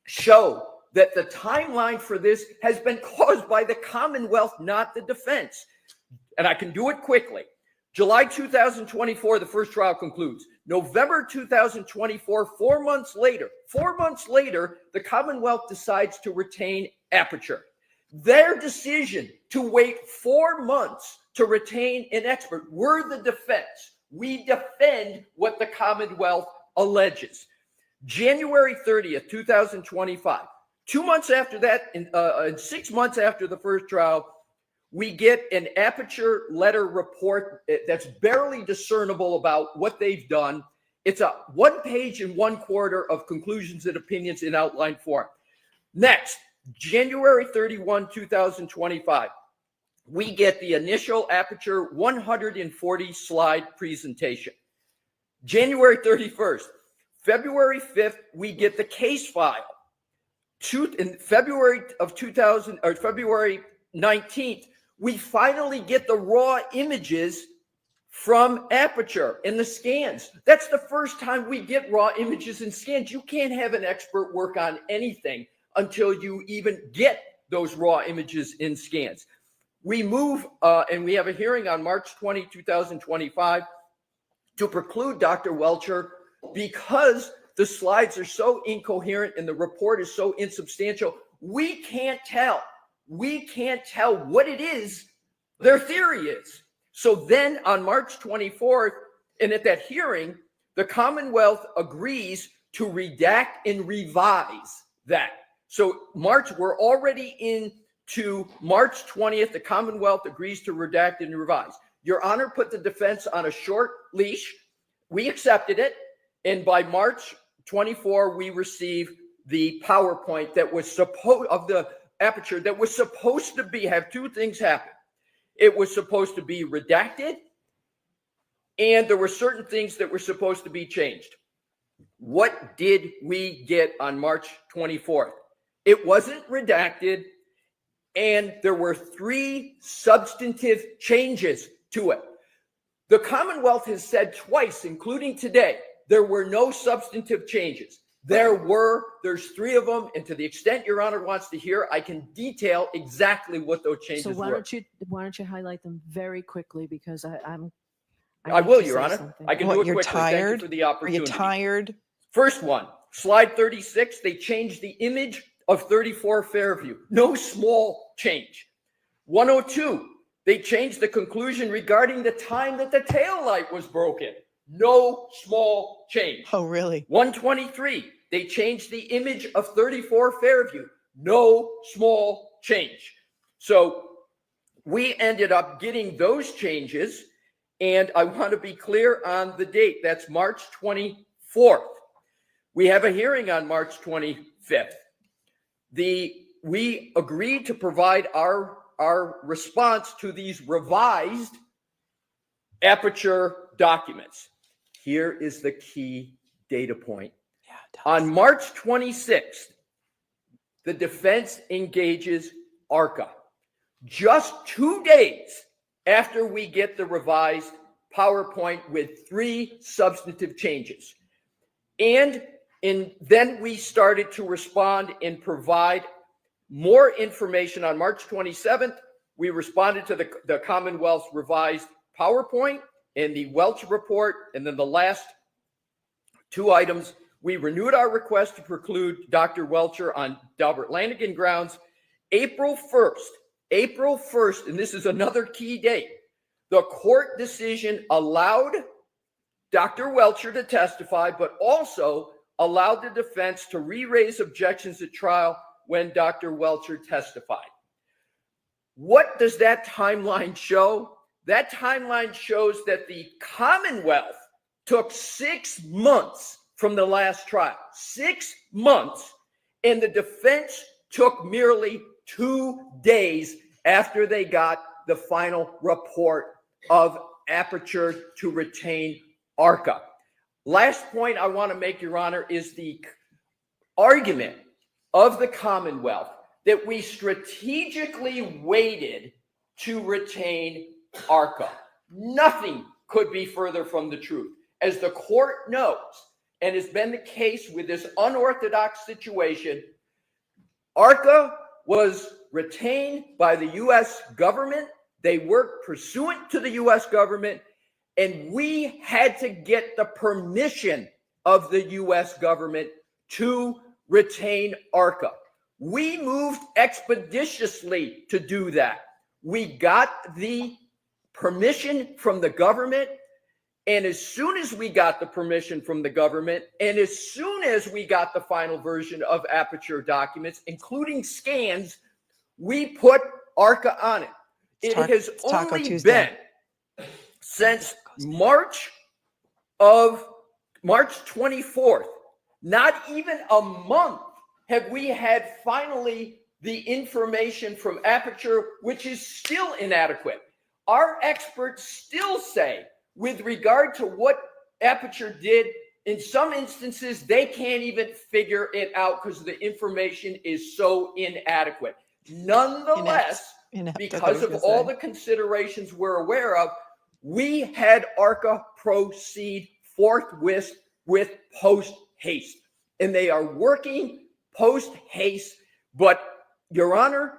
A: show that the timeline for this has been caused by the Commonwealth, not the defense. And I can do it quickly. July 2024, the first trial concludes. November 2024, 4 months later, the Commonwealth decides to retain Aperture. Their decision to wait 4 months to retain an expert, we're the defense. We defend what the Commonwealth alleges. January 30th, 2025, 2 months after that, and 6 months after the first trial, we get an Aperture letter report that's barely discernible about what they've done. It's a 1 page and 1/4 of conclusions and opinions in outline form. Next, January 31, 2025, we get the initial Aperture 140 slide presentation. January 31st, February 5th, we get the case file. In February of 2000, or February 19th, we finally get the raw images from Aperture and the scans. That's the first time we get raw images and scans. You can't have an expert work on anything until you even get those raw images and scans. We move, and we have a hearing on March 20, 2025 to preclude Dr. Welcher because The slides are so incoherent and the report is so insubstantial. We can't tell. We can't tell what it is their theory is. So then on March 24th, and at that hearing, the Commonwealth agrees to redact and revise that. So we're already into March 20th. The Commonwealth agrees to redact and revise. Your Honor put the defense on a short leash. We accepted it. And by March 24, we received the PowerPoint that was of the Aperture that was supposed to have two things happen. It was supposed to be redacted, and there were certain things that were supposed to be changed. What did we get on March 24th? It wasn't redacted, and there were 3 substantive changes to it. The Commonwealth has said twice, including today, there were no substantive changes. There's 3 of them, and to the extent Your Honor wants to hear, I can detail exactly what those changes
H: So why
A: were.
H: don't you highlight them very quickly, because I
A: will,
H: need to
A: Your
H: say
A: Honor.
H: something.
A: I can do it quickly. Thank you for the opportunity.
B: Are you tired?
A: First one, slide 36, they changed the image of 34 Fairview. No small change. 102, they changed the conclusion regarding the time that the tail light was broken. No small change.
B: Oh, really?
A: 123, they changed the image of 34 Fairview. No small change. So we ended up getting those changes, and I want to be clear on the date. That's March 24th. We have a hearing on March 25th. We agreed to provide our response to these revised Aperture documents. Here is the key data point. On March 26th, the defense engages ARCCA. Just 2 days after we get the revised PowerPoint with 3 substantive changes. And then we started to respond and provide more information. On March 27th, we responded to the Commonwealth's revised PowerPoint and the Welch report. And then the last 2 items, we renewed our request to preclude Dr. Welcher on Delbert Lanigan grounds. April 1st, and this is another key date, the court decision allowed Dr. Welcher to testify, but also allowed the defense to re-raise objections at trial when Dr. Welcher testified. What does that timeline show? That timeline shows that the Commonwealth took 6 months from the last trial, 6 months, and the defense took merely 2 days after they got the final report of Aperture to retain ARCCA. Last point I want to make, Your Honor, is the argument of the Commonwealth that we strategically waited to retain ARCCA. Nothing could be further from the truth. As the court knows, and has been the case with this unorthodox situation, ARCCA was retained by the U.S. government. They worked pursuant to the U.S. government, and we had to get the permission of the U.S. government to retain ARCCA. We moved expeditiously to do that. We got the permission from the government, and as soon as we got the permission from the government, and as soon as we got the final version of Aperture documents, including scans, we put ARCCA on it. It has only been since March 24th, not even a month, have we had finally the information from Aperture, which is still inadequate. Our experts still say, with regard to what Aperture did, in some instances, they can't even figure it out because the information is so inadequate. Nonetheless, because of all the considerations we're aware of, we had ARCCA proceed forthwith with post haste. And they are working post haste. But, Your Honor,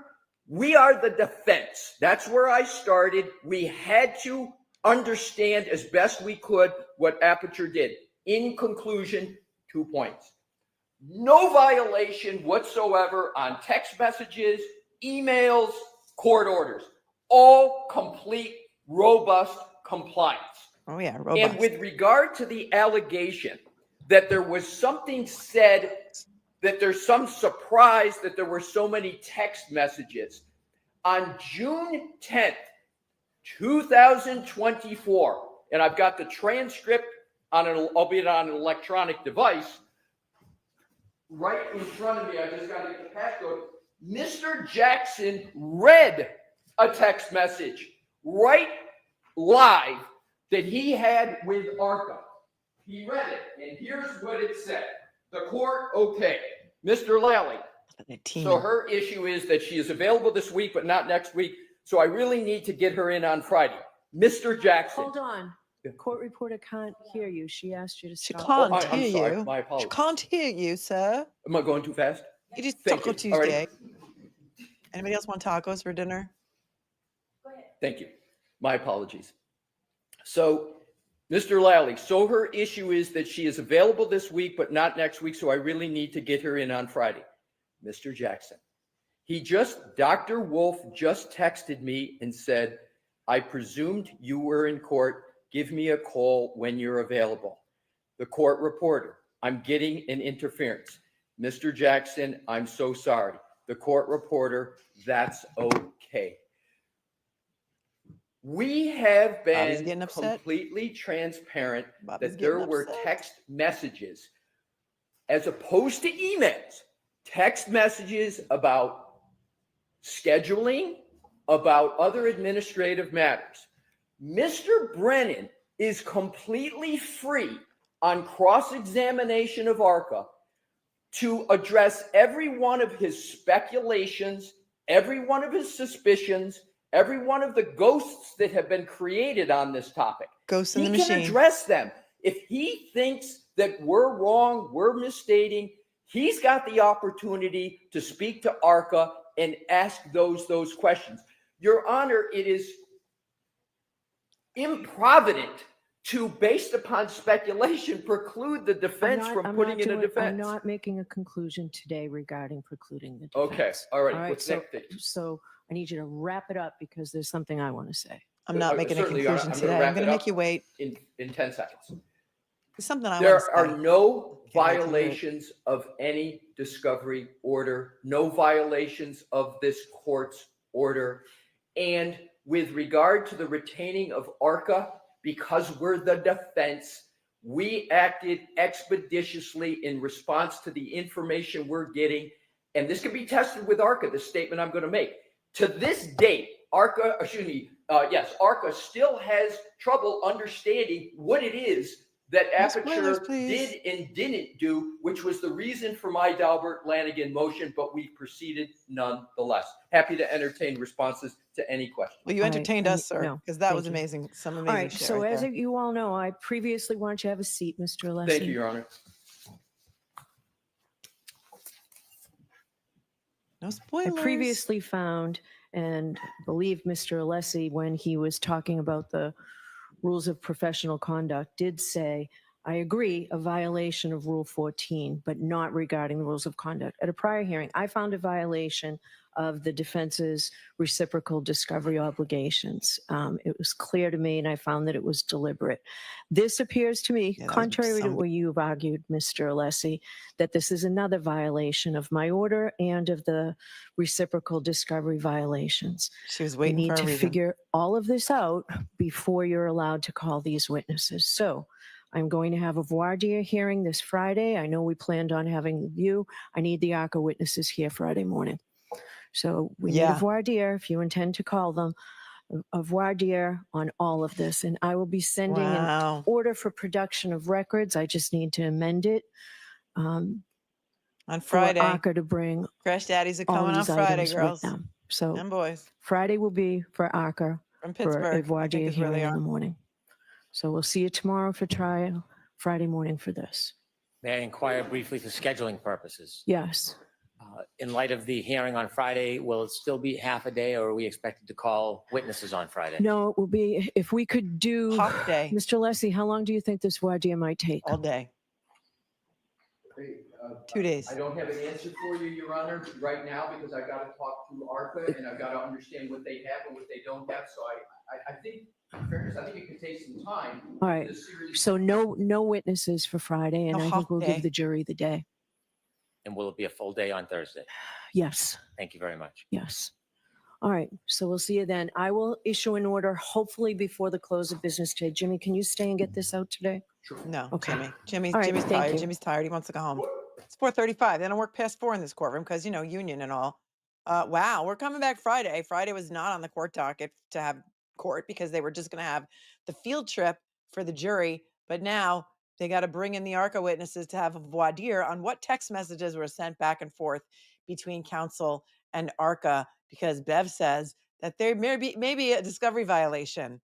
A: we are the defense. That's where I started. We had to understand as best we could what Aperture did. In conclusion, 2 points. No violation whatsoever on text messages, emails, court orders. All complete, robust compliance.
B: Oh yeah,
A: And
B: robust.
A: with regard to the allegation that there was something said, that there's some surprise that there were so many text messages, on June 10th, 2024, and I've got the transcript on an, albeit on an electronic device, right in front of me. I just got to get the passcode. Mr. Jackson read a text message right live that he had with ARCCA. He read it, and here's what it said. The court, okay. Mr. Lally, so her issue is that she is available this week, but not next week. So I really need to get her in on Friday. Mr. Jackson.
H: Hold on. Court reporter can't hear you. She asked you to
B: She
H: stop.
B: can't
A: I'm
B: hear
A: sorry.
B: you.
A: My
B: She
A: apologies.
B: can't hear you, sir.
A: Am I going too fast?
B: It is
A: Thank
B: Taco
A: you.
B: Tuesday.
A: Alrighty.
B: Anybody else want tacos for dinner?
A: Thank you. My apologies. So, Mr. Lally, so her issue is that she is available this week, but not next week. So I really need to get her in on Friday. Mr. Jackson. Dr. Wolf just texted me and said, I presumed you were in court. Give me a call when you're available. The court reporter, I'm getting an interference. Mr. Jackson, I'm so sorry. The court reporter, that's okay. We have been completely transparent that there were text messages as opposed to emails, text messages about scheduling, about other administrative matters. Mr. Brennan is completely free on cross-examination of ARCCA to address every one of his speculations, every one of his suspicions, every one of the ghosts that have been created on this topic.
B: Ghosts in the
A: He
B: machine.
A: can address them. If he thinks that we're wrong, we're misstating, he's got the opportunity to speak to ARCCA and ask those questions. Your Honor, it is improvident to, based upon speculation, preclude the defense from putting in a defense.
H: I'm not making a conclusion today regarding precluding the defense.
A: Okay, all right. What's
H: so,
A: next thing?
H: so I need you to wrap it up because there's something I want to say.
B: I'm not making a
A: Certainly, Your Honor,
B: conclusion
A: I'm gonna
B: today. I'm
A: wrap
B: going
A: it
B: to
A: up
B: make you wait.
A: in 10 seconds.
B: There's something I want to
A: There
B: say.
A: are no
B: Okay, I can do it.
A: violations of any discovery order, no violations of this court's order. And with regard to the retaining of ARCCA, because we're the defense, we acted expeditiously in response to the information we're getting. And this can be tested with ARCCA, the statement I'm going to make. To this date, ARCCA still has trouble understanding what it is that Aperture did and didn't do, which was the reason for my Dalbert Lanigan motion, but we proceeded nonetheless. Happy to entertain responses to any questions.
B: Well, you entertained us, sir,
H: no,
B: because that
H: thank
B: was
H: you.
B: amazing. Some
H: All
B: amazing
H: right.
B: shit
H: So
B: right
H: as
B: there.
H: you all know, I previously wanted to have a seat, Mr. Alessi.
A: Thank you, Your Honor.
B: No
H: I
B: spoilers.
H: previously found and believe Mr. Alessi, when he was talking about the rules of professional conduct, did say, I agree, a violation of Rule 14, but not regarding the rules of conduct. At a prior hearing, I found a violation of the defense's reciprocal discovery obligations. It was clear to me, and I found that it was deliberate. This appears to me, contrary to what you've argued, Mr. Alessi, that this is another violation of my order and of the reciprocal discovery violations.
B: She was waiting
H: we need
B: for a
H: to
B: reason.
H: figure all of this out before you're allowed to call these witnesses. So I'm going to have a voir dire hearing this Friday. I know we planned on having you. I need the ARCCA witnesses here Friday morning. So we need a voir dire, if you intend to call them, a voir dire on all of this. And I will be sending an order for production of records. I just need to amend it.
B: On Friday.
H: For ARCCA to bring
B: Crash Daddies are
H: all
B: coming on
H: these
B: Friday,
H: items with
B: girls.
H: them. So
B: and boys.
H: Friday will be for ARCCA
B: From
H: for a
B: Pittsburgh,
H: voir
B: I think
H: dire
B: is where they
H: hearing in
B: are.
H: the morning. So we'll see you tomorrow for trial, Friday morning for this.
P: May I inquire briefly for scheduling purposes?
H: Yes.
P: In light of the hearing on Friday, will it still be half a day, or are we expected to call witnesses on Friday?
H: No, it will be, if we could do,
B: half day.
H: Mr. Alessi, how long do you think this voir dire might take?
B: All day. 2 days.
J: I don't have an answer for you, Your Honor, right now, because I gotta talk to ARCCA and I gotta understand what they have and what they don't have. So I think, in fairness, I think it could take some time.
H: All right.
J: This series-
H: So no witnesses for Friday, and
B: No
H: I think we'll
B: half
H: give
B: day.
H: the jury the day.
P: And will it be a full day on Thursday?
H: Yes.
P: Thank you very much.
H: Yes. All right. So we'll see you then. I will issue an order hopefully before the close of business today. Jimmy, can you stay and get this out today?
B: No,
H: Okay.
B: Jimmy's
H: All right,
B: Jimmy's
H: thank
B: tired.
H: you.
B: Jimmy's tired. He wants to go home. It's 4:35. They don't work past 4 in this courtroom because, union and all. Wow, we're coming back Friday. Friday was not on the court docket to have court because they were just going to have the field trip for the jury. But now they got to bring in the ARCCA witnesses to have a voir dire on what text messages were sent back and forth between counsel and ARCCA, because Bev says that there may be a discovery violation.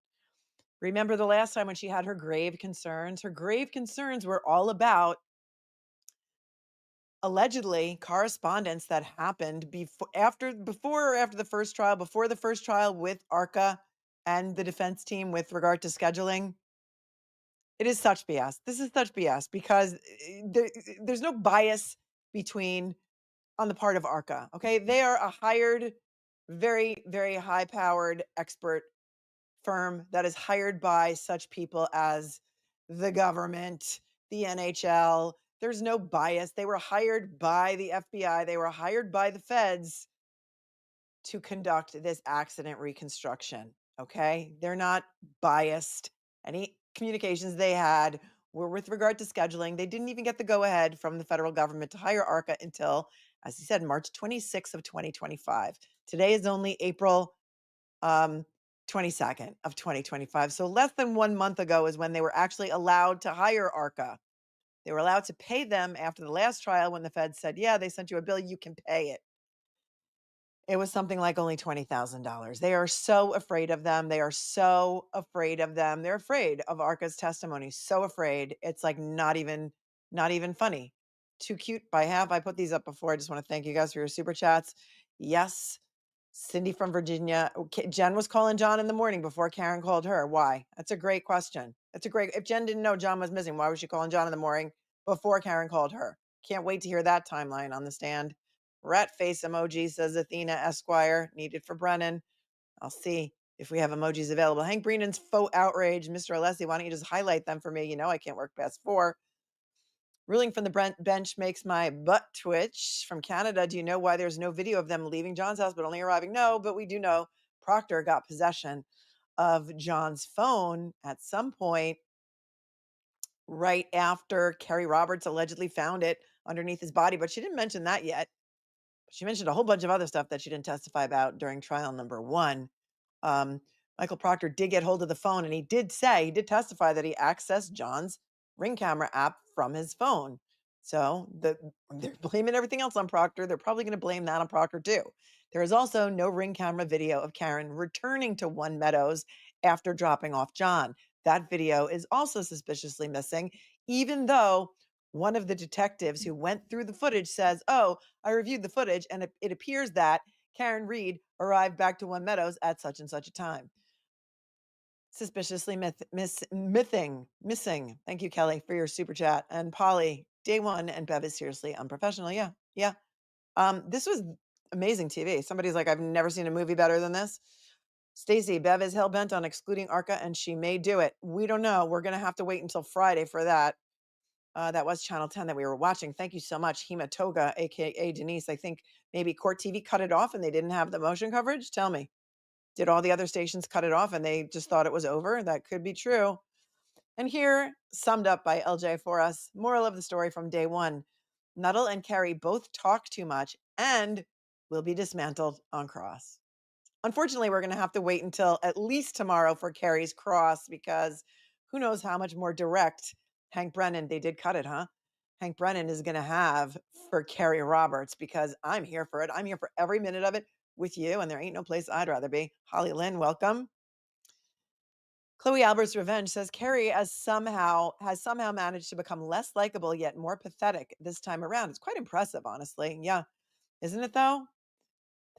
B: Remember the last time when she had her grave concerns? Her grave concerns were all about allegedly correspondence that happened before or after the first trial, before the first trial with ARCCA and the defense team with regard to scheduling. It is such BS. This is such BS because there's no bias on the part of ARCCA. Okay. They are a hired, very, very high powered expert firm that is hired by such people as the government, the NHL. There's no bias. They were hired by the FBI. They were hired by the feds to conduct this accident reconstruction. Okay. They're not biased. Any communications they had were with regard to scheduling. They didn't even get the go ahead from the federal government to hire ARCCA until, as he said, March 26th of 2025. Today is only April 22nd of 2025. So less than 1 month ago is when they were actually allowed to hire ARCCA. They were allowed to pay them after the last trial when the Fed said, yeah, they sent you a bill, you can pay it. It was something like only $20,000. They are so afraid of them. They are so afraid of them. They're afraid of ARCCA's testimony. So afraid. It's like not even funny. Too cute by half. I put these up before. I just want to thank you guys for your super chats. Yes. Cindy from Virginia. Jen was calling John in the morning before Karen called her. Why? That's a great question. If Jen didn't know John was missing, why was she calling John in the morning before Karen called her? Can't wait to hear that timeline on the stand. Rat face emoji, says Athena Esquire, needed for Brennan. I'll see if we have emojis available. Hank Brennan's faux outrage. Mr. Alessi, why don't you just highlight them for me? I can't work past 4. Ruling from the bench makes my butt twitch. From Canada, do you know why there's no video of them leaving John's house but only arriving? No, but we do know Proctor got possession of John's phone at some point right after KERRY Roberts allegedly found it underneath his body, but she didn't mention that yet. She mentioned a whole bunch of other stuff that she didn't testify about during trial number 1. Michael Proctor did get hold of the phone, and he did testify that he accessed John's Ring camera app from his phone. So they're blaming everything else on Proctor. They're probably going to blame that on Proctor too. There is also no Ring camera video of Karen returning to One Meadows after dropping off John. That video is also suspiciously missing, even though one of the detectives who went through the footage says, oh, I reviewed the footage and it appears that Karen Reed arrived back to One Meadows at such and such a time. Suspiciously missing. Thank you, Kelly, for your super chat. And Polly, day 1 and Bev is seriously unprofessional. Yeah. This was amazing TV. Somebody's like, I've never seen a movie better than this. Stacy, Bev is hell-bent on excluding ARCCA and she may do it. We don't know. We're going to have to wait until Friday for that. That was Channel 10 that we were watching. Thank you so much, Hema Toga, aka Denise. I think maybe Court TV cut it off and they didn't have the motion coverage. Tell me, did all the other stations cut it off and they just thought it was over? That could be true. And here, summed up by LJ for us, moral of the story from day 1. Nuttall and KERRY both talk too much and will be dismantled on cross. Unfortunately, we're going to have to wait until at least tomorrow for KERRY's cross because who knows how much more direct Hank Brennan, they did cut it, huh? Hank Brennan is going to have for KERRY Roberts because I'm here for it. I'm here for every minute of it with you, and there ain't no place I'd rather be. Holly Lynn, welcome. Chloe Albert's Revenge says KERRY has somehow managed to become less likable yet more pathetic this time around. It's quite impressive, honestly. Yeah, isn't it though?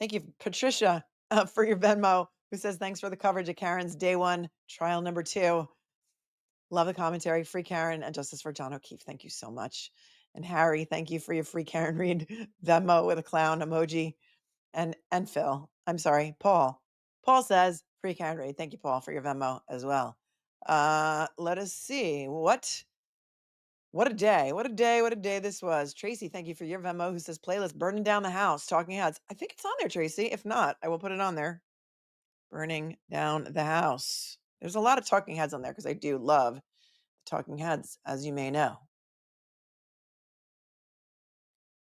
B: Thank you, Patricia, for your Venmo, who says thanks for the coverage of Karen's day 1, trial number 2. Love the commentary. Free Karen and justice for John O'Keefe. Thank you so much. And Harry, thank you for your free Karen Reed Venmo with a clown emoji. And Phil, I'm sorry, Paul. Paul says, free Karen Reed. Thank you, Paul, for your Venmo as well. Let us see. What a day. What a day. What a day this was. Tracy, thank you for your Venmo, who says playlist Burning Down the House, Talking Heads. I think it's on there, Tracy. If not, I will put it on there. Burning Down the House. There's a lot of Talking Heads on there because I do love Talking Heads, as you may know.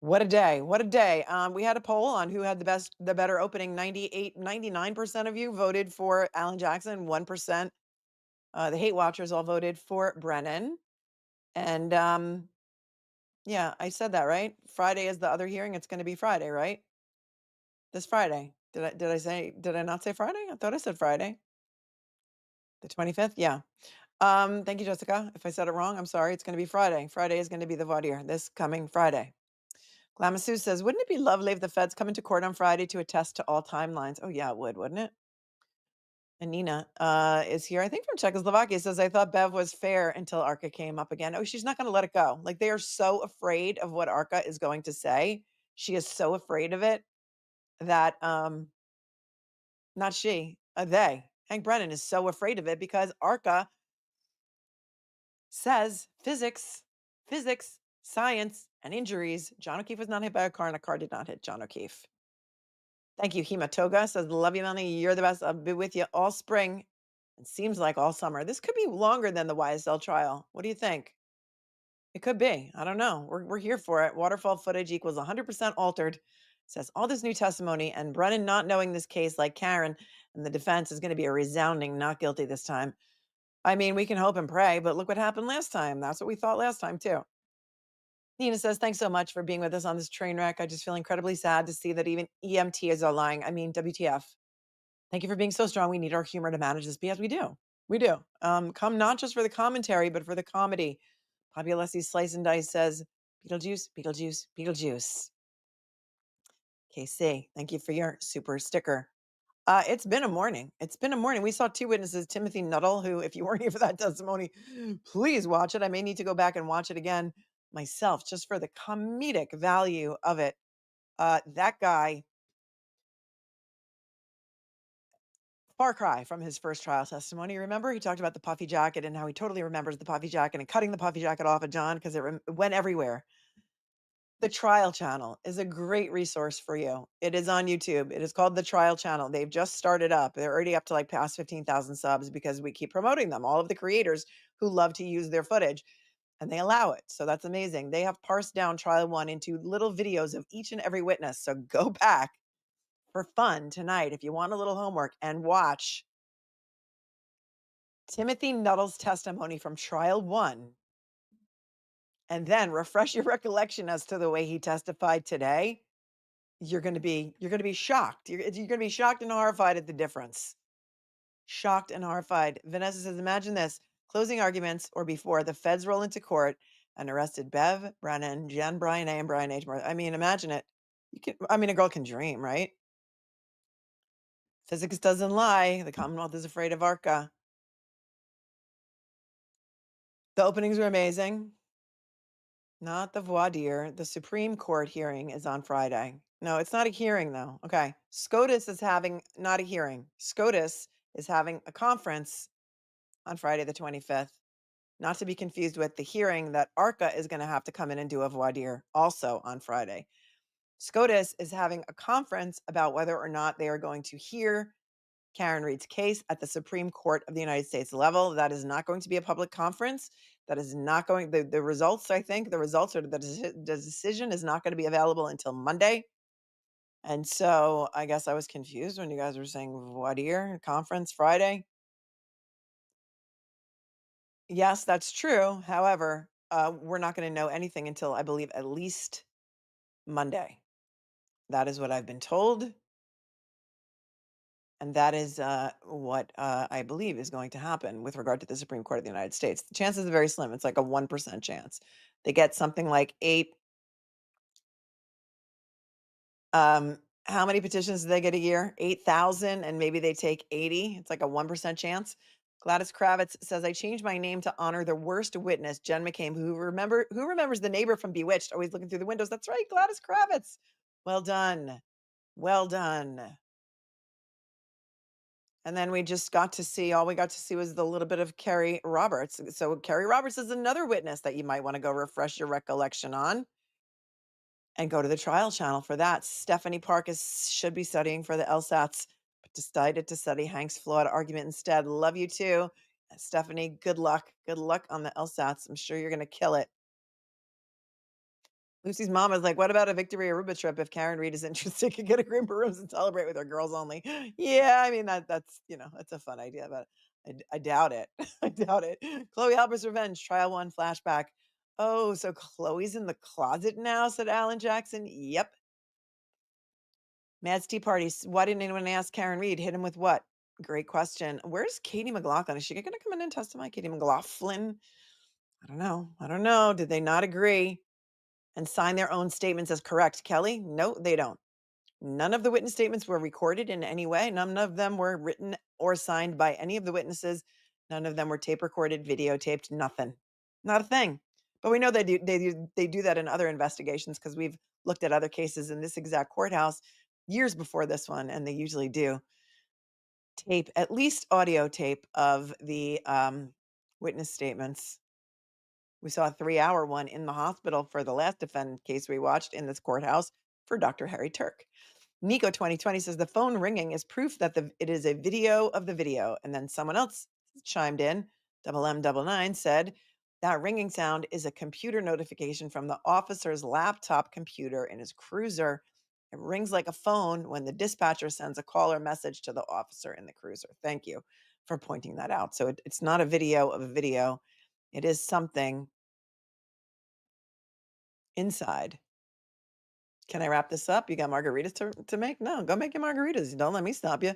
B: What a day. What a day. We had a poll on who had the better opening. 99% of you voted for Alan Jackson, 1%. The hate watchers all voted for Brennan. And yeah, I said that, right? Friday is the other hearing. It's going to be Friday, right? This Friday. Did I not say Friday? I thought I said Friday. The 25th? Yeah. Thank you, Jessica. If I said it wrong, I'm sorry. It's going to be Friday. Friday is going to be the voir dire this coming Friday. Glamasu says, wouldn't it be lovely if the feds come into court on Friday to attest to all timelines? Oh, yeah, it would, wouldn't it? And Nina is here, I think from Czechoslovakia, says, I thought Bev was fair until ARCCA came up again. Oh, she's not going to let it go. Like, they are so afraid of what ARCCA is going to say. She is so afraid of it that, not she, they, Hank Brennan is so afraid of it because ARCCA says physics, science, and injuries. John O'Keefe was not hit by a car, and a car did not hit John O'Keefe. Thank you. Hematoga says, love you, Melanie. You're the best. I'll be with you all spring. It seems like all summer. This could be longer than the YSL trial. What do you think? It could be. I don't know. We're here for it. Waterfall footage equals 100% altered. Says all this new testimony and Brennan not knowing this case like Karen and the defense is going to be a resounding not guilty this time. I mean, we can hope and pray, but look what happened last time. That's what we thought last time too. Nina says, thanks so much for being with us on this train wreck. I just feel incredibly sad to see that even EMTs are lying. I mean, WTF. Thank you for being so strong. We need our humor to manage this BS. We do. We do. Come not just for the commentary, but for the comedy. Bobby Alessi Slice and Dice says, Beetlejuice, Beetlejuice, Beetlejuice. KC, thank you for your super sticker. It's been a morning. It's been a morning. We saw two witnesses, Timothy Nuttall, who, if you weren't here for that testimony, please watch it. I may need to go back and watch it again myself, just for the comedic value of it. That guy, far cry from his first trial testimony. Remember, he talked about the puffy jacket and how he totally remembers the puffy jacket and cutting the puffy jacket off of John because it went everywhere. The Trial Channel is a great resource for you. It is on YouTube. It is called The Trial Channel. They've just started up. They're already up to like past 15,000 subs because we keep promoting them. All of the creators who love to use their footage and they allow it. So that's amazing. They have parsed down trial one into little videos of each and every witness. So go back for fun tonight if you want a little homework and watch Timothy Nuttall's testimony from trial one. And then refresh your recollection as to the way he testified today. You're going to be shocked. You're going to be shocked and horrified at the difference. Shocked and horrified. Vanessa says, imagine this. Closing arguments or before the feds roll into court and arrested Bev, Brennan, Jen, Brian A, and Brian H. I mean, imagine it. A girl can dream, right? Physics doesn't lie. The Commonwealth is afraid of ARCCA. The openings were amazing. Not the voir dire. The Supreme Court hearing is on Friday. No, it's not a hearing though. Okay. SCOTUS is having not a hearing. SCOTUS is having a conference on Friday the 25th. Not to be confused with the hearing that ARCCA is going to have to come in and do a voir dire also on Friday. SCOTUS is having a conference about whether or not they are going to hear Karen Reed's case at the Supreme Court of the United States level. That is not going to be a public conference. That is not going, the results, I think, the results or the decision is not going to be available until Monday. And so I guess I was confused when you guys were saying voir dire conference Friday. Yes, that's true. However, we're not going to know anything until I believe at least Monday. That is what I've been told. And that is what I believe is going to happen with regard to the Supreme Court of the United States. The chances are very slim. It's like a 1% chance. They get something like 8. How many petitions do they get a year? 8,000, and maybe they take 80. It's like a 1% chance. Gladys Kravitz says, I changed my name to honor the worst witness, Jen McCabe, who remembers the neighbor from Bewitched, always looking through the windows. That's right, Gladys Kravitz. Well done. Well done. And then we just got to see, all we got to see was the little bit of KERRY Roberts. So KERRY Roberts is another witness that you might want to go refresh your recollection on and go to the trial channel for that. Stephanie Park should be studying for the LSATs, but decided to study Hank's flawed argument instead. Love you too. Stephanie, good luck. Good luck on the LSATs. I'm sure you're going to kill it. Lucy's mom is like, what about a Victory Aruba trip? If Karen Reed is interested, could get a group of rooms and celebrate with her girls only. Yeah, I mean, that's that's a fun idea, but I doubt it. I doubt it. Chloe Albert's Revenge, Trial 1 flashback. Oh, so Chloe's in the closet now, said Alan Jackson. Yep. Mads Tea Party. Why didn't anyone ask Karen Reed? Hit him with what? Great question. Where's Katie McLaughlin? Is she going to come in and testify? Katie McLaughlin? I don't know. I don't know. Did they not agree and sign their own statements as correct? Kelly? No, they don't. None of the witness statements were recorded in any way. None of them were written or signed by any of the witnesses. None of them were tape recorded, videotaped, nothing. Not a thing. But we know they do that in other investigations because we've looked at other cases in this exact courthouse years before this one, and they usually do tape, at least audio tape of the witness statements. We saw a 3-hour one in the hospital for the last defendant case we watched in this courthouse for Dr. Harry Turk. Nico 2020 says the phone ringing is proof that it is a video of the video. And then someone else chimed in, M99 said, that ringing sound is a computer notification from the officer's laptop computer in his cruiser. It rings like a phone when the dispatcher sends a call or message to the officer in the cruiser. Thank you for pointing that out. So it's not a video of a video. It is something inside. Can I wrap this up? You got margaritas to make? No, go make your margaritas. Don't let me stop you.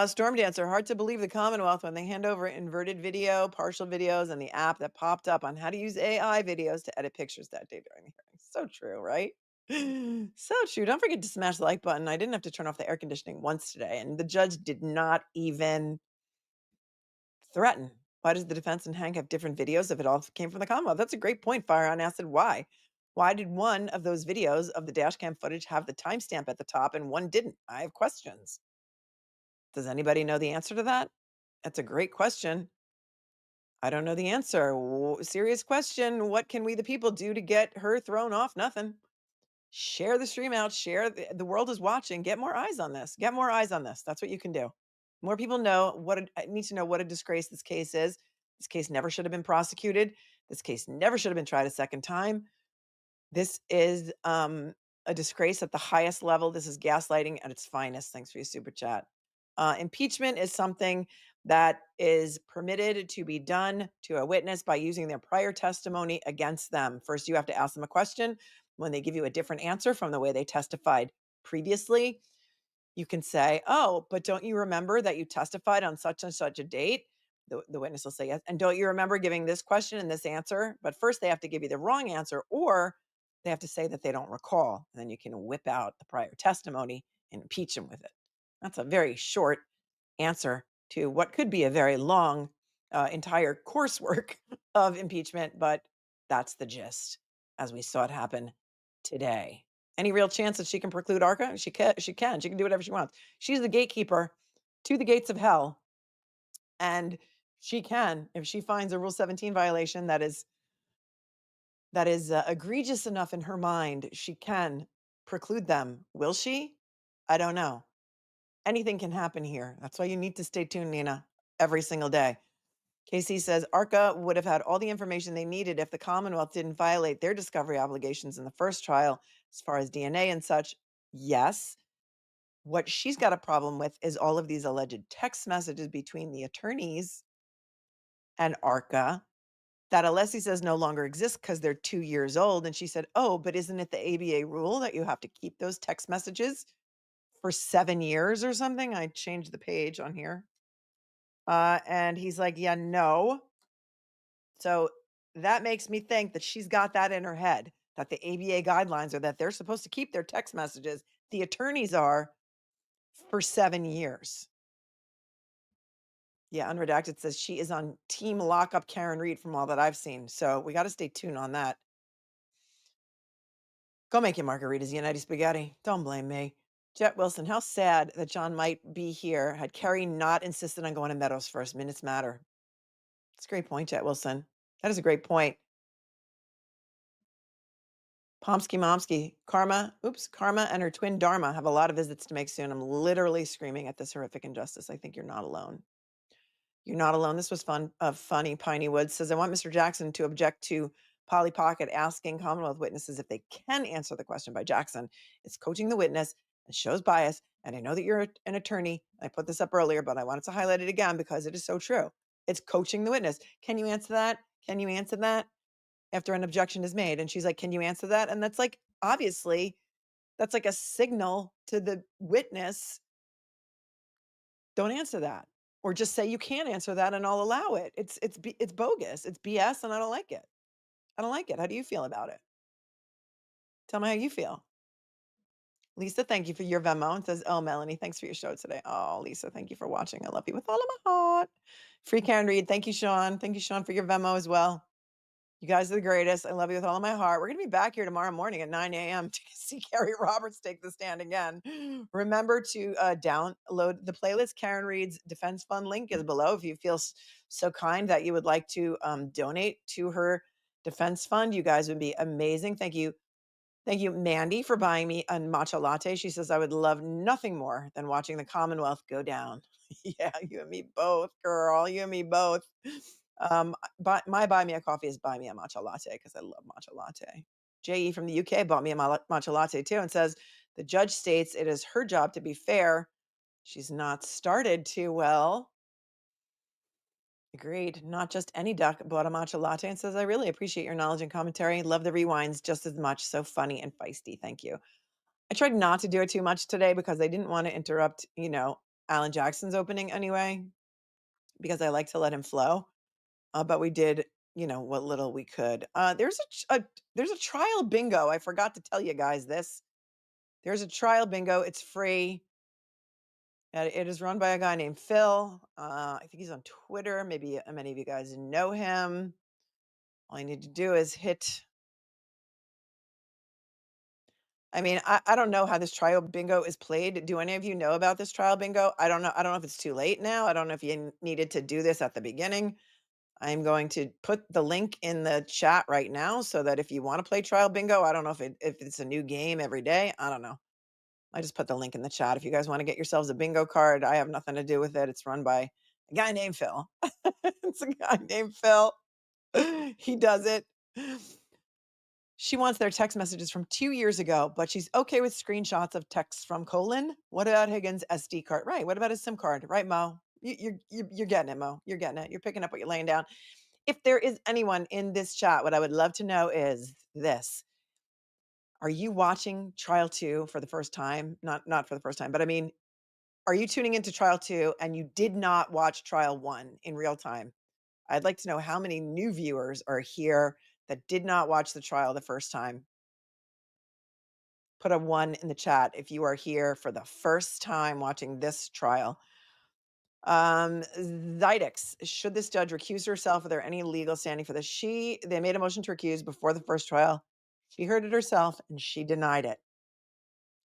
B: Storm Dancer, hard to believe the Commonwealth when they hand over inverted video, partial videos, and the app that popped up on how to use AI videos to edit pictures that day during the hearing. So true, right? So true. Don't forget to smash the like button. I didn't have to turn off the air conditioning once today, and the judge did not even threaten. Why does the defense and Hank have different videos if it all came from the Commonwealth? That's a great point, Fire on Acid. Why? Why did one of those videos of the dash cam footage have the timestamp at the top and one didn't? I have questions. Does anybody know the answer to that? That's a great question. I don't know the answer. Serious question. What can we, the people, do to get her thrown off? Nothing. Share the stream out. Share. The world is watching. Get more eyes on this. Get more eyes on this. That's what you can do. More people need to know what a disgrace this case is. This case never should have been prosecuted. This case never should have been tried a second time. This is a disgrace at the highest level. This is gaslighting at its finest. Thanks for your super chat. Impeachment is something that is permitted to be done to a witness by using their prior testimony against them. First, you have to ask them a question. When they give you a different answer from the way they testified previously, you can say, oh, but don't you remember that you testified on such and such a date? The witness will say yes. And don't you remember giving this question and this answer? But first they have to give you the wrong answer, or they have to say that they don't recall. And then you can whip out the prior testimony and impeach them with it. That's a very short answer to what could be a very long entire coursework of impeachment, but that's the gist as we saw it happen today. Any real chance that she can preclude ARCCA? She can. She can do whatever she wants. She's the gatekeeper to the gates of hell. And she can, if she finds a Rule 17 violation that is egregious enough in her mind, she can preclude them. Will she? I don't know. Anything can happen here. That's why you need to stay tuned, Nina, every single day. KC says ARCCA would have had all the information they needed if the Commonwealth didn't violate their discovery obligations in the first trial, as far as DNA and such. Yes. What she's got a problem with is all of these alleged text messages between the attorneys and ARCCA that Alessi says no longer exist because they're 2 years old. And she said, oh, but isn't it the ABA rule that you have to keep those text messages for 7 years or something? I changed the page on here. And he's like, yeah, no. So that makes me think that she's got that in her head, that the ABA guidelines are that they're supposed to keep their text messages. The attorneys are for 7 years. Yeah, unredacted says she is on team lockup Karen Reed from all that I've seen. So we got to stay tuned on that. Go make your margaritas, United Spaghetti. Don't blame me. Jet Wilson, how sad that John might be here had Kerry not insisted on going to Meadows first. Minutes matter. That's a great point, Jet Wilson. That is a great point. Pomsky Momsky, Karma and her twin Dharma have a lot of visits to make soon. I'm literally screaming at this horrific injustice. I think you're not alone. You're not alone. This was fun. Funny. Piney Woods says, I want Mr. Jackson to object to Polly Pocket asking Commonwealth witnesses if they can answer the question by Jackson. It's coaching the witness and shows bias. And I know that you're an attorney. I put this up earlier, but I wanted to highlight it again because it is so true. It's coaching the witness. Can you answer that? Can you answer that? After an objection is made. And she's like, can you answer that? And that's like, obviously, that's like a signal to the witness. Don't answer that. Or just say you can't answer that and I'll allow it. It's bogus. It's BS and I don't like it. I don't like it. How do you feel about it? Tell me how you feel. Lisa, thank you for your Venmo and says, oh, Melanie, thanks for your show today. Oh, Lisa, thank you for watching. I love you with all of my heart. Free Karen Reed. Thank you, Sean. Thank you, Sean, for your Venmo as well. You guys are the greatest. I love you with all of my heart. We're going to be back here tomorrow morning at 9 a.m. to see Kerry Roberts take the stand again. Remember to download the playlist. Karen Reed's Defense Fund link is below. If you feel so kind that you would like to donate to her defense fund, you guys would be amazing. Thank you. Thank you, Mandy, for buying me a matcha latte. She says, I would love nothing more than watching the Commonwealth go down. Yeah, you and me both, girl. You and me both. My buy me a coffee is buy me a matcha latte because I love matcha latte. JE from the UK bought me a matcha latte too and says, the judge states it is her job to be fair. She's not started too well. Agreed. Not just any duck bought a matcha latte and says, I really appreciate your knowledge and commentary. Love the rewinds just as much. So funny and feisty. Thank you. I tried not to do it too much today because I didn't want to interrupt, Alan Jackson's opening anyway, because I like to let him flow. But we did, what little we could. There's a trial bingo. I forgot to tell you guys this. There's a trial bingo. It's free. It is run by a guy named Phil. I think he's on Twitter. Maybe many of you guys know him. All you need to do is hit. I mean, I don't know how this trial bingo is played. Do any of you know about this trial bingo? I don't know. I don't know if it's too late now. I don't know if you needed to do this at the beginning. I'm going to put the link in the chat right now so that if you want to play trial bingo, I don't know if it's a new game every day. I don't know. I just put the link in the chat. If you guys want to get yourselves a bingo card, I have nothing to do with it. It's run by a guy named Phil. It's a guy named Phil. He does it. She wants their text messages from 2 years ago, but she's okay with screenshots of texts from Colin. What about Higgins' SD card? Right. What about his SIM card? Right, Mo? You're getting it, Mo. You're getting it. You're picking up what you're laying down. If there is anyone in this chat, what I would love to know is this. Are you watching Trial 2 for the first time? Not for the first time, but I mean, are you tuning into Trial 2 and you did not watch Trial 1 in real time? I'd like to know how many new viewers are here that did not watch the trial the first time. Put a 1 in the chat if you are here for the first time watching this trial. Zydex, should this judge recuse herself? Are there any legal standing for this? They made a motion to recuse before the first trial. She heard it herself and she denied it.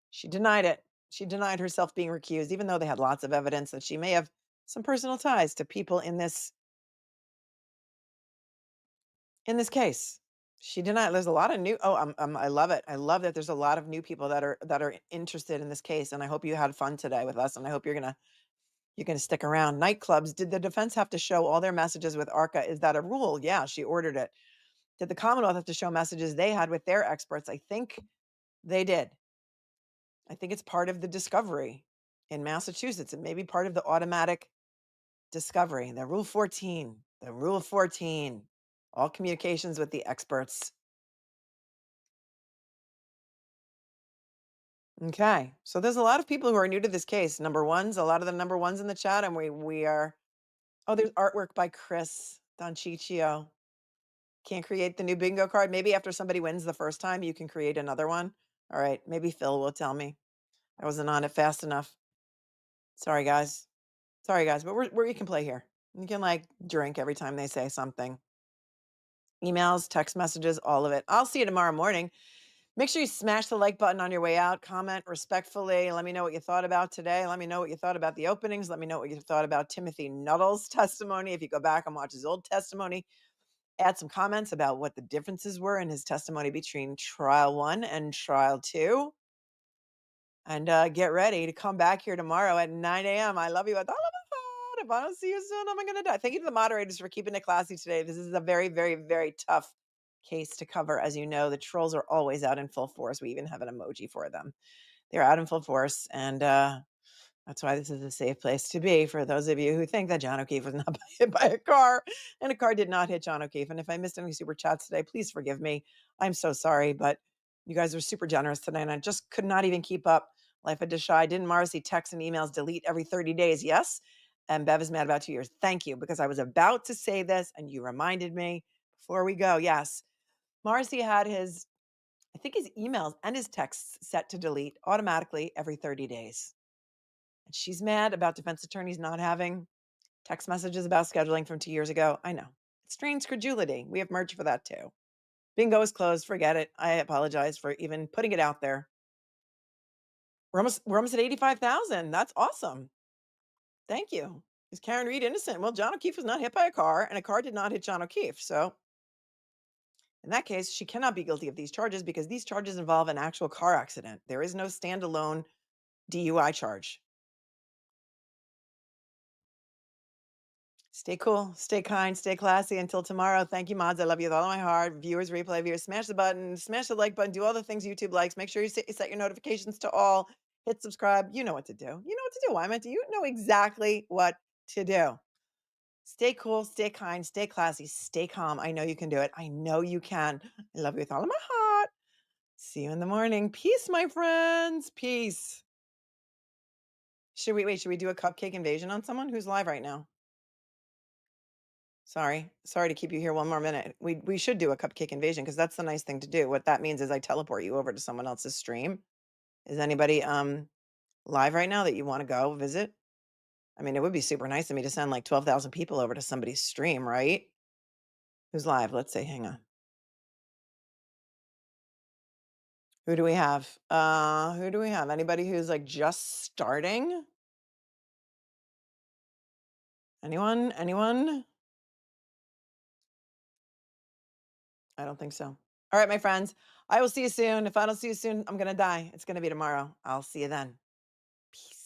B: She denied it. She denied herself being recused, even though they had lots of evidence that she may have some personal ties to people in this case. She denied. There's a lot of new. I love it. I love that there's a lot of new people that are interested in this case, and I hope you had fun today with us, and I hope you're gonna stick around. Nightclubs. Did the defense have to show all their messages with ARCCA? Is that a rule? Yeah, she ordered it. Did the Commonwealth have to show messages they had with their experts? I think they did. I think it's part of the discovery in Massachusetts. It may be part of the automatic discovery. The Rule 14. The Rule 14. All communications with the experts. Okay. So there's a lot of people who are new to this case. Number ones, a lot of the number ones in the chat. And we are, there's artwork by Chris Donciccio. Can't create the new bingo card. Maybe after somebody wins the first time, you can create another one. All right. Maybe Phil will tell me. I wasn't on it fast enough. Sorry, guys. But we can play here. You can like drink every time they say something. Emails, text messages, all of it. I'll see you tomorrow morning. Make sure you smash the like button on your way out. Comment respectfully. Let me know what you thought about today. Let me know what you thought about the openings. Let me know what you thought about Timothy Nuttall's testimony. If you go back and watch his old testimony, add some comments about what the differences were in his testimony between trial 1 and trial 2. And get ready to come back here tomorrow at 9 a.m. I love you with all of my heart. If I don't see you soon, I'm going to die. Thank you to the moderators for keeping it classy today. This is a very, very, very tough case to cover. As you know, the trolls are always out in full force. We even have an emoji for them. They're out in full force. And that's why this is a safe place to be for those of you who think that John O'Keefe was not hit by a car, and a car did not hit John O'Keefe. And if I missed any super chats today, please forgive me. I'm so sorry, but you guys are super generous today, and I just could not even keep up. Life of Deshaun. Didn't Marcy text and emails delete every 30 days? Yes. And Bev is mad about 2 years. Thank you, because I was about to say this, and you reminded me before we go. Yes. Marcy had his, I think his emails and his texts set to delete automatically every 30 days. And she's mad about defense attorneys not having text messages about scheduling from 2 years ago. I know. It strains credulity. We have merch for that too. Bingo is closed. Forget it. I apologize for even putting it out there. We're almost at 85,000. That's awesome. Thank you. Is Karen Reed innocent? Well, John O'Keefe was not hit by a car, and a car did not hit John O'Keefe. So in that case, she cannot be guilty of these charges because these charges involve an actual car accident. There is no standalone DUI charge. Stay cool, stay kind, stay classy. Until tomorrow, thank you, mods. I love you with all my heart. Viewers, replay viewers, smash the button, smash the like button, do all the things YouTube likes. Make sure you set your notifications to all. Hit subscribe. You know what to do. You know what to do. Why am I? You know exactly what to do. Stay cool, stay kind, stay classy, stay calm. I know you can do it. I know you can. I love you with all of my heart. See you in the morning. Peace, my friends. Peace. Should we do a cupcake invasion on someone who's live right now? Sorry to keep you here one more minute. We should do a cupcake invasion because that's the nice thing to do. What that means is I teleport you over to someone else's stream. Is anybody live right now that you want to go visit? I mean, it would be super nice of me to send like 12,000 people over to somebody's stream, right? Who's live? Let's see. Hang on. Who do we have? Who do we have? Anybody who's like just starting? Anyone? I don't think so. All right, my friends. I will see you soon. If I don't see you soon, I'm going to die. It's going to be tomorrow. I'll see you then. Peace.